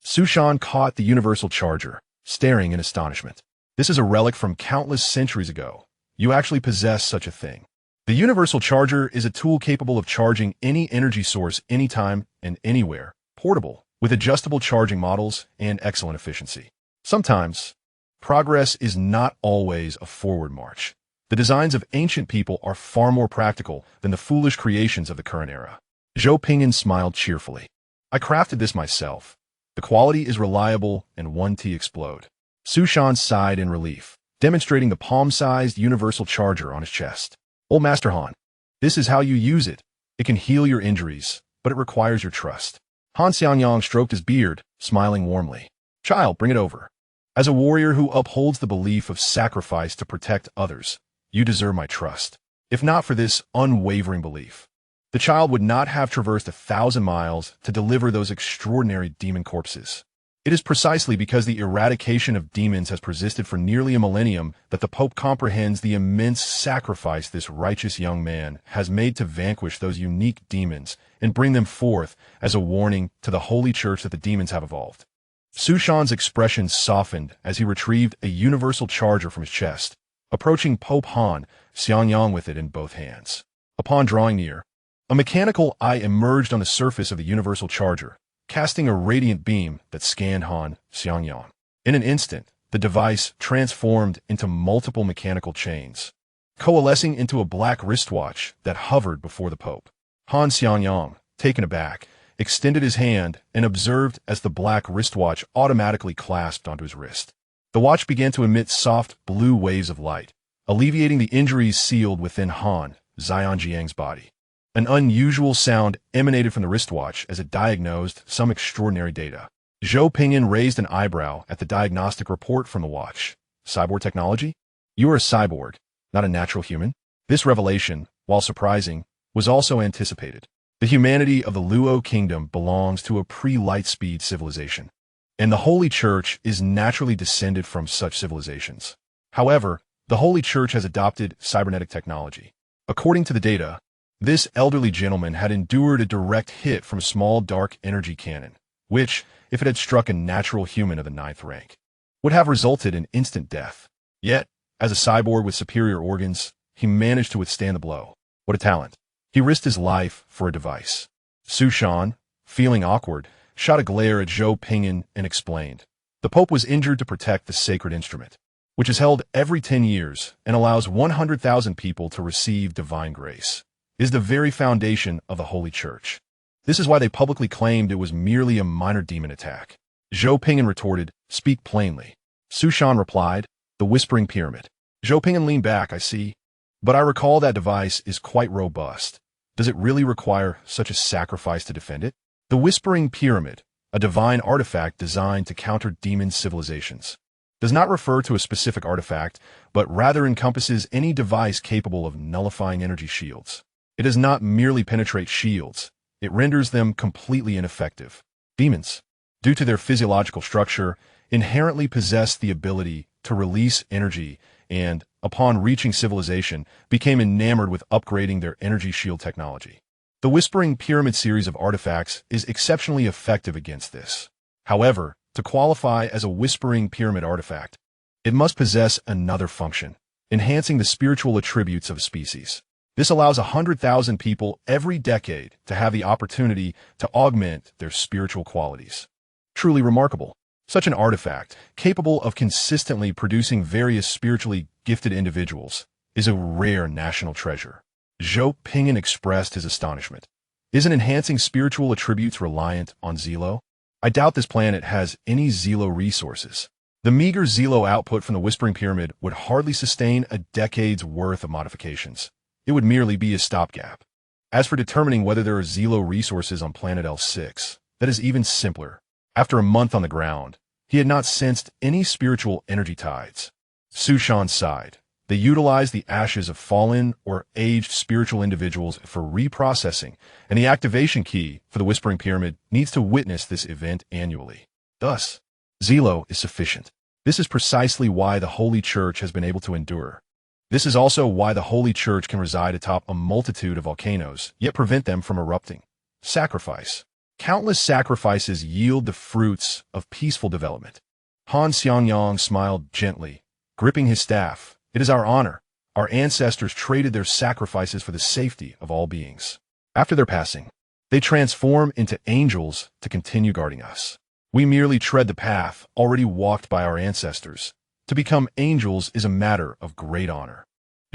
Su Shan caught the universal charger, staring in astonishment. This is a relic from countless centuries ago. You actually possess such a thing. The universal charger is a tool capable of charging any energy source anytime and anywhere, portable, with adjustable charging models and excellent efficiency. Sometimes, progress is not always a forward march. The designs of ancient people are far more practical than the foolish creations of the current era. Zhou Ping'an smiled cheerfully. I crafted this myself. The quality is reliable and 1T explode. Su Shan sighed in relief, demonstrating the palm-sized universal charger on his chest. Old Master Han, this is how you use it. It can heal your injuries, but it requires your trust. Han Xiangyang stroked his beard, smiling warmly. Child, bring it over. As a warrior who upholds the belief of sacrifice to protect others, you deserve my trust. If not for this unwavering belief, the child would not have traversed 1,000 miles to deliver those extraordinary demon corpses. It is precisely because the eradication of demons has persisted for nearly a millennium that the Pope comprehends the immense sacrifice this righteous young man has made to vanquish those unique demons and bring them forth as a warning to the Holy Church that the demons have evolved. Su Shan's expression softened as he retrieved a universal charger from his chest, approaching Pope Han Xiangyang with it in both hands. Upon drawing near, a mechanical eye emerged on the surface of the universal charger, casting a radiant beam that scanned Han Xiangyang. In an instant, the device transformed into multiple mechanical chains, coalescing into a black wristwatch that hovered before the Pope. Han Xiangyang, taken aback, extended his hand and observed as the black wristwatch automatically clasped onto his wrist. The watch began to emit soft blue waves of light, alleviating the injuries sealed within Han Xiangyang's body. An unusual sound emanated from the wristwatch as it diagnosed some extraordinary data. Zhou Ping'an raised an eyebrow at the diagnostic report from the watch. Cyborg technology? You are a cyborg, not a natural human. This revelation, while surprising, was also anticipated. The humanity of the Luo kingdom belongs to a pre-light-speed civilization, and the Holy Church is naturally descended from such civilizations. However, the Holy Church has adopted cybernetic technology. According to the data, this elderly gentleman had endured a direct hit from a small dark energy cannon, which, if it had struck a natural human of the 9th rank, would have resulted in instant death. Yet, as a cyborg with superior organs, he managed to withstand the blow. What a talent. He risked his life for a device. Su Shan, feeling awkward, shot a glare at Zhou Ping'an and explained. The Pope was injured to protect the sacred instrument, which is held every 10 years and allows 100,000 people to receive divine grace. Is the very foundation of the Holy Church. This is why they publicly claimed it was merely a minor demon attack. Zhou Ping'an retorted, speak plainly. Su Shan replied, the Whispering Pyramid. Zhou Ping'an leaned back, I see. But I recall that device is quite robust. Does it really require such a sacrifice to defend it? The Whispering Pyramid, a divine artifact designed to counter demon civilizations, does not refer to a specific artifact, but rather encompasses any device capable of nullifying energy shields. It does not merely penetrate shields, it renders them completely ineffective. Demons, due to their physiological structure, inherently possess the ability to release energy and, upon reaching civilization, became enamored with upgrading their energy shield technology. The Whispering Pyramid series of artifacts is exceptionally effective against this. However, to qualify as a Whispering Pyramid artifact, it must possess another function, enhancing the spiritual attributes of a species. This allows 100,000 people every decade to have the opportunity to augment their spiritual qualities. Truly remarkable. Such an artifact, capable of consistently producing various spiritually gifted individuals, is a rare national treasure. Zhou Ping'an expressed his astonishment. Isn't enhancing spiritual attributes reliant on Zelo? I doubt this planet has any Zelo resources. The meager Zelo output from the Whispering Pyramid would hardly sustain a decade's worth of modifications. It would merely be a stopgap. As for determining whether there are Zelo resources on planet L6, that is even simpler. After a month on the ground, he had not sensed any spiritual energy tides. Su Shan sighed. They utilized the ashes of fallen or aged spiritual individuals for reprocessing, and the activation key for the Whispering Pyramid needs to witness this event annually. Thus, Zelo is sufficient. This is precisely why the Holy Church has been able to endure. This is also why the Holy Church can reside atop a multitude of volcanoes, yet prevent them from erupting. Sacrifice. Countless sacrifices yield the fruits of peaceful development. Han Xiangyang smiled gently, gripping his staff. It is our honor. Our ancestors traded their sacrifices for the safety of all beings. After their passing, they transform into angels to continue guarding us. We merely tread the path already walked by our ancestors. To become angels is a matter of great honor.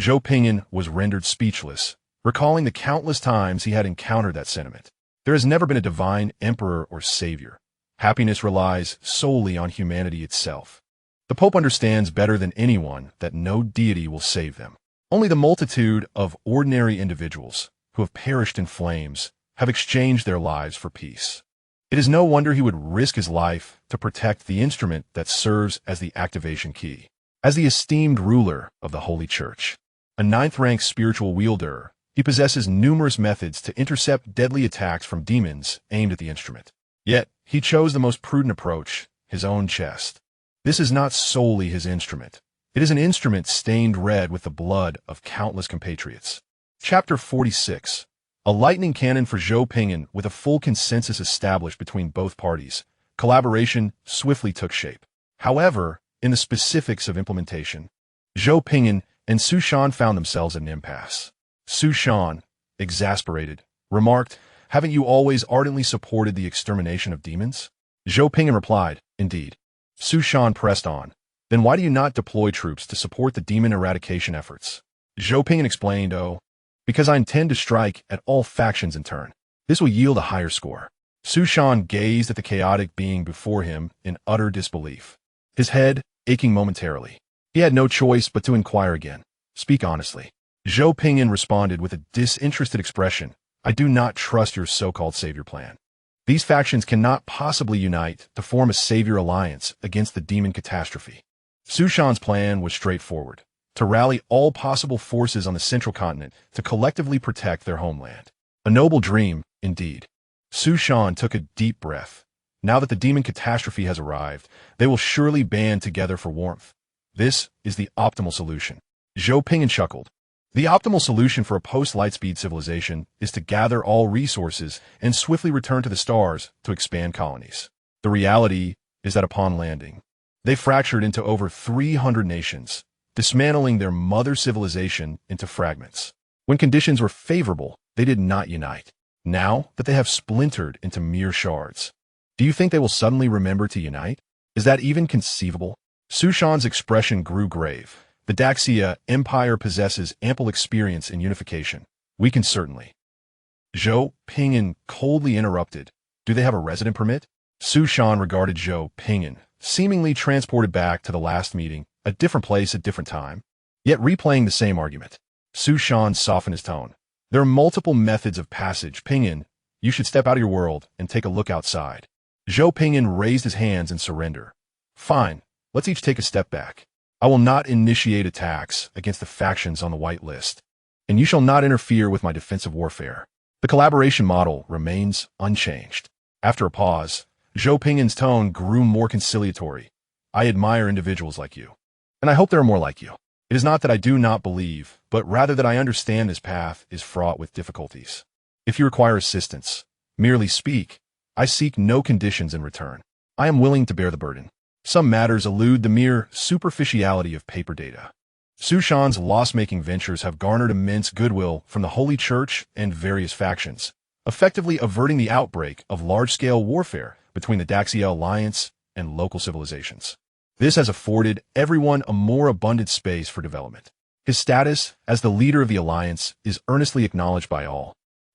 Zhou Ping'an was rendered speechless, recalling the countless times he had encountered that sentiment. There has never been a divine emperor or savior. Happiness relies solely on humanity itself. The Pope understands better than anyone that no deity will save them. Only the multitude of ordinary individuals who have perished in flames have exchanged their lives for peace. It is no wonder he would risk his life to protect the instrument that serves as the activation key. As the esteemed ruler of the Holy Church, a ninth-rank spiritual wielder, he possesses numerous methods to intercept deadly attacks from demons aimed at the instrument. Yet, he chose the most prudent approach, his own chest. This is not solely his instrument. It is an instrument stained red with the blood of countless compatriots. Chapter 46. A lightning cannon for Zhou Ping'an. With a full consensus established between both parties, collaboration swiftly took shape. However, in the specifics of implementation, Zhou Ping'an and Su Shan found themselves at an impasse. Su Shan, exasperated, remarked, "Haven't you always ardently supported the extermination of demons?" Zhou Ping'an replied, "Indeed." Su Shan pressed on, "Then why do you not deploy troops to support the demon eradication efforts?" Zhou Ping'an explained, "Oh, because I intend to strike at all factions in turn. This will yield a higher score." Su Shan gazed at the chaotic being before him in utter disbelief, his head aching momentarily. He had no choice but to inquire again. "Speak honestly." Zhou Ping'an responded with a disinterested expression, "I do not trust your so-called savior plan. These factions cannot possibly unite to form a savior alliance against the demon catastrophe." Su Shan's plan was straightforward: to rally all possible forces on the central continent to collectively protect their homeland. A noble dream, indeed. Su Shan took a deep breath. Now that the demon catastrophe has arrived, they will surely band together for warmth. This is the optimal solution. Zhou Ping'an chuckled. The optimal solution for a post-Lightspeed civilization is to gather all resources and swiftly return to the stars to expand colonies. The reality is that upon landing, they fractured into over 300 nations, dismantling their mother civilization into fragments. When conditions were favorable, they did not unite. Now that they have splintered into mere shards, do you think they will suddenly remember to unite? Is that even conceivable? Su Shan's expression grew grave. The Daxia Empire possesses ample experience in unification. We can certainly. Zhou Ping'an coldly interrupted. Do they have a resident permit? Su Shan regarded Zhou Ping'an, seemingly transported back to the last meeting, a different place at different time, yet replaying the same argument. Su Shan softened his tone. There are multiple methods of passage. Ping'an, you should step out of your world and take a look outside. Zhou Ping'an raised his hands in surrender. Fine, let's each take a step back. I will not initiate attacks against the factions on the white list, and you shall not interfere with my defensive warfare. The collaboration model remains unchanged. After a pause, Zhou Ping'an's tone grew more conciliatory. I admire individuals like you. And I hope there are more like you. It is not that I do not believe, but rather that I understand this path is fraught with difficulties. If you require assistance, merely speak. I seek no conditions in return. I am willing to bear the burden. Some matters elude the mere superficiality of paper data. Su Shan's loss-making ventures have garnered immense goodwill from the Holy Church and various factions, effectively averting the outbreak of large-scale warfare between the Daxia Alliance and local civilizations. This has afforded everyone a more abundant space for development. His status as the leader of the alliance is earnestly acknowledged by all.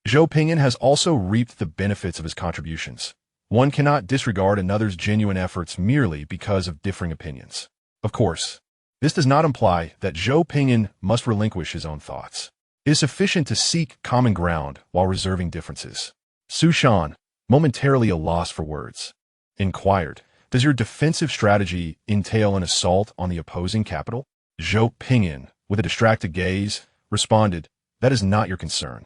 Zhou Ping'an has also reaped the benefits of his contributions. One cannot disregard another's genuine efforts merely because of differing opinions. Of course, this does not imply that Zhou Ping'an must relinquish his own thoughts. It is sufficient to seek common ground while reserving differences. Su Shan, momentarily a loss for words, inquired, "Does your defensive strategy entail an assault on the opposing capital?" Zhou Ping'an, with a distracted gaze, responded, "That is not your concern.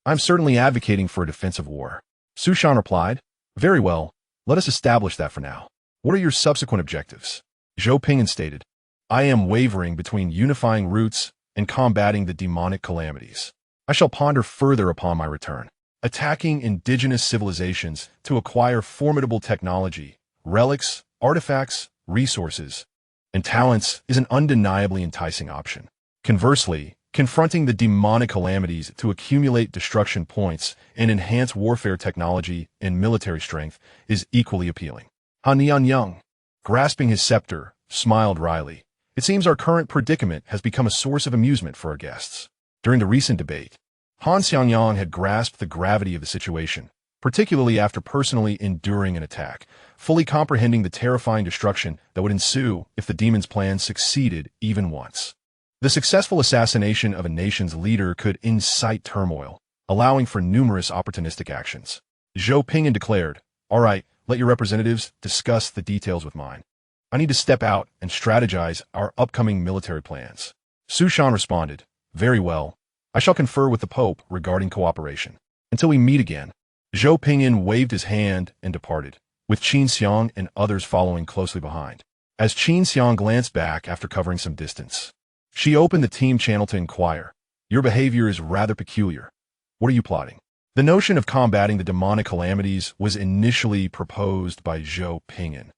I'm certainly advocating for a defensive war." Su Shan replied, "Very well, let us establish that for now. What are your subsequent objectives?" Zhou Ping'an stated, "I am wavering between unifying roots and combating the demonic calamities. I shall ponder further upon my return. Attacking indigenous civilizations to acquire formidable technology, relics, artifacts, resources, and talents is an undeniably enticing option. Conversely, confronting the demonic calamities to accumulate destruction points and enhance warfare technology and military strength is equally appealing." Han Nianyang, grasping his scepter, smiled wryly. "It seems our current predicament has become a source of amusement for our guests." During the recent debate, Han Xiangyang had grasped the gravity of the situation, particularly after personally enduring an attack, fully comprehending the terrifying destruction that would ensue if the demon's plan succeeded even once. The successful assassination of a nation's leader could incite turmoil, allowing for numerous opportunistic actions. Zhou Ping'an declared, "All right, let your representatives discuss the details with mine. I need to step out and strategize our upcoming military plans." Su Shan responded, "Very well. I shall confer with the Pope regarding cooperation. Until we meet again." Zhou Ping'an waved his hand and departed, with Qin Xiang and others following closely behind. As Qin Xiang glanced back after covering some distance, she opened the team channel to inquire, "Your behavior is rather peculiar. What are you plotting?" The notion of combating the demonic calamities was initially proposed by Zhou Ping'an,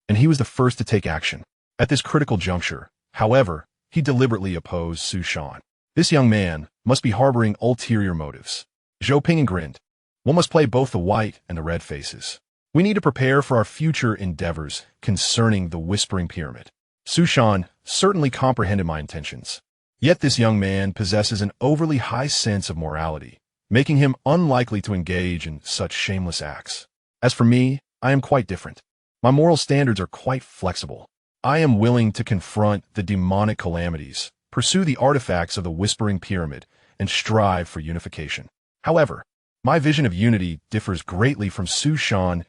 and he was the first to take action. At this critical juncture, however, he deliberately opposed Su Shan. This young man must be harboring ulterior motives. Zhou Ping'an grinned. "One must play both the white and the red faces. We need to prepare for our future endeavors concerning the Whispering Pyramid." Su Shan certainly comprehended my intentions. Yet this young man possesses an overly high sense of morality, making him unlikely to engage in such shameless acts. As for me, I am quite different. My moral standards are quite flexible. I am willing to confront the demonic calamities, pursue the artifacts of the Whispering Pyramid, and strive for unification. However, my vision of unity differs greatly from Su Shan's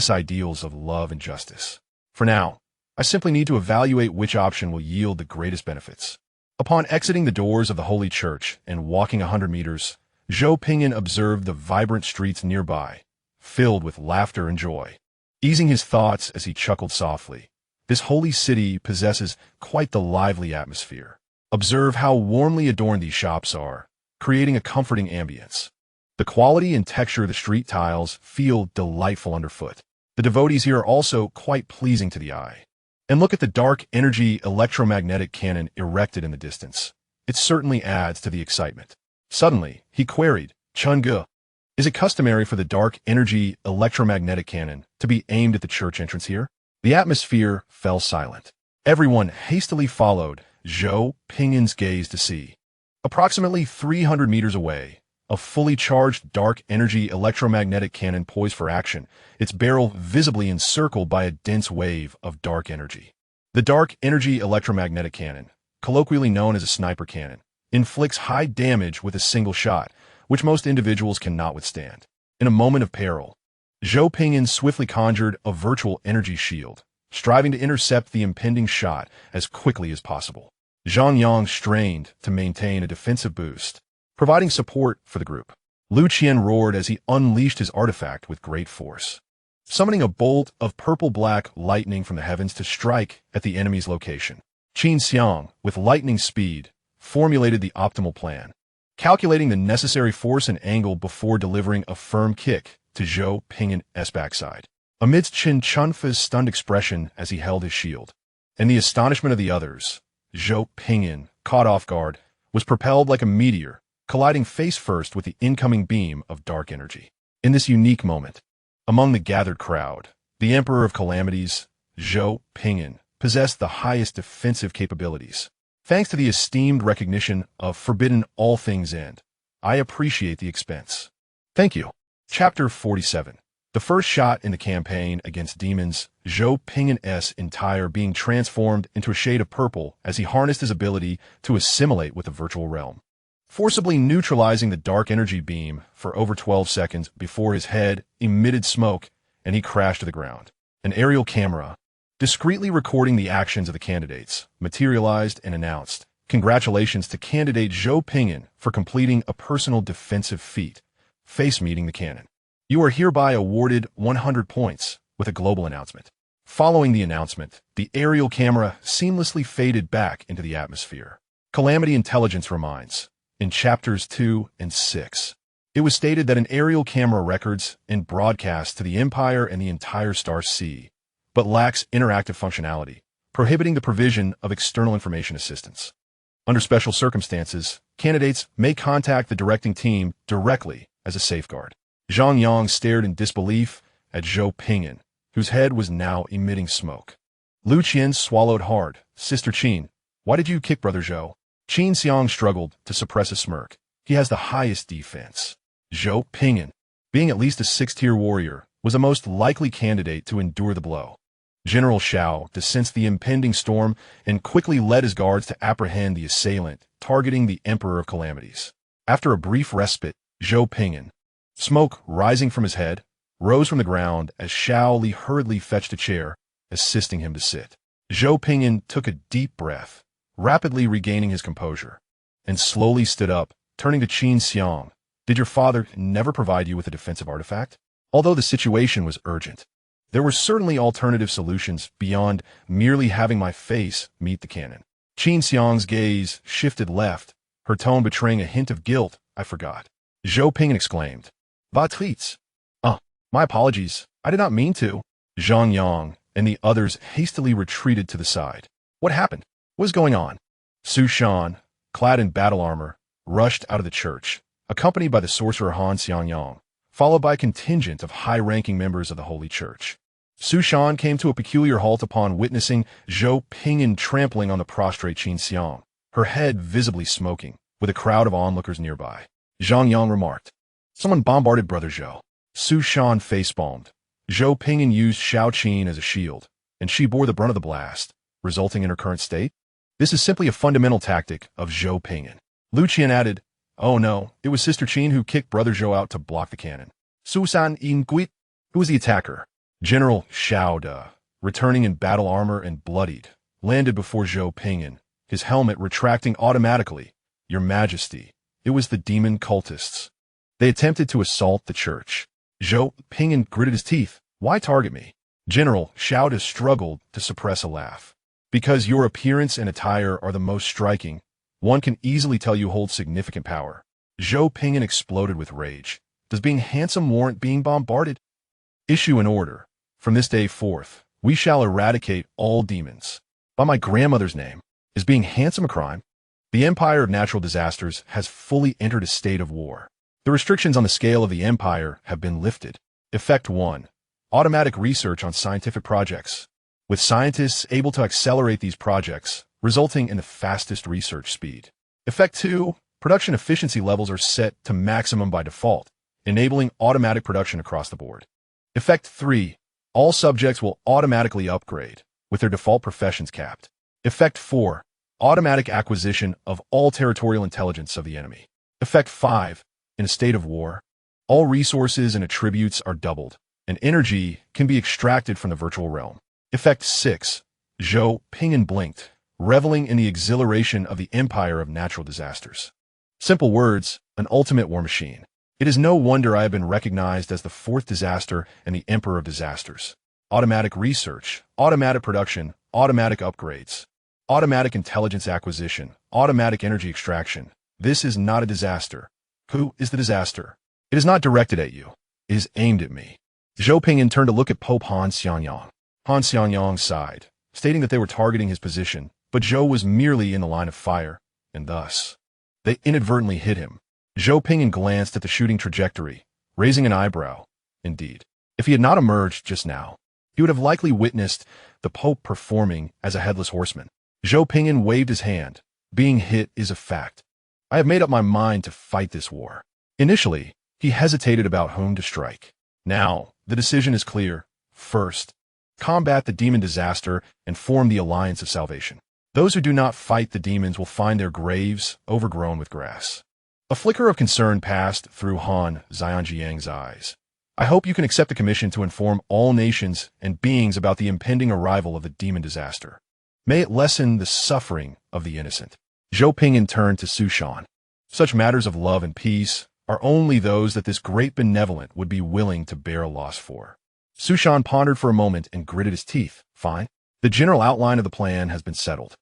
ideals of love and justice. For now, I simply need to evaluate which option will yield the greatest benefits. Upon exiting the doors of the Holy Church and walking 100 meters, Zhou Ping'an observed the vibrant streets nearby, filled with laughter and joy. Easing his thoughts as he chuckled softly, this holy city possesses quite the lively atmosphere. Observe how warmly adorned these shops are, creating a comforting ambience. The quality and texture of the street tiles feel delightful underfoot. The devotees here are also quite pleasing to the eye. And look at the dark energy electromagnetic cannon erected in the distance. It certainly adds to the excitement. Suddenly, he queried, "Chun-ge, is it customary for the dark energy electromagnetic cannon to be aimed at the church entrance here?" The atmosphere fell silent. Everyone hastily followed Zhou Ping'an's gaze to see. Approximately 300 meters away, a fully charged dark energy electromagnetic cannon poised for action, its barrel visibly encircled by a dense wave of dark energy. The dark energy electromagnetic cannon, colloquially known as a sniper cannon, inflicts high damage with a single shot, which most individuals cannot withstand. In a moment of peril, Zhou Ping'an swiftly conjured a virtual energy shield, striving to intercept the impending shot as quickly as possible. Zhang Yang strained to maintain a defensive boost, providing support for the group. Lu Qian roared as he unleashed his artifact with great force, summoning a bolt of purple-black lightning from the heavens to strike at the enemy's location. Qin Xiang, with lightning speed, formulated the optimal plan, calculating the necessary force and angle before delivering a firm kick to Zhou Ping'an's backside. Amidst Qin Chunfa's stunned expression as he held his shield, and the astonishment of the others, Zhou Ping'an, caught off guard, was propelled like a meteor, colliding face-first with the incoming beam of dark energy. In this unique moment, among the gathered crowd, the Emperor of Calamities, Zhou Ping'an, possessed the highest defensive capabilities. Thanks to the esteemed recognition of forbidden all things end, I appreciate the expense. Thank you. Chapter 47. The first shot in the campaign against demons, Zhou Ping'an's entire being transformed into a shade of purple as he harnessed his ability to assimilate with the virtual realm, forcibly neutralizing the dark energy beam for over 12 seconds before his head emitted smoke and he crashed to the ground. An aerial camera, discreetly recording the actions of the candidates, materialized and announced, "Congratulations to candidate Zhou Ping'an for completing a personal defensive feat, face-meeting the cannon. You are hereby awarded 100 points," with a global announcement. Following the announcement, the aerial camera seamlessly faded back into the atmosphere. Calamity Intelligence reminds, in Chapters 2 and 6, it was stated that an aerial camera records and broadcasts to the Empire and the entire Star Sea, but lacks interactive functionality, prohibiting the provision of external information assistance. Under special circumstances, candidates may contact the directing team directly as a safeguard. Zhang Yang stared in disbelief at Zhou Ping'an, whose head was now emitting smoke. Lu Qian swallowed hard. "Sister Qin, why did you kick Brother Zhou?" Qin Xiang struggled to suppress a smirk. "He has the highest defense." Zhou Ping'an, being at least a 6th-tier warrior, was a most likely candidate to endure the blow. General Shao sensed the impending storm and quickly led his guards to apprehend the assailant, targeting the Emperor of Calamities. After a brief respite, Zhou Ping'an, smoke rising from his head, rose from the ground as Shao Li hurriedly fetched a chair, assisting him to sit. Zhou Ping'an took a deep breath, rapidly regaining his composure, and slowly stood up, turning to Qin Xiang. "Did your father never provide you with a defensive artifact?" Although the situation was urgent, there were certainly alternative solutions beyond merely having my face meet the cannon. Qin Xiang's gaze shifted left, her tone betraying a hint of guilt. "I forgot." Zhou Ping'an exclaimed. "Vatrice. My apologies. I did not mean to." Zhang Yang and the others hastily retreated to the side. What happened? What was going on? Su Shan, clad in battle armor, rushed out of the church, accompanied by the sorcerer Han Xiangyang, followed by a contingent of high-ranking members of the Holy Church. Su Shan came to a peculiar halt upon witnessing Zhou Ping'an trampling on the prostrate Qin Xiang, her head visibly smoking, with a crowd of onlookers nearby. Zhang Yang remarked, "Someone bombarded Brother Zhou." Su Shan facepalmed. Zhou Ping'an used Shao Qin as a shield, and she bore the brunt of the blast, resulting in her current state. This is simply a fundamental tactic of Zhou Ping'an. Lu Qian added, "Oh no, it was Sister Qin who kicked Brother Zhou out to block the cannon." Su San Yin Guit, who was the attacker? General Shao De, returning in battle armor and bloodied, landed before Zhou Ping'an, his helmet retracting automatically. "Your Majesty, it was the demon cultists. They attempted to assault the church." Zhou Ping'an gritted his teeth. "Why target me?" General Shao De struggled to suppress a laugh. "Because your appearance and attire are the most striking, one can easily tell you hold significant power." Zhou Ping'an exploded with rage. "Does being handsome warrant being bombarded?" "Issue an order. From this day forth, we shall eradicate all demons. By my grandmother's name, is being handsome a crime?" The Empire of Natural Disasters has fully entered a state of war. The restrictions on the scale of the Empire have been lifted. Effect 1. Automatic research on scientific projects, with scientists able to accelerate these projects, resulting in the fastest research speed. Effect 2. Production efficiency levels are set to maximum by default, enabling automatic production across the board. Effect 3. All subjects will automatically upgrade, with their default professions capped. Effect 4. Automatic acquisition of all territorial intelligence of the enemy. Effect 5. In a state of war, all resources and attributes are doubled, and energy can be extracted from the virtual realm. Effect 6. Zhou Ping'an blinked, reveling in the exhilaration of the Empire of Natural Disasters. Simple words, an ultimate war machine. It is no wonder I have been recognized as the 4th disaster and the Emperor of Disasters. Automatic research, automatic production, automatic upgrades. Automatic intelligence acquisition, automatic energy extraction. This is not a disaster. Who is the disaster? It is not directed at you. It is aimed at me. Zhou Ping'an turned to look at Pope Han Xiangyang. Han Xiangyang sighed, stating that they were targeting his position, but Zhou was merely in the line of fire, and thus, they inadvertently hit him. Zhou Ping'an glanced at the shooting trajectory, raising an eyebrow. Indeed, if he had not emerged just now, he would have likely witnessed the Pope performing as a headless horseman. Zhou Ping'an waved his hand. Being hit is a fact. I have made up my mind to fight this war. Initially, he hesitated about whom to strike. Now, the decision is clear. First, combat the demon disaster and form the alliance of salvation. Those who do not fight the demons will find their graves overgrown with grass. A flicker of concern passed through Han Xianjiang's eyes. I hope you can accept the commission to inform all nations and beings about the impending arrival of the demon disaster. May it lessen the suffering of the innocent. Zhou Ping'an turned to Su Shan. Such matters of love and peace are only those that this great benevolent would be willing to bear a loss for. Su Shan pondered for a moment and gritted his teeth. Fine. The general outline of the plan has been settled.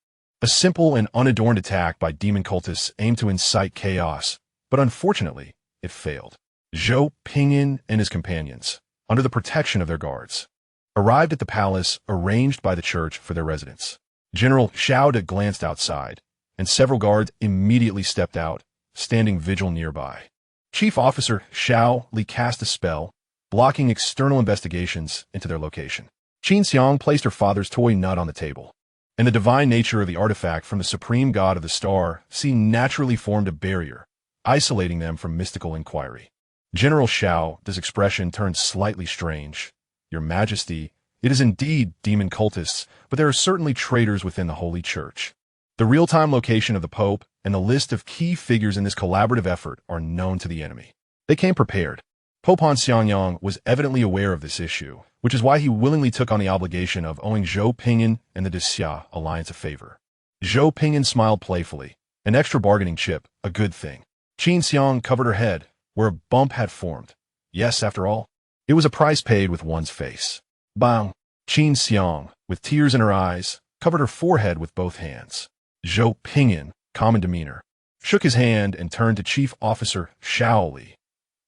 A simple and unadorned attack by demon cultists aimed to incite chaos, but unfortunately, it failed. Zhou Ping'an and his companions, under the protection of their guards, arrived at the palace arranged by the church for their residence. General Xiao De glanced outside, and several guards immediately stepped out, standing vigil nearby. Chief Officer Xiao Li cast a spell, blocking external investigations into their location. Qin Xiang placed her father's toy nut on the table, and the divine nature of the artifact from the supreme god of the star seemed naturally formed a barrier, isolating them from mystical inquiry. General Xiao's expression turned slightly strange. Your Majesty, it is indeed demon cultists, but there are certainly traitors within the Holy Church. The real-time location of the Pope and the list of key figures in this collaborative effort are known to the enemy. They came prepared. Pope Han Xiangyang was evidently aware of this issue, which is why he willingly took on the obligation of owing Zhou Ping'an and the Xia alliance a favor. Zhou Ping'an smiled playfully. An extra bargaining chip, a good thing. Qin Xiang covered her head, where a bump had formed. Yes, after all, it was a price paid with one's face. Bang! Qin Xiang, with tears in her eyes, covered her forehead with both hands. Zhou Ping'an, calm in demeanor, shook his hand and turned to Chief Officer Xiao Li.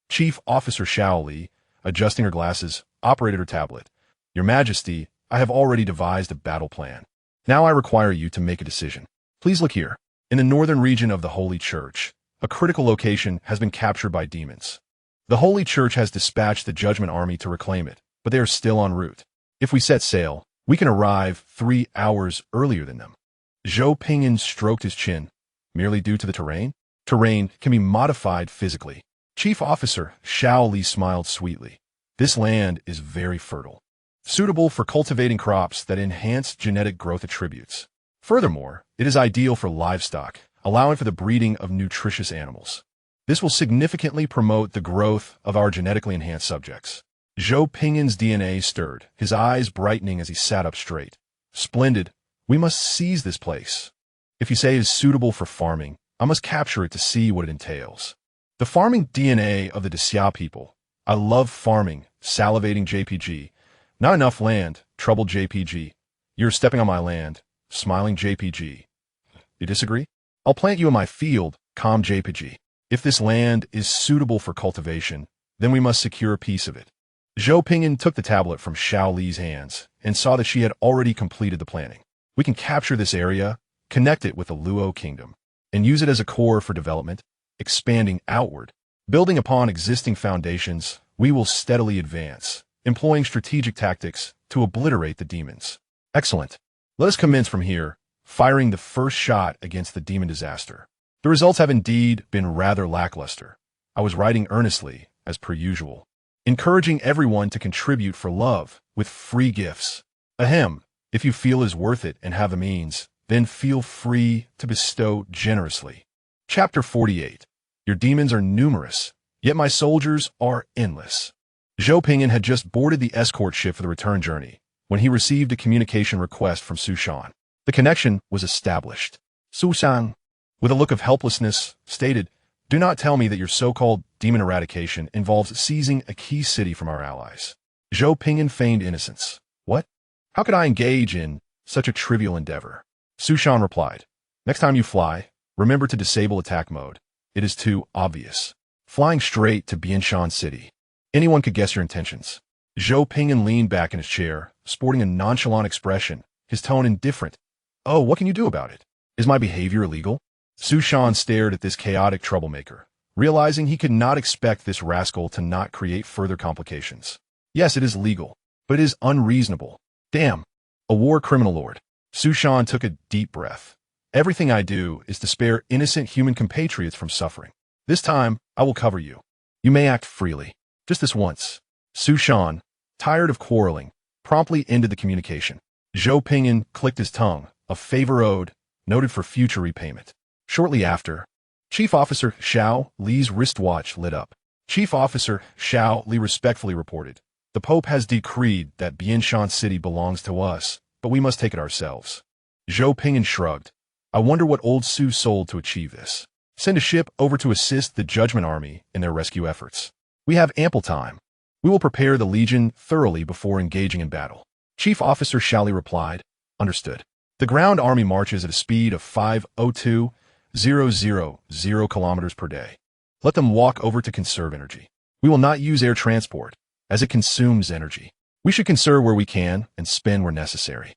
Chief Officer Xiao Li, adjusting her glasses, operated her tablet. Your Majesty, I have already devised a battle plan. Now I require you to make a decision. Please look here. In the northern region of the Holy Church, a critical location has been captured by demons. The Holy Church has dispatched the Judgment Army to reclaim it, but they are still en route. If we set sail, we can arrive 3 hours earlier than them. Zhou Ping'an stroked his chin. Merely due to the terrain? Terrain can be modified physically. Chief Officer Xiao Li smiled sweetly. This land is very fertile, suitable for cultivating crops that enhance genetic growth attributes. Furthermore, it is ideal for livestock, allowing for the breeding of nutritious animals. This will significantly promote the growth of our genetically enhanced subjects. Zhou Ping'an's DNA stirred, his eyes brightening as he sat up straight. Splendid. We must seize this place. If you say it is suitable for farming, I must capture it to see what it entails. The farming DNA of the Xia people. I love farming, salivating JPG. Not enough land, troubled JPG. You're stepping on my land, smiling JPG. You disagree? I'll plant you in my field, calm JPG. If this land is suitable for cultivation, then we must secure a piece of it. Zhou Ping'an took the tablet from Xiao Li's hands and saw that she had already completed the planning. We can capture this area, connect it with the Luo Kingdom, and use it as a core for development, expanding outward. Building upon existing foundations, we will steadily advance, employing strategic tactics to obliterate the demons. Excellent. Let us commence from here, firing the first shot against the demon disaster. The results have indeed been rather lackluster. I was writing earnestly, as per usual, encouraging everyone to contribute for love with free gifts. Ahem, if you feel it is worth it and have the means, then feel free to bestow generously. Chapter 48. Your demons are numerous, yet my soldiers are endless. Zhou Ping'an had just boarded the escort ship for the return journey when he received a communication request from Su Shan. The connection was established. Su Shan, with a look of helplessness, stated, "Do not tell me that your so-called demon eradication involves seizing a key city from our allies." Zhou Ping'an feigned innocence. What? How could I engage in such a trivial endeavor? Su Shan replied. Next time you fly, remember to disable attack mode. It is too obvious. Flying straight to Bianshan City. Anyone could guess your intentions. Zhou Ping'an leaned back in his chair, sporting a nonchalant expression, his tone indifferent. Oh, what can you do about it? Is my behavior illegal? Su Shan stared at this chaotic troublemaker, realizing he could not expect this rascal to not create further complications. Yes, it is legal, but it is unreasonable. Damn. A war criminal lord. Su Shan took a deep breath. Everything I do is to spare innocent human compatriots from suffering. This time, I will cover you. You may act freely. Just this once. Su Shan, tired of quarreling, promptly ended the communication. Zhou Ping'an clicked his tongue, a favor owed, noted for future repayment. Shortly after, Chief Officer Xiao Li's wristwatch lit up. Chief Officer Xiao Li respectfully reported, the Pope has decreed that Bianshan City belongs to us, but we must take it ourselves. Zhou Ping'an shrugged. I wonder what old Su sold to achieve this. Send a ship over to assist the Judgment Army in their rescue efforts. We have ample time. We will prepare the Legion thoroughly before engaging in battle. Chief Officer Xiao Li replied, Understood. The ground army marches at a speed of 502,000 kilometers per day. Let them walk over to conserve energy. We will not use air transport, as it consumes energy. We should conserve where we can and spend where necessary.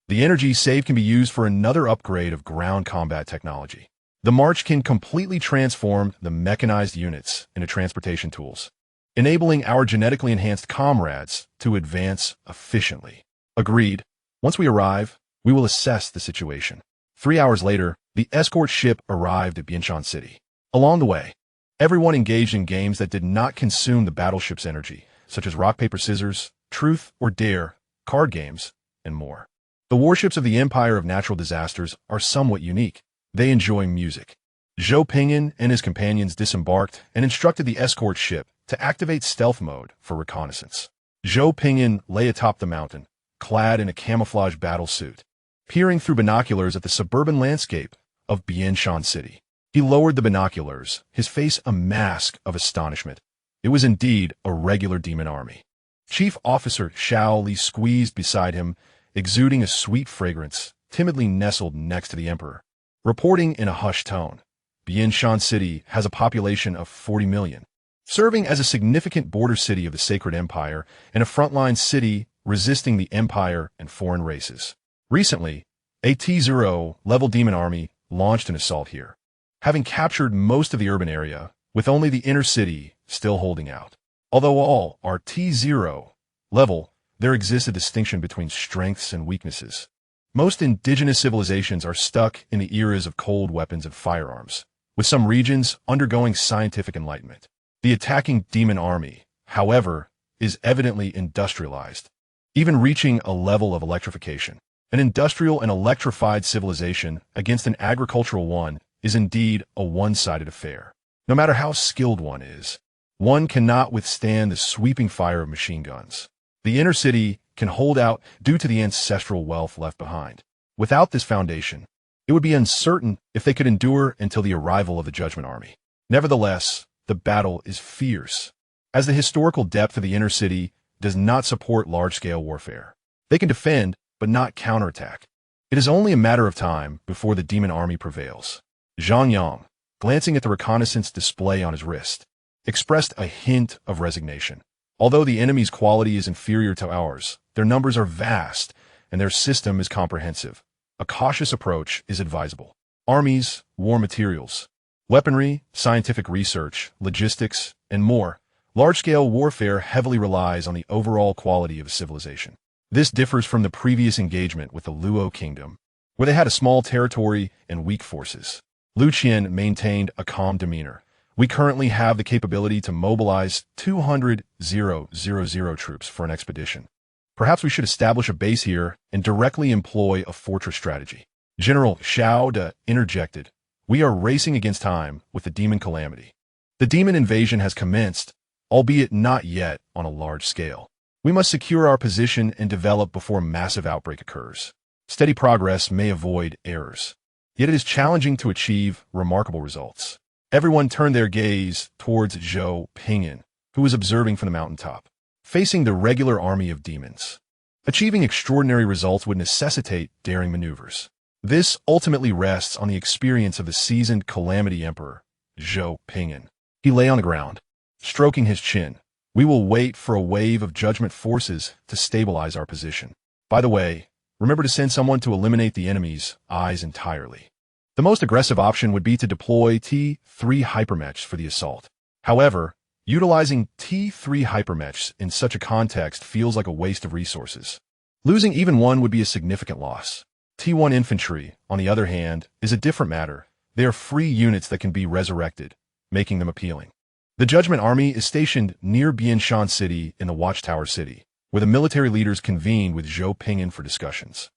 The energy saved can be used for another upgrade of ground combat technology. The march can completely transform the mechanized units into transportation tools, enabling our genetically enhanced comrades to advance efficiently. Agreed. Once we arrive, we will assess the situation. 3 hours later, the escort ship arrived at Bianshan City. Along the way, everyone engaged in games that did not consume the battleship's energy, such as rock, paper, scissors, truth or dare, card games, and more. The warships of the Empire of Natural Disasters are somewhat unique. They enjoy music. Zhou Ping'an and his companions disembarked and instructed the escort ship to activate stealth mode for reconnaissance. Zhou Ping'an lay atop the mountain, clad in a camouflage battle suit, peering through binoculars at the suburban landscape of Bianshan City. He lowered the binoculars, his face a mask of astonishment. It was indeed a regular demon army. Chief Officer Xiao Li squeezed beside him, exuding a sweet fragrance, timidly nestled next to the Emperor. Reporting in a hushed tone, Bianshan City has a population of 40 million, serving as a significant border city of the Sacred Empire and a frontline city resisting the Empire and foreign races. Recently, a T0 level demon army launched an assault here, having captured most of the urban area, with only the inner city still holding out. Although all are T0 level, there exists a distinction between strengths and weaknesses. Most indigenous civilizations are stuck in the eras of cold weapons and firearms, with some regions undergoing scientific enlightenment. The attacking demon army, however, is evidently industrialized, even reaching a level of electrification. An industrial and electrified civilization against an agricultural one is indeed a one-sided affair. No matter how skilled one is, one cannot withstand the sweeping fire of machine guns. The inner city can hold out due to the ancestral wealth left behind. Without this foundation, it would be uncertain if they could endure until the arrival of the Judgment Army. Nevertheless, the battle is fierce, as the historical depth of the inner city does not support large-scale warfare. They can defend, but not counterattack. It is only a matter of time before the demon army prevails. Zhang Yang, glancing at the reconnaissance display on his wrist, expressed a hint of resignation. Although the enemy's quality is inferior to ours, their numbers are vast, and their system is comprehensive. A cautious approach is advisable. Armies, war materials, weaponry, scientific research, logistics, and more. Large-scale warfare heavily relies on the overall quality of a civilization. This differs from the previous engagement with the Luo Kingdom, where they had a small territory and weak forces. Lu Qian maintained a calm demeanor. We currently have the capability to mobilize 200,000 troops for an expedition. Perhaps we should establish a base here and directly employ a fortress strategy. General Xiao De interjected. We are racing against time with the demon calamity. The demon invasion has commenced, albeit not yet on a large scale. We must secure our position and develop before a massive outbreak occurs. Steady progress may avoid errors, yet it is challenging to achieve remarkable results. Everyone turned their gaze towards Zhou Ping'an, who was observing from the mountaintop, facing the regular army of demons. Achieving extraordinary results would necessitate daring maneuvers. This ultimately rests on the experience of the seasoned Calamity Emperor, Zhou Ping'an. He lay on the ground, stroking his chin. We will wait for a wave of judgment forces to stabilize our position. By the way, remember to send someone to eliminate the enemy's eyes entirely. The most aggressive option would be to deploy T3 hypermechs for the assault. However, utilizing T3 hypermechs in such a context feels like a waste of resources. Losing even one would be a significant loss. T1 infantry, on the other hand, is a different matter. They are free units that can be resurrected, making them appealing. The Judgment Army is stationed near Bianshan City in the Watchtower City, where the military leaders convene with Zhou Ping'an for discussions.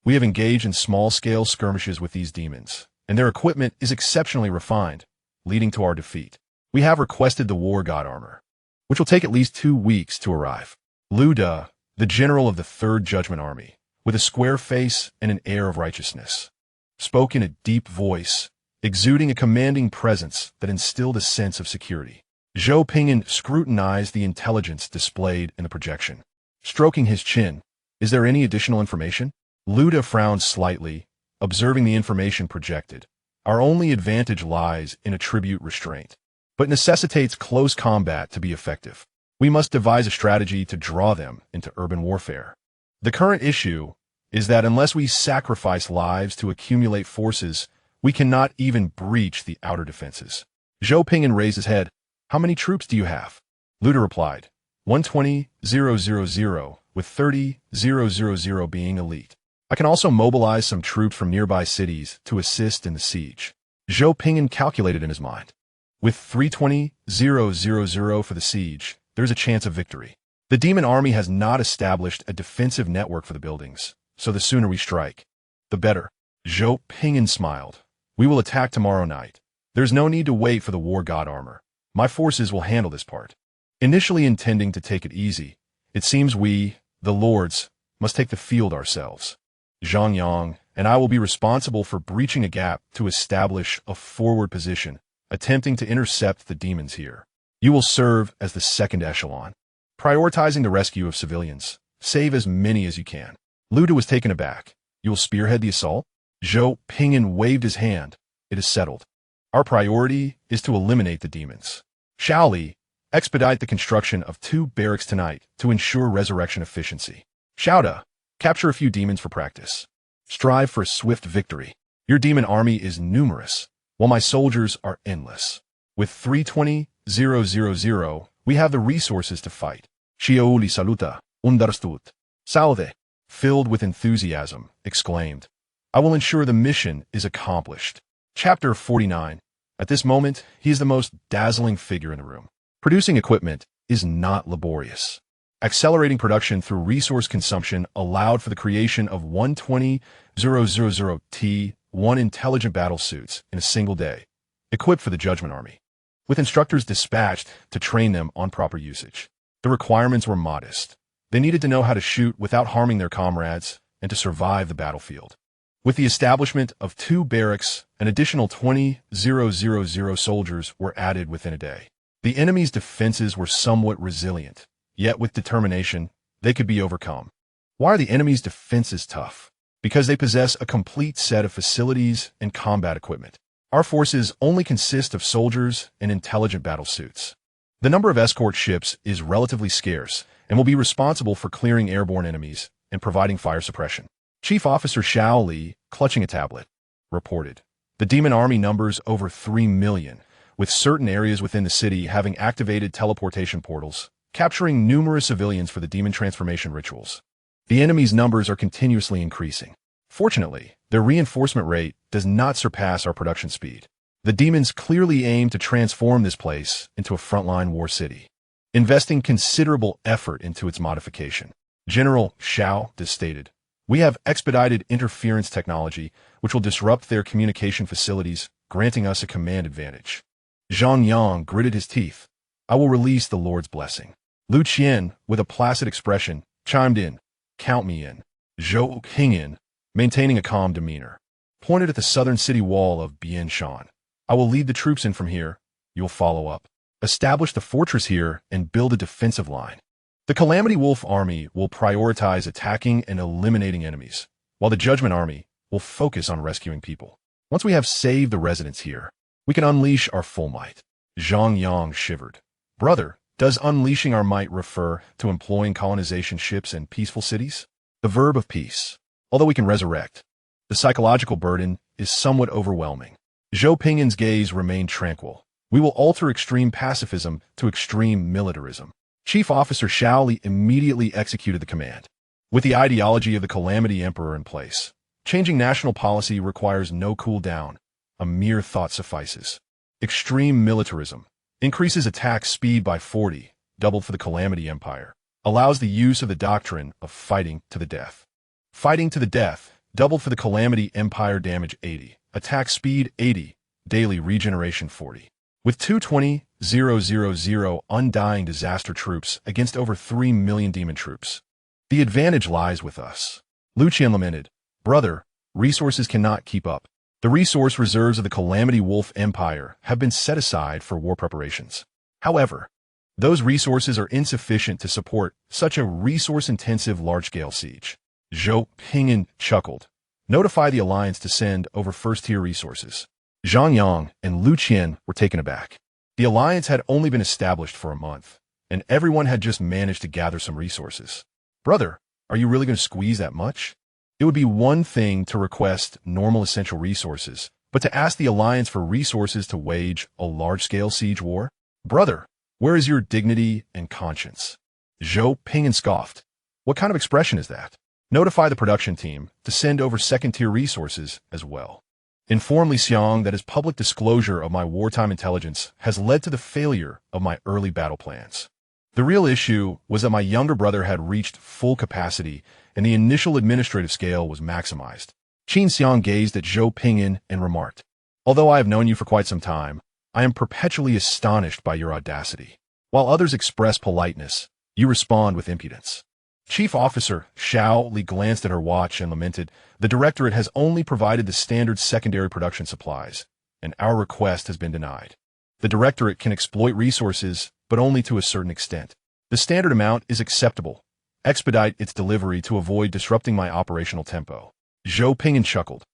We have engaged in small-scale skirmishes with these demons, and their equipment is exceptionally refined, leading to our defeat. We have requested the War God armor, which will take at least 2 weeks to arrive. Lu De, the general of the 3rd Judgment Army, with a square face and an air of righteousness, spoke in a deep voice, exuding a commanding presence that instilled a sense of security. Zhou Ping'an scrutinized the intelligence displayed in the projection. Stroking his chin, "Is there any additional information?" Lu De frowned slightly, observing the information projected. "Our only advantage lies in attribute restraint, but necessitates close combat to be effective. We must devise a strategy to draw them into urban warfare. The current issue is that unless we sacrifice lives to accumulate forces, we cannot even breach the outer defenses." Zhou Ping'an raised his head. "How many troops do you have?" Lu De replied, 120,000, with 30,000 being elite. I can also mobilize some troops from nearby cities to assist in the siege. Zhou Ping'an calculated in his mind. With 320,000 for the siege, there's a chance of victory. The demon army has not established a defensive network for the buildings, so the sooner we strike, the better. Zhou Ping'an smiled. "We will attack tomorrow night. There's no need to wait for the War God armor. My forces will handle this part." Initially intending to take it easy, it seems we, the lords, must take the field ourselves. Zhang Yang and I will be responsible for breaching a gap to establish a forward position, attempting to intercept the demons here. You will serve as the 2nd echelon, prioritizing the rescue of civilians. Save as many as you can. Lu De was taken aback. "You will spearhead the assault?" Zhou Ping'an waved his hand. "It is settled. Our priority is to eliminate the demons. Shao Li, expedite the construction of 2 barracks tonight to ensure resurrection efficiency. Shao De, capture a few demons for practice. Strive for a swift victory. Your demon army is numerous, while my soldiers are endless. With 320,000, we have the resources to fight." Xiao Li saluta, understood. Salve, filled with enthusiasm, exclaimed, "I will ensure the mission is accomplished." Chapter 49. At this moment, he is the most dazzling figure in the room. Producing equipment is not laborious. Accelerating production through resource consumption allowed for the creation of 120,000 T1 intelligent battle suits in a single day, equipped for the Judgment Army, with instructors dispatched to train them on proper usage. The requirements were modest. They needed to know how to shoot without harming their comrades and to survive the battlefield. With the establishment of 2 barracks, an additional 20,000 soldiers were added within a day. The enemy's defenses were somewhat resilient, yet with determination, they could be overcome. Why are the enemy's defenses tough? Because they possess a complete set of facilities and combat equipment. Our forces only consist of soldiers and intelligent battle suits. The number of escort ships is relatively scarce and will be responsible for clearing airborne enemies and providing fire suppression. Chief Officer Shao Li, clutching a tablet, reported, "The demon army numbers over 3 million, with certain areas within the city having activated teleportation portals, capturing numerous civilians for the demon transformation rituals. The enemy's numbers are continuously increasing. Fortunately, their reinforcement rate does not surpass our production speed. The demons clearly aim to transform this place into a frontline war city, investing considerable effort into its modification." General Shao stated, "We have expedited interference technology, which will disrupt their communication facilities, granting us a command advantage." Zhang Yang gritted his teeth. "I will release the Lord's blessing." Lu Qian, with a placid expression, chimed in, "Count me in." Zhou Ping'an, maintaining a calm demeanor, pointed at the southern city wall of Bianshan. "I will lead the troops in from here. You'll follow up. Establish the fortress here and build a defensive line. The Calamity Wolf Army will prioritize attacking and eliminating enemies, while the Judgment Army will focus on rescuing people. Once we have saved the residents here, we can unleash our full might. Zhang Yang shivered. Brother, does unleashing our might refer to employing colonization ships in peaceful cities? The verb of peace. Although we can resurrect, the psychological burden is somewhat overwhelming. Zhou Ping'an's gaze remained tranquil. We will alter extreme pacifism to extreme militarism. Chief Officer Shao Li immediately executed the command. With the ideology of the Calamity Emperor in place, changing national policy requires no cool down. A mere thought suffices. Extreme militarism increases attack speed by 40, doubled for the Calamity Empire, allows the use of the doctrine of fighting to the death. Fighting to the death, doubled for the Calamity Empire, damage 80, attack speed 80, daily regeneration 40. With 220,000 undying disaster troops against over 3 million demon troops, the advantage lies with us. Lucian lamented, Brother, resources cannot keep up. The resource reserves of the Calamity Wolf Empire have been set aside for war preparations. However, those resources are insufficient to support such a resource-intensive large-scale siege. Zhou Ping'an chuckled. Notify the Alliance to send over first-tier resources. Zhang Yang and Lucian were taken aback. The Alliance had only been established for a month, and everyone had just managed to gather some resources. Brother, are you really going to squeeze that much? It would be one thing to request normal essential resources, but to ask the Alliance for resources to wage a large-scale siege war? Brother, where is your dignity and conscience? Zhou Ping'an scoffed. What kind of expression is that? Notify the production team to send over second-tier resources as well. Inform Li Xiang that his public disclosure of my wartime intelligence has led to the failure of my early battle plans. The real issue was that my younger brother had reached full capacity and the initial administrative scale was maximized. Qin Xiang gazed at Zhou Ping'an and remarked, Although I have known you for quite some time, I am perpetually astonished by your audacity. While others express politeness, you respond with impudence. Chief Officer Shao Li glanced at her watch and lamented, The Directorate has only provided the standard secondary production supplies, and our request has been denied. The Directorate can exploit resources, but only to a certain extent. The standard amount is acceptable. Expedite its delivery to avoid disrupting my operational tempo. Zhou Ping'an chuckled.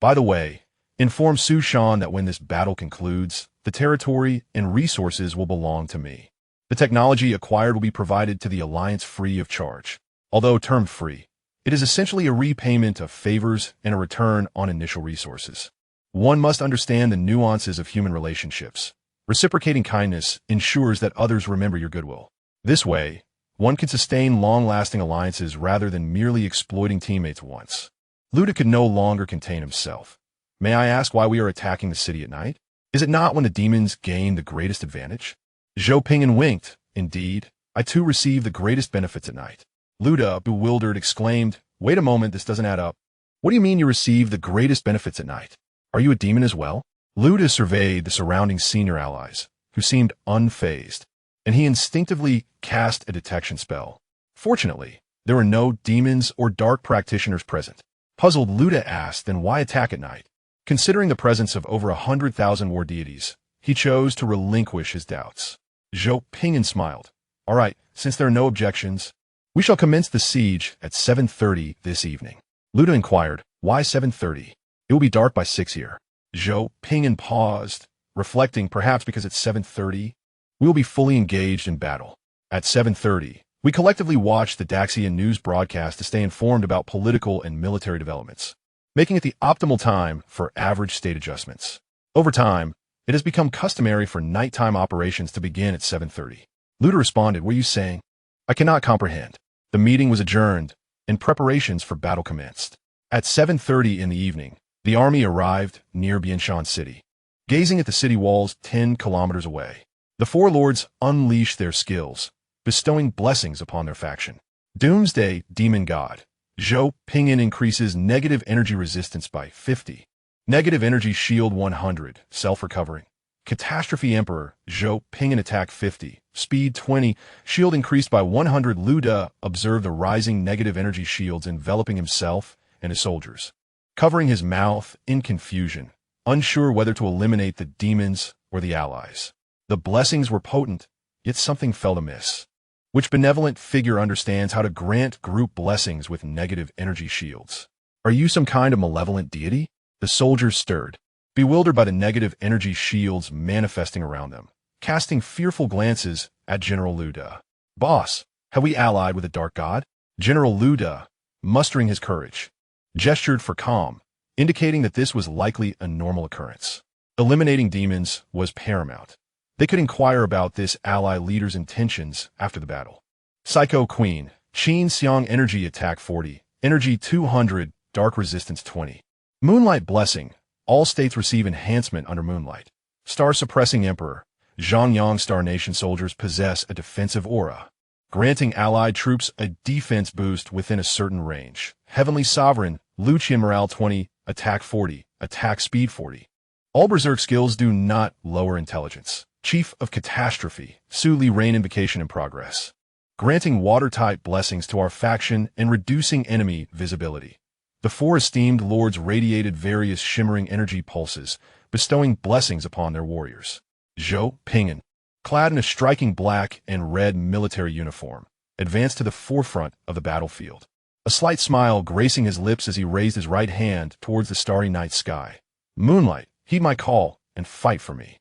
By the way, inform Su Shan that when this battle concludes, the territory and resources will belong to me. The technology acquired will be provided to the Alliance free of charge. Although termed free, it is essentially a repayment of favors and a return on initial resources. One must understand the nuances of human relationships. Reciprocating kindness ensures that others remember your goodwill. This way, one can sustain long-lasting alliances rather than merely exploiting teammates once. Luda could no longer contain himself. May I ask why we are attacking the city at night? Is it not when the demons gain the greatest advantage? Zhou Ping'an winked. Indeed, I too receive the greatest benefits at night. Luda, bewildered, exclaimed, Wait a moment, this doesn't add up. What do you mean you receive the greatest benefits at night? Are you a demon as well? Luda surveyed the surrounding senior allies, who seemed unfazed, and he instinctively cast a detection spell. Fortunately, there were no demons or dark practitioners present. Puzzled, Luda asked, Then why attack at night? Considering the presence of over 100,000 war deities, he chose to relinquish his doubts. Zhou Ping'an smiled. All right, since there are no objections, we shall commence the siege at 7:30 this evening. Luda inquired, Why 7:30? It will be dark by 6 here. Zhou Ping'an paused, reflecting perhaps because at 7:30, we will be fully engaged in battle. At 7:30, we collectively watch the Daxian news broadcast to stay informed about political and military developments, making it the optimal time for average state adjustments. Over time, it has become customary for nighttime operations to begin at 7:30. Luda responded, What are you saying? I cannot comprehend. The meeting was adjourned, and preparations for battle commenced. At 7:30 in the evening, the army arrived near Bianshan City. Gazing at the city walls 10 kilometers away, the four lords unleashed their skills, bestowing blessings upon their faction. Doomsday Demon God. Zhou Ping'an increases negative energy resistance by 50. Negative energy shield 100, self-recovering. Catastrophe Emperor. Zhou Ping'an attack 50, speed 20, shield increased by 100. Luda observed the rising negative energy shields enveloping himself and his soldiers, covering his mouth in confusion, unsure whether to eliminate the demons or the allies. The blessings were potent, yet something felt amiss. Which benevolent figure understands how to grant group blessings with negative energy shields? Are you some kind of malevolent deity? The soldiers stirred, bewildered by the negative energy shields manifesting around them, casting fearful glances at General Luda. Boss, have we allied with a dark god? General Luda, mustering his courage, gestured for calm, indicating that this was likely a normal occurrence. Eliminating demons was paramount. They could inquire about this ally leader's intentions after the battle. Psycho Queen, Qin Xiang Energy Attack 40, Energy 200, Dark Resistance 20. Moonlight Blessing, all states receive enhancement under Moonlight. Star Suppressing Emperor, Zhongyang Star Nation soldiers possess a defensive aura, granting allied troops a defense boost within a certain range. Heavenly Sovereign, Lucian Morale 20, Attack 40, Attack Speed 40. All Berserk skills do not lower intelligence. Chief of Catastrophe, Su Li Rain Invocation in progress, granting water-type blessings to our faction and reducing enemy visibility. The four esteemed lords radiated various shimmering energy pulses, bestowing blessings upon their warriors. Zhou Ping'an, clad in a striking black and red military uniform, advanced to the forefront of the battlefield, a slight smile gracing his lips as he raised his right hand towards the starry night sky. Moonlight, heed my call and fight for me.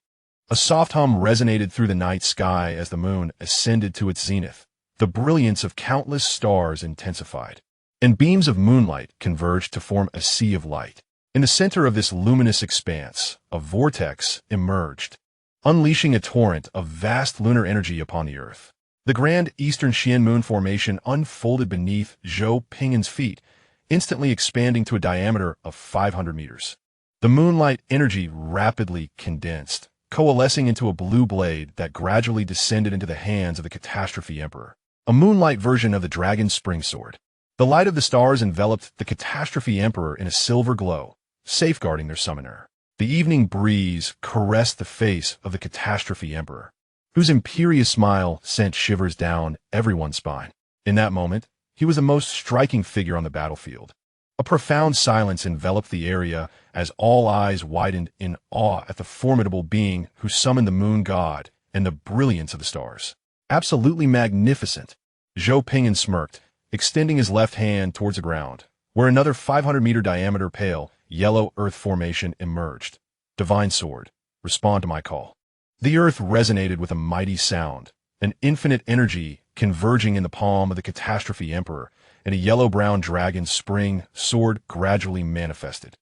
A soft hum resonated through the night sky as the moon ascended to its zenith. The brilliance of countless stars intensified, and beams of moonlight converged to form a sea of light. In the center of this luminous expanse, a vortex emerged, unleashing a torrent of vast lunar energy upon the earth. The grand eastern Xian moon formation unfolded beneath Zhou Ping'an's feet, instantly expanding to a diameter of 500 meters. The moonlight energy rapidly condensed, coalescing into a blue blade that gradually descended into the hands of the Catastrophe Emperor, a moonlight version of the dragon's spring sword. The light of the stars enveloped the Catastrophe Emperor in a silver glow, safeguarding their summoner. The evening breeze caressed the face of the Catastrophe Emperor, whose imperious smile sent shivers down everyone's spine. In that moment, he was the most striking figure on the battlefield. A profound silence enveloped the area as all eyes widened in awe at the formidable being who summoned the moon god and the brilliance of the stars. Absolutely magnificent. Zhou Ping'an smirked, extending his left hand towards the ground, where another 500-meter diameter pale, yellow earth formation emerged. Divine Sword, respond to my call. The earth resonated with a mighty sound, an infinite energy converging in the palm of the Catastrophe Emperor, and a yellow-brown dragon spring sword gradually manifested.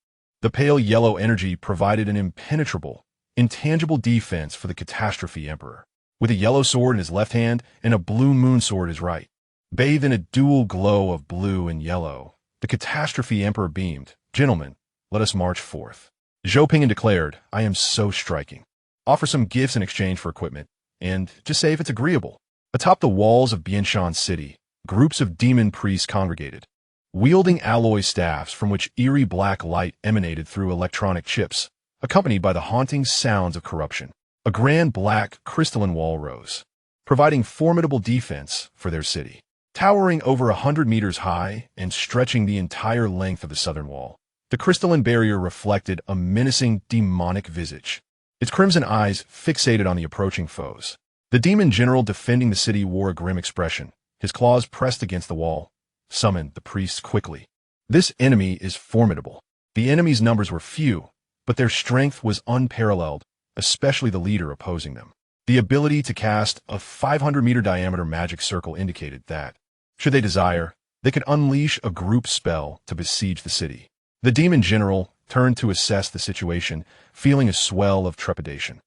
The pale yellow energy provided an impenetrable, intangible defense for the Catastrophe Emperor, with a yellow sword in his left hand and a blue moon sword in his right. Bathed in a dual glow of blue and yellow, the Catastrophe Emperor beamed. Gentlemen, let us march forth. Zhou Ping'an declared, I am so striking. Offer some gifts in exchange for equipment, and just say if it's agreeable. Atop the walls of Bianshan City, groups of demon priests congregated, wielding alloy staffs from which eerie black light emanated through electronic chips, accompanied by the haunting sounds of corruption. A grand black crystalline wall rose, providing formidable defense for their city. Towering over 100 meters high and stretching the entire length of the southern wall, the crystalline barrier reflected a menacing demonic visage, its crimson eyes fixated on the approaching foes. The demon general defending the city wore a grim expression, his claws pressed against the wall. Summoned the priests quickly. This enemy is formidable. The enemy's numbers were few, but their strength was unparalleled, especially the leader opposing them. The ability to cast a 500-meter diameter magic circle indicated that, should they desire, they could unleash a group spell to besiege the city. The demon general turned to assess the situation, feeling a swell of trepidation.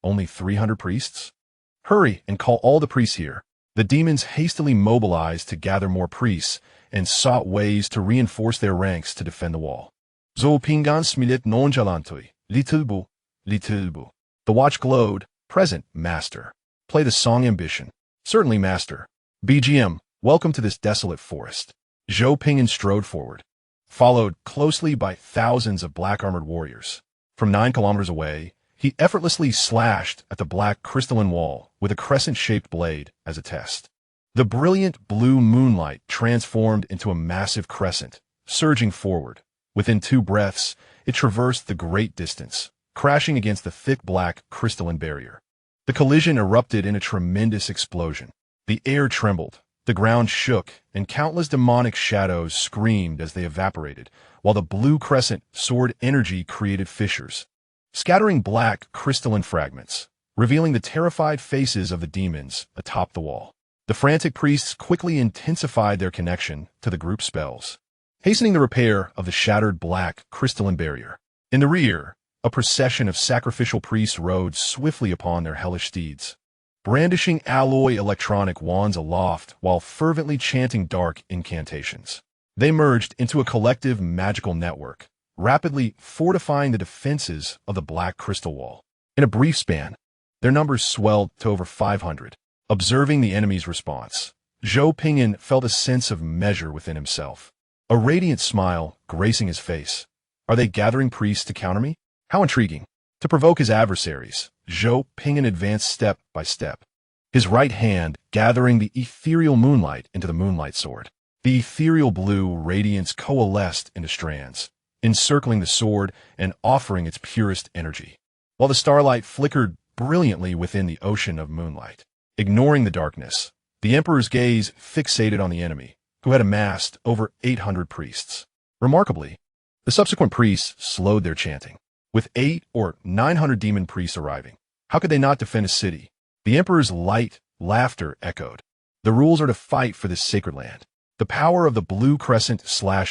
Only 300 priests? Hurry and call all the priests here. The demons hastily mobilized to gather more priests and sought ways to reinforce their ranks to defend the wall. Zhou Ping'an smilet nonchalantly. Little bu. The watch glowed. Present, master. Play the song Ambition. Certainly, master. BGM, welcome to this desolate forest. Zhou Ping'an strode forward, followed closely by thousands of black-armored warriors. From 9 kilometers away, he effortlessly slashed at the black crystalline wall with a crescent-shaped blade as a test. The brilliant blue moonlight transformed into a massive crescent, surging forward. Within 2 breaths, it traversed the great distance, crashing against the thick black crystalline barrier. The collision erupted in a tremendous explosion. The air trembled, The ground shook, and countless demonic shadows screamed as they evaporated, while the blue crescent sword energy created fissures, scattering black crystalline fragments, revealing the terrified faces of the demons atop the wall. The frantic priests quickly intensified their connection to the group spells, hastening the repair of the shattered black crystalline barrier. In the rear, a procession of sacrificial priests rode swiftly upon their hellish steeds, brandishing alloy electronic wands aloft while fervently chanting dark incantations. They merged into a collective magical network, rapidly fortifying the defenses of the black crystal wall. In a brief span, their numbers swelled to over 500. Observing the enemy's response, Zhou Ping'an felt a sense of measure within himself, a radiant smile gracing his face. Are they gathering priests to counter me? How intriguing. To provoke his adversaries, Zhou Ping'an advanced step by step, his right hand gathering the ethereal moonlight into the moonlight sword. The ethereal blue radiance coalesced into strands, encircling the sword and offering its purest energy, while the starlight flickered brilliantly within the ocean of moonlight. Ignoring the darkness, the Emperor's gaze fixated on the enemy, who had amassed over 800 priests. Remarkably, the subsequent priests slowed their chanting, with 800 or 900 demon priests arriving. How could they not defend a city? The Emperor's light laughter echoed. The rules are to fight for this sacred land. The power of the blue crescent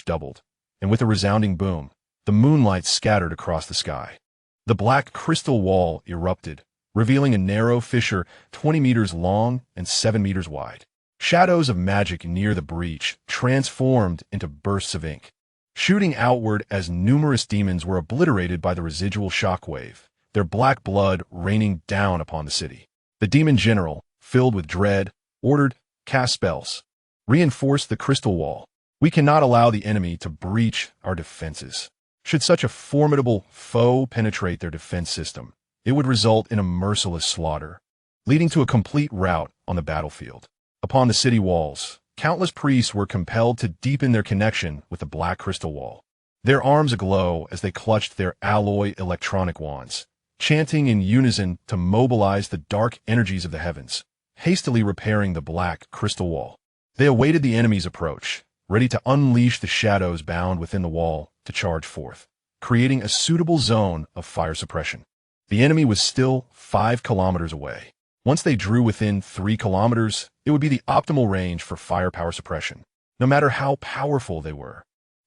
doubled, and with a resounding boom, the moonlight scattered across the sky. The black crystal wall erupted, revealing a narrow fissure 20 meters long and 7 meters wide. Shadows of magic near the breach transformed into bursts of ink, shooting outward as numerous demons were obliterated by the residual shockwave, their black blood raining down upon the city. The demon general, filled with dread, ordered, "Cast spells. Reinforce the crystal wall. We cannot allow the enemy to breach our defenses. Should such a formidable foe penetrate their defense system, it would result in a merciless slaughter, leading to a complete rout on the battlefield." Upon the city walls, countless priests were compelled to deepen their connection with the black crystal wall, their arms aglow as they clutched their alloy electronic wands, chanting in unison to mobilize the dark energies of the heavens, hastily repairing the black crystal wall. They awaited the enemy's approach, ready to unleash the shadows bound within the wall to charge forth, creating a suitable zone of fire suppression. The enemy was still 5 kilometers away. Once they drew within 3 kilometers, it would be the optimal range for firepower suppression, no matter how powerful they were.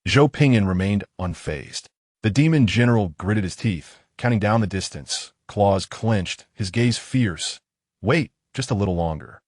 Zhou Ping'an remained unfazed. The demon general gritted his teeth, counting down the distance, claws clenched, his gaze fierce. Wait, just a little longer.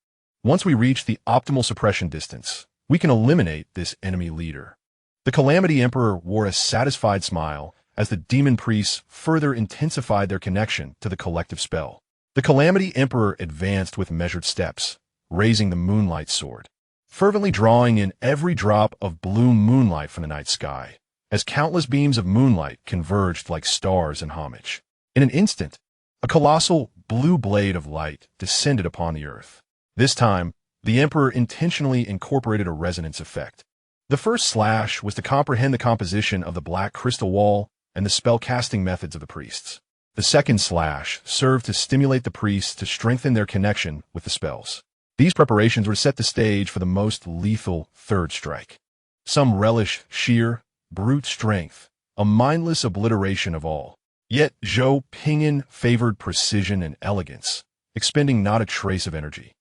Once we reach the optimal suppression distance, we can eliminate this enemy leader. The Calamity Emperor wore a satisfied smile as the demon priests further intensified their connection to the collective spell. The Calamity Emperor advanced with measured steps, raising the moonlight sword, fervently drawing in every drop of blue moonlight from the night sky, as countless beams of moonlight converged like stars in homage. In an instant, a colossal blue blade of light descended upon the earth. This time, the Emperor intentionally incorporated a resonance effect. The first slash was to comprehend the composition of the black crystal wall and the spell-casting methods of the priests. The second slash served to stimulate the priests to strengthen their connection with the spells. These preparations were to set the stage for the most lethal third strike. Some relish sheer, brute strength, a mindless obliteration of all. Yet Zhou Ping'an favored precision and elegance, expending not a trace of energy,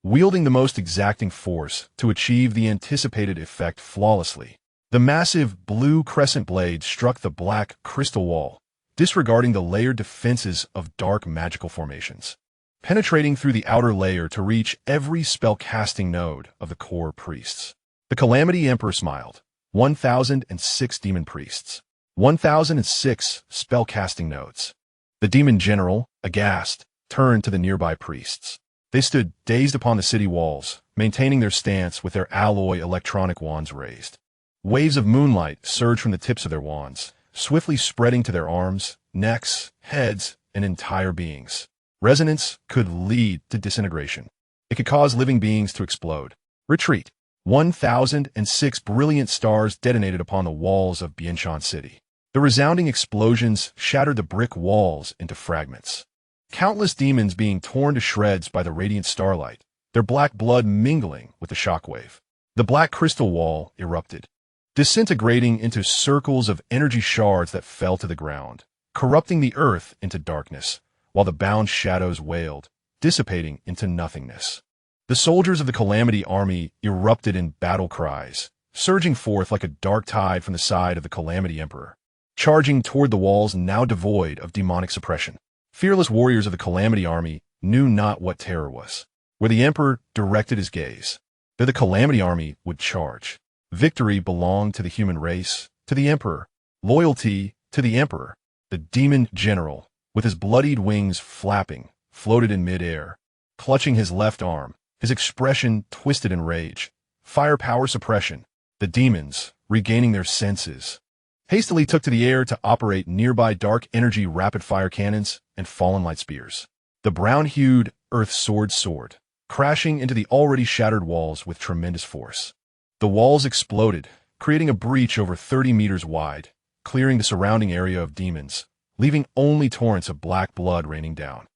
wielding the most exacting force to achieve the anticipated effect flawlessly. The massive blue crescent blade struck the black crystal wall, disregarding the layered defenses of dark magical formations, penetrating through the outer layer to reach every spell-casting node of the core priests. The Calamity Emperor smiled. 1,006 demon priests. 1,006 spell-casting nodes. The demon general, aghast, turned to the nearby priests. They stood dazed upon the city walls, maintaining their stance with their alloy electronic wands raised. Waves of moonlight surged from the tips of their wands, swiftly spreading to their arms, necks, heads, and entire beings. Resonance could lead to disintegration. It could cause living beings to explode. Retreat. 1,006 brilliant stars detonated upon the walls of Bianshan City. The resounding explosions shattered the brick walls into fragments. Countless demons being torn to shreds by the radiant starlight, their black blood mingling with the shockwave. The black crystal wall erupted, disintegrating into circles of energy shards that fell to the ground, corrupting the earth into darkness, while the bound shadows wailed, dissipating into nothingness. The soldiers of the Calamity Army erupted in battle cries, surging forth like a dark tide from the side of the Calamity Emperor, charging toward the walls now devoid of demonic suppression. Fearless warriors of the Calamity Army knew not what terror was. Where the Emperor directed his gaze, there the Calamity Army would charge. Victory belonged to the human race, to the Emperor. Loyalty to the Emperor. The demon general, with his bloodied wings flapping, floated in midair, clutching his left arm, his expression twisted in rage. Firepower suppression. The demons, regaining their senses, hastily took to the air to operate nearby dark energy rapid-fire cannons and fallen light spears. The brown-hued earth sword soared, crashing into the already shattered walls with tremendous force. The walls exploded, creating a breach over 30 meters wide, clearing the surrounding area of demons, leaving only torrents of black blood raining down.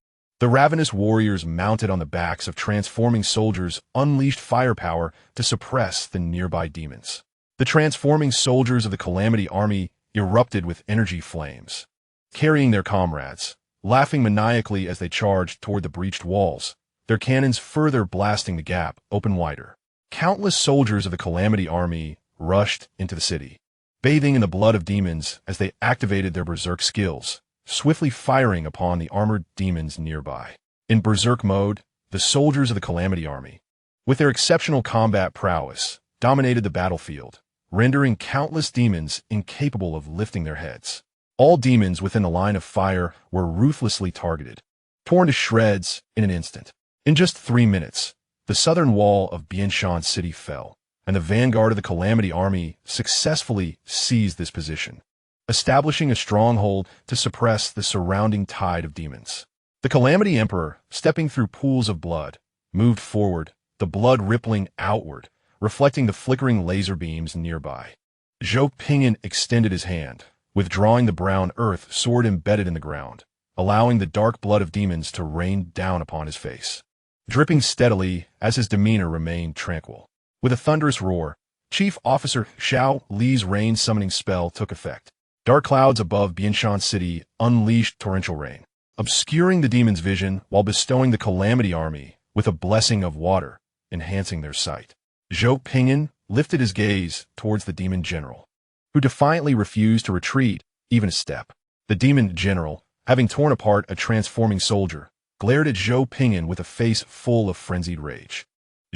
The ravenous warriors mounted on the backs of transforming soldiers unleashed firepower to suppress the nearby demons. The transforming soldiers of the Calamity Army erupted with energy flames, carrying their comrades, laughing maniacally as they charged toward the breached walls, their cannons further blasting the gap open wider. Countless soldiers of the Calamity Army rushed into the city, bathing in the blood of demons as they activated their berserk skills, swiftly firing upon the armored demons nearby. In berserk mode, the soldiers of the Calamity Army, with their exceptional combat prowess, dominated the battlefield, rendering countless demons incapable of lifting their heads. All demons within the line of fire were ruthlessly targeted, torn to shreds in an instant. In just 3 minutes, the southern wall of Bianshan City fell, and the vanguard of the Calamity Army successfully seized this position, establishing a stronghold to suppress the surrounding tide of demons. The Calamity Emperor, stepping through pools of blood, moved forward, the blood rippling outward, reflecting the flickering laser beams nearby. Zhou Ping'an extended his hand, withdrawing the brown earth sword embedded in the ground, allowing the dark blood of demons to rain down upon his face, dripping steadily as his demeanor remained tranquil. With a thunderous roar, Chief Officer Xiao Li's rain-summoning spell took effect. Dark clouds above Bianshan City unleashed torrential rain, obscuring the demons' vision while bestowing the Calamity Army with a blessing of water, enhancing their sight. Zhou Ping'an lifted his gaze towards the demon general, who defiantly refused to retreat even a step. The demon general, having torn apart a transforming soldier, glared at Zhou Ping'an with a face full of frenzied rage.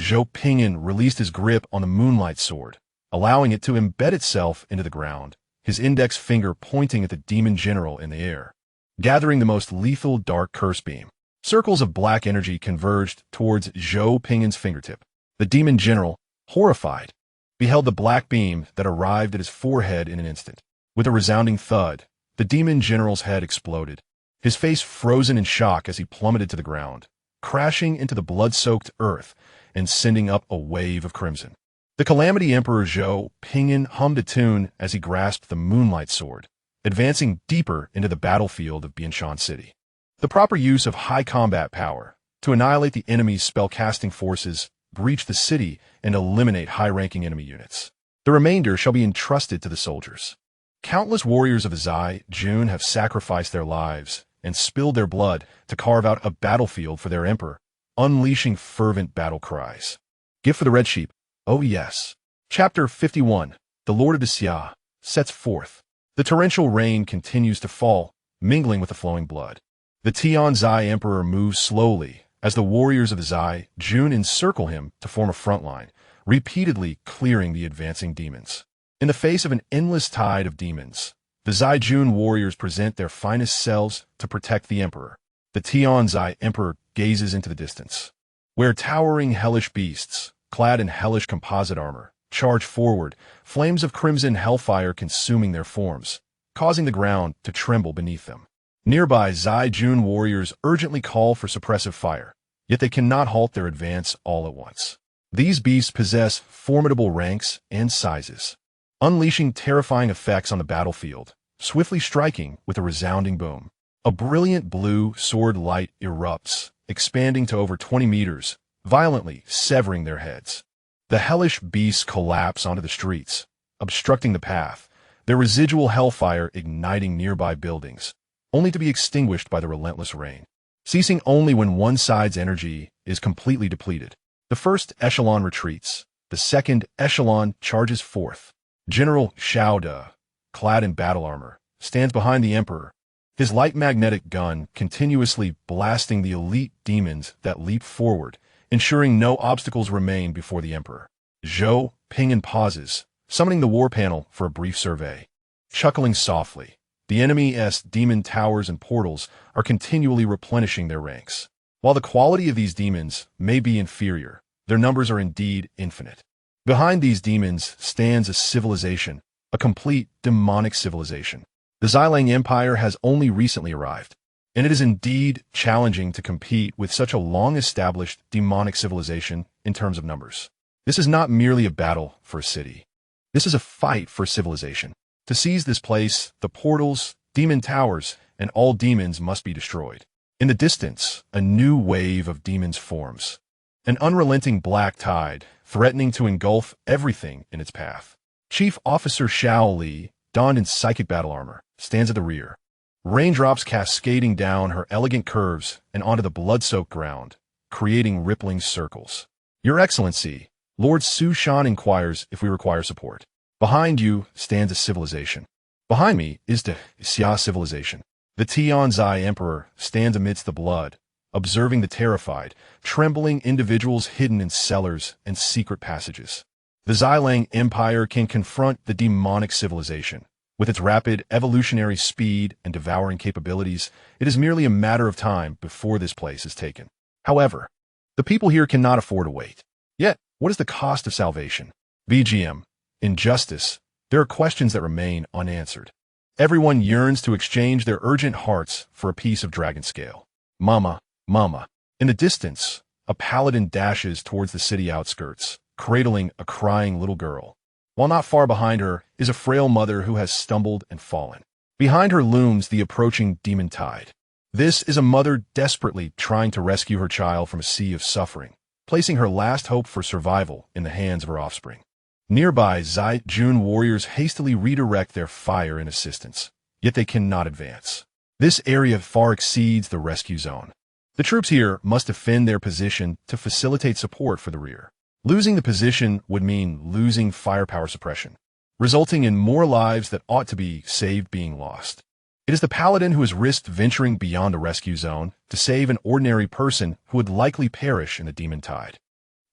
Zhou Ping'an released his grip on the moonlight sword, allowing it to embed itself into the ground, his index finger pointing at the demon general in the air, gathering the most lethal dark curse beam. Circles of black energy converged towards Zhou Ping'an's fingertip. The demon general, horrified, beheld the black beam that arrived at his forehead in an instant. With a resounding thud, the demon general's head exploded, his face frozen in shock as he plummeted to the ground, crashing into the blood-soaked earth and sending up a wave of crimson. The Calamity Emperor Zhou Ping'an hummed a tune as he grasped the moonlight sword, advancing deeper into the battlefield of Bianshan City. The proper use of high combat power to annihilate the enemy's spell-casting forces, breach the city, and eliminate high-ranking enemy units. The remainder shall be entrusted to the soldiers. Countless warriors of the Zai Jun have sacrificed their lives and spilled their blood to carve out a battlefield for their emperor, unleashing fervent battle cries. Gift for the Red Sheep. Oh yes. Chapter 51. The Lord of the Xia sets forth. The torrential rain continues to fall, mingling with the flowing blood. The Tian Zai Emperor moves slowly as the warriors of the Zai Jun encircle him to form a front line, repeatedly clearing the advancing demons. In the face of an endless tide of demons, the Zai Jun warriors present their finest selves to protect the emperor. The Tian Zai Emperor gazes into the distance, where towering hellish beasts, clad in hellish composite armor, charge forward, flames of crimson hellfire consuming their forms, causing the ground to tremble beneath them. Nearby Zai Jun warriors urgently call for suppressive fire, yet they cannot halt their advance all at once. These beasts possess formidable ranks and sizes, unleashing terrifying effects on the battlefield, swiftly striking with a resounding boom. A brilliant blue sword light erupts, expanding to over 20 meters, violently severing their heads. The hellish beasts collapse onto the streets, obstructing the path, their residual hellfire igniting nearby buildings, only to be extinguished by the relentless rain, ceasing only when one side's energy is completely depleted. The first echelon retreats. The second echelon charges forth. General Xiao De, clad in battle armor, stands behind the emperor, his light magnetic gun continuously blasting the elite demons that leap forward, ensuring no obstacles remain before the emperor. Zhou Ping'an pauses, summoning the war panel for a brief survey. Chuckling softly, the enemy's demon towers and portals are continually replenishing their ranks. While the quality of these demons may be inferior, their numbers are indeed infinite. Behind these demons stands a civilization, a complete demonic civilization. The Xilang Empire has only recently arrived, and it is indeed challenging to compete with such a long-established demonic civilization in terms of numbers. This is not merely a battle for a city. This is a fight for civilization. To seize this place, the portals, demon towers, and all demons must be destroyed. In the distance, a new wave of demons forms. An unrelenting black tide, threatening to engulf everything in its path. Chief Officer Xiao Li, donned in psychic battle armor, stands at the rear. Raindrops cascading down her elegant curves and onto the blood-soaked ground, creating rippling circles. Your Excellency, Lord Su Shan inquires if we require support. Behind you stands a civilization. Behind me is the Xia civilization. The Tianzai Emperor stands amidst the blood, observing the terrified, trembling individuals hidden in cellars and secret passages. The Xilang Empire can confront the demonic civilization. With its rapid evolutionary speed and devouring capabilities, it is merely a matter of time before this place is taken. However, the people here cannot afford to wait. Yet, what is the cost of salvation? BGM. In justice, there are questions that remain unanswered. Everyone yearns to exchange their urgent hearts for a piece of dragon scale. Mama, mama. In the distance, a paladin dashes towards the city outskirts, cradling a crying little girl. While not far behind her is a frail mother who has stumbled and fallen. Behind her looms the approaching demon tide. This is a mother desperately trying to rescue her child from a sea of suffering, placing her last hope for survival in the hands of her offspring. Nearby, Zai Jun warriors hastily redirect their fire in assistance, yet they cannot advance. This area far exceeds the rescue zone. The troops here must defend their position to facilitate support for the rear. Losing the position would mean losing firepower suppression, resulting in more lives that ought to be saved being lost. It is the paladin who has risked venturing beyond the rescue zone to save an ordinary person who would likely perish in the demon tide.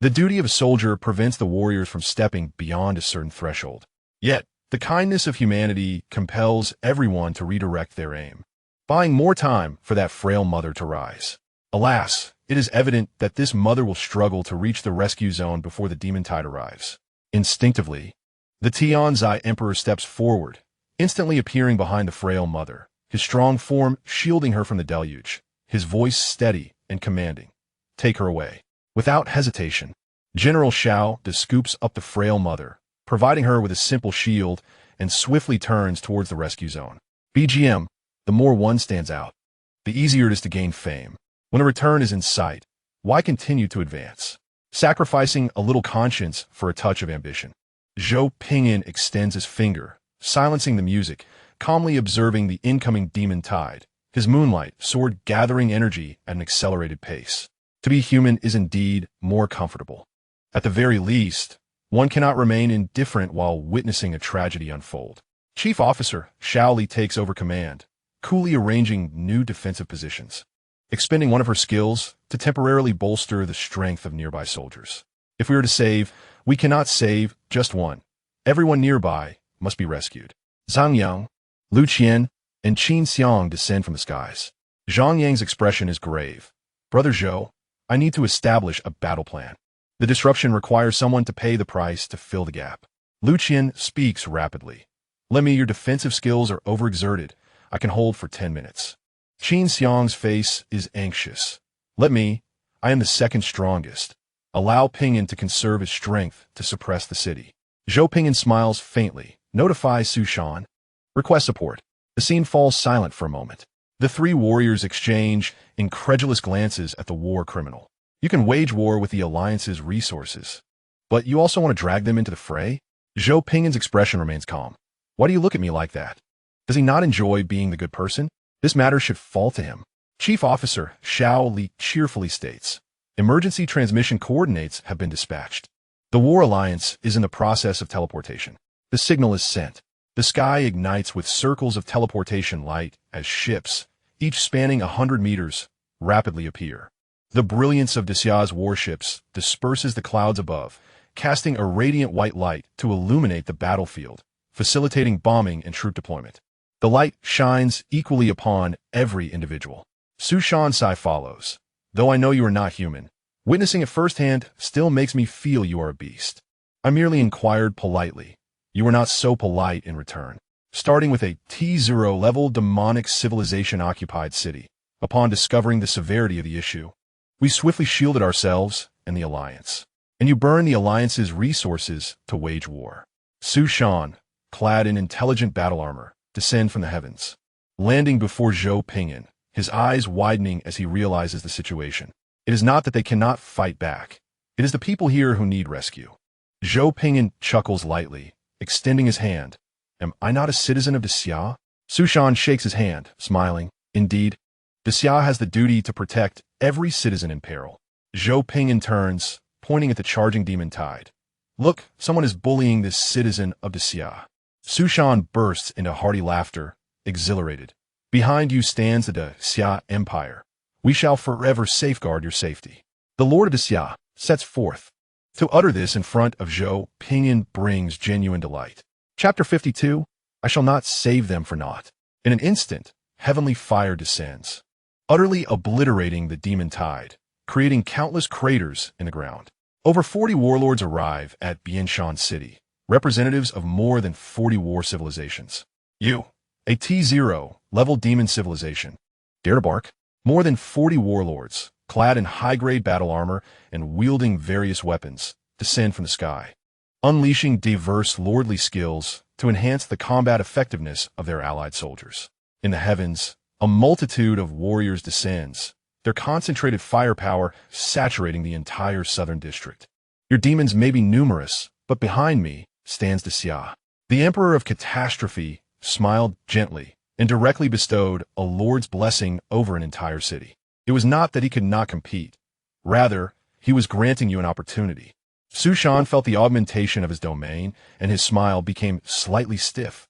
The duty of a soldier prevents the warriors from stepping beyond a certain threshold. Yet, the kindness of humanity compels everyone to redirect their aim, buying more time for that frail mother to rise. Alas, it is evident that this mother will struggle to reach the rescue zone before the demon tide arrives. Instinctively, the Tianzai Emperor steps forward, instantly appearing behind the frail mother, his strong form shielding her from the deluge, his voice steady and commanding. Take her away. Without hesitation, General Xiao De scoops up the frail mother, providing her with a simple shield, and swiftly turns towards the rescue zone. BGM, the more one stands out, the easier it is to gain fame. When a return is in sight, why continue to advance? Sacrificing a little conscience for a touch of ambition. Zhou Ping'an extends his finger, silencing the music, calmly observing the incoming demon tide, his moonlight sword gathering energy at an accelerated pace. To be human is indeed more comfortable. At the very least, one cannot remain indifferent while witnessing a tragedy unfold. Chief Officer Xiao Li takes over command, coolly arranging new defensive positions, expending one of her skills to temporarily bolster the strength of nearby soldiers. If we are to save, we cannot save just one. Everyone nearby must be rescued. Zhang Yang, Lu Qian, and Qin Xiang descend from the skies. Zhang Yang's expression is grave. Brother Zhou, I need to establish a battle plan. The disruption requires someone to pay the price to fill the gap. Lu Qian speaks rapidly. Let me, your defensive skills are overexerted. I can hold for 10 minutes. Qin Xiang's face is anxious. Let me, I am the second strongest. Allow Ping'an to conserve his strength to suppress the city. Zhou Ping'an smiles faintly, notifies Su Shan. Request support. The scene falls silent for a moment. The three warriors exchange incredulous glances at the war criminal. You can wage war with the Alliance's resources, but you also want to drag them into the fray? Zhou Ping'an's expression remains calm. Why do you look at me like that? Does he not enjoy being the good person? This matter should fall to him. Chief Officer Xiao Li cheerfully states, emergency transmission coordinates have been dispatched. The War Alliance is in the process of teleportation. The signal is sent. The sky ignites with circles of teleportation light as ships, each spanning 100 meters, rapidly appear. The brilliance of Desia's warships disperses the clouds above, casting a radiant white light to illuminate the battlefield, facilitating bombing and troop deployment. The light shines equally upon every individual. Su Shansai follows. Though I know you are not human, witnessing it firsthand still makes me feel you are a beast. I merely inquired politely. You were not so polite in return. Starting with a T0 level demonic civilization-occupied city, upon discovering the severity of the issue, we swiftly shielded ourselves and the Alliance. And you burn the Alliance's resources to wage war. Su Shan, clad in intelligent battle armor, descend from the heavens, landing before Zhou Ping'an, his eyes widening as he realizes the situation. It is not that they cannot fight back. It is the people here who need rescue. Zhou Ping'an chuckles lightly, extending his hand. Am I not a citizen of Desia? Su Shan shakes his hand, smiling. Indeed, Desia has the duty to protect every citizen in peril. Zhou Ping'an turns, pointing at the charging demon tide. Look, someone is bullying this citizen of Desia. Su Shan bursts into hearty laughter, exhilarated. Behind you stands the Desia Empire. We shall forever safeguard your safety. The Lord of Desia sets forth. To utter this in front of Zhou Ping'an brings genuine delight. Chapter 52, I shall not save them for naught. In an instant, heavenly fire descends, utterly obliterating the demon tide, creating countless craters in the ground. Over 40 warlords arrive at Bianshan City, representatives of more than 40 war civilizations. You, a T0 level demon civilization, dare to bark? More than 40 warlords, clad in high-grade battle armor and wielding various weapons, descend from the sky, unleashing diverse lordly skills to enhance the combat effectiveness of their allied soldiers. In the heavens, a multitude of warriors descends, their concentrated firepower saturating the entire southern district. Your demons may be numerous, but behind me stands Desia. The Emperor of Catastrophe smiled gently and directly bestowed a lord's blessing over an entire city. It was not that he could not compete. Rather, he was granting you an opportunity. Su Shan felt the augmentation of his domain, and his smile became slightly stiff.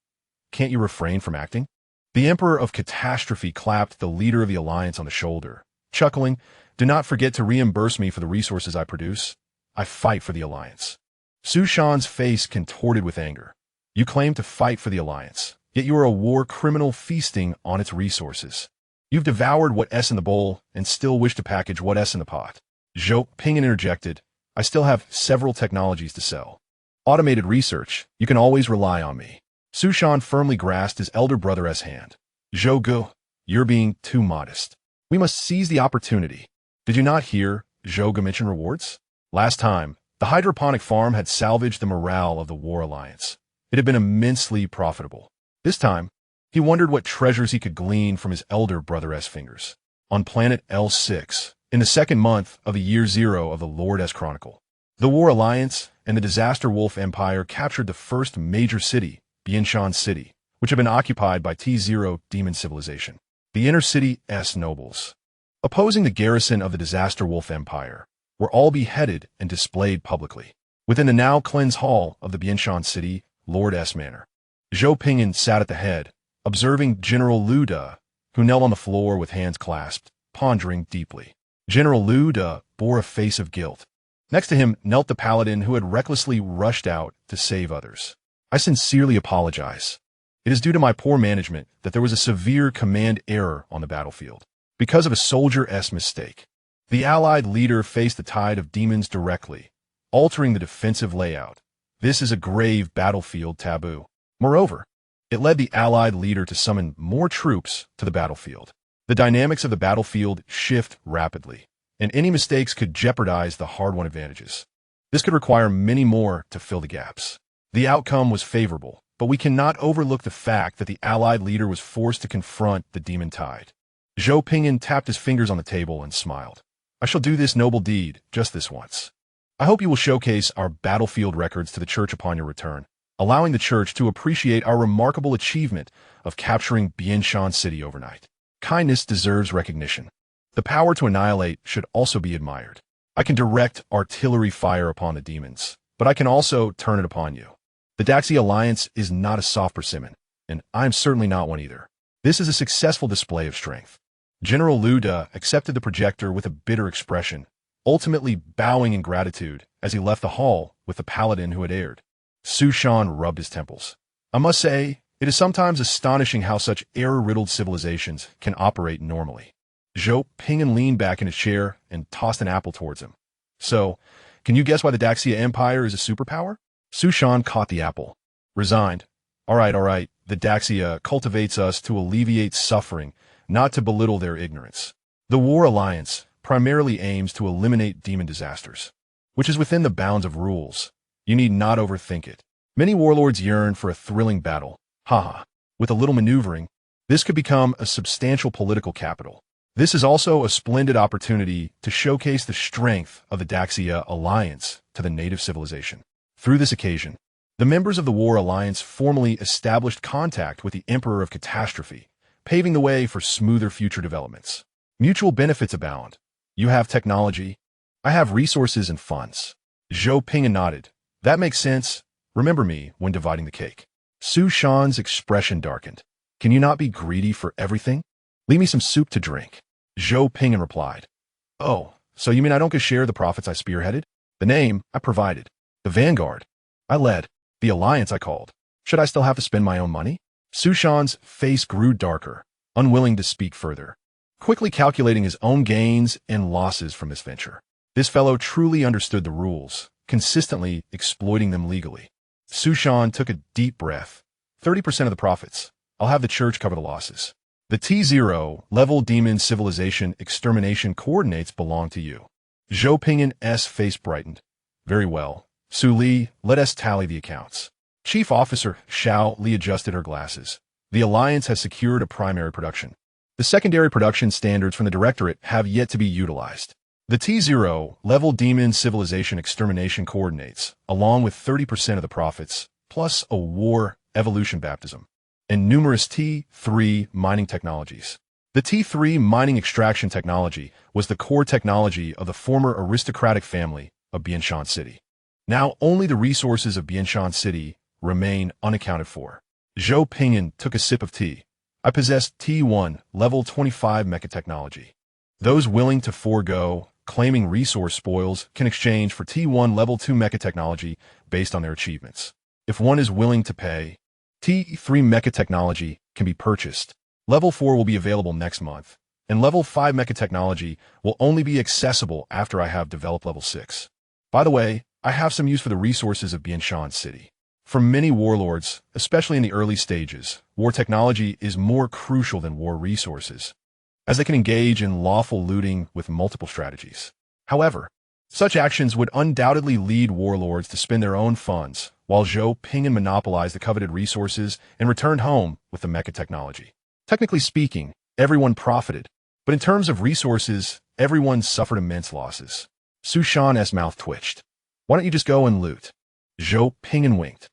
Can't you refrain from acting? The Emperor of Catastrophe clapped the leader of the Alliance on the shoulder, chuckling, do not forget to reimburse me for the resources I produce. I fight for the Alliance. Su Shan's face contorted with anger. You claim to fight for the Alliance, yet you are a war criminal feasting on its resources. You've devoured what S in the bowl and still wish to package what S in the pot. Zhou Ping'an interjected, I still have several technologies to sell. Automated research, you can always rely on me. Su Shan firmly grasped his elder brother's hand. Zhou Gu, you're being too modest. We must seize the opportunity. Did you not hear Zhou Gu mention rewards? Last time, the hydroponic farm had salvaged the morale of the War Alliance. It had been immensely profitable. This time, he wondered what treasures he could glean from his elder brother's fingers. On planet L6, in the second month of the year 0 of the Lord S Chronicle, the War Alliance and the Disaster Wolf Empire captured the first major city, Bianshan City, which had been occupied by T0 demon civilization. The inner city S nobles, opposing the garrison of the Disaster Wolf Empire, were all beheaded and displayed publicly. Within the now cleansed hall of the Bianshan City, Lord S Manor, Zhou Ping'an sat at the head, observing General Lu De, who knelt on the floor with hands clasped, pondering deeply. General Lu De bore a face of guilt. Next to him knelt the paladin who had recklessly rushed out to save others. I sincerely apologize. It is due to my poor management that there was a severe command error on the battlefield. Because of a soldier's mistake, the allied leader faced the tide of demons directly, altering the defensive layout. This is a grave battlefield taboo. Moreover, it led the allied leader to summon more troops to the battlefield. The dynamics of the battlefield shift rapidly, and any mistakes could jeopardize the hard-won advantages. This could require many more to fill the gaps. The outcome was favorable, but we cannot overlook the fact that the allied leader was forced to confront the demon tide. Zhou Ping'an tapped his fingers on the table and smiled. I shall do this noble deed just this once. I hope you will showcase our battlefield records to the church upon your return, allowing the church to appreciate our remarkable achievement of capturing Bianshan City overnight. Kindness deserves recognition. The power to annihilate should also be admired. I can direct artillery fire upon the demons, but I can also turn it upon you. The Daxia Alliance is not a soft persimmon, and I'm certainly not one either. This is a successful display of strength. General Liu De accepted the projector with a bitter expression, ultimately bowing in gratitude as he left the hall with the paladin who had erred. Su Shan rubbed his temples. I must say, it is sometimes astonishing how such error-riddled civilizations can operate normally. Zhou Ping'an leaned back in his chair and tossed an apple towards him. So, can you guess why the Daxia Empire is a superpower? Su Shan caught the apple. Resigned. All right. The Daxia cultivates us to alleviate suffering, not to belittle their ignorance. The War Alliance primarily aims to eliminate demon disasters, which is within the bounds of rules. You need not overthink it. Many warlords yearn for a thrilling battle. Haha. With a little maneuvering, this could become a substantial political capital. This is also a splendid opportunity to showcase the strength of the Daxia Alliance to the native civilization. Through this occasion, the members of the War Alliance formally established contact with the Emperor of Catastrophe, paving the way for smoother future developments. Mutual benefits abound. You have technology. I have resources and funds. Zhou Ping'an nodded. That makes sense. Remember me when dividing the cake. Su Shan's expression darkened. Can you not be greedy for everything? Leave me some soup to drink. Zhou Ping'an replied. Oh, so you mean I don't get share the profits I spearheaded? The name I provided. The vanguard I led. The alliance I called. Should I still have to spend my own money? Su Shan's face grew darker, unwilling to speak further, quickly calculating his own gains and losses from this venture. This fellow truly understood the rules, consistently exploiting them legally. Su Shan took a deep breath. 30% of the profits. I'll have the church cover the losses. The T0 level demon civilization extermination coordinates belong to you. Zhou Ping'an's face brightened. Very well. Su Li, let us tally the accounts. Chief Officer Xiao Li adjusted her glasses. The Alliance has secured a primary production. The secondary production standards from the Directorate have yet to be utilized. The T0 level demon civilization extermination coordinates, along with 30% of the profits, plus a war evolution baptism, and numerous T3 mining technologies. The T3 mining extraction technology was the core technology of the former aristocratic family of Bianshan City. Now only the resources of Bianshan City remain unaccounted for. Zhou Ping'an took a sip of tea. I possess T1 level 25 mecha technology. Those willing to forego claiming resource spoils can exchange for T1 level 2 mecha technology based on their achievements. If one is willing to pay, T3 mecha technology can be purchased. Level 4 will be available next month, and level 5 mecha technology will only be accessible after I have developed level 6. By the way, I have some use for the resources of Bianshan City. For many warlords, especially in the early stages, war technology is more crucial than war resources, as they can engage in lawful looting with multiple strategies. However, such actions would undoubtedly lead warlords to spend their own funds, while Zhou Ping'an monopolized the coveted resources and returned home with the mecha technology. Technically speaking, everyone profited, but in terms of resources, everyone suffered immense losses. Su Shan's mouth twitched. Why don't you just go and loot? Zhou Ping'an winked.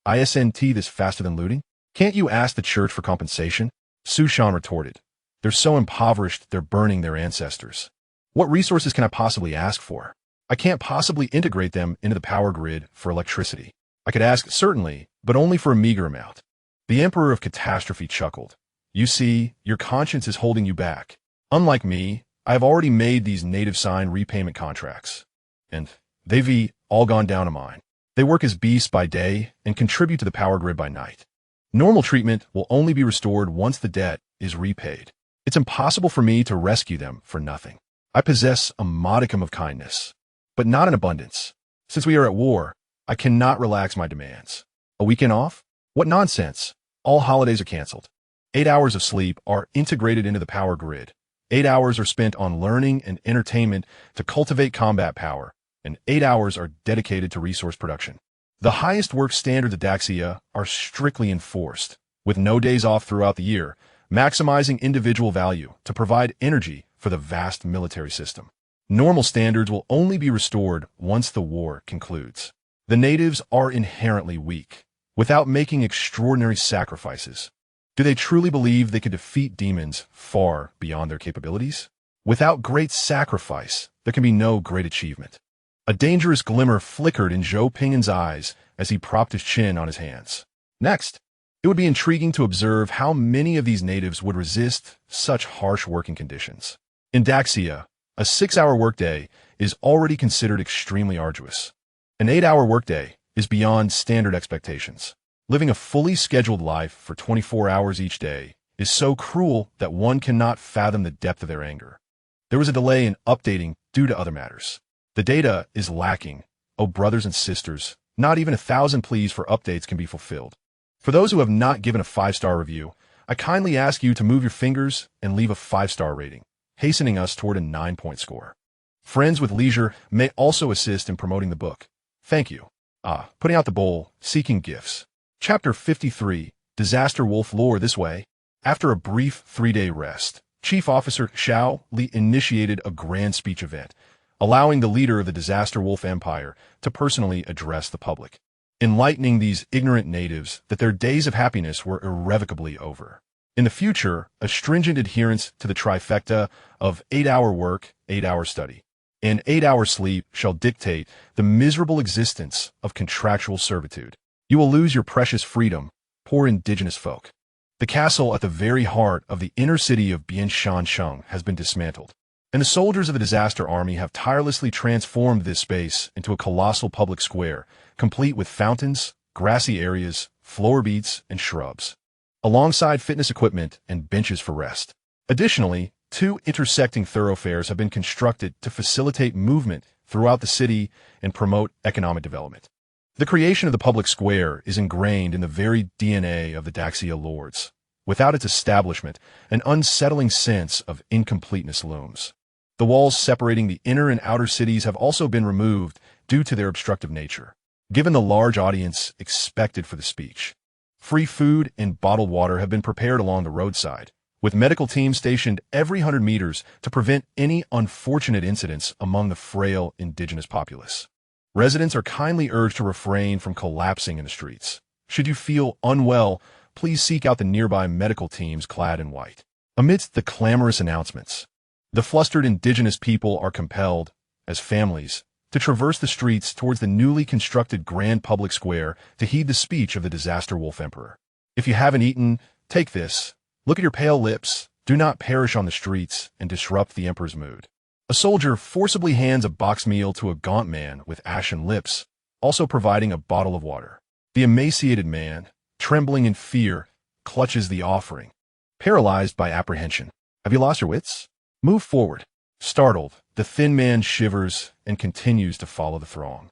ISNT this faster than looting? Can't you ask the church for compensation? Su Shan retorted. They're so impoverished they're burning their ancestors. What resources can I possibly ask for? I can't possibly integrate them into the power grid for electricity. I could ask, certainly, but only for a meager amount. The Emperor of Catastrophe chuckled. You see, your conscience is holding you back. Unlike me, I have already made these native sign repayment contracts. And they've all gone down a mine. They work as beasts by day and contribute to the power grid by night. Normal treatment will only be restored once the debt is repaid. It's impossible for me to rescue them for nothing. I possess a modicum of kindness, but not in abundance. Since we are at war, I cannot relax my demands. A weekend off? What nonsense. All holidays are canceled. 8 hours of sleep are integrated into the power grid. 8 hours are spent on learning and entertainment to cultivate combat power, and 8 hours are dedicated to resource production. The highest work standards of Daxia are strictly enforced, with no days off throughout the year, maximizing individual value to provide energy for the vast military system. Normal standards will only be restored once the war concludes. The natives are inherently weak, without making extraordinary sacrifices. Do they truly believe they could defeat demons far beyond their capabilities? Without great sacrifice, there can be no great achievement. A dangerous glimmer flickered in Zhou Ping'an's eyes as he propped his chin on his hands. Next, it would be intriguing to observe how many of these natives would resist such harsh working conditions. In Daxia, a 6-hour workday is already considered extremely arduous. An 8-hour workday is beyond standard expectations. Living a fully scheduled life for 24 hours each day is so cruel that one cannot fathom the depth of their anger. There was a delay in updating due to other matters. The data is lacking. Oh, brothers and sisters, not even 1,000 pleas for updates can be fulfilled. For those who have not given a 5-star review, I kindly ask you to move your fingers and leave a 5-star rating, hastening us toward a 9-point score. Friends with leisure may also assist in promoting the book. Thank you. Putting out the bowl, seeking gifts. Chapter 53, Disaster Wolf Lore this way. After a brief 3-day rest, Chief Officer Xiao Li initiated a grand speech event, allowing the leader of the Disaster Wolf Empire to personally address the public, enlightening these ignorant natives that their days of happiness were irrevocably over. In the future, a stringent adherence to the trifecta of 8-hour work, 8-hour study, and 8-hour sleep shall dictate the miserable existence of contractual servitude. You will lose your precious freedom, poor indigenous folk. The castle at the very heart of the inner city of Bianshansheng has been dismantled, and the soldiers of the disaster army have tirelessly transformed this space into a colossal public square, complete with fountains, grassy areas, flower beets, and shrubs, alongside fitness equipment and benches for rest. Additionally, 2 intersecting thoroughfares have been constructed to facilitate movement throughout the city and promote economic development. The creation of the public square is ingrained in the very DNA of the Daxia lords. Without its establishment, an unsettling sense of incompleteness looms. The walls separating the inner and outer cities have also been removed due to their obstructive nature, given the large audience expected for the speech. Free food and bottled water have been prepared along the roadside, with medical teams stationed every 100 meters to prevent any unfortunate incidents among the frail indigenous populace. Residents are kindly urged to refrain from collapsing in the streets. Should you feel unwell, please seek out the nearby medical teams clad in white. Amidst the clamorous announcements, the flustered indigenous people are compelled, as families, to traverse the streets towards the newly constructed grand public square to heed the speech of the Disaster Wolf Emperor. If you haven't eaten, take this. Look at your pale lips. Do not perish on the streets and disrupt the Emperor's mood. A soldier forcibly hands a box meal to a gaunt man with ashen lips, also providing a bottle of water. The emaciated man, trembling in fear, clutches the offering, paralyzed by apprehension. Have you lost your wits? Move forward. Startled, the thin man shivers and continues to follow the throng,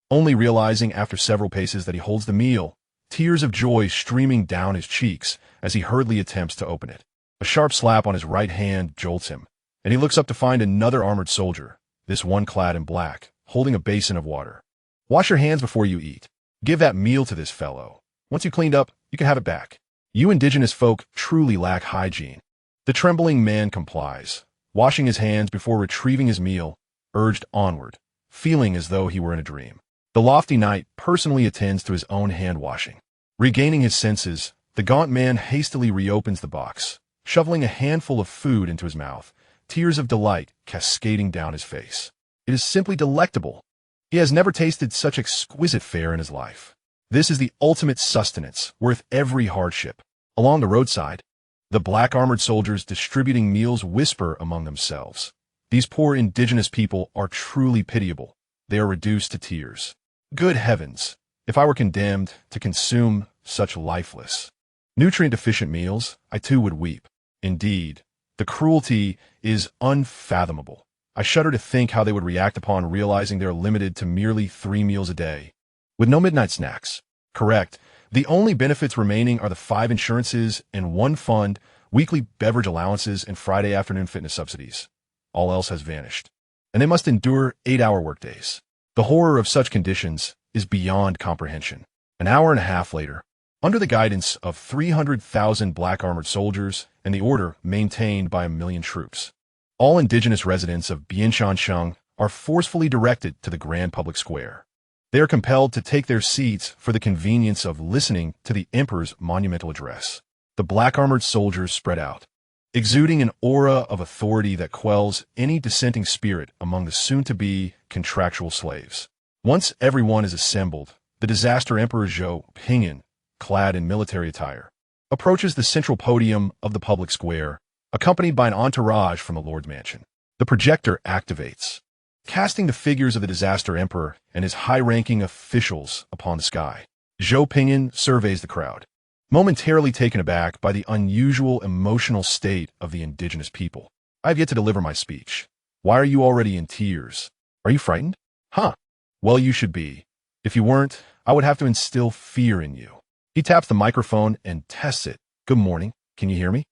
only realizing after several paces that he holds the meal, tears of joy streaming down his cheeks as he hurriedly attempts to open it. A sharp slap on his right hand jolts him, and he looks up to find another armored soldier, this one clad in black, holding a basin of water. Wash your hands before you eat. Give that meal to this fellow. Once you cleaned up, you can have it back. You indigenous folk truly lack hygiene. The trembling man complies, washing his hands before retrieving his meal, urged onward, feeling as though he were in a dream. The lofty knight personally attends to his own hand-washing. Regaining his senses, the gaunt man hastily reopens the box, shoveling a handful of food into his mouth, tears of delight cascading down his face. It is simply delectable. He has never tasted such exquisite fare in his life. This is the ultimate sustenance, worth every hardship. Along the roadside, the black-armored soldiers distributing meals whisper among themselves. These poor indigenous people are truly pitiable. They are reduced to tears. Good heavens, if I were condemned to consume such lifeless, nutrient-deficient meals, I too would weep. Indeed, the cruelty is unfathomable. I shudder to think how they would react upon realizing they are limited to merely 3 meals a day, with no midnight snacks. Correct. The only benefits remaining are the 5 insurances and 1 fund, weekly beverage allowances, and Friday afternoon fitness subsidies. All else has vanished, and they must endure 8-hour workdays. The horror of such conditions is beyond comprehension. An hour and a half later, under the guidance of 300,000 black-armored soldiers and the order maintained by 1 million troops, All indigenous residents of Bianshansheng are forcefully directed to the grand public square. They are compelled to take their seats for the convenience of listening to the emperor's monumental address. The black-armored soldiers spread out, exuding an aura of authority that quells any dissenting spirit among the soon-to-be contractual slaves. Once everyone is assembled, the disaster Emperor Zhou Ping'an, clad in military attire, approaches the central podium of the public square, accompanied by an entourage from the Lord's mansion. The projector activates, casting the figures of the disaster emperor and his high-ranking officials upon the sky. Zhou Ping'an surveys the crowd, momentarily taken aback by the unusual emotional state of the indigenous people. I have yet to deliver my speech. Why are you already in tears? Are you frightened? Huh. Well, you should be. If you weren't, I would have to instill fear in you. He taps the microphone and tests it. Good morning. Can you hear me?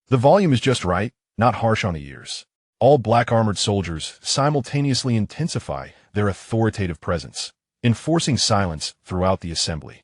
The volume is just right, not harsh on the ears. All black-armored soldiers simultaneously intensify their authoritative presence, enforcing silence throughout the assembly.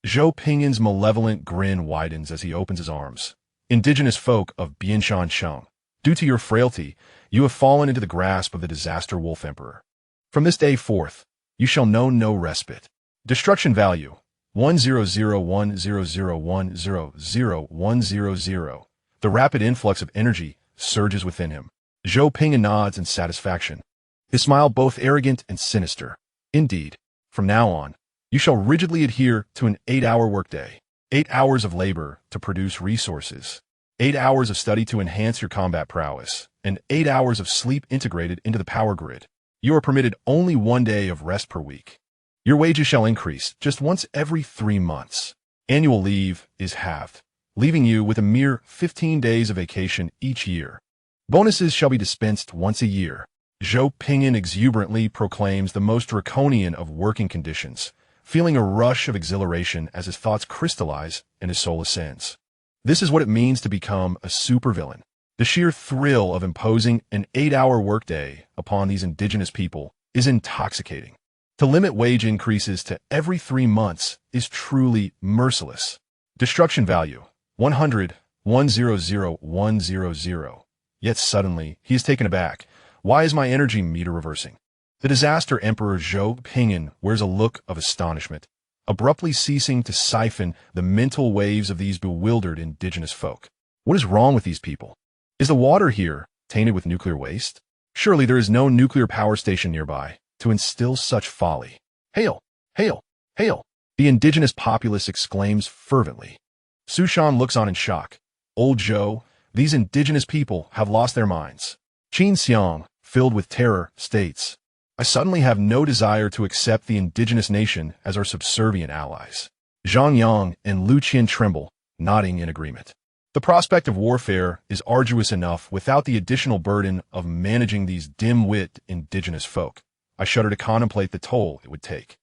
Zhou Ping'an's malevolent grin widens as he opens his arms. Indigenous folk of Bianshansheng, due to your frailty, you have fallen into the grasp of the disaster wolf emperor. From this day forth, you shall know no respite. Destruction value, 1001001001000. The rapid influx of energy surges within him. Zhou Ping'an nods in satisfaction, his smile both arrogant and sinister. Indeed, from now on, you shall rigidly adhere to an 8-hour workday, 8 hours of labor to produce resources, 8 hours of study to enhance your combat prowess, and 8 hours of sleep integrated into the power grid. You are permitted only 1 day of rest per week. Your wages shall increase just once every 3 months. Annual leave is halved, leaving you with a mere 15 days of vacation each year. Bonuses shall be dispensed once a year. Zhou Ping'an exuberantly proclaims the most draconian of working conditions, feeling a rush of exhilaration as his thoughts crystallize and his soul ascends. This is what it means to become a supervillain. The sheer thrill of imposing an 8-hour workday upon these indigenous people is intoxicating. To limit wage increases to every 3 months is truly merciless. Destruction value, 100100100. Yet suddenly, he is taken aback. Why is my energy meter reversing? The disaster emperor Zhou Ping'an wears a look of astonishment, abruptly ceasing to siphon the mental waves of these bewildered indigenous folk. What is wrong with these people? Is the water here tainted with nuclear waste? Surely there is no nuclear power station nearby to instill such folly. Hail! Hail! Hail! The indigenous populace exclaims fervently. Su Shan looks on in shock. Old Zhou, these indigenous people have lost their minds. Qin Xiang, filled with terror, states, I suddenly have no desire to accept the indigenous nation as our subservient allies. Zhang Yang and Lu Qian tremble, nodding in agreement. The prospect of warfare is arduous enough without the additional burden of managing these dim-wit indigenous folk. I shudder to contemplate the toll it would take.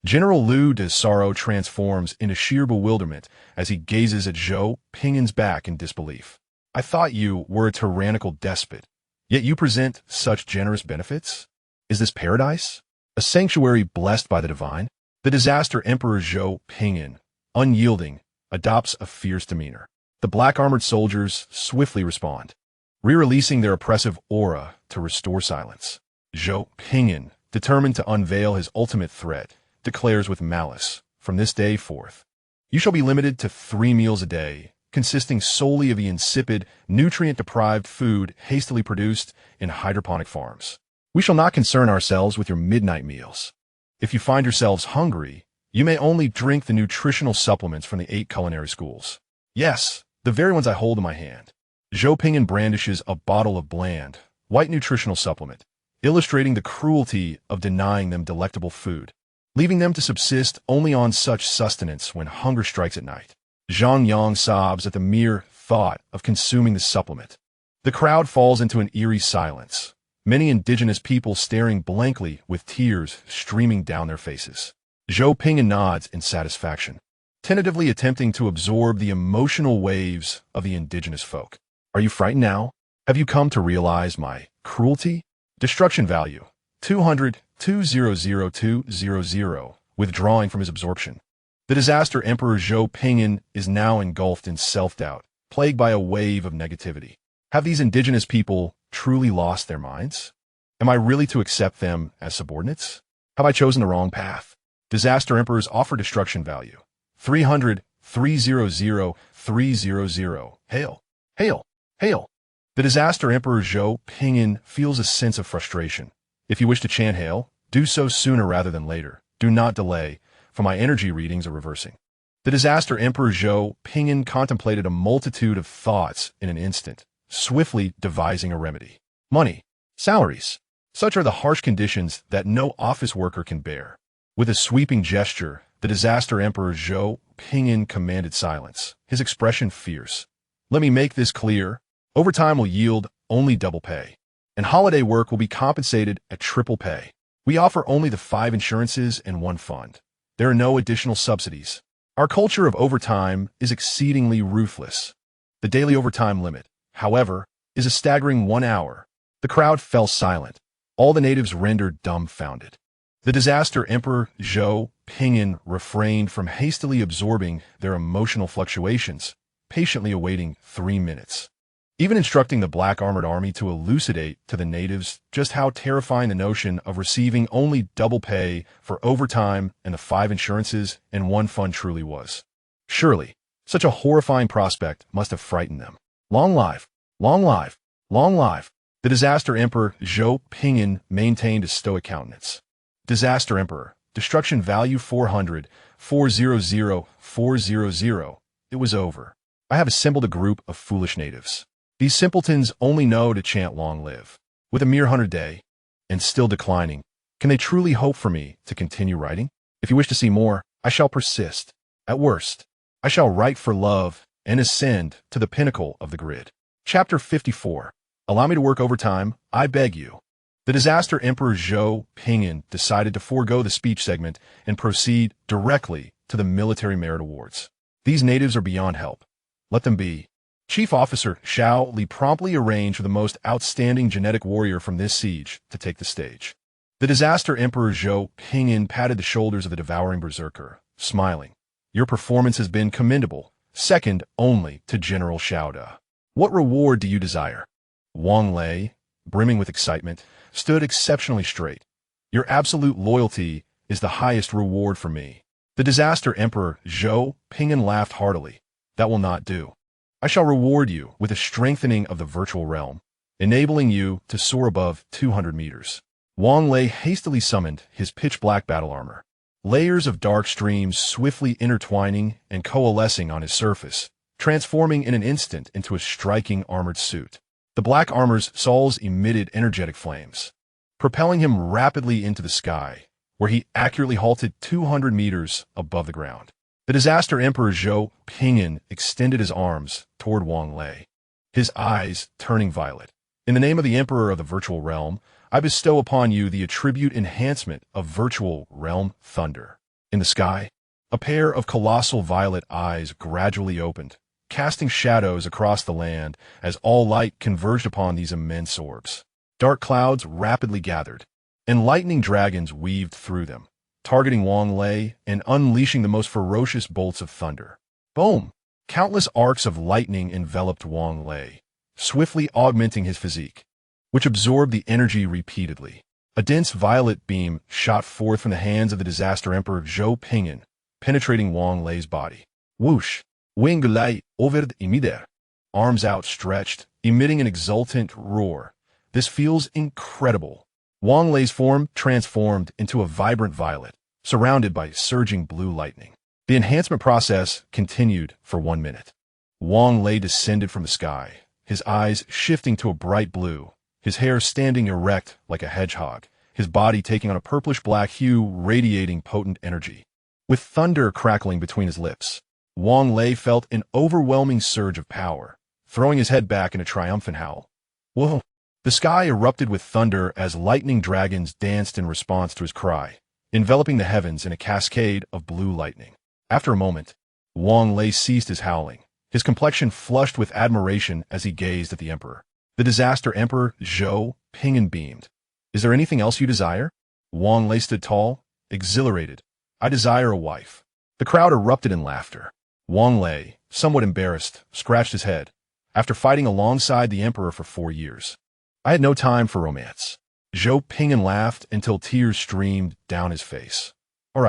General Lu De's sorrow transforms into sheer bewilderment as he gazes at Zhou Ping'an's back in disbelief. I thought you were a tyrannical despot, yet you present such generous benefits? Is this paradise? A sanctuary blessed by the divine? The disaster Emperor Zhou Ping'an, unyielding, adopts a fierce demeanor. The black-armored soldiers swiftly respond, re-releasing their oppressive aura to restore silence. Zhou Ping'an, determined to unveil his ultimate threat, declares with malice, from this day forth, you shall be limited to 3 meals a day, consisting solely of the insipid, nutrient-deprived food hastily produced in hydroponic farms. We shall not concern ourselves with your midnight meals. If you find yourselves hungry, you may only drink the nutritional supplements from the 8 culinary schools. Yes, the very ones I hold in my hand. Zhou Ping'an brandishes a bottle of bland, white nutritional supplement, illustrating the cruelty of denying them delectable food, leaving them to subsist only on such sustenance when hunger strikes at night. Zhang Yang sobs at the mere thought of consuming the supplement. The crowd falls into an eerie silence, many indigenous people staring blankly with tears streaming down their faces. Zhou Ping'an nods in satisfaction, tentatively attempting to absorb the emotional waves of the indigenous folk. Are you frightened now? Have you come to realize my cruelty? Destruction value, 200-200200, withdrawing from his absorption. The disaster Emperor Zhou Ping'an is now engulfed in self-doubt, plagued by a wave of negativity. Have these indigenous people truly lost their minds? Am I really to accept them as subordinates? Have I chosen the wrong path? Disaster Emperors offer destruction value. 300, 300, 300. Hail, hail, hail. The Disaster Emperor Zhou Ping'an feels a sense of frustration. If you wish to chant hail, do so sooner rather than later. Do not delay, for my energy readings are reversing. The Disaster Emperor Zhou Ping'an contemplated a multitude of thoughts in an instant, swiftly devising a remedy. Money, salaries. Such are the harsh conditions that no office worker can bear. With a sweeping gesture, the Disaster Emperor Zhou Ping'an commanded silence, his expression fierce. Let me make this clear. Overtime will yield only double pay, and holiday work will be compensated at triple pay. We offer only the 5 insurances and 1 fund. There are no additional subsidies. Our culture of overtime is exceedingly ruthless. The daily overtime limit, however, is a staggering 1 hour. The crowd fell silent. All the natives rendered dumbfounded. The Disaster Emperor Zhou Ping'an refrained from hastily absorbing their emotional fluctuations, patiently awaiting 3 minutes. Even instructing the black armored army to elucidate to the natives just how terrifying the notion of receiving only double pay for overtime and the 5 insurances and 1 fund truly was. Surely, such a horrifying prospect must have frightened them. Long life, long life, long life. The Disaster Emperor Zhou Ping'an maintained a stoic countenance. Disaster Emperor, destruction value 400, 400, 400. It was over. I have assembled a group of foolish natives. These simpletons only know to chant long live. With a mere 100 day, and still declining, can they truly hope for me to continue writing? If you wish to see more, I shall persist. At worst, I shall write for love and ascend to the pinnacle of the grid. Chapter 54. Allow me to work overtime, I beg you. The Disaster Emperor Zhou Ping'an decided to forego the speech segment and proceed directly to the military merit awards. These natives are beyond help. Let them be. Chief Officer Xiao Li promptly arranged for the most outstanding genetic warrior from this siege to take the stage. The Disaster Emperor Zhou Ping'an patted the shoulders of the devouring berserker, smiling. Your performance has been commendable, second only to General Xiaoda. What reward do you desire? Wang Lei, brimming with excitement, stood exceptionally straight. Your absolute loyalty is the highest reward for me. The Disaster Emperor Zhou Ping'an laughed heartily. That will not do. I shall reward you with a strengthening of the virtual realm, enabling you to soar above 200 meters. Wang Lei hastily summoned his pitch-black battle armor. Layers of dark streams swiftly intertwining and coalescing on his surface, transforming in an instant into a striking armored suit. The black armor's soles emitted energetic flames, propelling him rapidly into the sky, where he accurately halted 200 meters above the ground. The Disaster Emperor Zhou Ping'an extended his arms toward Wang Lei, his eyes turning violet. In the name of the Emperor of the Virtual Realm, I bestow upon you the attribute enhancement of Virtual Realm Thunder. In the sky, a pair of colossal violet eyes gradually opened, casting shadows across the land as all light converged upon these immense orbs. Dark clouds rapidly gathered, and lightning dragons weaved through them, targeting Wang Lei and unleashing the most ferocious bolts of thunder. Boom! Countless arcs of lightning enveloped Wang Lei, swiftly augmenting his physique, which absorbed the energy repeatedly. A dense violet beam shot forth from the hands of the Disaster Emperor Zhou Ping'an, penetrating Wang Lei's body. Whoosh! Wing light over midair, arms outstretched, emitting an exultant roar. This feels incredible. Wang Lei's form transformed into a vibrant violet, surrounded by surging blue lightning. The enhancement process continued for 1 minute. Wang Lei descended from the sky, his eyes shifting to a bright blue, his hair standing erect like a hedgehog, his body taking on a purplish-black hue radiating potent energy. With thunder crackling between his lips, Wang Lei felt an overwhelming surge of power, throwing his head back in a triumphant howl. Whoa! The sky erupted with thunder as lightning dragons danced in response to his cry, enveloping the heavens in a cascade of blue lightning. After a moment, Wang Lei ceased his howling, his complexion flushed with admiration as he gazed at the emperor. The Disaster Emperor Zhou Ping'an beamed. Is there anything else you desire? Wang Lei stood tall, exhilarated. I desire a wife. The crowd erupted in laughter. Wang Lei, somewhat embarrassed, scratched his head. after fighting alongside the emperor for 4 years. I had no time for romance. Zhou Ping'an laughed until tears streamed down his face. All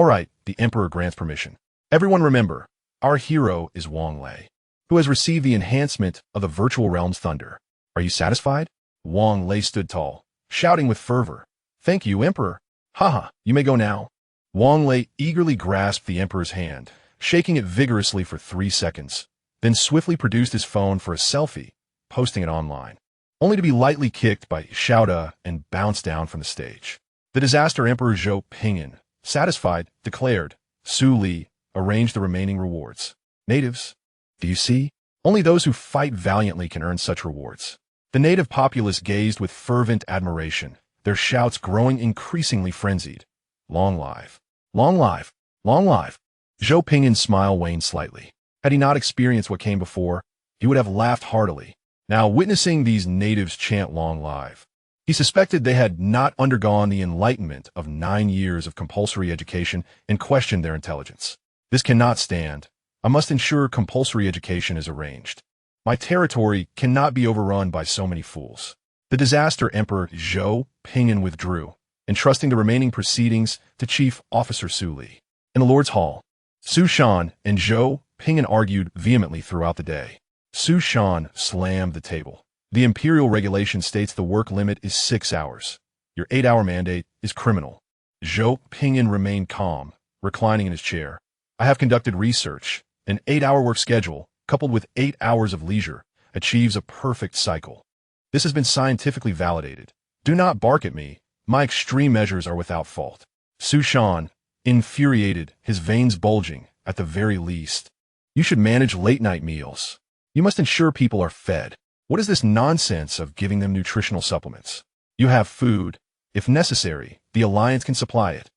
right, the emperor grants permission. Everyone remember, our hero is Wang Lei, who has received the enhancement of the virtual realm's thunder. Are you satisfied? Wang Lei stood tall, shouting with fervor. Thank you, Emperor. Haha, you may go now. Wang Lei eagerly grasped the emperor's hand, shaking it vigorously for 3 seconds, then swiftly produced his phone for a selfie, posting it online, only to be lightly kicked by Xiao and bounce down from the stage. The disaster Emperor Zhou Ping'an, satisfied, declared, Su Li, arrange the remaining rewards. Natives, do you see? Only those who fight valiantly can earn such rewards. The native populace gazed with fervent admiration, their shouts growing increasingly frenzied. Long live! Long live! Long live! Zhou Ping'an's smile waned slightly. Had he not experienced what came before, he would have laughed heartily. Now, witnessing these natives chant long live, he suspected they had not undergone the enlightenment of 9 years of compulsory education and questioned their intelligence. This cannot stand. I must ensure compulsory education is arranged. My territory cannot be overrun by so many fools. The disaster Emperor Zhou Ping'an withdrew, entrusting the remaining proceedings to Chief Officer Su Li. In the Lord's Hall, Su Shan and Zhou Ping'an argued vehemently throughout the day. Su Shan slammed the table. The imperial regulation states the work limit is 6 hours. Your 8-hour mandate is criminal. Zhou Ping'an remained calm, reclining in his chair. I have conducted research. An 8-hour work schedule, coupled with 8 hours of leisure, achieves a perfect cycle. This has been scientifically validated. Do not bark at me. My extreme measures are without fault. Su Shan, infuriated, his veins bulging, at the very least. You should manage late-night meals. You must ensure people are fed. What is this nonsense of giving them nutritional supplements? You have food. If necessary, the Alliance can supply it.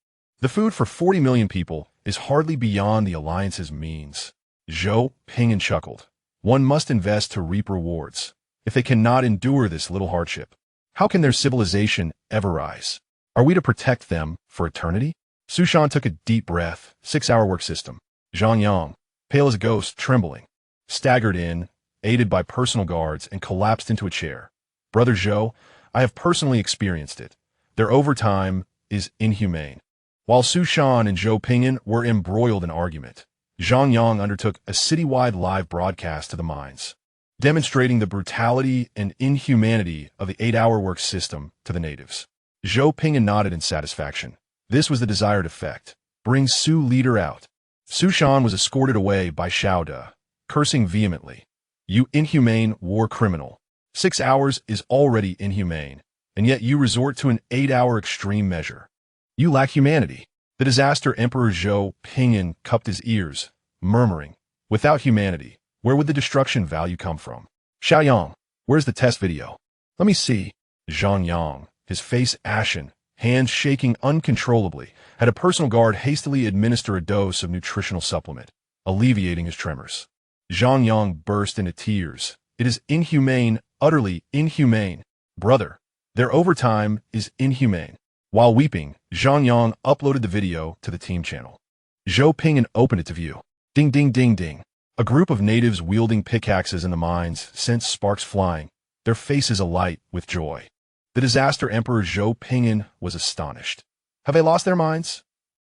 The food for 40 million people is hardly beyond the Alliance's means. Zhou Ping'an chuckled. One must invest to reap rewards. If they cannot endure this little hardship, how can their civilization ever rise? Are we to protect them for eternity? Su Shan took a deep breath. 6-hour work system. Zhang Yang, pale as a ghost, trembling, staggered in, aided by personal guards, and collapsed into a chair. Brother Zhou, I have personally experienced it. Their overtime is inhumane. While Su Shan and Zhou Ping'an were embroiled in argument, Zhang Yang undertook a citywide live broadcast to the mines, demonstrating the brutality and inhumanity of the 8-hour work system to the natives. Zhou Ping'an nodded in satisfaction. This was the desired effect. Bring Su leader out. Su Shan was escorted away by Xiao, cursing vehemently. You inhumane war criminal. 6 hours is already inhumane, and yet you resort to an 8-hour extreme measure. You lack humanity. The disaster Emperor Zhou Ping'an cupped his ears, murmuring, without humanity, where would the destruction value come from? Xiaoyang, where's the test video? Let me see. Zhang Yang, his face ashen, hands shaking uncontrollably, had a personal guard hastily administer a dose of nutritional supplement, alleviating his tremors. Zhang Yang burst into tears. It is inhumane, utterly inhumane. Brother, their overtime is inhumane. While weeping, Zhang Yang uploaded the video to the team channel. Zhou Ping'an opened it to view. Ding ding ding ding. A group of natives wielding pickaxes in the mines sent sparks flying, their faces alight with joy. The disaster Emperor Zhou Ping'an was astonished. Have they lost their minds?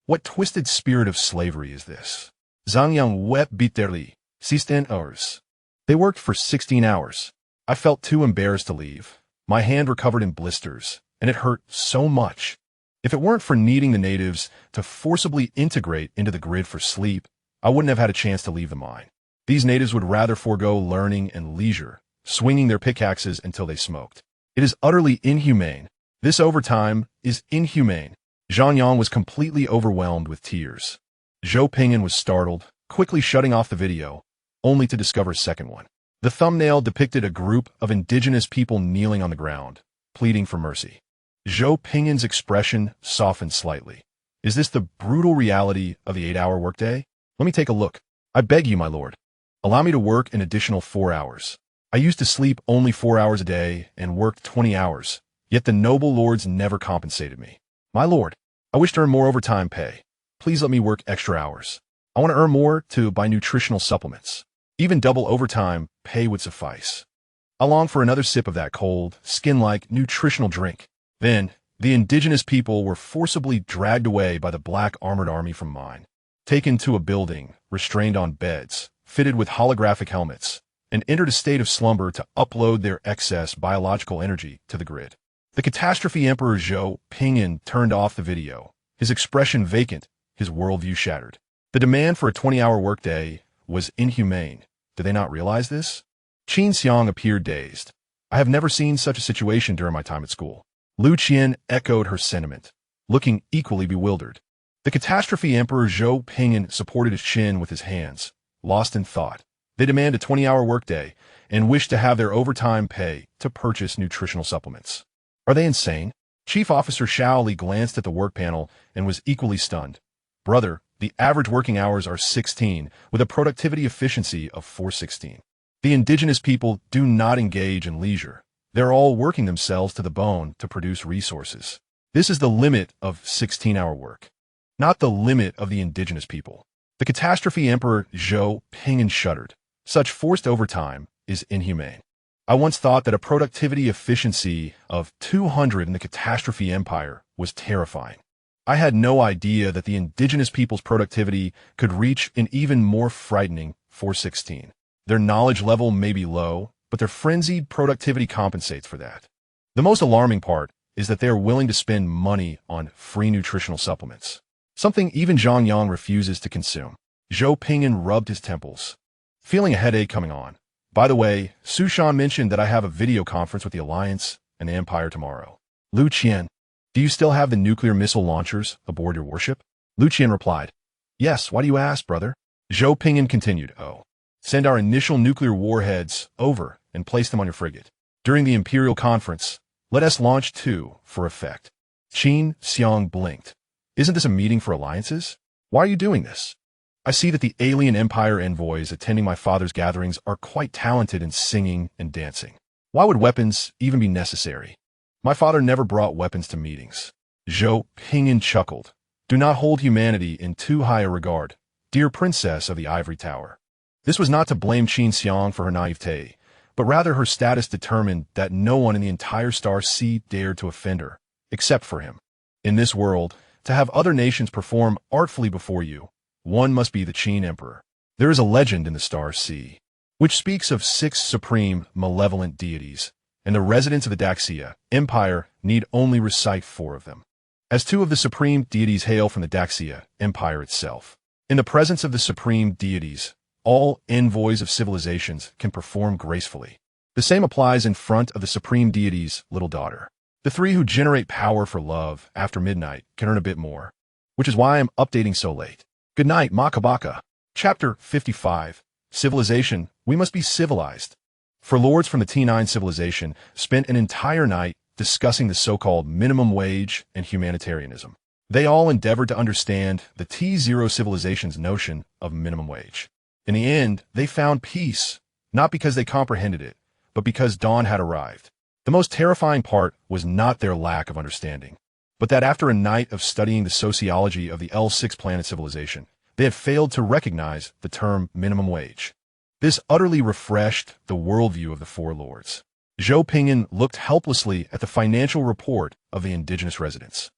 What twisted spirit of slavery is this? Zhang Yang wept bitterly. 16 hours. They worked for 16 hours. I felt too embarrassed to leave. My hand recovered in blisters, and it hurt so much. If it weren't for needing the natives to forcibly integrate into the grid for sleep, I wouldn't have had a chance to leave the mine. These natives would rather forego learning and leisure, swinging their pickaxes until they smoked. It is utterly inhumane. This overtime is inhumane. Zhang Yang was completely overwhelmed with tears. Zhou Ping'an was startled, quickly shutting off the video, only to discover a second one. The thumbnail depicted a group of indigenous people kneeling on the ground, pleading for mercy. Zhou Ping'an's expression softened slightly. Is this the brutal reality of the 8-hour workday? Let me take a look. I beg you, my lord. Allow me to work an additional 4 hours. I used to sleep only 4 hours a day and worked 20 hours, yet the noble lords never compensated me. My lord, I wish to earn more overtime pay. Please let me work extra hours. I want to earn more to buy nutritional supplements. Even double overtime pay would suffice. I longed for another sip of that cold, skin-like, nutritional drink. Then, the indigenous people were forcibly dragged away by the black armored army from mine, taken to a building, restrained on beds, fitted with holographic helmets, and entered a state of slumber to upload their excess biological energy to the grid. The catastrophe Emperor Zhou Ping'an turned off the video, his expression vacant, his worldview shattered. The demand for a 20-hour workday was inhumane. Did they not realize this? Qin Xiang appeared dazed. I have never seen such a situation during my time at school. Lu Qian echoed her sentiment, looking equally bewildered. The catastrophe Emperor Zhou Ping'an supported his chin with his hands, lost in thought. They demand a 20-hour workday and wish to have their overtime pay to purchase nutritional supplements. Are they insane? Chief Officer Shao Li glanced at the work panel and was equally stunned. Brother, the average working hours are 16, with a productivity efficiency of 416. The indigenous people do not engage in leisure. They're all working themselves to the bone to produce resources. This is the limit of 16-hour work, not the limit of the indigenous people. The catastrophe Emperor Zhou Ping'an shuddered. Such forced overtime is inhumane. I once thought that a productivity efficiency of 200 in the catastrophe empire was terrifying. I had no idea that the indigenous people's productivity could reach an even more frightening 416. Their knowledge level may be low, but their frenzied productivity compensates for that. The most alarming part is that they are willing to spend money on free nutritional supplements, something even Zhang Yang refuses to consume. Zhou Ping'an rubbed his temples, feeling a headache coming on. By the way, Su Shan mentioned that I have a video conference with the Alliance and the Empire tomorrow. Lu Qian, do you still have the nuclear missile launchers aboard your warship? Lu Qian replied, Yes, why do you ask, brother? Zhou Ping'an continued, Send our initial nuclear warheads over and place them on your frigate. During the Imperial Conference, let us launch 2 for effect. Qin Xiang blinked. Isn't this a meeting for alliances? Why are you doing this? I see that the alien empire envoys attending my father's gatherings are quite talented in singing and dancing. Why would weapons even be necessary? My father never brought weapons to meetings. Zhou Ping'an chuckled. Do not hold humanity in too high a regard, dear princess of the ivory tower. This was not to blame Qin Xiang for her naivete, but rather her status determined that no one in the entire Star Sea dared to offend her, except for him. In this world, to have other nations perform artfully before you, one must be the Qin Emperor. There is a legend in the Star Sea, which speaks of 6 supreme, malevolent deities, and the residents of the Daxia Empire need only recite 4 of them, as 2 of the supreme deities hail from the Daxia Empire itself. In the presence of the supreme deities, all envoys of civilizations can perform gracefully. The same applies in front of the supreme deity's little daughter. The 3 who generate power for love after midnight can earn a bit more, which is why I'm updating so late. Good night, Makabaka. Chapter 55. Civilization, we must be civilized. For lords from the T9 civilization spent an entire night discussing the so-called minimum wage and humanitarianism. They all endeavored to understand the T0 civilization's notion of minimum wage. In the end, they found peace, not because they comprehended it, but because dawn had arrived. The most terrifying part was not their lack of understanding, but that after a night of studying the sociology of the L6 planet civilization, they had failed to recognize the term minimum wage. This utterly refreshed the worldview of the 4 lords. Zhou Ping'an looked helplessly at the financial report of the indigenous residents,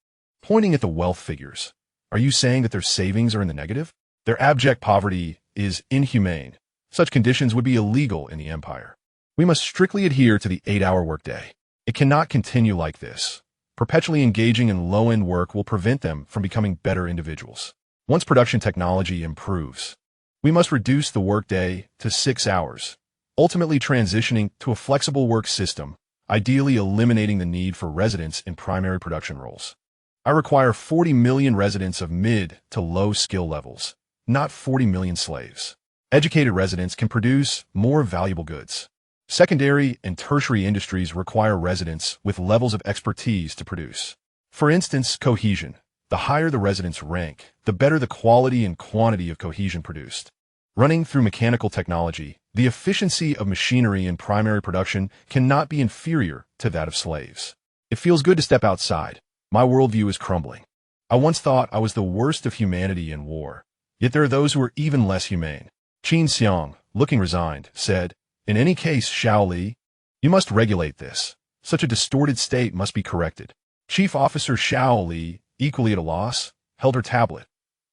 pointing at the wealth figures. Are you saying that their savings are in the negative? Their abject poverty is inhumane. Such conditions would be illegal in the empire. We must strictly adhere to the 8-hour workday. It cannot continue like this. Perpetually engaging in low-end work will prevent them from becoming better individuals. Once production technology improves, we must reduce the workday to 6 hours, ultimately transitioning to a flexible work system, ideally eliminating the need for residents in primary production roles. I require 40 million residents of mid to low skill levels, not 40 million slaves. Educated residents can produce more valuable goods. Secondary and tertiary industries require residents with levels of expertise to produce. For instance, cohesion. The higher the resident's rank, the better the quality and quantity of cohesion produced. Running through mechanical technology, the efficiency of machinery in primary production cannot be inferior to that of slaves. It feels good to step outside. My worldview is crumbling. I once thought I was the worst of humanity in war. Yet there are those who are even less humane. Qin Xiang, looking resigned, said, "In any case, Xiao Li, you must regulate this. Such a distorted state must be corrected." Chief Officer Xiao Li, equally at a loss, held her tablet.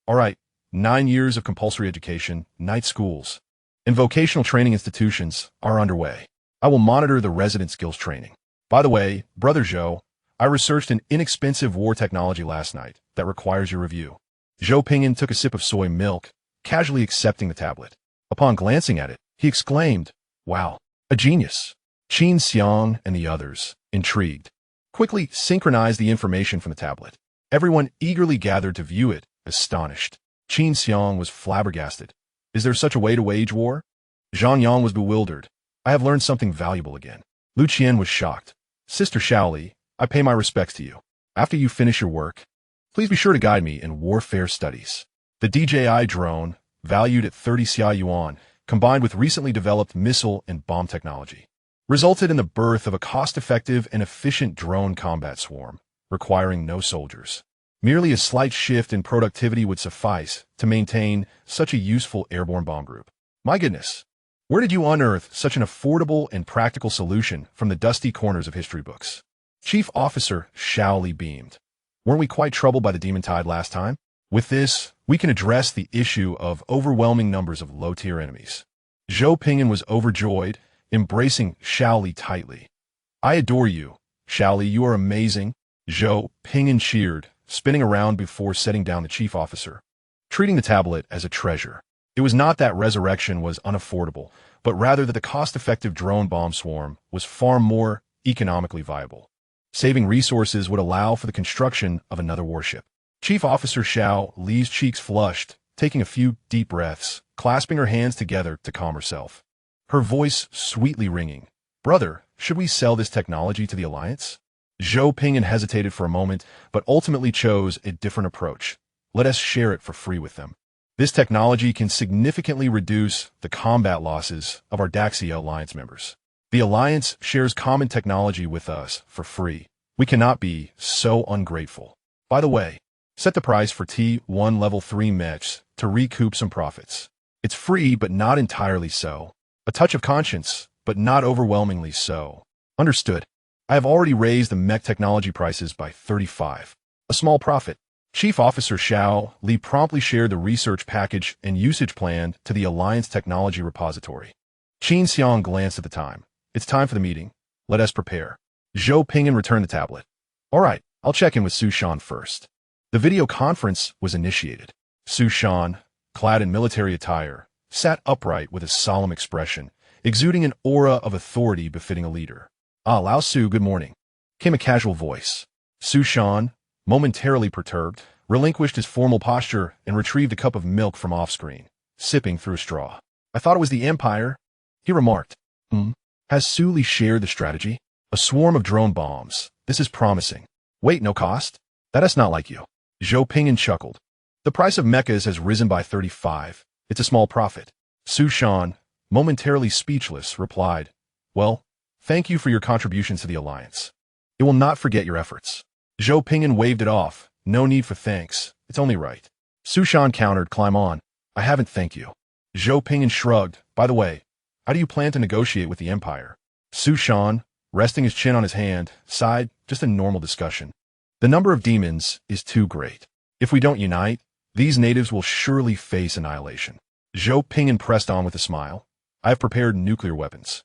"All right, 9 years of compulsory education, night schools, and vocational training institutions are underway. I will monitor the resident skills training. By the way, Brother Zhou, I researched an inexpensive war technology last night that requires your review." Zhou Ping'an took a sip of soy milk, casually accepting the tablet. Upon glancing at it, he exclaimed, "Wow, a genius." Qin Xiang and the others, intrigued, quickly synchronized the information from the tablet. Everyone eagerly gathered to view it, astonished. Qin Xiang was flabbergasted. "Is there such a way to wage war?" Zhang Yang was bewildered. "I have learned something valuable again." Lu Qian was shocked. "Sister Shaoli, I pay my respects to you. After you finish your work, please be sure to guide me in warfare studies." The DJI drone, valued at 30 Xia Yuan, combined with recently developed missile and bomb technology, resulted in the birth of a cost-effective and efficient drone combat swarm, requiring no soldiers. Merely a slight shift in productivity would suffice to maintain such a useful airborne bomb group. My goodness, where did you unearth such an affordable and practical solution from the dusty corners of history books? Chief Officer Shaoli beamed. "Weren't we quite troubled by the demon tide last time? With this, we can address the issue of overwhelming numbers of low-tier enemies." Zhou Ping'an was overjoyed, embracing Shaoli tightly. "I adore you. Shaoli, you are amazing." Zhou Ping'an cheered, spinning around before setting down the chief officer, treating the tablet as a treasure. It was not that resurrection was unaffordable, but rather that the cost-effective drone bomb swarm was far more economically viable. Saving resources would allow for the construction of another warship. Chief Officer Xiao Li's cheeks flushed, taking a few deep breaths, clasping her hands together to calm herself. Her voice sweetly ringing. "Brother, should we sell this technology to the Alliance?" Zhou Ping'an hesitated for a moment, but ultimately chose a different approach. "Let us share it for free with them. This technology can significantly reduce the combat losses of our Daxia Alliance members. The Alliance shares common technology with us for free. We cannot be so ungrateful. By the way, set the price for T1 Level 3 mechs to recoup some profits. It's free, but not entirely so. A touch of conscience, but not overwhelmingly so." "Understood. I have already raised the mech technology prices by 35. A small profit." Chief Officer Xiao Li promptly shared the research package and usage plan to the Alliance Technology Repository. Qin Xiang glanced at the time. "It's time for the meeting. Let us prepare." Zhou Ping'an returned the tablet. "All right, I'll check in with Su Shan first." The video conference was initiated. Su Shan, clad in military attire, sat upright with a solemn expression, exuding an aura of authority befitting a leader. "Ah, Lao Su, good morning," came a casual voice. Su Shan, momentarily perturbed, relinquished his formal posture and retrieved a cup of milk from off-screen, sipping through a straw. "I thought it was the Empire," he remarked. Has Su Li shared the strategy? A swarm of drone bombs. This is promising. Wait, no cost? That is not like you." Zhou Ping'an chuckled. "The price of mechas has risen by 35. It's a small profit." Su Shan, momentarily speechless, replied, "Well, thank you for your contributions to the Alliance. It will not forget your efforts." Zhou Ping'an waved it off. "No need for thanks. It's only right." Su Shan countered, "Climb on. I haven't thanked you." Zhou Ping'an shrugged. "By the way, how do you plan to negotiate with the Empire?" Su Shan, resting his chin on his hand, sighed. "Just a normal discussion. The number of demons is too great. If we don't unite, these natives will surely face annihilation." Zhou Ping'an pressed on with a smile. "I have prepared nuclear weapons.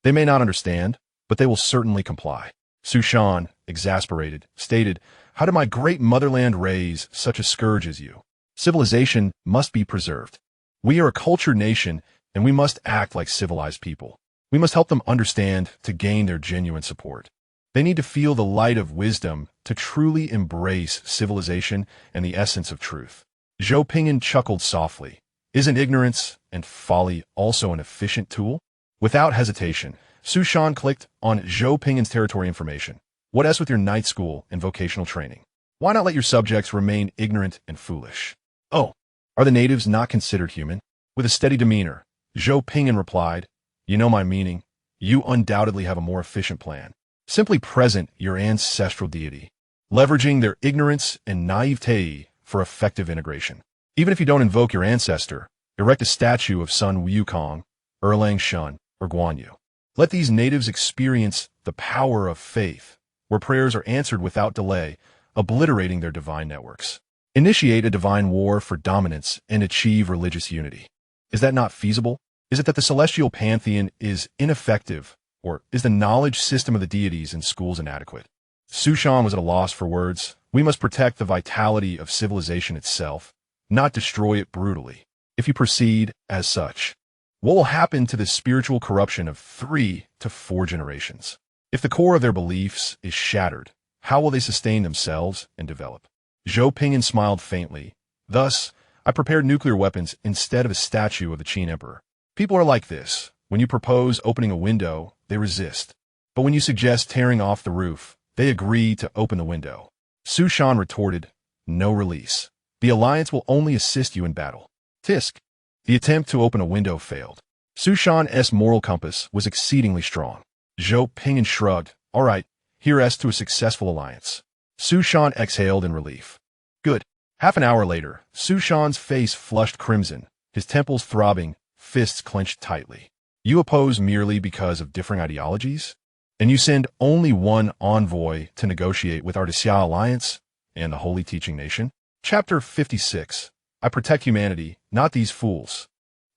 They may not understand, but they will certainly comply." Su Shan, exasperated, stated, "How did my great motherland raise such a scourge as you? Civilization must be preserved. We are a cultured nation, and we must act like civilized people. We must help them understand to gain their genuine support. They need to feel the light of wisdom to truly embrace civilization and the essence of truth." Zhou Ping'an chuckled softly. "Isn't ignorance and folly also an efficient tool?" Without hesitation, Su Shan clicked on Zhou Ping'an's territory information. "What else with your night school and vocational training? Why not let your subjects remain ignorant and foolish?" "Oh, are the natives not considered human?" With a steady demeanor, Zhou Ping'an replied, "You know my meaning. You undoubtedly have a more efficient plan. Simply present your ancestral deity, leveraging their ignorance and naivete for effective integration. Even if you don't invoke your ancestor, erect a statue of Sun Wukong Erlang Shun, or Guanyu. Let these natives experience the power of faith, where prayers are answered without delay, obliterating their divine networks. Initiate a divine war for dominance and achieve religious unity. Is that not feasible? Is it that the celestial pantheon is ineffective, or is the knowledge system of the deities in schools inadequate? Su Shan was at a loss for words. We must protect the vitality of civilization itself, not destroy it brutally. If you proceed as such, what will happen to the spiritual corruption of 3 to 4 generations? If the core of their beliefs is shattered, how will they sustain themselves and develop? Zhou Ping'an smiled faintly. Thus, I prepared nuclear weapons instead of a statue of the Qin Emperor. People are like this. When you propose opening a window, they resist. But when you suggest tearing off the roof, they agree to open the window. Su Shan retorted, no release. The alliance will only assist you in battle. Tisk. The attempt to open a window failed. Su Shan's moral compass was exceedingly strong. Zhou Ping'an shrugged. All right, here's to a successful alliance. Su Shan exhaled in relief. Good. Half an hour later, Su Shan's face flushed crimson, his temples throbbing, fists clenched tightly. You oppose merely because of differing ideologies? And you send only one envoy to negotiate with our Desya alliance and the Holy Teaching Nation? Chapter 56. I protect humanity, not these fools.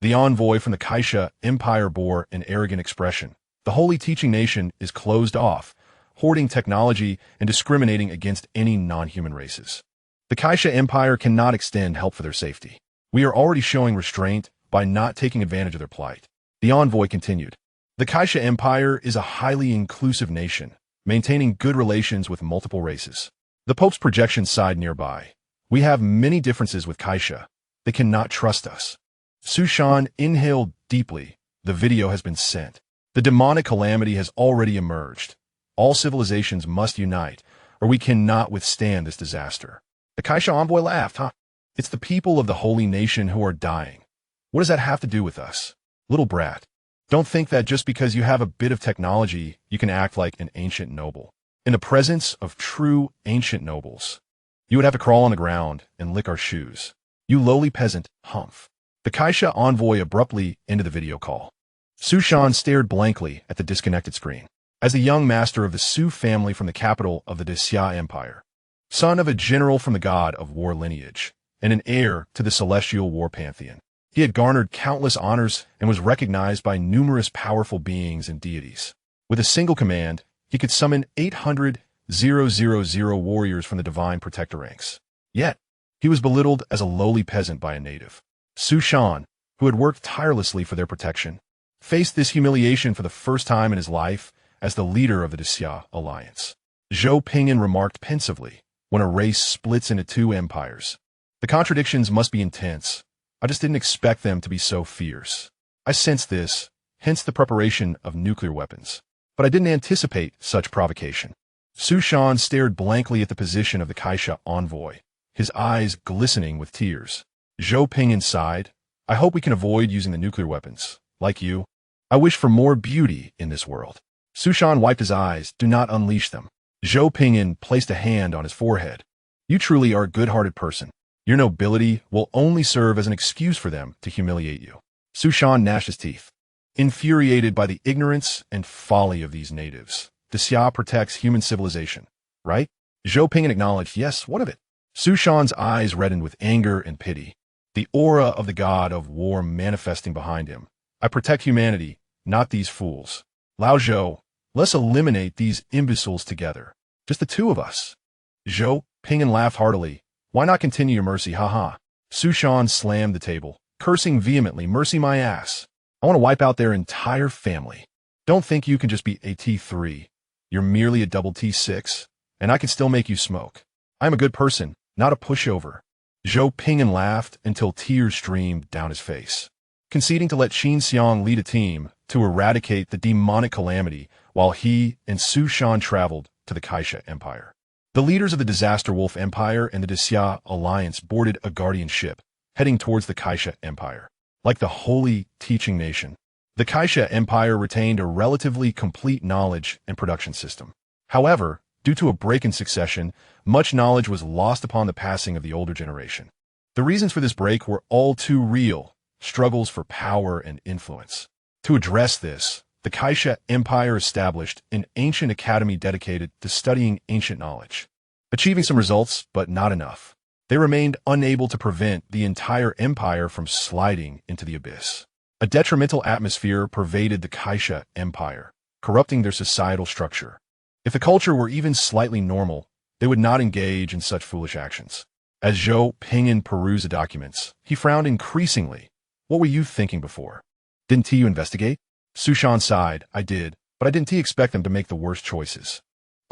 The envoy from the Kaisha Empire bore an arrogant expression. The Holy Teaching Nation is closed off, hoarding technology and discriminating against any non-human races. The Kaisha Empire cannot extend help for their safety. We are already showing restraint by not taking advantage of their plight. The envoy continued. The Kaisha Empire is a highly inclusive nation, maintaining good relations with multiple races. The Pope's projections sighed nearby. We have many differences with Kaisha. They cannot trust us. Su Shan inhaled deeply. The video has been sent. The demonic calamity has already emerged. All civilizations must unite, or we cannot withstand this disaster. The Kaisha envoy laughed, It's the people of the holy nation who are dying. What does that have to do with us? Little brat. Don't think that just because you have a bit of technology, you can act like an ancient noble. In the presence of true ancient nobles, you would have to crawl on the ground and lick our shoes. You lowly peasant, humph. The Kaisha envoy abruptly ended the video call. Su Shan stared blankly at the disconnected screen. As a young master of the Su family from the capital of the Desya Empire, son of a general from the god of war lineage, and an heir to the celestial war pantheon, he had garnered countless honors and was recognized by numerous powerful beings and deities. With a single command, he could summon 800,000 warriors from the divine protector ranks. Yet, he was belittled as a lowly peasant by a native. Su Shan, who had worked tirelessly for their protection, faced this humiliation for the first time in his life as the leader of the Desya alliance. Zhou Ping'an remarked pensively, when a race splits into 2 empires, the contradictions must be intense. I just didn't expect them to be so fierce. I sensed this, hence the preparation of nuclear weapons. But I didn't anticipate such provocation. Su Shan stared blankly at the position of the Kaisha envoy, his eyes glistening with tears. Zhou Ping'an sighed. I hope we can avoid using the nuclear weapons. Like you, I wish for more beauty in this world. Su Shan wiped his eyes. Do not unleash them. Zhou Ping'an placed a hand on his forehead. You truly are a good-hearted person. Your nobility will only serve as an excuse for them to humiliate you. Su Shan gnashed his teeth. Infuriated by the ignorance and folly of these natives, Desya protects human civilization, right? Zhou Ping'an acknowledged, yes, what of it? Su Shan's eyes reddened with anger and pity, the aura of the god of war manifesting behind him. I protect humanity, not these fools. Lao Zhou, let's eliminate these imbeciles together. Just the 2 of us. Zhou Ping'an laughed heartily. Why not continue your mercy, haha. Su Shan slammed the table, cursing vehemently, mercy my ass. I want to wipe out their entire family. Don't think you can just be a T3. You're merely a double T6, and I can still make you smoke. I'm a good person, not a pushover. Zhou Ping'an laughed until tears streamed down his face, conceding to let Qin Xiang lead a team to eradicate the demonic calamity while he and Su Shan traveled to the Kaisha Empire. The leaders of the Disaster Wolf Empire and the Desya Alliance boarded a guardian ship, heading towards the Kaisha Empire. Like the Holy Teaching Nation, the Kaisha Empire retained a relatively complete knowledge and production system. However, due to a break in succession, much knowledge was lost upon the passing of the older generation. The reasons for this break were all too real, struggles for power and influence. To address this, the Kaisha Empire established an ancient academy dedicated to studying ancient knowledge. Achieving some results, but not enough. They remained unable to prevent the entire empire from sliding into the abyss. A detrimental atmosphere pervaded the Kaisha Empire, corrupting their societal structure. If the culture were even slightly normal, they would not engage in such foolish actions. As Zhou Ping'an perused the documents, he frowned increasingly. What were you thinking before? Didn't you investigate? Su Shan sighed. I did, but I didn't expect them to make the worst choices.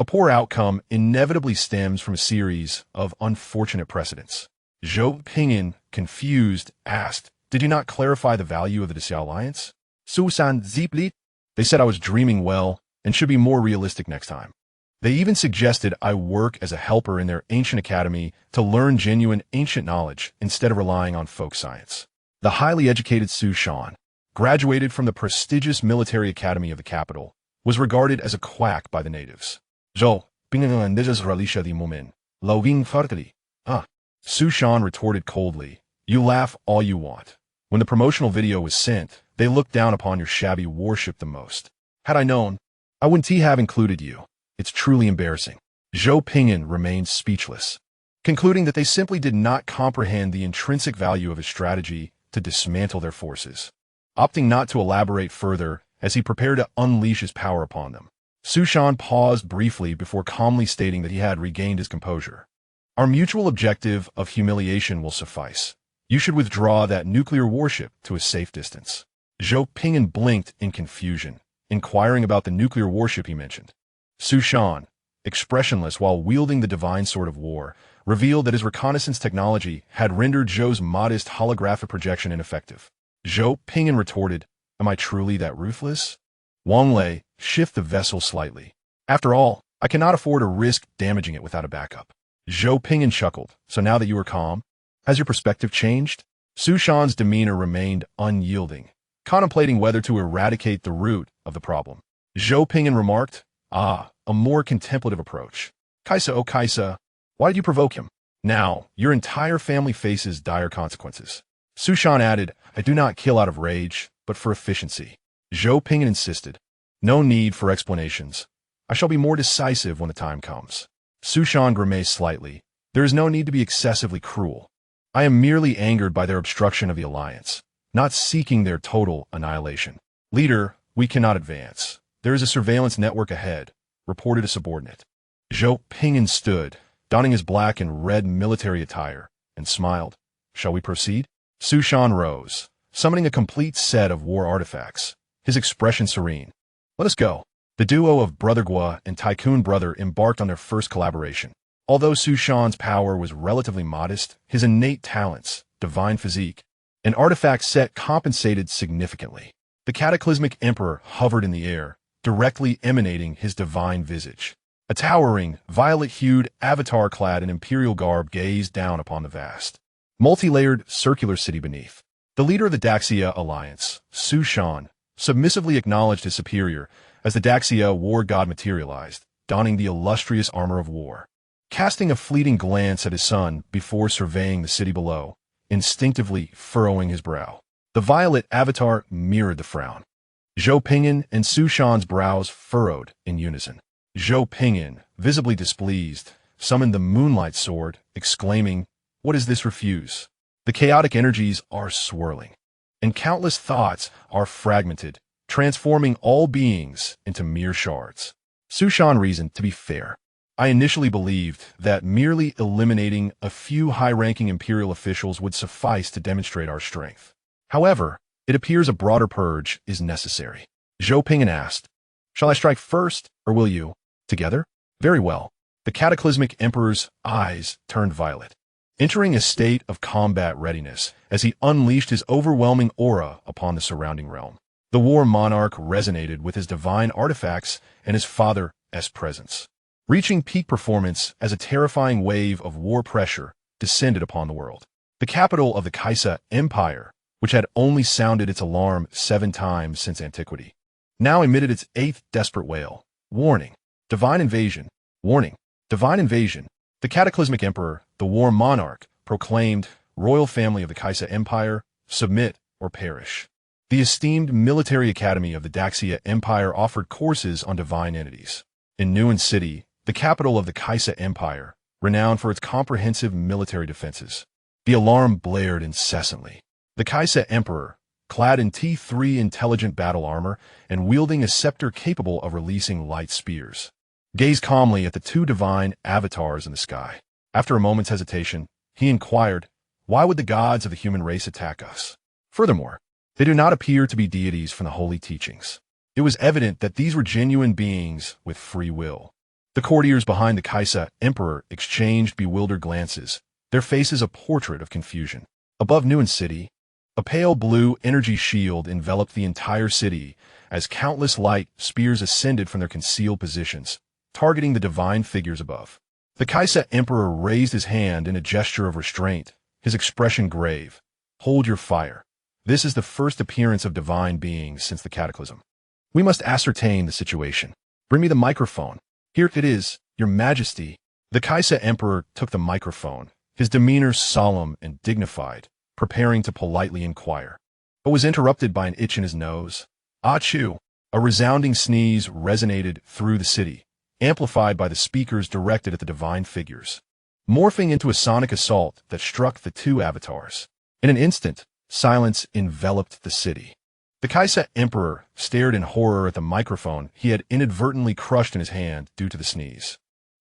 A poor outcome inevitably stems from a series of unfortunate precedents. Zhou Ping'an, confused, asked, did you not clarify the value of the Xiao Alliance? Su San Zipli? They said I was dreaming well and should be more realistic next time. They even suggested I work as a helper in their ancient academy to learn genuine ancient knowledge instead of relying on folk science. The highly educated Su Shan, graduated from the prestigious military academy of the capital, was regarded as a quack by the natives. Zhou Ping'an, this is Ralisha the Mumin. Loving fartily. Su Shan retorted coldly. You laugh all you want. When the promotional video was sent, they looked down upon your shabby warship the most. Had I known, I wouldn't have included you. It's truly embarrassing. Zhou Ping'an remained speechless, concluding that they simply did not comprehend the intrinsic value of his strategy to dismantle their forces. Opting not to elaborate further as he prepared to unleash his power upon them, Su Shan paused briefly before calmly stating that he had regained his composure. Our mutual objective of humiliation will suffice. You should withdraw that nuclear warship to a safe distance. Zhou Ping'an blinked in confusion, inquiring about the nuclear warship he mentioned. Su Shan, expressionless while wielding the divine sword of war, revealed that his reconnaissance technology had rendered Zhou's modest holographic projection ineffective. Zhou Ping'an retorted, am I truly that ruthless? Wang Lei, shift the vessel slightly. After all, I cannot afford to risk damaging it without a backup. Zhou Ping'an chuckled, so now that you are calm, has your perspective changed? Su Shan's demeanor remained unyielding, contemplating whether to eradicate the root of the problem. Zhou Ping'an remarked, a more contemplative approach. Kaisa, oh Kaisa, why did you provoke him? Now, your entire family faces dire consequences. Su Shan added, I do not kill out of rage, but for efficiency. Zhou Ping'an insisted, no need for explanations. I shall be more decisive when the time comes. Su Shan grimaced slightly. There is no need to be excessively cruel. I am merely angered by their obstruction of the alliance, not seeking their total annihilation. Leader, we cannot advance. There is a surveillance network ahead, reported a subordinate. Zhou Ping'an stood, donning his black and red military attire, and smiled. Shall we proceed? Su Shan rose, summoning a complete set of war artifacts, his expression serene. Let us go. The duo of Brother Gua and Tycoon Brother embarked on their first collaboration. Although Su Shan's power was relatively modest, his innate talents, divine physique, and artifact set compensated significantly. The cataclysmic emperor hovered in the air, directly emanating his divine visage. A towering, violet-hued avatar clad in imperial garb gazed down upon the vast, multi-layered circular city beneath. The leader of the Daxia Alliance, Su Shan, submissively acknowledged his superior as the Daxia war god materialized, donning the illustrious armor of war. Casting a fleeting glance at his son before surveying the city below, instinctively furrowing his brow, the violet avatar mirrored the frown. Zhou Ping'an and Su Shan's brows furrowed in unison. Zhou Ping'an, visibly displeased, summoned the moonlight sword, exclaiming, what is this refuse? The chaotic energies are swirling, and countless thoughts are fragmented, transforming all beings into mere shards. Su Shan reasoned, to be fair, I initially believed that merely eliminating a few high-ranking imperial officials would suffice to demonstrate our strength. However, it appears a broader purge is necessary. Zhou Ping'an asked, shall I strike first, or will you? Together? Very well. The cataclysmic emperor's eyes turned violet, entering a state of combat readiness as he unleashed his overwhelming aura upon the surrounding realm. The war monarch resonated with his divine artifacts and his father's presence, reaching peak performance as a terrifying wave of war pressure descended upon the world. The capital of the Kaisa Empire, which had only sounded its alarm 7 times since antiquity, now emitted its 8th desperate wail. Warning. Divine invasion. Warning. Divine invasion. The cataclysmic emperor, the war monarch, proclaimed, royal family of the Kaisa Empire, submit or perish. The esteemed military academy of the Daxia Empire offered courses on divine entities. In Nuan City, the capital of the Kaisa Empire, renowned for its comprehensive military defenses, the alarm blared incessantly. The Kaisa Emperor, clad in T3 intelligent battle armor and wielding a scepter capable of releasing light spears, gazed calmly at the two divine avatars in the sky. After a moment's hesitation, he inquired, "Why would the gods of the human race attack us? Furthermore, they do not appear to be deities from the holy teachings." It was evident that these were genuine beings with free will. The courtiers behind the Kaisa Emperor exchanged bewildered glances, their faces a portrait of confusion. Above Nuan City, a pale blue energy shield enveloped the entire city as countless light spears ascended from their concealed positions, targeting the divine figures above. The Kaisa Emperor raised his hand in a gesture of restraint, his expression grave. "Hold your fire. This is the first appearance of divine beings since the Cataclysm. We must ascertain the situation. Bring me the microphone." "Here it is, Your Majesty." The Kaisa Emperor took the microphone, his demeanor solemn and dignified, preparing to politely inquire, but was interrupted by an itch in his nose. Achoo! A resounding sneeze resonated through the city, amplified by the speakers directed at the divine figures, morphing into a sonic assault that struck the two avatars. In an instant, silence enveloped the city. The Kaisa Emperor stared in horror at the microphone he had inadvertently crushed in his hand due to the sneeze.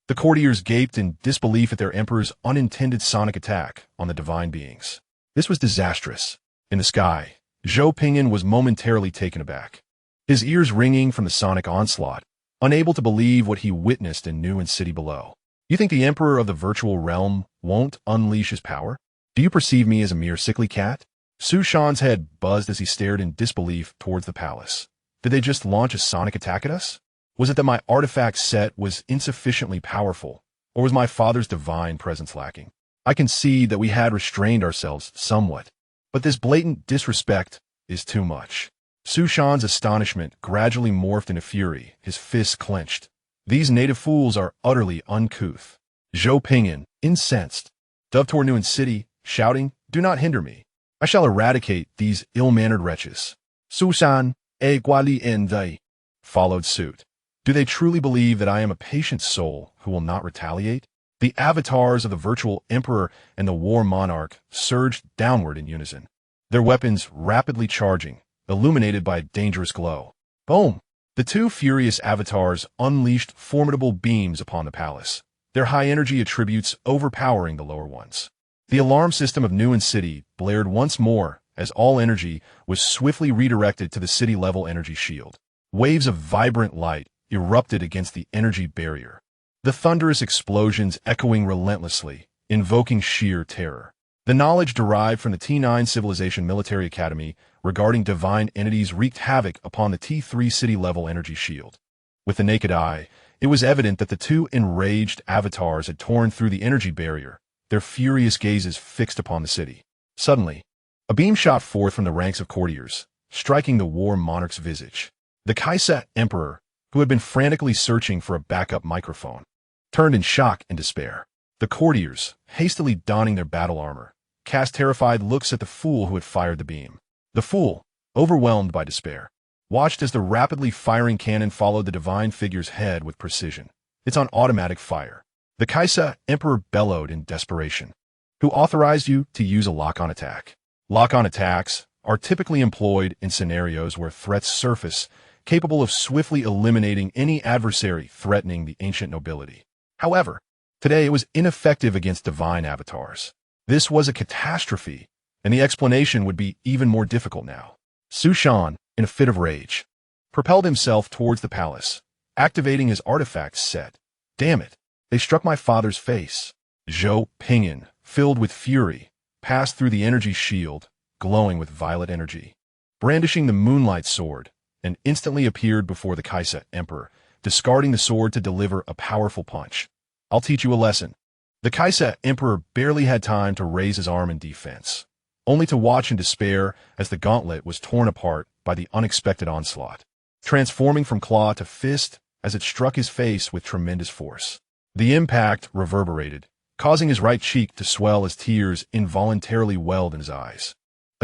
The courtiers gaped in disbelief at their emperor's unintended sonic attack on the divine beings. This was disastrous. In the sky, Zhou Ping'an was momentarily taken aback, his ears ringing from the sonic onslaught, unable to believe what he witnessed in Nuan City below. "You think the emperor of the virtual realm won't unleash his power? Do you perceive me as a mere sickly cat?" Su Shan's head buzzed as he stared in disbelief towards the palace. Did they just launch a sonic attack at us? Was it that my artifact set was insufficiently powerful, or was my father's divine presence lacking? I concede that we had restrained ourselves somewhat, but this blatant disrespect is too much. Su Shan's astonishment gradually morphed into fury, his fists clenched. "These native fools are utterly uncouth." Zhou Ping'an, incensed, dove toward Nuan City, shouting, "Do not hinder me. I shall eradicate these ill-mannered wretches." Su Shan, e guali en they, followed suit. "Do they truly believe that I am a patient soul who will not retaliate?" The avatars of the virtual emperor and the war monarch surged downward in unison, their weapons rapidly charging, illuminated by a dangerous glow. Boom! The two furious avatars unleashed formidable beams upon the palace, their high-energy attributes overpowering the lower ones. The alarm system of Nuan City blared once more as all energy was swiftly redirected to the city-level energy shield. Waves of vibrant light erupted against the energy barrier, the thunderous explosions echoing relentlessly, invoking sheer terror. The knowledge derived from the T9 Civilization Military Academy regarding divine entities wreaked havoc upon the T3 city-level energy shield. With the naked eye, it was evident that the two enraged avatars had torn through the energy barrier, their furious gazes fixed upon the city. Suddenly, a beam shot forth from the ranks of courtiers, striking the war monarch's visage. The Kaisa Emperor, who had been frantically searching for a backup microphone, turned in shock and despair. The courtiers, hastily donning their battle armor, cast terrified looks at the fool who had fired the beam. The fool, overwhelmed by despair, watched as the rapidly firing cannon followed the divine figure's head with precision. "It's on automatic fire." The Kaisa Emperor bellowed in desperation. "Who authorized you to use a lock-on attack?" Lock-on attacks are typically employed in scenarios where threats surface, capable of swiftly eliminating any adversary threatening the ancient nobility. However, today it was ineffective against divine avatars. This was a catastrophe, and the explanation would be even more difficult now. Su Shan, in a fit of rage, propelled himself towards the palace, activating his artifact set. "Damn it! They struck my father's face." Zhou Ping'an, filled with fury, passed through the energy shield, glowing with violet energy. Brandishing the moonlight sword, and instantly appeared before the Kaisa Emperor, discarding the sword to deliver a powerful punch. "I'll teach you a lesson." The Kaisa Emperor barely had time to raise his arm in defense, only to watch in despair as the gauntlet was torn apart by the unexpected onslaught, transforming from claw to fist as it struck his face with tremendous force. The impact reverberated, causing his right cheek to swell as tears involuntarily welled in his eyes.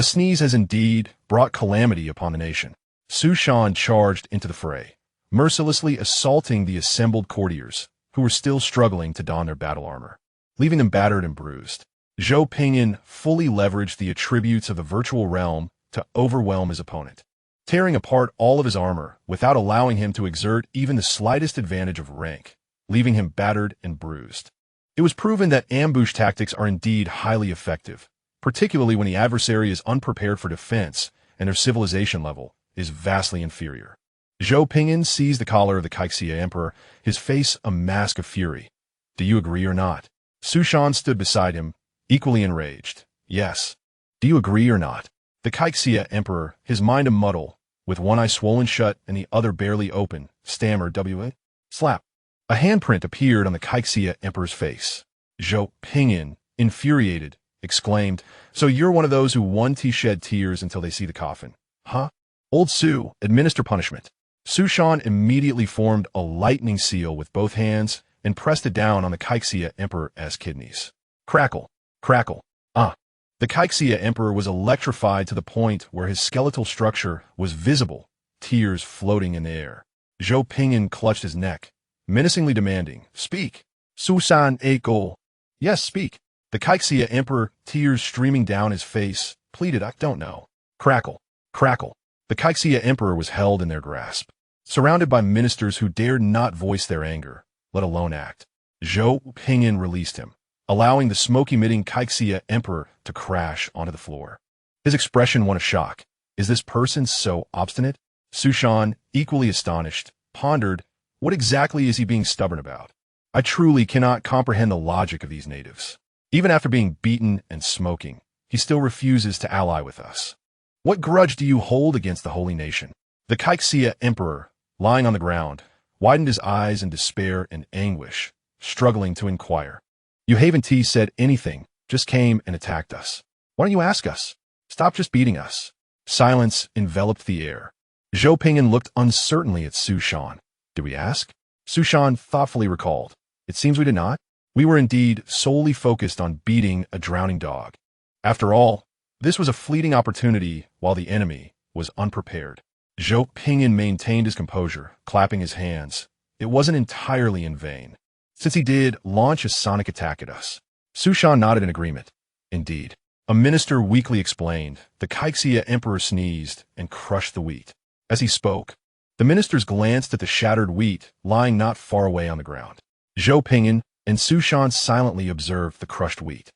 A sneeze has indeed brought calamity upon the nation. Su Shan charged into the fray, mercilessly assaulting the assembled courtiers, who were still struggling to don their battle armor, leaving them battered and bruised. Zhou Ping'an fully leveraged the attributes of the virtual realm to overwhelm his opponent, tearing apart all of his armor without allowing him to exert even the slightest advantage of rank, leaving him battered and bruised. It was proven that ambush tactics are indeed highly effective, particularly when the adversary is unprepared for defense and their civilization level is vastly inferior. Zhou Ping'an seized the collar of the Caixia Emperor, his face a mask of fury. Do you agree or not? Su Shan stood beside him, equally enraged. Yes. Do you agree or not? The Caixia Emperor, his mind a muddle, with one eye swollen shut and the other barely open, stammered W.A. Slap. A handprint appeared on the Caixia Emperor's face. Zhou Ping'an, infuriated, exclaimed, So you're one of those who want to shed tears until they see the coffin, huh? Old Su, administer punishment. Su Shan immediately formed a lightning seal with both hands and pressed it down on the Caixia Emperor's kidneys. Crackle, crackle, The Caixia Emperor was electrified to the point where his skeletal structure was visible, tears floating in the air. Zhou Ping'an clutched his neck, menacingly demanding, Speak. Su Shan go. Yes, speak. The Caixia Emperor, tears streaming down his face, pleaded, I don't know. Crackle, crackle. The Caixia Emperor was held in their grasp, surrounded by ministers who dared not voice their anger, let alone act. Zhou Ping'an released him, allowing the smoke-emitting Caixia Emperor to crash onto the floor. His expression one of shock. Is this person so obstinate? Su Shan, equally astonished, pondered, what exactly is he being stubborn about? I truly cannot comprehend the logic of these natives. Even after being beaten and smoking, he still refuses to ally with us. What grudge do you hold against the holy nation? The Caixia Emperor, lying on the ground, widened his eyes in despair and anguish, struggling to inquire. You haven't said anything, just came and attacked us. Why don't you ask us? Stop just beating us. Silence enveloped the air. Zhou Ping'an looked uncertainly at Su Shan. Did we ask? Su Shan thoughtfully recalled. It seems we did not. We were indeed solely focused on beating a drowning dog. After all, this was a fleeting opportunity while the enemy was unprepared. Zhou Ping'an maintained his composure, clapping his hands. It wasn't entirely in vain, since he did launch a sonic attack at us. Su Shan nodded in agreement. Indeed. A minister weakly explained. The Caixia Emperor sneezed and crushed the wheat. As he spoke, the ministers glanced at the shattered wheat lying not far away on the ground. Zhou Ping'an and Su Shan silently observed the crushed wheat.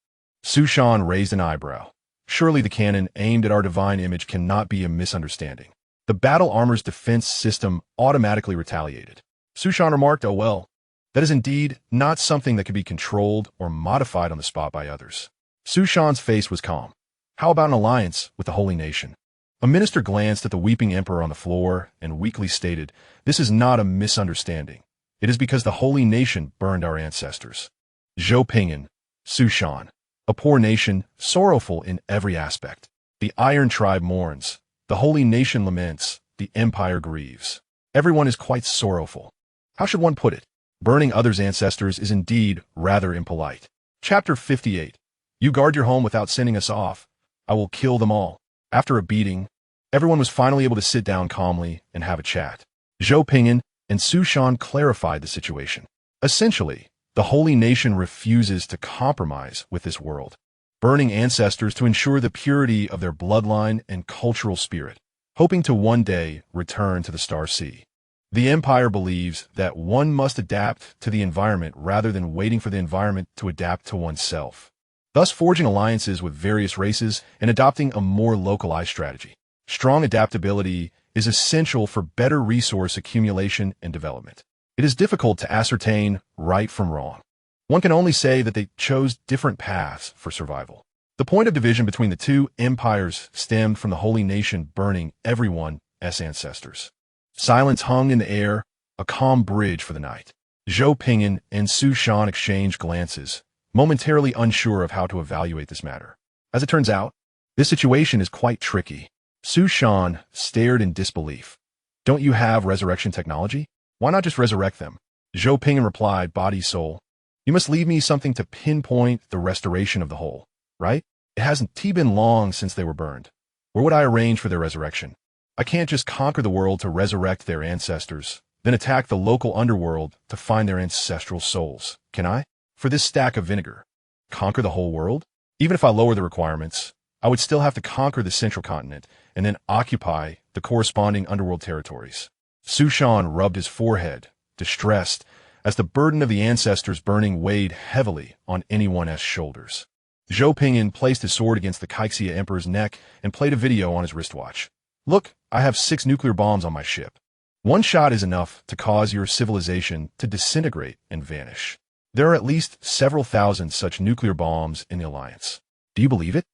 Su Shan raised an eyebrow. Surely the cannon aimed at our divine image cannot be a misunderstanding. The battle armor's defense system automatically retaliated. Su Shan remarked, Oh well, that is indeed not something that can be controlled or modified on the spot by others. Su Shan's face was calm. How about an alliance with the holy nation? A minister glanced at the weeping emperor on the floor and weakly stated, This is not a misunderstanding. It is because the holy nation burned our ancestors. Zhou Ping'an, Su Shan, a poor nation, sorrowful in every aspect. The Iron Tribe mourns. The holy nation laments. The empire grieves. Everyone is quite sorrowful. How should one put it? Burning others' ancestors is indeed rather impolite. Chapter 58. You guard your home without sending us off. I will kill them all. After a beating, everyone was finally able to sit down calmly and have a chat. Zhou Ping'an and Su Shan clarified the situation. Essentially, the holy nation refuses to compromise with this world, burning ancestors to ensure the purity of their bloodline and cultural spirit, hoping to one day return to the Star Sea. The empire believes that one must adapt to the environment rather than waiting for the environment to adapt to oneself, thus forging alliances with various races and adopting a more localized strategy. Strong adaptability is essential for better resource accumulation and development. It is difficult to ascertain right from wrong. One can only say that they chose different paths for survival. The point of division between the two empires stemmed from the holy nation burning everyone's ancestors. Silence hung in the air, a calm bridge for the night. Zhou Ping'an and Su Shan exchanged glances, momentarily unsure of how to evaluate this matter. As it turns out, this situation is quite tricky. Su Shan stared in disbelief. Don't you have resurrection technology? Why not just resurrect them? Zhou Ping'an replied, Body, soul. You must leave me something to pinpoint the restoration of the whole, right? It hasn't been long since they were burned. Where would I arrange for their resurrection? I can't just conquer the world to resurrect their ancestors, then attack the local underworld to find their ancestral souls, can I? For this stack of vinegar, conquer the whole world? Even if I lower the requirements, I would still have to conquer the central continent and then occupy the corresponding underworld territories. Su Shan rubbed his forehead, distressed, as the burden of the ancestors burning weighed heavily on anyone's shoulders. Zhou Ping'an placed his sword against the Caixia Emperor's neck and played a video on his wristwatch. Look, I have 6 nuclear bombs on my ship. One shot is enough to cause your civilization to disintegrate and vanish. There are at least several thousand such nuclear bombs in the Alliance. Do you believe it?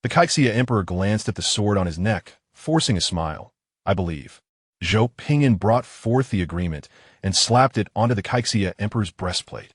The Caixia Emperor glanced at the sword on his neck, forcing a smile. I believe. Zhou Ping'an brought forth the agreement and slapped it onto the Caixia Emperor's breastplate.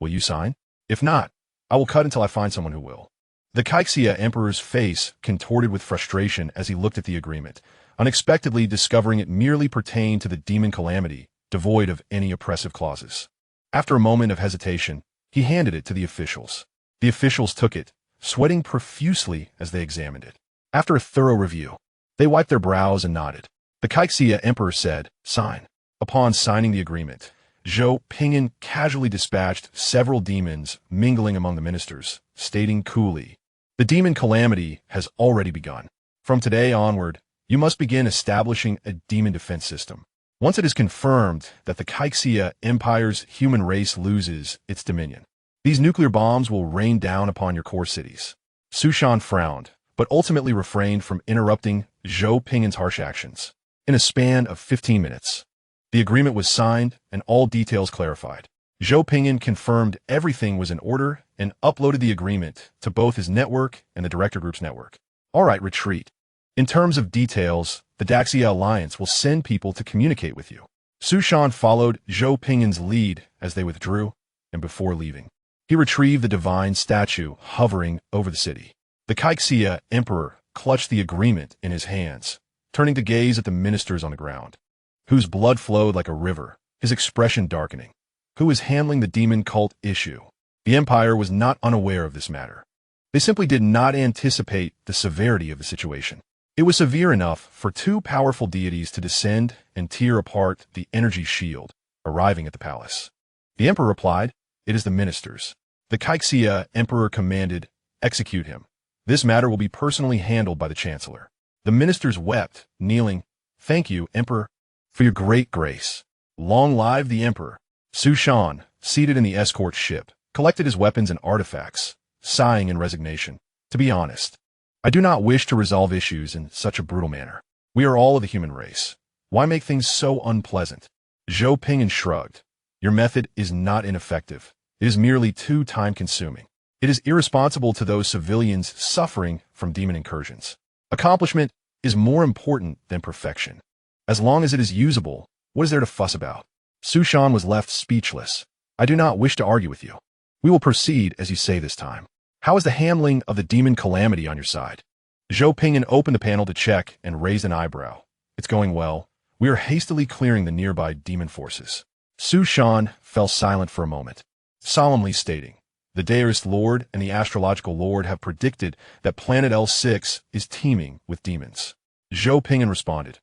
Will you sign? If not, I will cut until I find someone who will. The Caixia Emperor's face contorted with frustration as he looked at the agreement, unexpectedly discovering it merely pertained to the demon calamity, devoid of any oppressive clauses. After a moment of hesitation, he handed it to the officials. The officials took it, sweating profusely as they examined it. After a thorough review, they wiped their brows and nodded. The Caixia Emperor said, "Sign." Upon signing the agreement, Zhou Ping'an casually dispatched several demons mingling among the ministers, stating coolly, "The demon calamity has already begun. From today onward, you must begin establishing a demon defense system. Once it is confirmed that the Caixia Empire's human race loses its dominion, these nuclear bombs will rain down upon your core cities." Su Shan frowned, but ultimately refrained from interrupting Zhou Ping'an's harsh actions. In a span of 15 minutes, the agreement was signed and all details clarified. Zhou Ping'an confirmed everything was in order and uploaded the agreement to both his network and the Director Group's network. All right, retreat. In terms of details, the Daxia Alliance will send people to communicate with you. Su Shan followed Zhou Ping'an's lead as they withdrew, and before leaving, he retrieved the divine statue hovering over the city. The Caixia Emperor clutched the agreement in his hands, turning to gaze at the ministers on the ground, whose blood flowed like a river, his expression darkening. Who is handling the demon cult issue? The Empire was not unaware of this matter. They simply did not anticipate the severity of the situation. It was severe enough for 2 powerful deities to descend and tear apart the energy shield, arriving at the palace. The Emperor replied, "It is the ministers." The Caixia Emperor commanded, "Execute him. This matter will be personally handled by the Chancellor." The ministers wept, kneeling, "Thank you, Emperor, for your great grace. Long live the Emperor." Su Shan, seated in the escort ship, collected his weapons and artifacts, sighing in resignation. To be honest, I do not wish to resolve issues in such a brutal manner. We are all of the human race. Why make things so unpleasant? Zhou Ping'an shrugged. Your method is not ineffective. It is merely too time-consuming. It is irresponsible to those civilians suffering from demon incursions. Accomplishment is more important than perfection. As long as it is usable, what is there to fuss about? Su Shan was left speechless. I do not wish to argue with you. We will proceed as you say this time. How is the handling of the demon calamity on your side? Zhou Ping'an opened the panel to check and raised an eyebrow. It's going well. We are hastily clearing the nearby demon forces. Su Shan fell silent for a moment, solemnly stating, the Deist Lord and the Astrological Lord have predicted that planet L6 is teeming with demons. Zhou Ping'an responded,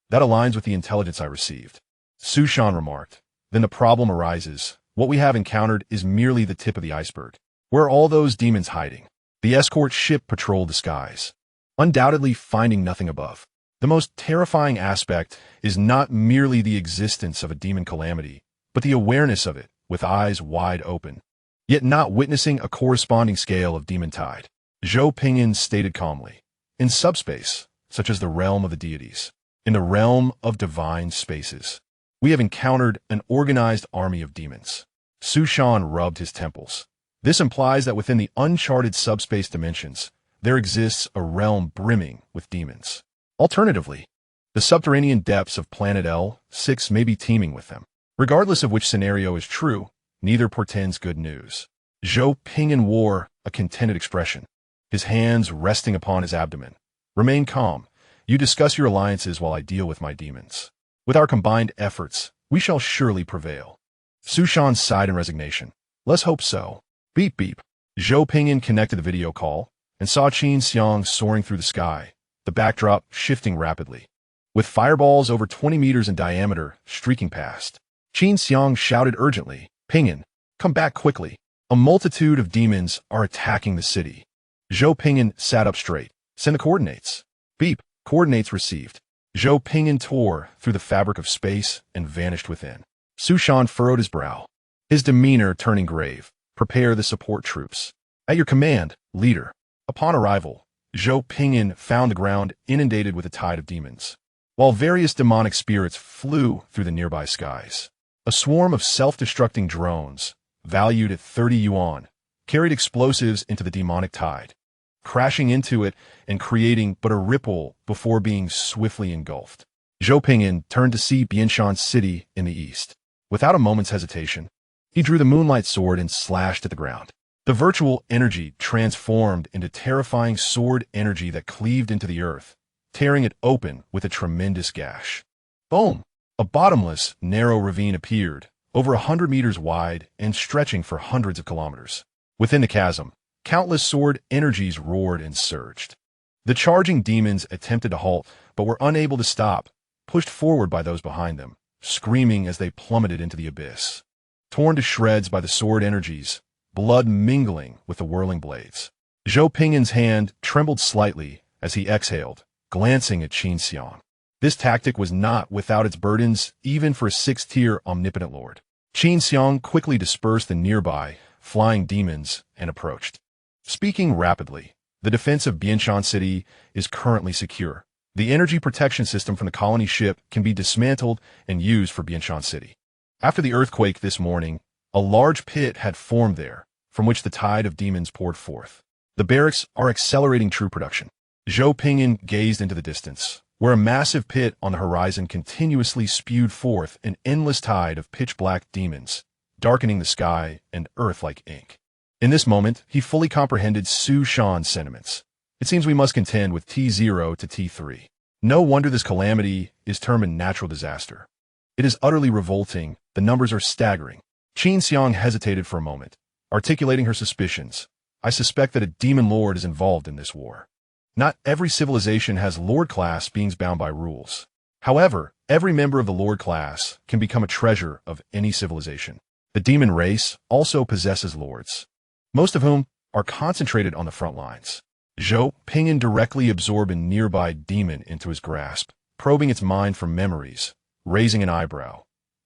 that aligns with the intelligence I received. Su Shan remarked, then the problem arises. What we have encountered is merely the tip of the iceberg. Where are all those demons hiding? The escort ship patrolled the skies, undoubtedly finding nothing above. The most terrifying aspect is not merely the existence of a demon calamity, but the awareness of it with eyes wide open, yet not witnessing a corresponding scale of demon tide. Zhou Ping'an stated calmly, in subspace, such as the realm of the deities, in the realm of divine spaces, we have encountered an organized army of demons. Su Shan rubbed his temples. This implies that within the uncharted subspace dimensions, there exists a realm brimming with demons. Alternatively, the subterranean depths of planet L6 may be teeming with them. Regardless of which scenario is true, neither portends good news. Zhou Ping'an wore a contented expression, his hands resting upon his abdomen. Remain calm. You discuss your alliances while I deal with my demons. With our combined efforts, we shall surely prevail. Su Shan sighed in resignation. Let's hope so. Beep beep. Zhou Ping'an connected the video call and saw Qin Xiang soaring through the sky, the backdrop shifting rapidly. With fireballs over 20 meters in diameter streaking past, Qin Xiang shouted urgently, "Ping'an, come back quickly. A multitude of demons are attacking the city." Zhou Ping'an sat up straight. "Send the coordinates." Beep. Coordinates received. Zhou Ping'an tore through the fabric of space and vanished within. Su Shan furrowed his brow, his demeanor turning grave. "Prepare the support troops." "At your command, leader." Upon arrival, Zhou Ping'an found the ground inundated with a tide of demons, while various demonic spirits flew through the nearby skies. A swarm of self-destructing drones, valued at 30 yuan, carried explosives into the demonic tide, crashing into it and creating but a ripple before being swiftly engulfed. Zhou Ping'an turned to see Bianshan City in the east. Without a moment's hesitation, he drew the moonlight sword and slashed at the ground. The virtual energy transformed into terrifying sword energy that cleaved into the earth, tearing it open with a tremendous gash. Boom! A bottomless, narrow ravine appeared, over 100 meters wide and stretching for hundreds of kilometers. Within the chasm, countless sword energies roared and surged. The charging demons attempted to halt, but were unable to stop, pushed forward by those behind them, screaming as they plummeted into the abyss. Torn to shreds by the sword energies, blood mingling with the whirling blades. Zhou Ping'an's hand trembled slightly as he exhaled, glancing at Qin Xiang. This tactic was not without its burdens, even for a 6th-tier omnipotent lord. Qin Xiang quickly dispersed the nearby, flying demons and approached. Speaking rapidly, the defense of Bianshan City is currently secure. The energy protection system from the colony ship can be dismantled and used for Bianshan City. After the earthquake this morning, a large pit had formed there, from which the tide of demons poured forth. The barracks are accelerating troop production. Zhou Ping'an gazed into the distance, where a massive pit on the horizon continuously spewed forth an endless tide of pitch-black demons, darkening the sky and earth like ink. In this moment, he fully comprehended Su Shan's sentiments. It seems we must contend with T0 to T3. No wonder this calamity is termed a natural disaster. It is utterly revolting. The numbers are staggering. Qin Xiang hesitated for a moment, articulating her suspicions. "I suspect that a demon lord is involved in this war." Not every civilization has lord-class beings bound by rules. However, every member of the lord class can become a treasure of any civilization. The demon race also possesses lords, most of whom are concentrated on the front lines. Zhou Ping'an directly absorbed a nearby demon into his grasp, probing its mind for memories, raising an eyebrow.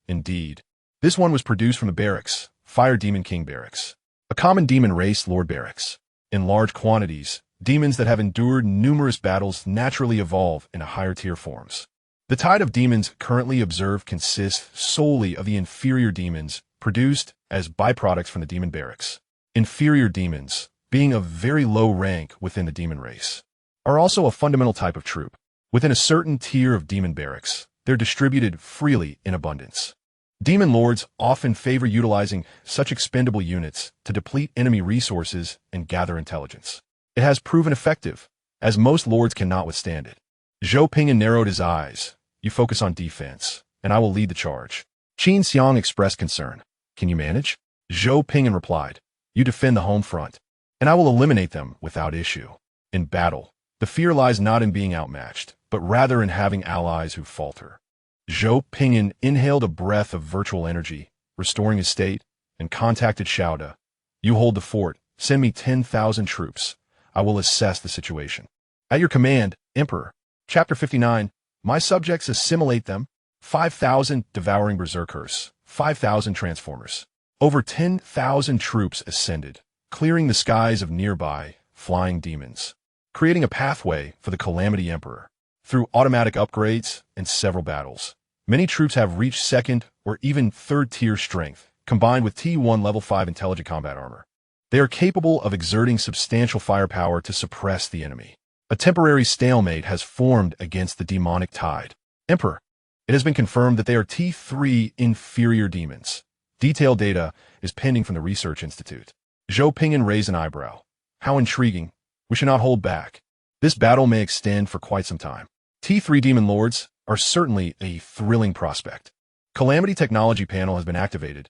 Indeed, this one was produced from the barracks, Fire Demon King Barracks, a common demon race lord barracks. In large quantities, demons that have endured numerous battles naturally evolve into higher-tier forms. The tide of demons currently observed consists solely of the inferior demons produced as byproducts from the demon barracks. Inferior demons, being of very low rank within the demon race, are also a fundamental type of troop. Within a certain tier of demon barracks, they're distributed freely in abundance. Demon lords often favor utilizing such expendable units to deplete enemy resources and gather intelligence. It has proven effective, as most lords cannot withstand it. Zhou Ping'an narrowed his eyes. "You focus on defense, and I will lead the charge." Qin Xiang expressed concern. "Can you manage?" Zhou Ping'an replied. "You defend the home front, and I will eliminate them without issue." In battle, the fear lies not in being outmatched, but rather in having allies who falter. Zhou Ping'an inhaled a breath of virtual energy, restoring his state, and contacted Xiaoda. "You hold the fort. Send me 10,000 troops. I will assess the situation." "At your command, Emperor." Chapter 59. My subjects assimilate them. 5,000 devouring berserkers, 5,000 transformers. Over 10,000 troops ascended, clearing the skies of nearby, flying demons, creating a pathway for the Calamity Emperor. Through automatic upgrades and several battles, many troops have reached 2nd or even 3rd-tier strength, combined with T1 level 5 intelligent combat armor. They are capable of exerting substantial firepower to suppress the enemy. A temporary stalemate has formed against the demonic tide. Emperor, it has been confirmed that they are T3 inferior demons. Detailed data is pending from the Research Institute. Zhou Ping'an raised an eyebrow. How intriguing. We should not hold back. This battle may extend for quite some time. T3 demon lords are certainly a thrilling prospect. Calamity Technology Panel has been activated.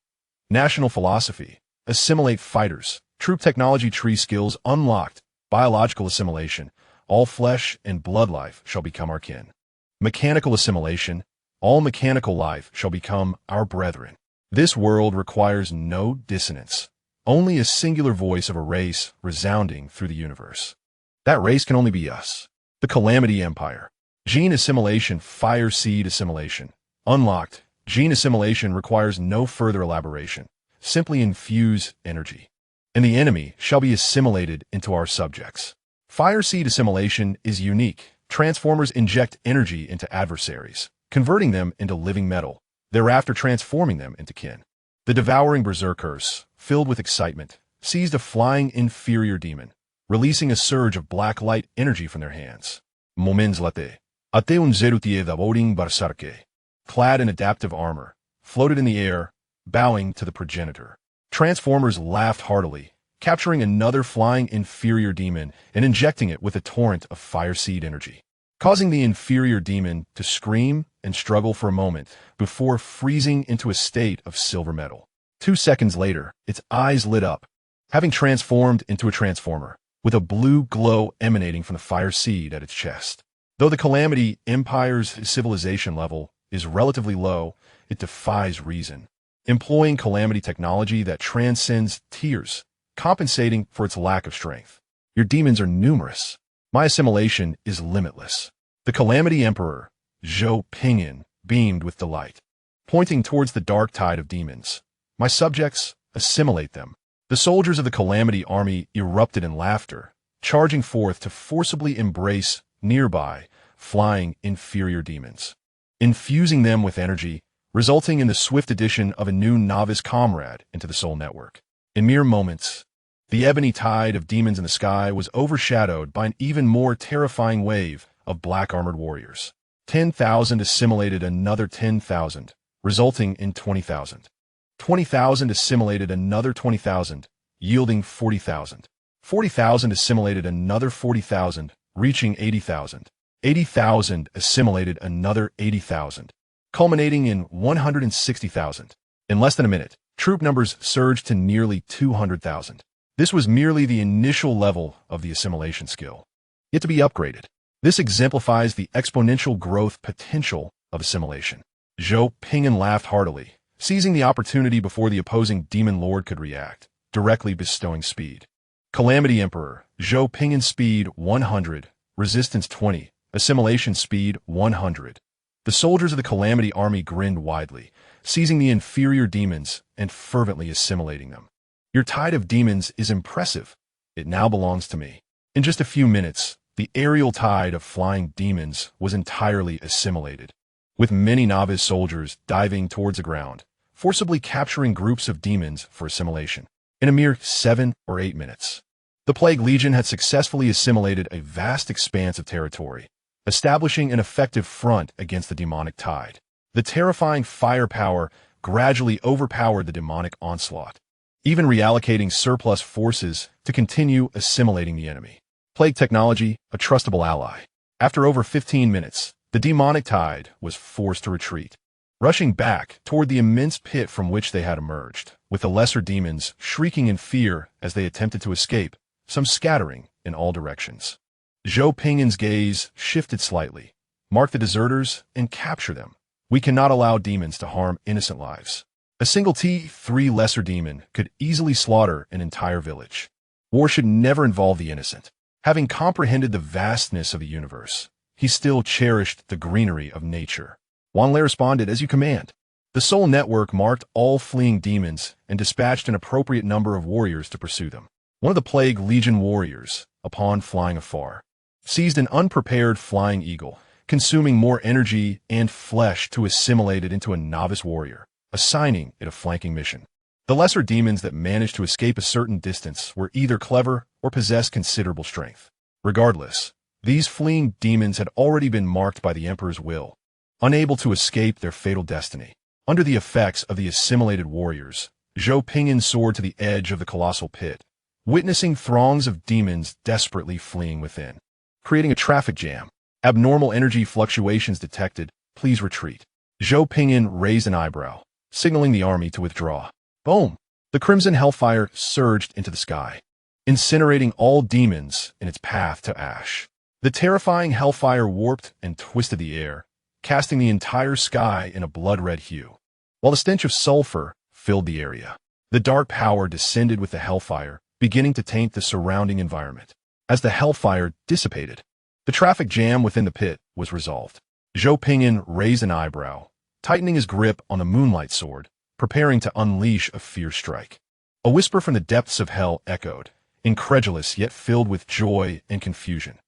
National Philosophy. Assimilate fighters. Troop technology tree skills unlocked. Biological assimilation. all flesh and blood life shall become our kin. Mechanical assimilation, all mechanical life shall become our brethren. This world requires no dissonance, only a singular voice of a race resounding through the universe. That race can only be us, the Calamity Empire. Gene assimilation, fire seed assimilation. Unlocked, gene assimilation requires no further elaboration. Simply infuse energy, and the enemy shall be assimilated into our subjects. Fire seed assimilation is unique. Transformers inject energy into adversaries, converting them into living metal, thereafter transforming them into kin. The devouring berserkers, filled with excitement, seized a flying inferior demon, releasing a surge of black light energy from their hands. Moments later, ate un zerutie devouring berserker, clad in adaptive armor, floated in the air, bowing to the progenitor. Transformers laughed heartily, capturing another flying inferior demon and injecting it with a torrent of fire seed energy, causing the inferior demon to scream and struggle for a moment before freezing into a state of silver metal. 2 seconds later, its eyes lit up, having transformed into a transformer, with a blue glow emanating from the fire seed at its chest. Though the Calamity Empire's civilization level is relatively low, it defies reason, employing Calamity technology that transcends tiers, compensating for its lack of strength. Your demons are numerous. My assimilation is limitless. The Calamity Emperor, Zhou Ping'an, beamed with delight. Pointing towards the dark tide of demons, my subjects, assimilate them. The soldiers of the Calamity army erupted in laughter, charging forth to forcibly embrace nearby, flying inferior demons, infusing them with energy, resulting in the swift addition of a new novice comrade into the Soul Network. In mere moments, the ebony tide of demons in the sky was overshadowed by an even more terrifying wave of black-armored warriors. 10,000 assimilated another 10,000, resulting in 20,000. 20,000 assimilated another 20,000, yielding 40,000. 40,000 assimilated another 40,000, reaching 80,000. 80,000 assimilated another 80,000, culminating in 160,000. In less than a minute, troop numbers surged to nearly 200,000. This was merely the initial level of the assimilation skill, yet to be upgraded. This exemplifies the exponential growth potential of assimilation. Zhou Ping'an laughed heartily, seizing the opportunity before the opposing demon lord could react, directly bestowing speed. Calamity Emperor, Zhou Ping'an speed 100, resistance 20, assimilation speed 100. The soldiers of the Calamity army grinned widely, seizing the inferior demons and fervently assimilating them. Your tide of demons is impressive. It now belongs to me. In just a few minutes, the aerial tide of flying demons was entirely assimilated, with many novice soldiers diving towards the ground, forcibly capturing groups of demons for assimilation. In a mere 7 or 8 minutes, the Plague Legion had successfully assimilated a vast expanse of territory, establishing an effective front against the demonic tide. The terrifying firepower gradually overpowered the demonic onslaught, even reallocating surplus forces to continue assimilating the enemy. Plague technology, a trustable ally. After over 15 minutes, the demonic tide was forced to retreat, rushing back toward the immense pit from which they had emerged, with the lesser demons shrieking in fear as they attempted to escape, some scattering in all directions. Zhou Ping'an's gaze shifted slightly. Mark the deserters and capture them. We cannot allow demons to harm innocent lives. A single T3 lesser demon could easily slaughter an entire village. War should never involve the innocent. Having comprehended the vastness of the universe, he still cherished the greenery of nature. Wanlei responded, "As you command." The Soul Network marked all fleeing demons and dispatched an appropriate number of warriors to pursue them. One of the Plague Legion warriors, upon flying afar, seized an unprepared flying eagle, consuming more energy and flesh to assimilate it into a novice warrior, assigning it a flanking mission. The lesser demons that managed to escape a certain distance were either clever or possessed considerable strength. Regardless, these fleeing demons had already been marked by the Emperor's will, unable to escape their fatal destiny. Under the effects of the assimilated warriors, Zhou Ping'an soared to the edge of the colossal pit, witnessing throngs of demons desperately fleeing within, creating a traffic jam. Abnormal energy fluctuations detected. Please retreat. Zhou Ping'an raised an eyebrow, signaling the army to withdraw. Boom! The crimson hellfire surged into the sky, incinerating all demons in its path to ash. The terrifying hellfire warped and twisted the air, casting the entire sky in a blood-red hue, while the stench of sulfur filled the area. The dark power descended with the hellfire, beginning to taint the surrounding environment. As the hellfire dissipated, the traffic jam within the pit was resolved. Zhou Ping'an raised an eyebrow, tightening his grip on the moonlight sword, preparing to unleash a fierce strike. A whisper from the depths of hell echoed, incredulous yet filled with joy and confusion.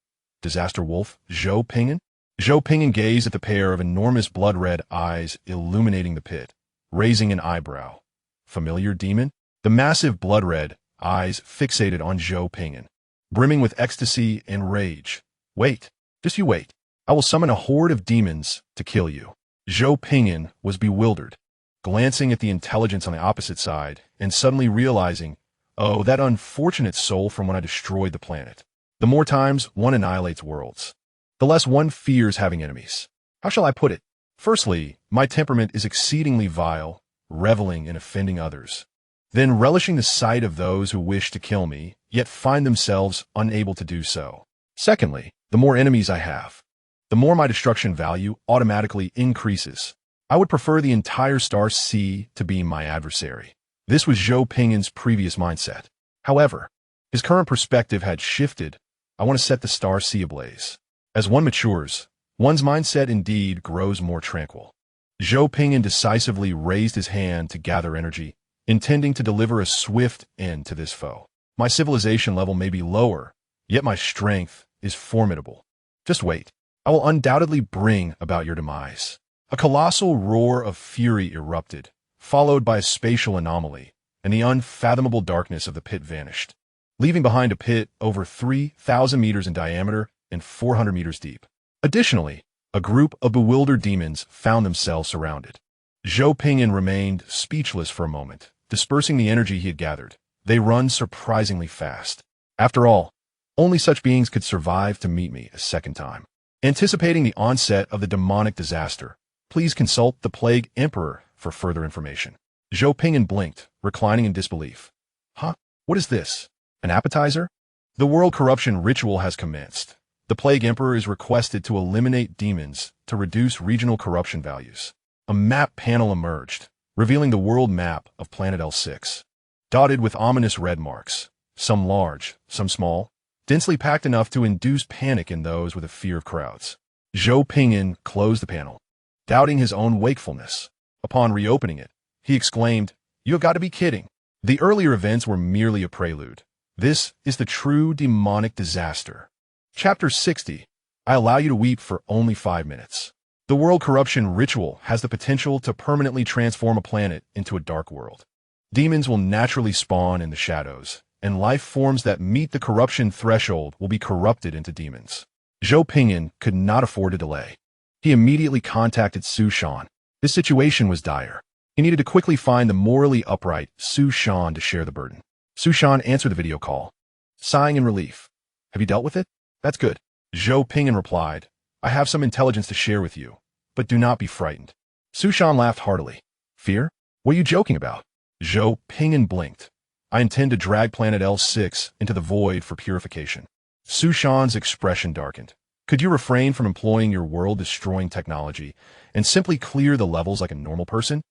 Disaster Wolf, Zhou Ping'an? Zhou Ping'an gazed at the pair of enormous blood-red eyes illuminating the pit, raising an eyebrow. Familiar demon? The massive blood-red eyes fixated on Zhou Ping'an, brimming with ecstasy and rage. Wait, just you wait. I will summon a horde of demons to kill you. Zhou Ping'an was bewildered, glancing at the intelligence on the opposite side and suddenly realizing, oh, that unfortunate soul from when I destroyed the planet. The more times one annihilates worlds, the less one fears having enemies. How shall I put it? Firstly, my temperament is exceedingly vile, reveling in offending others, then relishing the sight of those who wish to kill me, yet find themselves unable to do so. Secondly, the more enemies I have, the more my destruction value automatically increases. I would prefer the entire star sea to be my adversary. This was Zhou Ping'an's previous mindset. However, his current perspective had shifted. I want to set the star sea ablaze. As one matures, one's mindset indeed grows more tranquil. Zhou Ping'an decisively raised his hand to gather energy, intending to deliver a swift end to this foe. My civilization level may be lower, yet my strength is formidable. Just wait. I will undoubtedly bring about your demise. A colossal roar of fury erupted, followed by a spatial anomaly, and the unfathomable darkness of the pit vanished, leaving behind a pit over 3,000 meters in diameter and 400 meters deep. Additionally, a group of bewildered demons found themselves surrounded. Zhou Ping'an remained speechless for a moment, dispersing the energy he had gathered. They run surprisingly fast. After all, only such beings could survive to meet me a second time. Anticipating the onset of the demonic disaster, please consult the Plague Emperor for further information. Zhou Ping'an blinked, reclining in disbelief. Huh? What is this? An appetizer? The world corruption ritual has commenced. The Plague Emperor is requested to eliminate demons to reduce regional corruption values. A map panel emerged, revealing the world map of Planet L6, dotted with ominous red marks, some large, some small, densely packed enough to induce panic in those with a fear of crowds. Zhou Ping'an closed the panel, doubting his own wakefulness. Upon reopening it, he exclaimed, "You have got to be kidding. The earlier events were merely a prelude. This is the true demonic disaster." Chapter 60. I allow you to weep for only 5 minutes. The world corruption ritual has the potential to permanently transform a planet into a dark world. Demons will naturally spawn in the shadows, and life forms that meet the corruption threshold will be corrupted into demons. Zhou Ping'an could not afford to delay. He immediately contacted Su Shan. This situation was dire. He needed to quickly find the morally upright Su Shan to share the burden. Su Shan answered the video call, sighing in relief. "Have you dealt with it? That's good." Zhou Ping'an replied, "I have some intelligence to share with you, but do not be frightened." Su Shan laughed heartily. "Fear? What are you joking about?" Zhou Ping'an blinked. "I intend to drag planet L6 into the void for purification." Su Shan's expression darkened. "Could you refrain from employing your world-destroying technology and simply clear the levels like a normal person?"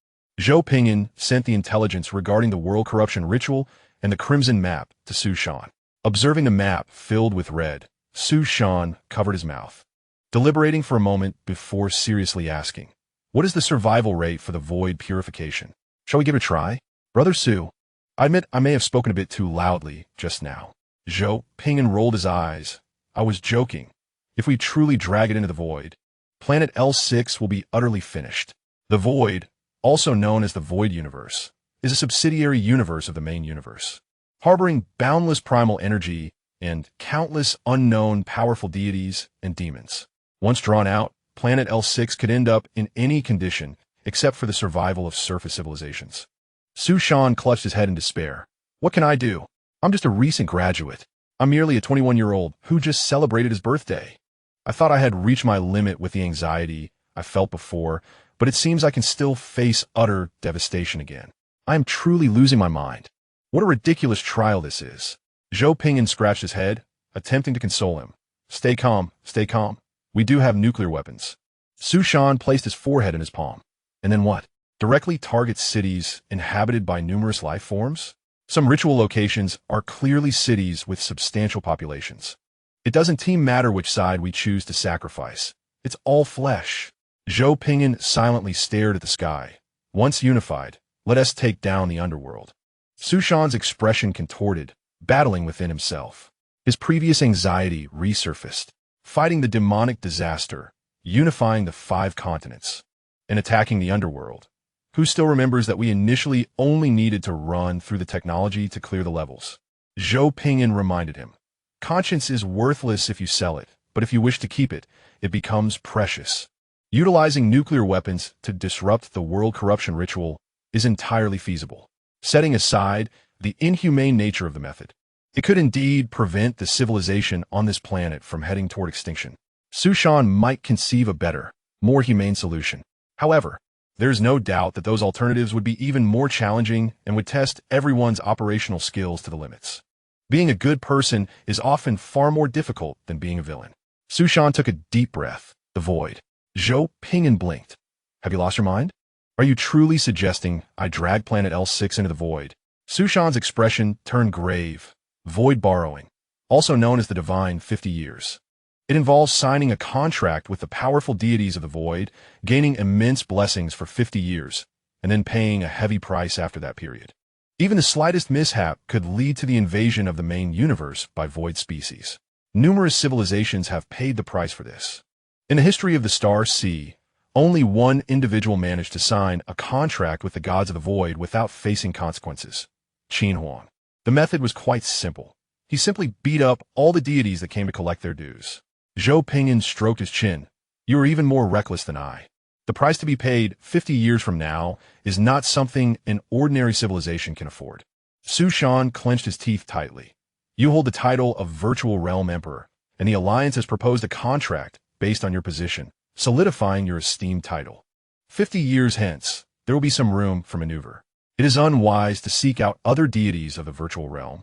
Zhou Ping'an sent the intelligence regarding the world corruption ritual and the crimson map to Su Shan. Observing the map filled with red, Su Shan covered his mouth, deliberating for a moment before seriously asking, "What is the survival rate for the void purification? Shall we give it a try?" "Brother Su, I admit I may have spoken a bit too loudly just now." Zhou Ping'an rolled his eyes. "I was joking. If we truly drag it into the void, planet L6 will be utterly finished." The void, also known as the Void Universe, is a subsidiary universe of the main universe, harboring boundless primal energy and countless unknown powerful deities and demons. Once drawn out, planet L6 could end up in any condition except for the survival of surface civilizations. Su Shan clutched his head in despair. "What can I do? I'm just a recent graduate. I'm merely a 21-year-old who just celebrated his birthday. I thought I had reached my limit with the anxiety I felt before, but it seems I can still face utter devastation again. I am truly losing my mind. What a ridiculous trial this is." Zhou Ping'an scratched his head, attempting to console him. Stay calm, stay calm. We do have nuclear weapons. Su Shan placed his forehead in his palm. And then what? Directly targets cities inhabited by numerous life forms? Some ritual locations are clearly cities with substantial populations. It doesn't matter which side we choose to sacrifice. It's all flesh. Zhou Ping'an silently stared at the sky. Once unified, let us take down the underworld. Su Shan's expression contorted, battling within himself. His previous anxiety resurfaced, fighting the demonic disaster, unifying the 5 continents, and attacking the underworld. Who still remembers that we initially only needed to run through the technology to clear the levels? Zhou Ping'an reminded him. Conscience is worthless if you sell it, but if you wish to keep it, it becomes precious. Utilizing nuclear weapons to disrupt the world corruption ritual is entirely feasible. Setting aside the inhumane nature of the method, it could indeed prevent the civilization on this planet from heading toward extinction. Su Shan might conceive a better, more humane solution. However, there's no doubt that those alternatives would be even more challenging and would test everyone's operational skills to the limits. Being a good person is often far more difficult than being a villain. Su Shan took a deep breath. The void. Zhou Ping'an blinked. Have you lost your mind? Are you truly suggesting I drag planet L6 into the void? Su Shan's expression turned grave. Void borrowing, also known as the divine 50 years. It involves signing a contract with the powerful deities of the void, gaining immense blessings for 50 years, and then paying a heavy price after that period. Even the slightest mishap could lead to the invasion of the main universe by void species. Numerous civilizations have paid the price for this. In the history of the Star Sea, only one individual managed to sign a contract with the gods of the void without facing consequences. Qin Huang. The method was quite simple. He simply beat up all the deities that came to collect their dues. Zhou Ping'an stroked his chin. You are even more reckless than I. The price to be paid 50 years from now is not something an ordinary civilization can afford. Su Shan clenched his teeth tightly. You hold the title of Virtual Realm Emperor, and the Alliance has proposed a contract based on your position, solidifying your esteemed title. 50 years hence, there will be some room for maneuver. It is unwise to seek out other deities of the virtual realm,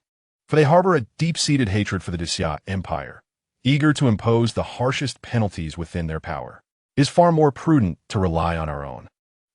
for they harbor a deep-seated hatred for the Xia Empire, eager to impose the harshest penalties within their power. It is far more prudent to rely on our own.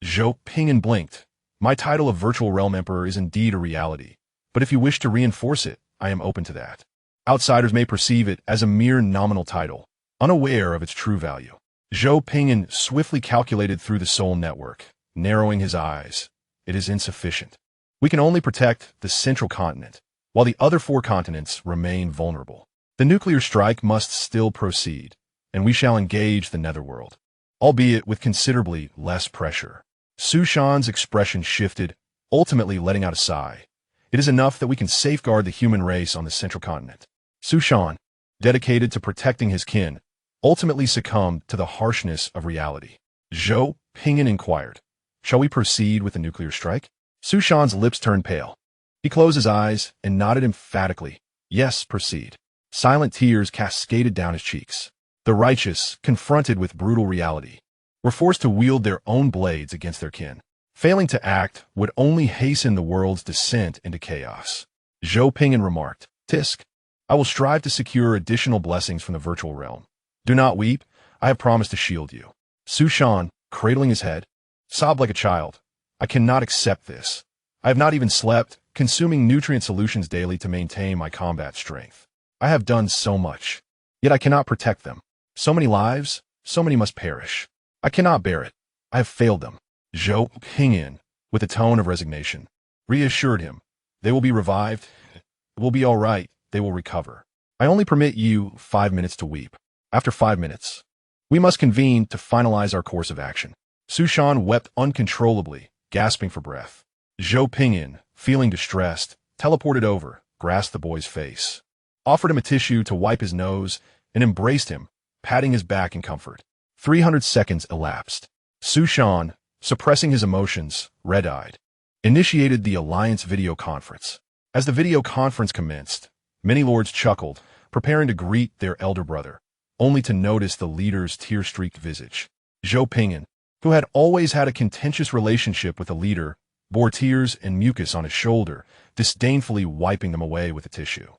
Zhou Ping'an blinked. My title of Virtual Realm Emperor is indeed a reality, but if you wish to reinforce it, I am open to that. Outsiders may perceive it as a mere nominal title, unaware of its true value. Zhou Ping'an swiftly calculated through the soul network, narrowing his eyes. It is insufficient. We can only protect the central continent, while the other 4 continents remain vulnerable. The nuclear strike must still proceed, and we shall engage the netherworld, albeit with considerably less pressure. Su Shan's expression shifted, ultimately letting out a sigh. It is enough that we can safeguard the human race on the central continent. Su Shan, dedicated to protecting his kin, ultimately succumbed to the harshness of reality. Zhou Ping'an inquired, shall we proceed with the nuclear strike? Su Shan's lips turned pale. He closed his eyes and nodded emphatically. Yes, proceed. Silent tears cascaded down his cheeks. The righteous, confronted with brutal reality, were forced to wield their own blades against their kin. Failing to act would only hasten the world's descent into chaos. Zhou Ping'an remarked, Tisk, I will strive to secure additional blessings from the virtual realm. Do not weep. I have promised to shield you. Su Shan, cradling his head, sobbed like a child. I cannot accept this. I have not even slept, consuming nutrient solutions daily to maintain my combat strength. I have done so much, yet I cannot protect them. So many lives, so many must perish. I cannot bear it. I have failed them. Zhou Ping'an, with a tone of resignation, reassured him. They will be revived. It will be all right. They will recover. I only permit you 5 minutes to weep. After 5 minutes, we must convene to finalize our course of action. Su Shan wept uncontrollably, gasping for breath. Zhou Ping'an, feeling distressed, teleported over, grasped the boy's face, offered him a tissue to wipe his nose, and embraced him, patting his back in comfort. 300 seconds elapsed. Su Shan, suppressing his emotions, red-eyed, initiated the Alliance video conference. As the video conference commenced, many lords chuckled, preparing to greet their elder brother, only to notice the leader's tear-streaked visage. Zhou Ping'an, who had always had a contentious relationship with the leader, bore tears and mucus on his shoulder, disdainfully wiping them away with a tissue.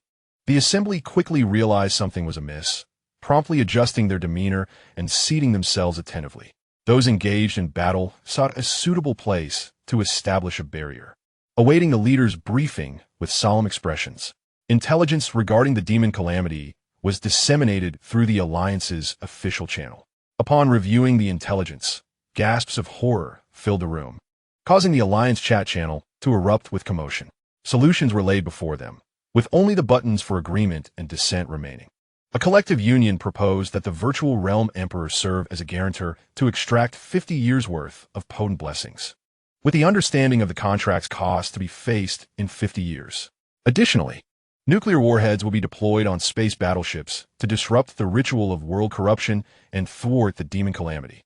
The assembly quickly realized something was amiss. promptly adjusting their demeanor and seating themselves attentively. Those engaged in battle sought a suitable place to establish a barrier, awaiting the leader's briefing with solemn expressions. Intelligence regarding the demon calamity was disseminated through the Alliance's official channel. Upon reviewing the intelligence, gasps of horror filled the room, causing the Alliance chat channel to erupt with commotion. Solutions were laid before them, with only the buttons for agreement and dissent remaining. A collective union proposed that the virtual realm emperor serve as a guarantor to extract 50 years' worth of potent blessings, with the understanding of the contract's cost to be faced in 50 years. Additionally, nuclear warheads will be deployed on space battleships to disrupt the ritual of world corruption and thwart the demon calamity.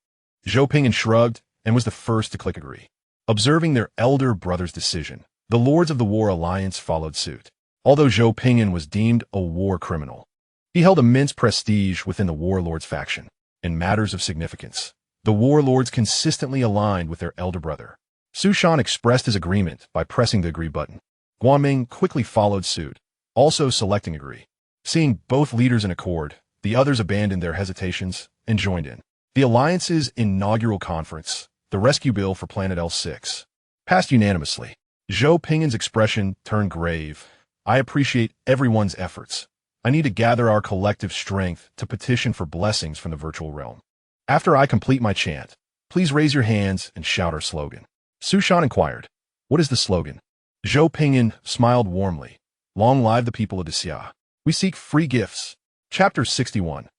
Zhou Ping'an shrugged and was the first to click agree. Observing their elder brother's decision, the Lords of the War Alliance followed suit. Although Zhou Ping'an was deemed a war criminal, he held immense prestige within the warlords faction. In matters of significance, the warlords consistently aligned with their elder brother. Su Shan expressed his agreement by pressing the agree button. Guanming quickly followed suit, also selecting agree. Seeing both leaders in accord, the others abandoned their hesitations and joined in. The Alliance's inaugural conference, the rescue bill for Planet L6, passed unanimously. Zhou Ping'an's expression turned grave. I appreciate everyone's efforts. I need to gather our collective strength to petition for blessings from the virtual realm. After I complete my chant, please raise your hands and shout our slogan. Su Shan inquired, what is the slogan? Zhou Ping'an smiled warmly. Long live the people of Xia. We seek free gifts. Chapter 61.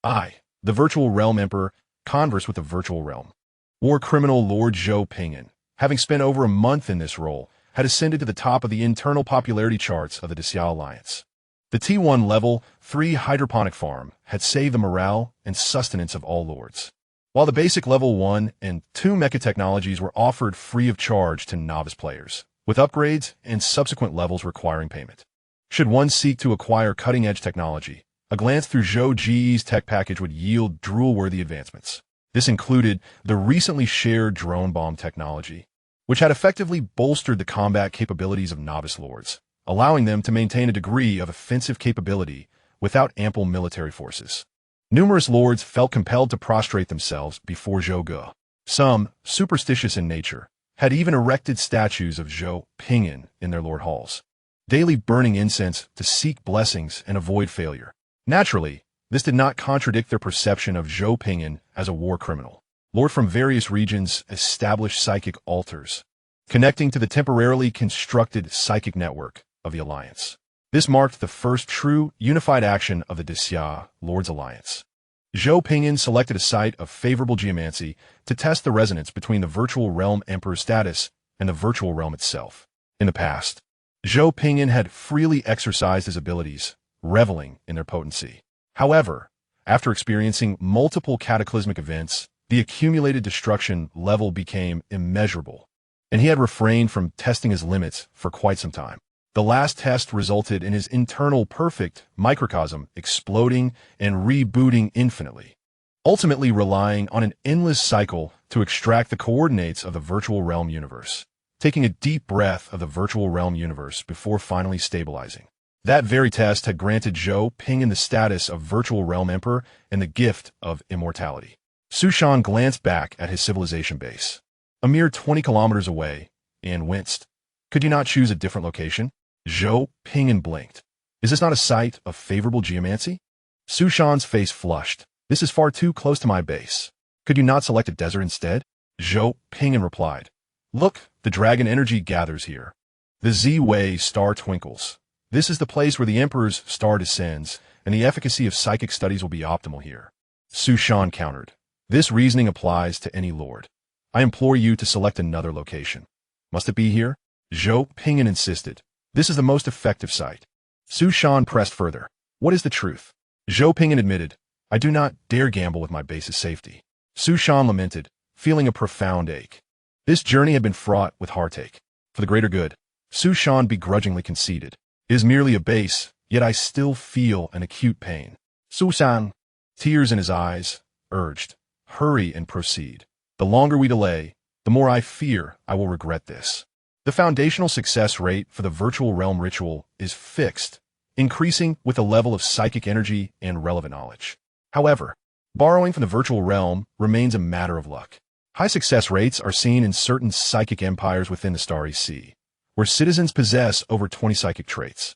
I, the virtual realm emperor, converse with the virtual realm. War criminal Lord Zhou Ping'an, having spent over a month in this role, had ascended to the top of the internal popularity charts of the Xia Alliance. The T1 Level 3 hydroponic farm had saved the morale and sustenance of all lords, while the basic Level 1 and 2 mecha technologies were offered free of charge to novice players, with upgrades and subsequent levels requiring payment. Should one seek to acquire cutting-edge technology, a glance through Zhou Ji's tech package would yield drool-worthy advancements. This included the recently shared drone bomb technology, which had effectively bolstered the combat capabilities of novice lords, allowing them to maintain a degree of offensive capability without ample military forces. Numerous lords felt compelled to prostrate themselves before Zhou Ge. Some, superstitious in nature, had even erected statues of Zhou Ping'an in their lord halls, daily burning incense to seek blessings and avoid failure. Naturally, this did not contradict their perception of Zhou Ping'an as a war criminal. Lords from various regions established psychic altars, connecting to the temporarily constructed psychic network of the Alliance. This marked the first true, unified action of the Xia Lords Alliance. Zhou Ping'an selected a site of favorable geomancy to test the resonance between the virtual realm emperor's status and the virtual realm itself. In the past, Zhou Ping'an had freely exercised his abilities, reveling in their potency. However, after experiencing multiple cataclysmic events, the accumulated destruction level became immeasurable, and he had refrained from testing his limits for quite some time. The last test resulted in his internal perfect microcosm exploding and rebooting infinitely, ultimately relying on an endless cycle to extract the coordinates of the virtual realm universe, taking a deep breath of the virtual realm universe before finally stabilizing. That very test had granted Zhou Ping'an the status of virtual realm emperor and the gift of immortality. Su Shan glanced back at his civilization base, a mere 20 kilometers away, and winced. Could you not choose a different location? Zhou Ping'an blinked. Is this not a site of favorable geomancy? Su Shan's face flushed. This is far too close to my base. Could you not select a desert instead? Zhou Ping'an replied. Look, the dragon energy gathers here. The Z-Way star twinkles. This is the place where the Emperor's star descends, and the efficacy of psychic studies will be optimal here. Su Shan countered. This reasoning applies to any lord. I implore you to select another location. Must it be here? Zhou Ping'an insisted. This is the most effective site. Su Shan pressed further. What is the truth? Zhou Ping'an admitted. I do not dare gamble with my base's safety. Su Shan lamented, feeling a profound ache. This journey had been fraught with heartache. For the greater good, Su Shan begrudgingly conceded. It is merely a base, yet I still feel an acute pain. Su Shan, tears in his eyes, urged. Hurry and proceed. The longer we delay, the more I fear I will regret this. The foundational success rate for the virtual realm ritual is fixed, increasing with the level of psychic energy and relevant knowledge. However, borrowing from the virtual realm remains a matter of luck. High success rates are seen in certain psychic empires within the Starry Sea, where citizens possess over 20 psychic traits.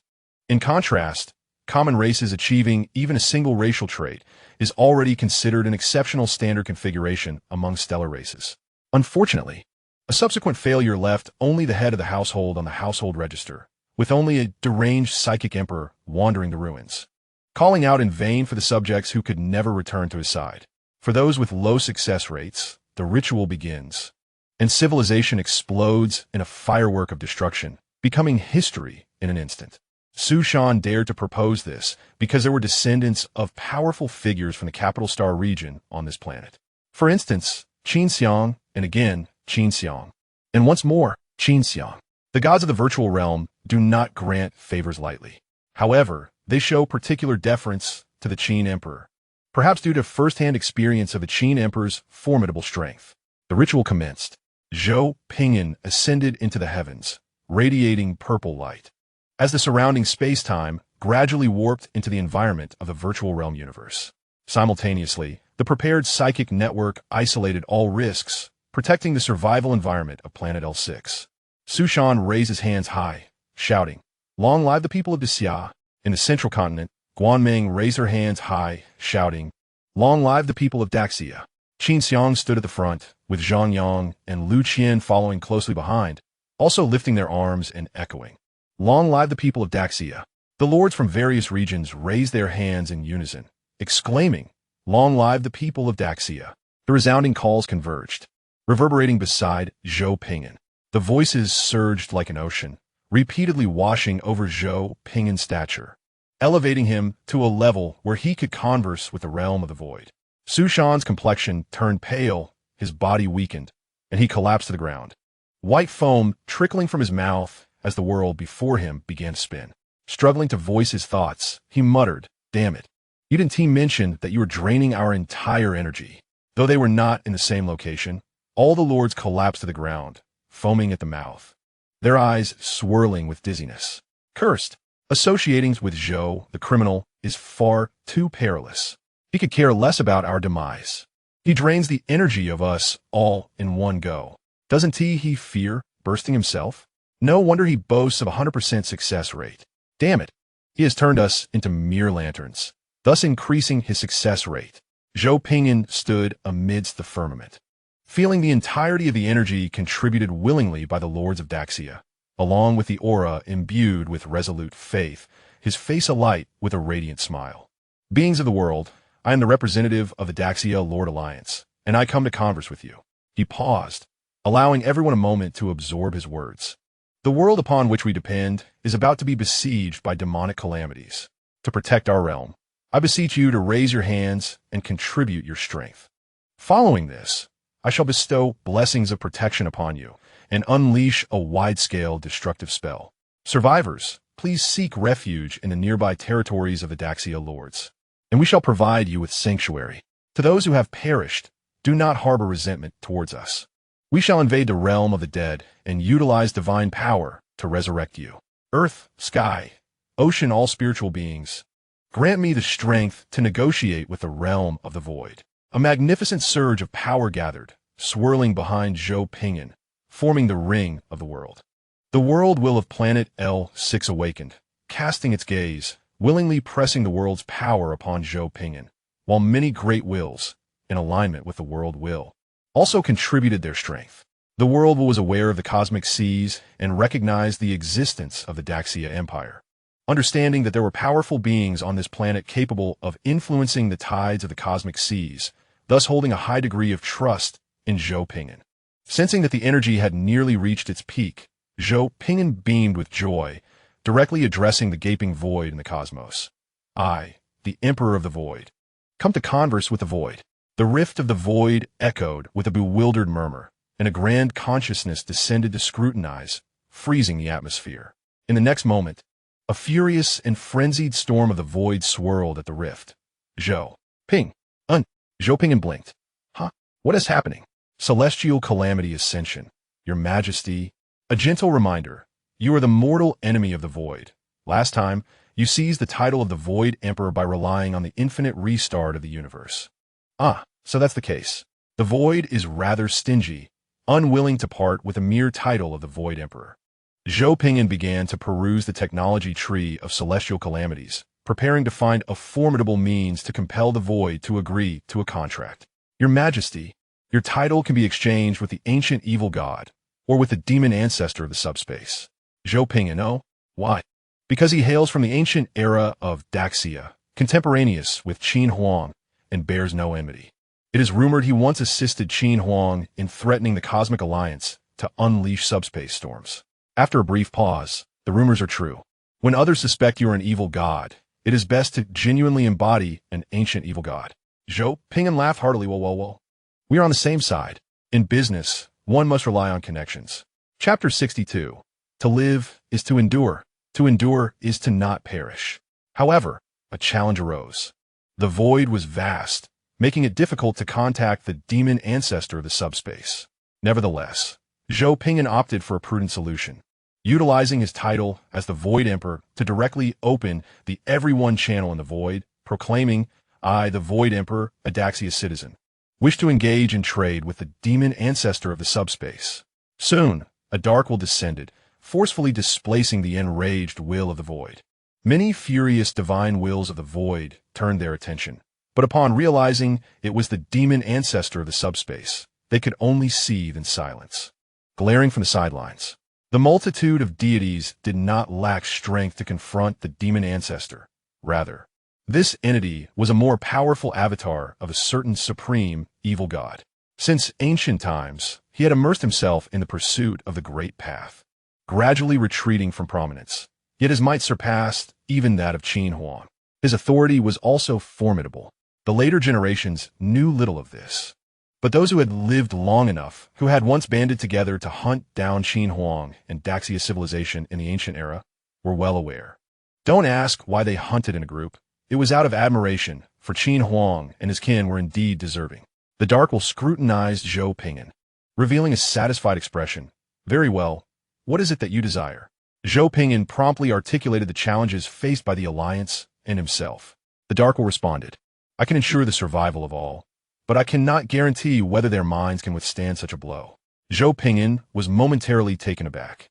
In contrast, common races achieving even a single racial trait is already considered an exceptional standard configuration among stellar races. Unfortunately, a subsequent failure left only the head of the household on the household register, with only a deranged psychic emperor wandering the ruins, calling out in vain for the subjects who could never return to his side. For those with low success rates, the ritual begins, and civilization explodes in a firework of destruction, becoming history in an instant. Su Shan dared to propose this because there were descendants of powerful figures from the capital star region on this planet. For instance, Qin Xiang, and again, Qin Xiang, and once more, Qin Xiang. The gods of the virtual realm do not grant favors lightly. However, they show particular deference to the Qin Emperor, perhaps due to first-hand experience of the Qin Emperor's formidable strength. The ritual commenced. Zhou Ping'an ascended into the heavens, radiating purple light, as the surrounding space-time gradually warped into the environment of the virtual realm universe. Simultaneously, the prepared psychic network isolated all risks, protecting the survival environment of planet L6. Su Shan raised his hands high, shouting, "Long live the people of Xia!" In the central continent, Guanming raised her hands high, shouting, "Long live the people of Daxia!" Qin Xiang stood at the front, with Zhang Yang and Lu Qian following closely behind, also lifting their arms and echoing, "Long live the people of Daxia!" The lords from various regions raised their hands in unison, exclaiming, "Long live the people of Daxia!" The resounding calls converged, reverberating beside Zhou Ping'an. The voices surged like an ocean, repeatedly washing over Zhou Ping'an's stature, elevating him to a level where he could converse with the realm of the void. Su Shan's complexion turned pale, his body weakened, and he collapsed to the ground. White foam trickling from his mouth as the world before him began to spin. Struggling to voice his thoughts, he muttered, "Damn it. You didn't mention that you were draining our entire energy." Though they were not in the same location, all the lords collapsed to the ground, foaming at the mouth, their eyes swirling with dizziness. Cursed. Associating with Zhou, the criminal, is far too perilous. He could care less about our demise. He drains the energy of us all in one go. Doesn't he fear bursting himself? No wonder he boasts of a 100% success rate. Damn it. He has turned us into mere lanterns, thus increasing his success rate. Zhou Ping'an stood amidst the firmament, feeling the entirety of the energy contributed willingly by the lords of Daxia, along with the aura imbued with resolute faith, his face alight with a radiant smile. "Beings of the world, I am the representative of the Daxia Lord Alliance, and I come to converse with you." He paused, allowing everyone a moment to absorb his words. "The world upon which we depend is about to be besieged by demonic calamities. To protect our realm, I beseech you to raise your hands and contribute your strength. Following this, I shall bestow blessings of protection upon you and unleash a wide-scale destructive spell. Survivors, please seek refuge in the nearby territories of the Daxia Lords, and we shall provide you with sanctuary. To those who have perished, do not harbor resentment towards us. We shall invade the realm of the dead and utilize divine power to resurrect you. Earth, sky, ocean, all spiritual beings, grant me the strength to negotiate with the realm of the void." A magnificent surge of power gathered, swirling behind Zhou Ping'an, forming the ring of the world. The world will of planet L6 awakened, casting its gaze, willingly pressing the world's power upon Zhou Ping'an, while many great wills, in alignment with the world will, also contributed their strength. The world was aware of the cosmic seas and recognized the existence of the Daxia Empire, understanding that there were powerful beings on this planet capable of influencing the tides of the cosmic seas, thus holding a high degree of trust in Zhou Ping'an. Sensing that the energy had nearly reached its peak, Zhou Ping'an beamed with joy, directly addressing the gaping void in the cosmos. "I, the Emperor of the Void, come to converse with the void." The rift of the void echoed with a bewildered murmur, and a grand consciousness descended to scrutinize, freezing the atmosphere. In the next moment, a furious and frenzied storm of the void swirled at the rift. Zhou Ping'an. Zhou Ping'an blinked. "Huh? What is happening?" "Celestial calamity Ascension. Your Majesty." A gentle reminder. "You are the mortal enemy of the void. Last time, You seize the title of the Void Emperor by relying on the infinite restart of the universe. So that's the case. The Void is rather stingy, unwilling to part with a mere title of the Void Emperor. Zhou Ping'an began to peruse the technology tree of celestial calamities, preparing to find a formidable means to compel the Void to agree to a contract. Your Majesty, your title can be exchanged with the ancient evil god, or with the demon ancestor of the subspace. Zhou Ping'an, oh, why? Because he hails from the ancient era of Daxia, contemporaneous with Qin Huang, and bears no enmity. It is rumored he once assisted Qin Huang in threatening the Cosmic Alliance to unleash subspace storms. After a brief pause, the rumors are true. When others suspect you are an evil god, it is best to genuinely embody an ancient evil god. Zhou Ping'an laughed heartily. Whoa. We are on the same side. In business, one must rely on connections. Chapter 62. To live is to endure. To endure is to not perish. However, a challenge arose. The void was vast, making it difficult to contact the demon ancestor of the subspace. Nevertheless, Zhou Ping'an opted for a prudent solution, utilizing his title as the Void Emperor to directly open the Everyone channel in the Void, proclaiming, I, the Void Emperor, a Daxia citizen, wish to engage in trade with the demon ancestor of the subspace. Soon, a dark will descended, forcefully displacing the enraged will of the Void. Many furious divine wills of the Void turned their attention, but upon realizing it was the demon ancestor of the subspace, they could only seethe in silence. Glaring from the sidelines, the multitude of deities did not lack strength to confront the demon ancestor. Rather, this entity was a more powerful avatar of a certain supreme evil god. Since ancient times, he had immersed himself in the pursuit of the great path, gradually retreating from prominence. Yet his might surpassed even that of Qin Huang. His authority was also formidable. The later generations knew little of this, but those who had lived long enough, who had once banded together to hunt down Qin Huang and Daxia civilization in the ancient era, were well aware. Don't ask why they hunted in a group. It was out of admiration, for Qin Huang and his kin were indeed deserving. The Dark will scrutinize Zhou Ping'an, revealing a satisfied expression. Very well, what is it that you desire? Zhou Ping'an promptly articulated the challenges faced by the Alliance and himself. The Dark will responded, I can ensure the survival of all, but I cannot guarantee whether their minds can withstand such a blow. Zhou Ping'an was momentarily taken aback.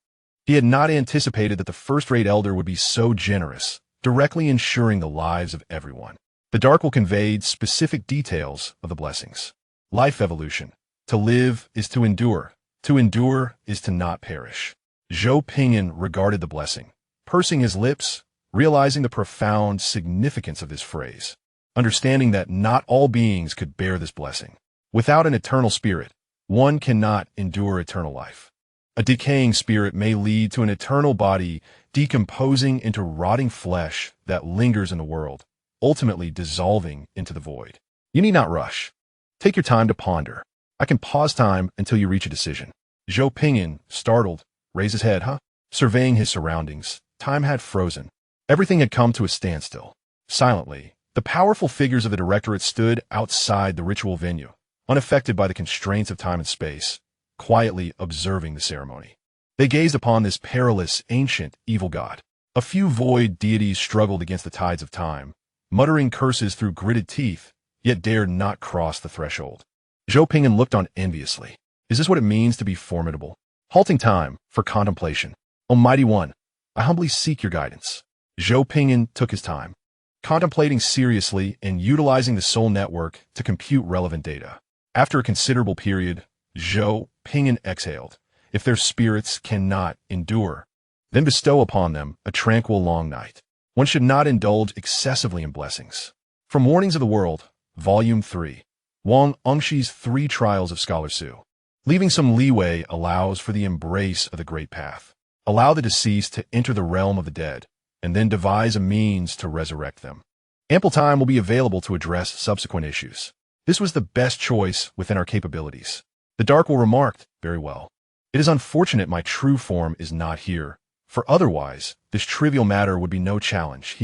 He had not anticipated that the first-rate elder would be so generous, directly ensuring the lives of everyone. The Dark will conveyed specific details of the blessings. Life evolution. To live is to endure. To endure is to not perish. Zhou Ping'an regarded the blessing, pursing his lips, realizing the profound significance of this phrase, understanding that not all beings could bear this blessing. Without an eternal spirit, one cannot endure eternal life. A decaying spirit may lead to an eternal body decomposing into rotting flesh that lingers in the world, ultimately dissolving into the void. You need not rush. Take your time to ponder. I can pause time until you reach a decision. Zhou Ping'an, startled, raised his head, surveying his surroundings. Time had frozen. Everything had come to a standstill. Silently, the powerful figures of the Directorate stood outside the ritual venue, unaffected by the constraints of time and space, quietly observing the ceremony. They gazed upon this perilous, ancient, evil god. A few void deities struggled against the tides of time, muttering curses through gritted teeth, yet dared not cross the threshold. Zhou Ping'an looked on enviously. Is this what it means to be formidable? Halting time for contemplation. Almighty One, I humbly seek your guidance. Zhou Ping'an took his time, contemplating seriously and utilizing the soul network to compute relevant data. After a considerable period, Zhou Ping'an exhaled. If their spirits cannot endure, then bestow upon them a tranquil long night. One should not indulge excessively in blessings. From Warnings of the World, Volume 3, Wang Engshi's 3 Trials of Scholar Su. Leaving some leeway allows for the embrace of the great path. Allow the deceased to enter the realm of the dead, and then devise a means to resurrect them. Ample time will be available to address subsequent issues. This was the best choice within our capabilities. The Dark will remarked, very well. It is unfortunate my true form is not here, for otherwise, this trivial matter would be no challenge.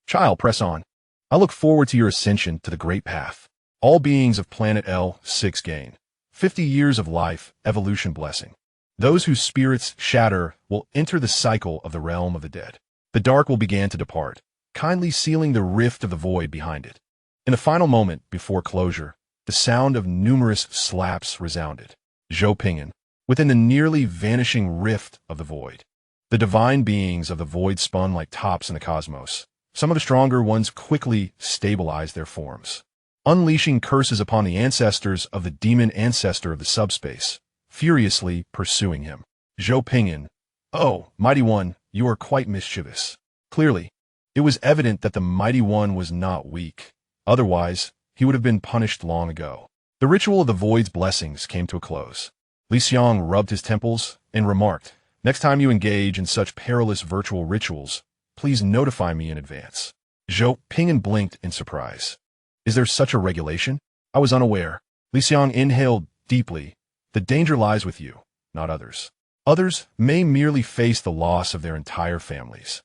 Child, press on. I look forward to your ascension to the great path. All beings of planet L6 gain 50 years of life, evolution blessing. Those whose spirits shatter will enter the cycle of the realm of the dead. The dark will begin to depart, kindly sealing the rift of the void behind it. In the final moment before closure, the sound of numerous slaps resounded. Zhou Ping'an, within the nearly vanishing rift of the void. The divine beings of the void spun like tops in the cosmos. Some of the stronger ones quickly stabilized their forms, unleashing curses upon the ancestors of the demon ancestor of the subspace, furiously pursuing him. Zhou Ping'an, oh, mighty one, you are quite mischievous. Clearly, it was evident that the mighty one was not weak. Otherwise, he would have been punished long ago. The ritual of the void's blessings came to a close. Li Xiang rubbed his temples and remarked, "Next time you engage in such perilous virtual rituals, please notify me in advance." Zhou Ping'an blinked in surprise. Is there such a regulation? I was unaware. Li Xiang inhaled deeply. The danger lies with you, not others. Others may merely face the loss of their entire families.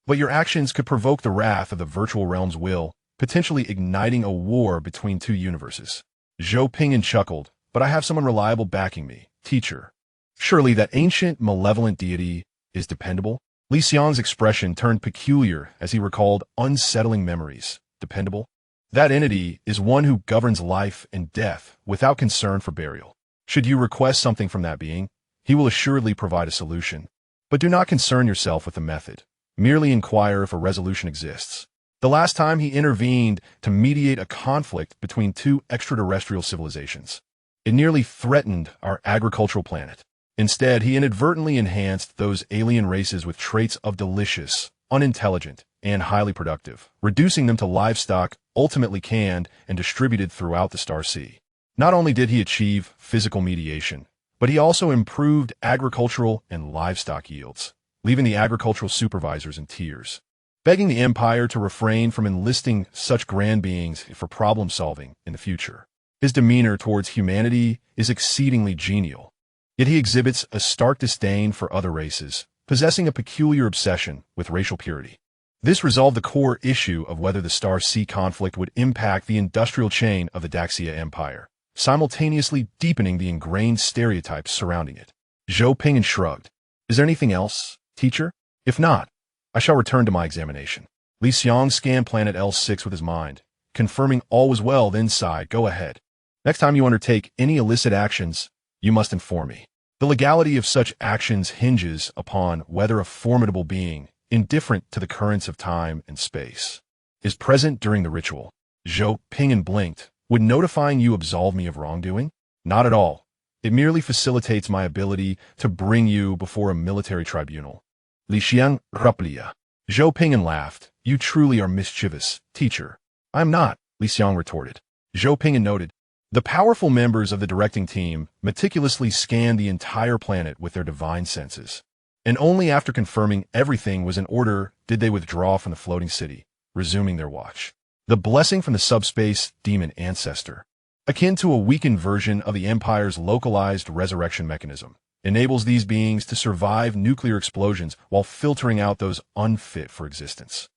But your actions could provoke the wrath of the virtual realm's will, potentially igniting a war between two universes. Zhou Ping'an chuckled, but I have someone reliable backing me, teacher. Surely that ancient, malevolent deity is dependable? Li Xiang's expression turned peculiar as he recalled unsettling memories. Dependable? That entity is one who governs life and death without concern for burial. Should you request something from that being, he will assuredly provide a solution. But do not concern yourself with the method. Merely inquire if a resolution exists. The last time he intervened to mediate a conflict between two extraterrestrial civilizations, it nearly threatened our agricultural planet. Instead, he inadvertently enhanced those alien races with traits of delicious, unintelligent, and highly productive, reducing them to livestock ultimately canned and distributed throughout the Star Sea. Not only did he achieve physical mediation, but he also improved agricultural and livestock yields, leaving the agricultural supervisors in tears, begging the Empire to refrain from enlisting such grand beings for problem-solving in the future. His demeanor towards humanity is exceedingly genial, yet he exhibits a stark disdain for other races, possessing a peculiar obsession with racial purity. This resolved the core issue of whether the Star Sea conflict would impact the industrial chain of the Daxia Empire, simultaneously deepening the ingrained stereotypes surrounding it. Zhou Ping'an shrugged. Is there anything else, teacher? If not, I shall return to my examination. Li Xiang scanned planet L6 with his mind, confirming all was well, then sighed, go ahead. Next time you undertake any illicit actions, you must inform me. The legality of such actions hinges upon whether a formidable being, indifferent to the currents of time and space, is present during the ritual. Zhou Ping'an blinked. Would notifying you absolve me of wrongdoing? Not at all. It merely facilitates my ability to bring you before a military tribunal. Li Xiang Raplia. Zhou Ping'an laughed. You truly are mischievous, teacher. I am not, Li Xiang retorted. Zhou Ping'an noted. The powerful members of the directing team meticulously scanned the entire planet with their divine senses, and only after confirming everything was in order did they withdraw from the floating city, resuming their watch. The blessing from the subspace demon ancestor, akin to a weakened version of the Empire's localized resurrection mechanism, enables these beings to survive nuclear explosions while filtering out those unfit for existence,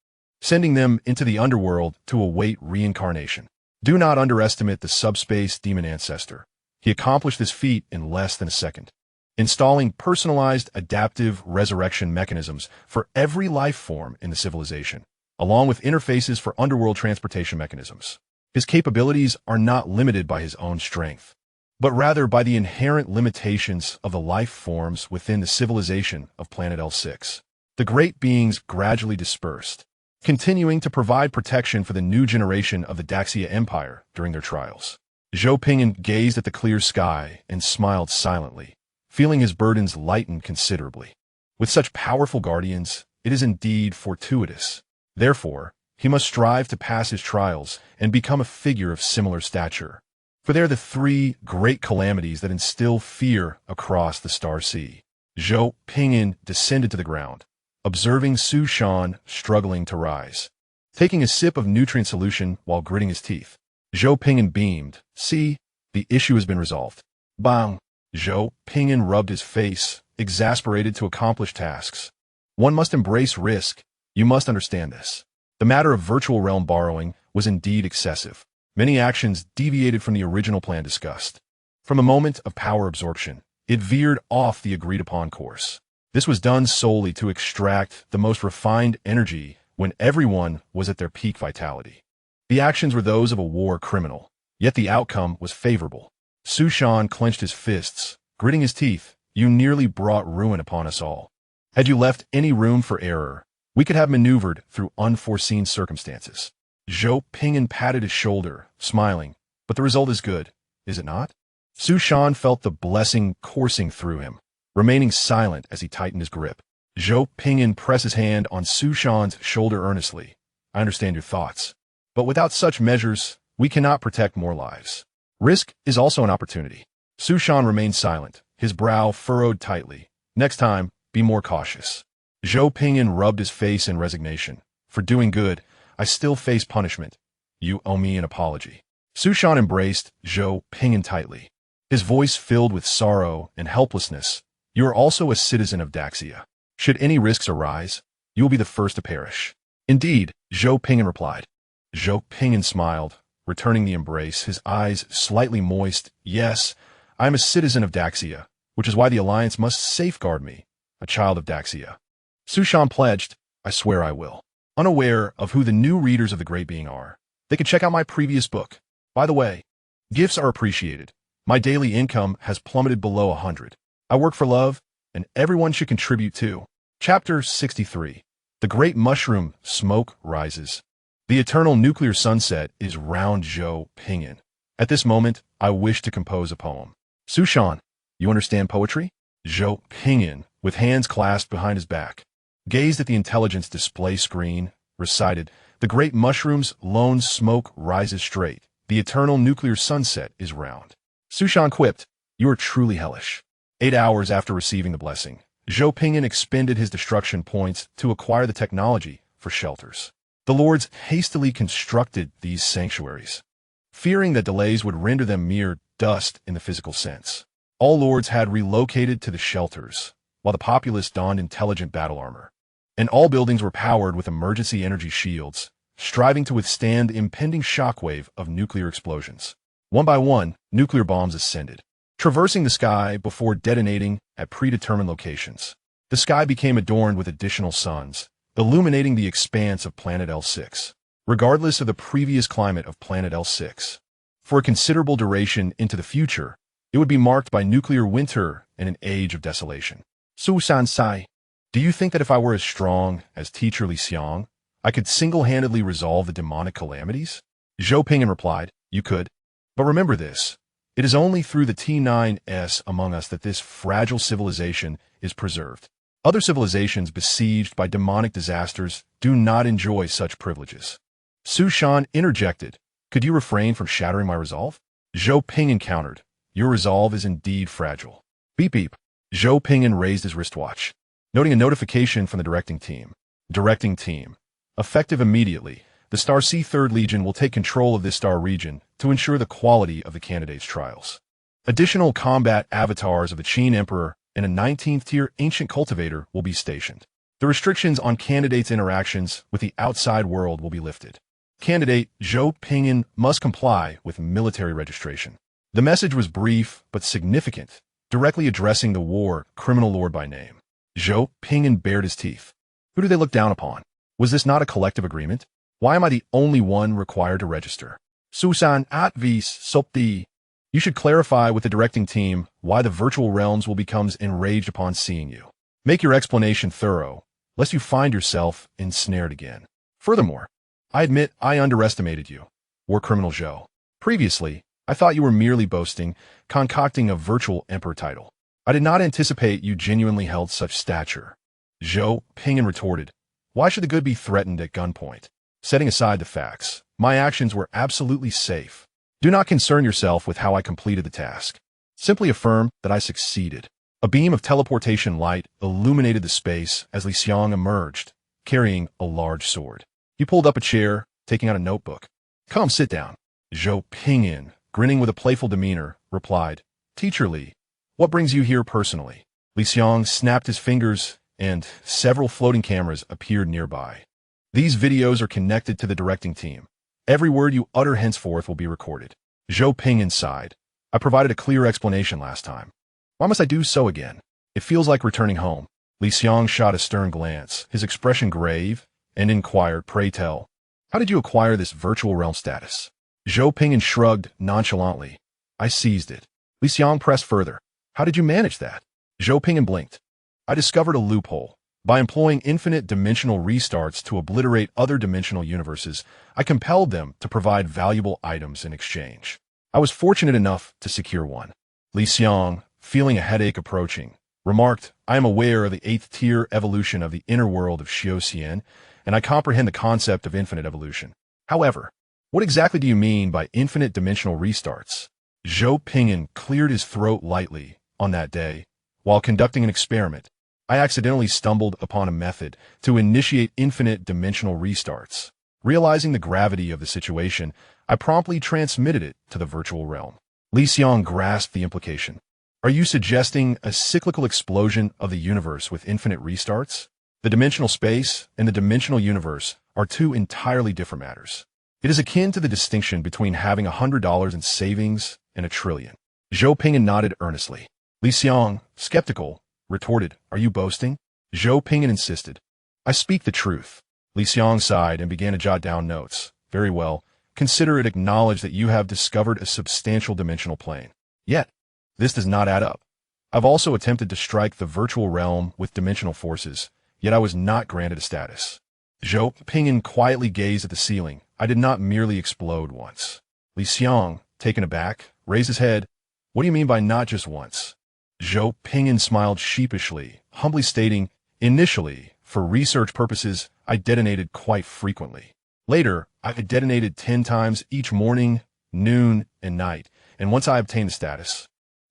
sending them into the underworld to await reincarnation. Do not underestimate the subspace demon ancestor. He accomplished this feat in less than a second, installing personalized adaptive resurrection mechanisms for every life form in the civilization, along with interfaces for underworld transportation mechanisms. His capabilities are not limited by his own strength, but rather by the inherent limitations of the life forms within the civilization of planet L6. The great beings gradually dispersed, continuing to provide protection for the new generation of the Daxia Empire during their trials. Zhou Ping'an gazed at the clear sky and smiled silently, feeling his burdens lighten considerably. With such powerful guardians, it is indeed fortuitous. Therefore, he must strive to pass his trials and become a figure of similar stature. For they are the three great calamities that instill fear across the Star Sea. Zhou Ping'an descended to the ground, observing Su Shan struggling to rise, taking a sip of nutrient solution while gritting his teeth. Zhou Ping'an beamed. See, the issue has been resolved. Bang! Zhou Ping'an rubbed his face, exasperated to accomplish tasks. One must embrace risk. You must understand this. The matter of virtual realm borrowing was indeed excessive. Many actions deviated from the original plan discussed. From a moment of power absorption, it veered off the agreed-upon course. This was done solely to extract the most refined energy when everyone was at their peak vitality. The actions were those of a war criminal, yet the outcome was favorable. Su Shan clenched his fists, gritting his teeth. You nearly brought ruin upon us all. Had you left any room for error, we could have maneuvered through unforeseen circumstances. Zhou Ping'an patted his shoulder, smiling. But the result is good, is it not? Su Shan felt the blessing coursing through him, remaining silent as he tightened his grip. Zhou Ping'an pressed his hand on Su Shan's shoulder earnestly. I understand your thoughts. But without such measures, we cannot protect more lives. Risk is also an opportunity. Su Shan remained silent, his brow furrowed tightly. Next time, be more cautious. Zhou Ping'an rubbed his face in resignation. For doing good, I still face punishment. You owe me an apology. Su Shan embraced Zhou Ping'an tightly, his voice filled with sorrow and helplessness. You are also a citizen of Daxia. Should any risks arise, you will be the first to perish. Indeed, Zhou Ping'an replied. Zhou Ping'an smiled, returning the embrace, his eyes slightly moist. Yes, I am a citizen of Daxia, which is why the Alliance must safeguard me, a child of Daxia. Su Shan pledged, I swear I will. Unaware of who the new readers of the Great Being are, they can check out my previous book. By the way, gifts are appreciated. My daily income has plummeted below 100. I work for love, and everyone should contribute too. Chapter 63. The Great Mushroom Smoke Rises. The eternal nuclear sunset is round Zhou Ping'an. At this moment, I wish to compose a poem. Su Shan, you understand poetry? Zhou Ping'an, with hands clasped behind his back, gazed at the intelligence display screen, recited, The great mushroom's lone smoke rises straight. The eternal nuclear sunset is round. Su Shan quipped, You are truly hellish. 8 hours after receiving the blessing, Zhou Ping'an expended his destruction points to acquire the technology for shelters. The lords hastily constructed these sanctuaries, fearing that delays would render them mere dust in the physical sense. All lords had relocated to the shelters, while the populace donned intelligent battle armor. And all buildings were powered with emergency energy shields, striving to withstand the impending shockwave of nuclear explosions. One by one, nuclear bombs ascended, traversing the sky before detonating at predetermined locations. The sky became adorned with additional suns, illuminating the expanse of planet L6, regardless of the previous climate of planet L6. For a considerable duration into the future, it would be marked by nuclear winter and an age of desolation. Su San Sai, do you think that if I were as strong as Teacher Li Xiang, I could single-handedly resolve the demonic calamities? Zhou Ping'an replied, You could. But remember this, it is only through the T9S among us that this fragile civilization is preserved. Other civilizations besieged by demonic disasters do not enjoy such privileges. Su Shan interjected, Could you refrain from shattering my resolve? Zhou Ping'an countered, Your resolve is indeed fragile. Beep beep. Zhou Ping'an raised his wristwatch, noting a notification from the directing team. Directing team. Effective immediately, the Star C 3rd Legion will take control of this star region to ensure the quality of the candidates' trials. Additional combat avatars of the Qin Emperor and a 19th-tier ancient cultivator will be stationed. The restrictions on candidates' interactions with the outside world will be lifted. Candidate Zhou Ping'an must comply with military registration. The message was brief but significant, directly addressing the war criminal lord by name. Zhou Ping'an bared his teeth. Who do they look down upon? Was this not a collective agreement? Why am I the only one required to register? Susan Atvis Sopti. You should clarify with the directing team why the virtual realms will become enraged upon seeing you. Make your explanation thorough, lest you find yourself ensnared again. Furthermore, I admit I underestimated you, war criminal Zhou. Previously, I thought you were merely boasting, concocting a virtual emperor title. I did not anticipate you genuinely held such stature. Zhou Ping'an retorted, Why should the good be threatened at gunpoint? Setting aside the facts, my actions were absolutely safe. Do not concern yourself with how I completed the task. Simply affirm that I succeeded. A beam of teleportation light illuminated the space as Li Xiang emerged, carrying a large sword. He pulled up a chair, taking out a notebook. Come, sit down. Zhou Ping'an, grinning with a playful demeanor, replied, Teacher Li, what brings you here personally? Li Xiang snapped his fingers, and several floating cameras appeared nearby. These videos are connected to the directing team. Every word you utter henceforth will be recorded. Zhou Ping'an sighed. I provided a clear explanation last time. Why must I do so again? It feels like returning home. Li Xiang shot a stern glance, his expression grave, and inquired, "Pray tell, how did you acquire this virtual realm status?" Zhou Ping'an shrugged nonchalantly. "I seized it." Li Xiang pressed further. "How did you manage that?" Zhou Ping'an blinked. "I discovered a loophole. By employing infinite dimensional restarts to obliterate other dimensional universes, I compelled them to provide valuable items in exchange. I was fortunate enough to secure one." Li Xiang, feeling a headache approaching, remarked, "I am aware of the 8th-tier evolution of the inner world of Xian, and I comprehend the concept of infinite evolution. However, what exactly do you mean by infinite dimensional restarts?" Zhou Ping'an cleared his throat lightly. "On that day, while conducting an experiment, I accidentally stumbled upon a method to initiate infinite dimensional restarts. Realizing the gravity of the situation, I promptly transmitted it to the virtual realm." Li Xiang grasped the implication. "Are you suggesting a cyclical explosion of the universe with infinite restarts? The dimensional space and the dimensional universe are two entirely different matters. It is akin to the distinction between having $100 in savings and $1 trillion. Zhou Ping'an nodded earnestly. Li Xiang, skeptical, retorted, "Are you boasting?" Zhou Ping'an insisted. "I speak the truth." Li Xiang sighed and began to jot down notes. "Very well. Consider it acknowledged that you have discovered a substantial dimensional plane. Yet, this does not add up. I've also attempted to strike the virtual realm with dimensional forces, yet I was not granted a status." Zhou Ping'an quietly gazed at the ceiling. "I did not merely explode once." Li Xiang, taken aback, raised his head. "What do you mean by not just once?" Zhou Ping'an smiled sheepishly, humbly stating, "Initially, for research purposes, I detonated quite frequently. Later, I detonated 10 times each morning, noon, and night, and once I obtained the status,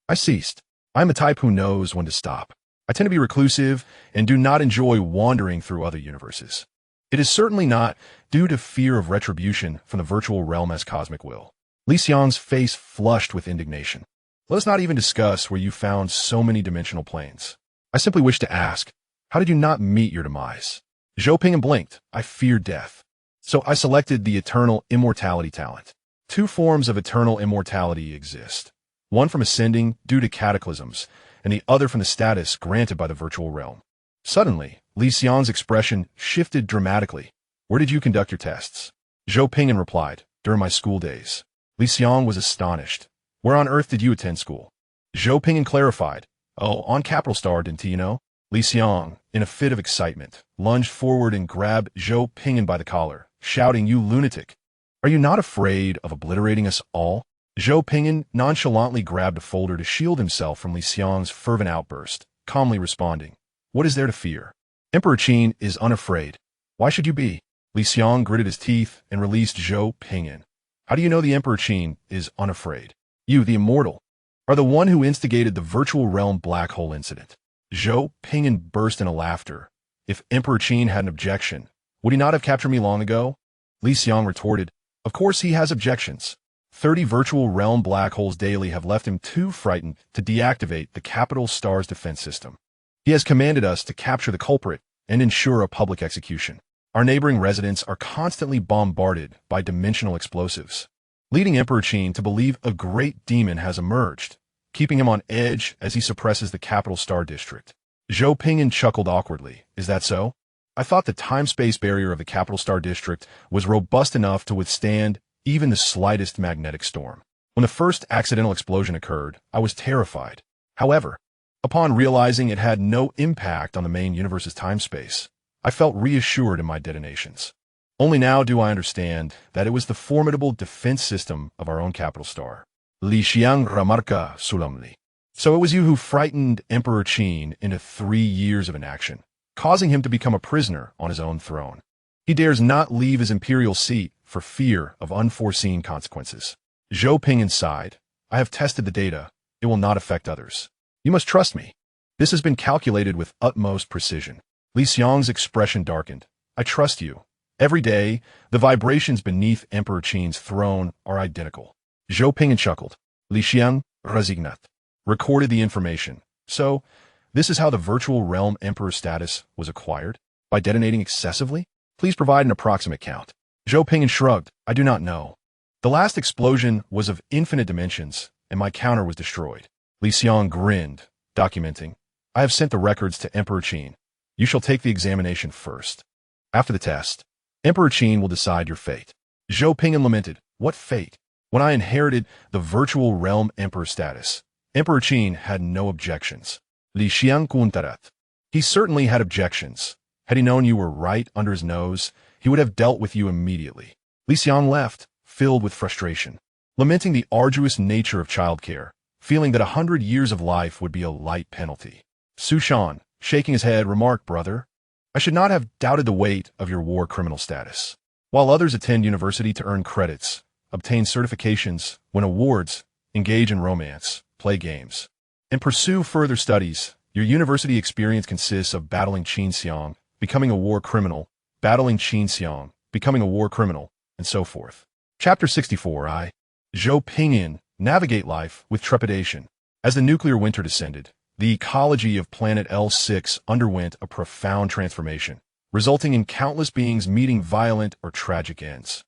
I ceased. I'm a type who knows when to stop. I tend to be reclusive and do not enjoy wandering through other universes. It is certainly not due to fear of retribution from the virtual realm as cosmic will." Li Xiang's face flushed with indignation. "Let us not even discuss where you found so many dimensional planes. I simply wish to ask, how did you not meet your demise?" Zhou Ping'an blinked. "I fear death. So I selected the eternal immortality talent. 2 forms of eternal immortality exist. One from ascending due to cataclysms, and the other from the status granted by the virtual realm." Suddenly, Li Xiang's expression shifted dramatically. "Where did you conduct your tests?" Zhou Ping'an replied, "During my school days." Li Xiang was astonished. "Where on earth did you attend school?" Zhou Ping'an clarified, "Oh, on Capital Star, didn't you know?" Li Xiang, in a fit of excitement, lunged forward and grabbed Zhou Ping'an by the collar, shouting, "You lunatic! Are you not afraid of obliterating us all?" Zhou Ping'an nonchalantly grabbed a folder to shield himself from Li Xiang's fervent outburst, calmly responding, "What is there to fear? Emperor Qin is unafraid. Why should you be?" Li Xiang gritted his teeth and released Zhou Ping'an. "How do you know the Emperor Qin is unafraid? You, the immortal, are the one who instigated the virtual realm black hole incident." Zhou Ping'an burst into laughter. "If Emperor Qin had an objection, would he not have captured me long ago?" Li Xiang retorted, "Of course he has objections. 30 virtual realm black holes daily have left him too frightened to deactivate the capital star's defense system. He has commanded us to capture the culprit and ensure a public execution. Our neighboring residents are constantly bombarded by dimensional explosives, leading Emperor Qin to believe a great demon has emerged, keeping him on edge as he suppresses the capital star district." Zhou Ping'an chuckled awkwardly. "Is that so? I thought the time-space barrier of the capital star district was robust enough to withstand even the slightest magnetic storm. When the first accidental explosion occurred, I was terrified. However, upon realizing it had no impact on the main universe's time-space, I felt reassured in my detonations. Only now do I understand that it was the formidable defense system of our own capital star." Li Xiang remarca solemnly. "So it was you who frightened Emperor Qin into 3 years of inaction, causing him to become a prisoner on his own throne. He dares not leave his imperial seat for fear of unforeseen consequences." Zhou Ping'an sighed. "I have tested the data. It will not affect others. You must trust me. This has been calculated with utmost precision." Li Xiang's expression darkened. "I trust you. Every day, the vibrations beneath Emperor Qin's throne are identical." Zhou Ping'an chuckled. Li Xiang, resignat, recorded the information. "So, this is how the virtual realm emperor status was acquired? By detonating excessively? Please provide an approximate count." Zhou Ping'an shrugged. "I do not know. The last explosion was of infinite dimensions, and my counter was destroyed." Li Xiang grinned, documenting, I have sent the records to Emperor Qin. You shall take the examination first. After the test, Emperor Qin will decide your fate. Zhou Ping'an lamented, what fate? When I inherited the virtual realm emperor status, Emperor Qin had no objections. Li Xiangkuntarat. He certainly had objections. Had he known you were right under his nose, he would have dealt with you immediately. Li Xiang left, filled with frustration, lamenting the arduous nature of childcare, feeling that 100 years of life would be a light penalty. Su Shan, shaking his head, remarked, brother, I should not have doubted the weight of your war criminal status. While others attend university to earn credits, obtain certifications, win awards, engage in romance, play games, and pursue further studies, your university experience consists of battling Qin Xiang, becoming a war criminal, battling Qin Xiang, becoming a war criminal, and so forth. Chapter 64 I. Zhou Ping'an, navigate life with trepidation. As the nuclear winter descended, the ecology of planet L6 underwent a profound transformation, resulting in countless beings meeting violent or tragic ends.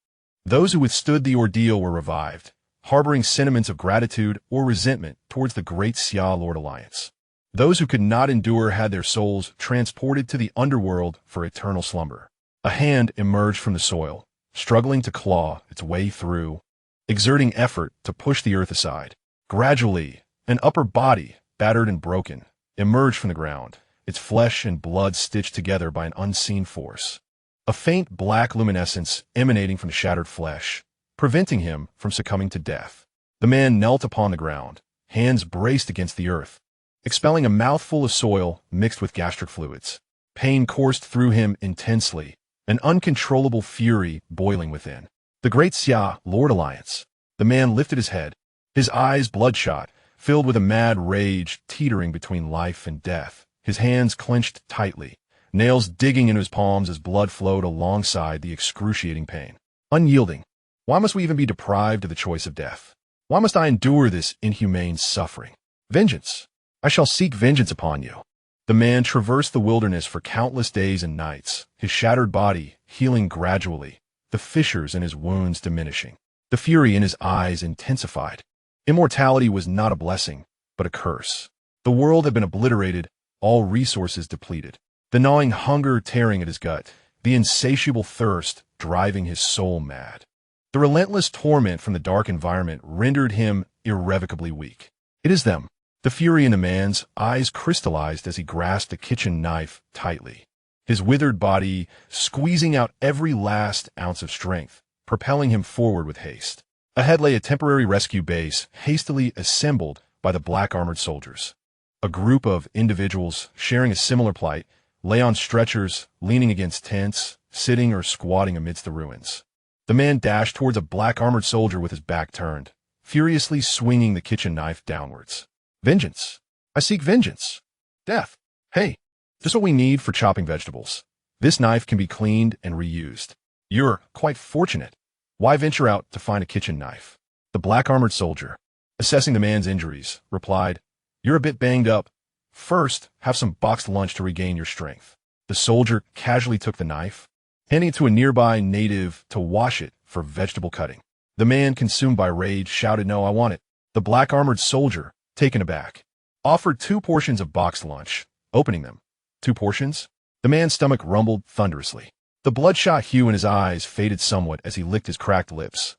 Those who withstood the ordeal were revived, harboring sentiments of gratitude or resentment towards the Great Xia Lord Alliance. Those who could not endure had their souls transported to the underworld for eternal slumber. A hand emerged from the soil, struggling to claw its way through, exerting effort to push the earth aside. Gradually, an upper body, battered and broken, emerged from the ground, its flesh and blood stitched together by an unseen force. A faint black luminescence emanating from the shattered flesh, preventing him from succumbing to death. The man knelt upon the ground, hands braced against the earth, expelling a mouthful of soil mixed with gastric fluids. Pain coursed through him intensely, an uncontrollable fury boiling within. The Great Xia Lord Alliance. The man lifted his head, his eyes bloodshot, filled with a mad rage teetering between life and death, his hands clenched tightly, nails digging into his palms as blood flowed alongside the excruciating pain. Unyielding. Why must we even be deprived of the choice of death? Why must I endure this inhumane suffering? Vengeance. I shall seek vengeance upon you. The man traversed the wilderness for countless days and nights, his shattered body healing gradually, the fissures in his wounds diminishing. The fury in his eyes intensified. Immortality was not a blessing, but a curse. The world had been obliterated, all resources depleted. The gnawing hunger tearing at his gut, the insatiable thirst driving his soul mad. The relentless torment from the dark environment rendered him irrevocably weak. It is them. The fury in the man's eyes crystallized as he grasped the kitchen knife tightly, his withered body squeezing out every last ounce of strength, propelling him forward with haste. Ahead lay a temporary rescue base hastily assembled by the black-armored soldiers. A group of individuals sharing a similar plight lay on stretchers, leaning against tents, sitting or squatting amidst the ruins. The man dashed towards a black-armored soldier with his back turned, furiously swinging the kitchen knife downwards. Vengeance. I seek vengeance. Death. Hey, just what we need for chopping vegetables. This knife can be cleaned and reused. You're quite fortunate. Why venture out to find a kitchen knife? The black-armored soldier, assessing the man's injuries, replied, You're a bit banged up. First, have some boxed lunch to regain your strength. The soldier casually took the knife, handing it to a nearby native to wash it for vegetable cutting. The man, consumed by rage, shouted, No, I want it. The black-armored soldier, taken aback, offered 2 portions of boxed lunch, opening them. 2 portions? The man's stomach rumbled thunderously. The bloodshot hue in his eyes faded somewhat as he licked his cracked lips.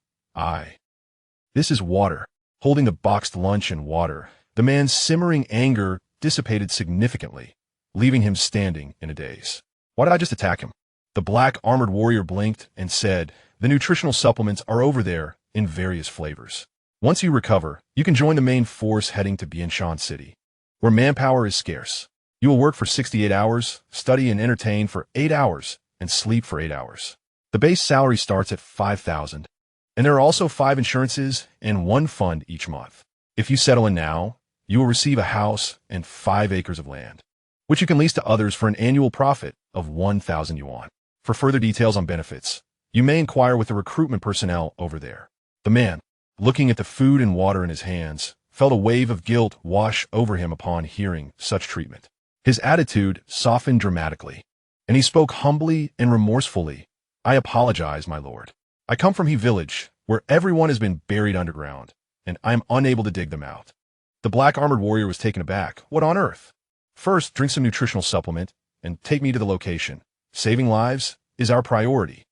This is water. Holding the boxed lunch and water, the man's simmering anger dissipated significantly, leaving him standing in a daze. Why did I just attack him? The black-armored warrior blinked and said, The nutritional supplements are over there in various flavors. Once you recover, you can join the main force heading to Bianshan City, where manpower is scarce. You will work for 68 hours, study and entertain for 8 hours, and sleep for 8 hours. The base salary starts at 5,000, and there are also 5 insurances and 1 fund each month. If you settle in now, you will receive a house and 5 acres of land, which you can lease to others for an annual profit of 1,000 yuan. For further details on benefits, you may inquire with the recruitment personnel over there. The man, looking at the food and water in his hands, felt a wave of guilt wash over him upon hearing such treatment. His attitude softened dramatically, and he spoke humbly and remorsefully. I apologize, my lord. I come from He village, where everyone has been buried underground, and I am unable to dig them out. The black-armored warrior was taken aback. What on earth? First, drink some nutritional supplement and take me to the location. Saving lives is our priority.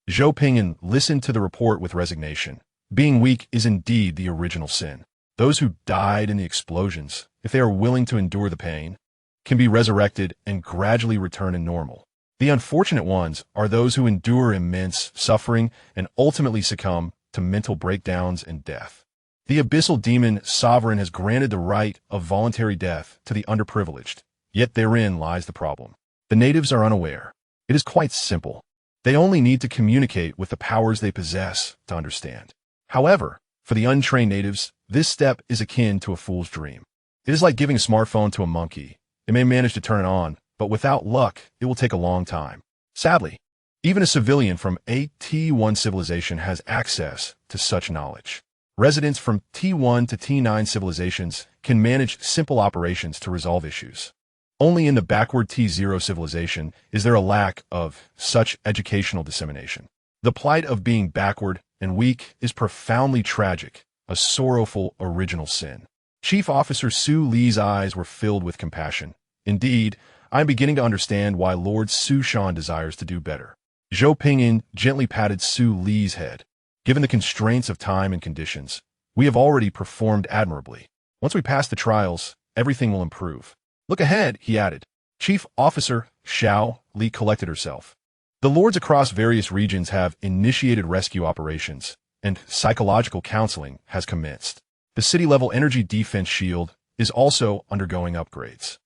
Zhou Ping'an listened to the report with resignation. Being weak is indeed the original sin. Those who died in the explosions, if they are willing to endure the pain, can be resurrected and gradually return to normal. The unfortunate ones are those who endure immense suffering and ultimately succumb to mental breakdowns and death. The abyssal demon sovereign has granted the right of voluntary death to the underprivileged, yet therein lies the problem. The natives are unaware. It is quite simple. They only need to communicate with the powers they possess to understand. However, for the untrained natives, this step is akin to a fool's dream. It is like giving a smartphone to a monkey. It may manage to turn it on, but without luck, it will take a long time. Sadly, even a civilian from a T1 civilization has access to such knowledge. Residents from T1 to T9 civilizations can manage simple operations to resolve issues. Only in the backward T0 civilization is there a lack of such educational dissemination. The plight of being backward and weak is profoundly tragic, a sorrowful original sin. Chief Officer Su Li's eyes were filled with compassion. Indeed, I am beginning to understand why Lord Su Shan desires to do better. Zhou Ping'an gently patted Su Li's head. Given the constraints of time and conditions, we have already performed admirably. Once we pass the trials, everything will improve. Look ahead, he added. Chief Officer Zhou Li collected herself. The lords across various regions have initiated rescue operations, and psychological counseling has commenced. The city-level energy defense shield is also undergoing upgrades.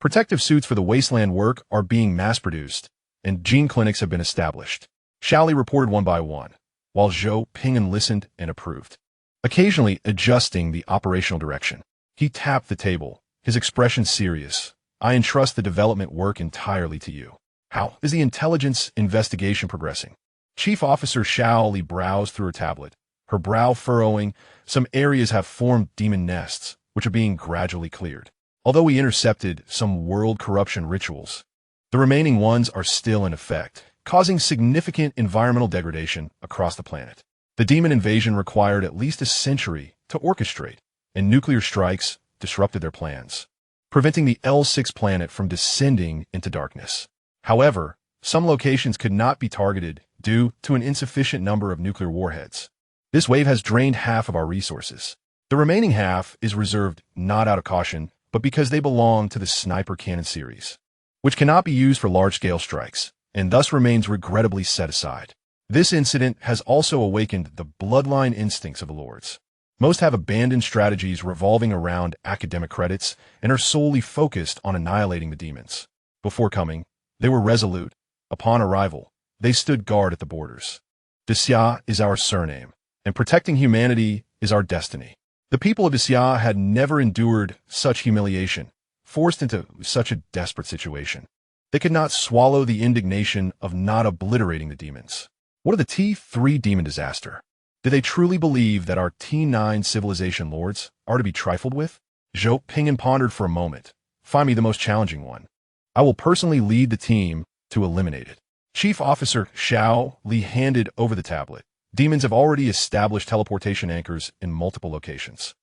Protective suits for the wasteland work are being mass-produced, and gene clinics have been established. Zhou Li reported one by one, while Zhou Ping'an listened and approved, occasionally adjusting the operational direction. He tapped the table, his expression serious. I entrust the development work entirely to you. How is the intelligence investigation progressing? Chief Officer Zhou Li browsed through her tablet, her brow furrowing. Some areas have formed demon nests, which are being gradually cleared. Although we intercepted some world corruption rituals, the remaining ones are still in effect, causing significant environmental degradation across the planet. The demon invasion required at least a century to orchestrate, and nuclear strikes disrupted their plans, preventing the L6 planet from descending into darkness. However, some locations could not be targeted due to an insufficient number of nuclear warheads. This wave has drained half of our resources. The remaining half is reserved not out of caution, but because they belong to the sniper cannon series, which cannot be used for large-scale strikes, and thus remains regrettably set aside. This incident has also awakened the bloodline instincts of the lords. Most have abandoned strategies revolving around academic credits and are solely focused on annihilating the demons. Before coming, they were resolute. Upon arrival, they stood guard at the borders. Desya is our surname, and protecting humanity is our destiny. The people of Desya had never endured such humiliation, forced into such a desperate situation. They could not swallow the indignation of not obliterating the demons. What of the T3 demon disaster? Did they truly believe that our T9 civilization lords are to be trifled with? Zhou Ping'an pondered for a moment. Find me the most challenging one. I will personally lead the team to eliminate it. Chief Officer Zhou Li handed over the tablet. Demons have already established teleportation anchors in multiple locations.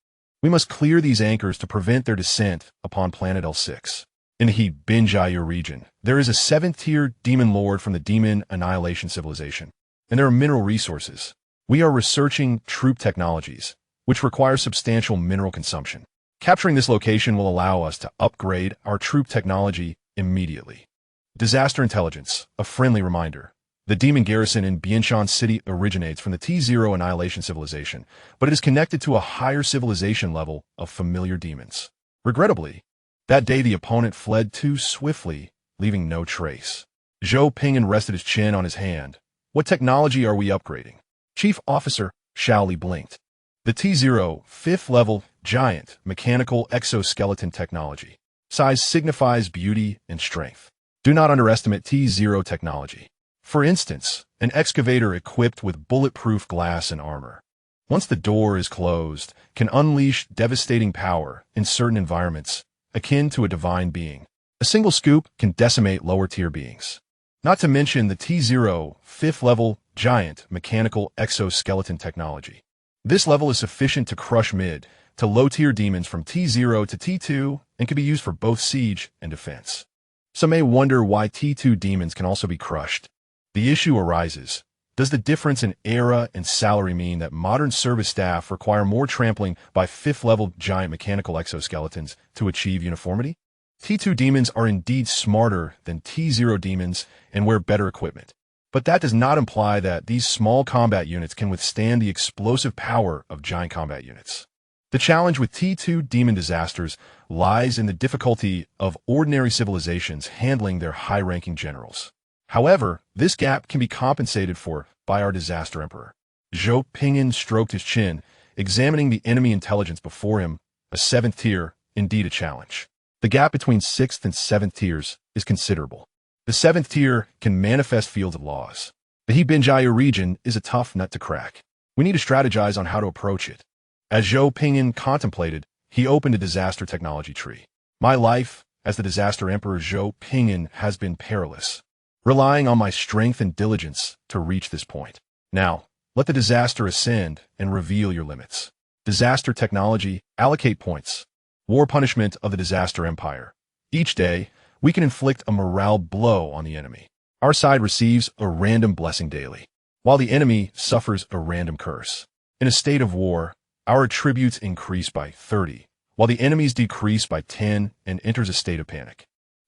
We must clear these anchors to prevent their descent upon planet L6. In the Binjaya region, there is a 7th-tier demon lord from the Demon Annihilation Civilization, and there are mineral resources. We are researching troop technologies, which require substantial mineral consumption. Capturing this location will allow us to upgrade our troop technology immediately. Disaster intelligence, a friendly reminder. The demon garrison in Bianshan City originates from the T0 Annihilation Civilization, but it is connected to a higher civilization level of familiar demons. Regrettably, that day the opponent fled too swiftly, leaving no trace. Zhou Ping'an rested his chin on his hand. What technology are we upgrading? Chief Officer Zhou Li blinked. The T0 5th level giant mechanical exoskeleton technology. Size signifies beauty and strength. Do not underestimate T0 technology. For instance, an excavator equipped with bulletproof glass and armor, once the door is closed, can unleash devastating power in certain environments, akin to a divine being. A single scoop can decimate lower-tier beings. Not to mention the T0 5th level giant mechanical exoskeleton technology. This level is sufficient to crush mid, to low-tier demons from T0 to T2 and can be used for both siege and defense. Some may wonder why T2 demons can also be crushed. The issue arises: does the difference in era and salary mean that modern service staff require more trampling by 5th-level giant mechanical exoskeletons to achieve uniformity? T2 demons are indeed smarter than T0 demons and wear better equipment. But that does not imply that these small combat units can withstand the explosive power of giant combat units. The challenge with T2 demon disasters lies in the difficulty of ordinary civilizations handling their high-ranking generals. However, this gap can be compensated for by our disaster emperor. Zhou Ping'an stroked his chin, examining the enemy intelligence before him. A 7th tier, indeed a challenge. The gap between 6th and 7th tiers is considerable. The 7th tier can manifest fields of laws. The He-Binjayu region is a tough nut to crack. We need to strategize on how to approach it. As Zhou Ping'an contemplated, he opened a disaster technology tree. My life as the disaster emperor Zhou Ping'an has been perilous, relying on my strength and diligence to reach this point. Now, let the disaster ascend and reveal your limits. Disaster technology, allocate points. War punishment of the disaster empire. Each day, we can inflict a morale blow on the enemy. Our side receives a random blessing daily, while the enemy suffers a random curse. In a state of war, our attributes increase by 30, while the enemy's decrease by 10 and enters a state of panic.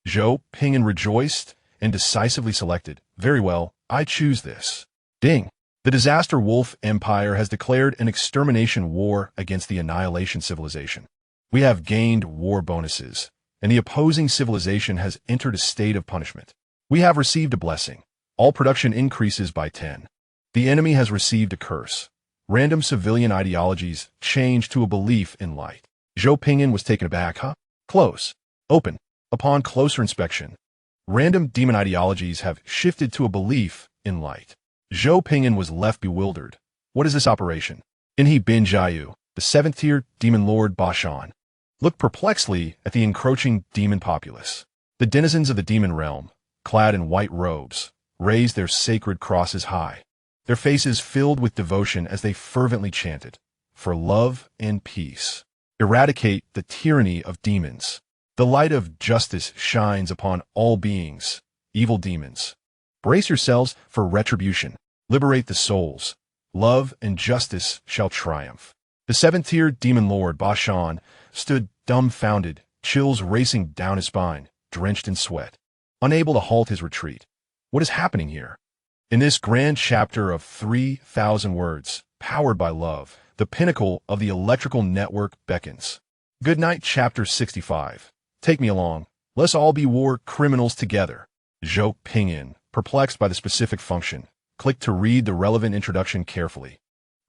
Zhou Ping'an rejoiced and decisively selected, "Very well, I choose this." Ding! The Disaster Wolf Empire has declared an extermination war against the Annihilation Civilization. We have gained war bonuses, and the opposing civilization has entered a state of punishment. We have received a blessing. All production increases by 10. The enemy has received a curse. Random civilian ideologies change to a belief in light. Zhou Ping'an was taken aback. Close. Open. Upon closer inspection, random demon ideologies have shifted to a belief in light. Zhou Ping'an was left bewildered. What is this operation? In He-Binjayu, the 7th-tier demon lord Bashan looked perplexedly at the encroaching demon populace. The denizens of the demon realm, clad in white robes, raised their sacred crosses high, their faces filled with devotion as they fervently chanted, "For love and peace. Eradicate the tyranny of demons. The light of justice shines upon all beings, evil demons. Brace yourselves for retribution. Liberate the souls. Love and justice shall triumph." The 7th-tier demon lord Bashan stood dumbfounded, chills racing down his spine, drenched in sweat, unable to halt his retreat. What is happening here? In this grand chapter of 3,000 words, powered by love, the pinnacle of the electrical network beckons. Good night, chapter 65. Take me along. Let's all be war criminals together. Zhou Ping'an, perplexed by the specific function, clicked to read the relevant introduction carefully,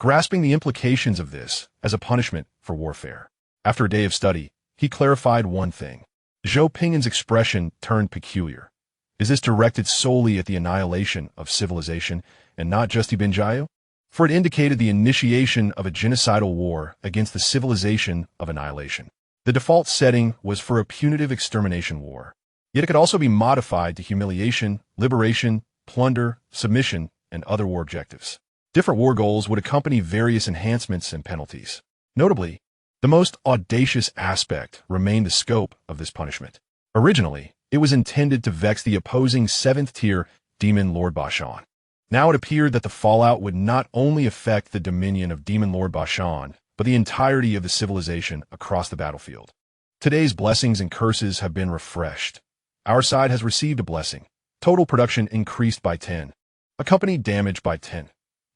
grasping the implications of this as a punishment for warfare. After a day of study, he clarified one thing. Zhou Ping'an's expression turned peculiar. Is this directed solely at the annihilation of civilization and not just He-Binjayu? For it indicated the initiation of a genocidal war against the civilization of annihilation. The default setting was for a punitive extermination war. Yet it could also be modified to humiliation, liberation, plunder, submission, and other war objectives. Different war goals would accompany various enhancements and penalties. Notably, the most audacious aspect remained the scope of this punishment. Originally, it was intended to vex the opposing 7th-tier demon lord Bashan. Now it appeared that the fallout would not only affect the dominion of demon lord Bashan, but the entirety of the civilization across the battlefield. Today's blessings and curses have been refreshed. Our side has received a blessing. Total production increased by 10. Accompanied damage by 10.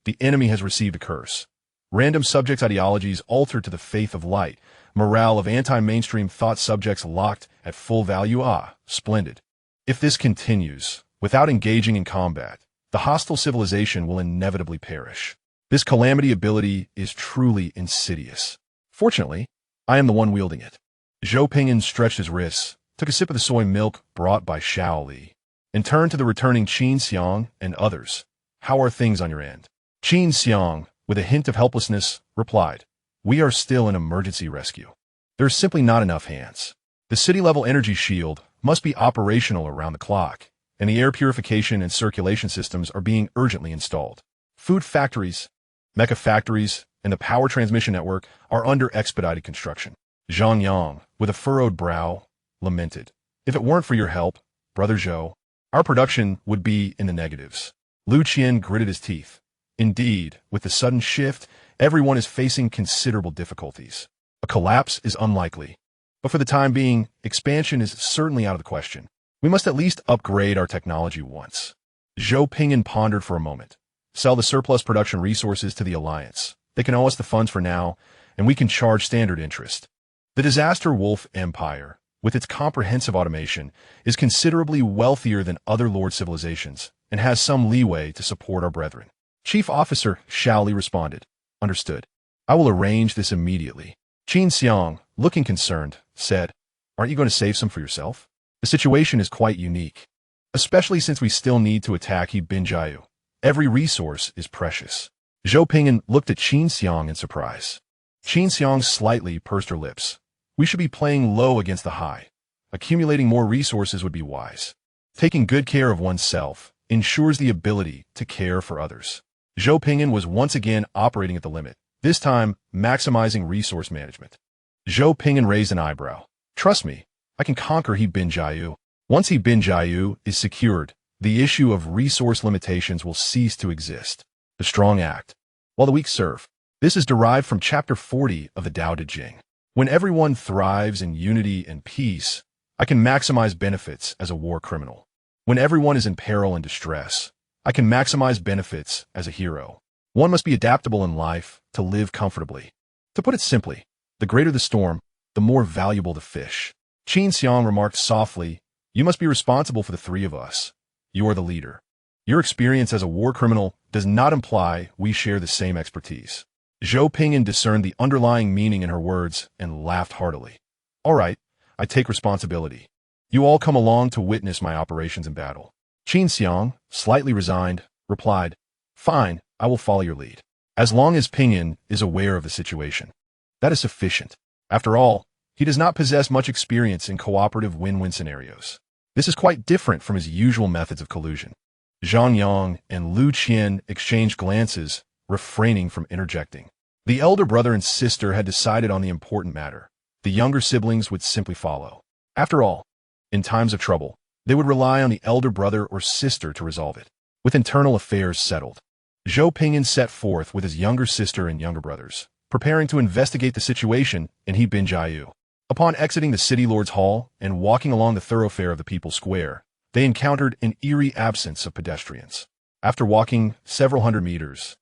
The enemy has received a curse. Random subjects' ideologies altered to the faith of light. Morale of anti-mainstream thought subjects locked at full value. Splendid. If this continues, without engaging in combat, the hostile civilization will inevitably perish. This calamity ability is truly insidious. Fortunately, I am the one wielding it. Zhou Ping'an stretched his wrists, took a sip of the soy milk brought by Xiao Li, and turned to the returning Qin Xiang and others. How are things on your end? Qin Xiang, with a hint of helplessness, replied, "We are still in emergency rescue. There's simply not enough hands. The city-level energy shield must be operational around the clock, and the air purification and circulation systems are being urgently installed. Food factories, mecha factories, and the power transmission network are under expedited construction. Zhang Yang, with a furrowed brow, lamented. If it weren't for your help, Brother Zhou, our production would be in the negatives. Lu Qian gritted his teeth. Indeed, with the sudden shift, everyone is facing considerable difficulties. A collapse is unlikely. But for the time being, expansion is certainly out of the question. We must at least upgrade our technology once. Zhou Ping'an pondered for a moment. Sell the surplus production resources to the Alliance. They can owe us the funds for now, and we can charge standard interest. The Disaster Wolf Empire, with its comprehensive automation, is considerably wealthier than other Lord civilizations and has some leeway to support our brethren. Chief Officer Shaoli responded. Understood. I will arrange this immediately. Qin Xiang, looking concerned, said, Aren't you going to save some for yourself? The situation is quite unique, especially since we still need to attack He Bin Jiayu. Every resource is precious. Zhou Ping'an looked at Qin Xiang in surprise. Qin Xiang slightly pursed her lips. We should be playing low against the high. Accumulating more resources would be wise. Taking good care of oneself ensures the ability to care for others. Zhou Ping'an was once again operating at the limit, this time maximizing resource management. Zhou Ping'an raised an eyebrow. Trust me, I can conquer He Bin Jiayu. Once He Bin Jiayu is secured, the issue of resource limitations will cease to exist. The strong act, while the weak serve. This is derived from Chapter 40 of the Tao Te Ching. When everyone thrives in unity and peace, I can maximize benefits as a war criminal. When everyone is in peril and distress, I can maximize benefits as a hero. One must be adaptable in life to live comfortably. To put it simply, the greater the storm, the more valuable the fish. Qin Xiang remarked softly, You must be responsible for the three of us. You are the leader. Your experience as a war criminal does not imply we share the same expertise. Zhou Ping'an discerned the underlying meaning in her words and laughed heartily. All right, I take responsibility. You all come along to witness my operations in battle. Qin Xiang, slightly resigned, replied, Fine, I will follow your lead. As long as Ping'an is aware of the situation. That is sufficient. After all, he does not possess much experience in cooperative win-win scenarios. This is quite different from his usual methods of collusion. Zhang Yang and Lu Qian exchanged glances, refraining from interjecting. The elder brother and sister had decided on the important matter. The younger siblings would simply follow. After all, in times of trouble, they would rely on the elder brother or sister to resolve it. With internal affairs settled, Zhou Ping'an set forth with his younger sister and younger brothers, preparing to investigate the situation in He Bin Jiayu. Upon exiting the City Lord's Hall and walking along the thoroughfare of the People's Square, they encountered an eerie absence of pedestrians. After walking several hundred meters,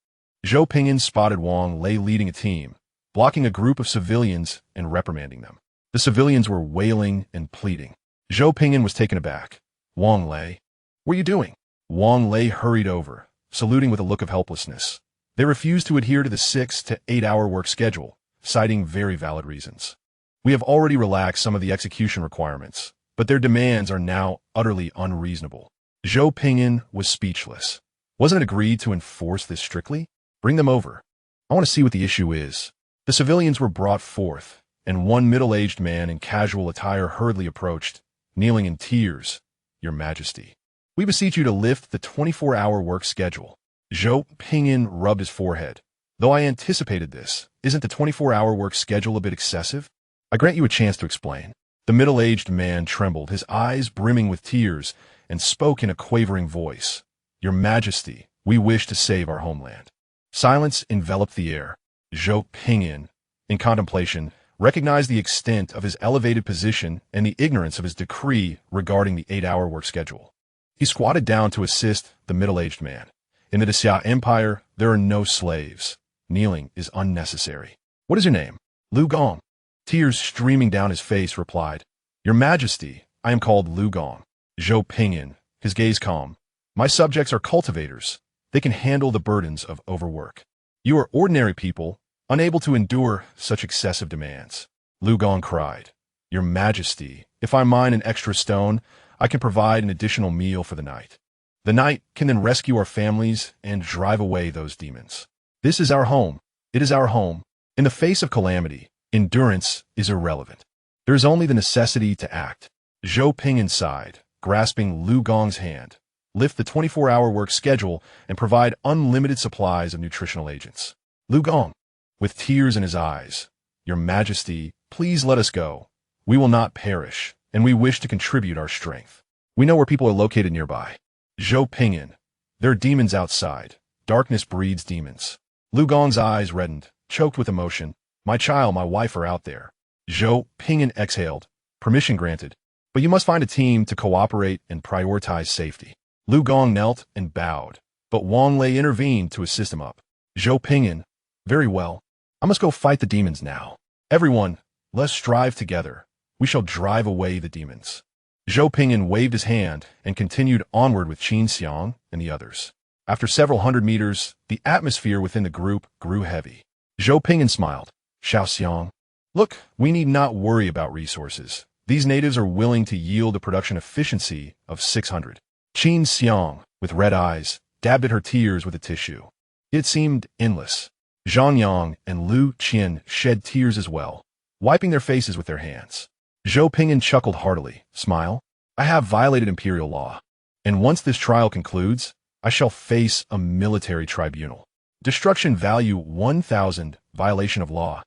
Zhou Ping'an spotted Wang Lei leading a team, blocking a group of civilians and reprimanding them. The civilians were wailing and pleading. Zhou Ping'an was taken aback. Wang Lei, what are you doing? Wang Lei hurried over, saluting with a look of helplessness. They refused to adhere to the 6 to 8 hour work schedule, citing very valid reasons. We have already relaxed some of the execution requirements, but their demands are now utterly unreasonable. Zhou Ping'an was speechless. Wasn't it agreed to enforce this strictly? Bring them over. I want to see what the issue is. The civilians were brought forth, and one middle-aged man in casual attire hurriedly approached, kneeling in tears. Your Majesty, we beseech you to lift the 24-hour work schedule. Zhou Ping'an rubbed his forehead. Though I anticipated this, isn't the 24-hour work schedule a bit excessive? I grant you a chance to explain. The middle-aged man trembled, his eyes brimming with tears, and spoke in a quavering voice. Your Majesty, we wish to save our homeland. Silence enveloped the air. Zhou Ping'an, in contemplation, recognized the extent of his elevated position and the ignorance of his decree regarding the 8-hour work schedule. He squatted down to assist the middle-aged man. In the Xia Empire, there are no slaves. Kneeling is unnecessary. What is your name? Lu Gong. Tears streaming down his face, replied, Your Majesty, I am called Lu Gong. Zhou Ping'an, his gaze calm. My subjects are cultivators. They can handle the burdens of overwork. You are ordinary people, unable to endure such excessive demands. Lu Gong cried, Your Majesty, if I mine an extra stone, I can provide an additional meal for the night. The night can then rescue our families and drive away those demons. This is our home. It is our home. In the face of calamity, endurance is irrelevant. There is only the necessity to act. Zhou Ping'an sighed, grasping Lu Gong's hand. Lift the 24-hour work schedule and provide unlimited supplies of nutritional agents. Lu Gong, with tears in his eyes. Your Majesty, please let us go. We will not perish, and we wish to contribute our strength. We know where people are located nearby. Zhou Ping'an. There are demons outside. Darkness breeds demons. Lu Gong's eyes reddened, choked with emotion. My child, my wife are out there. Zhou Ping'an exhaled. Permission granted. But you must find a team to cooperate and prioritize safety. Lu Gong knelt and bowed, but Wang Lei intervened to assist him up. Zhou Ping'an. Very well. I must go fight the demons now. Everyone, let's strive together. We shall drive away the demons. Zhou Ping'an waved his hand and continued onward with Qin Xiang and the others. After several hundred meters, the atmosphere within the group grew heavy. Zhou Ping'an smiled. Xiao Xiang. Look, we need not worry about resources. These natives are willing to yield a production efficiency of 600. Qin Xiang, with red eyes, dabbed at her tears with a tissue. It seemed endless. Zhang Yang and Lu Qian shed tears as well, wiping their faces with their hands. Zhou Ping'an chuckled heartily. Smile. I have violated imperial law. And once this trial concludes, I shall face a military tribunal. Destruction value 1,000, violation of law.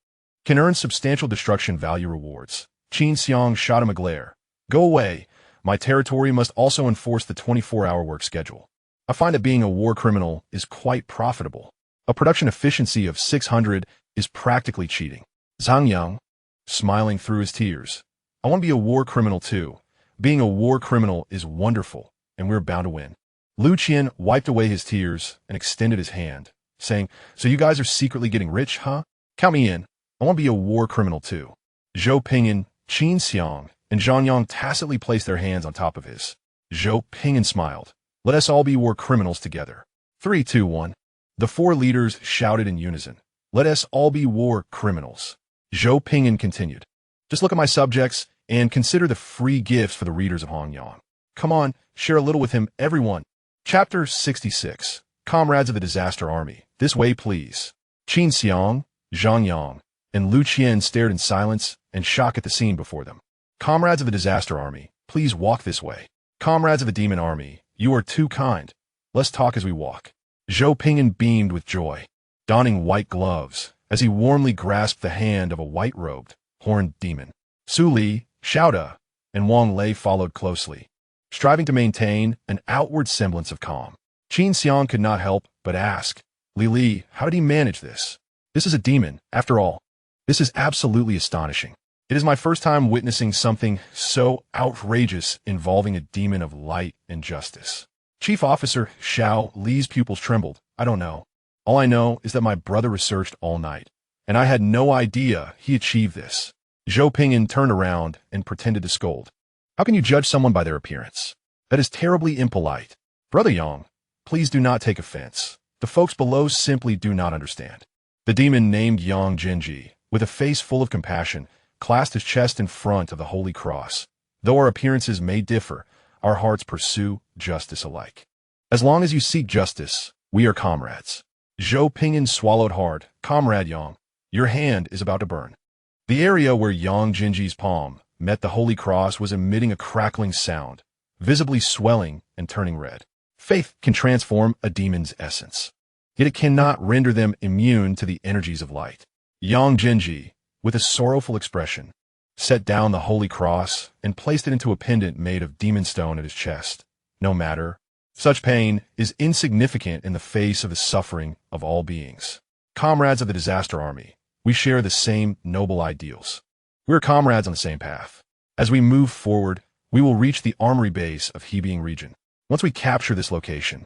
Can earn substantial destruction value rewards. Qin Xiang shot him a glare. Go away. My territory must also enforce the 24-hour work schedule. I find that being a war criminal is quite profitable. A production efficiency of 600 is practically cheating. Zhang Yang, smiling through his tears. I want to be a war criminal too. Being a war criminal is wonderful, and we're bound to win. Lu Qian wiped away his tears and extended his hand, saying, So you guys are secretly getting rich, huh? Count me in. I want to be a war criminal too. Zhou Ping'an, Qin Xiang, and Zhang Yang tacitly placed their hands on top of his. Zhou Ping'an smiled. Let us all be war criminals together. 3, 2, 1. The four leaders shouted in unison. Let us all be war criminals. Zhou Ping'an continued. Just look at my subjects and consider the free gifts for the readers of Hongyang. Come on, share a little with him, everyone. Chapter 66. Comrades of the Disaster Army. This way, please. Qin Xiang, Zhang Yang, and Lu Qian stared in silence and shock at the scene before them. Comrades of the Disaster Army, please walk this way. Comrades of the Demon Army, you are too kind. Let's talk as we walk. Zhou Ping'an beamed with joy, donning white gloves as he warmly grasped the hand of a white-robed, horned demon. Su Li, Xiaoda, and Wang Lei followed closely, striving to maintain an outward semblance of calm. Qin Xiang could not help but ask, Li, how did he manage this? This is a demon, after all. This is absolutely astonishing. It is my first time witnessing something so outrageous involving a demon of light and justice. Chief Officer Xiao Li's pupils trembled. I don't know. All I know is that my brother researched all night, and I had no idea he achieved this. Zhou Ping'an turned around and pretended to scold. How can you judge someone by their appearance? That is terribly impolite. Brother Yang, please do not take offense. The folks below simply do not understand. The demon named Yang Jinji, with a face full of compassion, clasped his chest in front of the Holy Cross. Though our appearances may differ, our hearts pursue justice alike. As long as you seek justice, we are comrades. Zhou Ping'an swallowed hard. Comrade Yang, your hand is about to burn. The area where Yang Jinji's palm met the Holy Cross was emitting a crackling sound, visibly swelling and turning red. Faith can transform a demon's essence, yet it cannot render them immune to the energies of light. Yang Jinji, with a sorrowful expression, set down the Holy Cross and placed it into a pendant made of demon stone at his chest. No matter. Such pain is insignificant in the face of the suffering of all beings. Comrades of the Disaster Army, we share the same noble ideals. We're comrades on the same path. As we move forward, we will reach the armory base of Hebing region. Once we capture this location,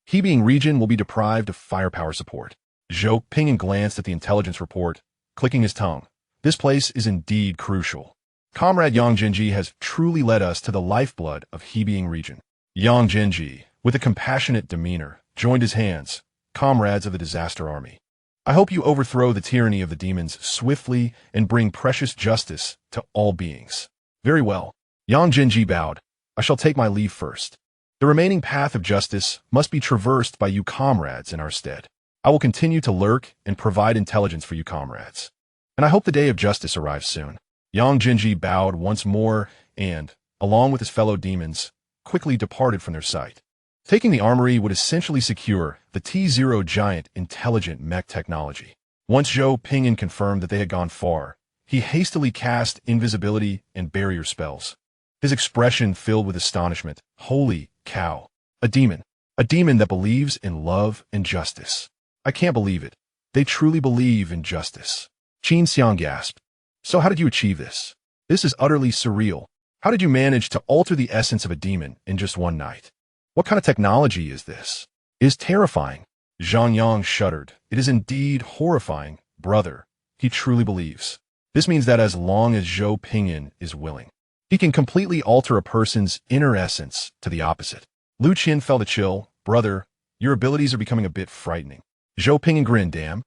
Hebing region will be deprived of firepower support. Zhou Ping'an glanced at the intelligence report, clicking his tongue. This place is indeed crucial. Comrade Yang Jinji has truly led us to the lifeblood of Hebing region. Yang Jinji, with a compassionate demeanor, joined his hands. Comrades of the Disaster Army, I hope you overthrow the tyranny of the demons swiftly and bring precious justice to all beings. Very well. Yang Jinji bowed. I shall take my leave first. The remaining path of justice must be traversed by you comrades in our stead. I will continue to lurk and provide intelligence for you comrades. And I hope the day of justice arrives soon. Yang Jinji bowed once more and, along with his fellow demons, quickly departed from their sight. Taking the armory would essentially secure the T-0 giant intelligent mech technology. Once Zhou Ping'an confirmed that they had gone far, he hastily cast invisibility and barrier spells. His expression filled with astonishment. Holy cow! A demon. A demon that believes in love and justice. I can't believe it. They truly believe in justice. Qin Xiang gasped. So how did you achieve this? This is utterly surreal. How did you manage to alter the essence of a demon in just one night? What kind of technology is this? It is terrifying. Zhang Yang shuddered. It is indeed horrifying, brother. He truly believes. This means that as long as Zhou Ping'an is willing, he can completely alter a person's inner essence to the opposite. Lu Qian felt a chill. Brother, your abilities are becoming a bit frightening. Zhou Ping'an grinned. Damn.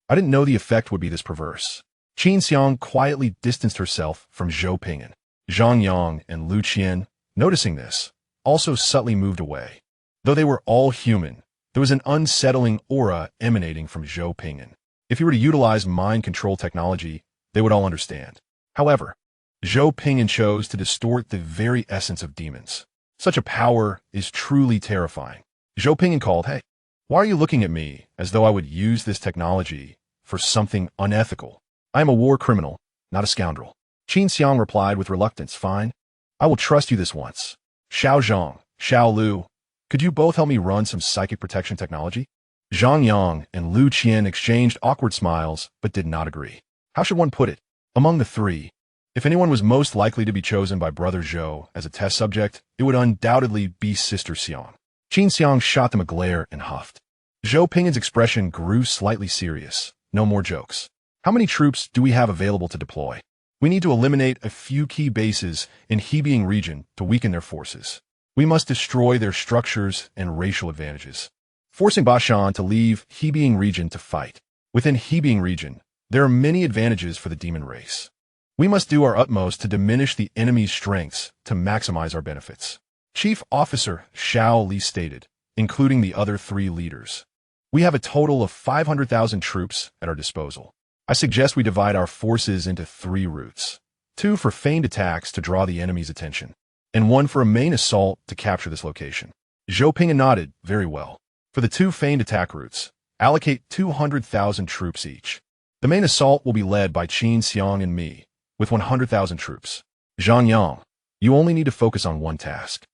I didn't know the effect would be this perverse. Qin Xiang quietly distanced herself from Zhou Ping'an. Zhang Yang and Lu Qian, noticing this, also subtly moved away. Though they were all human, there was an unsettling aura emanating from Zhou Ping'an. If he were to utilize mind control technology, they would all understand. However, Zhou Ping'an chose to distort the very essence of demons. Such a power is truly terrifying. Zhou Ping'an called, Hey, why are you looking at me as though I would use this technology for something unethical? I am a war criminal, not a scoundrel. Qin Xiang replied with reluctance. Fine. I will trust you this once. Xiao Zhang, Xiao Lu, could you both help me run some psychic protection technology? Zhang Yang and Lu Qian exchanged awkward smiles, but did not agree. How should one put it? Among the three, if anyone was most likely to be chosen by Brother Zhou as a test subject, it would undoubtedly be Sister Xiang. Qin Xiang shot them a glare and huffed. Zhou Ping'an's expression grew slightly serious. No more jokes. How many troops do we have available to deploy? We need to eliminate a few key bases in Hebing region to weaken their forces. We must destroy their structures and racial advantages, forcing Bashan to leave Hebing region to fight. Within Hebing region, there are many advantages for the demon race. We must do our utmost to diminish the enemy's strengths to maximize our benefits. Chief Officer Xiao Li stated, including the other three leaders. We have a total of 500,000 troops at our disposal. I suggest we divide our forces into 3 routes. 2 for feigned attacks to draw the enemy's attention, and 1 for a main assault to capture this location. Zhou Ping'an nodded. Very well. For the 2 feigned attack routes, allocate 200,000 troops each. The main assault will be led by Qin Xiang and me, with 100,000 troops. Zhang Yang, you only need to focus on one task.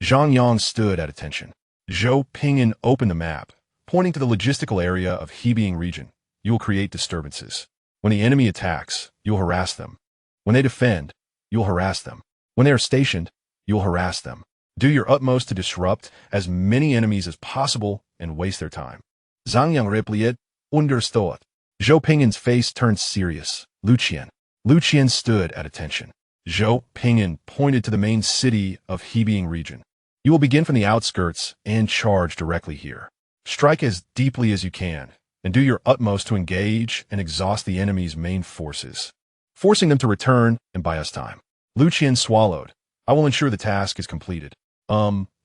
Zhang Yang stood at attention. Zhou Ping'an opened the map, pointing to the logistical area of Hebing region. You will create disturbances. When the enemy attacks, you will harass them. When they defend, you will harass them. When they are stationed, you will harass them. Do your utmost to disrupt as many enemies as possible and waste their time. Zhang Yang replied, Understood. Zhou Ping'an's face turned serious. Lu Qian stood at attention. Zhou Ping'an pointed to the main city of Hebing region. You will begin from the outskirts and charge directly here. Strike as deeply as you can, and do your utmost to engage and exhaust the enemy's main forces, forcing them to return and buy us time. Lu Qian swallowed. I will ensure the task is completed.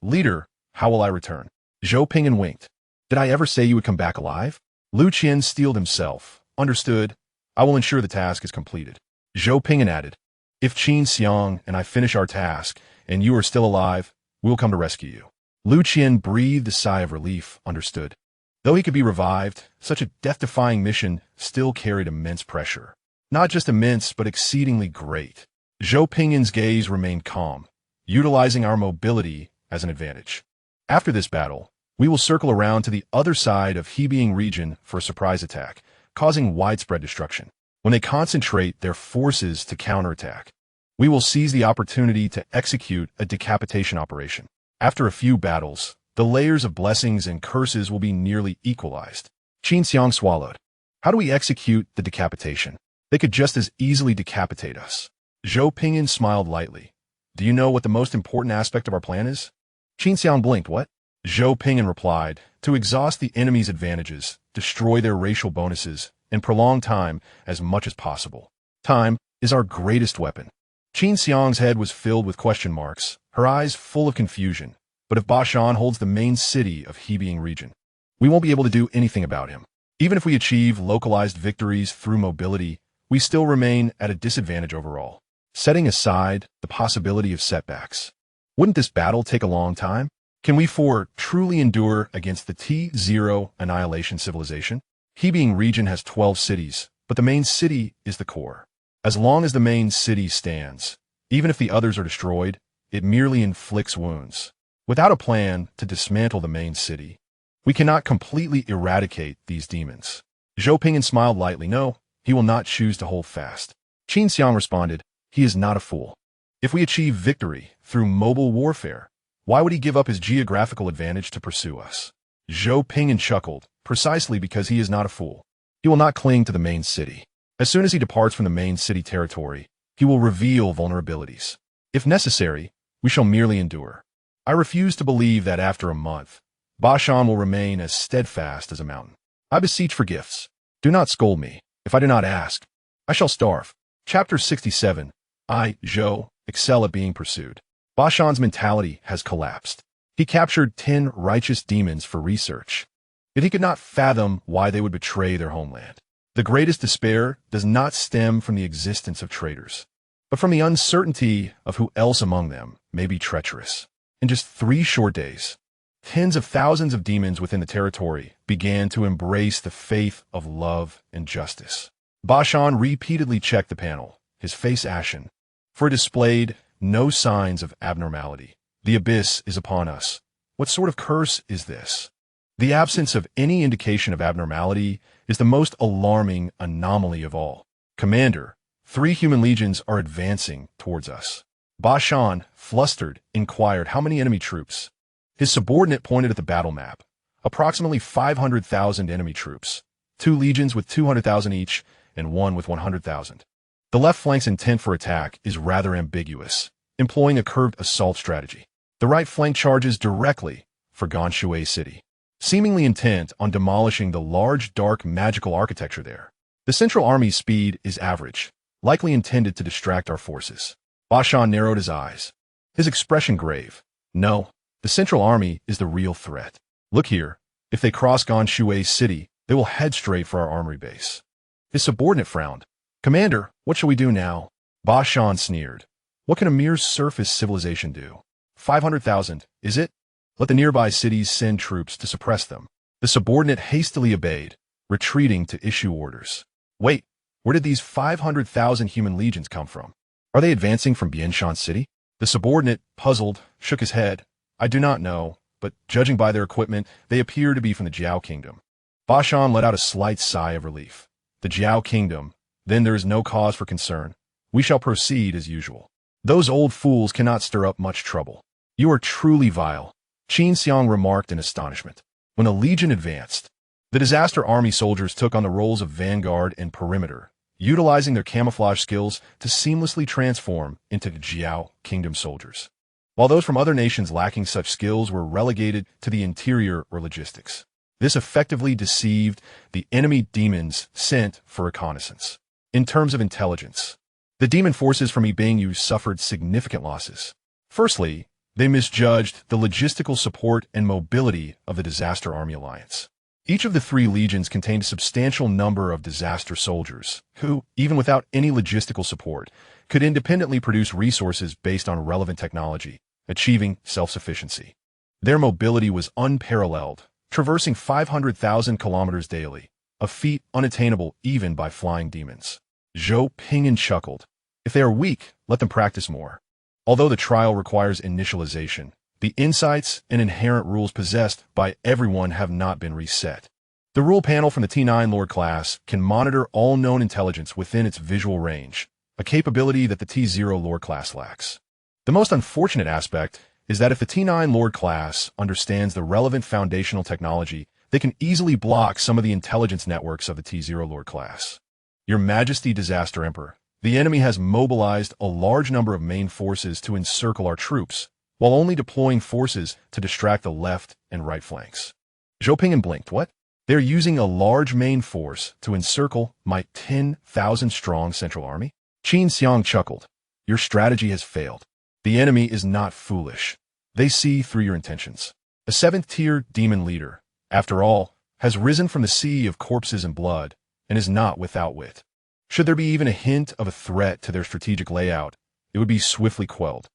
Leader, how will I return? Zhou Ping'an winked. Did I ever say you would come back alive? Lu Qian steeled himself. Understood. I will ensure the task is completed. Zhou Ping'an added, if Qin Xiang and I finish our task and you are still alive, we will come to rescue you. Lu Qian breathed a sigh of relief. Understood. Though he could be revived, such a death-defying mission still carried immense pressure. Not just immense, but exceedingly great. Zhou Ping'an's gaze remained calm, utilizing our mobility as an advantage. After this battle, we will circle around to the other side of Hebing region for a surprise attack, causing widespread destruction. When they concentrate their forces to counterattack, we will seize the opportunity to execute a decapitation operation. After a few battles, the layers of blessings and curses will be nearly equalized. Qin Xiang swallowed. How do we execute the decapitation? They could just as easily decapitate us. Zhou Ping'an smiled lightly. Do you know what the most important aspect of our plan is? Qin Xiang blinked. What? Zhou Ping'an replied, to exhaust the enemy's advantages, destroy their racial bonuses, and prolong time as much as possible. Time is our greatest weapon. Qin Xiang's head was filled with question marks, her eyes full of confusion. But if Bashan holds the main city of Hebing region, we won't be able to do anything about him. Even if we achieve localized victories through mobility, we still remain at a disadvantage overall. Setting aside the possibility of setbacks, wouldn't this battle take a long time? Can we truly endure against the T0 annihilation civilization? Hebing region has 12 cities, but the main city is the core. As long as the main city stands, even if the others are destroyed, it merely inflicts wounds. Without a plan to dismantle the main city, we cannot completely eradicate these demons. Zhou Ping'an smiled lightly. No, he will not choose to hold fast. Qin Xiang responded, he is not a fool. If we achieve victory through mobile warfare, why would he give up his geographical advantage to pursue us? Zhou Ping'an chuckled, precisely because he is not a fool. He will not cling to the main city. As soon as he departs from the main city territory, he will reveal vulnerabilities. If necessary, we shall merely endure. I refuse to believe that after a month, Bashan will remain as steadfast as a mountain. I beseech for gifts. Do not scold me. If I do not ask, I shall starve. Chapter 67. I, Zhou, excel at being pursued. Bashan's mentality has collapsed. He captured 10 righteous demons for research. Yet he could not fathom why they would betray their homeland. The greatest despair does not stem from the existence of traitors, but from the uncertainty of who else among them may be treacherous. In just 3 short days, tens of thousands of demons within the territory began to embrace the faith of love and justice. Bashan repeatedly checked the panel, his face ashen, for it displayed no signs of abnormality. The abyss is upon us. What sort of curse is this? The absence of any indication of abnormality is the most alarming anomaly of all. Commander, 3 human legions are advancing towards us. Bashan, flustered, inquired how many enemy troops. His subordinate pointed at the battle map. Approximately 500,000 enemy troops. 2 legions with 200,000 each, and 1 with 100,000. The left flank's intent for attack is rather ambiguous, employing a curved assault strategy. The right flank charges directly for Ganshui City, seemingly intent on demolishing the large, dark, magical architecture there. The Central Army's speed is average, likely intended to distract our forces. Bashan narrowed his eyes, his expression grave. No, the Central Army is the real threat. Look here, if they cross Ganshui City, they will head straight for our armory base. His subordinate frowned. Commander, what shall we do now? Bashan sneered. What can a mere surface civilization do? 500,000, is it? Let the nearby cities send troops to suppress them. The subordinate hastily obeyed, retreating to issue orders. Wait, where did these 500,000 human legions come from? Are they advancing from Bianshan City? The subordinate, puzzled, shook his head. I do not know, but judging by their equipment, they appear to be from the Jiao Kingdom. Bashan let out a slight sigh of relief. The Jiao Kingdom, then there is no cause for concern. We shall proceed as usual. Those old fools cannot stir up much trouble. You are truly vile, Qin Xiang remarked in astonishment. When the legion advanced, the disaster army soldiers took on the roles of vanguard and perimeter, utilizing their camouflage skills to seamlessly transform into the Jiao Kingdom soldiers, while those from other nations lacking such skills were relegated to the interior or logistics. This effectively deceived the enemy demons sent for reconnaissance. In terms of intelligence, the demon forces from Hebing suffered significant losses. Firstly, they misjudged the logistical support and mobility of the Disaster Army Alliance. Each of the 3 legions contained a substantial number of disaster soldiers, who, even without any logistical support, could independently produce resources based on relevant technology, achieving self-sufficiency. Their mobility was unparalleled, traversing 500,000 kilometers daily, a feat unattainable even by flying demons. Zhou Ping'an chuckled. If they are weak, let them practice more. Although the trial requires initialization, the insights and inherent rules possessed by everyone have not been reset. The rule panel from the T9 Lord class can monitor all known intelligence within its visual range, a capability that the T0 Lord class lacks. The most unfortunate aspect is that if the T9 Lord class understands the relevant foundational technology, they can easily block some of the intelligence networks of the T0 Lord class. Your Majesty, Disaster Emperor, the enemy has mobilized a large number of main forces to encircle our troops, while only deploying forces to distract the left and right flanks. Zhou Ping'an blinked. What? They're using a large main force to encircle my 10,000-strong Central Army? Qin Xiang chuckled. Your strategy has failed. The enemy is not foolish. They see through your intentions. A 7th-tier demon leader, after all, has risen from the sea of corpses and blood, and is not without wit. Should there be even a hint of a threat to their strategic layout, it would be swiftly quelled.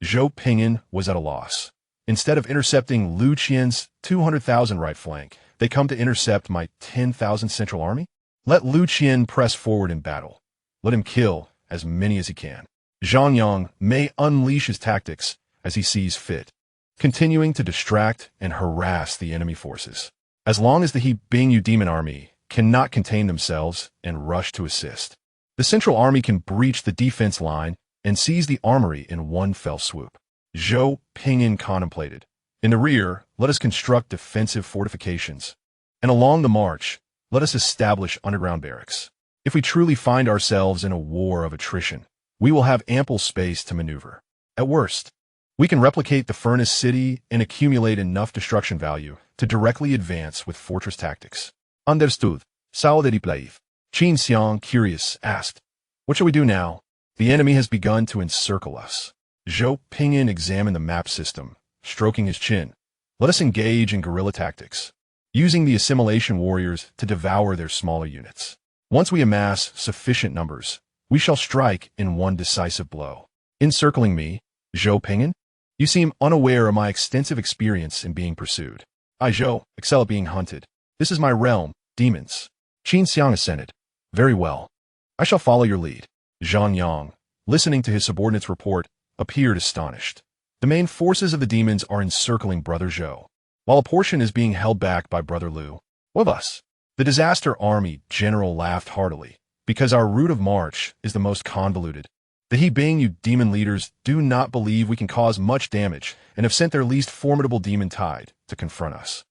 Zhou Ping'an was at a loss. Instead of intercepting Lu Qian's 200,000 right flank, They come to intercept my 10,000 central army? Let Lu Qian press forward in battle. Let him kill as many as he can. Zhang Yang may unleash his tactics as he sees fit, continuing to distract and harass the enemy forces. As long as the He Bingyu demon army cannot contain themselves and rush to assist, the central army can breach the defense line and seize the armory in one fell swoop. Zhou Ping'an contemplated. In the rear, let us construct defensive fortifications, and along the march, let us establish underground barracks. If we truly find ourselves in a war of attrition, we will have ample space to maneuver. At worst, we can replicate the furnace city and accumulate enough destruction value to directly advance with fortress tactics. Understood. Sao de Plaive. Qin Xiang, curious, asked, "What shall we do now? The enemy has begun to encircle us." Zhou Ping'an examined the map system, stroking his chin. "Let us engage in guerrilla tactics, using the assimilation warriors to devour their smaller units. Once we amass sufficient numbers, we shall strike in one decisive blow." Encircling me, Zhou Ping'an? You seem unaware of my extensive experience in being pursued. I, Zhou, excel at being hunted. This is my realm, demons. Qin Xiang assented. Very well. I shall follow your lead. Zhang Yang, listening to his subordinate's report, appeared astonished. The main forces of the demons are encircling Brother Zhou, while a portion is being held back by Brother Lu. What of us? The disaster army general laughed heartily, because our route of march is the most convoluted. The He Bingyu demon leaders do not believe we can cause much damage and have sent their least formidable demon tide to confront us.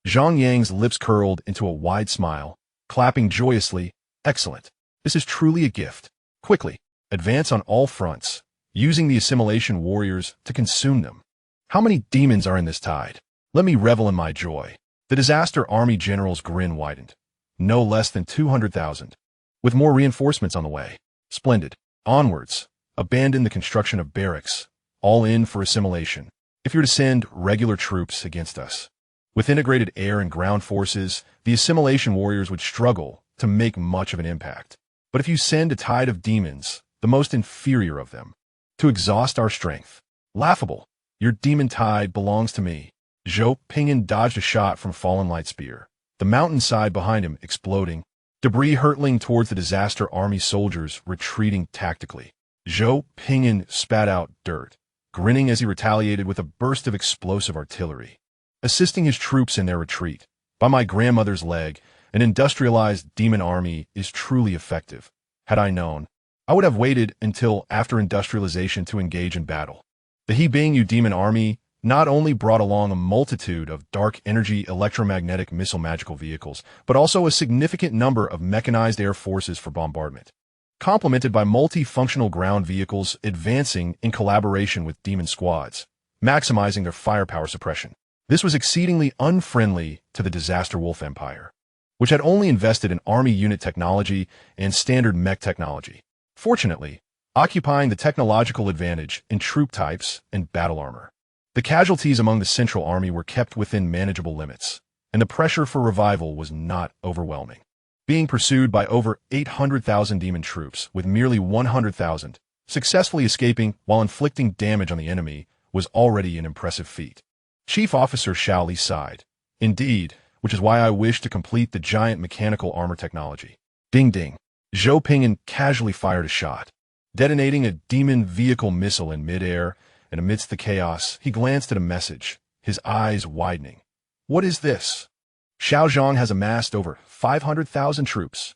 Zhang Yang's lips curled into a wide smile, clapping joyously. Excellent. This is truly a gift. Quickly, advance on all fronts, using the assimilation warriors to consume them. How many demons are in this tide? Let me revel in my joy. The disaster army general's grin widened. No less than 200,000. With more reinforcements on the way. Splendid. Onwards. Abandon the construction of barracks. All in for assimilation. If you're to send regular troops against us, with integrated air and ground forces, the assimilation warriors would struggle to make much of an impact. But if you send a tide of demons, the most inferior of them, to exhaust our strength, laughable. Your demon tide belongs to me. Zhou Ping'an dodged a shot from Fallen Light Spear, the mountainside behind him exploding, debris hurtling towards the disaster army soldiers retreating tactically. Zhou Ping'an spat out dirt, grinning as he retaliated with a burst of explosive artillery, assisting his troops in their retreat. By my grandmother's leg, an industrialized demon army is truly effective. Had I known, I would have waited until after industrialization to engage in battle. The He Bingyu demon army not only brought along a multitude of dark energy electromagnetic missile magical vehicles, but also a significant number of mechanized air forces for bombardment, complemented by multi-functional ground vehicles advancing in collaboration with demon squads, maximizing their firepower suppression. This was exceedingly unfriendly to the Disaster Wolf Empire, which had only invested in army unit technology and standard mech technology, fortunately, occupying the technological advantage in troop types and battle armor. The casualties among the Central Army were kept within manageable limits, and the pressure for revival was not overwhelming. Being pursued by over 800,000 demon troops, with merely 100,000 successfully escaping while inflicting damage on the enemy, was already an impressive feat. Chief Officer Shao Li sighed. Indeed, which is why I wish to complete the giant mechanical armor technology. Ding ding. Zhou Ping'an casually fired a shot, detonating a demon vehicle missile in midair, and amidst the chaos, he glanced at a message, his eyes widening. What is this? Xiao Zhang has amassed over 500,000 troops.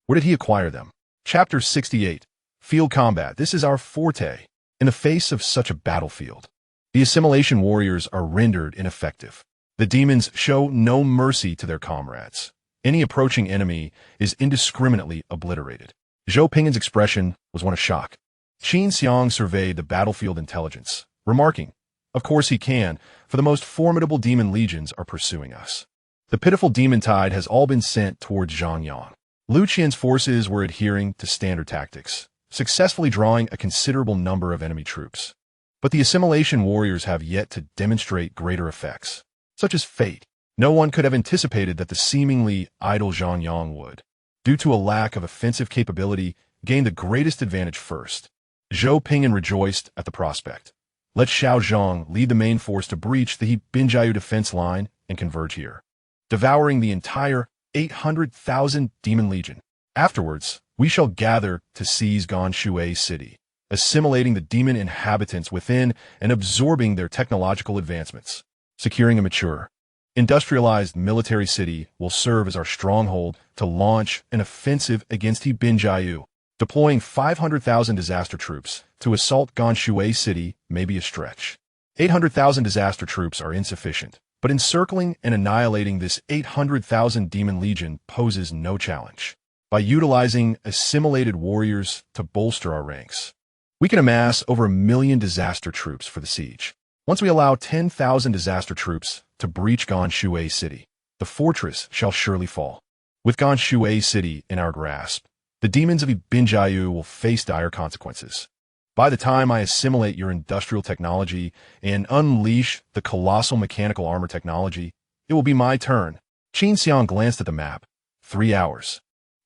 Where did he acquire them? Chapter 68. Field Combat. This is our forte. In the face of such a battlefield, the assimilation warriors are rendered ineffective. The demons show no mercy to their comrades. Any approaching enemy is indiscriminately obliterated. Zhou Ping'an's expression was one of shock. Qin Xiang surveyed the battlefield intelligence, remarking, "Of course he can, for the most formidable demon legions are pursuing us." The pitiful demon tide has all been sent towards Zhangyang. Lu Qian's forces were adhering to standard tactics, successfully drawing a considerable number of enemy troops. But the assimilation warriors have yet to demonstrate greater effects, such as fate. No one could have anticipated that the seemingly idle Zhangyang would, due to a lack of offensive capability, gain the greatest advantage first. Zhou Ping'an rejoiced at the prospect. Let Xiao Zhang lead the main force to breach the He Bingyu defense line and converge here. devouring the entire 800,000 demon legion. Afterwards, we shall gather to seize Ganshui City, assimilating the demon inhabitants within and absorbing their technological advancements. Securing a mature, industrialized military city will serve as our stronghold to launch an offensive against Binjiu. Deploying 500,000 disaster troops to assault Ganshui City may be a stretch. 800,000 disaster troops are insufficient, but encircling and annihilating this 800,000 demon legion poses no challenge. By utilizing assimilated warriors to bolster our ranks, we can amass over 1 million disaster troops for the siege. Once we allow 10,000 disaster troops to breach Ganshui City, the fortress shall surely fall. With Ganshui City in our grasp, the demons of Binjiu will face dire consequences. By the time I assimilate your industrial technology and unleash the colossal mechanical armor technology, it will be my turn. Qin Xiang glanced at the map. 3 hours.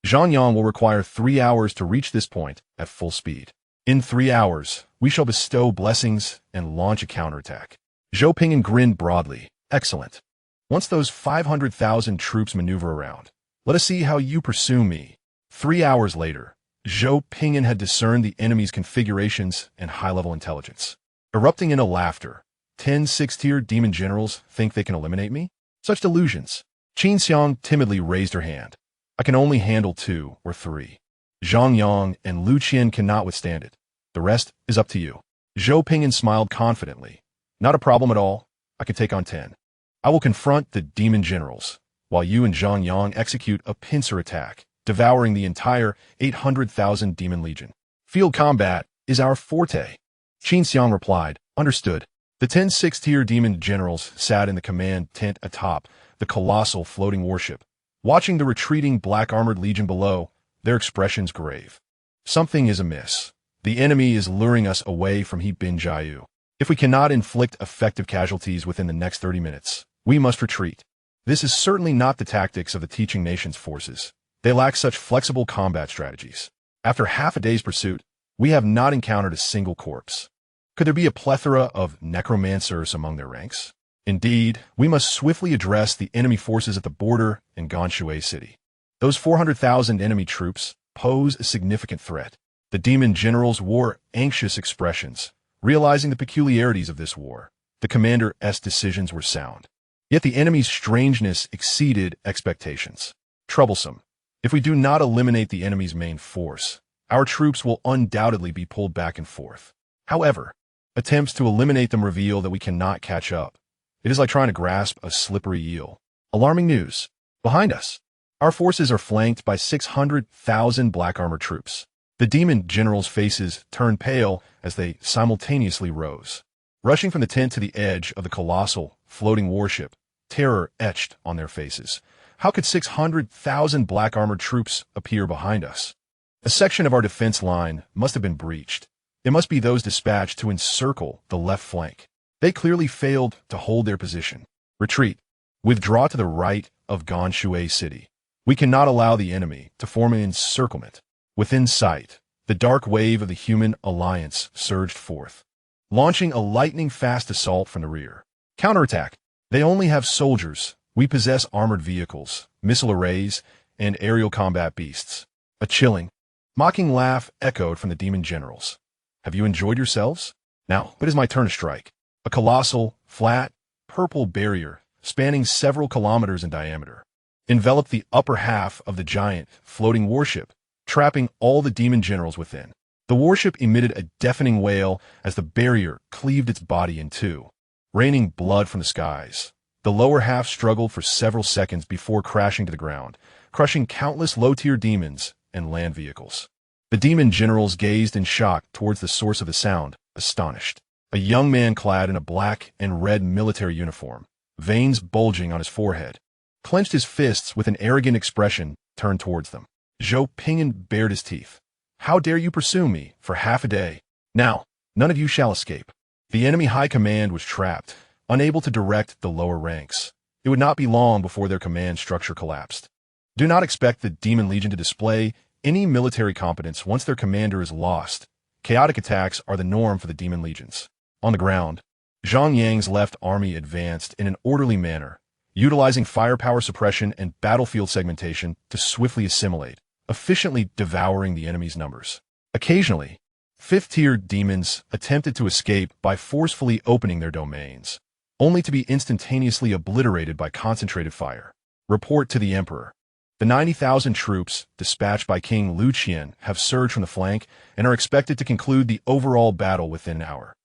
Zhang Yang will require 3 hours to reach this point at full speed. In 3 hours, we shall bestow blessings and launch a counterattack. Zhou Ping'an grinned broadly. Excellent. Once those 500,000 troops maneuver around, let us see how you pursue me. 3 hours later, Zhou Ping'an had discerned the enemy's configurations and high-level intelligence. Erupting into laughter, 10 6-tier demon generals think they can eliminate me? Such delusions. Qin Xiang timidly raised her hand. I can only handle 2 or 3. Zhang Yang and Lu Qian cannot withstand it. The rest is up to you. Zhou Ping'an smiled confidently. Not a problem at all. I can take on 10. I will confront the demon generals, while you and Zhang Yang execute a pincer attack, devouring the entire 800,000 demon legion. Field combat is our forte. Qin Xiang replied, understood. The 10 6-tier demon generals sat in the command tent atop the colossal floating warship, watching the retreating black-armored legion below, their expressions grave. Something is amiss. The enemy is luring us away from Binjiu. If we cannot inflict effective casualties within the next 30 minutes, we must retreat. This is certainly not the tactics of the teaching nation's forces. They lack such flexible combat strategies. After half a day's pursuit, we have not encountered a single corpse. Could there be a plethora of necromancers among their ranks? Indeed, we must swiftly address the enemy forces at the border in Ganshui City. Those 400,000 enemy troops pose a significant threat. The demon generals wore anxious expressions, realizing the peculiarities of this war. The commander's decisions were sound. Yet the enemy's strangeness exceeded expectations. Troublesome. If we do not eliminate the enemy's main force, our troops will undoubtedly be pulled back and forth. However, attempts to eliminate them reveal that we cannot catch up. It is like trying to grasp a slippery eel. Alarming news. Behind us, our forces are flanked by 600,000 black armor troops. The demon generals' faces turned pale as they simultaneously rose. Rushing from the tent to the edge of the colossal, floating warship, terror etched on their faces. How could 600,000 black-armored troops appear behind us? A section of our defense line must have been breached. It must be those dispatched to encircle the left flank. They clearly failed to hold their position. Retreat. Withdraw to the right of Ganshui City. We cannot allow the enemy to form an encirclement. Within sight, the dark wave of the human alliance surged forth, launching a lightning-fast assault from the rear. Counterattack. They only have soldiers. We possess armored vehicles, missile arrays, and aerial combat beasts. A chilling, mocking laugh echoed from the demon generals. Have you enjoyed yourselves? Now, it is my turn to strike. A colossal, flat, purple barrier, spanning several kilometers in diameter, enveloped the upper half of the giant, floating warship, trapping all the demon generals within. The warship emitted a deafening wail as the barrier cleaved its body in two, raining blood from the skies. The lower half struggled for several seconds before crashing to the ground, crushing countless low-tier demons and land vehicles. The demon generals gazed in shock towards the source of the sound, astonished. A young man clad in a black and red military uniform, veins bulging on his forehead, clenched his fists with an arrogant expression, turned towards them. Zhou Ping'an bared his teeth. How dare you pursue me for half a day? Now, none of you shall escape. The enemy high command was trapped, unable to direct the lower ranks. It would not be long before their command structure collapsed. Do not expect the Demon Legion to display any military competence once their commander is lost. Chaotic attacks are the norm for the Demon Legions. On the ground, Zhang Yang's left army advanced in an orderly manner, utilizing firepower suppression and battlefield segmentation to swiftly assimilate, efficiently devouring the enemy's numbers. Occasionally, fifth-tier demons attempted to escape by forcefully opening their domains, only to be instantaneously obliterated by concentrated fire. Report to the Emperor. The 90,000 troops dispatched by King Lu Qian have surged from the flank and are expected to conclude the overall battle within an hour.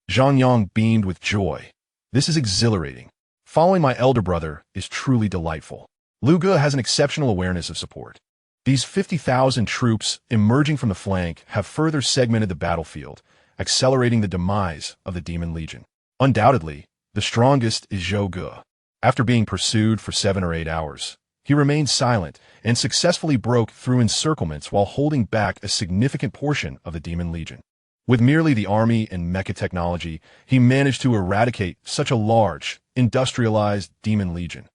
Zhang Yang beamed with joy. This is exhilarating. Following my elder brother is truly delightful. Lu Ge has an exceptional awareness of support. These 50,000 troops emerging from the flank have further segmented the battlefield, accelerating the demise of the Demon Legion. Undoubtedly, the strongest is Zhou Ge. After being pursued for 7 or 8 hours, he remained silent and successfully broke through encirclements while holding back a significant portion of the Demon Legion. With merely the army and mecha technology, he managed to eradicate such a large, industrialized Demon Legion.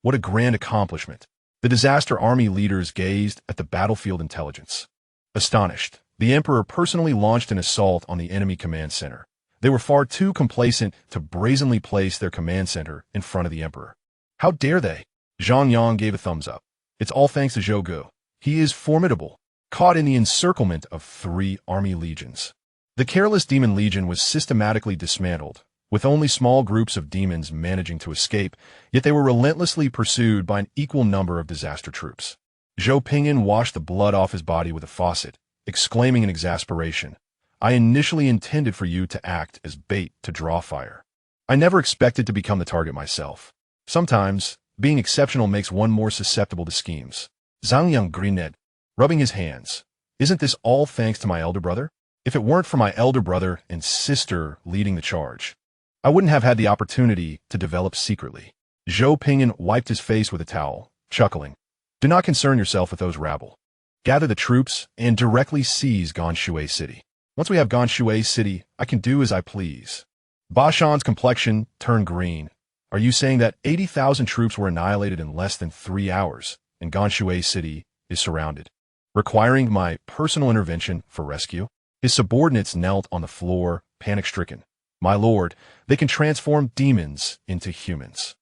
What a grand accomplishment! The disaster army leaders gazed at the battlefield intelligence. Astonished, the Emperor personally launched an assault on the enemy command center. They were far too complacent to brazenly place their command center in front of the Emperor. How dare they? Zhang Yang gave a thumbs up. It's all thanks to Zhou Ge. He is formidable, caught in the encirclement of 3 army legions. The careless Demon Legion was systematically dismantled, with only small groups of demons managing to escape, yet they were relentlessly pursued by an equal number of disaster troops. Zhou Ping'an washed the blood off his body with a faucet, exclaiming in exasperation, I initially intended for you to act as bait to draw fire. I never expected to become the target myself. Sometimes, being exceptional makes one more susceptible to schemes. Zhang Yang grinned, rubbing his hands. Isn't this all thanks to my elder brother? If it weren't for my elder brother and sister leading the charge, I wouldn't have had the opportunity to develop secretly. Zhou Ping'an wiped his face with a towel, chuckling. Do not concern yourself with those rabble. Gather the troops and directly seize Ganshui City. Once we have Ganshui City, I can do as I please. Ba Shan's complexion turned green. Are you saying that 80,000 troops were annihilated in less than 3 hours, and Ganshui City is surrounded, requiring my personal intervention for rescue? His subordinates knelt on the floor, panic-stricken. My lord, they can transform demons into humans.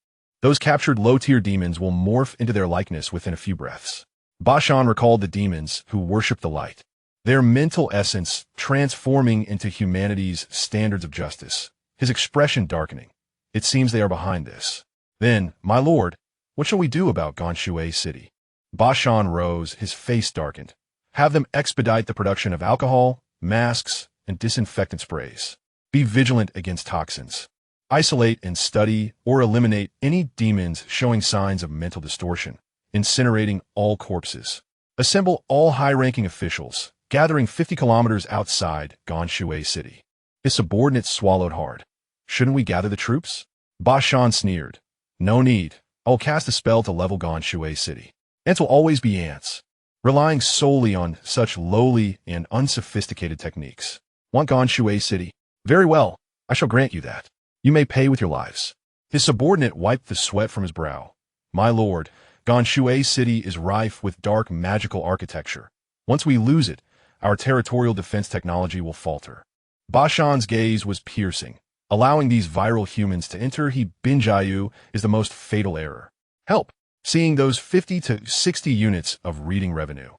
Those captured low-tier demons will morph into their likeness within a few breaths. Ba Shan recalled the demons who worship the light, their mental essence transforming into humanity's standards of justice, his expression darkening. It seems they are behind this. Then, my lord, what shall we do about Ganshui City? Ba Shan rose, his face darkened. Have them expedite the production of alcohol, masks, and disinfectant sprays. Be vigilant against toxins. Isolate and study or eliminate any demons showing signs of mental distortion, incinerating all corpses. Assemble all high-ranking officials, gathering 50 kilometers outside Ganshui City. His subordinates swallowed hard. Shouldn't we gather the troops? Ba Shan sneered. No need. I will cast a spell to level Ganshui City. Ants will always be ants, relying solely on such lowly and unsophisticated techniques. Want Ganshui City? Very well, I shall grant you that. You may pay with your lives. His subordinate wiped the sweat from his brow. My lord, Ganshui City is rife with dark magical architecture. Once we lose it, our territorial defense technology will falter. Ba Shan's gaze was piercing. Allowing these viral humans to enter Binjayu is the most fatal error. Help! Seeing those 50 to 60 units of reading revenue.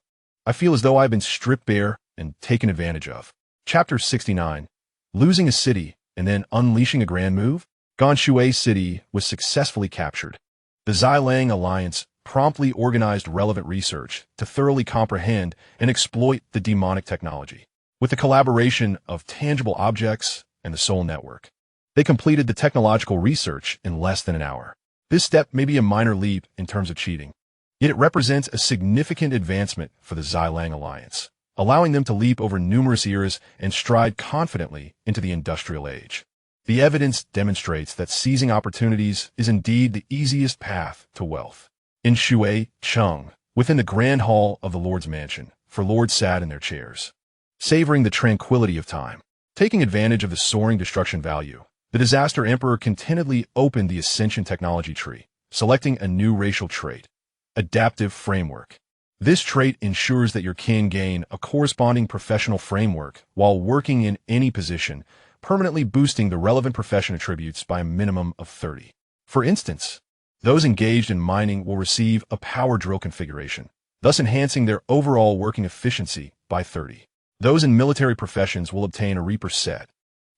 I feel as though I've been stripped bare and taken advantage of. Chapter 69. Losing a city and then unleashing a grand move? Ganshui City was successfully captured. The Xilang Alliance promptly organized relevant research to thoroughly comprehend and exploit the demonic technology. With the collaboration of tangible objects and the Soul Network, they completed the technological research in less than an hour. This step may be a minor leap in terms of cheating, yet it represents a significant advancement for the Xilang Alliance, allowing them to leap over numerous eras and stride confidently into the industrial age. The evidence demonstrates that seizing opportunities is indeed the easiest path to wealth. In Shui Cheng, within the grand hall of the Lord's mansion, 4 lords sat in their chairs, savoring the tranquility of time. Taking advantage of the soaring destruction value, the Disaster Emperor contentedly opened the Ascension technology tree, selecting a new racial trait, Adaptive Framework. This trait ensures that your kin gain a corresponding professional framework while working in any position, permanently boosting the relevant profession attributes by a minimum of 30. For instance, Those engaged in mining will receive a power drill configuration, thus enhancing their overall working efficiency by 30. Those in military professions will obtain a Reaper set,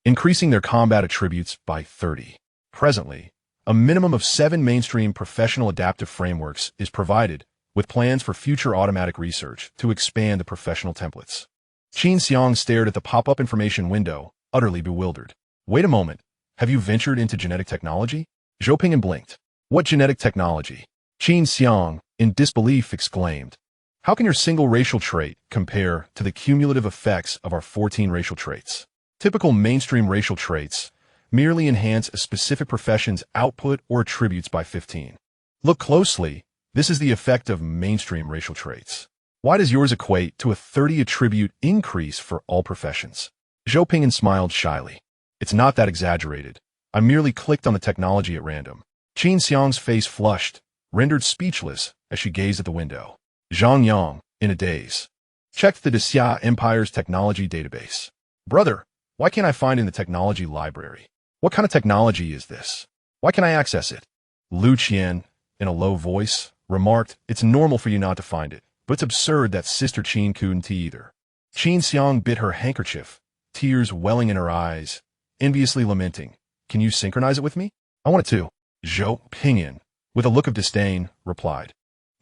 increasing their combat attributes by 30. Presently, a minimum of 7 mainstream professional adaptive frameworks is provided, with plans for future automatic research to expand the professional templates. Qin Xiang stared at the pop-up information window, utterly bewildered. Wait a moment, have you ventured into genetic technology? Zhou Ping'an blinked. What genetic technology? Qin Xiang, in disbelief, exclaimed. How can your single racial trait compare to the cumulative effects of our 14 racial traits? Typical mainstream racial traits merely enhance a specific profession's output or attributes by 15. Look closely, this is the effect of mainstream racial traits. Why does yours equate to a 30 attribute increase for all professions? Zhou Ping'an smiled shyly. It's not that exaggerated. I merely clicked on the technology at random. Qin Xiang's face flushed, rendered speechless as she gazed at the window. Zhang Yang, in a daze, checked the Xia Empire's technology database. Brother, why can't I find it in the technology library? What kind of technology is this? Why can't I access it? Lu Qian, in a low voice, remarked, it's normal for you not to find it, but it's absurd that Sister Qin couldn't either. Qin Xiang bit her handkerchief, tears welling in her eyes, enviously lamenting. Can you synchronize it with me? I want it too. Zhou Ping'an, with a look of disdain, replied.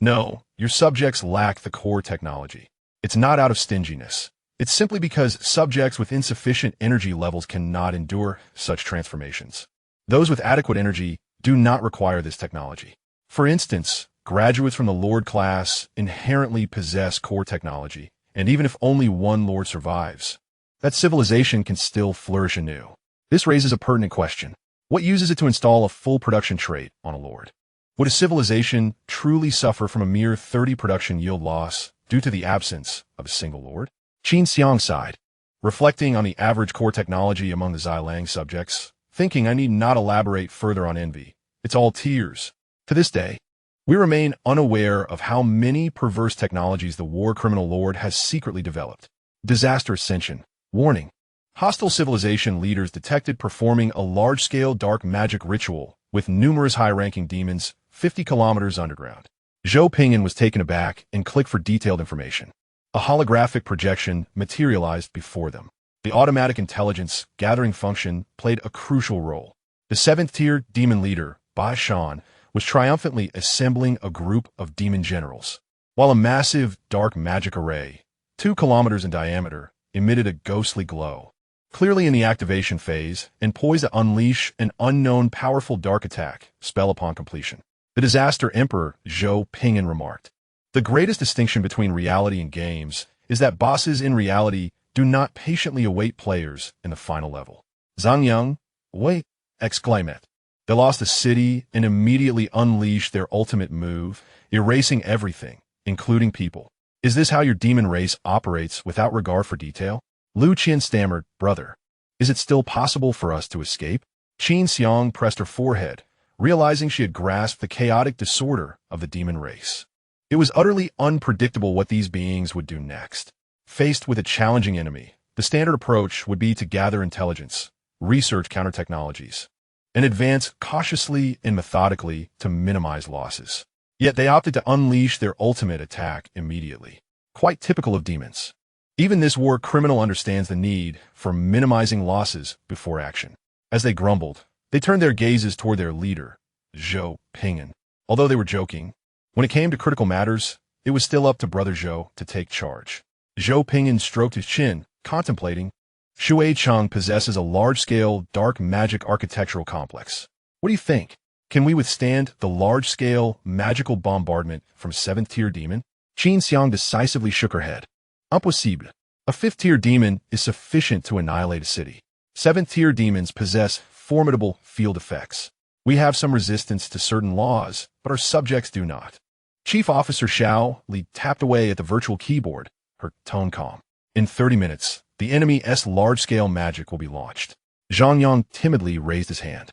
No, your subjects lack the core technology. It's not out of stinginess. It's simply because subjects with insufficient energy levels cannot endure such transformations. Those with adequate energy do not require this technology. For instance, graduates from the Lord class inherently possess core technology, and even if only one Lord survives, that civilization can still flourish anew. This raises a pertinent question. What uses it to install a full production trait on a Lord? Would a civilization truly suffer from a mere 30 production yield loss due to the absence of a single Lord? Qin Xiang sighed, reflecting on the average core technology among the Xilang subjects, thinking I need not elaborate further on envy. It's all tears. To this day, we remain unaware of how many perverse technologies the war criminal Lord has secretly developed. Disaster Ascension. Warning. Hostile civilization leaders detected performing a large-scale dark magic ritual with numerous high-ranking demons 50 kilometers underground. Zhou Ping'an was taken aback and clicked for detailed information. A holographic projection materialized before them. The automatic intelligence gathering function played a crucial role. The 7th-tier demon leader, Ba Shan, was triumphantly assembling a group of demon generals, while a massive dark magic array, 2 kilometers in diameter, emitted a ghostly glow. Clearly in the activation phase and poised to unleash an unknown powerful dark attack spell upon completion. The Disaster Emperor, Zhou Ping'an, remarked. The greatest distinction between reality and games is that bosses in reality do not patiently await players in the final level. Zhang Yang, wait, exclaimed. They lost a city and immediately unleashed their ultimate move, erasing everything, including people. Is this how your demon race operates without regard for detail? Lu Qian stammered, brother. Is it still possible for us to escape? Qin Xiang pressed her forehead, realizing she had grasped the chaotic disorder of the demon race. It was utterly unpredictable what these beings would do next. Faced with a challenging enemy, the standard approach would be to gather intelligence, research counter-technologies, and advance cautiously and methodically to minimize losses. Yet they opted to unleash their ultimate attack immediately. Quite typical of demons. Even this war criminal understands the need for minimizing losses before action. As they grumbled, they turned their gazes toward their leader, Zhou Ping'an. Although they were joking, when it came to critical matters, it was still up to Brother Zhou to take charge. Zhou Ping'an stroked his chin, contemplating. Shui Chang possesses a large-scale dark magic architectural complex. What do you think? Can we withstand the large-scale magical bombardment from 7th-tier demon? Qin Xiang decisively shook her head. Impossible. A 5th-tier demon is sufficient to annihilate a city. 7th-tier demons possess formidable field effects. We have some resistance to certain laws, but our subjects do not. Chief Officer Xiao Li tapped away at the virtual keyboard, her tone calm. In 30 minutes, the enemy's large-scale magic will be launched. Zhang Yang timidly raised his hand.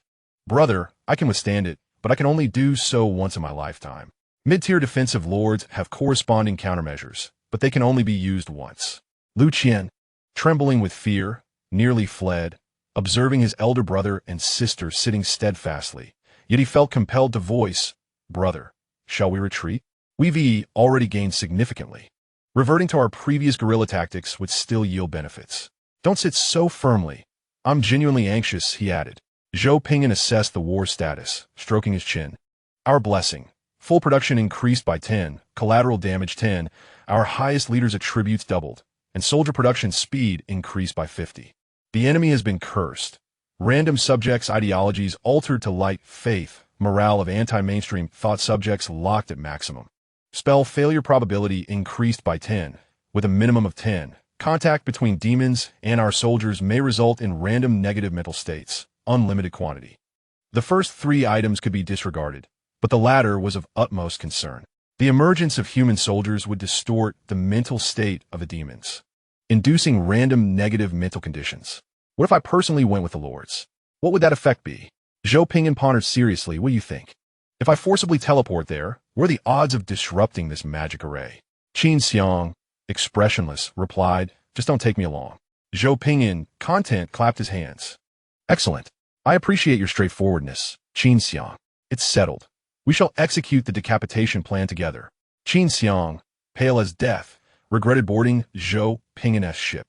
Brother, I can withstand it, but I can only do so once in my lifetime. Mid-tier defensive lords have corresponding countermeasures, but they can only be used once. Lu Qian, trembling with fear, nearly fled, observing his elder brother and sister sitting steadfastly, Yet he felt compelled to voice, "Brother, shall we retreat? We've already gained significantly. Reverting to our previous guerrilla tactics would still yield benefits. Don't sit so firmly. I'm genuinely anxious," he added. Zhou Ping'an assessed the war status, stroking his chin. "Our blessing. Full production increased by 10, collateral damage 10, our highest leader's attributes doubled, and soldier production speed increased by 50. The enemy has been cursed. Random subjects' ideologies altered to light faith, morale of anti-mainstream thought subjects locked at maximum. Spell failure probability increased by 10, with a minimum of 10. Contact between demons and our soldiers may result in random negative mental states, unlimited quantity." The first 3 items could be disregarded, but the latter was of utmost concern. The emergence of human soldiers would distort the mental state of the demons, inducing random negative mental conditions. What if I personally went with the lords? What would that effect be? Zhou Ping'an pondered seriously. "What do you think? If I forcibly teleport there, what are the odds of disrupting this magic array?" Qin Xiang, expressionless, replied, "Just don't take me along." Zhou Ping'an, content, clapped his hands. "Excellent. I appreciate your straightforwardness, Qin Xiang. It's settled. We shall execute the decapitation plan together." Qin Xiang, pale as death, regretted boarding Zhou Ping'an's ship.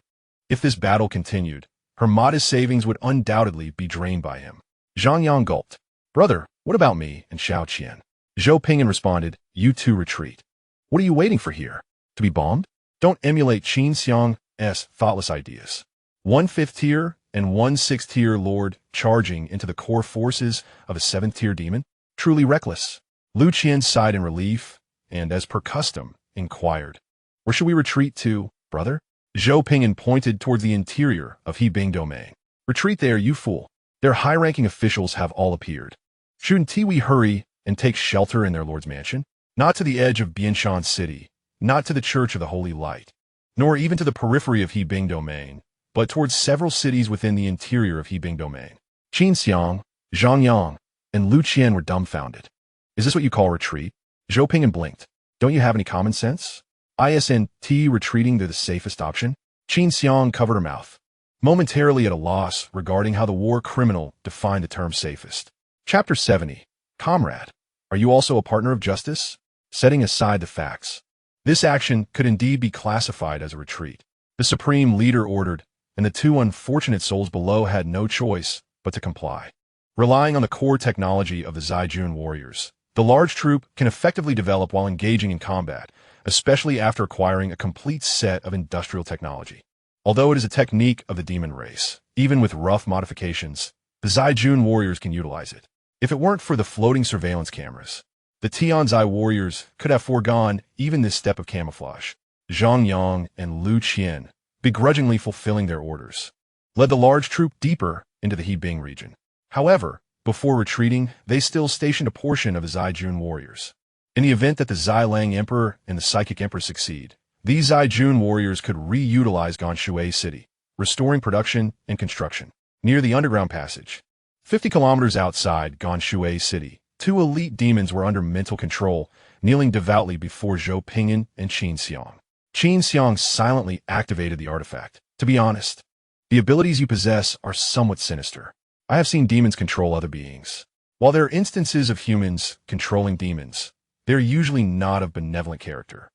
If this battle continued, her modest savings would undoubtedly be drained by him. Zhang Yang gulped. "Brother, what about me and Xiao Qian?" Zhou Ping'an responded, "You too retreat. What are you waiting for here? To be bombed? Don't emulate Qin Xiang's thoughtless ideas. 1/5 tier and 1/6 tier lord charging into the core forces of a 7th tier demon? Truly reckless." Lu Qian sighed in relief and, as per custom, inquired, "Where should we retreat to, brother?" Zhou Ping'an pointed towards the interior of Hebing domain. "Retreat there, you fool. Their high-ranking officials have all appeared. Shouldn't we hurry and take shelter in their lord's mansion? Not to the edge of Bianshan City, not to the Church of the Holy Light, nor even to the periphery of Hebing domain, but towards several cities within the interior of Hebing domain." Qin Xiang, Zhang Yang, and Lu Qian were dumbfounded. "Is this what you call retreat?" Zhou Ping'an blinked. "Don't you have any common sense? Isn't retreating to the safest option?" Qin Xiang covered her mouth, momentarily at a loss regarding how the war criminal defined the term safest. Chapter 70. Comrade, are you also a partner of justice? Setting aside the facts, this action could indeed be classified as a retreat. The supreme leader ordered, and the 2 unfortunate souls below had no choice but to comply. Relying on the core technology of the Zhaijun warriors, the large troop can effectively develop while engaging in combat, especially after acquiring a complete set of industrial technology. Although it is a technique of the demon race, even with rough modifications, the Zhaijun warriors can utilize it. If it weren't for the floating surveillance cameras, the Tianzai warriors could have foregone even this step of camouflage. Zhang Yang and Lu Qian, begrudgingly fulfilling their orders, led the large troop deeper into the Hebing region. However, before retreating, they still stationed a portion of the Zhaijun warriors. In the event that the Zailang Emperor and the Psychic Emperor succeed, these Zhaijun warriors could reutilize Ganshui City, restoring production and construction. Near the underground passage, 50 kilometers outside Ganshui City, 2 elite demons were under mental control, kneeling devoutly before Zhou Ping'an and Qin Xiang. Qin Xiang silently activated the artifact. "To be honest, the abilities you possess are somewhat sinister. I have seen demons control other beings. While there are instances of humans controlling demons, they are usually not of benevolent character."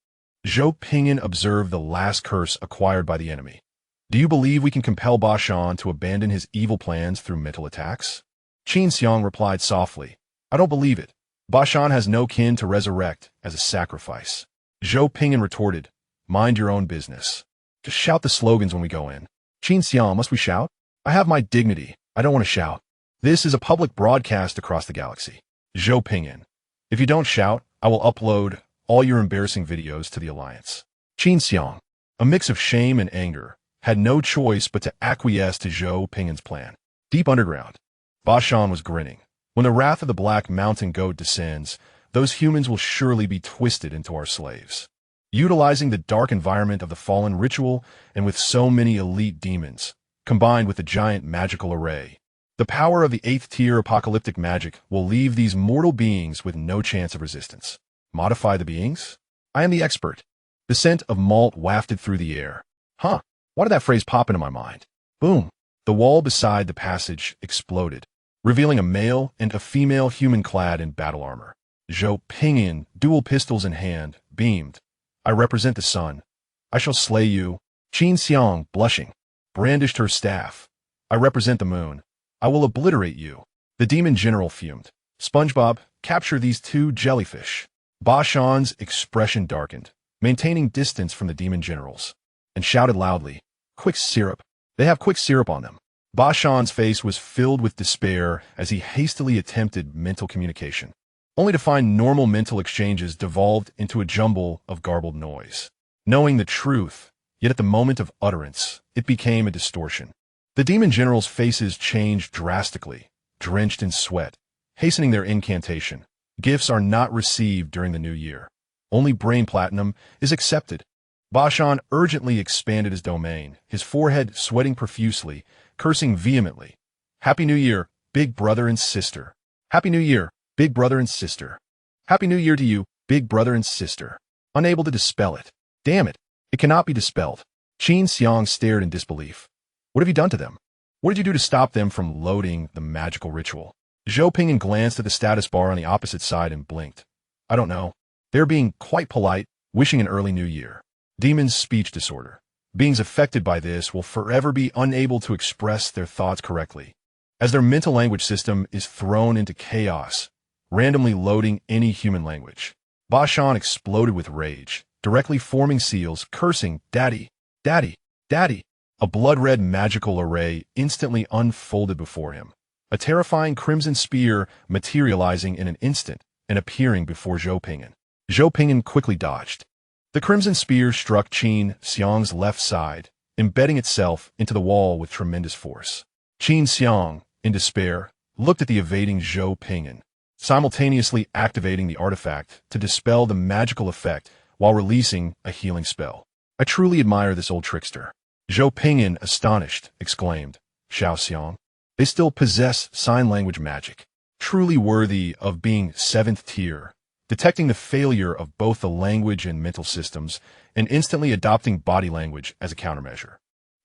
Zhou Ping'an observed the last curse acquired by the enemy. "Do you believe we can compel Bashan to abandon his evil plans through mental attacks?" Qin Xiang replied softly, "I don't believe it. Bashan has no kin to resurrect as a sacrifice." Zhou Ping'an retorted, "Mind your own business. Just shout the slogans when we go in." Qin Xiang, must we shout? "I have my dignity. I don't want to shout. This is a public broadcast across the galaxy." Zhou Ping'an, "If you don't shout, I will upload all your embarrassing videos to the Alliance." Qin Xiang, a mix of shame and anger, had no choice but to acquiesce to Zhou Ping'an's plan. Deep underground, Bashan was grinning. "When the wrath of the Black Mountain Goat descends, those humans will surely be twisted into our slaves." Utilizing the dark environment of the fallen ritual and with so many elite demons, combined with the giant magical array, the power of the 8th tier apocalyptic magic will leave these mortal beings with no chance of resistance. Modify the beings? I am the expert. The scent of malt wafted through the air. Huh. Why did that phrase pop into my mind? Boom. The wall beside the passage exploded. revealing a male and a female human clad in battle armor. Zhou Ping'an, dual pistols in hand, beamed. I represent the sun. I shall slay you. Qin Xiang, blushing, brandished her staff. I represent the moon. I will obliterate you. The demon general fumed. SpongeBob, capture these two jellyfish. Ba Shan's expression darkened, maintaining distance from the demon generals, and shouted loudly, Quick syrup. They have quick syrup on them. Ba Shan's face was filled with despair as he hastily attempted mental communication, only to find normal mental exchanges devolved into a jumble of garbled noise. Knowing the truth, yet at the moment of utterance, it became a distortion. The demon generals' faces changed drastically, drenched in sweat, hastening their incantation. Gifts are not received during the new year. Only brain platinum is accepted. Ba Shan urgently expanded his domain, his forehead sweating profusely, cursing vehemently. Happy New Year, big brother and sister. Happy New Year, big brother and sister. Happy New Year to you, big brother and sister. Unable to dispel it. Damn it, it cannot be dispelled. Qin Xiang stared in disbelief. What have you done to them? What did you do to stop them from loading the magical ritual? Zhou Ping'an glanced at the status bar on the opposite side and blinked. I don't know. They're being quite polite, wishing an early new year. Demons' speech disorder. Beings affected by this will forever be unable to express their thoughts correctly, as their mental language system is thrown into chaos, randomly loading any human language. Ba Shan exploded with rage, directly forming seals, cursing, Daddy, Daddy, Daddy. A blood-red magical array instantly unfolded before him, a terrifying crimson spear materializing in an instant and appearing before Zhou Ping'an. Zhou Ping'an quickly dodged. The crimson spear struck Qin Xiang's left side, embedding itself into the wall with tremendous force. Qin Xiang, in despair, looked at the evading Zhou Ping'an, simultaneously activating the artifact to dispel the magical effect while releasing a healing spell. I truly admire this old trickster. Zhou Ping'an, astonished, exclaimed, Xiao Xiang, they still possess sign language magic, truly worthy of being 7th tier, detecting the failure of both the language and mental systems, and instantly adopting body language as a countermeasure.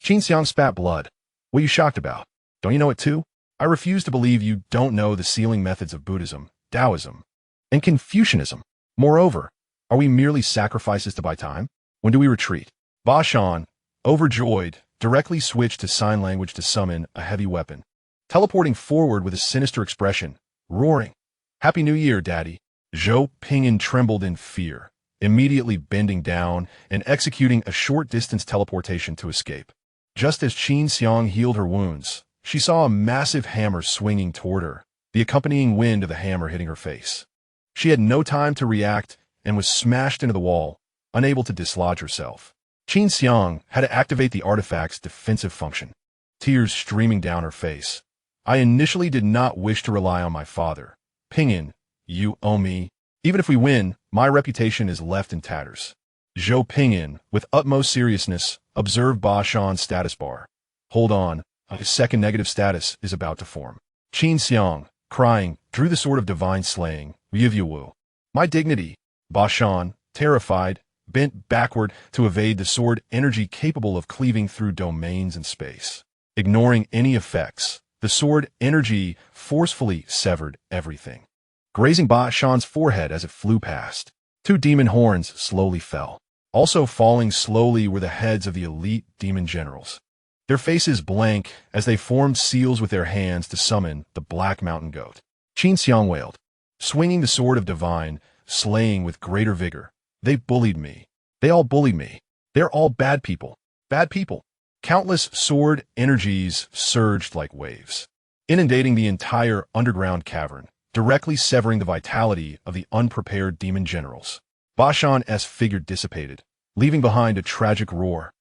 Qin Xiang spat blood. What are you shocked about? Don't you know it too? I refuse to believe you don't know the sealing methods of Buddhism, Taoism, and Confucianism. Moreover, are we merely sacrifices to buy time? When do we retreat? Ba Shan, overjoyed, directly switched to sign language to summon a heavy weapon, teleporting forward with a sinister expression, roaring, Happy New Year, Daddy. Zhou Ping'an trembled in fear, immediately bending down and executing a short-distance teleportation to escape. Just as Qin Xiang healed her wounds, she saw a massive hammer swinging toward her, the accompanying wind of the hammer hitting her face. She had no time to react and was smashed into the wall, unable to dislodge herself. Qin Xiang had to activate the artifact's defensive function, tears streaming down her face. I initially did not wish to rely on my father. Ping'an, you owe me. Even if we win, my reputation is left in tatters. Zhou Ping'an, with utmost seriousness, observed Ba Shan's status bar. Hold on, a second negative status is about to form. Qin Xiang, crying, drew the sword of divine slaying. Wu. My dignity. Ba Shan, terrified, bent backward to evade the sword energy capable of cleaving through domains and space. Ignoring any effects, the sword energy forcefully severed everything, grazing Ba Shan's forehead as it flew past. 2 demon horns slowly fell. Also falling slowly were the heads of the elite demon generals, their faces blank as they formed seals with their hands to summon the Black Mountain Goat. Qin Xiang wailed, swinging the sword of divine, slaying with greater vigor. They bullied me. They all bullied me. They're all bad people. Bad people. Countless sword energies surged like waves, inundating the entire underground cavern, directly severing the vitality of the unprepared demon generals. Ba Shan's figure dissipated, leaving behind a tragic roar.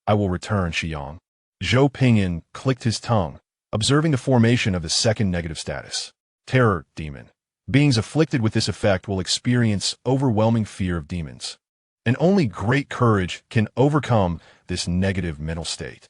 I will return, Xiang. Zhou Ping'an clicked his tongue, observing the formation of the second negative status. Terror demon. Beings afflicted with this effect will experience overwhelming fear of demons, and only great courage can overcome this negative mental state.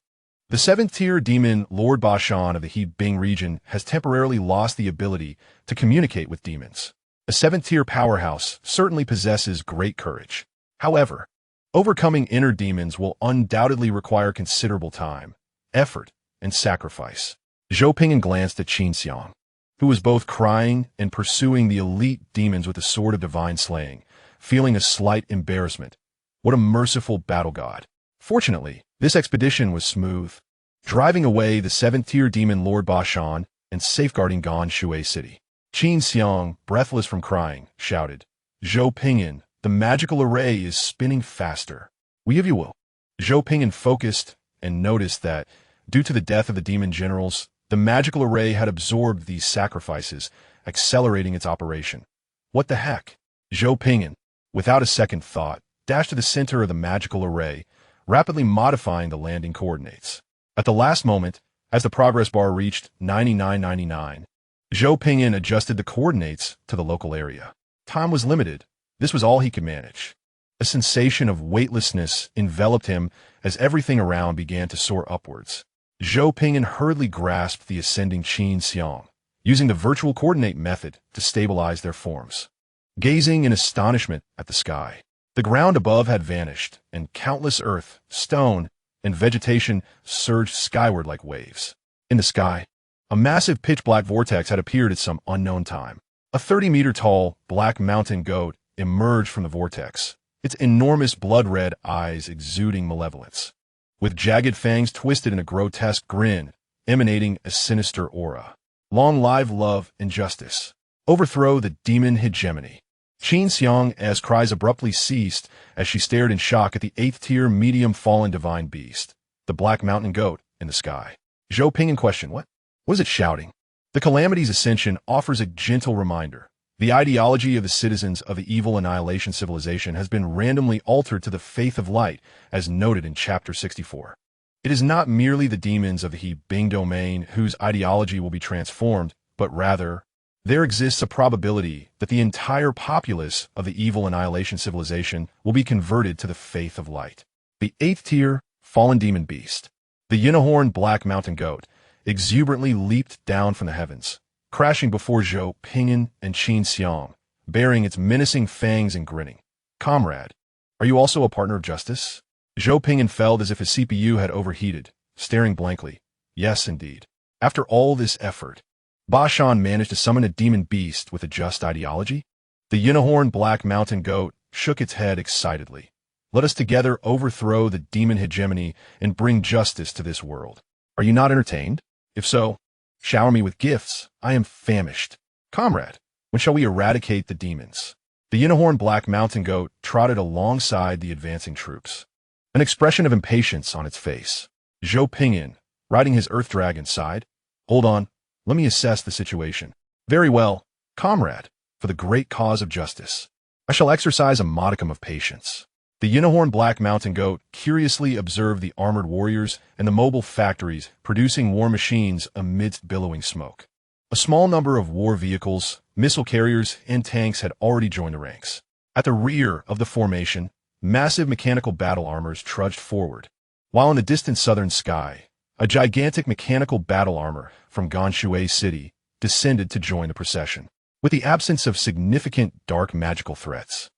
The 7th-tier demon Lord Ba Shan of the Hebing region has temporarily lost the ability to communicate with demons. A 7th-tier powerhouse certainly possesses great courage. However, overcoming inner demons will undoubtedly require considerable time, effort, and sacrifice. Zhou Ping'an glanced at Qin Xiang. who was both crying and pursuing the elite demons with the sword of divine slaying, feeling a slight embarrassment. What a merciful battle god. Fortunately, this expedition was smooth, driving away the seventh-tier demon Lord Ba Shan and safeguarding Gan Shui City. Qin Xiang, breathless from crying, shouted, "Zhou Ping'an, the magical array is spinning faster. We give you will." Zhou Ping'an focused and noticed that, due to the death of the demon generals, the magical array had absorbed these sacrifices, accelerating its operation. What the heck? Zhou Ping'an, without a second thought, dashed to the center of the magical array, rapidly modifying the landing coordinates. At the last moment, as the progress bar reached 9999, Zhou Ping'an adjusted the coordinates to the local area. Time was limited. This was all he could manage. A sensation of weightlessness enveloped him as everything around began to soar upwards. Zhou Ping'an hurriedly grasped the ascending Qin Xiang, using the virtual coordinate method to stabilize their forms. Gazing in astonishment at the sky, the ground above had vanished, and countless earth, stone, and vegetation surged skyward like waves. In the sky, a massive pitch-black vortex had appeared at some unknown time. A 30-meter-tall black mountain goat emerged from the vortex, its enormous blood-red eyes exuding malevolence, with jagged fangs twisted in a grotesque grin, emanating a sinister aura. Long live love and justice. Overthrow the demon hegemony. Qin Xiang's cries abruptly ceased as she stared in shock at the 8th-tier medium fallen divine beast, the black mountain goat in the sky. Zhou Ping'an questioned, What is it shouting? The Calamity's Ascension offers a gentle reminder. The ideology of the citizens of the evil annihilation civilization has been randomly altered to the faith of light, as noted in Chapter 64. It is not merely the demons of the He Bing domain whose ideology will be transformed, but rather, there exists a probability that the entire populace of the evil annihilation civilization will be converted to the faith of light. The 8th-tier fallen demon beast, the unicorn black mountain goat, exuberantly leaped down from the heavens, crashing before Zhou Ping'an and Qin Xiang, bearing its menacing fangs and grinning. "Comrade, are you also a partner of justice?" Zhou Ping'an felt as if his CPU had overheated, staring blankly. Yes, indeed. After all this effort, Ba Shan managed to summon a demon beast with a just ideology? The unicorn black mountain goat shook its head excitedly. "Let us together overthrow the demon hegemony and bring justice to this world. Are you not entertained? If so, shower me with gifts. I am famished. Comrade, when shall we eradicate the demons?" The unicorn black mountain goat trotted alongside the advancing troops, an expression of impatience on its face. Zhou Ping'an, riding his earth dragon, sighed. "Hold on. Let me assess the situation." "Very well, comrade. For the great cause of justice, I shall exercise a modicum of patience." The unicorn black mountain goat curiously observed the armored warriors and the mobile factories producing war machines amidst billowing smoke. A small number of war vehicles, missile carriers, and tanks had already joined the ranks. At the rear of the formation, massive mechanical battle armors trudged forward, while in the distant southern sky, a gigantic mechanical battle armor from Gan Shui City descended to join the procession. With the absence of significant dark magical threats,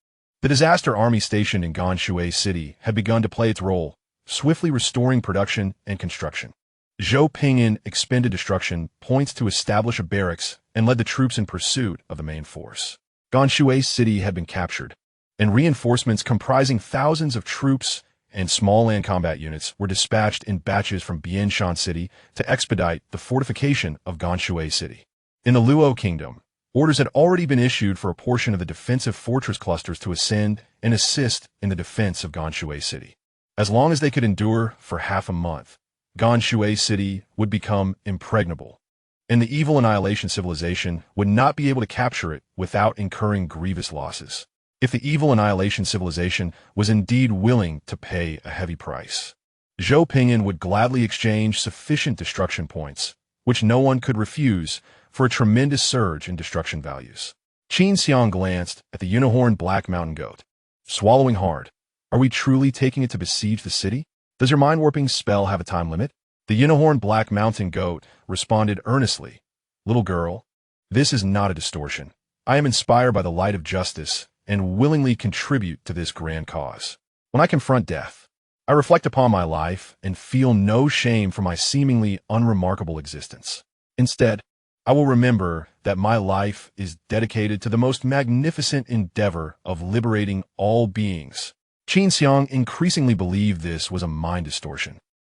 the disaster army stationed in Gan Shui City had begun to play its role, swiftly restoring production and construction. Zhou Ping'an expended destruction points to establish a barracks and led the troops in pursuit of the main force. Gan Shui City had been captured, and reinforcements comprising thousands of troops and small land combat units were dispatched in batches from Bianshan City to expedite the fortification of Gan Shui City. In the Luo Kingdom, orders had already been issued for a portion of the defensive fortress clusters to ascend and assist in the defense of Gan Shui City. As long as they could endure for half a month, Gan Shui City would become impregnable, and the evil annihilation civilization would not be able to capture it without incurring grievous losses. If the evil annihilation civilization was indeed willing to pay a heavy price, Zhou Ping'an would gladly exchange sufficient destruction points, which no one could refuse, for a tremendous surge in destruction values. Qin Xiang glanced at the unicorn black mountain goat, swallowing hard. "Are we truly taking it to besiege the city? Does your mind-warping spell have a time limit?" The unicorn black mountain goat responded earnestly. "Little girl, this is not a distortion. I am inspired by the light of justice and willingly contribute to this grand cause. When I confront death, I reflect upon my life and feel no shame for my seemingly unremarkable existence. Instead, I will remember that my life is dedicated to the most magnificent endeavor of liberating all beings. Qin Xiang increasingly believed this was a mind distortion,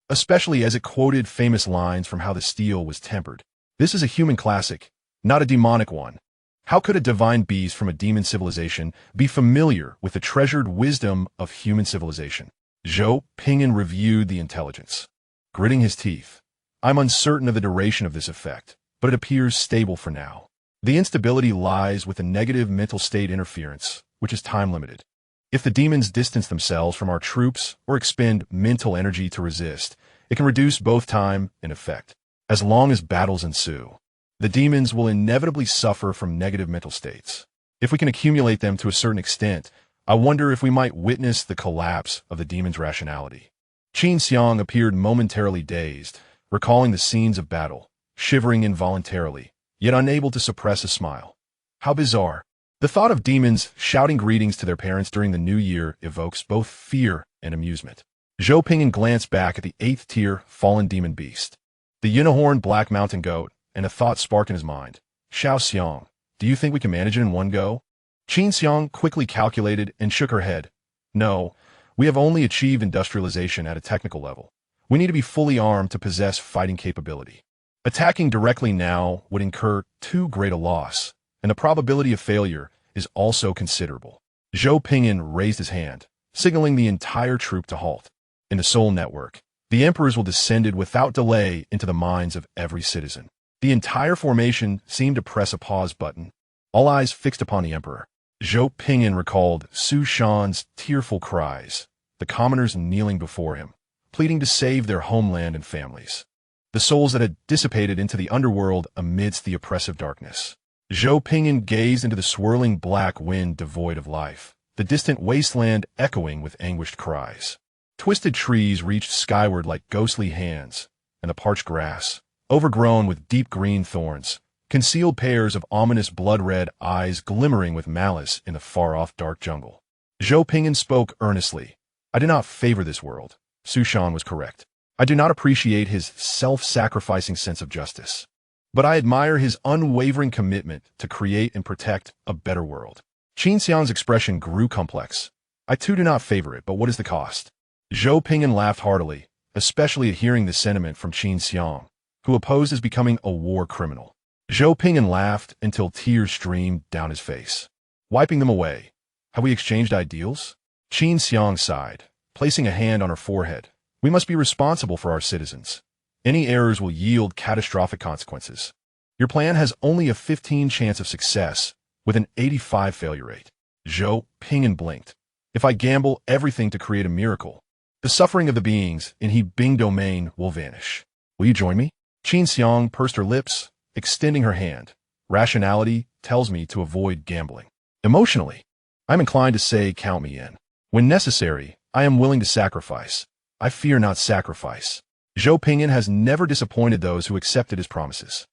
especially as it quoted famous lines from How the Steel Was Tempered. This is a human classic, not a demonic one. How could a divine beast from a demon civilization be familiar with the treasured wisdom of human civilization? Zhou Ping'an reviewed the intelligence, gritting his teeth. I'm uncertain of the duration of this effect, but it appears stable for now. The instability lies with a negative mental state interference, which is time-limited. If the demons distance themselves from our troops or expend mental energy to resist, it can reduce both time and effect. As long as battles ensue, the demons will inevitably suffer from negative mental states. If we can accumulate them to a certain extent, I wonder if we might witness the collapse of the demon's rationality. Qin Xiang appeared momentarily dazed, recalling the scenes of battle, shivering involuntarily, yet unable to suppress a smile. How bizarre. The thought of demons shouting greetings to their parents during the new year evokes both fear and amusement. Zhou Ping'an glanced back at the 8th-tier fallen demon beast, the unicorn black mountain goat, and a thought sparked in his mind. Xiao Xiang, do you think we can manage it in one go? Qin Xiang quickly calculated and shook her head. No, we have only achieved industrialization at a technical level. We need to be fully armed to possess fighting capability. Attacking directly now would incur too great a loss, and the probability of failure is also considerable. Zhou Ping'an raised his hand, signaling the entire troop to halt. In the Soul Network, the emperor's will descended without delay into the minds of every citizen. The entire formation seemed to press a pause button, all eyes fixed upon the emperor. Zhou Ping'an recalled Su Shan's tearful cries, the commoners kneeling before him, pleading to save their homeland and families, the souls that had dissipated into the underworld amidst the oppressive darkness. Zhou Ping'an gazed into the swirling black wind devoid of life, the distant wasteland echoing with anguished cries. Twisted trees reached skyward like ghostly hands, and the parched grass, overgrown with deep green thorns, concealed pairs of ominous blood-red eyes glimmering with malice in the far-off dark jungle. Zhou Ping'an spoke earnestly. I do not favor this world. Su Shan was correct. I do not appreciate his self-sacrificing sense of justice, but I admire his unwavering commitment to create and protect a better world. Qin Xiang's expression grew complex. I too do not favor it, but what is the cost? Zhou Ping'an laughed heartily, especially at hearing the sentiment from Qin Xiang, who opposed his becoming a war criminal. Zhou Ping'an laughed until tears streamed down his face, wiping them away. Have we exchanged ideals? Qin Xiang sighed, placing a hand on her forehead. We must be responsible for our citizens. Any errors will yield catastrophic consequences. Your plan has only a 15 chance of success, with an 85 failure rate. Zhou Ping'an blinked. If I gamble everything to create a miracle, the suffering of the beings in He Bing domain will vanish. Will you join me? Qin Xiang pursed her lips, extending her hand. Rationality tells me to avoid gambling. Emotionally, I'm inclined to say count me in. When necessary, I am willing to sacrifice. I fear not sacrifice. Zhou Ping'an has never disappointed those who accepted his promises.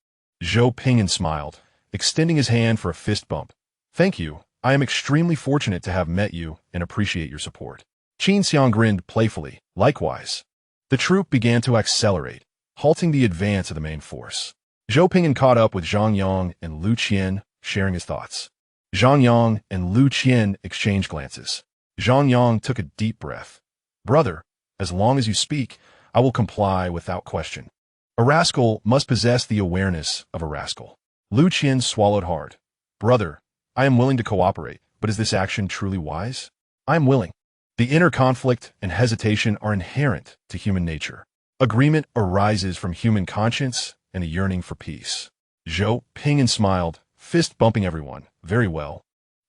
Zhou Ping'an smiled, extending his hand for a fist bump. Thank you. I am extremely fortunate to have met you and appreciate your support. Qin Xiang grinned playfully. Likewise. The troop began to accelerate, halting the advance of the main force. Zhou Ping'an caught up with Zhang Yang and Lu Qian, sharing his thoughts. Zhang Yang and Lu Qian exchanged glances. Zhang Yang took a deep breath. Brother, as long as you speak, I will comply without question. A rascal must possess the awareness of a rascal. Lu Qian swallowed hard. Brother, I am willing to cooperate, but is this action truly wise? I am willing. The inner conflict and hesitation are inherent to human nature. Agreement arises from human conscience and a yearning for peace. Zhou Ping'an smiled, fist bumping everyone. Very well.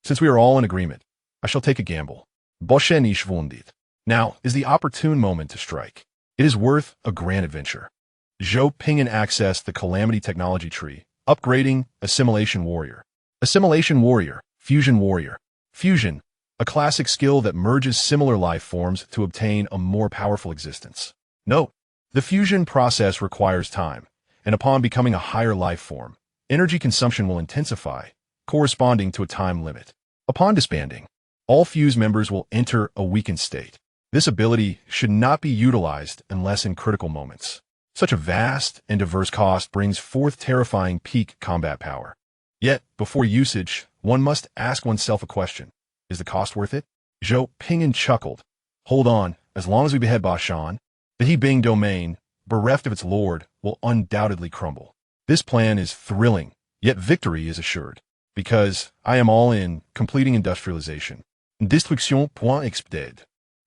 Since we are all in agreement, I shall take a gamble. Boshenish wundit. Now is the opportune moment to strike. It is worth a grand adventure. Zhou Ping'an accessed the Calamity Technology Tree, upgrading Assimilation Warrior. Assimilation Warrior, Fusion Warrior. Fusion, a classic skill that merges similar life forms to obtain a more powerful existence. Note, the fusion process requires time, and upon becoming a higher life form, energy consumption will intensify, corresponding to a time limit. Upon disbanding, all fuse members will enter a weakened state. This ability should not be utilized unless in critical moments. Such a vast and diverse cost brings forth terrifying peak combat power. Yet, before usage, one must ask oneself a question. Is the cost worth it? Zhou Ping'an chuckled. Hold on, as long as we behead Ba Shan, the Hebing domain, bereft of its lord, will undoubtedly crumble. This plan is thrilling, yet victory is assured. Because I am all in, completing industrialization. Destruction point expedite.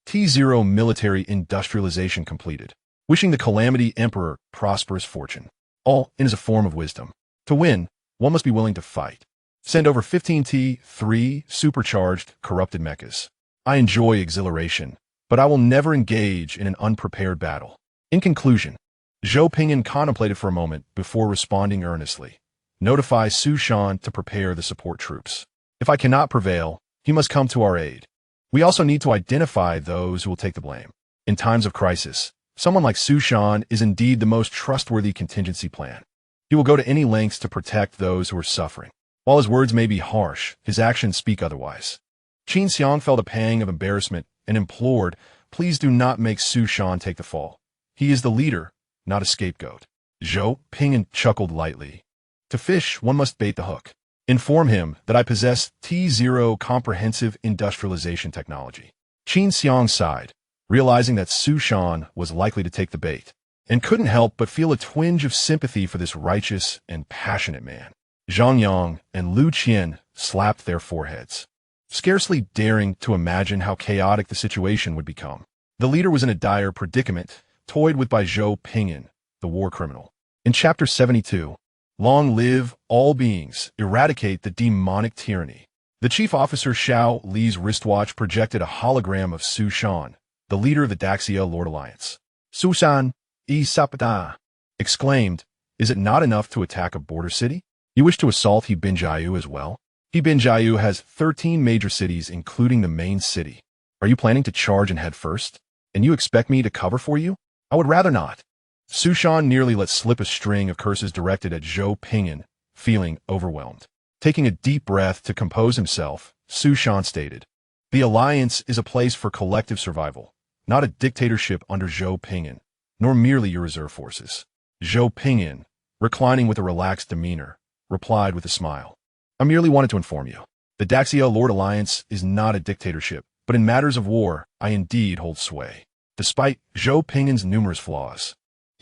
T0 military industrialization completed. Wishing the Calamity Emperor prosperous fortune. All in is a form of wisdom. To win, one must be willing to fight. Send over 15 T3 supercharged corrupted mechas. I enjoy exhilaration, but I will never engage in an unprepared battle. In conclusion, Zhou Ping'an contemplated for a moment before responding earnestly. Notify Su Shan to prepare the support troops. If I cannot prevail, he must come to our aid. We also need to identify those who will take the blame. In times of crisis, someone like Su Shan is indeed the most trustworthy contingency plan. He will go to any lengths to protect those who are suffering. While his words may be harsh, his actions speak otherwise. Qin Xiang felt a pang of embarrassment and implored, please do not make Su Shan take the fall. He is the leader, not a scapegoat. Zhou Ping'an chuckled lightly. To fish, one must bait the hook. Inform him that I possess T0 comprehensive industrialization technology. Qin Xiang sighed, realizing that Su Shan was likely to take the bait, and couldn't help but feel a twinge of sympathy for this righteous and passionate man. Zhang Yang and Lu Qian slapped their foreheads, scarcely daring to imagine how chaotic the situation would become. The leader was in a dire predicament, toyed with by Zhou Ping'an, the war criminal. In Chapter 72, Long live all beings, eradicate the demonic tyranny. The chief officer Xiao Li's wristwatch projected a hologram of Su Shan, the leader of the Daxia Lord Alliance. Su Shan, Sapata, exclaimed, is it not enough to attack a border city? You wish to assault Hebin Jiayu as well? Hebin Jiayu has 13 major cities including the main city. Are you planning to charge and head first? And you expect me to cover for you? I would rather not. Su Shan nearly let slip a string of curses directed at Zhou Ping'an, feeling overwhelmed. Taking a deep breath to compose himself, Su Shan stated, the Alliance is a place for collective survival, not a dictatorship under Zhou Ping'an, nor merely your reserve forces. Zhou Ping'an, reclining with a relaxed demeanor, replied with a smile. I merely wanted to inform you. The Daxia Lord Alliance is not a dictatorship, but in matters of war, I indeed hold sway. Despite Zhou Ping'an's numerous flaws,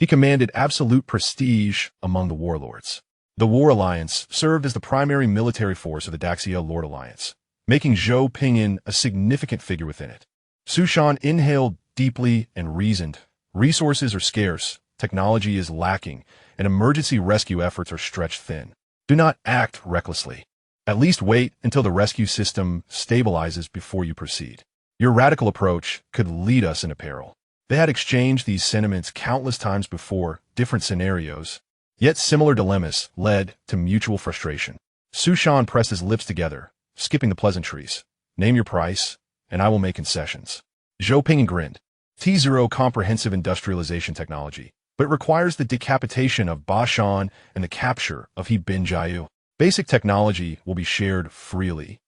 he commanded absolute prestige among the warlords. The War Alliance served as the primary military force of the Daxia Lord Alliance, making Zhou Ping'an a significant figure within it. Su Shan inhaled deeply and reasoned. Resources are scarce, technology is lacking, and emergency rescue efforts are stretched thin. Do not act recklessly. At least wait until the rescue system stabilizes before you proceed. Your radical approach could lead us into peril. They had exchanged these sentiments countless times before, different scenarios, yet similar dilemmas led to mutual frustration. Su Shan pressed his lips together, skipping the pleasantries. Name your price, and I will make concessions. Zhou Ping'an grinned. T0 comprehensive industrialization technology, but it requires the decapitation of Ba Shan and the capture of Hebin Jiayu. Basic technology will be shared freely,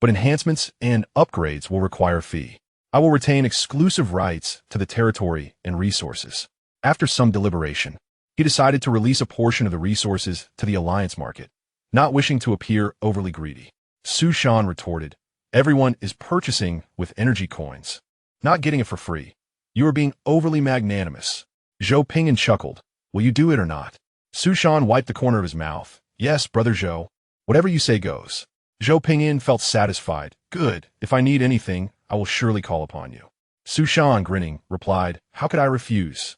but enhancements and upgrades will require a fee. I will retain exclusive rights to the territory and resources. After some deliberation, he decided to release a portion of the resources to the alliance market, not wishing to appear overly greedy. Su Shan retorted, everyone is purchasing with energy coins, not getting it for free. You are being overly magnanimous. Zhou Ping'an chuckled. Will you do it or not? Su Shan wiped the corner of his mouth. Yes, brother Zhou. Whatever you say goes. Zhou Ping'an felt satisfied. Good. If I need anything, I will surely call upon you. Su Shan, grinning, replied, how could I refuse?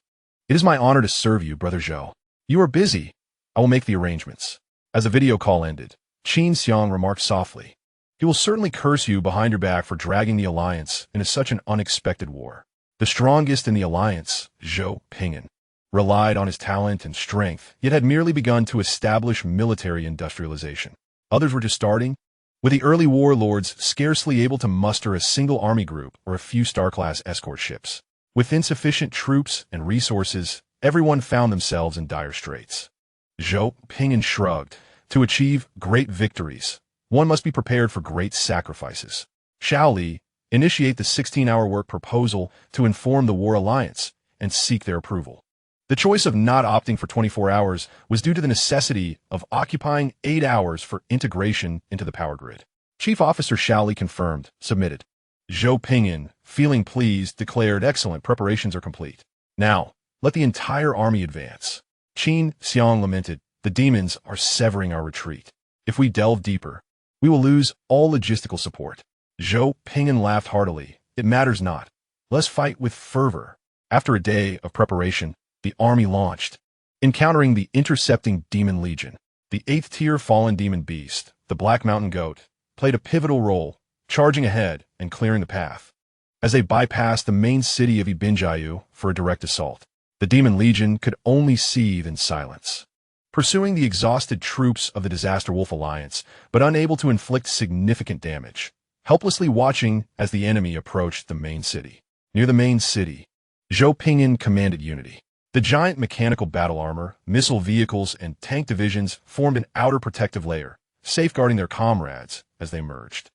It is my honor to serve you, brother Zhou. You are busy. I will make the arrangements. As the video call ended, Qin Xiang remarked softly, he will certainly curse you behind your back for dragging the alliance into such an unexpected war. The strongest in the alliance, Zhou Ping'an, relied on his talent and strength, yet had merely begun to establish military industrialization. Others were just starting, with the early warlords scarcely able to muster a single army group or a few star-class escort ships. With insufficient troops and resources, everyone found themselves in dire straits. Zhou Ping'an shrugged. To achieve great victories, one must be prepared for great sacrifices. Xiao Li, initiate the 16-hour work proposal to inform the War Alliance and seek their approval. The choice of not opting for 24 hours was due to the necessity of occupying 8 hours for integration into the power grid. Chief Officer Shaoli confirmed, submitted. Zhou Ping'an, feeling pleased, declared excellent preparations are complete. Now, let the entire army advance. Qin Xiang lamented, the demons are severing our retreat. If we delve deeper, we will lose all logistical support. Zhou Ping'an laughed heartily. It matters not. Let's fight with fervor. After a day of preparation, the army launched, encountering the intercepting demon legion. The 8th tier fallen demon beast, the Black Mountain Goat, played a pivotal role, charging ahead and clearing the path. As they bypassed the main city of Ibinjayu for a direct assault, the demon legion could only seethe in silence, pursuing the exhausted troops of the Disaster Wolf Alliance, but unable to inflict significant damage, helplessly watching as the enemy approached the main city. Near the main city, Zhou Ping'an commanded unity. The giant mechanical battle armor, missile vehicles, and tank divisions formed an outer protective layer, safeguarding their comrades as they merged.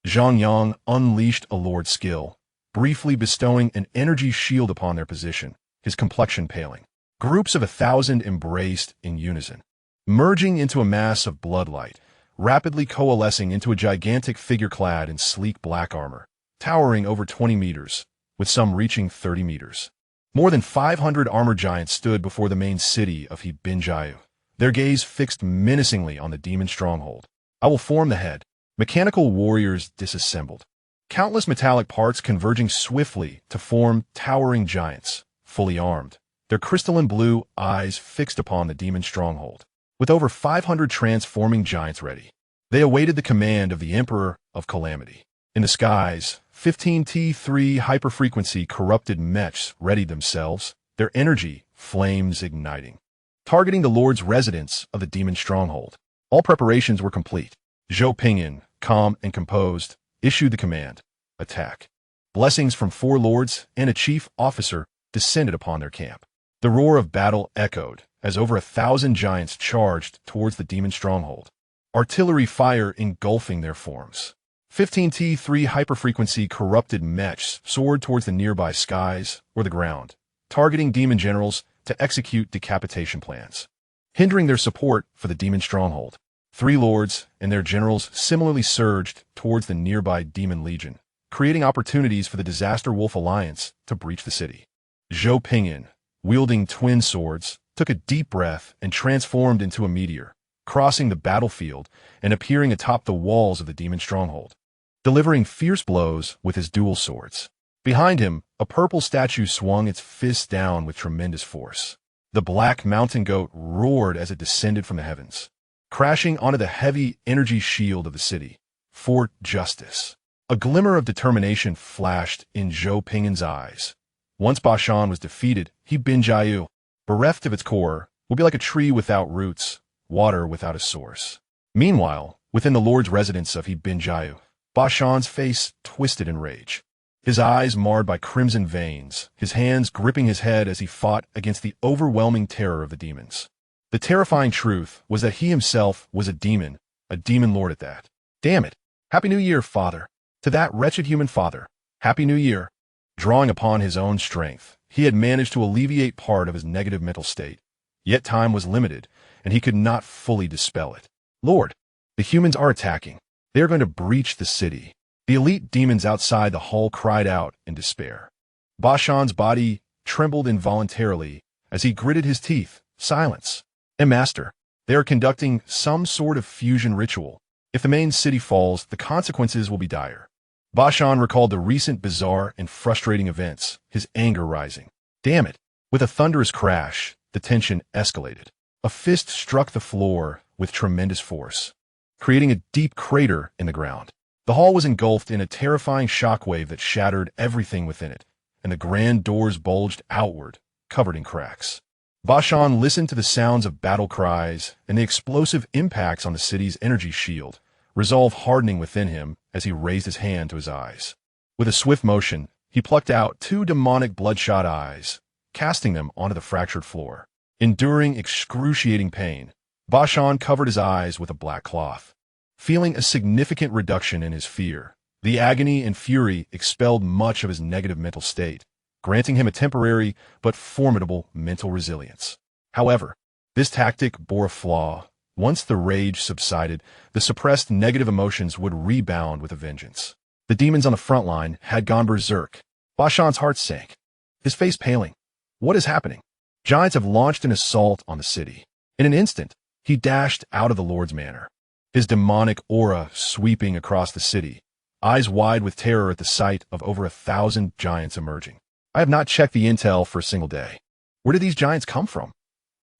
Zhang Yang unleashed a lord skill, briefly bestowing an energy shield upon their position, his complexion paling. Groups of 1,000 embraced in unison, merging into a mass of bloodlight, rapidly coalescing into a gigantic figure clad in sleek black armor, towering over 20 meters, with some reaching 30 meters. More than 500 armored giants stood before the main city of Ibinjayu, their gaze fixed menacingly on the demon stronghold. I will form the head. Mechanical warriors disassembled, countless metallic parts converging swiftly to form towering giants, fully armed, their crystalline blue eyes fixed upon the demon stronghold. With over 500 transforming giants ready, they awaited the command of the Emperor of Calamity. In the skies, 15 T3 hyperfrequency corrupted mechs readied themselves, their energy flames igniting, targeting the Lord's residence of the demon stronghold. All preparations were complete. Zhou Ping'an, calm and composed, issued the command, attack. Blessings from 4 lords and a chief officer descended upon their camp. The roar of battle echoed as over 1,000 giants charged towards the demon stronghold, artillery fire engulfing their forms. 15 T3 hyperfrequency corrupted mechs soared towards the nearby skies or the ground, targeting demon generals to execute decapitation plans, hindering their support for the demon stronghold. 3 lords and their generals similarly surged towards the nearby demon legion, creating opportunities for the Disaster Wolf Alliance to breach the city. Zhou Ping'an, wielding twin swords, took a deep breath and transformed into a meteor, crossing the battlefield and appearing atop the walls of the demon stronghold, delivering fierce blows with his dual swords. Behind him, a purple statue swung its fist down with tremendous force. The Black Mountain Goat roared as it descended from the heavens, crashing onto the heavy energy shield of the city. For justice. A glimmer of determination flashed in Zhou Ping'an's eyes. Once Bashan was defeated, Ibinjayu, bereft of its core, would be like a tree without roots, water without a source. Meanwhile, within the Lord's residence of Ibinjayu, Bashan's face twisted in rage, his eyes marred by crimson veins, his hands gripping his head as he fought against the overwhelming terror of the demons. The terrifying truth was that he himself was a demon lord at that. Damn it! Happy New Year, father! To that wretched human father, Happy New Year! Drawing upon his own strength, he had managed to alleviate part of his negative mental state. Yet time was limited, and he could not fully dispel it. Lord, the humans are attacking. They are going to breach the city. The elite demons outside the hall cried out in despair. Bashan's body trembled involuntarily as he gritted his teeth. Silence. And master, they are conducting some sort of fusion ritual. If the main city falls, the consequences will be dire. Bashan recalled the recent bizarre and frustrating events, his anger rising. Damn it. With a thunderous crash, the tension escalated. A fist struck the floor with tremendous force, creating a deep crater in the ground. The hall was engulfed in a terrifying shockwave that shattered everything within it, and the grand doors bulged outward, covered in cracks. Bashan listened to the sounds of battle cries and the explosive impacts on the city's energy shield, resolve hardening within him as he raised his hand to his eyes. With a swift motion, he plucked out 2 demonic bloodshot eyes, casting them onto the fractured floor. Enduring excruciating pain, Bashan covered his eyes with a black cloth. Feeling a significant reduction in his fear, the agony and fury expelled much of his negative mental state, granting him a temporary but formidable mental resilience. However, this tactic bore a flaw. Once the rage subsided, the suppressed negative emotions would rebound with a vengeance. The demons on the front line had gone berserk. Ba Shan's heart sank, his face paling. What is happening? Giants have launched an assault on the city. In an instant, he dashed out of the Lord's manor, his demonic aura sweeping across the city, eyes wide with terror at the sight of over 1,000 giants emerging. I have not checked the intel for a single day. Where did these giants come from?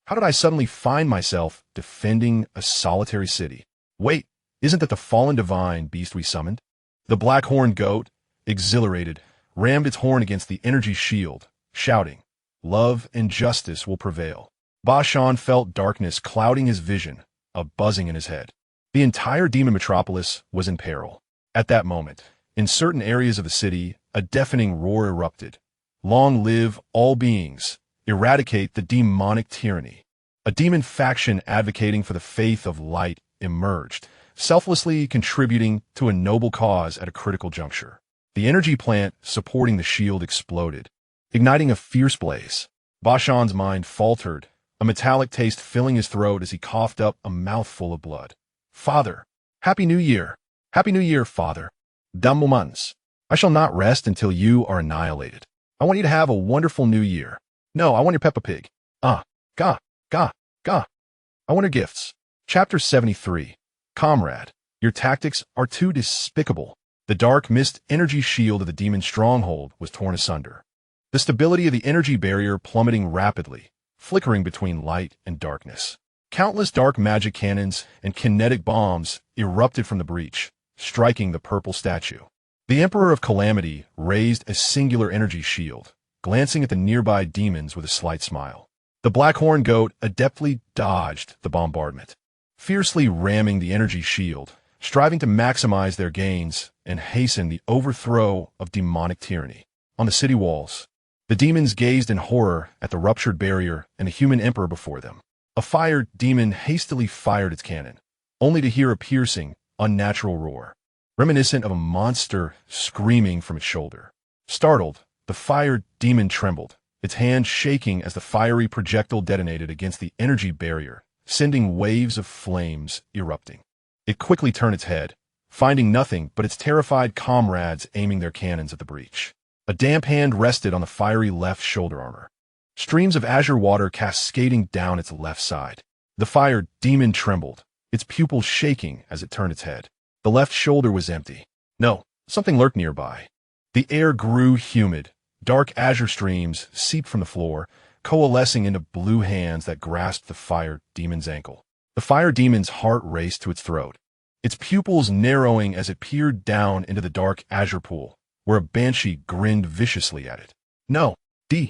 How did I suddenly find myself defending a solitary city? Wait, isn't that the fallen divine beast we summoned? The black-horned goat, exhilarated, rammed its horn against the energy shield, shouting, "Love and justice will prevail." Ba Shan felt darkness clouding his vision, a buzzing in his head. The entire demon metropolis was in peril. At that moment, in certain areas of the city, a deafening roar erupted. Long live all beings! Eradicate the demonic tyranny. A demon faction advocating for the faith of light emerged, selflessly contributing to a noble cause at a critical juncture. The energy plant supporting the shield exploded, igniting a fierce blaze. Ba Shan's mind faltered, a metallic taste filling his throat as he coughed up a mouthful of blood. Father, Happy New Year! Happy New Year, Father! Damumans. I shall not rest until you are annihilated. I want you to have a wonderful new year. No, I want your Peppa Pig. Ga. I want her gifts. Chapter 73. Comrade, your tactics are too despicable. The dark mist energy shield of the demon stronghold was torn asunder. The stability of the energy barrier plummeting rapidly, flickering between light and darkness. Countless dark magic cannons and kinetic bombs erupted from the breach, striking the purple statue. The Emperor of Calamity raised a singular energy shield, glancing at the nearby demons with a slight smile. The black-horned goat adeptly dodged the bombardment, fiercely ramming the energy shield, striving to maximize their gains and hasten the overthrow of demonic tyranny. On the city walls, the demons gazed in horror at the ruptured barrier and the human emperor before them. A fire demon hastily fired its cannon, only to hear a piercing, unnatural roar, reminiscent of a monster screaming from its shoulder. Startled, the fire demon trembled, its hand shaking as the fiery projectile detonated against the energy barrier, sending waves of flames erupting. It quickly turned its head, finding nothing but its terrified comrades aiming their cannons at the breach. A damp hand rested on the fiery left shoulder armor, streams of azure water cascading down its left side. The fire demon trembled, its pupils shaking as it turned its head. The left shoulder was empty. No, something lurked nearby. The air grew humid. Dark azure streams seeped from the floor, coalescing into blue hands that grasped the fire demon's ankle. The fire demon's heart raced to its throat, its pupils narrowing as it peered down into the dark azure pool, where a banshee grinned viciously at it. No, D.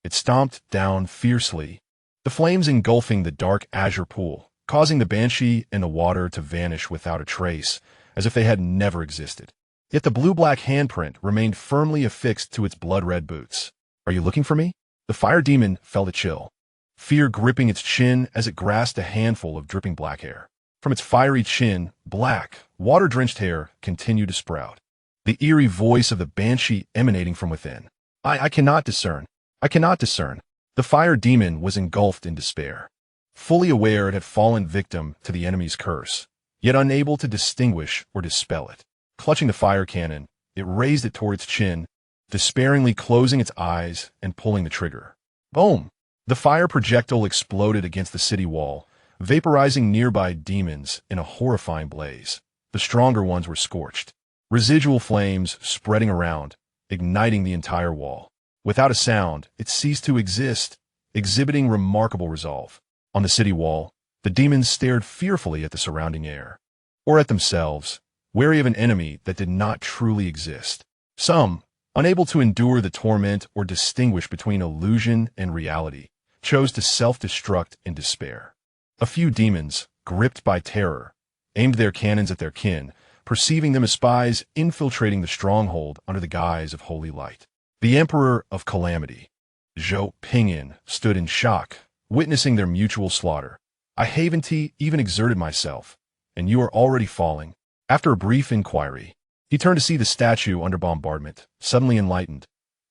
It stomped down fiercely, the flames engulfing the dark azure pool, causing the banshee and the water to vanish without a trace, as if they had never existed. Yet the blue-black handprint remained firmly affixed to its blood-red boots. Are you looking for me? The fire demon felt a chill, fear gripping its chin as it grasped a handful of dripping black hair. From its fiery chin, black, water-drenched hair continued to sprout, the eerie voice of the banshee emanating from within. I cannot discern. I cannot discern. The fire demon was engulfed in despair, fully aware it had fallen victim to the enemy's curse, yet unable to distinguish or dispel it. Clutching the fire cannon, it raised it toward its chin, despairingly closing its eyes and pulling the trigger. Boom! The fire projectile exploded against the city wall, vaporizing nearby demons in a horrifying blaze. The stronger ones were scorched, residual flames spreading around, igniting the entire wall. Without a sound, it ceased to exist, exhibiting remarkable resolve. On the city wall, the demons stared fearfully at the surrounding air, or at themselves, wary of an enemy that did not truly exist. Some, unable to endure the torment or distinguish between illusion and reality, chose to self-destruct in despair. A few demons, gripped by terror, aimed their cannons at their kin, perceiving them as spies infiltrating the stronghold under the guise of holy light. The Emperor of Calamity, Zhou Ping'an, stood in shock, witnessing their mutual slaughter. I haven't even exerted myself, and you are already falling. After a brief inquiry, he turned to see the statue under bombardment, suddenly enlightened.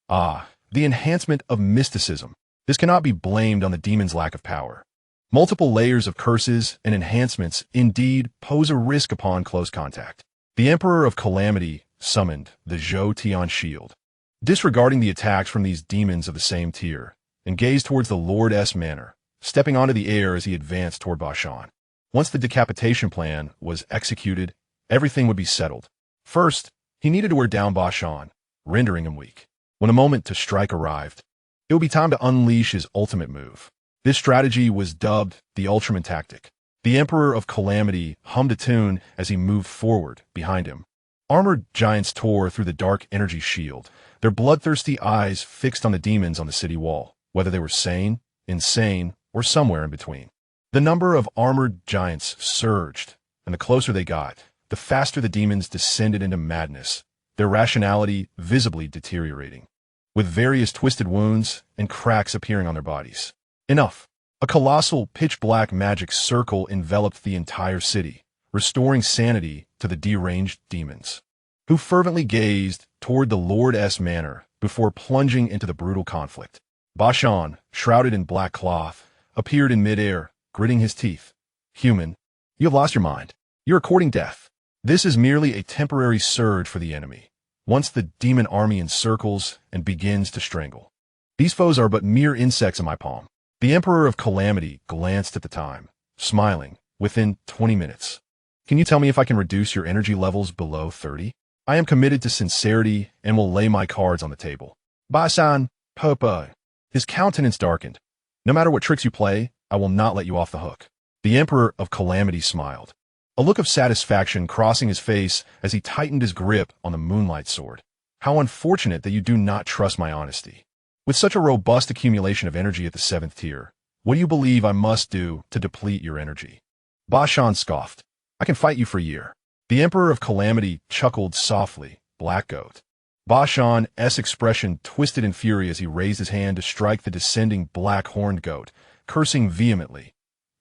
Ah, the enhancement of mysticism. This cannot be blamed on the demon's lack of power. Multiple layers of curses and enhancements indeed pose a risk upon close contact. The Emperor of Calamity summoned the Zhou Ping'an shield, disregarding the attacks from these demons of the same tier, and gazed towards the Lord's manor, stepping onto the air as he advanced toward Bashan. Once the decapitation plan was executed, everything would be settled. First, he needed to wear down Bashan, rendering him weak. When a moment to strike arrived, it would be time to unleash his ultimate move. This strategy was dubbed the Ultraman tactic. The Emperor of Calamity hummed a tune as he moved forward behind him. Armored giants tore through the dark energy shield, their bloodthirsty eyes fixed on the demons on the city wall, whether they were sane, insane, or somewhere in between. The number of armored giants surged, and the closer they got, the faster the demons descended into madness, their rationality visibly deteriorating, with various twisted wounds and cracks appearing on their bodies. Enough. A colossal pitch-black magic circle enveloped the entire city, restoring sanity to the deranged demons, who fervently gazed toward the Lord's manor before plunging into the brutal conflict. Bashan, shrouded in black cloth, appeared in midair, gritting his teeth. Human, you have lost your mind. You're courting death. This is merely a temporary surge for the enemy, once the demon army encircles and begins to strangle. These foes are but mere insects in my palm. The Emperor of Calamity glanced at the time, smiling. Within 20 minutes. Can you tell me if I can reduce your energy levels below 30? I am committed to sincerity and will lay my cards on the table. Bashan, Popo. His countenance darkened. No matter what tricks you play, I will not let you off the hook. The Emperor of Calamity smiled, a look of satisfaction crossing his face as he tightened his grip on the moonlight sword. How unfortunate that you do not trust my honesty. With such a robust accumulation of energy at the 7th tier, what do you believe I must do to deplete your energy? Bashan scoffed. I can fight you for a year. The Emperor of Calamity chuckled softly. Black goat. Bashan's expression twisted in fury as he raised his hand to strike the descending black-horned goat, cursing vehemently.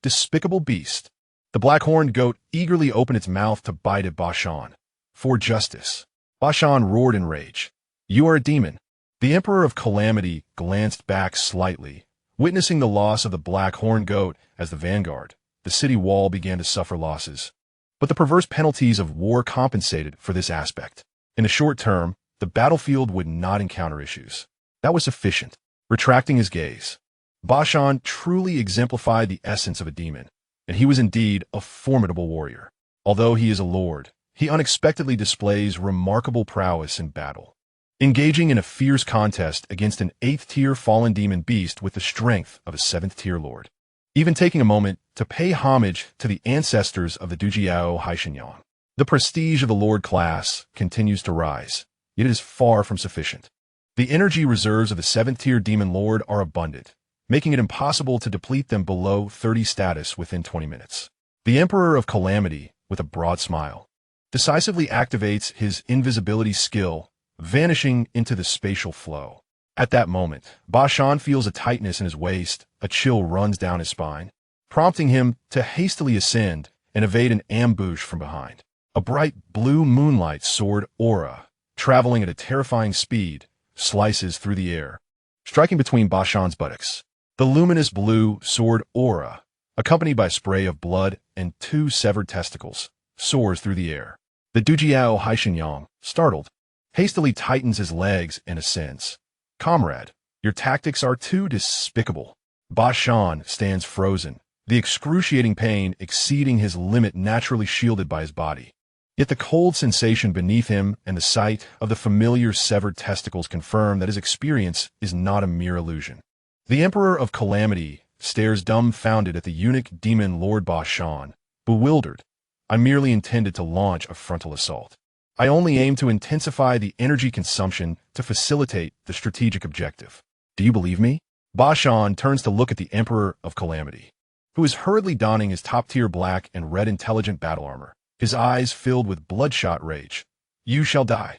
Despicable beast. The black-horned goat eagerly opened its mouth to bite at Bashan. For justice. Bashan roared in rage. You are a demon. The Emperor of Calamity glanced back slightly, witnessing the loss of the black-horned goat as the vanguard. The city wall began to suffer losses. But the perverse penalties of war compensated for this aspect. In the short term, the battlefield would not encounter issues. That was sufficient. Retracting his gaze, Bashan truly exemplified the essence of a demon, and he was indeed a formidable warrior. Although he is a lord, he unexpectedly displays remarkable prowess in battle, engaging in a fierce contest against an 8th-tier fallen demon beast with the strength of a 7th-tier lord. Even taking a moment to pay homage to the ancestors of the Dujiao Haishinyang. The prestige of the Lord class continues to rise, yet it is far from sufficient. The energy reserves of the 7th-tier demon lord are abundant, making it impossible to deplete them below 30 status within 20 minutes. The Emperor of Calamity, with a broad smile, decisively activates his invisibility skill, vanishing into the spatial flow. At that moment, Bashan feels a tightness in his waist, a chill runs down his spine, prompting him to hastily ascend and evade an ambush from behind. A bright blue moonlight sword aura, traveling at a terrifying speed, slices through the air, striking between Bashan's buttocks. The luminous blue sword aura, accompanied by a spray of blood and 2 severed testicles, soars through the air. The Dujiao Haishinyang, startled, hastily tightens his legs and ascends. Comrade, your tactics are too despicable. Bashan stands frozen, the excruciating pain exceeding his limit naturally shielded by his body. Yet the cold sensation beneath him and the sight of the familiar severed testicles confirm that his experience is not a mere illusion. The Emperor of Calamity stares dumbfounded at the eunuch demon Lord Bashan, bewildered. I merely intended to launch a frontal assault. I only aim to intensify the energy consumption to facilitate the strategic objective. Do you believe me? Bashan turns to look at the Emperor of Calamity, who is hurriedly donning his top-tier black and red intelligent battle armor, his eyes filled with bloodshot rage. You shall die.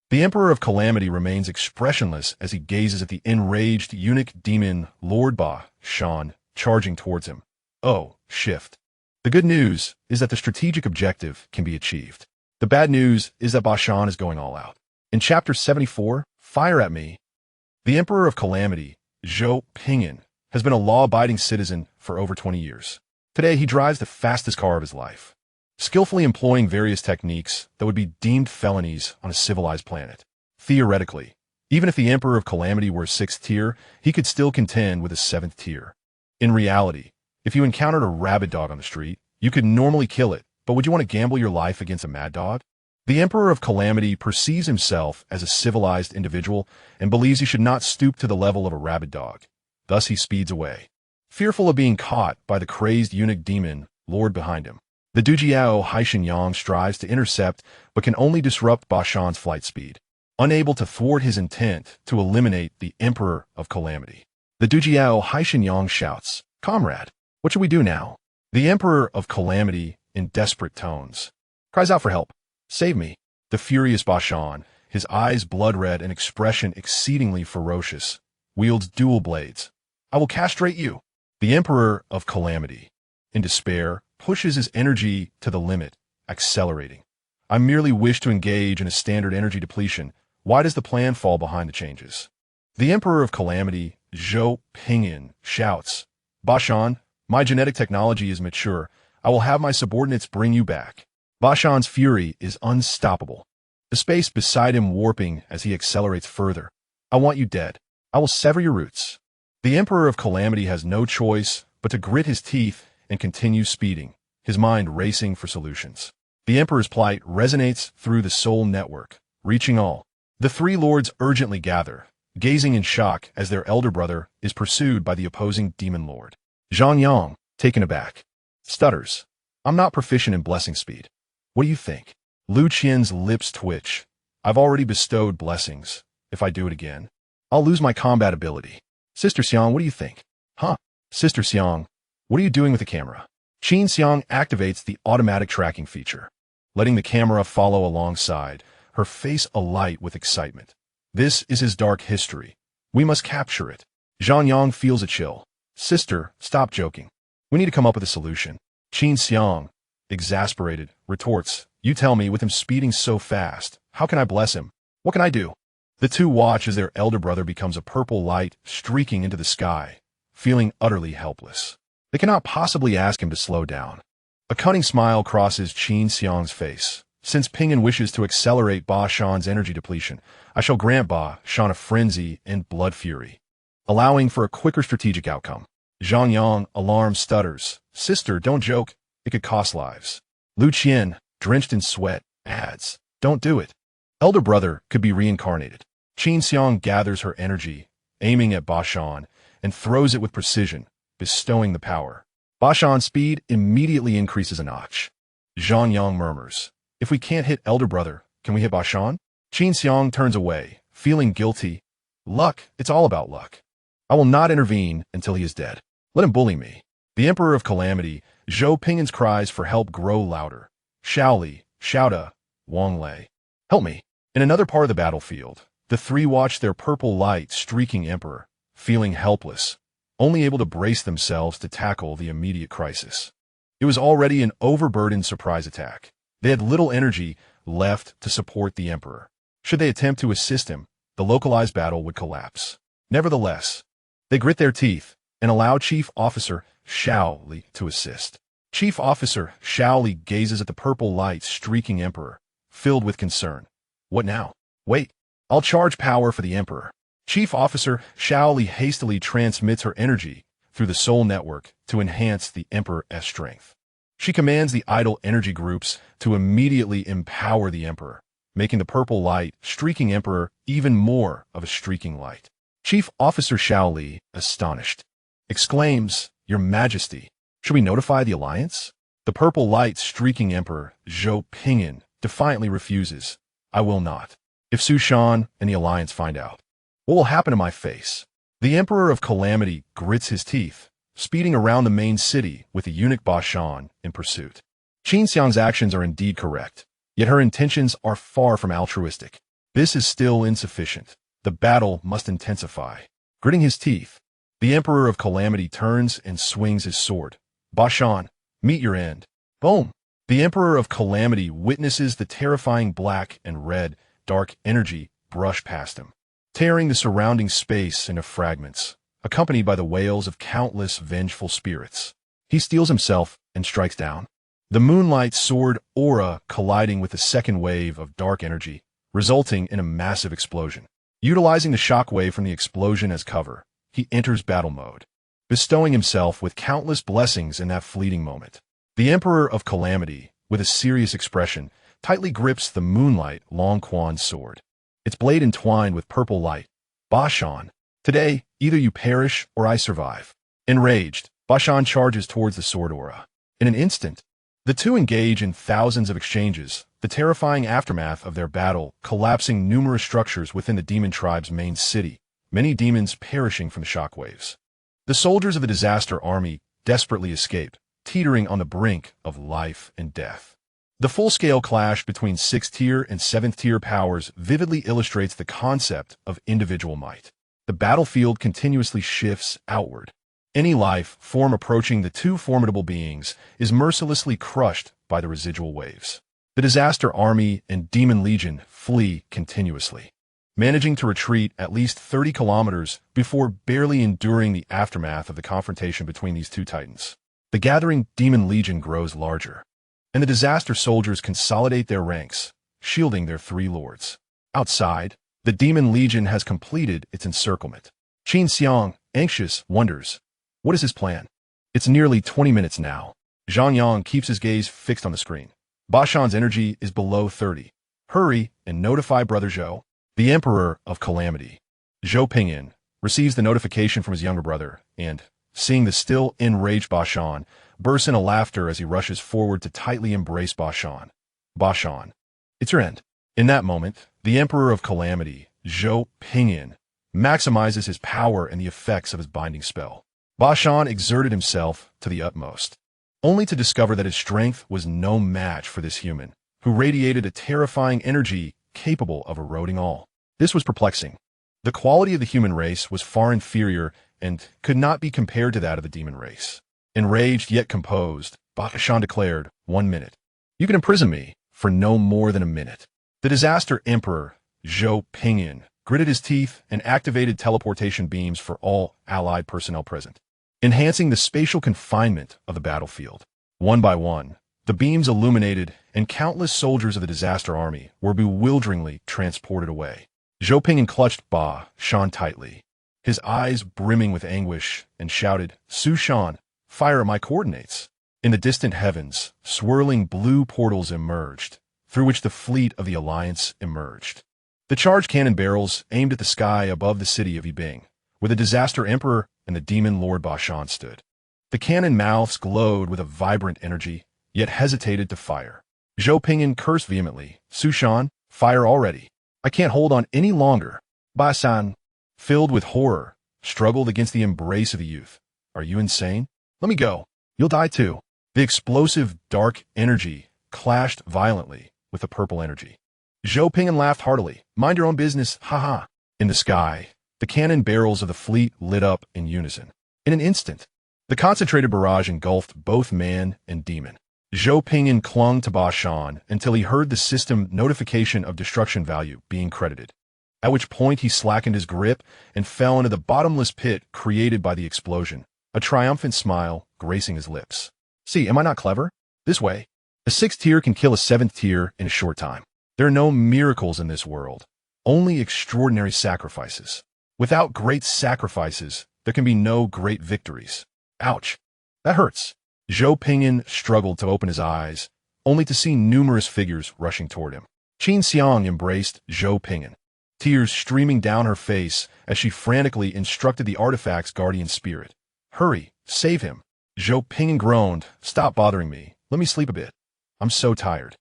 The Emperor of Calamity remains expressionless as he gazes at the enraged eunuch demon Lord Bashan charging towards him. Oh, shift. The good news is that the strategic objective can be achieved. The bad news is that Bashan is going all out. In Chapter 74, Fire at Me, The Emperor of Calamity, Zhou Ping'an, has been a law-abiding citizen for over 20 years. Today, he drives the fastest car of his life, skillfully employing various techniques that would be deemed felonies on a civilized planet. Theoretically, even if the Emperor of Calamity were a 6th tier, he could still contend with a 7th tier. In reality, if you encountered a rabid dog on the street, you could normally kill it, but would you want to gamble your life against a mad dog? The Emperor of Calamity perceives himself as a civilized individual and believes he should not stoop to the level of a rabid dog. Thus he speeds away, fearful of being caught by the crazed eunuch demon lord behind him. The Dujiao Haishinyang strives to intercept but can only disrupt Ba Shan's flight speed, unable to thwart his intent to eliminate the Emperor of Calamity. The Dujiao Haishinyang shouts, "Comrade, what should we do now?" The Emperor of Calamity, in desperate tones, cries out for help. "Save me." The furious Ba Shan, his eyes blood-red and expression exceedingly ferocious, wields dual blades. "I will castrate you." The Emperor of Calamity, in despair, pushes his energy to the limit, accelerating. "I merely wish to engage in a standard energy depletion. Why does the plan fall behind the changes?" The Emperor of Calamity, Zhou Ping'an, shouts, "Ba Shan, my genetic technology is mature. I will have my subordinates bring you back." Ba Shan's fury is unstoppable, the space beside him warping as he accelerates further. "I want you dead. I will sever your roots." The Emperor of Calamity has no choice but to grit his teeth and continue speeding, his mind racing for solutions. The Emperor's plight resonates through the soul network, reaching all. The three lords urgently gather, gazing in shock as their elder brother is pursued by the opposing demon lord. Zhang Yang, taken aback, stutters, "I'm not proficient in blessing speed. What do you think?" Lu Qian's lips twitch. "I've already bestowed blessings. If I do it again, I'll lose my combat ability." "Sister Xiang, what do you think?" "Huh? Sister Xiang, what are you doing with the camera?" Qin Xiang activates the automatic tracking feature, letting the camera follow alongside, her face alight with excitement. This is his dark history. We must capture it. Zhang Yang feels a chill. "Sister, stop joking. We need to come up with a solution." Qin Xiang, exasperated, retorts, "You tell me, with him speeding so fast, how can I bless him? What can I do?" The two watch as their elder brother becomes a purple light streaking into the sky, feeling utterly helpless. They cannot possibly ask him to slow down. A cunning smile crosses Qin Xiang's face. "Since Ping'an wishes to accelerate Ba Shan's energy depletion, I shall grant Ba Shan a frenzy and blood fury, allowing for a quicker strategic outcome." Zhang Yang, alarmed, stutters, "Sister, don't joke. It could cost lives." Lu Qian, drenched in sweat, adds, "Don't do it. Elder brother could be reincarnated." Qin Xiang gathers her energy, aiming at Ba Shan, and throws it with precision, bestowing the power. Ba Shan's speed immediately increases a notch. Zhang Yang murmurs, "If we can't hit elder brother, can we hit Ba Shan?" Qin Xiang turns away, feeling guilty. "Luck, it's all about luck. I will not intervene until he is dead. Let him bully me." The Emperor of Calamity, Zhou Ping'an's cries for help grow louder. "Shaoli, Xiaoda, Wang Lei, help me." In another part of the battlefield, the three watch their purple light streaking Emperor, feeling helpless, only able to brace themselves to tackle the immediate crisis. It was already an overburdened surprise attack. They had little energy left to support the Emperor. Should they attempt to assist him, the localized battle would collapse. Nevertheless, they grit their teeth and allow Chief Officer Xiao Li to assist. Chief Officer Xiao Li gazes at the purple light streaking Emperor, filled with concern. "What now? Wait, I'll charge power for the Emperor." Chief Officer Xiao Li hastily transmits her energy through the soul network to enhance the Emperor's strength. She commands the idle energy groups to immediately empower the Emperor, making the purple light streaking Emperor even more of a streaking light. Chief Officer Xiao Li, astonished, exclaims, "Your Majesty, should we notify the Alliance?" The purple light streaking Emperor, Zhou Ping'an, defiantly refuses. "I will not. If Su Shan and the Alliance find out, what will happen to my face?" The Emperor of Calamity grits his teeth, speeding around the main city with the eunuch Ba Shan in pursuit. Qin Xiang's actions are indeed correct, yet her intentions are far from altruistic. This is still insufficient. The battle must intensify. Gritting his teeth, the Emperor of Calamity turns and swings his sword. "Ba Shan, meet your end." Boom! The Emperor of Calamity witnesses the terrifying black and red, dark energy brush past him. tearing the surrounding space into fragments, accompanied by the wails of countless vengeful spirits. He steels himself and strikes down. The moonlight sword aura colliding with the second wave of dark energy, resulting in a massive explosion. Utilizing the shockwave from the explosion as cover, he enters battle mode, bestowing himself with countless blessings in that fleeting moment. The Emperor of Calamity, with a serious expression, tightly grips the moonlight Long Quan's sword, its blade entwined with purple light. Bashan, today, either you perish or I survive. Enraged, Bashan charges towards the sword aura. In an instant, the two engage in thousands of exchanges, the terrifying aftermath of their battle collapsing numerous structures within the demon tribe's main city, many demons perishing from the shockwaves. The soldiers of the disaster army desperately escape, teetering on the brink of life and death. The full-scale clash between 6th-tier and 7th-tier powers vividly illustrates the concept of individual might. The battlefield continuously shifts outward. Any life form approaching the two formidable beings is mercilessly crushed by the residual waves. The disaster army and demon legion flee continuously, managing to retreat at least 30 kilometers before barely enduring the aftermath of the confrontation between these two titans. The gathering demon legion grows larger, and the disaster soldiers consolidate their ranks, shielding their three lords. Outside, the demon legion has completed its encirclement. Qin Xiang, anxious, wonders, what is his plan? It's nearly 20 minutes now. Zhang Yang keeps his gaze fixed on the screen. Bashan's energy is below 30. Hurry and notify Brother Zhou. The Emperor of Calamity, Zhou Ping'an, receives the notification from his younger brother and, seeing the still enraged Bashan, bursts into laughter as he rushes forward to tightly embrace Bashan. Bashan, it's your end. In that moment, the Emperor of Calamity, Zhou Ping'an, maximizes his power and the effects of his binding spell. Bashan exerted himself to the utmost, only to discover that his strength was no match for this human, who radiated a terrifying energy capable of eroding all. This was perplexing. The quality of the human race was far inferior and could not be compared to that of the demon race. Enraged yet composed, Bashan declared, 1 minute. You can imprison me for no more than a minute. The disaster emperor, Zhou Ping'an, gritted his teeth and activated teleportation beams for all allied personnel present, enhancing the spatial confinement of the battlefield. One by one, the beams illuminated and countless soldiers of the disaster army were bewilderingly transported away. Zhou Ping'an clutched Bashan tightly, his eyes brimming with anguish, and shouted, Su Shan, fire at my coordinates. In the distant heavens, swirling blue portals emerged, through which the fleet of the Alliance emerged. The charge cannon barrels aimed at the sky above the city of Yibing, where the disaster emperor and the demon lord Bashan stood. The cannon mouths glowed with a vibrant energy, yet hesitated to fire. Zhou Ping'an cursed vehemently, Su Shan, fire already. I can't hold on any longer. Bashan, filled with horror, struggled against the embrace of the youth. Are you insane? Let me go. You'll die too. The explosive dark energy clashed violently with the purple energy. Zhou Ping'an laughed heartily. Mind your own business, haha. In the sky, the cannon barrels of the fleet lit up in unison. In an instant, the concentrated barrage engulfed both man and demon. Zhou Ping'an clung to Bashan until he heard the system notification of destruction value being credited, at which point he slackened his grip and fell into the bottomless pit created by the explosion, a triumphant smile gracing his lips. See, am I not clever? This way, a 6th tier can kill a 7th tier in a short time. There are no miracles in this world, only extraordinary sacrifices. Without great sacrifices, there can be no great victories. Ouch, that hurts. Zhou Ping'an struggled to open his eyes, only to see numerous figures rushing toward him. Qin Xiang embraced Zhou Ping'an, tears streaming down her face as she frantically instructed the artifact's guardian spirit. Hurry, save him. Zhou Ping'an groaned, stop bothering me. Let me sleep a bit. I'm so tired.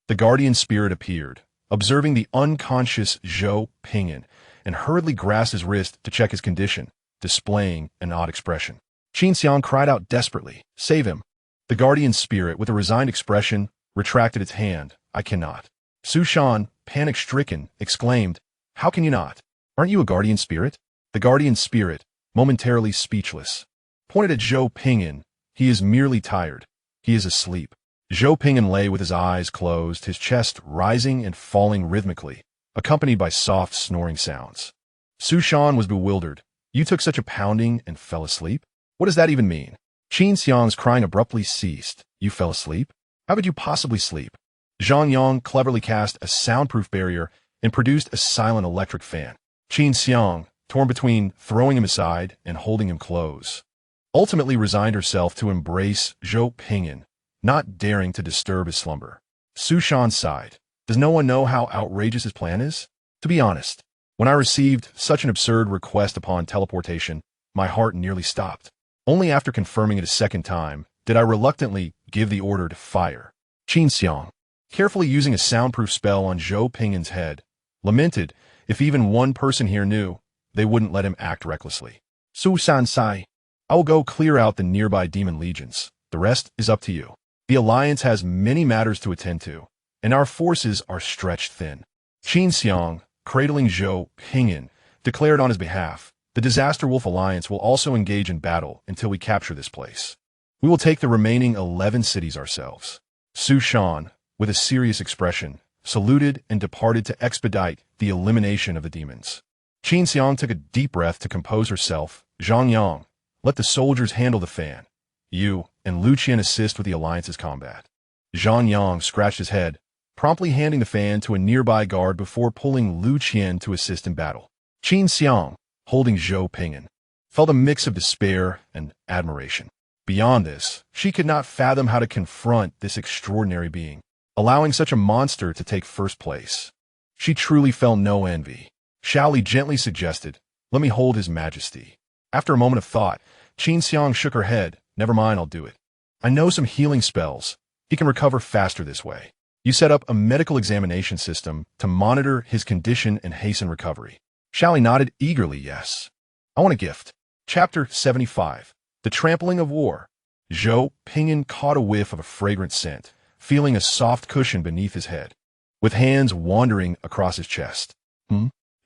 The guardian spirit appeared, observing the unconscious Zhou Ping'an, and hurriedly grasped his wrist to check his condition, displaying an odd expression. Qin Xiang cried out desperately, save him. The guardian spirit, with a resigned expression, retracted its hand. I cannot. Su Shan, panic-stricken, exclaimed, how can you not? Aren't you a guardian spirit? The guardian spirit, momentarily speechless, pointed at Zhou Ping'an. He is merely tired. He is asleep. Zhou Ping'an lay with his eyes closed, his chest rising and falling rhythmically, accompanied by soft snoring sounds. Su Shan was bewildered. You took such a pounding and fell asleep? What does that even mean? Qin Xiang's crying abruptly ceased. You fell asleep? How could you possibly sleep? Zhang Yang cleverly cast a soundproof barrier and produced a silent electric fan. Qin Xiang, torn between throwing him aside and holding him close, ultimately resigned herself to embrace Zhou Ping'an, not daring to disturb his slumber. Su Shan sighed. Does no one know how outrageous his plan is? To be honest, when I received such an absurd request upon teleportation, my heart nearly stopped. Only after confirming it a second time did I reluctantly give the order to fire. Qin Xiang, carefully using a soundproof spell on Zhou Ping'an's head, lamented if even one person here knew, they wouldn't let him act recklessly. Su Shan sighed. I will go clear out the nearby demon legions. The rest is up to you. The Alliance has many matters to attend to, and our forces are stretched thin. Qin Xiang, cradling Zhou Ping'an, declared on his behalf, the Disaster Wolf Alliance will also engage in battle until we capture this place. We will take the remaining 11 cities ourselves. Su Shan, with a serious expression, saluted and departed to expedite the elimination of the demons. Qin Xiang took a deep breath to compose herself. Zhang Yang, let the soldiers handle the fan. You and Lu Qian assist with the Alliance's combat. Zhang Yang scratched his head, promptly handing the fan to a nearby guard before pulling Lu Qian to assist in battle. Qin Xiang, holding Zhou Ping'an, felt a mix of despair and admiration. Beyond this, she could not fathom how to confront this extraordinary being, allowing such a monster to take first place. She truly felt no envy. Shaoli gently suggested, let me hold his majesty. After a moment of thought, Qin Xiang shook her head. Never mind, I'll do it. I know some healing spells. He can recover faster this way. You set up a medical examination system to monitor his condition and hasten recovery. Shaoli nodded eagerly, yes. I want a gift. Chapter 75. The Trampling of War. Zhou Ping'an caught a whiff of a fragrant scent, feeling a soft cushion beneath his head, with hands wandering across his chest.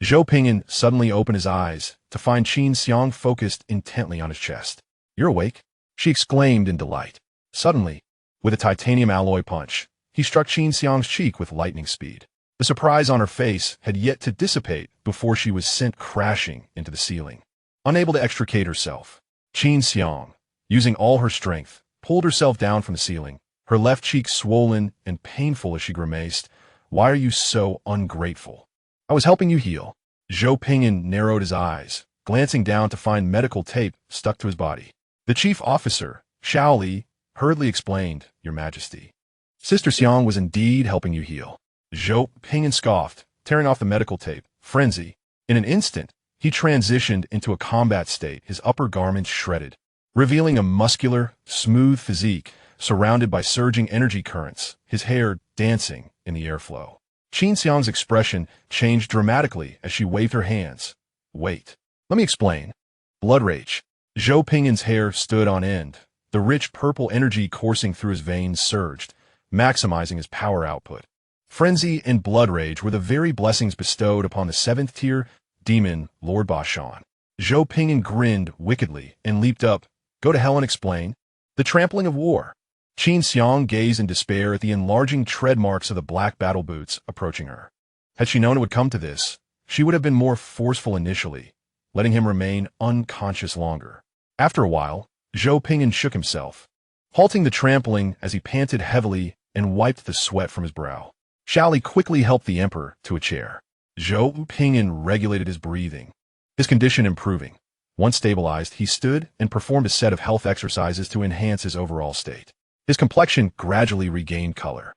Zhou Ping'an suddenly opened his eyes to find Qin Xiang focused intently on his chest. You're awake? She exclaimed in delight. Suddenly, with a titanium alloy punch, he struck Qin Xiang's cheek with lightning speed. The surprise on her face had yet to dissipate before she was sent crashing into the ceiling. Unable to extricate herself, Qin Xiang, using all her strength, pulled herself down from the ceiling, her left cheek swollen and painful as she grimaced. Why are you so ungrateful? I was helping you heal. Zhou Ping'an narrowed his eyes, glancing down to find medical tape stuck to his body. The chief officer, Shaoli, hurriedly explained, Your Majesty. Sister Xiang was indeed helping you heal. Zhou Ping'an scoffed, tearing off the medical tape. Frenzy. In an instant, he transitioned into a combat state, his upper garments shredded, revealing a muscular, smooth physique surrounded by surging energy currents, his hair dancing in the airflow. Qin Xiang's expression changed dramatically as she waved her hands. Wait. Let me explain. Blood rage. Zhou Ping'an's hair stood on end. The rich purple energy coursing through his veins surged, maximizing his power output. Frenzy and blood rage were the very blessings bestowed upon the 7th-tier demon, Lord Bashan. Zhou Ping'an grinned wickedly and leaped up. Go to hell and explain. The Trampling of War. Qin Xiang gazed in despair at the enlarging tread marks of the black battle boots approaching her. Had she known it would come to this, she would have been more forceful initially, letting him remain unconscious longer. After a while, Zhou Ping'an shook himself, halting the trampling as he panted heavily and wiped the sweat from his brow. Shaoli quickly helped the emperor to a chair. Zhou Ping'an regulated his breathing, his condition improving. Once stabilized, he stood and performed a set of health exercises to enhance his overall state. His complexion gradually regained color.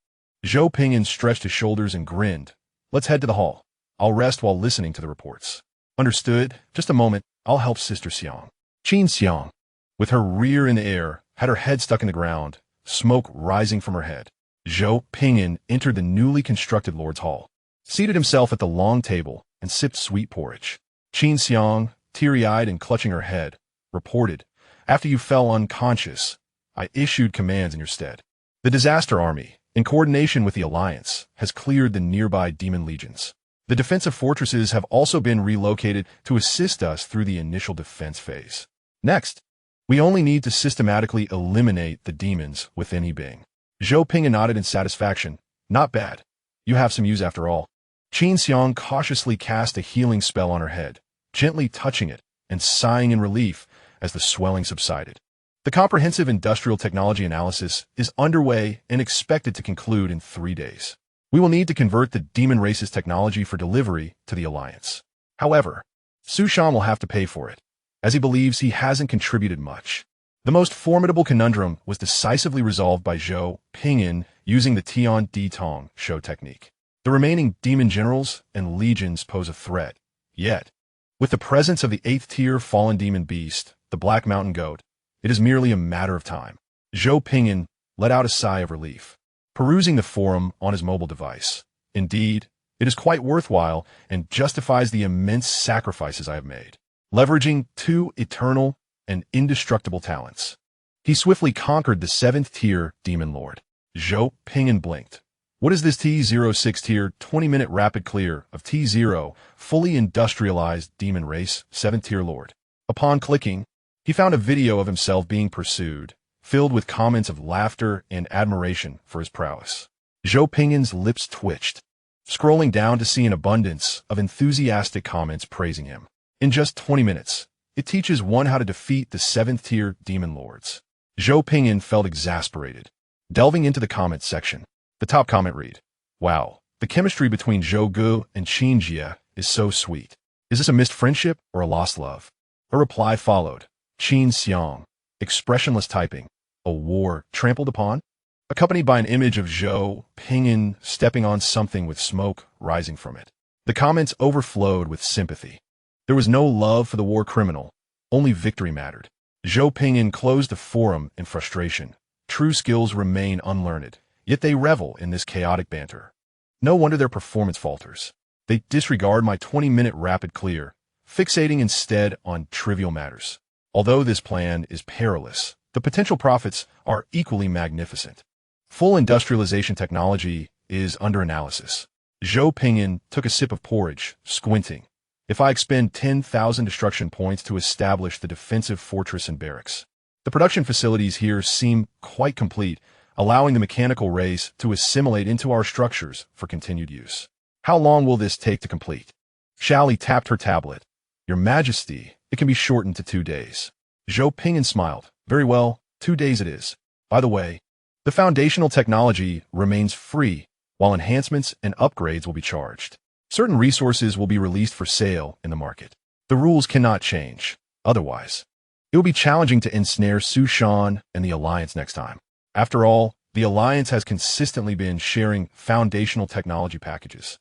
Zhou Ping'an stretched his shoulders and grinned. Let's head to the hall. I'll rest while listening to the reports. Understood. Just a moment. I'll help Sister Xiang. Qin Xiang, with her rear in the air, had her head stuck in the ground, smoke rising from her head. Zhou Ping'an entered the newly constructed Lord's Hall, seated himself at the long table, and sipped sweet porridge. Qin Xiang, teary-eyed and clutching her head, reported, After you fell unconscious, I issued commands in your stead. The Disaster Army, in coordination with the Alliance, has cleared the nearby demon legions. The defensive fortresses have also been relocated to assist us through the initial defense phase. Next, we only need to systematically eliminate the demons within Yibing. Zhou Ping'an nodded in satisfaction. Not bad. You have some use after all. Qin Xiang cautiously cast a healing spell on her head, gently touching it and sighing in relief as the swelling subsided. The comprehensive industrial technology analysis is underway and expected to conclude in 3 days. We will need to convert the demon race's technology for delivery to the Alliance. However, Su Shan will have to pay for it, as he believes he hasn't contributed much. The most formidable conundrum was decisively resolved by Zhou Ping'an using the Tian Di Tong show technique. The remaining demon generals and legions pose a threat, yet, with the presence of the 8th-tier fallen demon beast, the Black Mountain Goat, it is merely a matter of time. Zhou Ping'an let out a sigh of relief, perusing the forum on his mobile device. Indeed, it is quite worthwhile and justifies the immense sacrifices I have made. Leveraging 2 eternal and indestructible talents, he swiftly conquered the 7th-tier demon lord. Zhou Ping'an blinked. What is this T06 tier 20-minute rapid clear of T0 fully industrialized demon race 7th-tier lord? Upon clicking, he found a video of himself being pursued, filled with comments of laughter and admiration for his prowess. Zhou Ping'an's lips twitched, scrolling down to see an abundance of enthusiastic comments praising him. In just 20 minutes, it teaches one how to defeat the 7th-tier demon lords. Zhou Ping'an felt exasperated. Delving into the comments section, the top comment read, "Wow, the chemistry between Zhou Gu and Qin Jie is so sweet. Is this a missed friendship or a lost love?" A reply followed. Qin Xiang, expressionless typing, "A war trampled upon?" Accompanied by an image of Zhou Ping'an stepping on something with smoke rising from it. The comments overflowed with sympathy. There was no love for the war criminal, only victory mattered. Zhou Ping'an closed the forum in frustration. True skills remain unlearned, yet they revel in this chaotic banter. No wonder their performance falters. They disregard my 20-minute rapid clear, fixating instead on trivial matters. Although this plan is perilous, the potential profits are equally magnificent. Full industrialization technology is under analysis. Zhou Ping'an took a sip of porridge, squinting. If I expend 10,000 destruction points to establish the defensive fortress and barracks, the production facilities here seem quite complete, allowing the mechanical race to assimilate into our structures for continued use. How long will this take to complete? Shally tapped her tablet. Your Majesty, it can be shortened to 2 days. Zhou Ping'an smiled. Very well, 2 days it is. By the way, the foundational technology remains free, while enhancements and upgrades will be charged. Certain resources will be released for sale in the market. The rules cannot change. Otherwise, it will be challenging to ensnare Su Shan and the Alliance next time. After all, the Alliance has consistently been sharing foundational technology packages,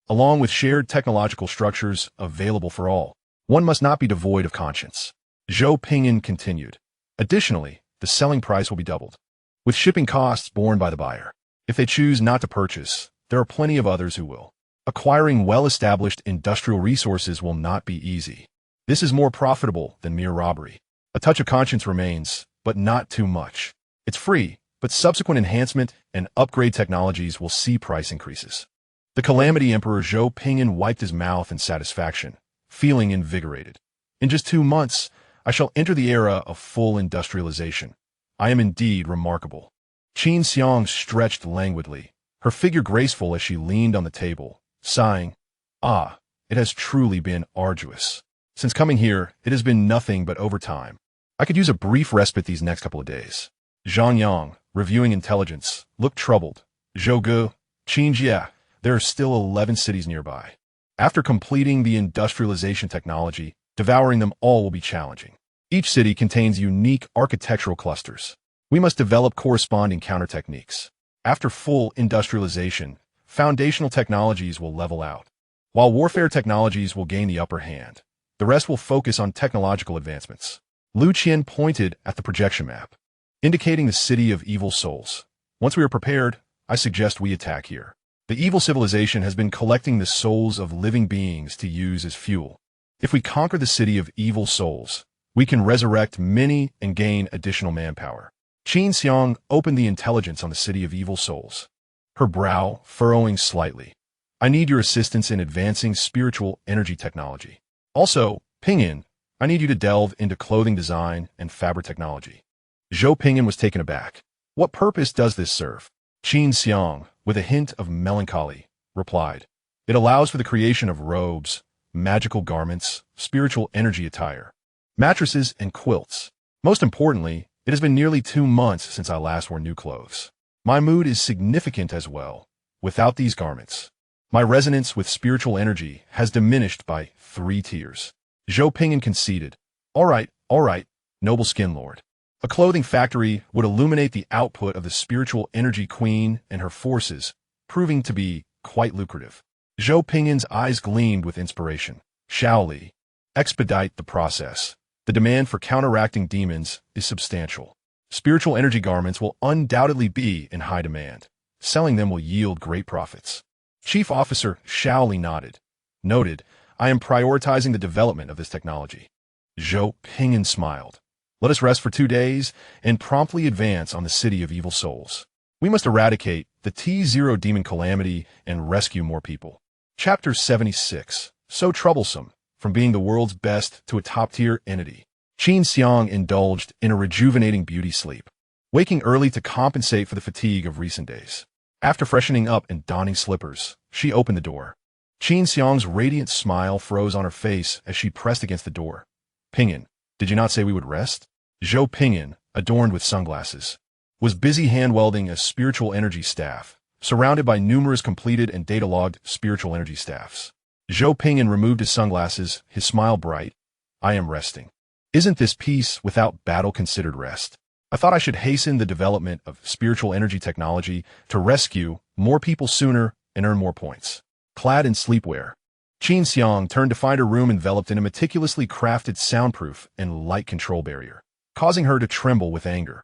along with shared technological structures available for all. One must not be devoid of conscience. Zhou Ping'an continued. Additionally, the selling price will be doubled, with shipping costs borne by the buyer. If they choose not to purchase, there are plenty of others who will. Acquiring well-established industrial resources will not be easy. This is more profitable than mere robbery. A touch of conscience remains, but not too much. It's free, but subsequent enhancement and upgrade technologies will see price increases. The Calamity Emperor Zhou Ping'an wiped his mouth in satisfaction, feeling invigorated. In just 2 months, I shall enter the era of full industrialization. I am indeed remarkable. Qin Xiang stretched languidly, her figure graceful as she leaned on the table, sighing. Ah, it has truly been arduous. Since coming here, it has been nothing but overtime. I could use a brief respite these next couple of days. Zhang Yang, reviewing intelligence, looked troubled. Zhou Gu, Qin Jie, there are still 11 cities nearby. After completing the industrialization technology, devouring them all will be challenging. Each city contains unique architectural clusters. We must develop corresponding counter techniques. After full industrialization, foundational technologies will level out, while warfare technologies will gain the upper hand. The rest will focus on technological advancements. Lu Qian pointed at the projection map, indicating the city of evil souls. Once we are prepared, I suggest we attack here. The evil civilization has been collecting the souls of living beings to use as fuel. If we conquer the city of evil souls, we can resurrect many and gain additional manpower. Qin Xiang opened the intelligence on the city of evil souls, her brow furrowing slightly. I need your assistance in advancing spiritual energy technology. Also, Ping'an, I need you to delve into clothing design and fabric technology. Zhou Ping'an was taken aback. What purpose does this serve? Qin Xiang, with a hint of melancholy, replied. It allows for the creation of robes, magical garments, spiritual energy attire, mattresses, and quilts. Most importantly, it has been nearly 2 months since I last wore new clothes. My mood is significant as well. Without these garments, my resonance with spiritual energy has diminished by 3 tiers. Zhou Ping'an conceded. All right, noble skin lord. A clothing factory would illuminate the output of the spiritual energy queen and her forces, proving to be quite lucrative. Zhou Ping'an's eyes gleamed with inspiration. Shall we expedite the process? The demand for counteracting demons is substantial. Spiritual energy garments will undoubtedly be in high demand. Selling them will yield great profits. Chief Officer Shaoli noted, I am prioritizing the development of this technology. Zhou Ping'an smiled. Let us rest for 2 days and promptly advance on the city of evil souls. We must eradicate the T0 demon calamity and rescue more people. Chapter 76. So troublesome, from being the world's best to a top-tier entity. Qin Xiang indulged in a rejuvenating beauty sleep, waking early to compensate for the fatigue of recent days. After freshening up and donning slippers, she opened the door. Qin Xiang's radiant smile froze on her face as she pressed against the door. Ping'an, did you not say we would rest? Zhou Ping'an, adorned with sunglasses, was busy hand-welding a spiritual energy staff, surrounded by numerous completed and data-logged spiritual energy staffs. Zhou Ping'an removed his sunglasses, his smile bright. I am resting. Isn't this peace without battle considered rest? I thought I should hasten the development of spiritual energy technology to rescue more people sooner and earn more points. Clad in sleepwear, Qin Xiang turned to find her room enveloped in a meticulously crafted soundproof and light control barrier, causing her to tremble with anger.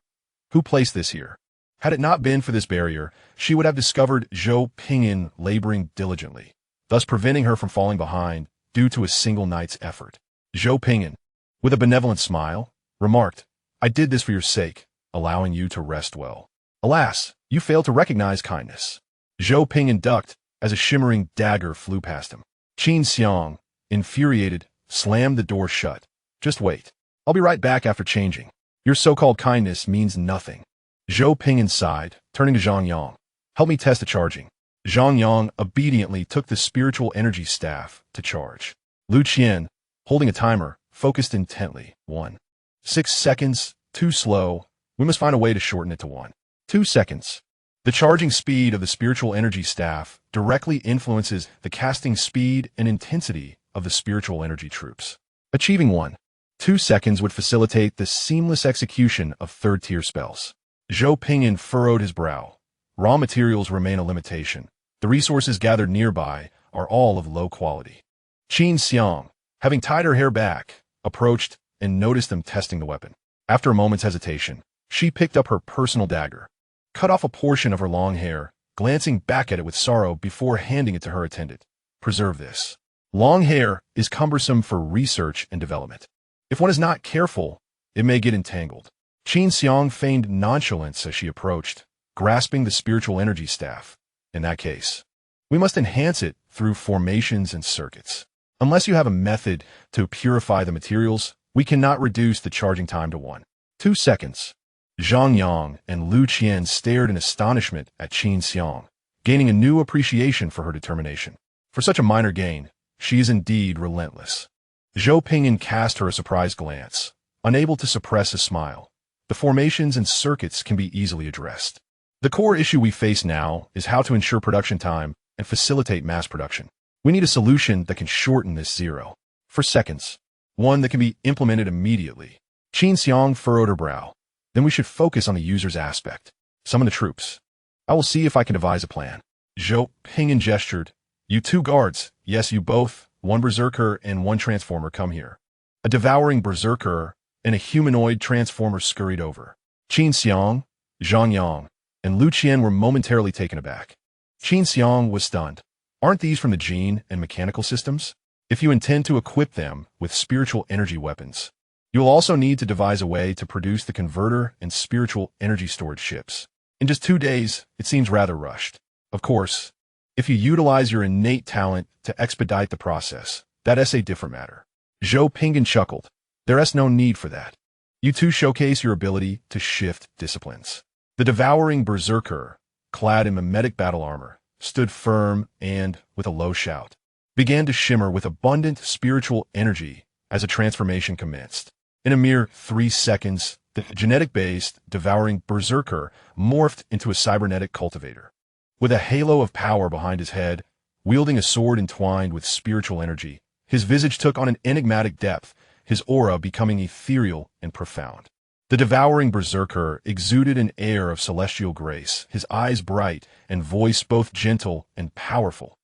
Who placed this here? Had it not been for this barrier, she would have discovered Zhou Ping'an laboring diligently, thus preventing her from falling behind due to a single night's effort. Zhou Ping'an, with a benevolent smile, remarked, I did this for your sake, allowing you to rest well. Alas, you failed to recognize kindness. Zhou Ping'an ducked as a shimmering dagger flew past him. Qin Xiang, infuriated, slammed the door shut. Just wait. I'll be right back after changing. Your so-called kindness means nothing. Zhou Ping'an sighed, turning to Zhang Yang. Help me test the charging. Zhang Yang obediently took the spiritual energy staff to charge. Lu Qian, holding a timer, focused intently. 1. 6 seconds, too slow. We must find a way to shorten it to 1. 2 seconds. The charging speed of the spiritual energy staff directly influences the casting speed and intensity of the spiritual energy troops. Achieving 1. 2 seconds would facilitate the seamless execution of third-tier spells. Zhou Ping'an furrowed his brow. Raw materials remain a limitation. The resources gathered nearby are all of low quality. Qin Xiang, having tied her hair back, approached and noticed them testing the weapon. After a moment's hesitation, she picked up her personal dagger, cut off a portion of her long hair, glancing back at it with sorrow before handing it to her attendant. Preserve this. Long hair is cumbersome for research and development. If one is not careful, it may get entangled. Qin Xiang feigned nonchalance as she approached, grasping the spiritual energy staff. In that case, we must enhance it through formations and circuits. Unless you have a method to purify the materials, we cannot reduce the charging time to 1. 2 seconds. Zhang Yang and Lu Qian stared in astonishment at Qin Xiang, gaining a new appreciation for her determination. For such a minor gain, she is indeed relentless. Zhou Ping'an cast her a surprised glance, unable to suppress a smile. The formations and circuits can be easily addressed. The core issue we face now is how to ensure production time and facilitate mass production. We need a solution that can shorten this 0 for seconds, one that can be implemented immediately. Qin Xiang furrowed her brow. Then we should focus on the user's aspect. Summon the troops. I will see if I can devise a plan. Zhou Ping'an gestured. You 2 guards, yes you both, 1 berserker and 1 transformer, come here. A devouring berserker and a humanoid transformer scurried over. Qin Xiang, Zhang Yang, and Lu Qian were momentarily taken aback. Qin Xiang was stunned. Aren't these from the gene and mechanical systems? If you intend to equip them with spiritual energy weapons, you will also need to devise a way to produce the converter and spiritual energy storage chips. In just 2 days, it seems rather rushed. Of course, if you utilize your innate talent to expedite the process, that's a different matter. Zhou Ping'an chuckled. There's no need for that. You 2 showcase your ability to shift disciplines. The devouring berserker, clad in mimetic battle armor, stood firm and, with a low shout, began to shimmer with abundant spiritual energy as a transformation commenced. In a mere 3 seconds, the genetic-based, devouring berserker morphed into a cybernetic cultivator. With a halo of power behind his head, wielding a sword entwined with spiritual energy, his visage took on an enigmatic depth, his aura becoming ethereal and profound. The devouring berserker exuded an air of celestial grace, his eyes bright and voice both gentle and powerful.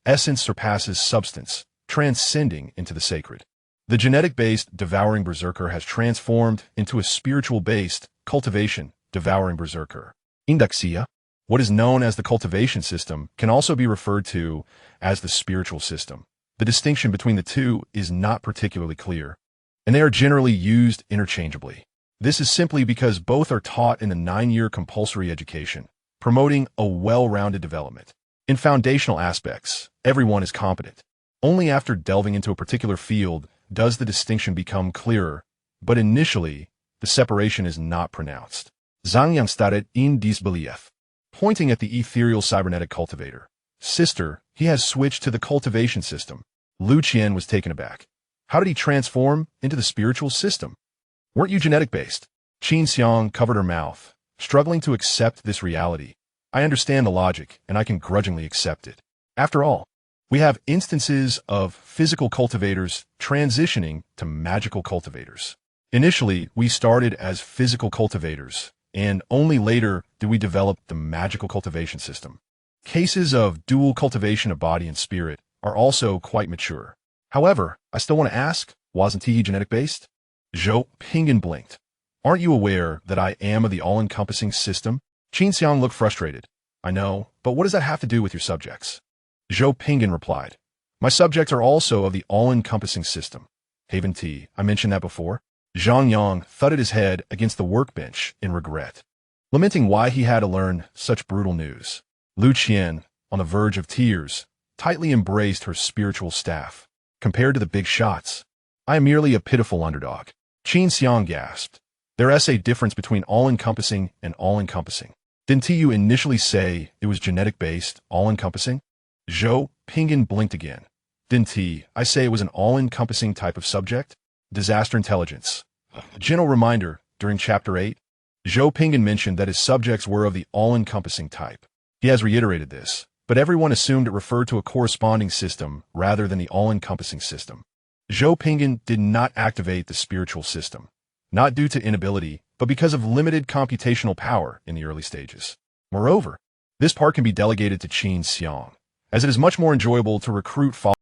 Essence surpasses substance, transcending into the sacred. The genetic-based devouring berserker has transformed into a spiritual-based cultivation devouring berserker. Indexia, what is known as the cultivation system, can also be referred to as the spiritual system. The distinction between the two is not particularly clear, and they are generally used interchangeably. This is simply because both are taught in a 9-year compulsory education, promoting a well-rounded development. In foundational aspects, everyone is competent. Only after delving into a particular field does the distinction become clearer, but initially, the separation is not pronounced. Zhang Yang started in disbelief, pointing at the ethereal cybernetic cultivator. Sister, he has switched to the cultivation system. Lu Qian was taken aback. How did he transform into the spiritual system? Weren't you genetic-based? Qin Xiang covered her mouth, struggling to accept this reality. I understand the logic, and I can grudgingly accept it. After all, we have instances of physical cultivators transitioning to magical cultivators. Initially, we started as physical cultivators, and only later did we develop the magical cultivation system. Cases of dual cultivation of body and spirit are also quite mature. However, I still want to ask, wasn't he genetic-based? Zhou Ping'an blinked. Aren't you aware that I am of the all-encompassing system? Qin Xiang looked frustrated. I know, but what does that have to do with your subjects? Zhou Ping'an replied. My subjects are also of the all-encompassing system. Haven T, I mentioned that before. Zhang Yang thudded his head against the workbench in regret, lamenting why he had to learn such brutal news. Lu Qian, on the verge of tears, tightly embraced her spiritual staff. Compared to the big shots, I am merely a pitiful underdog. Qin Xiang gasped. There is a difference between all-encompassing and all-encompassing. Didn't you initially say it was genetic-based, all-encompassing? Zhou Ping'an blinked again. Didn't I say it was an all-encompassing type of subject? Disaster intelligence. A gentle reminder, during Chapter 8, Zhou Ping'an mentioned that his subjects were of the all-encompassing type. He has reiterated this, but everyone assumed it referred to a corresponding system rather than the all-encompassing system. Zhou Ping'an did not activate the spiritual system, not due to inability, but because of limited computational power in the early stages. Moreover, this part can be delegated to Qin Xiang, as it is much more enjoyable to recruit followers